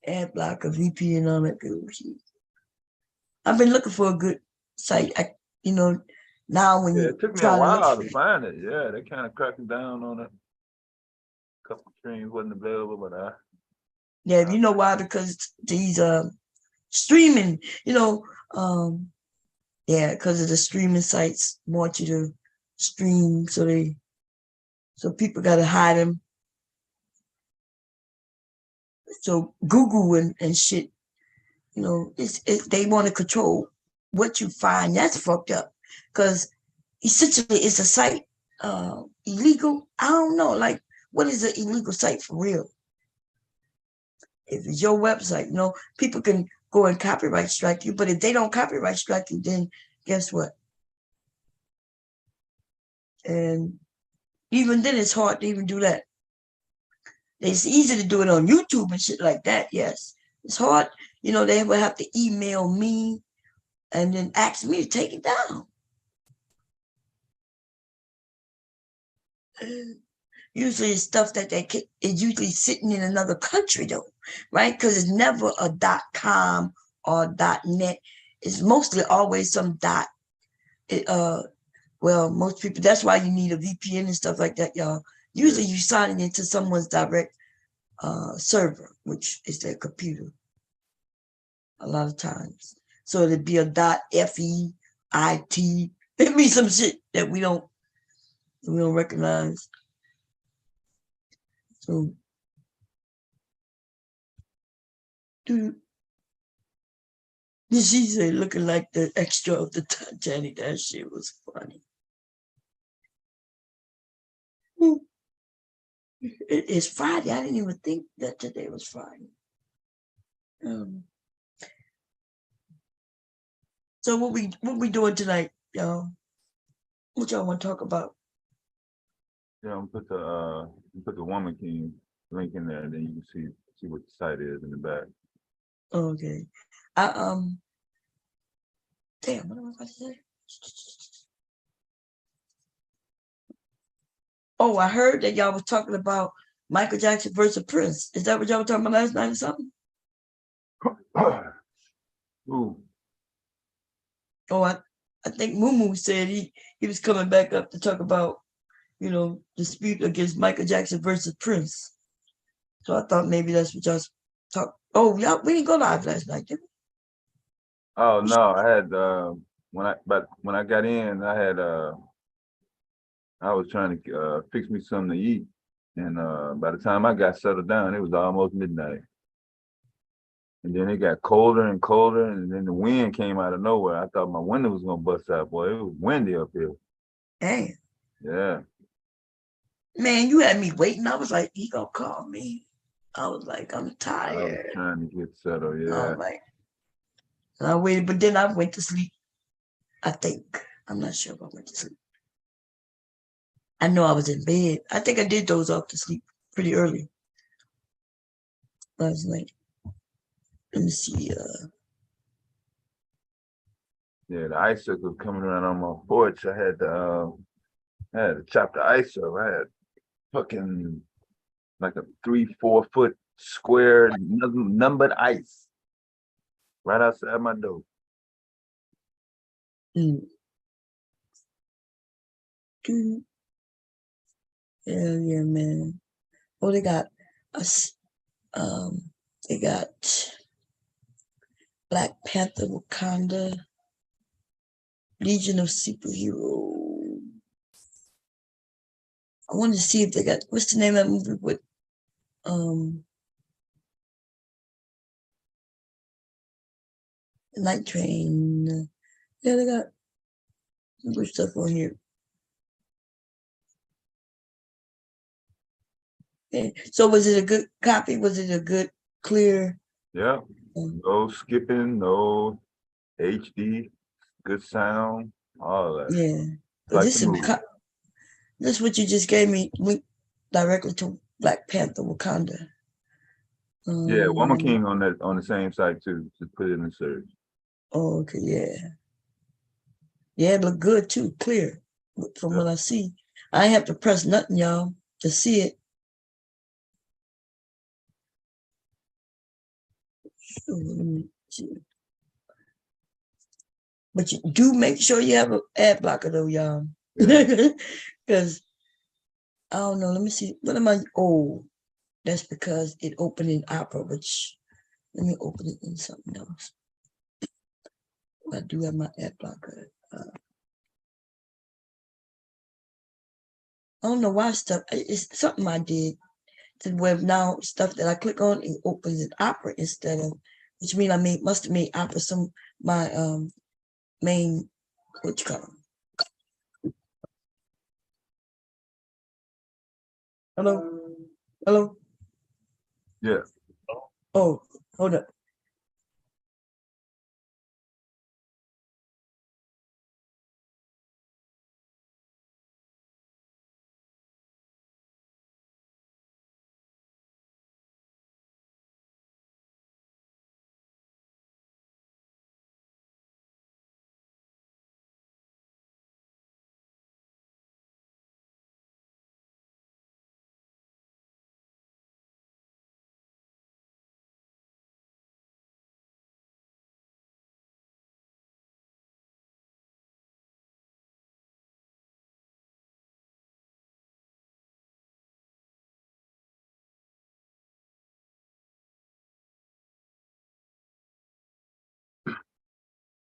Ad blocker, VPN, all that good shit. I've been looking for a good site. Now when it took me a while to find it. Yeah, they kind of cracked down on it. A couple streams wasn't available, but yeah, you know why? Because these streaming, because of the streaming sites want you to stream, so people gotta hide them. So Google and shit, they want to control what you find. That's fucked up. Because essentially it's a site illegal. I don't know, like what is an illegal site for real? If it's your website, people can go and copyright strike you, but if they don't copyright strike you, then guess what? And even then it's hard to even do that. It's easy to do it on YouTube and shit like that, yes. It's hard, they would have to email me and then ask me to take it down. Usually it's stuff that is usually sitting in another country though, right? Because it's never a .com or .net. It's mostly always some most people, that's why you need a VPN and stuff like that, y'all. Usually you signing into someone's direct server, which is their computer a lot of times. So it'd be a .FEIT. It'd be some shit that we don't recognize. So, dude, she said looking like the extra of the Titanic. That shit was funny. It's Friday. I didn't even think that today was Friday. So what we doing tonight, y'all? What y'all want to talk about? Yeah, I'm put the Woman King link in there, and then you can see what the site is in the back. Okay. Damn, what am I about to say? Oh, I heard that y'all was talking about Michael Jackson versus Prince. Is that what y'all were talking about last night or something? Ooh. Oh, I think Moo said he was coming back up to talk about, dispute against Michael Jackson versus Prince. So I thought maybe that's what y'all talk. Oh, y'all, we didn't go live last night, did we? Oh no, I had when I got in, I was trying to fix me something to eat, and by the time I got settled down, it was almost midnight. And then it got colder and colder, and then the wind came out of nowhere. I thought my window was gonna bust out, boy. It was windy up here. Dang. Yeah. Man, you had me waiting. I was like, he gonna call me. I was like, I'm tired. I was trying to get settled, I yeah. was like, and I waited, but then I went to sleep. I think. I'm not sure if I went to sleep. I know I was in bed. I think I did doze off to sleep pretty early last night. Let me see. Yeah, the icicle coming around on my porch. I had to chop the ice up. I had fucking like a 3-4 foot square numbered ice right outside my door. Hell yeah, man. Oh, they got us. They got Black Panther, Wakanda, Legion of Superheroes. I wanted to see if they got, what's the name of that movie with Night Train? Yeah, they got some good stuff on here. Okay. So was it a good copy? Was it a good, clear? Yeah. No skipping, no HD, good sound, all that. Yeah. Like This is what you just gave me. Went directly to Black Panther, Wakanda. Yeah, Woman King on the same site too. Just put it in the search. Oh, okay, yeah. Yeah, it looked good too, clear from what I see. I ain't have to press nothing, y'all, to see it. So, let me see. But you do make sure you have an ad blocker though, y'all. Because I don't know, let me see. What am I? Oh, that's because it opened in Opera, which let me open it in something else. I do have my ad blocker. I don't know why stuff. It's something I did to where now stuff that I click on it opens in Opera instead of, which means I must have made Opera my main, what you call them. Hello. Yeah. Oh, hold up.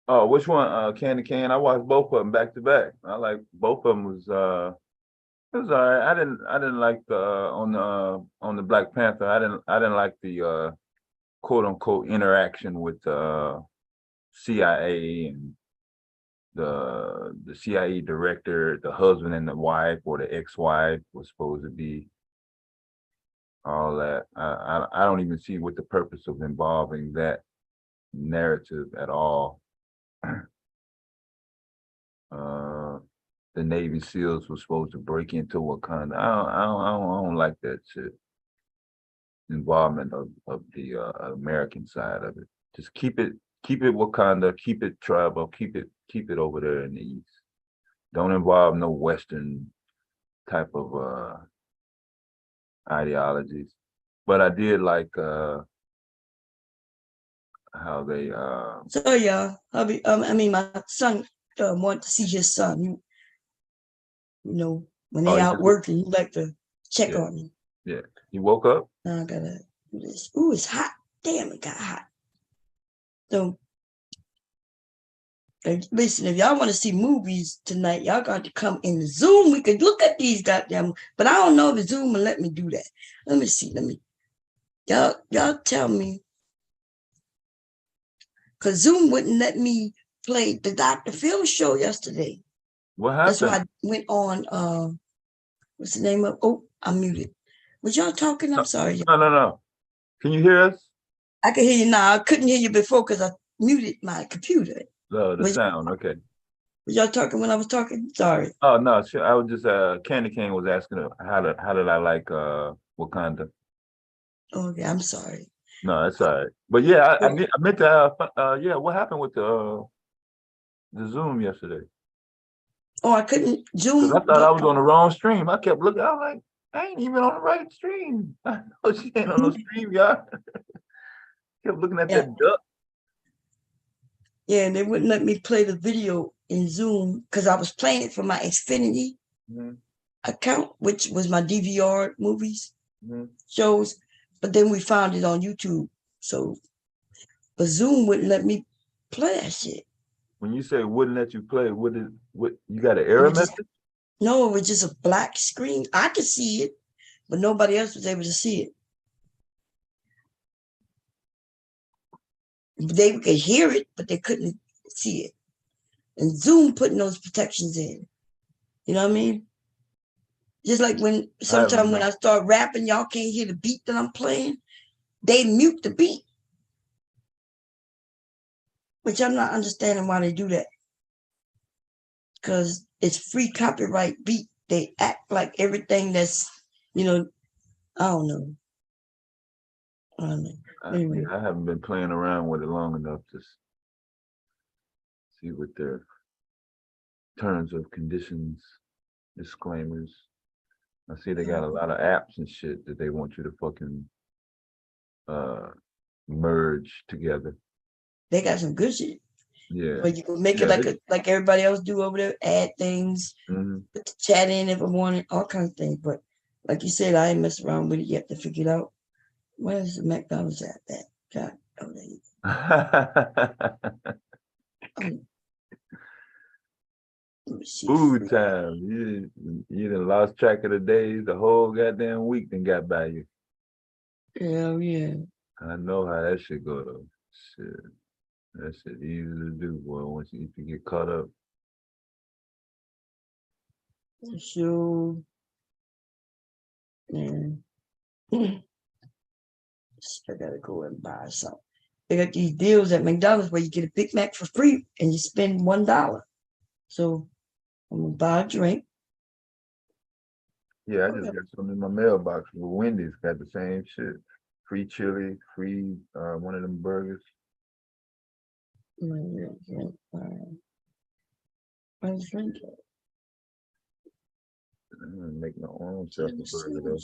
Oh, which one? Candy Can. I watched both of them back to back. I like both of them. Was it was all right. I didn't like the on the Black Panther. I didn't like the quote unquote interaction with CIA and the CIA director, the husband and the wife, or the ex-wife was supposed to be. All that. I don't even see what the purpose of involving that narrative at all. The Navy SEALs were supposed to break into Wakanda. I don't like that shit. Involvement of the American side of it. Just keep it Wakanda, keep it tribal, keep it over there in the East. Don't involve no Western type of ideologies. But I did like how they So yeah, hubby. I mean, my son wanted to see his son. When they out working, he like to check on him. Yeah. You woke up? Now I gotta do this. Ooh, it's hot. Damn, it got hot. So listen, if y'all want to see movies tonight, y'all got to come in the Zoom. We could look at these goddamn, but I don't know if Zoom will let me do that. Let me see. Y'all tell me. Cause Zoom wouldn't let me play the Dr. Phil show yesterday. What happened? That's why I went on what's the name of I'm muted. Was y'all talking? I'm sorry. No. Can you hear us? I can hear you now. I couldn't hear you before because I muted my computer. The sound, okay. Was y'all talking when I was talking? Sorry. Oh no, sure. I was just Candy King was asking her how did I like Wakanda? Okay, I'm sorry. No, that's all right. But yeah, I meant to what happened with the Zoom yesterday? Oh, I couldn't Zoom. I thought I was on the wrong stream. I kept looking, I was like, I ain't even on the right stream. I know she ain't on no stream, y'all. Kept looking at that duck. Yeah, and they wouldn't let me play the video in Zoom because I was playing it from my Xfinity account, which was my DVR movies shows. But then we found it on YouTube. So, but Zoom wouldn't let me play that shit. When you say wouldn't let you play, what you got an error message? No, it was just a black screen. I could see it, but nobody else was able to see it. They could hear it, but they couldn't see it. And Zoom putting those protections in. You know what I mean? Just like when sometimes when I start rapping, y'all can't hear the beat that I'm playing. They mute the beat. Which I'm not understanding why they do that. Because it's free copyright beat. They act like everything that's, I don't know. Anyway. I haven't been playing around with it long enough to see what their terms of conditions, disclaimers. I see they got a lot of apps and shit that they want you to fucking merge together. They got some good shit. Yeah. But you can make it like everybody else do over there, add things, put the chat in if I wanted, all kinds of things. But like you said, I ain't messed around with it yet to figure it out. Where's the McDonald's at? That God, oh, there you go. Food time. You done lost track of the days. The whole goddamn week then got by you. Hell yeah. I know how that shit go though. Shit. That shit easy to do, boy, once you get caught up. So, man. I gotta go and buy something. They got these deals at McDonald's where you get a Big Mac for free and you spend $1. So I'm gonna buy a drink. Yeah, I just got something in my mailbox with Wendy's. Got the same shit. Free chili, free one of them burgers. I'm gonna make my own self a burger though.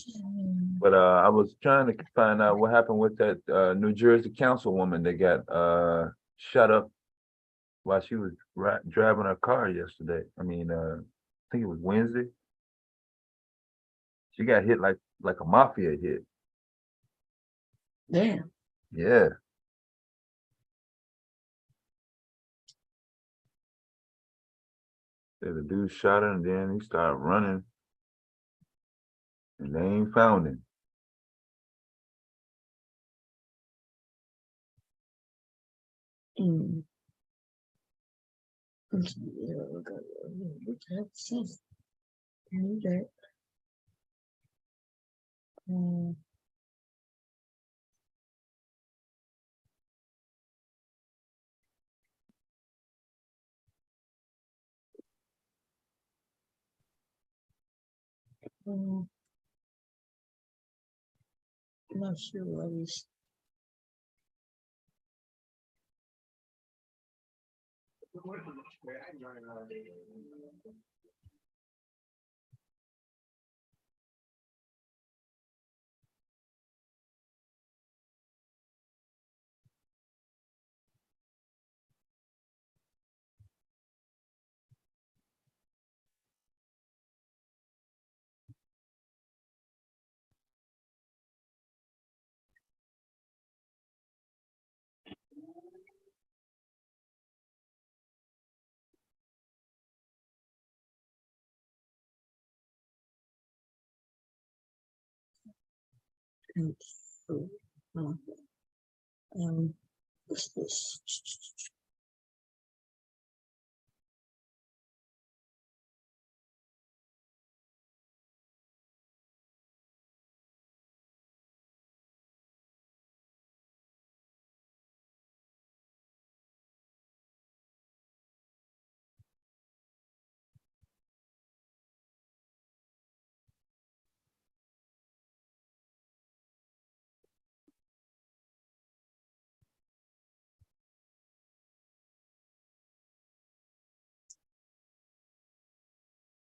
But I was trying to find out what happened with that New Jersey councilwoman that got shut up while she was driving her car yesterday. I mean, I think it was Wednesday. She got hit like a mafia hit. Damn. Yeah. The dude shot her and then he started running. And they ain't found him. I'm not sure what is. What's this?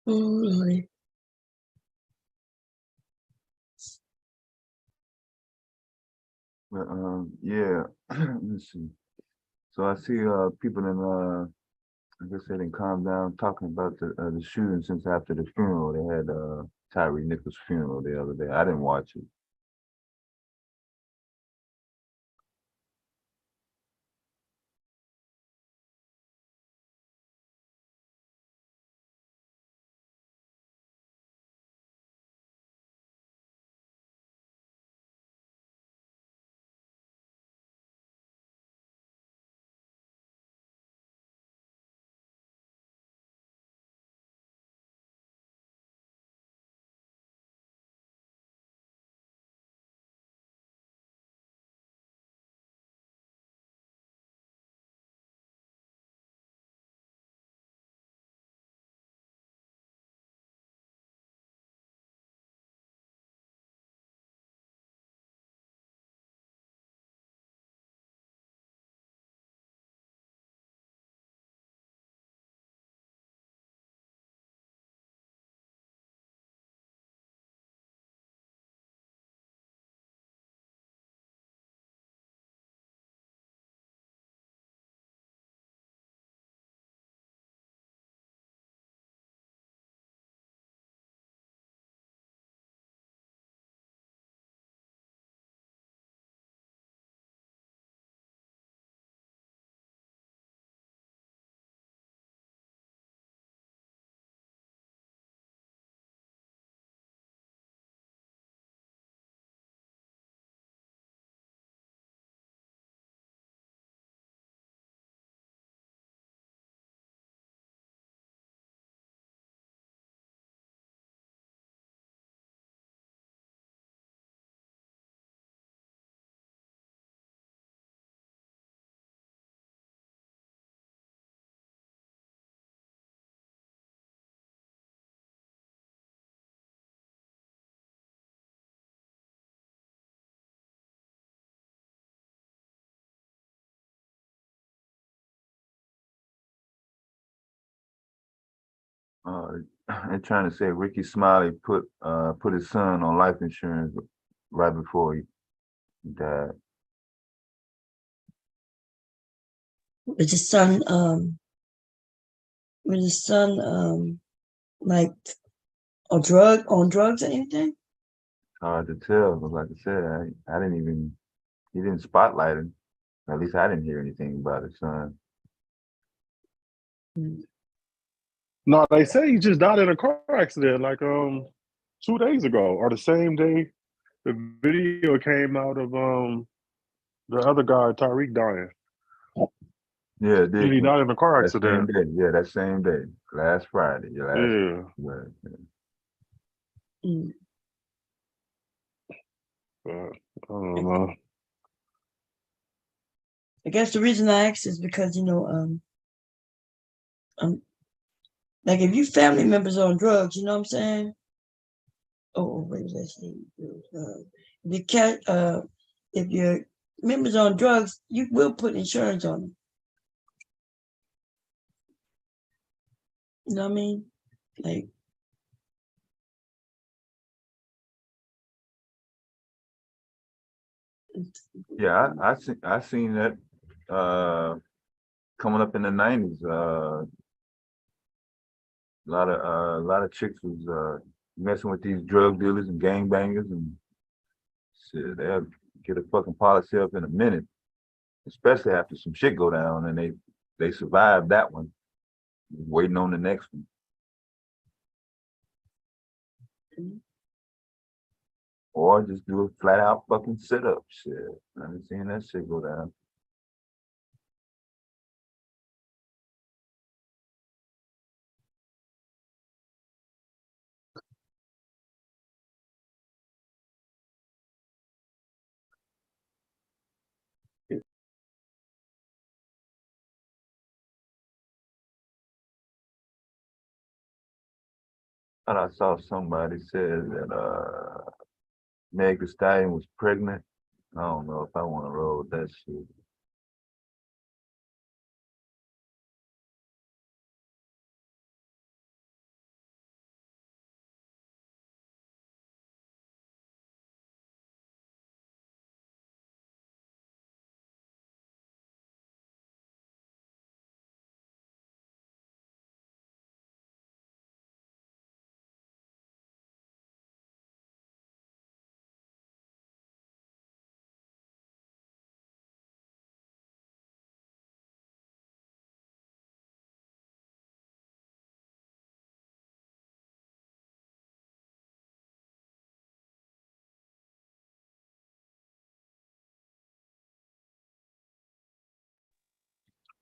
Alright. But yeah, let's see. So I see people in I guess they didn't calm down talking about the shooting since after the funeral. They had Tyree Nichols' funeral the other day. I didn't watch it. They're trying to say Ricky Smiley put his son on life insurance right before he died. Was his son like on drugs or anything? Hard to tell, but like I said, I didn't even, he didn't spotlight him. At least I didn't hear anything about his son. No, they say he just died in a car accident like 2 days ago, or the same day the video came out of the other guy, Tariq, dying. Yeah, it did. He died in a car That same accident. day. Yeah, that same day. Last Friday. Yeah. Right. I don't know. I guess the reason I asked is because like if you family members on drugs, you know what I'm saying? Oh, wait, let's see. If your members on drugs, you will put insurance on them. You know what I mean? Like, Yeah, I seen that coming up in the 90s. A lot of chicks was messing with these drug dealers and gangbangers, and shit, they'll get a fucking policy up in a minute, especially after some shit go down and they survived that one, waiting on the next one. Or just do a flat out fucking sit up shit. I haven't seen that shit go down. And I saw somebody said that Meg Thee Stallion was pregnant. I don't know if I want to roll with that shit.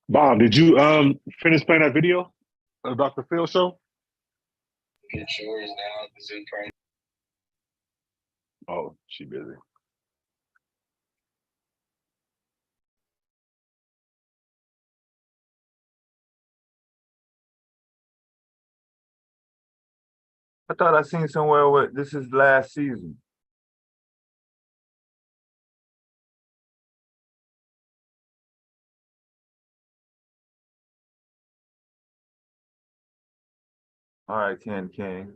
Bob, did you finish playing that video of Dr. Phil show? It's yours now. Oh, she busy. I thought I seen somewhere where this is last season. All right, Ken King.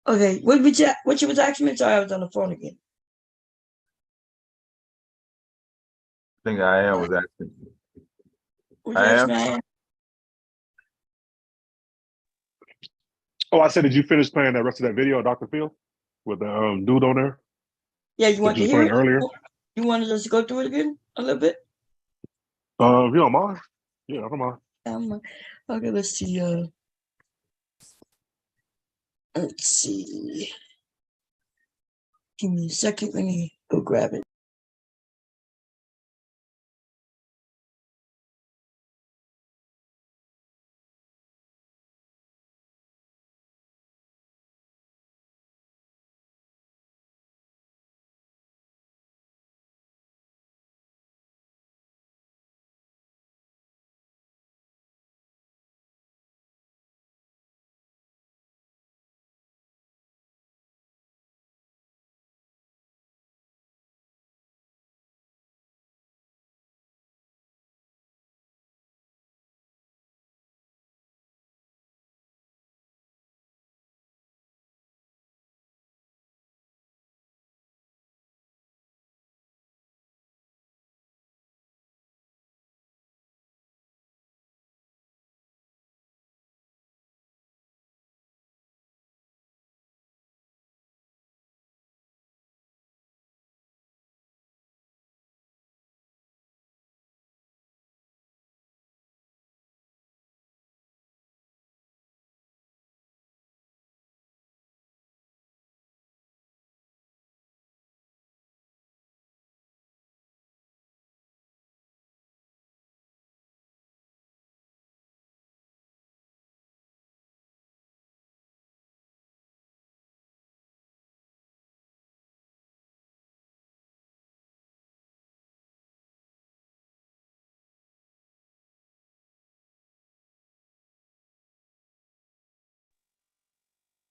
Okay, what you was asking me? Sorry, I was on the phone again. I think I am was asking. What I you am. asking me? Oh, I said, did you finish playing the rest of that video of Dr. Phil with the dude on there? Yeah, you want that to you hear were it? playing earlier? You wanted us to go through it again a little bit? If you don't mind. Yeah, I don't mind. Okay, let's see. Let's see. Give me a second. Let me go grab it.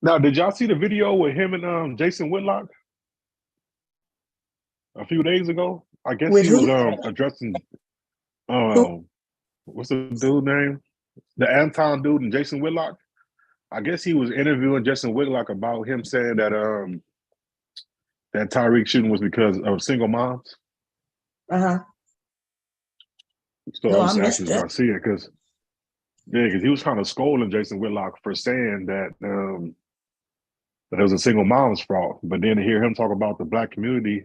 Now, did y'all see the video with him and Jason Whitlock a few days ago? I guess With he was who? addressing what's the dude name? The Anton dude and Jason Whitlock. I guess he was interviewing Jason Whitlock about him saying that that Tyreek shooting was because of single moms. Uh-huh. So No, I I was missed asking if that. y'all see it because he was kind of scolding Jason Whitlock for saying that that it was a single mom's fault. But then to hear him talk about the Black community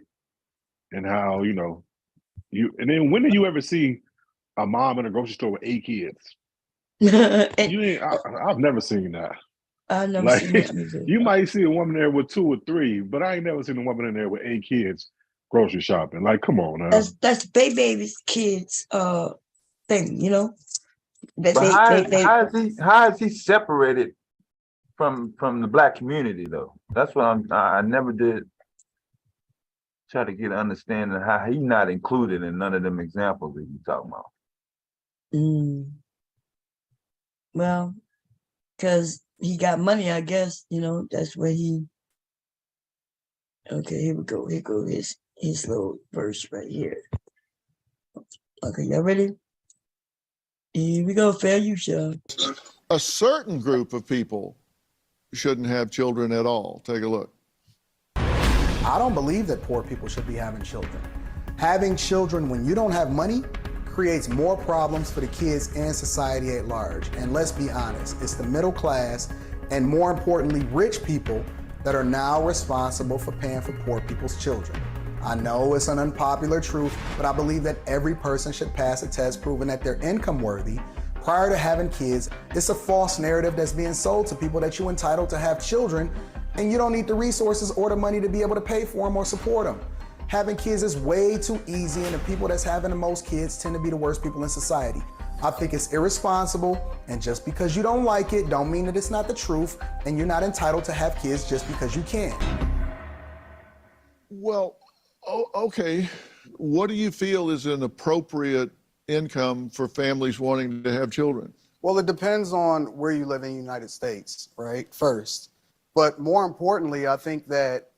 and how, and then when did you ever see a mom in a grocery store with 8 kids? I've never seen that. I've never seen that either. You might see a woman there with 2 or 3, but I ain't never seen a woman in there with 8 kids grocery shopping. Like, come on now. That's baby's kids thing, But how is he separated from the Black community though? That's what I never did try to get an understanding of how he not included in none of them examples that you talking about. Well, because he got money, I guess, that's where he. Okay, here we go. Here goes his little verse right here. Okay, y'all ready? Here we go. Fair use, y'all. A certain group of people shouldn't have children at all. Take a look. I don't believe that poor people should be having children. Having children when you don't have money creates more problems for the kids and society at large. And let's be honest, it's the middle class and more importantly, rich people that are now responsible for paying for poor people's children. I know it's an unpopular truth, but I believe that every person should pass a test proving that they're income worthy prior to having kids. It's a false narrative that's being sold to people that you're entitled to have children and you don't need the resources or the money to be able to pay for them or support them. Having kids is way too easy, and the people that's having the most kids tend to be the worst people in society. I think it's irresponsible, and just because you don't like it don't mean that it's not the truth, and you're not entitled to have kids just because you can. Well, okay. What do you feel is an appropriate income for families wanting to have children? Well, it depends on where you live in the United States, right? First. But more importantly, I think that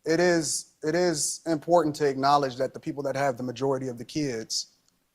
it is important to acknowledge that the people that have the majority of the kids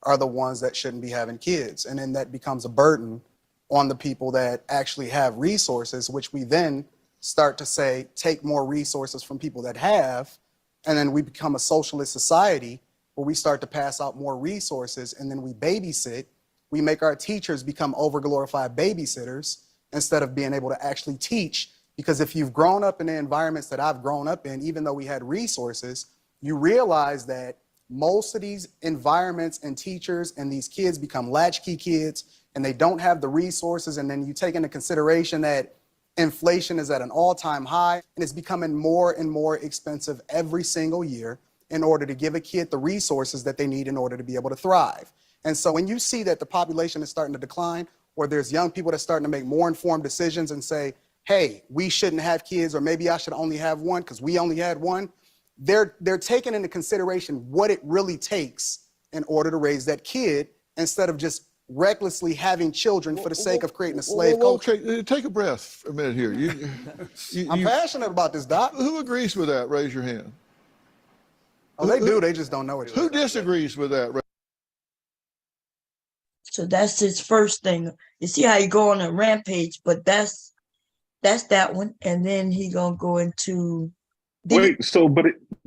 are the ones that shouldn't be having kids. And then that becomes a burden on the people that actually have resources, which we then start to say, take more resources from people that have, and then we become a socialist society where we start to pass out more resources and then we babysit. We make our teachers become overglorified babysitters instead of being able to actually teach. Because if you've grown up in the environments that I've grown up in, even though we had resources, you realize that most of these environments and teachers and these kids become latchkey kids and they don't have the resources. And then you take into consideration that inflation is at an all-time high and it's becoming more and more expensive every single year in order to give a kid the resources that they need in order to be able to thrive. And so when you see that the population is starting to decline, or there's young people that are starting to make more informed decisions and say, hey, we shouldn't have kids, or maybe I should only have one because we only had one, they're taking into consideration what it really takes in order to raise that kid instead of just recklessly having children for the sake of creating a slave culture. Okay, take a breath for a minute here. I'm passionate about this, Doc. Who agrees with that? Raise your hand. Oh, they do. They just don't know it. Who disagrees with that? So that's his first thing. You see how he go on a rampage, but that's that one. And then he gonna go into. Did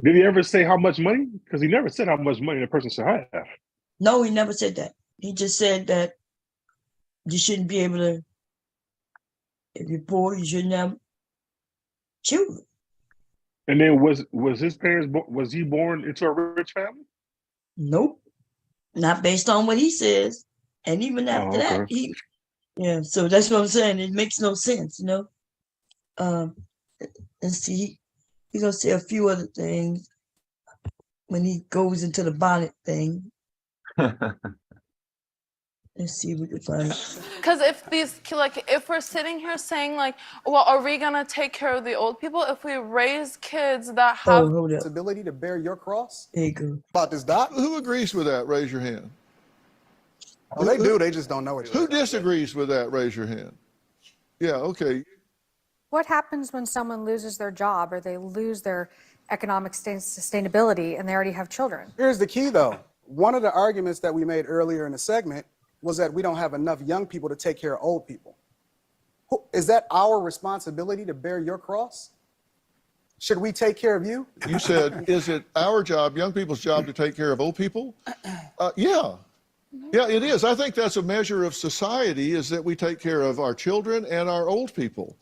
he ever say how much money? Because he never said how much money the person should have. No, he never said that. He just said that you shouldn't be able to. If you're poor, you shouldn't have children. And then was his parents? Was he born into a rich family? Nope, not based on what he says. And even after that, so that's what I'm saying. It makes no sense, Let's see, he's gonna say a few other things when he goes into the bonnet thing. Let's see if we can find it. Because if we're sitting here saying well, are we gonna take care of the old people if we raise kids that have the ability to bear your cross? There you go. About this, Doc. Who agrees with that? Raise your hand. Oh, they do. They just don't know it. Who disagrees with that? Raise your hand. Yeah, okay. What happens when someone loses their job or they lose their economic sustainability and they already have children? Here's the key, though. One of the arguments that we made earlier in the segment was that we don't have enough young people to take care of old people. Is that our responsibility to bear your cross? Should we take care of you? You said, is it our job, young people's job, to take care of old people? Yeah. Yeah, it is. I think that's a measure of society, is that we take care of our children and our old people.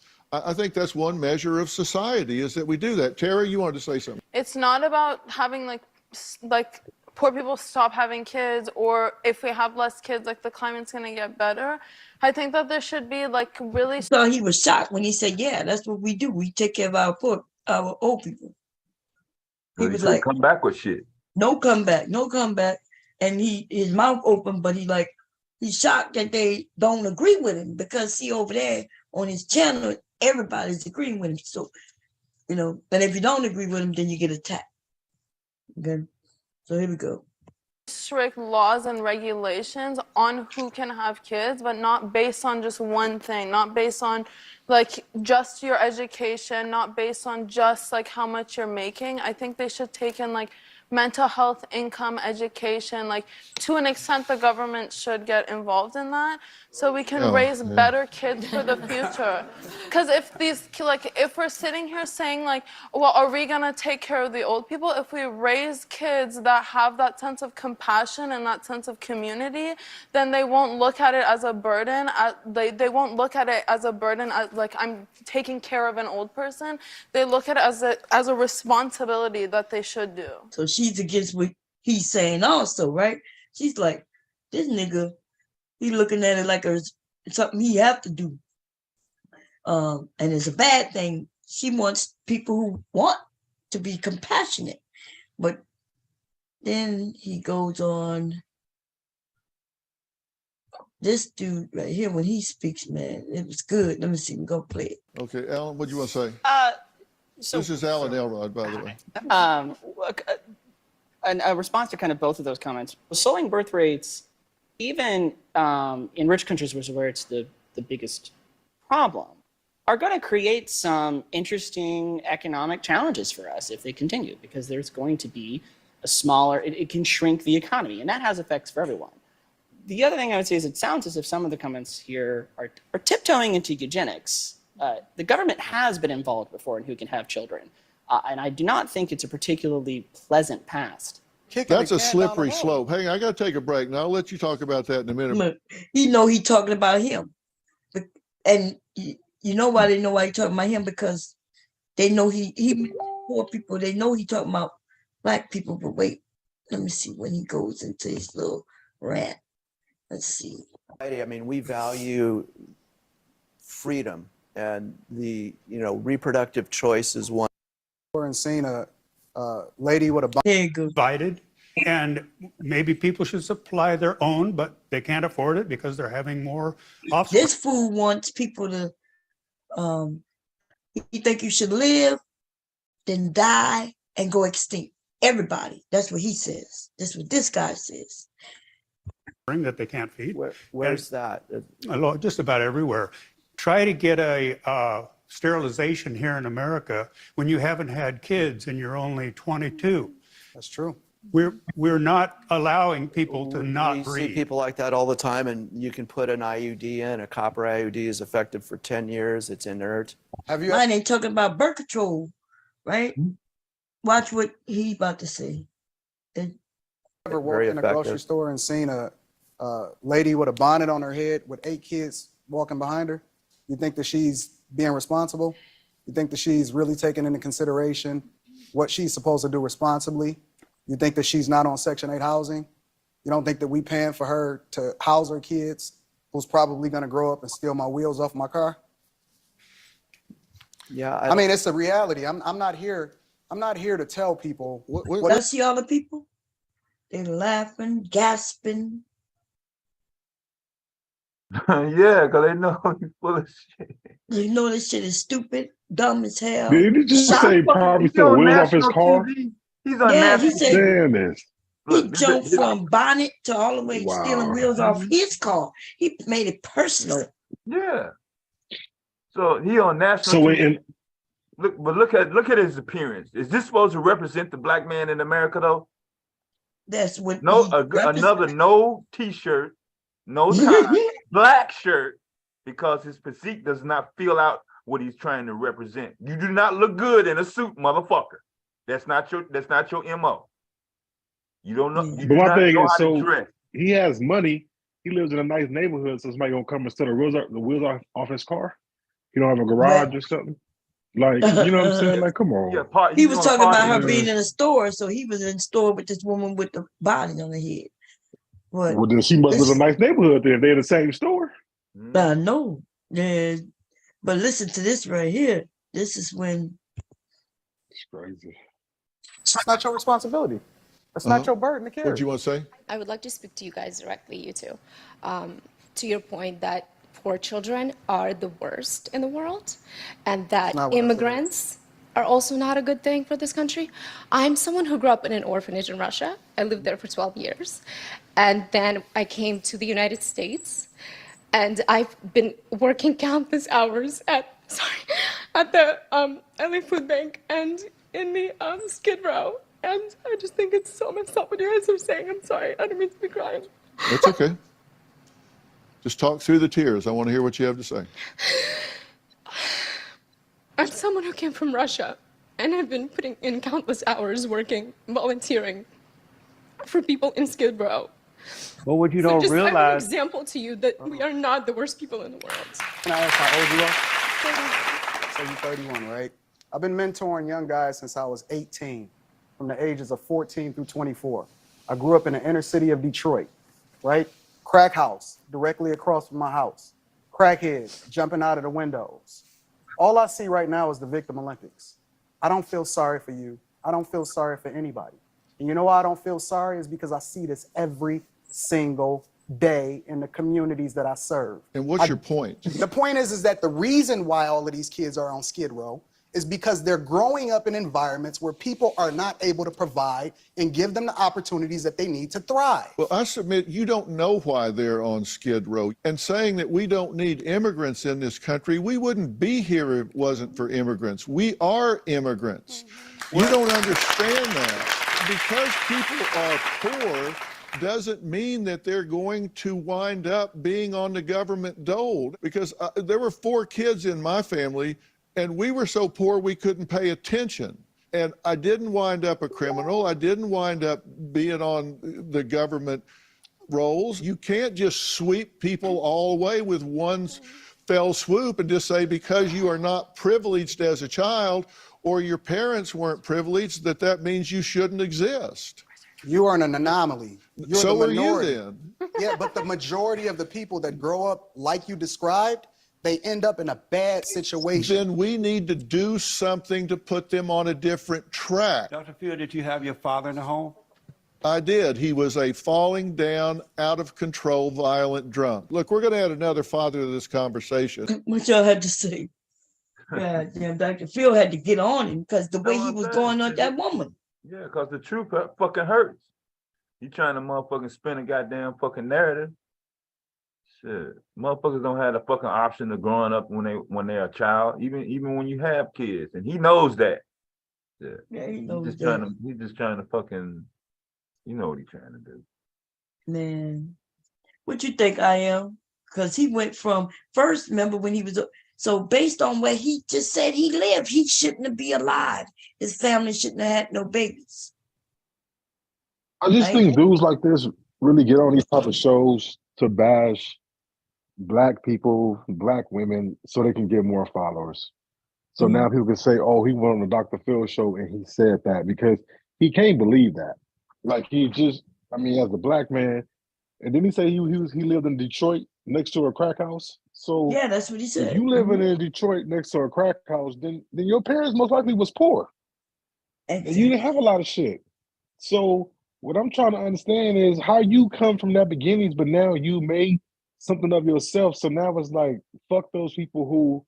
I think that's one measure of society is that we do that. Terry, you wanted to say something. It's not about having like poor people stop having kids, or if we have less kids, like the climate's gonna get better. I think that there should be like really. So he was shocked when he said, "Yeah, that's what we do. We take care of our old people." He was like, "Come back with shit. No comeback, no comeback." And his mouth open, but he's shocked that they don't agree with him, because see, over there on his channel, everybody's agreeing with him. So, and if you don't agree with him, then you get attacked. Okay, so here we go. Strict laws and regulations on who can have kids, but not based on just one thing, not based on like just your education, not based on just like how much you're making. I think they should take in like mental health, income, education, like to an extent the government should get involved in that so we can raise better kids for the future. Because if we're sitting here saying like, well, are we gonna take care of the old people? If we raise kids that have that sense of compassion and that sense of community, then they won't look at it as a burden. They won't look at it as a burden, as like I'm taking care of an old person. They look at it as a responsibility that they should do. So she's against what he's saying also, right? She's like, this nigga, he looking at it like it's something he have to do. And it's a bad thing. She wants people who want to be compassionate. But then he goes on. This dude right here, when he speaks, man, it was good. Let me see, go play it. Okay, Alan, what do you want to say? This is Alan Elrod, by the way. A response to kind of both of those comments. Slowing birth rates, even in rich countries where it's the biggest problem, are going to create some interesting economic challenges for us if they continue, because there's going to be a smaller, it can shrink the economy, and that has effects for everyone. The other thing I would say is it sounds as if some of the comments here are tiptoeing into eugenics. The government has been involved before in who can have children. And I do not think it's a particularly pleasant past. That's a slippery slope. Hey, I got to take a break. Now I'll let you talk about that in a minute. Look, he talking about him. And you know why they know why he talking about him? Because they know he poor people, they know he talking about black people. But wait, let me see when he goes into his little rant. Let's see. I mean, we value freedom, and the reproductive choice is one. And seen a lady with a divided, and maybe people should supply their own, but they can't afford it because they're having more offspring. This fool wants people to you think you should live, then die and go extinct. Everybody. That's what he says. That's what this guy says. That they can't feed. Where's that? Just about everywhere. Try to get a sterilization here in America when you haven't had kids and you're only 22. That's true. We're not allowing people to not breed. We see people like that all the time, and you can put an IUD in. A copper IUD is effective for 10 years. It's inert. Mine ain't talking about birth control, right? Watch what he about to say. Ever walked in a grocery store and seen a lady with a bonnet on her head with 8 kids walking behind her? You think that she's being responsible? You think that she's really taking into consideration what she's supposed to do responsibly? You think that she's not on Section 8 housing? You don't think that we paying for her to house her kids, who's probably going to grow up and steal my wheels off my car? Yeah, I mean, it's a reality. I'm not here to tell people. I see all the people. They laughing, gasping. Yeah, because they know he's full of shit. They know this shit is stupid, dumb as hell. Did he just say probably still wheels off his car? He's on he said Look, he jumped from bonnet to all the way stealing wheels off his car. He made it personal. Yeah. So he on national TV. Look at his appearance. Is this supposed to represent the black man in America though? That's what another no t-shirt, no tie, black shirt, because his physique does not fill out what he's trying to represent. You do not look good in a suit, motherfucker. That's not your MO. You don't know. You But my thing know is, how to so dress. he has money. He lives in a nice neighborhood, so somebody gonna come and steal the wheels off his car. He don't have a garage or something. Like, you know what I'm saying? Like, come on. He was talking about her being in a store, so he was in the store with this woman with the body on the head. But Well, then she must live in a nice neighborhood then. They're in the same store. I know. Yeah. But listen to this right here. This is when it's crazy. It's not your responsibility. It's not your burden to carry. What do you want to say? I would like to speak to you guys directly, you two. To your point that poor children are the worst in the world and that immigrants are also not a good thing for this country. I'm someone who grew up in an orphanage in Russia. I lived there for 12 years. And then I came to the United States. And I've been working countless hours at the LA Food Bank and in the Skid Row. And I just think it's so messed up what you guys are saying. I'm sorry. I didn't mean to be crying. That's okay. Just talk through the tears. I want to hear what you have to say. I'm someone who came from Russia, and I've been putting in countless hours working, volunteering for people in Skid Row. But what you So don't just I'm an realize, example to you that we are not the worst people in the world. Can I ask how old you are? So you're 31, right? I've been mentoring young guys since I was 18, from the ages of 14 through 24. I grew up in the inner city of Detroit, right? Crack house directly across from my house. Crackheads jumping out of the windows. All I see right now is the Victim Olympics. I don't feel sorry for you. I don't feel sorry for anybody. And you know why I don't feel sorry is because I see this every single day in the communities that I serve. And what's your point? The point is that the reason why all of these kids are on Skid Row is because they're growing up in environments where people are not able to provide and give them the opportunities that they need to thrive. Well, I submit you don't know why they're on Skid Row. And saying that we don't need immigrants in this country, we wouldn't be here if it wasn't for immigrants. We are immigrants. You don't understand that. Because people are poor doesn't mean that they're going to wind up being on the government dole. Because there were 4 kids in my family, and we were so poor we couldn't pay attention. And I didn't wind up a criminal. I didn't wind up being on the government rolls. You can't just sweep people all away with one fell swoop and just say because you are not privileged as a child or your parents weren't privileged that means you shouldn't exist. You are an anomaly. You're so the are you minority. then. Yeah, but the majority of the people that grow up like you described, they end up in a bad situation. Then we need to do something to put them on a different track. Dr. Field, did you have your father in the home? I did. He was a falling down, out of control, violent drunk. Look, we're going to add another father to this conversation. what y'all had to say. God damn, Dr. Phil had to get on him because the way he was going on that woman. Yeah, because the truth fucking hurts. You trying to motherfucking spin a goddamn fucking narrative. Shit. Motherfuckers don't have the fucking option of growing up when they're a child, even when you have kids. And he knows that. Yeah, he knows he's just that. He's just trying to fucking, you know what he's trying to do. Man, what you think I am? Because he went from first, remember when he was, so based on where he just said he lived, he shouldn't be alive. His family shouldn't have had no babies. I just think dudes like this really get on these type of shows to bash Black people, Black women, so they can get more followers. So now people can say, oh, he went on the Dr. Phil show and he said that, because he can't believe that. Like he just, I mean, as a Black man, and didn't he say he lived in Detroit next to a crack house? So yeah, that's what he said. If you living in Detroit next to a crack house, then your parents most likely was poor. Exactly. And you didn't have a lot of shit. So what I'm trying to understand is how you come from that beginnings, but now you made something of yourself. So now it's like, fuck those people who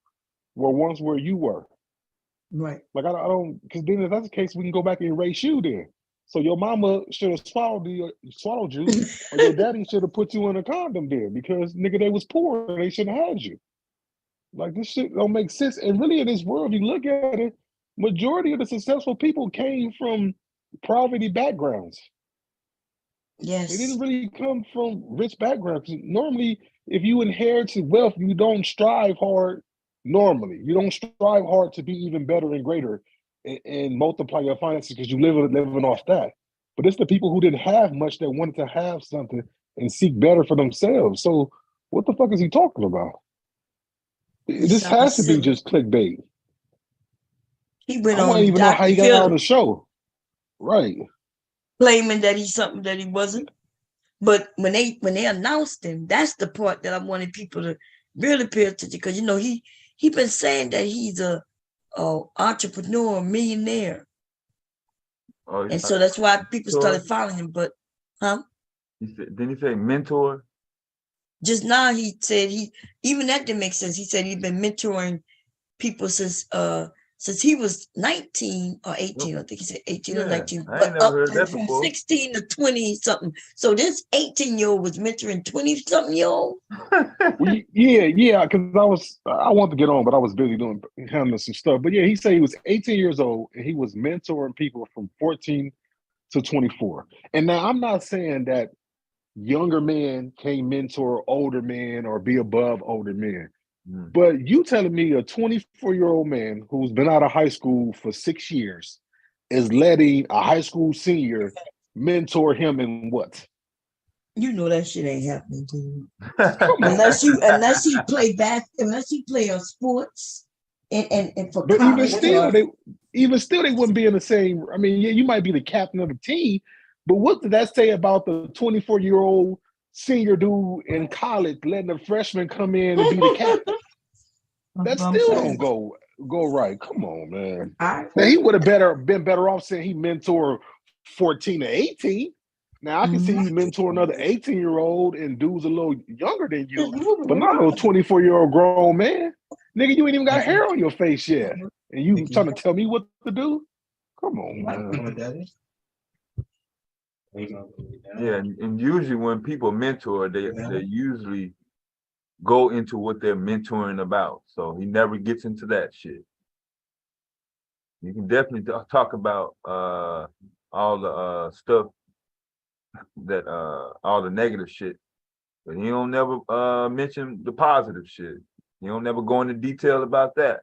were once where you were. Right. Like I don't, because then if that's the case, we can go back and erase you then. So your mama should have swallowed you, or your daddy should have put you in a condom there, because nigga, they was poor and they shouldn't have had you. Like this shit don't make sense. And really in this world, if you look at it, majority of the successful people came from poverty backgrounds. Yes. They didn't really come from rich backgrounds. Normally, if you inherited wealth, you don't strive hard normally. You don't strive hard to be even better and greater and multiply your finances because you living off that. But it's the people who didn't have much that wanted to have something and seek better for themselves. So what the fuck is he talking about? This has to be just clickbait. He went I want on to even know how Dr. he got out of Phil the show. Right. claiming that he's something that he wasn't. But when they announced him, that's the part that I wanted people to really pay attention, because you know he been saying that he's a entrepreneur, millionaire, and so that's why people started following him. But Didn't he say mentor? Just now he said even that didn't make sense. He said he's been mentoring people since he was 19 or 18. I think he said 18 or 19, I ain't but never up heard that from before. 16 to 20 something. So this 18-year-old was mentoring 20-something-year-old. Well, yeah, because I wanted to get on, but I was busy handling some stuff. But yeah, he said he was 18 years old and he was mentoring people from 14 to 24. And now I'm not saying that younger men can't mentor older men or be above older men. But you telling me a 24-year-old man who's been out of high school for 6 years is letting a high school senior mentor him in what? You know that shit ain't happening to you. unless you play unless you play sports and for but college. even still they wouldn't be in the same. I mean, yeah, you might be the captain of the team, but what did that say about the 24-year-old senior dude in college letting a freshman come in and be the captain? That still don't go right. Come on, man. Now he would have been better off saying he mentored 14 to 18. Now I can see you mentor another 18-year-old and dudes a little younger than you, but not no 24-year-old grown man. Nigga, you ain't even got hair on your face yet. And you trying to tell me what to do? Come on, man. Yeah, and usually when people mentor, they usually go into what they're mentoring about. So he never gets into that shit. You can definitely talk about all the stuff that all the negative shit, but he don't never mention the positive shit. He don't never go into detail about that.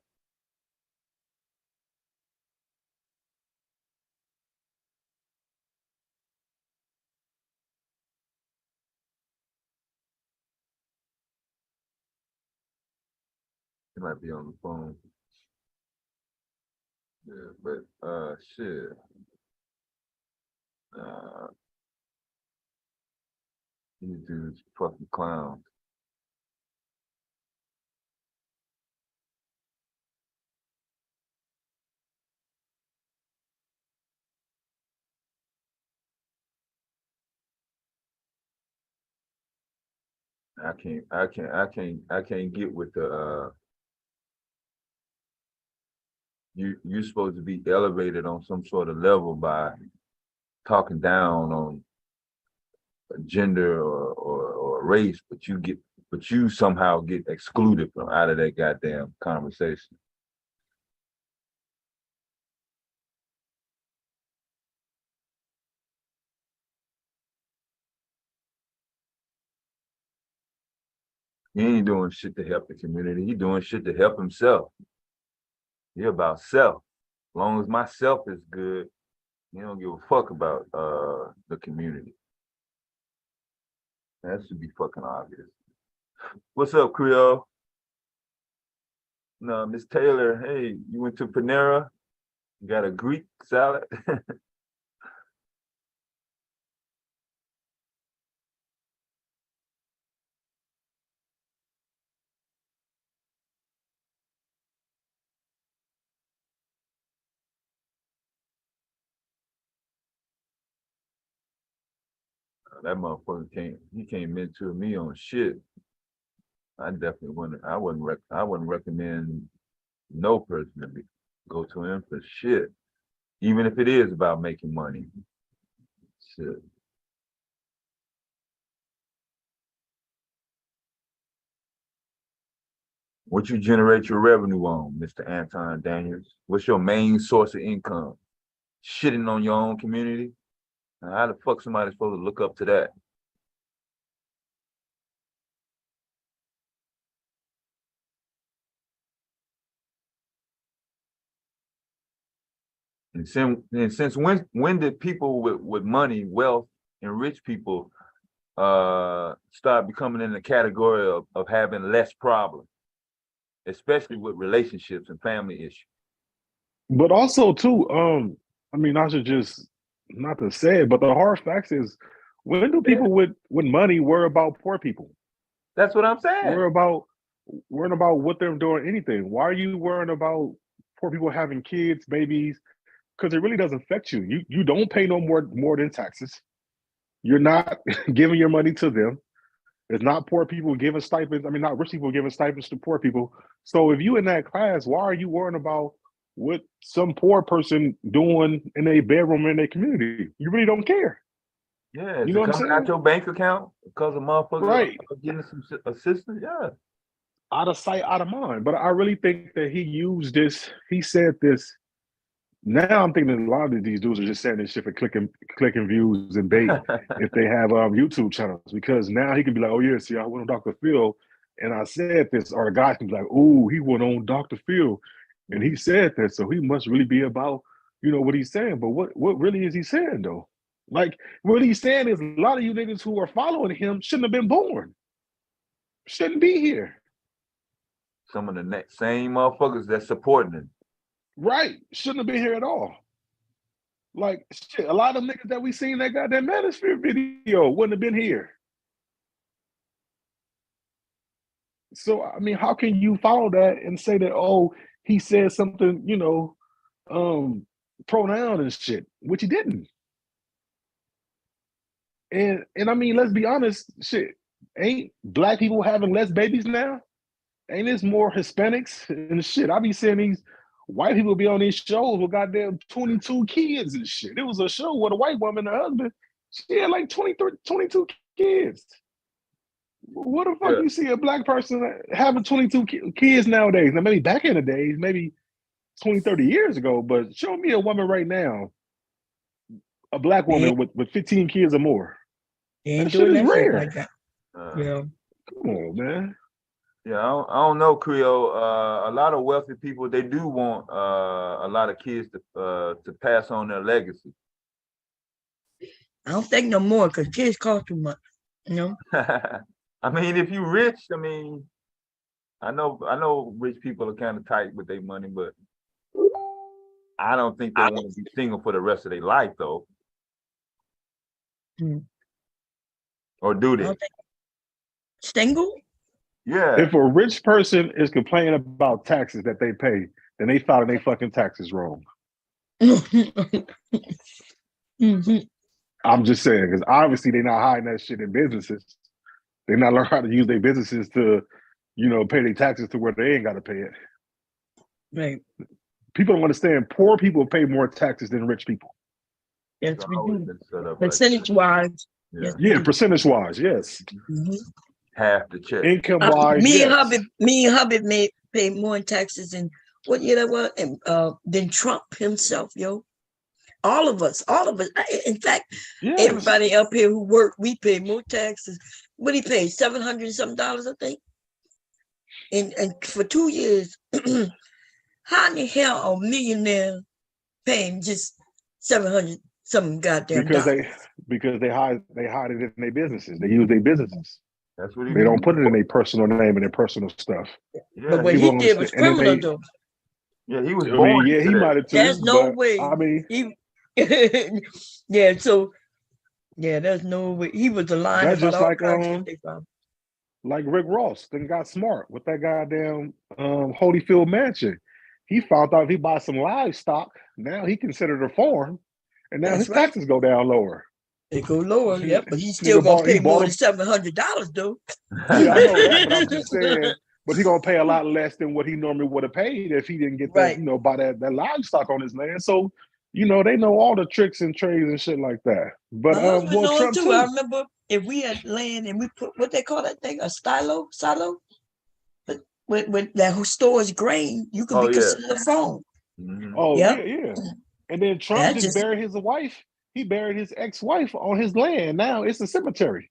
He might be on the phone. Yeah, but shit. These dudes fucking clowns. I can't get with the you're supposed to be elevated on some sort of level by talking down on gender or race, but you somehow get excluded from out of that goddamn conversation. He ain't doing shit to help the community. He doing shit to help himself. He about self. As long as my self is good, he don't give a fuck about the community. That should be fucking obvious. What's up, Creole? No, Miss Taylor, hey, you went to Panera? You got a Greek salad? That motherfucker can't mentor me on shit. I definitely wouldn't recommend no person to go to him for shit. Even if it is about making money. Shit. What you generate your revenue on, Mr. Anton Daniels? What's your main source of income? Shitting on your own community? Now, how the fuck somebody supposed to look up to that? And since when did people with money, wealth, and rich people start becoming in the category of having less problems? especially with relationships and family issues. But also too, I mean, I should just not to say it, but the hard facts is, when do people with money worry about poor people? That's what I'm saying. Worrying about what they're doing, anything. Why are you worrying about poor people having kids, babies? Because it really doesn't affect you. You don't pay no more than taxes. You're not giving your money to them. It's not poor people giving stipends. I mean, not rich people giving stipends to poor people. So if you in that class, why are you worrying about what some poor person doing in a bedroom in a community? You really don't care. Yeah, is You know it what I'm coming saying? out your bank account because of motherfuckers Right. getting some assistance? Yeah. Out of sight, out of mind. But I really think that he used this, he said this. Now I'm thinking a lot of these dudes are just saying this shit for clicking views and bait if they have YouTube channels, because now he can be like, oh yeah, see, I went on Dr. Phil and I said this, or the guy can be like, oh, he went on Dr. Phil and he said that, so he must really be about, what he's saying. But what really is he saying though? Like, what he's saying is, a lot of you niggas who are following him shouldn't have been born, shouldn't be here. Some of the same motherfuckers that's supporting him. Right. Shouldn't have been here at all. Like, shit, a lot of niggas that we seen that got that Manosphere video wouldn't have been here. So, I mean, how can you follow that and say that, oh, he said something, pronoun and shit, which he didn't. And I mean, let's be honest, shit, ain't black people having less babies now? Ain't this more Hispanics and shit? I be seeing these white people be on these shows with goddamn 22 kids and shit. It was a show with a white woman and her husband. She had like 22 kids. What the fuck you see a black person having 22 kids nowadays? Now, maybe back in the days, maybe 20, 30 years ago, but show me a woman right now, a black woman with 15 kids or more. Ain't That shit doing is that shit rare. like that. Yeah. Come on, man. Yeah, I don't know, Creole. A lot of wealthy people, they do want a lot of kids to pass on their legacy. I don't think no more, because kids cost too much. I mean, if you rich, I mean, I know rich people are kind of tight with their money, but I don't think they want to be single for the rest of their life, though. Or do they? Single? Yeah. If a rich person is complaining about taxes that they pay, then they filing their fucking taxes wrong. I'm just saying, because obviously they're not hiding that shit in businesses. They're not learning how to use their businesses to, pay their taxes to where they ain't got to pay it. Right. People don't understand. Poor people pay more taxes than rich people. Yes, we do. Percentage-wise. Yeah, percentage-wise, yes. Half the check. Income-wise, me yes. and Hubbard may pay more in taxes than what year that was, and than Trump himself, yo. All of us. In fact, everybody up here who work, we pay more taxes. What he paid? $700 something, I think. And for 2 years, how in the hell are millionaires paying just $700 some goddamn dollars? Because they hide it in their businesses. They use their businesses. That's what they don't put it in their personal name and their personal stuff. Yeah, but what he did was criminal, though. Yeah, he was born. He might have too. There's no way. I mean, there's no way. He was lying that's about just all like kinds of shit. Like Rick Ross then got smart with that goddamn Holyfield mansion. He found out if he buy some livestock, now he considered a farm, and now his taxes go down lower. They go lower, but he's still gonna pay more than $700 though. Yeah, I know that, but I'm just saying. But he gonna pay a lot less than what he normally would have paid if he didn't get that, buy that livestock on his land. So, they know all the tricks and trades and shit like that. But Trump too. I remember if we had land and we put what they call that thing, a silo, but with that who stores grain, you could be considered a farm. Oh yeah. And then Trump just buried his wife. He buried his ex-wife on his land. Now it's a cemetery.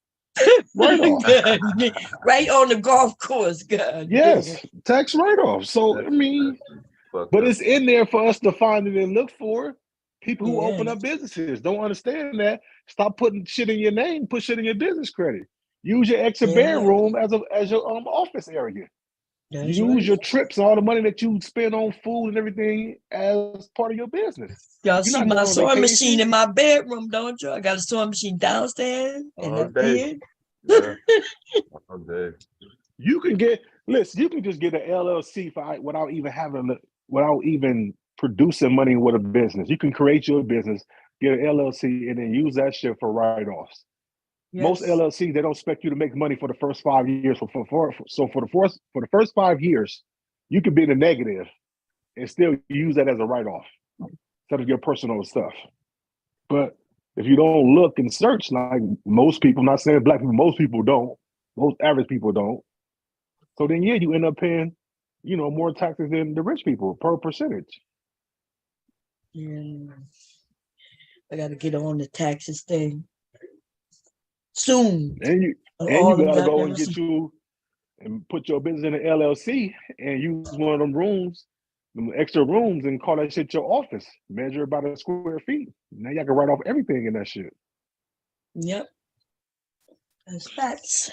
Right off. Right on the golf course, God. Yes, tax write-off. So I mean, but it's in there for us to find it and look for. People who open up businesses don't understand that. Stop putting shit in your name. Put shit in your business credit. Use your extra bedroom as your office area. That's Use right. your trips, all the money that you spend on food and everything as part of your business. Y'all You're see not my going on sewing vacation. machine in my bedroom, don't you? I got a sewing machine downstairs and All up day. here. Yeah. All day. You can just get an LLC without even producing money with a business. You can create your business, get an LLC, and then use that shit for write-offs. Most Yes. LLCs, they don't expect you to make money for the first 5 years. So for the first 5 years, you could be in the negative and still use that as a write-off instead of your personal stuff. But if you don't look and search, like most people, I'm not saying black people, most people don't, most average people don't. So then, yeah, you end up paying, more taxes than the rich people per percentage. Yeah. I got to get on the taxes thing soon. And you gotta go and get you and put your business in an LLC and use one of them rooms, them extra rooms, and call that shit your office. Measure it by the square feet. Now y'all can write off everything in that shit. Yep. That's facts.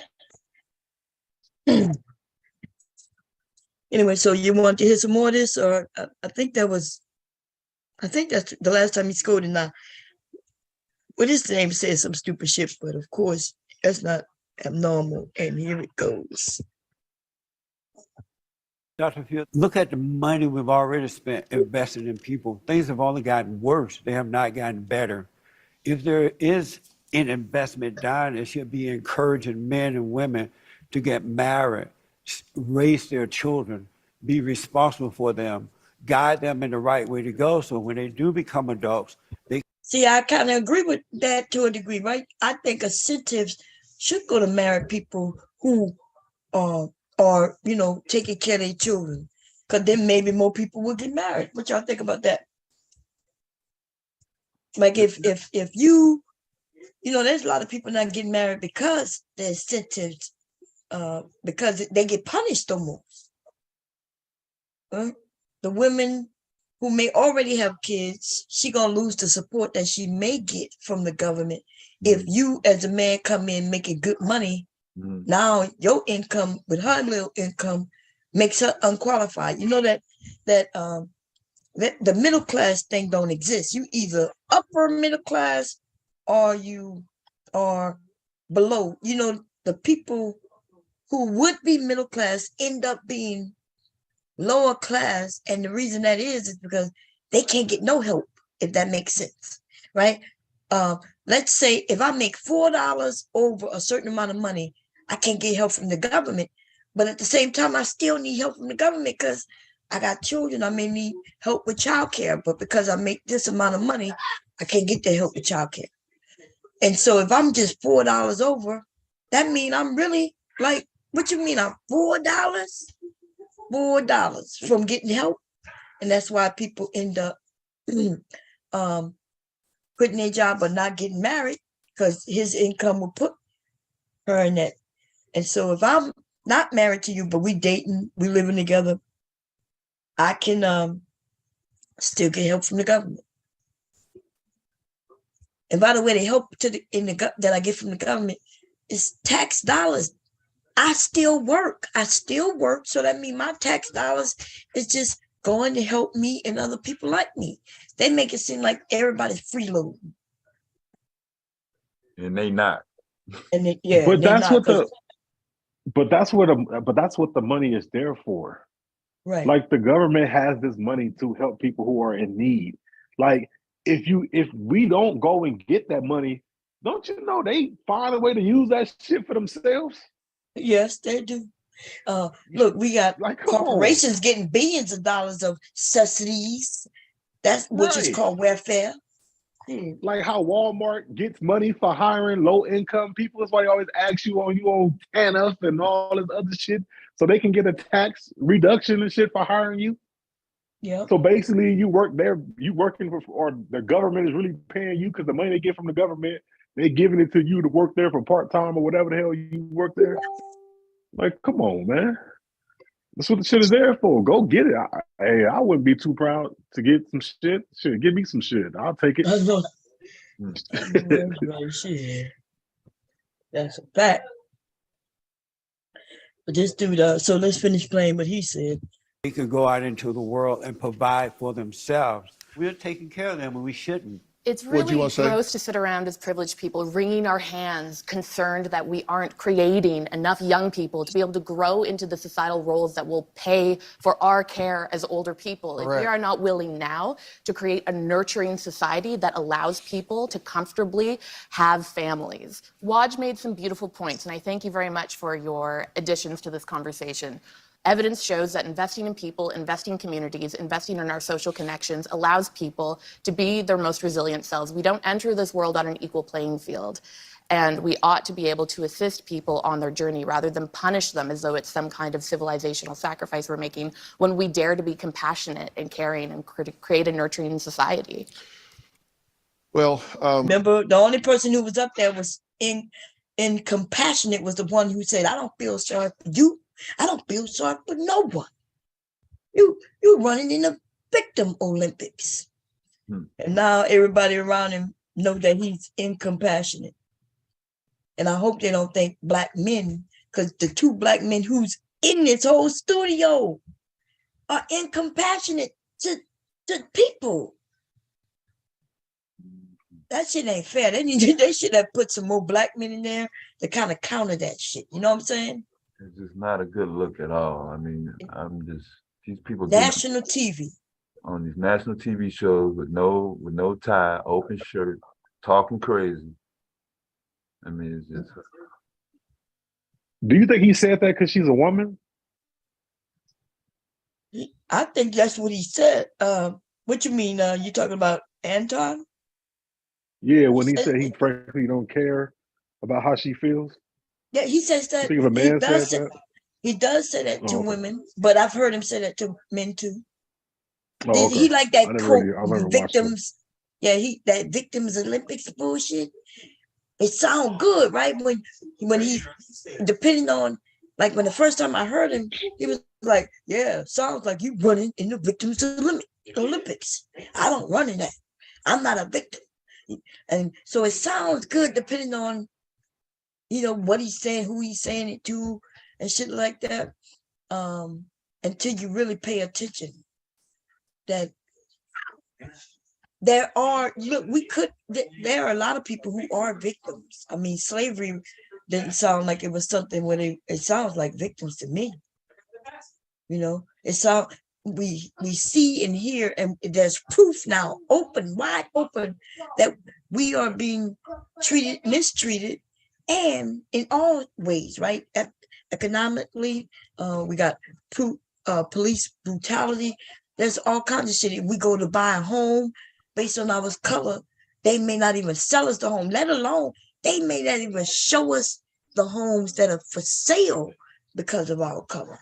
Anyway, so you want to hear some more of this, or I think that's the last time he scored. And now, what his name says some stupid shit, but of course that's not abnormal. And here it goes. Dr. Field, look at the money we've already spent investing in people. Things have only gotten worse. They have not gotten better. If there is an investment done, it should be encouraging men and women to get married, raise their children, be responsible for them, guide them in the right way to go. So when they do become adults, they see. I kind of agree with that to a degree, right? I think incentives should go to married people who are taking care of their children, because then maybe more people will get married. What y'all think about that? Like if you there's a lot of people not getting married because the incentives, because they get punished almost. The women who may already have kids, she gonna lose the support that she may get from the government. If you as a man come in making good money, now your income with her little income makes her unqualified. You know that the middle class thing don't exist. You either upper middle class or you are below. The people who would be middle class end up being lower class, and the reason that is because they can't get no help, if that makes sense, right? Let's say if I make $4 over a certain amount of money, I can't get help from the government, but at the same time, I still need help from the government because I got children. I may need help with childcare, but because I make this amount of money, I can't get the help with childcare. And so if I'm just $4 over, that means I'm really like, what you mean? I'm $4 from getting help. And that's why people end up quitting their job but not getting married, because his income will put her in that. And so if I'm not married to you, but we dating, we living together, I can still get help from the government. And by the way, the help that I get from the government is tax dollars. I still work. So that means my tax dollars is just going to help me and other people like me. They make it seem like everybody's freeloading. And they not. And but that's what the money is there for. Right. Like the government has this money to help people who are in need. Like if we don't go and get that money, don't you know they find a way to use that shit for themselves? Yes, they do. Look, we got corporations getting billions of dollars of subsidies. Which is called welfare. Like how Walmart gets money for hiring low income people. That's why they always ask you on TANF and all this other shit, so they can get a tax reduction and shit for hiring you. Yeah. So basically, you work there, you working for, or the government is really paying you because the money they get from the government, they're giving it to you to work there for part time or whatever the hell you work there. Like, come on, man. That's what the shit is there for. Go get it. I wouldn't be too proud to get some shit. Shit, give me some shit. I'll take it. That's a fact. But this dude, so let's finish playing what he said. They could go out into the world and provide for themselves. We're taking care of them when we shouldn't. It's What'd you really want to say? gross to sit around as privileged people wringing our hands, concerned that we aren't creating enough young people to be able to grow into the societal roles that will pay for our care as older people. If we are not willing now to create a nurturing society that allows people to comfortably have families. Waj made some beautiful points, and I thank you very much for your additions to this conversation. Evidence shows that investing in people, investing in communities, investing in our social connections allows people to be their most resilient selves. We don't enter this world on an equal playing field. And we ought to be able to assist people on their journey rather than punish them as though it's some kind of civilizational sacrifice we're making when we dare to be compassionate and caring and create a nurturing society. Well, remember, the only person who was up there was compassionate was the one who said, I don't feel sorry for you. I don't feel sorry for no one. You're running in the victim Olympics. And now everybody around him know that he's incompassionate. And I hope they don't think black men, because the two black men who's in this whole studio are incompassionate to people. That shit ain't fair. They should have put some more black men in there to kind of counter that shit. You know what I'm saying? It's just not a good look at all. I mean, these people national TV on these national TV shows with no tie, open shirt, talking crazy. I mean, it's just. Do you think he said that because she's a woman? I think that's what he said. What you mean? You talking about Anton? Yeah, when he said he frankly don't care about how she feels. Yeah, he says that. You think if a man said that? He does say that to women, but I've heard him say that to men too. Oh, okay. He like that quote, victims. Yeah, that victims Olympics bullshit. It sounds good, right? When he, depending on, like when the first time I heard him, he was like, yeah, sounds like you running in the victims Olympics. I don't run in that. I'm not a victim. And so it sounds good depending on, what he's saying, who he's saying it to, and shit like that. Until you really pay attention, that there are a lot of people who are victims. I mean, slavery didn't sound like it was something where it sounds like victims to me. We see and hear, and there's proof now, wide open, that we are being mistreated, and in all ways, right? Economically, we got police brutality. There's all kinds of shit. If we go to buy a home based on our color, they may not even sell us the home, let alone they may not even show us the homes that are for sale because of our color.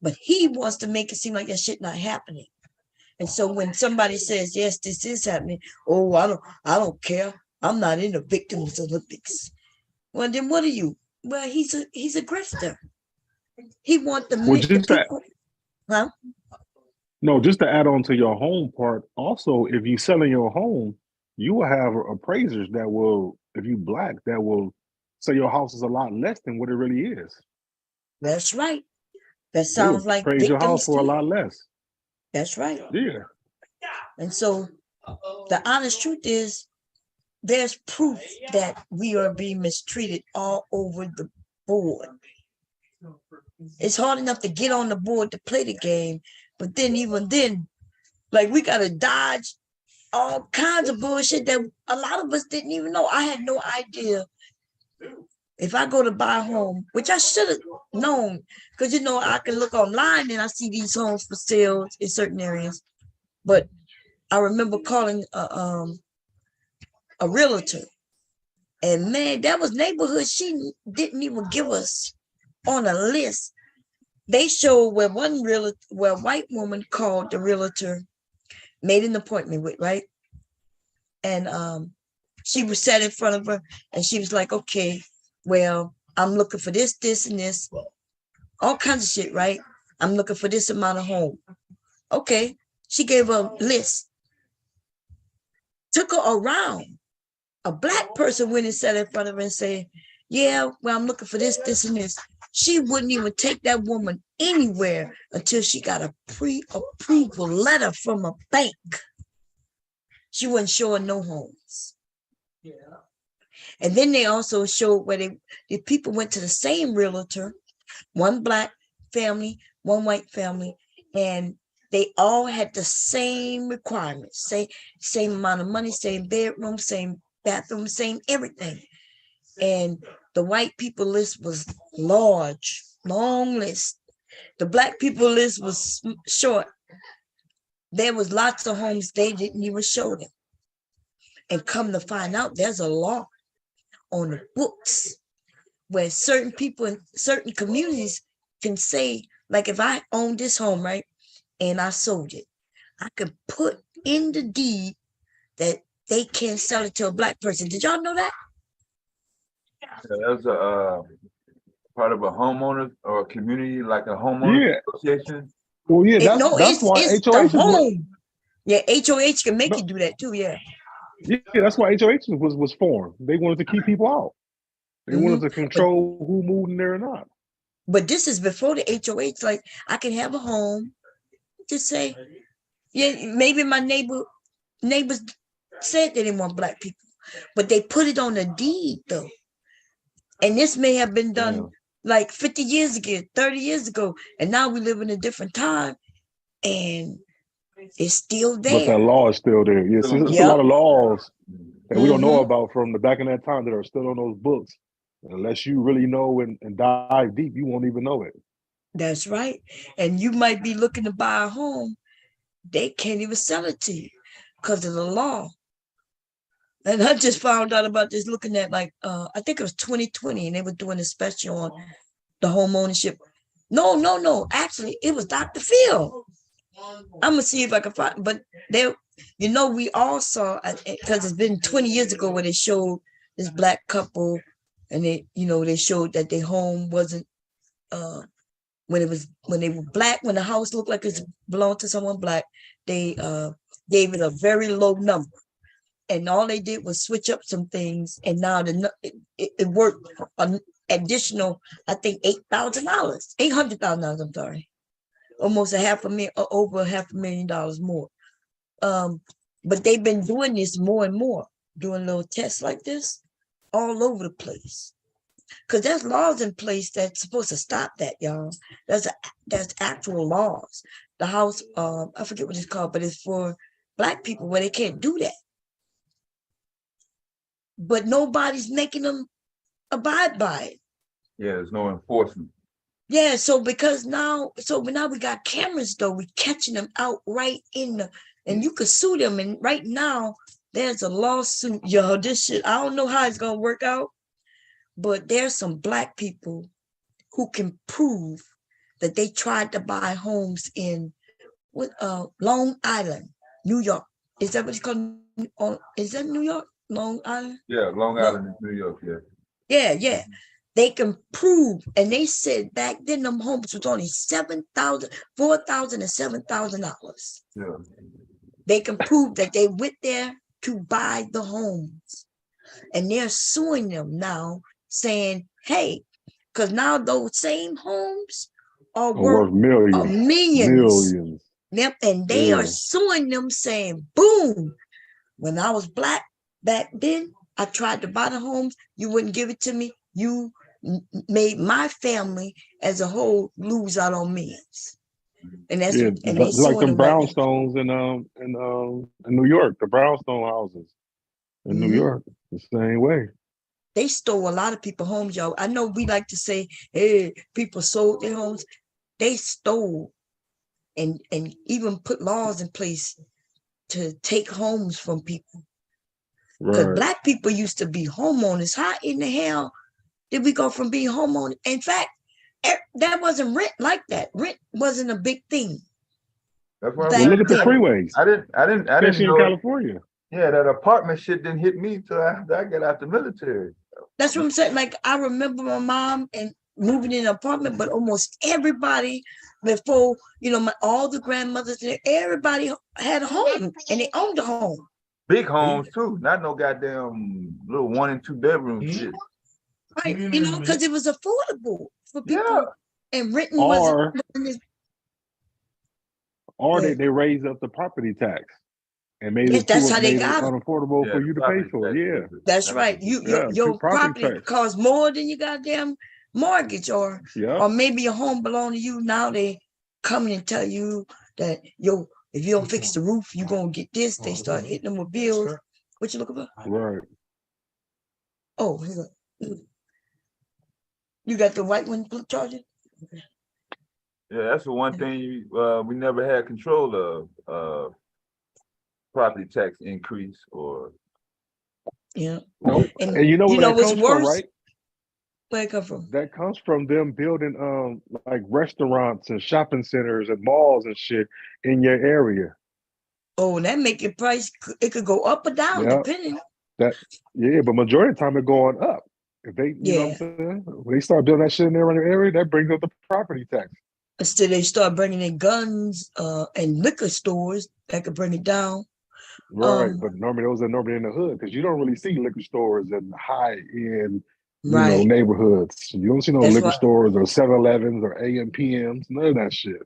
But he wants to make it seem like that shit not happening. And so when somebody says, yes, this is happening, oh, I don't care. I'm not in the victims Olympics. Well, then what are you? Well, he's a grifter. He wants the people. Huh? No, just to add on to your home part, also, if you're selling your home, you will have appraisers that will, if you black, that will say your house is a lot less than what it really is. That's right. That sounds like praise your house for a lot less. That's right. Yeah. And so the honest truth is, there's proof that we are being mistreated all over the board. It's hard enough to get on the board to play the game, but then even then, like, we gotta dodge all kinds of bullshit that a lot of us didn't even know. I had no idea. If I go to buy a home, which I should have known, because I can look online and I see these homes for sale in certain areas. But I remember calling a realtor, and man, that was neighborhood she didn't even give us on a list. They showed where where a white woman called the realtor, made an appointment with, right? And she was sat in front of her, and she was like, okay, well, I'm looking for this, this, and this, all kinds of shit, right? I'm looking for this amount of home. Okay, she gave her a list, took her around. A black person went and sat in front of her and said, yeah, well, I'm looking for this, this, and this. She wouldn't even take that woman anywhere until she got a pre-approval letter from a bank. She wasn't showing no homes. Yeah. And then they also showed where the people went to the same realtor, one black family, one white family, and they all had the same requirements, same amount of money, same bedroom, same bathroom, same everything. And the white people list was large, long list. The black people list was short. There was lots of homes they didn't even show them. And come to find out, there's a law on the books where certain people in certain communities can say, like if I own this home, right, and I sold it, I could put in the deed that they can't sell it to a black person. Did y'all know that? Yeah, that's a part of a homeowner or a community, like a homeowner association. Well, yeah, that's why it's HOH the home. Yeah, HOH can make you do that too. Yeah. Yeah, that's why HOH was formed. They wanted to keep people out. They wanted to control who moved in there or not. But this is before the HOH. Like I can have a home, just say, yeah, maybe my neighbors said they didn't want black people, but they put it on a deed though. And this may have been done like 50 years ago, 30 years ago, and now we live in a different time, and it's still there. But that law is still there. Yes, it's a lot of laws that we don't know about from the back in that time that are still on those books. Unless you really know and dive deep, you won't even know it. That's right. And you might be looking to buy a home. They can't even sell it to you because of the law. And I just found out about this looking at like, I think it was 2020, and they were doing a special on the home ownership. No. Actually, it was Dr. Phil. I'm going to see if I can find, but there, we all saw, because it's been 20 years ago when they showed this black couple, and they showed that their home wasn't, when they were black, when the house looked like it belonged to someone black, they gave it a very low number. And all they did was switch up some things, and now it worked an additional, I think, $8,000, $800,000. I'm sorry, almost over $500,000 more. But they've been doing this more and more, doing little tests like this all over the place, because there's laws in place that's supposed to stop that, y'all. There's actual laws. The house, I forget what it's called, but it's for black people where they can't do that. But nobody's making them abide by it. Yeah, there's no enforcement. Yeah, so now we got cameras though, we catching them out right and you could sue them. And right now there's a lawsuit, y'all. This shit, I don't know how it's gonna work out, but there's some black people who can prove that they tried to buy homes in Long Island, New York. Is that what it's called? Is that New York? Long Island? Yeah, Long Island is New York, yeah. Yeah. They can prove, and they said back then them homes was only $4,000 and $7,000. Yeah. They can prove that they went there to buy the homes. And they're suing them now, saying, hey, because now those same homes are worth millions. Yep, and they are suing them, saying, boom, when I was black back then, I tried to buy the homes, you wouldn't give it to me. You made my family as a whole lose out on millions. And that's like the brownstones in New York, the brownstone houses in New York, the same way. They stole a lot of people's homes, y'all. I know we like to say, hey, people sold their homes. They stole and even put laws in place to take homes from people. Because black people used to be homeowners. How in the hell did we go from being homeowners? In fact, that wasn't rent like that. Rent wasn't a big thing. That's why look at the freeways. I didn't know in California. Yeah, that apartment shit didn't hit me till after I got out the military. That's what I'm saying. Like I remember my mom and moving in an apartment, but almost everybody before, all the grandmothers, everybody had a home and they owned a home. Big homes too, not no goddamn little 1 and 2 bedroom shit. Right, you know, because it was affordable for people, and renting wasn't. Or they raised up the property tax and made Yes, it that's how they made it got it. unaffordable for you to pay for it. Yeah, That's right. Your property tax. costs more than your goddamn mortgage, or maybe your home belong to you. Now they coming and tell you that if you don't fix the roof, you're gonna get this. They start hitting them with bills. What you looking for? Right. Oh, here you got the white one charging? Yeah, that's the one thing we never had control of. Property tax increase or Nope. And you know where that comes from, right? Where it come from? That comes from them building like restaurants and shopping centers and malls and shit in your area. Oh, and that make your price, it could go up or down depending. But majority of the time it's going up. If they, you know what I'm saying? When they start building that shit in their area, that brings up the property tax. Instead, they start bringing in guns and liquor stores that could bring it down. Right, but normally those are normally in the hood because you don't really see liquor stores in high-end, neighborhoods. You don't see no liquor stores or 7-Elevens or AMPMs, none of that shit.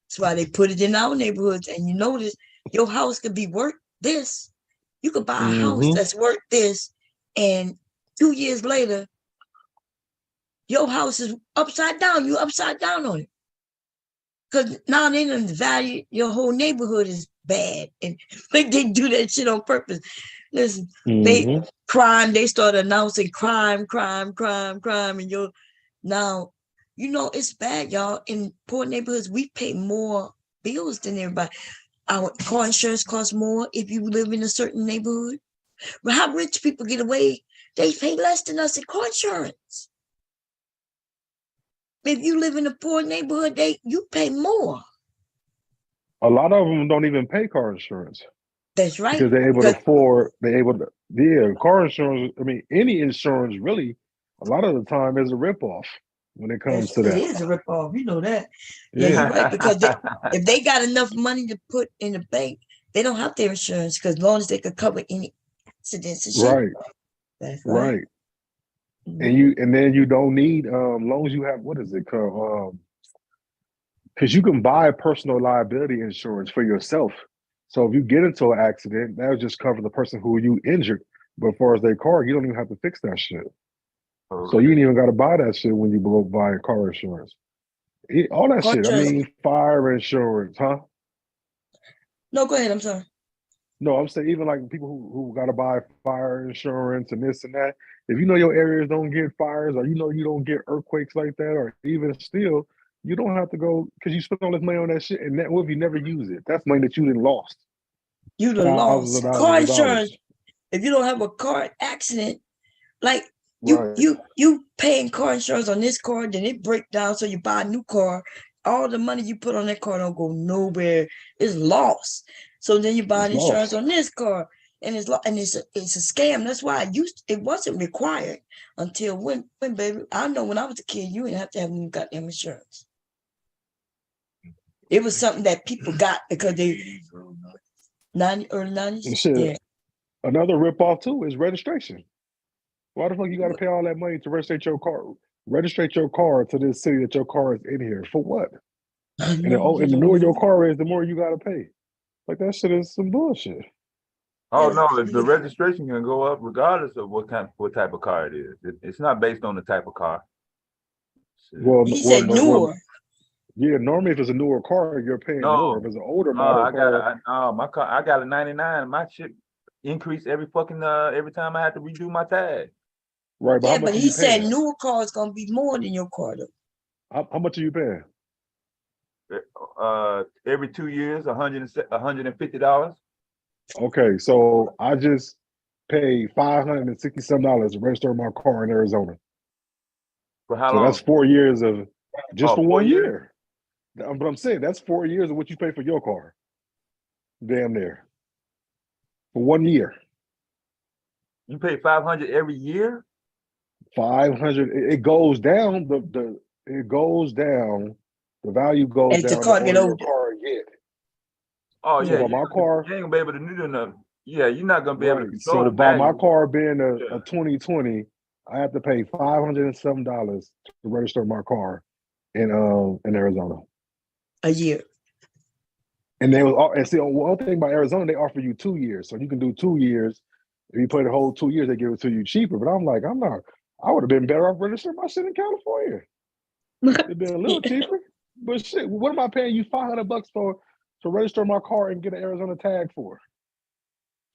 That's why they put it in our neighborhoods. And you notice your house could be worth this. You could buy a house that's worth this, and 2 years later, your house is upside down. You upside down on it. Because now they done value your whole neighborhood is bad. And like they do that shit on purpose. Listen, they start announcing crime. And now, you know, it's bad, y'all. In poor neighborhoods, we pay more bills than everybody. Our car insurance costs more if you live in a certain neighborhood. But how rich people get away, they pay less than us in car insurance. If you live in a poor neighborhood, you pay more. A lot of them don't even pay car insurance. That's right. Because they're able to afford, car insurance, I mean, any insurance really, a lot of the time is a ripoff when it comes to that. It is a ripoff, you know that. Yeah, you're right, because if they got enough money to put in the bank, they don't have their insurance, because as long as they could cover any accidents and shit. Right. That's right. And then you don't need, long as you have, what is it called? Because you can buy personal liability insurance for yourself. So if you get into an accident, that'll just cover the person who you injured. But as far as their car, you don't even have to fix that shit. Okay. So you ain't even got to buy that shit when you go buy a car insurance. All that shit. I mean, fire insurance, huh? No, go ahead. I'm sorry. No, I'm saying even like people who got to buy fire insurance and this and that. If you know your areas don't get fires, or you know you don't get earthquakes like that, or even still, you don't have to go because you spend all this money on that shit, and that if you never use it, that's money that you done lost. You done lost car insurance. If you don't have a car accident, like you paying car insurance on this car, then it break down, so you buy a new car. All the money you put on that car don't go nowhere. It's lost. So then you buy insurance on this car, and it's a scam. That's why it wasn't required until when baby. I know when I was a kid, you didn't have to have any goddamn insurance. It was something that people got because they early 90s. Yeah. Another ripoff too is registration. Why the fuck you got to pay all that money to register your car? Register your car to this city that your car is in here for what? And the newer your car is, the more you got to pay. Like that shit is some bullshit. Oh no, the registration can go up regardless of what type of car it is. It's not based on the type of car. He said newer. Yeah, normally if it's a newer car, you're paying more. If it's an older model I got a 99. My shit increased every time I had to redo my tag. Right, but but he said newer car is gonna be more than your car though. How much are you paying? Every 2 years, $150. Okay, so I just paid $560 to register my car in Arizona. For how long? So that's 4 years of just for 1 year. But I'm saying that's 4 years of what you pay for your car. Damn near. For 1 year. You pay $500 every year? 500. It goes down. It goes down. The value goes down. The car get older. Car get. Oh yeah, my car. You ain't gonna be able to do enough. Yeah, you're not gonna be able to control so the by value. my car being a 2020, I have to pay $507 to register my car in Arizona a year. And they was and see one thing about Arizona, they offer you 2 years, so you can do 2 years. If you play the whole 2 years, they give it to you cheaper. But I'm like, I would have been better off registering my shit in California. It'd been a little cheaper. But shit, what am I paying you $500 for to register my car and get an Arizona tag for?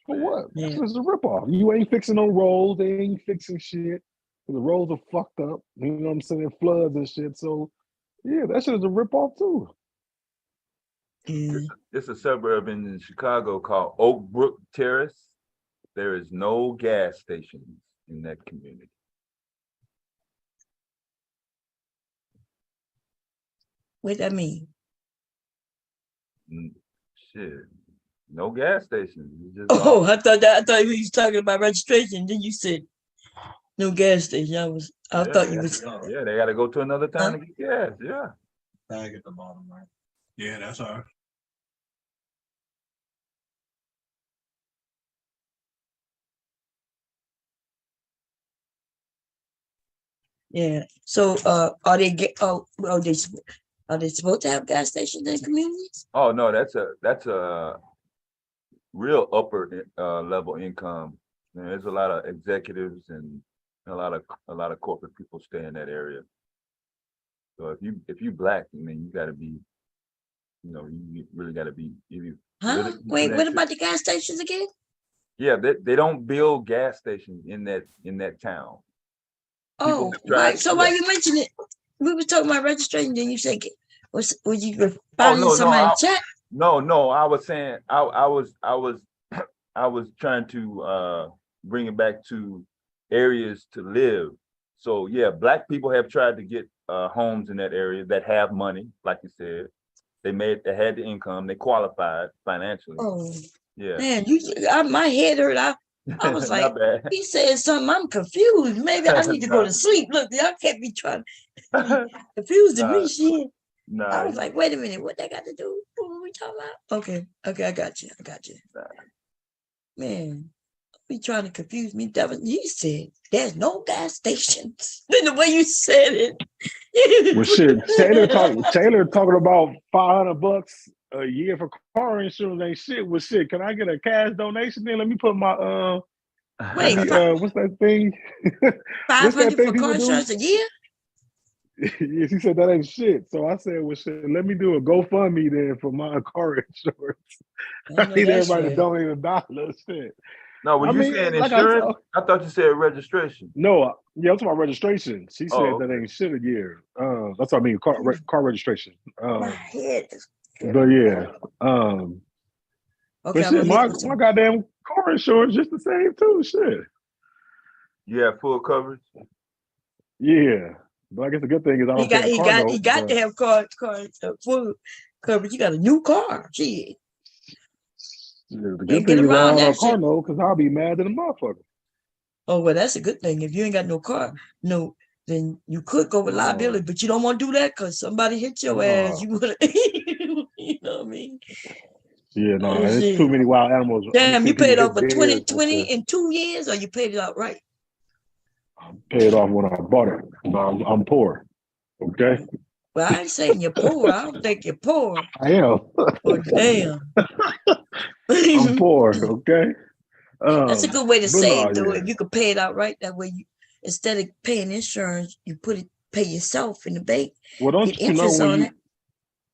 For what? Yeah. This is a ripoff. You ain't fixing no roads. They ain't fixing shit. The roads are fucked up. You know what I'm saying? Floods and shit. So, yeah, that shit is a ripoff too. It's a suburb in Chicago called Oak Brook Terrace. There is no gas stations in that community. What that mean? Shit, no gas stations. Oh, I thought he was talking about registration. Then you said no gas station. I thought you was. Yeah, they got to go to another town to get gas. Yeah. Tag at the bottom right. Yeah, that's all right. Yeah. So, are they supposed to have gas stations in communities? Oh no, that's a real upper level income. There's a lot of executives and a lot of corporate people stay in that area. So if you black, I mean, you got to be, you really got to be. Huh? Wait, what about the gas stations again? Yeah, they don't build gas stations in that town. Oh, right. So why you mention it? We were talking about registration. Then you said, was you responding to somebody in chat? No. I was saying I was trying to bring it back to areas to live. So yeah, black people have tried to get homes in that area that have money, like you said. They had the income, they qualified financially. Oh, yeah. Man, my head hurt. I was like, he said something. I'm confused. Maybe I need to go to sleep. Look, y'all can't be trying to confusing me. Shit. I was like, wait a minute, what they got to do? What were we talking about? Okay, I got you. Man, be trying to confuse me. He said, there's no gas stations. Then the way you said it. Well, shit, Taylor talking about $500 a year for car insurance ain't shit. Well, shit, can I get a cash donation? Then let me put my wait, what's that thing? $500 for car insurance a year? Yes, he said that ain't shit. So I said, well, shit, let me do a GoFundMe then for my car insurance. I need everybody to donate $1. Shit. No, when you saying insurance, I thought you said registration. No, yeah, I'm talking about registration. She said that ain't shit a year. That's what I mean, car registration. My head is but yeah. Okay, but shit, my goddamn car insurance just the same too. Shit. You have full coverage? Yeah. But I guess the good thing is I don't pay a car note. He got to have car full coverage. You got a new car. Shit. Yeah, the good thing is I don't have a car note because I'll be mad at the motherfucker. Oh, well, that's a good thing. If you ain't got no car, then you could go with liability, but you don't want to do that because somebody hit your ass. You would, you know what I mean? Yeah, no, there's too many wild animals. Damn, you paid off for 2020 in 2 years, or you paid it outright? I paid off when I bought it. I'm poor. Okay. Well, I ain't saying you're poor. I don't think you're poor. I am. Oh, damn. I'm poor. Okay. That's a good way to save, though. Yeah. If you could pay it outright, that way, instead of paying insurance, you pay yourself in the bank. Well, don't get you know interest on it.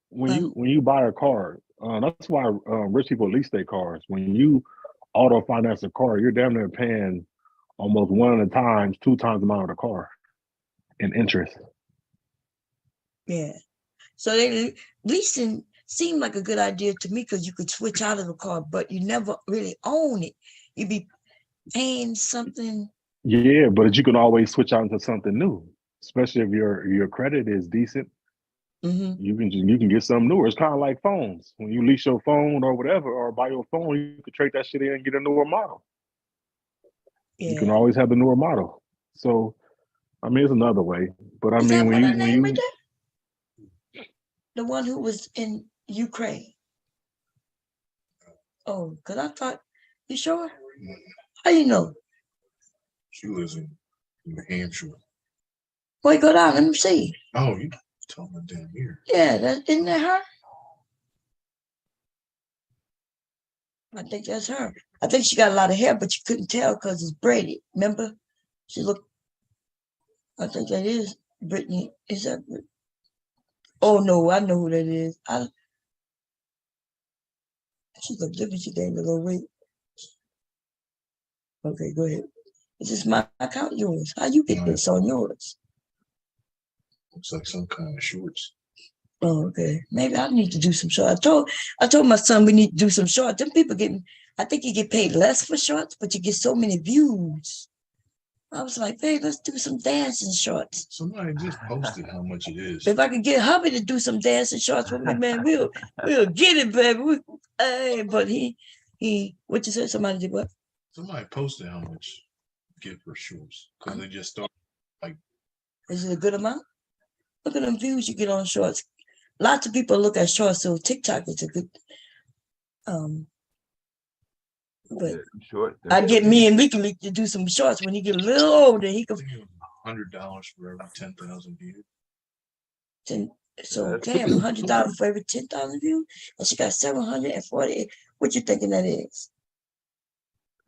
when you buy a car, that's why rich people lease their cars. When you auto finance a car, you're damn near paying almost 2 times the amount of the car in interest. Yeah. So leasing seemed like a good idea to me because you could switch out of the car, but you never really own it. You'd be paying something. Yeah, but you can always switch out into something new, especially if your credit is decent. Mm-hmm. You can get something newer. It's kind of like phones. When you lease your phone or whatever, or buy your phone, you can trade that shit in and get a newer model. Yeah. You can always have the newer model. So, I mean, it's another way. But I mean, when you the one who was in Ukraine. Oh, because I thought, you sure? How you know? She lives in New Hampshire. Boy, go down. Let me see. Oh, you talking about down here? Yeah, isn't that her? I think that's her. I think she got a lot of hair, but you couldn't tell because it's braided. Remember? She looked. I think that is Brittany. Is that? Oh no, I know who that is. She looked different. She gained a little weight. Okay, go ahead. Is this my account? Yours? How you get this on yours? Looks like some kind of shorts. Oh, okay. Maybe I need to do some shorts. I told my son we need to do some shorts. Them people I think you get paid less for shorts, but you get so many views. I was like, babe, let's do some dancing shorts. Somebody just posted how much it is. If I could get hubby to do some dancing shorts with me, man, we'll get it, baby. But he, what you said? Somebody did what? Somebody posted how much you get for shorts because they just started. Like, is it a good amount? Look at them views you get on shorts. Lots of people look at shorts, so TikTok is a good. But I get me and Leaky to do some shorts when he get a little older. He could. $100 for every 10,000 views. So damn, $100 for every 10,000 views, and she got 740. What you thinking that is?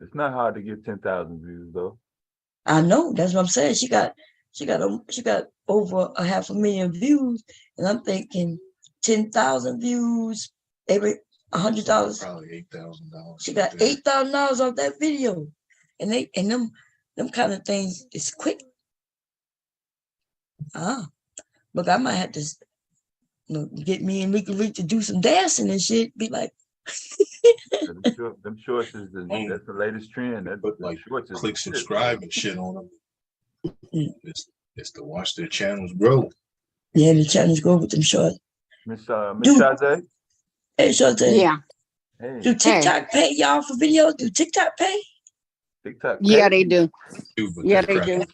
It's not hard to get 10,000 views though. I know. That's what I'm saying. She got over 500,000 views, and I'm thinking 10,000 views every $100. Probably $8,000. She got $8,000 off that video, and them kind of things is quick. Look, I might have to get me and Leaky to do some dancing and shit. Be like, them shorts is that's the latest trend. That but like shorts is click subscribe and shit on them. It's to watch their channels grow. Yeah, the channels grow with them shorts. Miss Shazay? Hey, Shazay. Yeah. Hey. Do TikTok pay y'all for videos? Do TikTok pay? TikTok. Yeah, they do. Yeah, they do.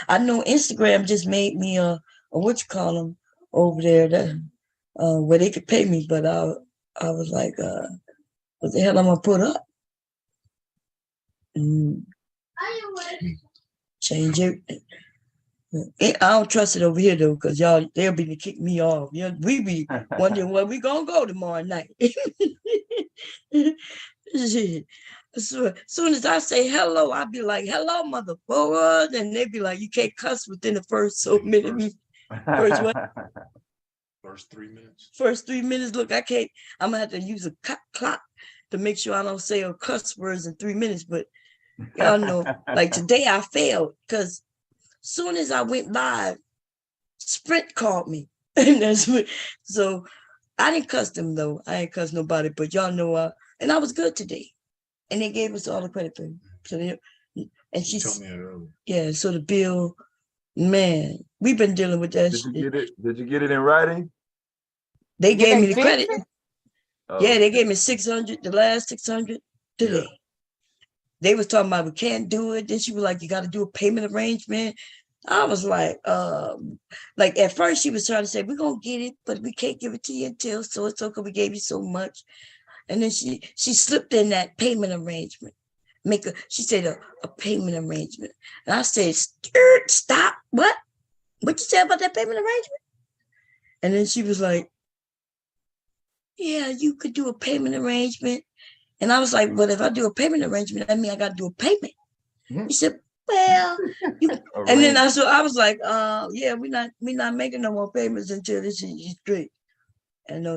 I know Instagram just made me a what you call them over there that where they could pay me, but I was like, what the hell am I gonna put up? Change it. I don't trust it over here though, because they'll be to kick me off. Yeah, we be wondering where we gonna go tomorrow night. So, as soon as I say hello, I'll be like, hello, motherfucker. And they be like, you can't cuss within the first so many first what? First 3 minutes. First 3 minutes. Look, I can't. I'm gonna have to use a clock to make sure I don't say a cuss words in 3 minutes. But y'all know, like today I failed because soon as I went live, Sprint called me. And that's what, so I didn't cuss them though. I ain't cuss nobody, but y'all know and I was good today. And they gave us all the credit for it. So and she told me earlier. Yeah, so the bill, man, we've been dealing with that. Did you get it in writing? They gave me the credit. Oh, yeah, they gave me 600, the last 600 today. Yeah. They was talking about we can't do it. Then she was like, you got to do a payment arrangement. I was like at first she was trying to say, we're going to get it, but we can't give it to you until so it's okay. We gave you so much. And then she slipped in that payment arrangement. She said a payment arrangement. And I said, stop. What you say about that payment arrangement? And then she was like, yeah, you could do a payment arrangement. And I was like, but if I do a payment arrangement, that means I got to do a payment. He said, well, and then I was like, yeah, we're not making no more payments until this is straight. And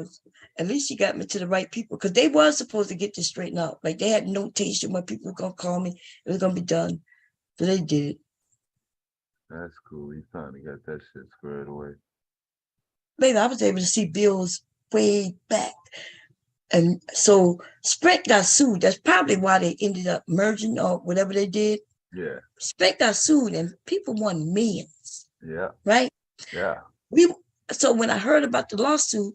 at least she got me to the right people because they were supposed to get this straightened out. Like they had notation when people were gonna call me, it was gonna be done. So they did. That's cool. You finally got that shit squared away. Baby, I was able to see bills way back. And so Sprint got sued. That's probably why they ended up merging or whatever they did. Yeah. Sprint got sued and people won millions. Yeah. Right? Yeah. So when I heard about the lawsuit,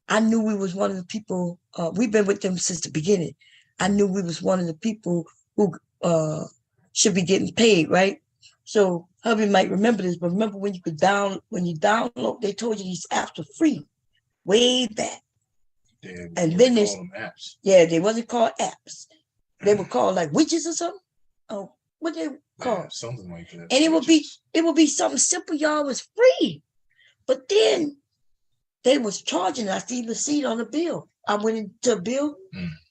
I knew we was one of the people, we've been with them since the beginning. I knew we was one of the people who should be getting paid, right? So hubby might remember this, but remember when you download, they told you these apps were free way back. And then they apps. Yeah, they wasn't called apps. They were called like widgets or something. Oh, what they call? Yeah, something like that. And it would be something simple, y'all. It was free. But then they was charging. I see the receipt on the bill. I went into a bill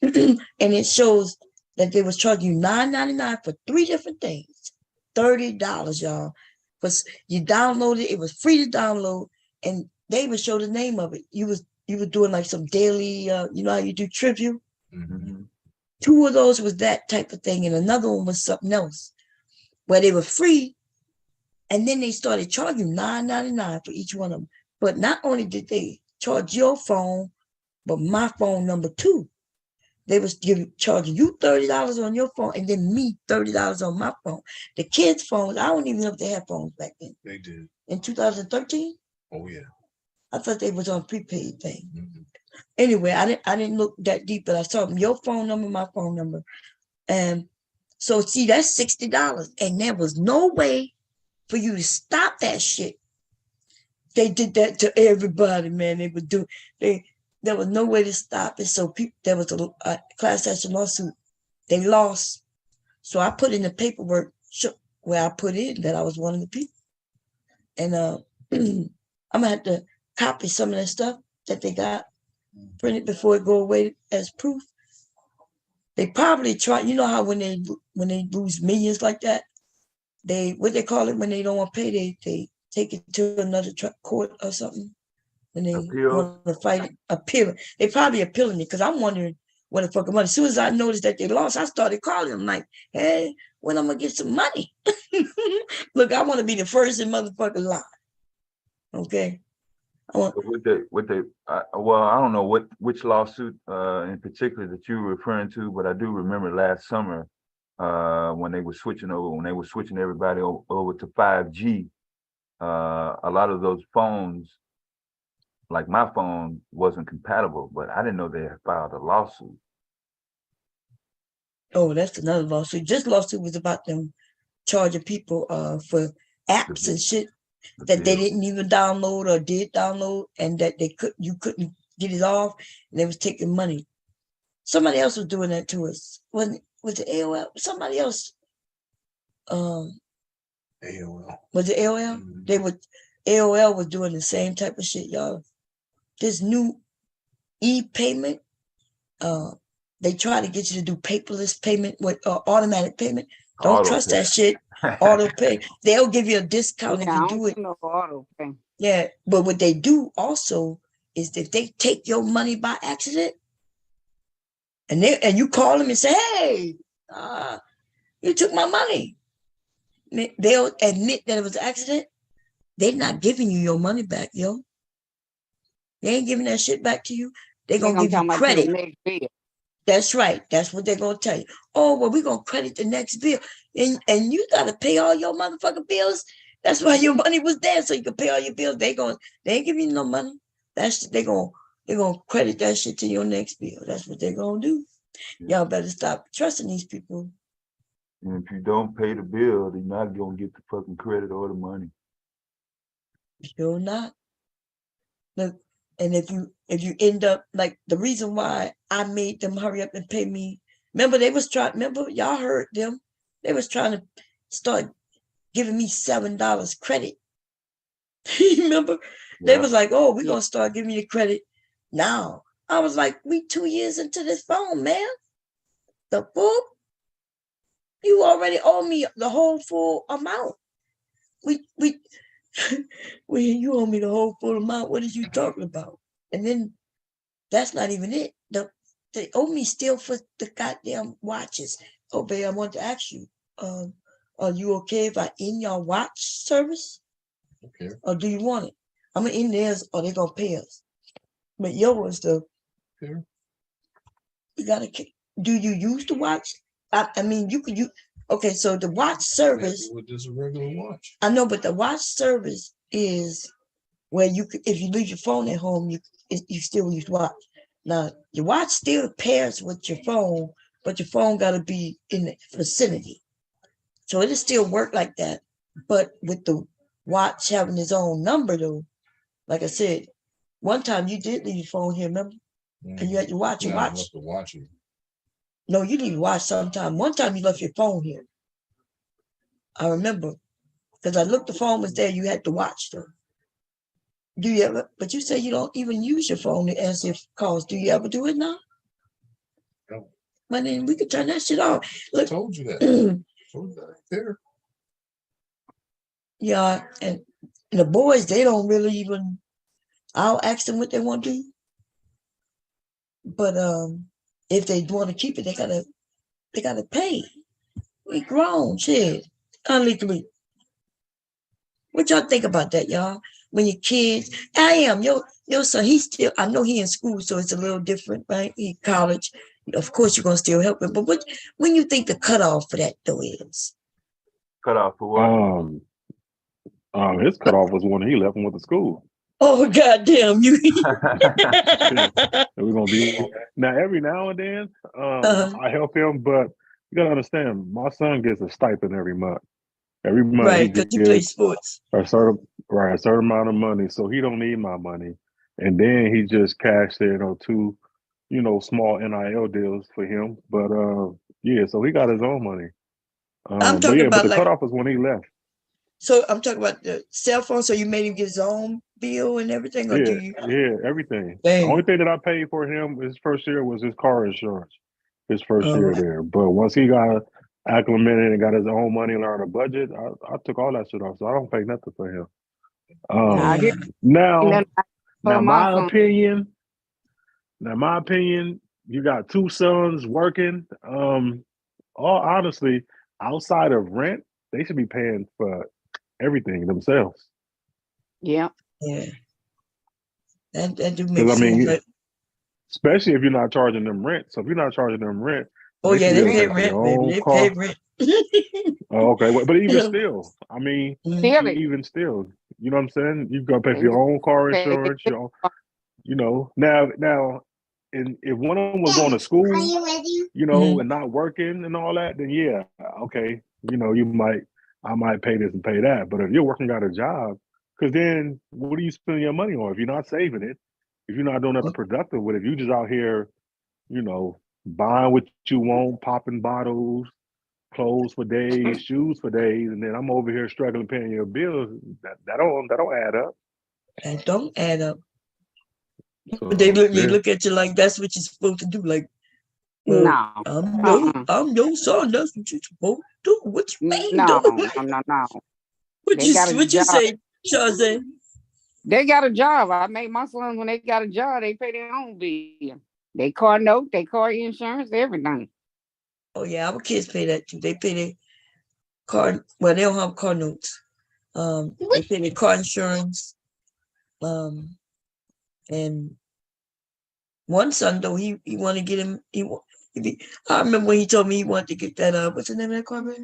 and it shows that they was charging you $9.99 for 3 different things. $30, y'all. But you downloaded it was free to download, and they would show the name of it. You were doing like some daily, you know how you do trivia? 2 of those was that type of thing, and another one was something else where they were free, and then they started charging you $9.99 for each one of them. But not only did they charge your phone, but my phone number too. They was charging you $30 on your phone, and then me $30 on my phone. The kids' phones, I don't even know if they had phones back then. They did. In 2013? Oh yeah. I thought they was on prepaid thing. Anyway, I didn't look that deep, but I saw them, your phone number, my phone number. And so see, that's $60. And there was no way for you to stop that shit. They did that to everybody, man. They would do there was no way to stop it. So there was a class action lawsuit. They lost. So I put in the paperwork where I put in that I was one of the people. And I'm gonna have to copy some of that stuff that they got printed before it go away as proof. They probably try, you know how when they lose millions like that, what they call it when they don't want to pay, they take it to another court or something. When they want to fight it, appeal. They probably appealing it, because I'm wondering what the fuck money. As soon as I noticed that they lost, I started calling them like, hey, when I'm gonna get some money? Look, I want to be the first in motherfucking line. Okay. Well, I don't know which lawsuit in particular that you were referring to, but I do remember last summer when they were switching everybody over to 5G. A lot of those phones, like my phone, wasn't compatible, but I didn't know they had filed a lawsuit. Oh, that's another lawsuit. This lawsuit was about them charging people for apps and shit that they didn't even download or did download, and that you couldn't get it off, and they was taking money. Somebody else was doing that to us. Was it AOL? Somebody else. AOL. Was it AOL? AOL was doing the same type of shit, y'all. This new e-payment, they try to get you to do paperless payment with automatic payment. Don't trust that shit. Auto pay. They'll give you a discount if you do it. No auto pay. Yeah, but what they do also is that they take your money by accident, and you call them and say, "Hey, you took my money." They'll admit that it was an accident. They're not giving you your money back, yo. They ain't giving that shit back to you. They're gonna give you credit. That's right. That's what they're gonna tell you. Oh, well, we're gonna credit the next bill. And you gotta pay all your motherfucking bills. That's why your money was there, so you can pay all your bills. They ain't giving you no money. They're gonna credit that shit to your next bill. That's what they're gonna do. Y'all better stop trusting these people. And if you don't pay the bill, you're not gonna get the fucking credit or the money. You're not. Look, and if you end up like the reason why I made them hurry up and pay me. Remember y'all heard them. They was trying to start giving me $7 credit. Remember? Yeah. They was like, oh, we're gonna start giving you credit now. I was like, we 2 years into this phone, man. The fuck? You already owe me the whole full amount. You owe me the whole full amount. What are you talking about? And then that's not even it. They owe me still for the goddamn watches. Oh, babe, I want to ask you, are you okay if I end your watch service? Okay. Or do you want it? I'm gonna end theirs, or they gonna pay us. But yours, though. Okay. You gotta. Do you use the watch? I mean, you could use. Okay, so the watch service. What is a regular watch? I know, but the watch service is where you could, if you leave your phone at home, you still use watch. Now, your watch still pairs with your phone, but your phone got to be in the vicinity. So it'll still work like that. But with the watch having its own number, though, like I said, one time you did leave your phone here, remember? And you had to watch your watch. I left the watch here. No, you leave your watch sometime. One time you left your phone here. I remember, because I looked, the phone was there, you had to watch them. Do you ever, but you say you don't even use your phone to answer calls. Do you ever do it now? No. But then we could turn that shit off. Look, I told you that. Told you that right there. Yeah, and the boys, they don't really even, I'll ask them what they want to do. But if they want to keep it, they gotta pay. We grown, shit. Unlegally. What y'all think about that, y'all? When your kids, your son, he's still, I know he in school, so it's a little different, right? He college. Of course you're gonna still help him. But when you think the cutoff for that though is? Cutoff for what? His cutoff was when he left and went to school. Oh goddamn you! We're gonna be now. Every now and then, I help him, but you gotta understand, my son gets a stipend every month. Every month right, he because you play gets sports. a certain amount of money, so he don't need my money. And then he just cashed in on 2, small NIL deals for him. But yeah, so he got his own money. I'm But talking yeah, but about the like, cutoff was when he left. so I'm talking about the cell phone. So you made him get his own bill and everything, or do you? Yeah, everything. Dang. The only thing that I paid for him his first year was his car insurance. His first year there. But once he got acclimated and got his own money and learned a budget, I took all that shit off. So I don't pay nothing for him. Now my opinion, you got 2 sons working. All honestly, outside of rent, they should be paying for everything themselves. Yeah. That do make Because I sense. mean, especially if you're not charging them rent. So if you're not charging them rent, Oh yeah, should be they able pay to pay their rent, baby. own They car. pay rent. Oh, okay, but even still, I mean, even still, you know what I'm saying? You gotta pay for your own car insurance, your own, now, and if one of them was going to school, and not working and all that, then yeah, okay, I might pay this and pay that. But if you're working at a job, because then what are you spending your money on if you're not saving it? If you're not doing nothing productive with it, if you just out here, buying what you want, popping bottles, clothes for days, shoes for days, and then I'm over here struggling paying your bills. That don't add up. That don't add up. So, But they look at you like that's what you're supposed to do. Like, well, I'm your son. That's what you're supposed to do. What you mean? No. What you say, Charles? They got a job. I made my sons when they got a job, they pay their own bill. They car note, they car insurance, everything. Oh yeah, our kids pay that too. They pay their car. Well, they don't have car notes. They pay their car insurance. And one son though, he wanted to get him. I remember when he told me he wanted to get that. What's the name of that car? He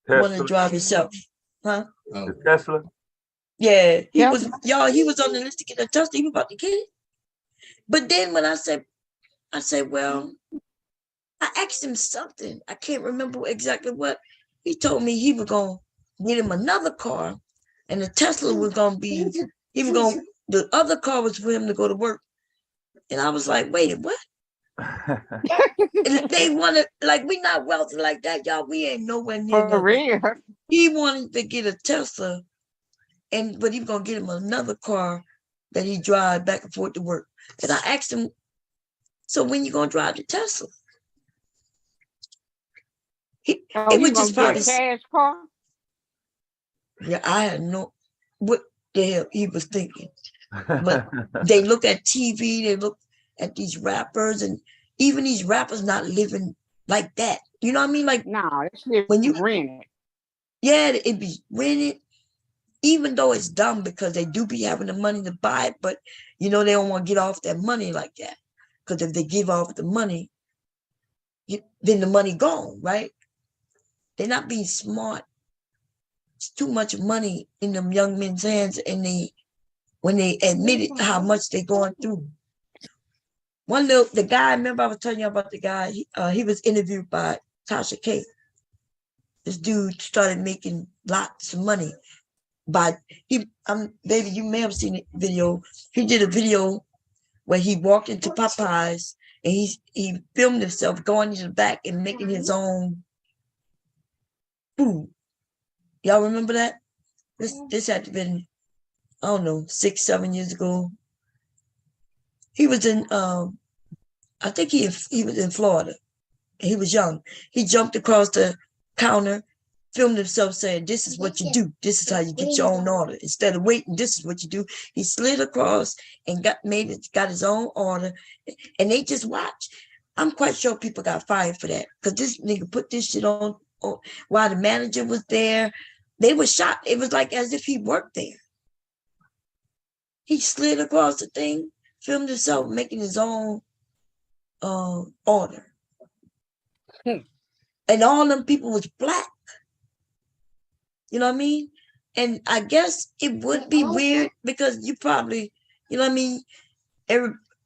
wanted to drive himself, huh? The Tesla. Yeah, he was on the list to get a Tesla. He was about to get it. But then when I said, well, I asked him something. I can't remember exactly what. He told me he was going to get him another car, and the Tesla was going to be, the other car was for him to go to work. And I was like, wait, what? They wanted, like, we not wealthy like that, y'all. We ain't nowhere near. For real. He wanted to get a Tesla, but he was going to get him another car that he drive back and forth to work. And I asked him, so when you going to drive the Tesla? It was just probably a cash car. Yeah, I had what the hell he was thinking. But they look at TV, they look at these rappers, and even these rappers not living like that. You know what I mean? Like, no, it's when you rent it. Yeah, it be rented. Even though it's dumb because they do be having the money to buy it, but they don't want to get off that money like that. Because if they give off the money, then the money gone, right? They're not being smart. It's too much money in them young men's hands, and when they admitted how much they're going through. The guy, remember I was telling you about the guy, he was interviewed by Tasha K. This dude started making lots of money. Baby, you may have seen the video. He did a video where he walked into Popeyes and he filmed himself going to the back and making his own Boom. Y'all remember that? This had to have been, I don't know, 6, 7 years ago. He was in I think he was in Florida. He was young. He jumped across the counter, filmed himself saying, "This is what you do. This is how you get your own order. Instead of waiting, this is what you do." He slid across and got his own order, and they just watched. I'm quite sure people got fired for that because this nigga put this shit on while the manager was there. They were shocked. It was like as if he worked there. He slid across the thing, filmed himself making his own order. And all them people was black. You know what I mean? And I guess it would be weird because you probably, you know what I mean?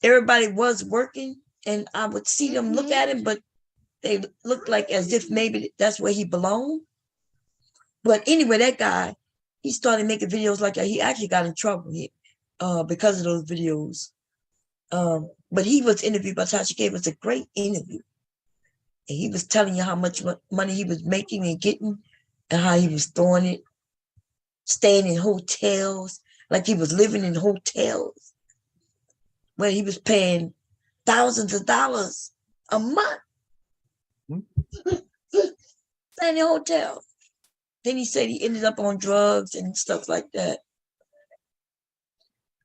Everybody was working and I would see them look at him, but they looked like as if maybe that's where he belonged. But anyway, that guy, he started making videos like that. He actually got in trouble because of those videos. But he was interviewed by Tasha gave us a great interview. And he was telling you how much money he was making and getting and how he was throwing it, staying in hotels, like he was living in hotels where he was paying thousands of dollars a month. Staying in hotels. Then he said he ended up on drugs and stuff like that.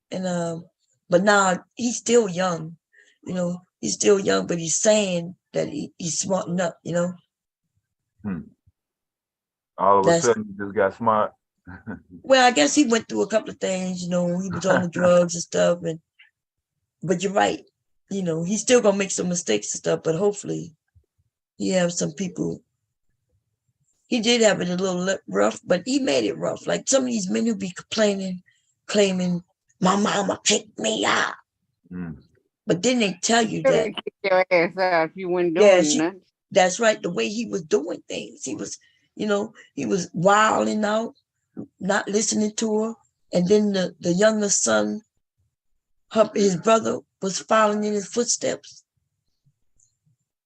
And but now he's still young, you know, he's still young, but he's saying that he's smarting up, you know. All of a sudden, he just got smart. Well, I guess he went through a couple of things, you know, he was on the drugs and stuff, but you're right, you know, he's still gonna make some mistakes and stuff, but hopefully he have some people. He did have it a little rough, but he made it rough. Like some of these men who be complaining, claiming, "My mama kicked me out." But then they tell you that kick your ass out if you weren't doing nothing. That's right. The way he was doing things, he was, you know, he was wilding out, not listening to her. And then the younger son, his brother, was following in his footsteps.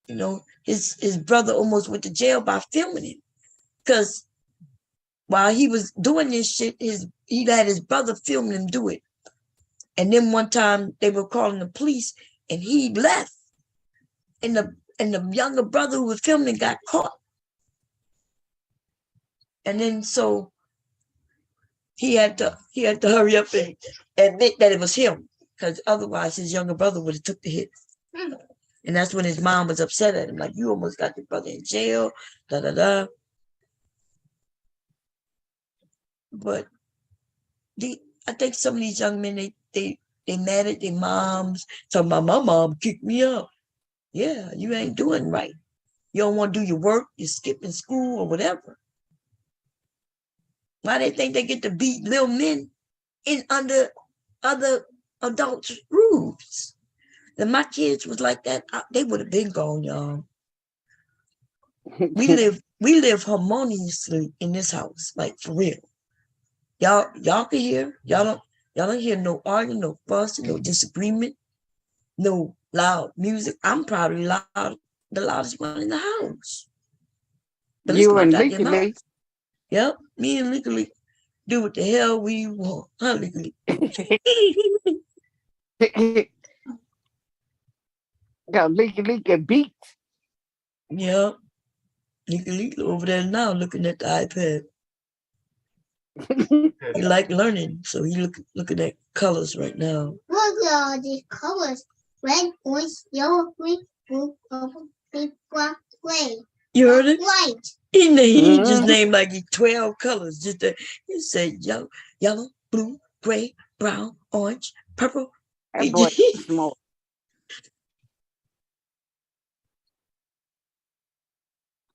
You know, his brother almost went to jail by filming him, because while he was doing this shit, he had his brother filming him do it. And then one time they were calling the police, and he left, and the younger brother who was filming got caught. And then so he had to hurry up and admit that it was him, because otherwise his younger brother would have took the hit. And that's when his mom was upset at him, like, "You almost got your brother in jail, da da da." But I think some of these young men, they mad at their moms, talking about, "My mom kicked me out." Yeah, you ain't doing right. You don't want to do your work, you're skipping school or whatever. Why they think they get to beat little men in under other adults' roofs? If my kids was like that, they would have been gone, y'all. We live harmoniously in this house, like for real. Y'all can hear. Y'all don't hear no arguing, no fussing, no disagreement, no loud music. I'm probably the loudest one in the house. But you and Legally. Yep, me and Legally do what the hell we want. Huh, Legally? Got Legally beat. Yep. Legally over there now looking at the iPad. He like learning, so he looking at colors right now. Look at all these colors: red, orange, yellow, green, blue, purple, pink, black, gray. You heard it? Light. He just named like 12 colors. He said yellow, blue, gray, brown, orange, purple. That boy smart.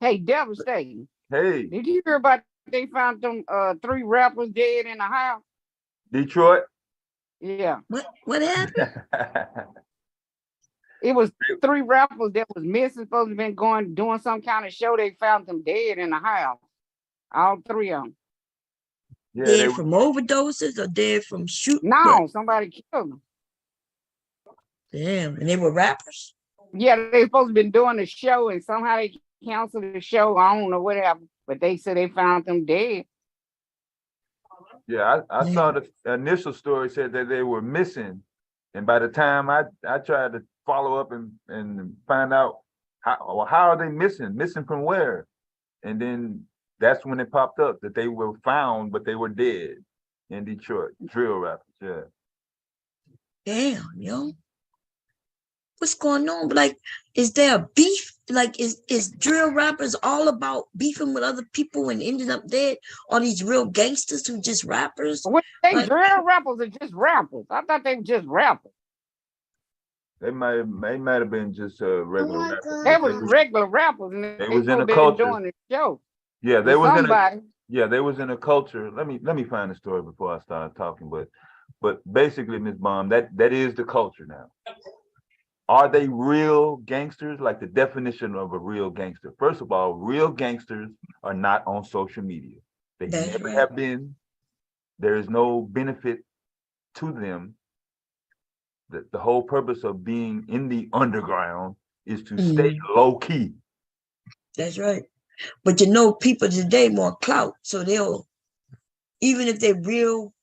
Hey, devastating. Hey. Did you hear about they found them 3 rappers dead in a house? Detroit? Yeah. What happened? It was 3 rappers that was missing, supposed to have been doing some kind of show. They found them dead in a house. All 3 of them. Yeah, dead from overdoses or dead from shooting? No, somebody killed them. Damn, and they were rappers? Yeah, they supposed to have been doing a show, and somehow they canceled the show. I don't know what happened, but they said they found them dead. Yeah, I saw the initial story said that they were missing. And by the time I tried to follow up and find out how are they missing? Missing from where? And then that's when it popped up that they were found, but they were dead in Detroit. Drill rappers, yeah. Damn, yo. What's going on? Like, is there a beef? Like, is drill rappers all about beefing with other people and ending up dead? Or these real gangsters who just rappers? What, they like, drill rappers are just rappers. I thought they were just rappers. They might have been just regular rappers. They was regular rappers, and they was in a been culture. doing the show. Yeah, they was somebody. they was in a culture. Let me find the story before I start talking. But basically, Ms. Baum, that is the culture now. Are they real gangsters? Like the definition of a real gangster. First of all, real gangsters are not on social media. They never have been. There is no benefit to them. The whole purpose of being in the underground is to stay low key. That's right. But you know, people today want clout, so they'll, even if they're real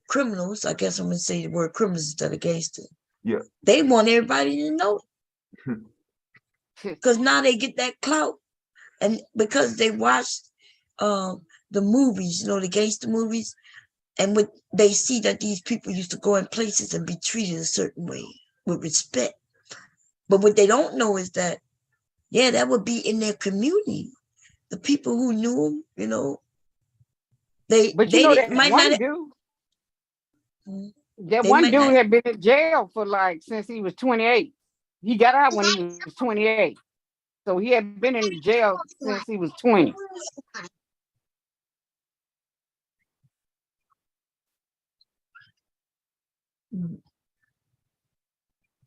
criminals, I guess I'm gonna say the word criminals instead of gangster. Yeah. They want everybody to know. Because now they get that clout. And because they watched the movies, you know, the gangster movies, and what they see that these people used to go in places and be treated a certain way with respect. But what they don't know is that, yeah, that would be in their community. The people who knew them, you know, But you know that one dude, that one dude had been in jail for like since he was 28. He got out when he was 28. So he had been in jail since he was 20.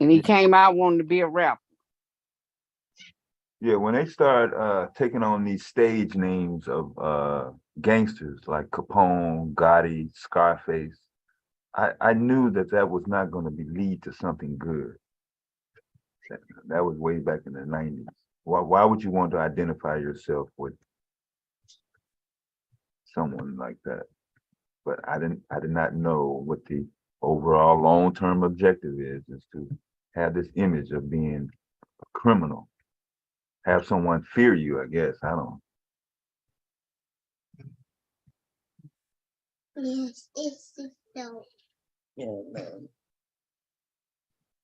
And he came out wanting to be a rapper. Yeah, when they start taking on these stage names of gangsters like Capone, Gotti, Scarface, I knew that was not going to lead to something good. That was way back in the 90s. Why would you want to identify yourself with someone like that? But I did not know what the overall long-term objective is to have this image of being a criminal. Have someone fear you, I guess. I don't. Yes, it's so. Yeah, man.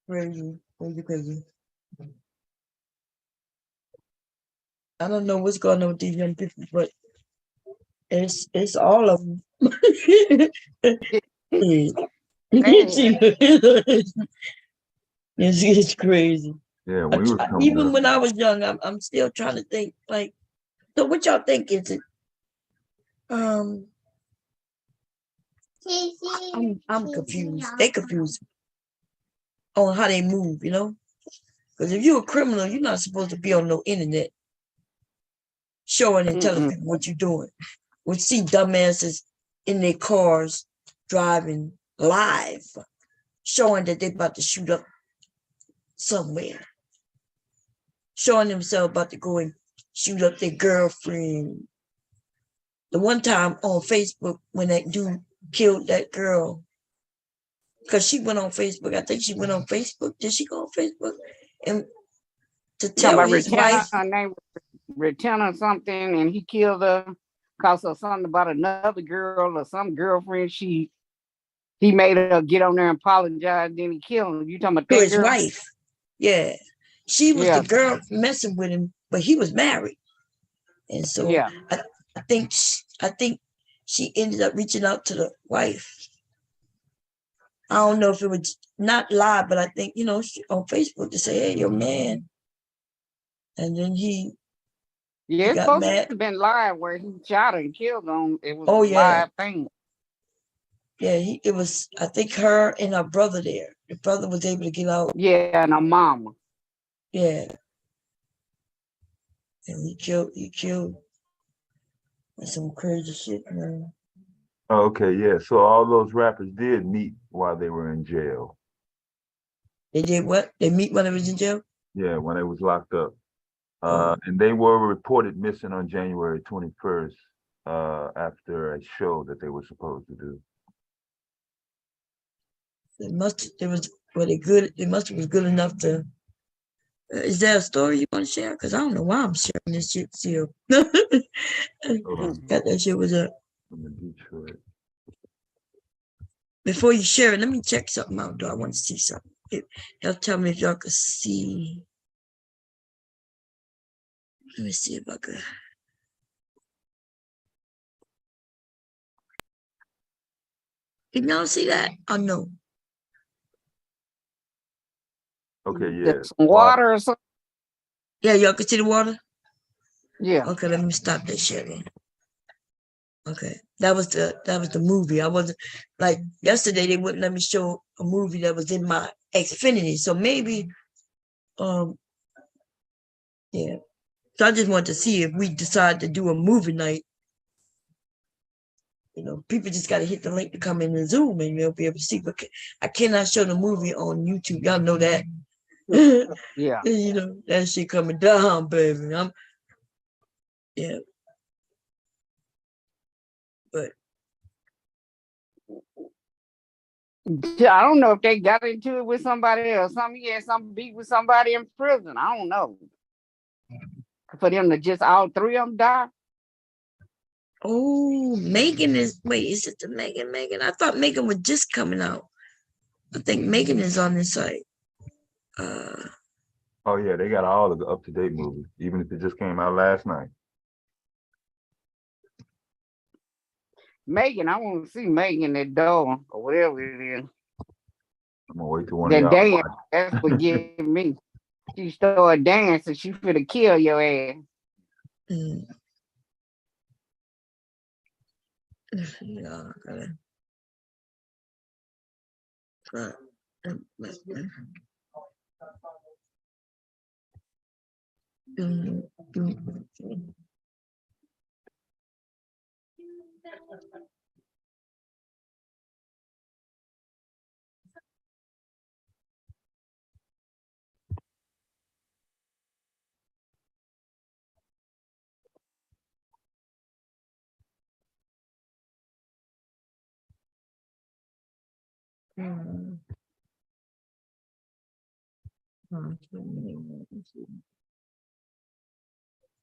Crazy. I don't know what's going on with these young people, but it's all of them. It's crazy. Yeah, even when I was young, I'm still trying to think, like, so what y'all think is it? I'm confused. They confused on how they move, you know? Because if you're a criminal, you're not supposed to be on no internet showing and telling people what you're doing. We see dumbasses in their cars driving live, showing that they're about to shoot up somewhere, showing themselves about to go and shoot up their girlfriend. The one time on Facebook when that dude killed that girl, because she went on Facebook. I think she went on Facebook. Did she go on Facebook? And to tell his wife, her name was Retenna something, and he killed her because of something about another girl or some girlfriend. He made her get on there and apologize, then he killed her. You talking about that his girl? wife? Yeah, she was the girl messing with him, but he was married, and so I think she ended up reaching out to the wife. I don't know if it was not live, but I think, you know, on Facebook to say, hey, your man. And then he it's got supposed mad. to have been live where he shot her and killed her. It was Oh, a yeah. live thing. Yeah, it was, I think, her and her brother there. The brother was able to get out. Yeah, and her mama. Yeah. And he killed some crazy shit, man. Oh, okay, yeah. So all those rappers did meet while they were in jail. They did what? They meet when they was in jail? Yeah, when they was locked up. And they were reported missing on January 21st after a show that they were supposed to do. It must have been good enough to. Is there a story you want to share? Because I don't know why I'm sharing this shit still. Got that shit was up. Before you share it, let me check something out. Do I want to see something? Y'all tell me if y'all could see. Let me see if I could. Can y'all see that? Oh no. Okay, yeah. Some water or something. Yeah, y'all can see the water? Yeah. Okay, let me stop that shit then. Okay. That was the movie. I wasn't like yesterday they wouldn't let me show a movie that was in my Xfinity. So maybe yeah. So I just wanted to see if we decide to do a movie night. You know, people just got to hit the link to come in the Zoom and they'll be able to see. But I cannot show the movie on YouTube. Y'all know that. Yeah. You know, that shit coming down, baby. Yeah. But I don't know if they got into it with somebody else. He had some beef with somebody in prison. I don't know. For them to just all three of them die. oh, Megan is is it the Megan? I thought Megan was just coming out. I think Megan is on this site. Oh yeah, they got all of the up-to-date movies, even if it just came out last night. Megan, I want to see Megan at door or whatever it is. I'm gonna wait till one of y'all That dance, watch. that's what get me. She started dancing, she finna kill your ass. Yeah,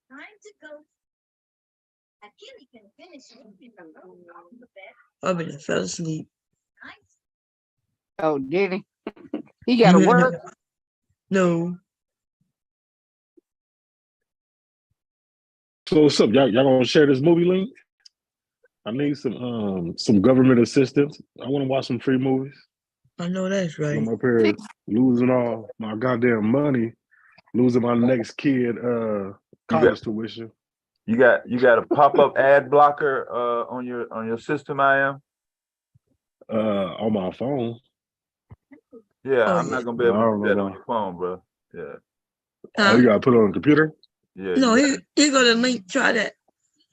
Time to go. I can finish I mean, I fell asleep. Oh, did he? He got to work. No. So what's up? Y'all gonna share this movie link? I need some government assistance. I want to watch some free movies. I know that's right. I'm up here losing all my goddamn money, losing my next kid college tuition. You got a pop-up ad blocker on your system, I am? On my phone. Yeah, I'm not gonna be able to do that on your phone, bro. Yeah. Oh, you gotta put it on the computer? Yeah. No, here go the link. Try that.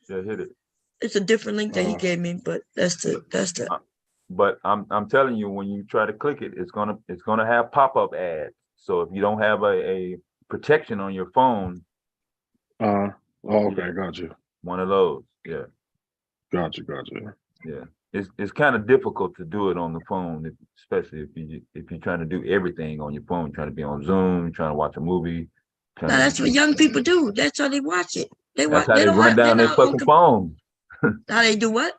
Yeah, hit it. It's a different link that he gave me, but that's the. But I'm telling you, when you try to click it, it's gonna have pop-up ads. So if you don't have a protection on your phone. Oh, okay, got you. One of those, yeah. Gotcha. Yeah, it's kind of difficult to do it on the phone, especially if you're trying to do everything on your phone, trying to be on Zoom, trying to watch a movie. No, that's what young people do. That's how they watch it. That's how they run down their fucking phone. How they do what?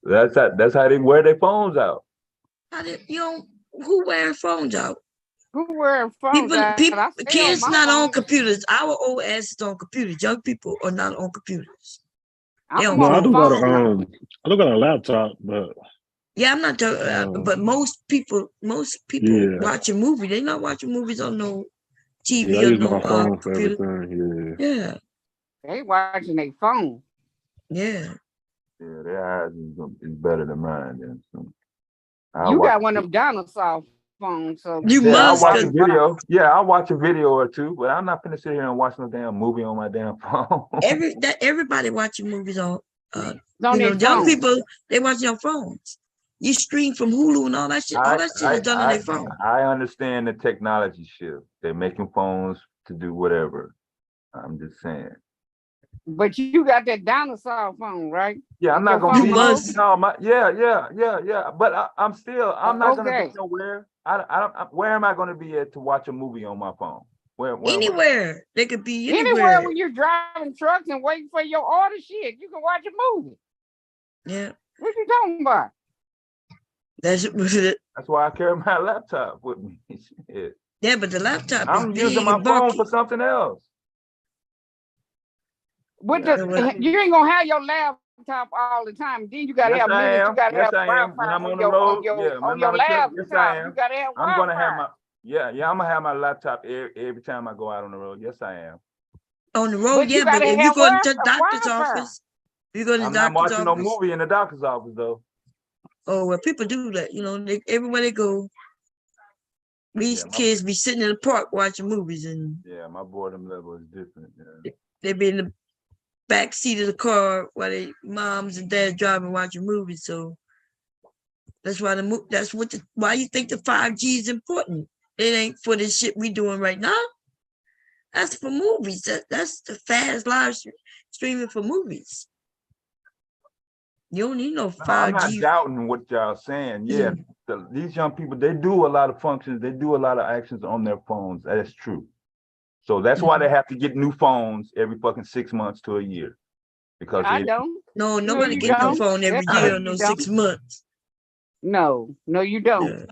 That's how they wear their phones out. Who wearing phones out? Who wearing phones out? Kids not on computers. Our old ass is on computers. Young people are not on computers. I do got a laptop, but yeah, I'm not talking. But most people watch a movie. They're not watching movies on no TV I or use no my phone for computer. everything. Yeah. They watching their phone. Yeah. Yeah, their eyes is better than mine. Then. So you got one of them dinosaur phones, so I'll watch a video. Yeah, I'll watch a video or two, but I'm not gonna sit here and watch no damn movie on my damn phone. Everybody watching movies on young people, they watch your phones. You stream from Hulu and all that shit. All that shit is done on their phone. I understand the technology shift. They're making phones to do whatever. I'm just saying. But you got that dinosaur phone, right? Yeah, I'm not gonna be yeah. But I'm not gonna be nowhere. Where am I gonna be at to watch a movie on my phone? Where anywhere. They could be anywhere when you're driving trucks and waiting for your order. Shit, you can watch a movie. Yeah. What you talking about? That's why I carry my laptop with me. Shit. Yeah, but the laptop I'm is using big my and phone bulky. for something else. With you ain't gonna have your laptop all the time. Then you gotta have minutes. You gotta have Wi-Fi on your laptop. Yes, I am. You gotta have I'm Wi-Fi. gonna have my I'm gonna have my laptop every time I go out on the road. Yes, I am. On the road, yeah, but if you go to the doctor's office, you go to the I'm not doctor's watching office. no movie in the doctor's office though. Oh well, people do that. You know, everywhere they go. These kids be sitting in the park watching movies, and my boredom level is different. Yeah. They be in the back seat of the car while they moms and dads driving watching movies. So that's why why you think the 5G is important. It ain't for the shit we doing right now. That's for movies. That's the fast live streaming for movies. You don't need no 5G. I'm not doubting what y'all saying. Yeah, these young people, they do a lot of functions. They do a lot of actions on their phones. That's true. So that's why they have to get new phones every fucking 6 months to a year. Because I don't. No, nobody get no phone every year or no 6 months. No, you don't. Yeah.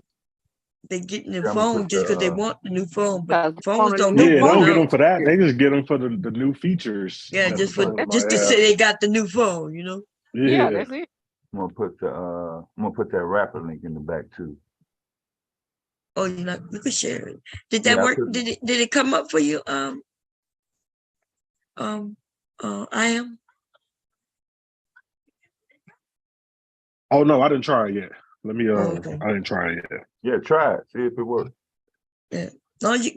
They get new phone just because they want the new phone, but phones don't they don't get them for that. They just get them for the new features. Yeah, just to say they got the new phone, you know. Yeah, that's it. I'm gonna put that rapper link in the back too. Oh, you could share it. Did that work? Did it come up for you? I am. Oh no, I didn't try it yet. Let me okay. I didn't try it yet. Yeah, try it. See if it works. Yeah.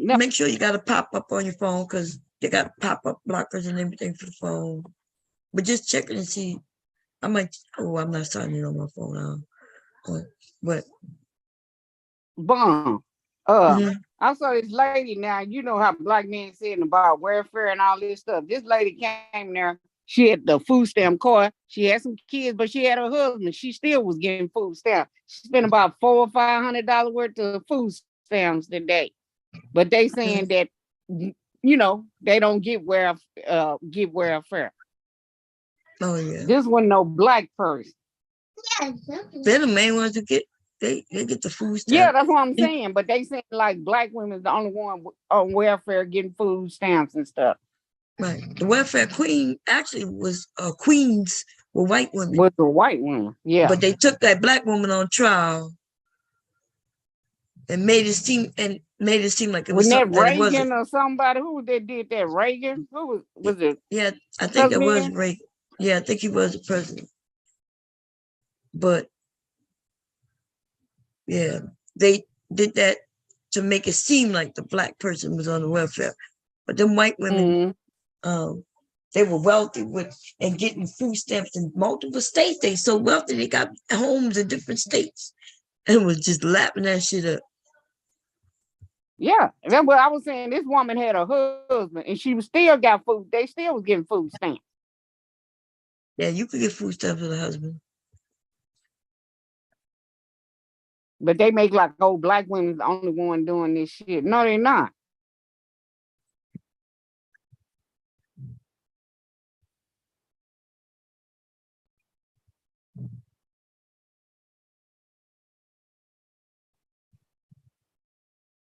Make sure you got a pop up on your phone because they got pop up blockers and everything for the phone. But just check it and see. I'm not signing on my phone now. But Boom. I saw this lady now. You know how black men saying about welfare and all this stuff. This lady came there. She had the food stamp card. She had some kids, but she had her husband. She still was getting food stamps. She spent about $400 or $500 worth of food stamps today. But they saying that they don't get welfare. Oh yeah. This wasn't no black person. They're the main ones who get they get the food stamps. Yeah, that's what I'm saying. But they saying like black women's the only one on welfare getting food stamps and stuff. Right. The welfare queen actually was queens were white women. Was a white woman, yeah. But they took that black woman on trial and made it seem like it was that something that Reagan wasn't. or somebody who they did that. Reagan? Who was it? Yeah, I think it was Reagan. Yeah, I think he was the president. But yeah, they did that to make it seem like the black person was on the welfare. But them white women, they were wealthy and getting food stamps in multiple states. They so wealthy they got homes in different states and was just lapping that shit up. Yeah, that's what I was saying. This woman had a husband and she still got food. They still was getting food stamps. Yeah, you could get food stamps with a husband. But they make like old black women's the only one doing this shit. No, they're not.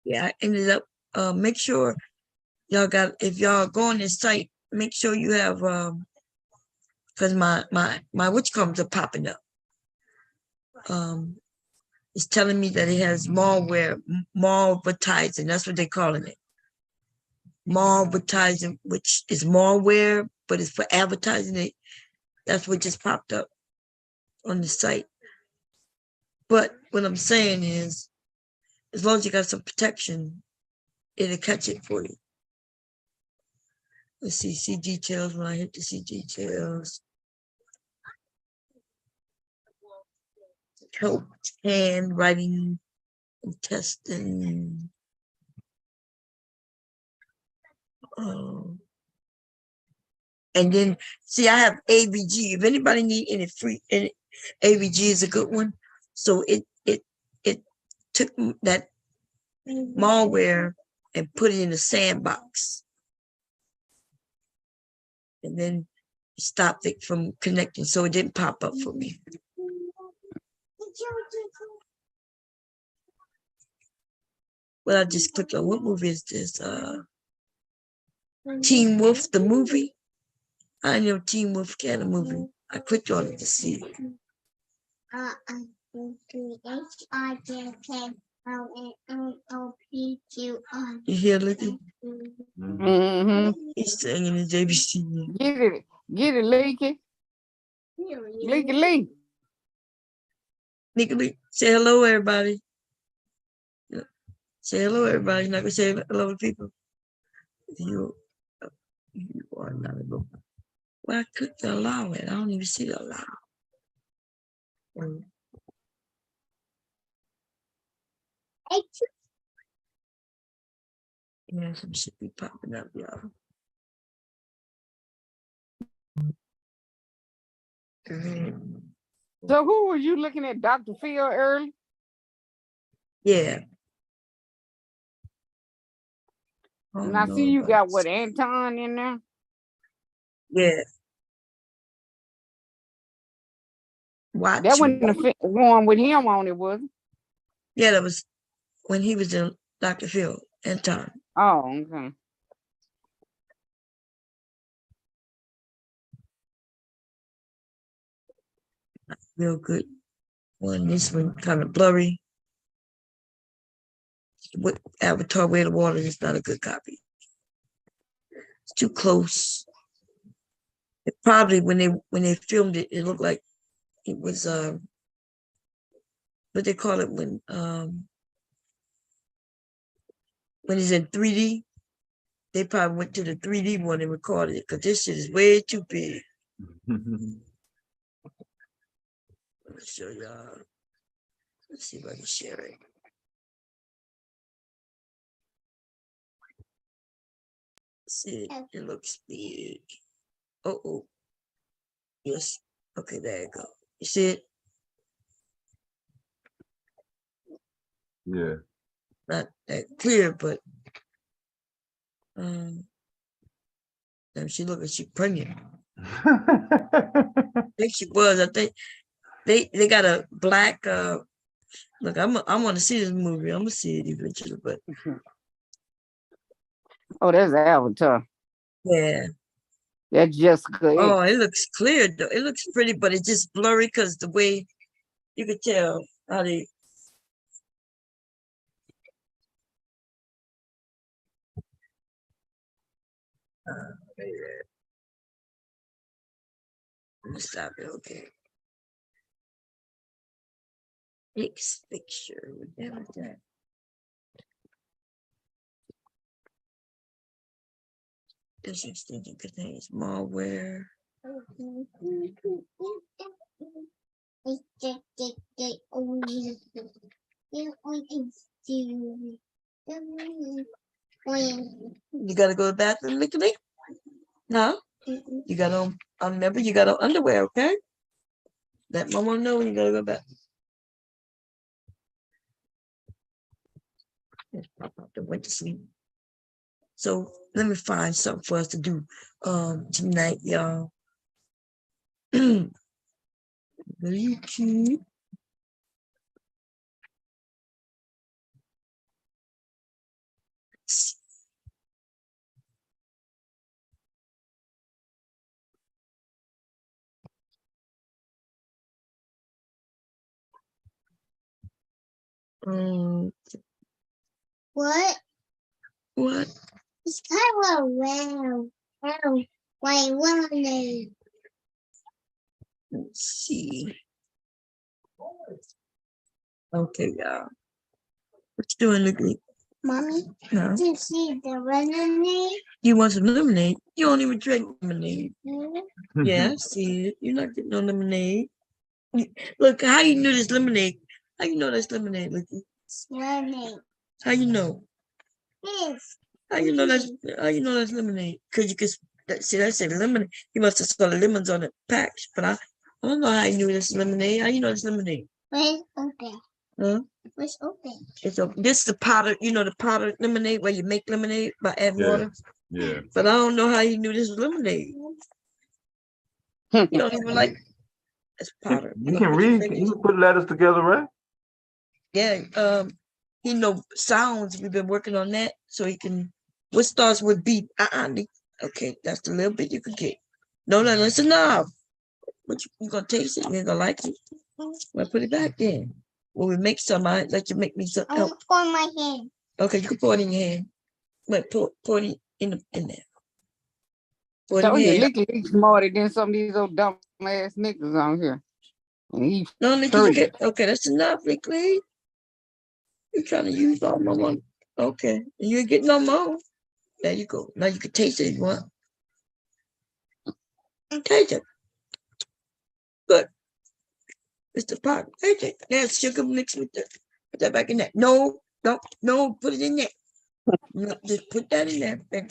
Yeah, I ended up make sure y'all got, if y'all go on this site, make sure you have because my which comes are popping up. It's telling me that it has malware, malvertising. That's what they're calling it. Malvertising, which is malware, but it's for advertising it. That's what just popped up on the site. But what I'm saying is, as long as you got some protection, it'll catch it for you. Let's see details. When I hit to see details. Help, handwriting, and testing. And then, see, I have AVG. If anybody need any free, AVG is a good one. So it took that malware and put it in a sandbox. And then stopped it from connecting, so it didn't pop up for me. Well, I just clicked on, what movie is this? Teen Wolf, the movie. I know Teen Wolf had a movie. I clicked on it to see it. You hear, Licky? Mm-hmm. He's singing his ABC. Get it, Leaky. Leaky. Leaky, say hello, everybody. Say hello, everybody. You're not gonna say hello to people. You are not able. Well, I clicked to allow it. I don't even see the allow. Yeah, some shit be popping up, y'all. So who were you looking at, Dr. Phil early? Yeah. And I see you got what, Anton in there? Yeah. Watch. That wasn't the one with him on it, was it? Yeah, that was when he was in Dr. Phil, Anton. Oh, okay. Real good one. This one kind of blurry. With Avatar Way of the Water is not a good copy. It's too close. It probably when they filmed it, it looked like it was what they call it when it's in 3D. They probably went to the 3D one and recorded it because this shit is way too big. Let me show y'all. Let's see if I can share it. See, it looks big. Oh. Yes. Okay, there you go. You see it? Yeah. Not that clear, but she look like she pregnant. I think she was. I think they got a black look, I want to see this movie. I'm gonna see it eventually, but oh, there's Avatar. Yeah. That's Jessica. Oh, it looks clear though. It looks pretty, but it's just blurry because the way you could tell how they. Stop it. Okay. Fix picture. Whatever that. This extension contains malware. You gotta go to the bathroom, Nicky? No? You gotta remember you got on underwear, okay? Let mama know when you gotta go back. I went to sleep. So let me find something for us to do tonight, y'all. YouTube. What? It's kind of round. Wait, what are they? Let's see. Okay, y'all. What you doing, Nicky? Mommy, no. Did you see the lemonade? You want some lemonade? You don't even drink lemonade. Yeah, I see it. You're not getting no lemonade. Look, how you know this lemonade? How you know that's lemonade, Licky? Lemonade. How you know? Yes. How you know that's lemonade? Cause See, that's a lemonade. He must have saw the lemons on the package, but I don't know how you knew this lemonade. How you know this lemonade? It's open. Huh? It's open. It's open. This is the powder, the powdered lemonade where you make lemonade by adding water. Yeah. But I don't know how you knew this was lemonade. You don't even like it's powder. You can read. You can put letters together, right? Yeah. He know sounds. We've been working on that, so he can. What starts with B? Okay, that's the little bit you could get. No, that's enough. What you gonna taste it? You ain't gonna like it. Well, put it back then. When we make some, I let you make me some. I'm gonna pour in my hand. Okay, you can pour it in your hand. But pour it in there. Pour it So in your you hand. lick smarter than some of these old dumb ass niggas on here. And he Okay, that's enough, Lee. You're trying to use all my money. Okay, you ain't getting no more. There you go. Now you can taste it if you want. Taste it. Good. It's the pot. Taste it. There's sugar mixed with it. Put that back in there. No, put it in there. No, just put that in there. You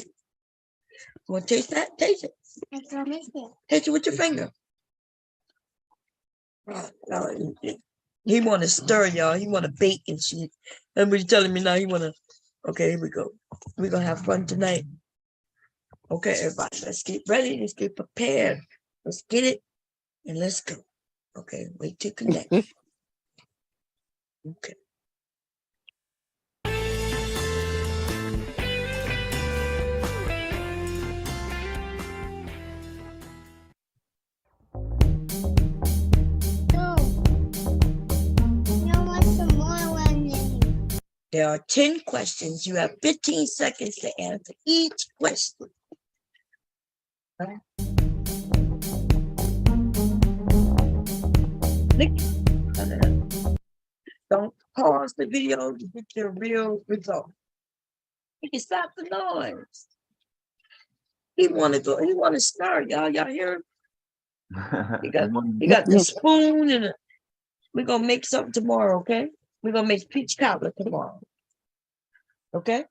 want to taste that? Taste it. Taste it with your finger. He want to stir, y'all. He want to bake and shit. Everybody's telling me now he want to. Okay, here we go. We're going to have fun tonight. Okay, everybody, let's get ready. Let's get prepared. Let's get it and let's go. Okay, wait to connect. Okay. There are 10 questions. You have 15 seconds to answer each question. Right. Don't pause the video to get your real result. You can stop the noise. He want to start, y'all. Y'all hear him? He got the spoon and we're gonna make something tomorrow, okay? We're gonna make peach cobbler tomorrow. Okay?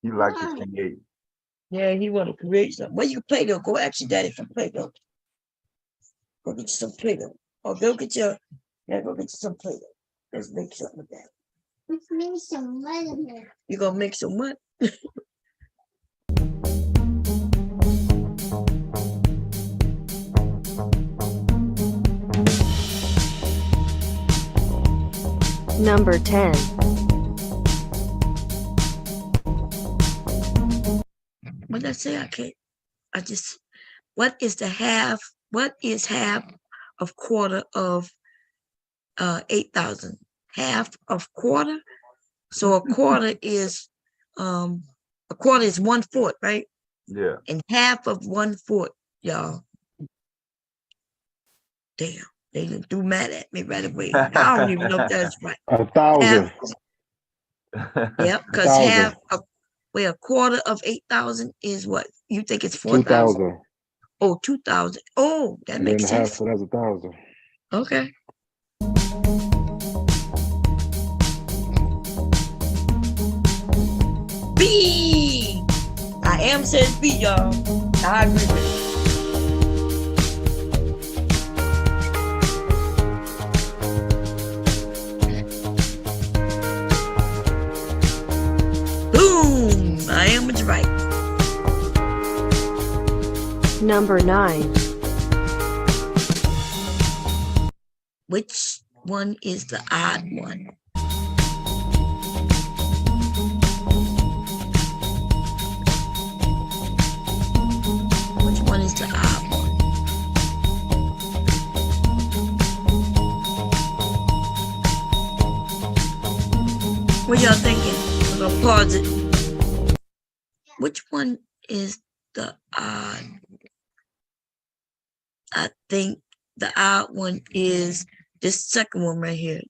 You like to create. Yeah, he want to create something. Well, you can play though. Go ask your daddy for Play-Doh. Go get you some Play-Doh. Or go get you some Play-Doh. Let's make something with that. Let's make some lemonade. You gonna make some what? Number 10. What did I say? What is half of quarter of 8,000? Half of quarter? So a quarter is 1 foot, right? Yeah. And half of 1 foot, y'all. Damn, they do mad at me right away. I don't even know if that's right. 1,000. Yep, because a quarter of 8,000 is what? You think it's 4,000? 2,000. Oh, 2,000. Oh, that And makes then sense. half, so that's 1,000. Okay. B. I am says B, y'all. I agree with it. Boom. I am was right. Number 9. Which one is the odd one? Which one is the odd one? What y'all thinking? We're gonna pause it. Which one is the odd? I think the odd one is this second one right here.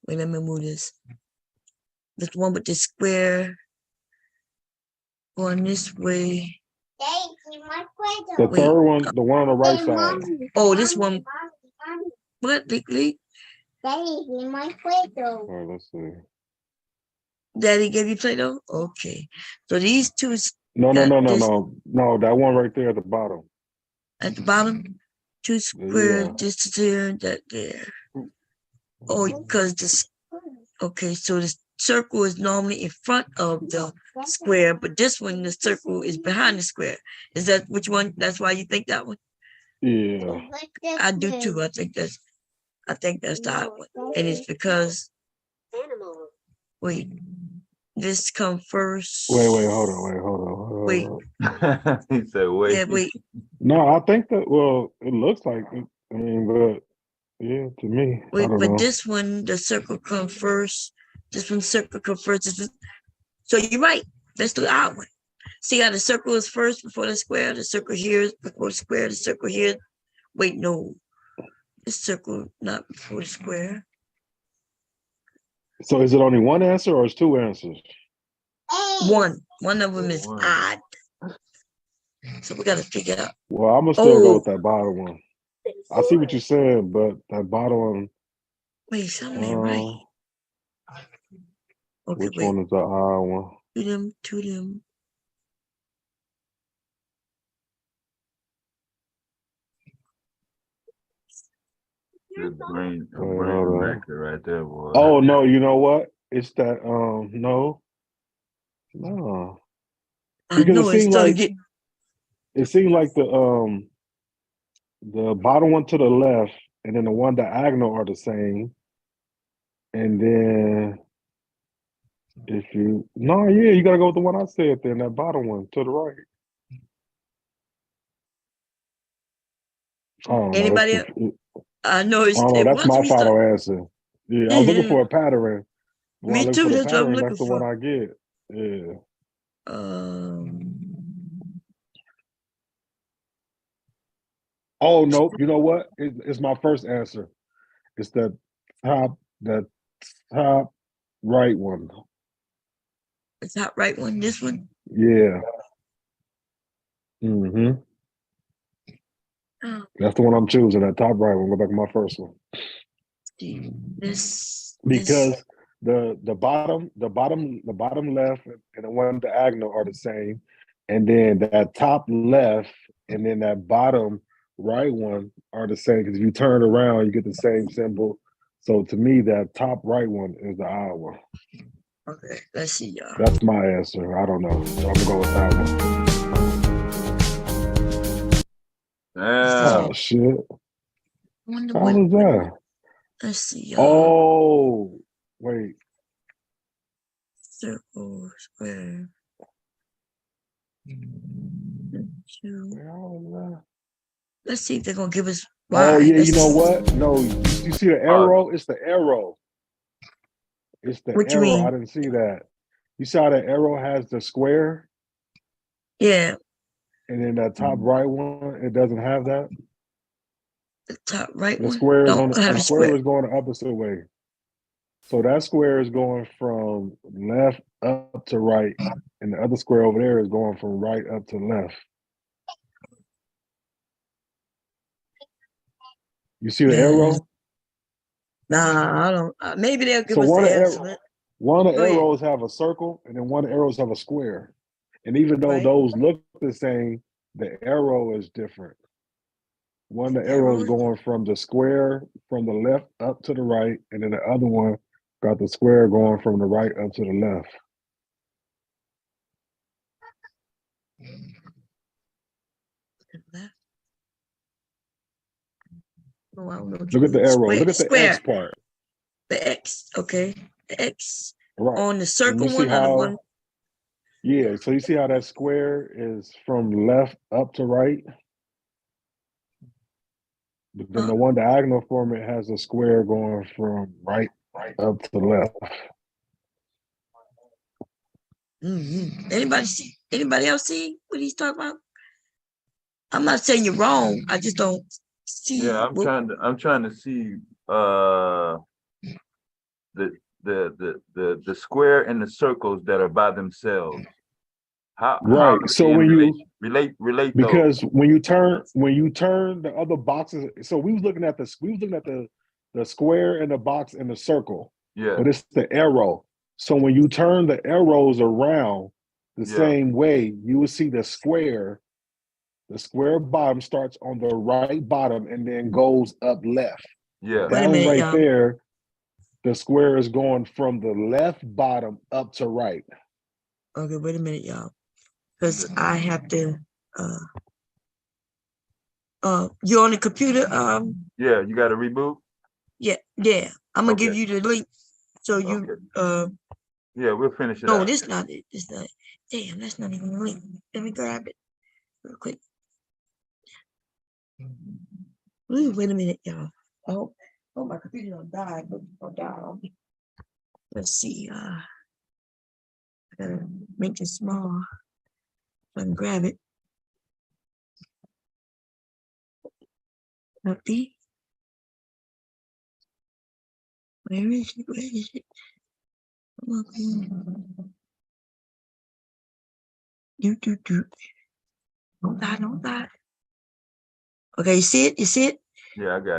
Wait, let me move this. This one with the square going this way. The third one, the one on the right side. Oh, this one. What, Lee? Daddy, my Play-Doh. All right, let's see. Daddy gave you Play-Doh? Okay. So these two No. That one right there at the bottom. at the bottom, two squares, this here, that there. Oh, because this, okay, so the circle is normally in front of the square, but this one, the circle is behind the square. Is that which one? That's why you think that one? Yeah. I do too. I think that's the odd one. And it's because, wait, this come first. Wait, hold on. Wait. He said, wait. Yeah, wait. No, I think that, well, it looks like it. I mean, but yeah, to me, I Wait, don't but know. this one, the circle come first. This one, circle come first. So you're right. That's the odd one. See how the circle is first before the square? The circle here is before the square. The circle here. Wait, no. The circle not before the square. So is it only one answer or is two answers? One. One of them is odd. So we got to figure out. Well, I'm gonna still go with that bottom one. I see what you're saying, but that bottom one. Wait, something ain't right. Okay, Which one is the odd one? To them. Good brain record right there, boy. Oh no, you know what? It's that no. Because it seemed like the bottom one to the left and then the one diagonal are the same. And then you gotta go with the one I said then, that bottom one to the right. Anybody else? I know it's. That's my final answer. Yeah, I was looking for a pattern. Me too. That's what I'm looking for. That's the one I get. Yeah. Oh no! You know what? It's my first answer. It's the top right one. The top right one. This one. Yeah. Mm-hmm. Oh. That's the one I'm choosing. That top right one. Go back to my first one. Because the bottom left and the one diagonal are the same, and then that top left and then that bottom right one are the same. Because if you turn around, you get the same symbol. So to me, that top right one is the odd one. Okay, let's see, y'all. That's my answer. I don't know. So I'm gonna go with that one. Oh shit! How was that? Let's see, y'all. Oh, wait. Circle, square. Let's see if they're gonna give us. Oh yeah, you know what? No, you see the arrow? It's the arrow. It's the what arrow. You mean? I didn't see that. You saw the arrow has the square? Yeah. And then that top right one, it doesn't have that. The top right the one. Square is Don't have the a square is going the opposite way. So that square is going from left up to right, and the other square over there is going from right up to left. You see the arrow? Nah, I don't. Maybe they'll give So us the answer. One of the arrows have a circle, and then one of the arrows have a square. And even though those look the same, the arrow is different. One of the arrows going from the square from the left up to the right, and then the other one got the square going from the right up to the left. Oh, I don't know. Look at the arrow. Square, Look at the square. X part. The X, okay. The X Right. on the circle And you see one or the how, one. Yeah, so you see how that square is from left up to right? But then the one diagonal format has a square going from right up to left. Mm-hmm. Anybody else see what he's talking about? I'm not saying you're wrong. I just don't see. Yeah, I'm trying to see the square and the circles that are by themselves. How So when you relate because those? when you turn the other boxes, so we was looking at the square and the box and the circle. Yeah. But it's the arrow. So when you turn the arrows around the same way, you will see the square bottom starts on the right bottom and then goes up left. Yeah. Wait a That one minute, right y'all. there, the square is going from the left bottom up to right. Okay, wait a minute, y'all. Because I have to you're on the computer, Yeah, you got to reboot? yeah. I'm gonna give you the link so you yeah, we'll finish it no, up. this not it. This not it. Damn, that's not even the link. Let me grab it real quick. Ooh, wait a minute, y'all. Oh, my computer don't die, but don't die on me. Let's see. I gotta make this small so I can grab it. Copy. Where is it? Where is it? Come up here. Do. Don't die. Okay, you see it? You see it? Yeah, I got it.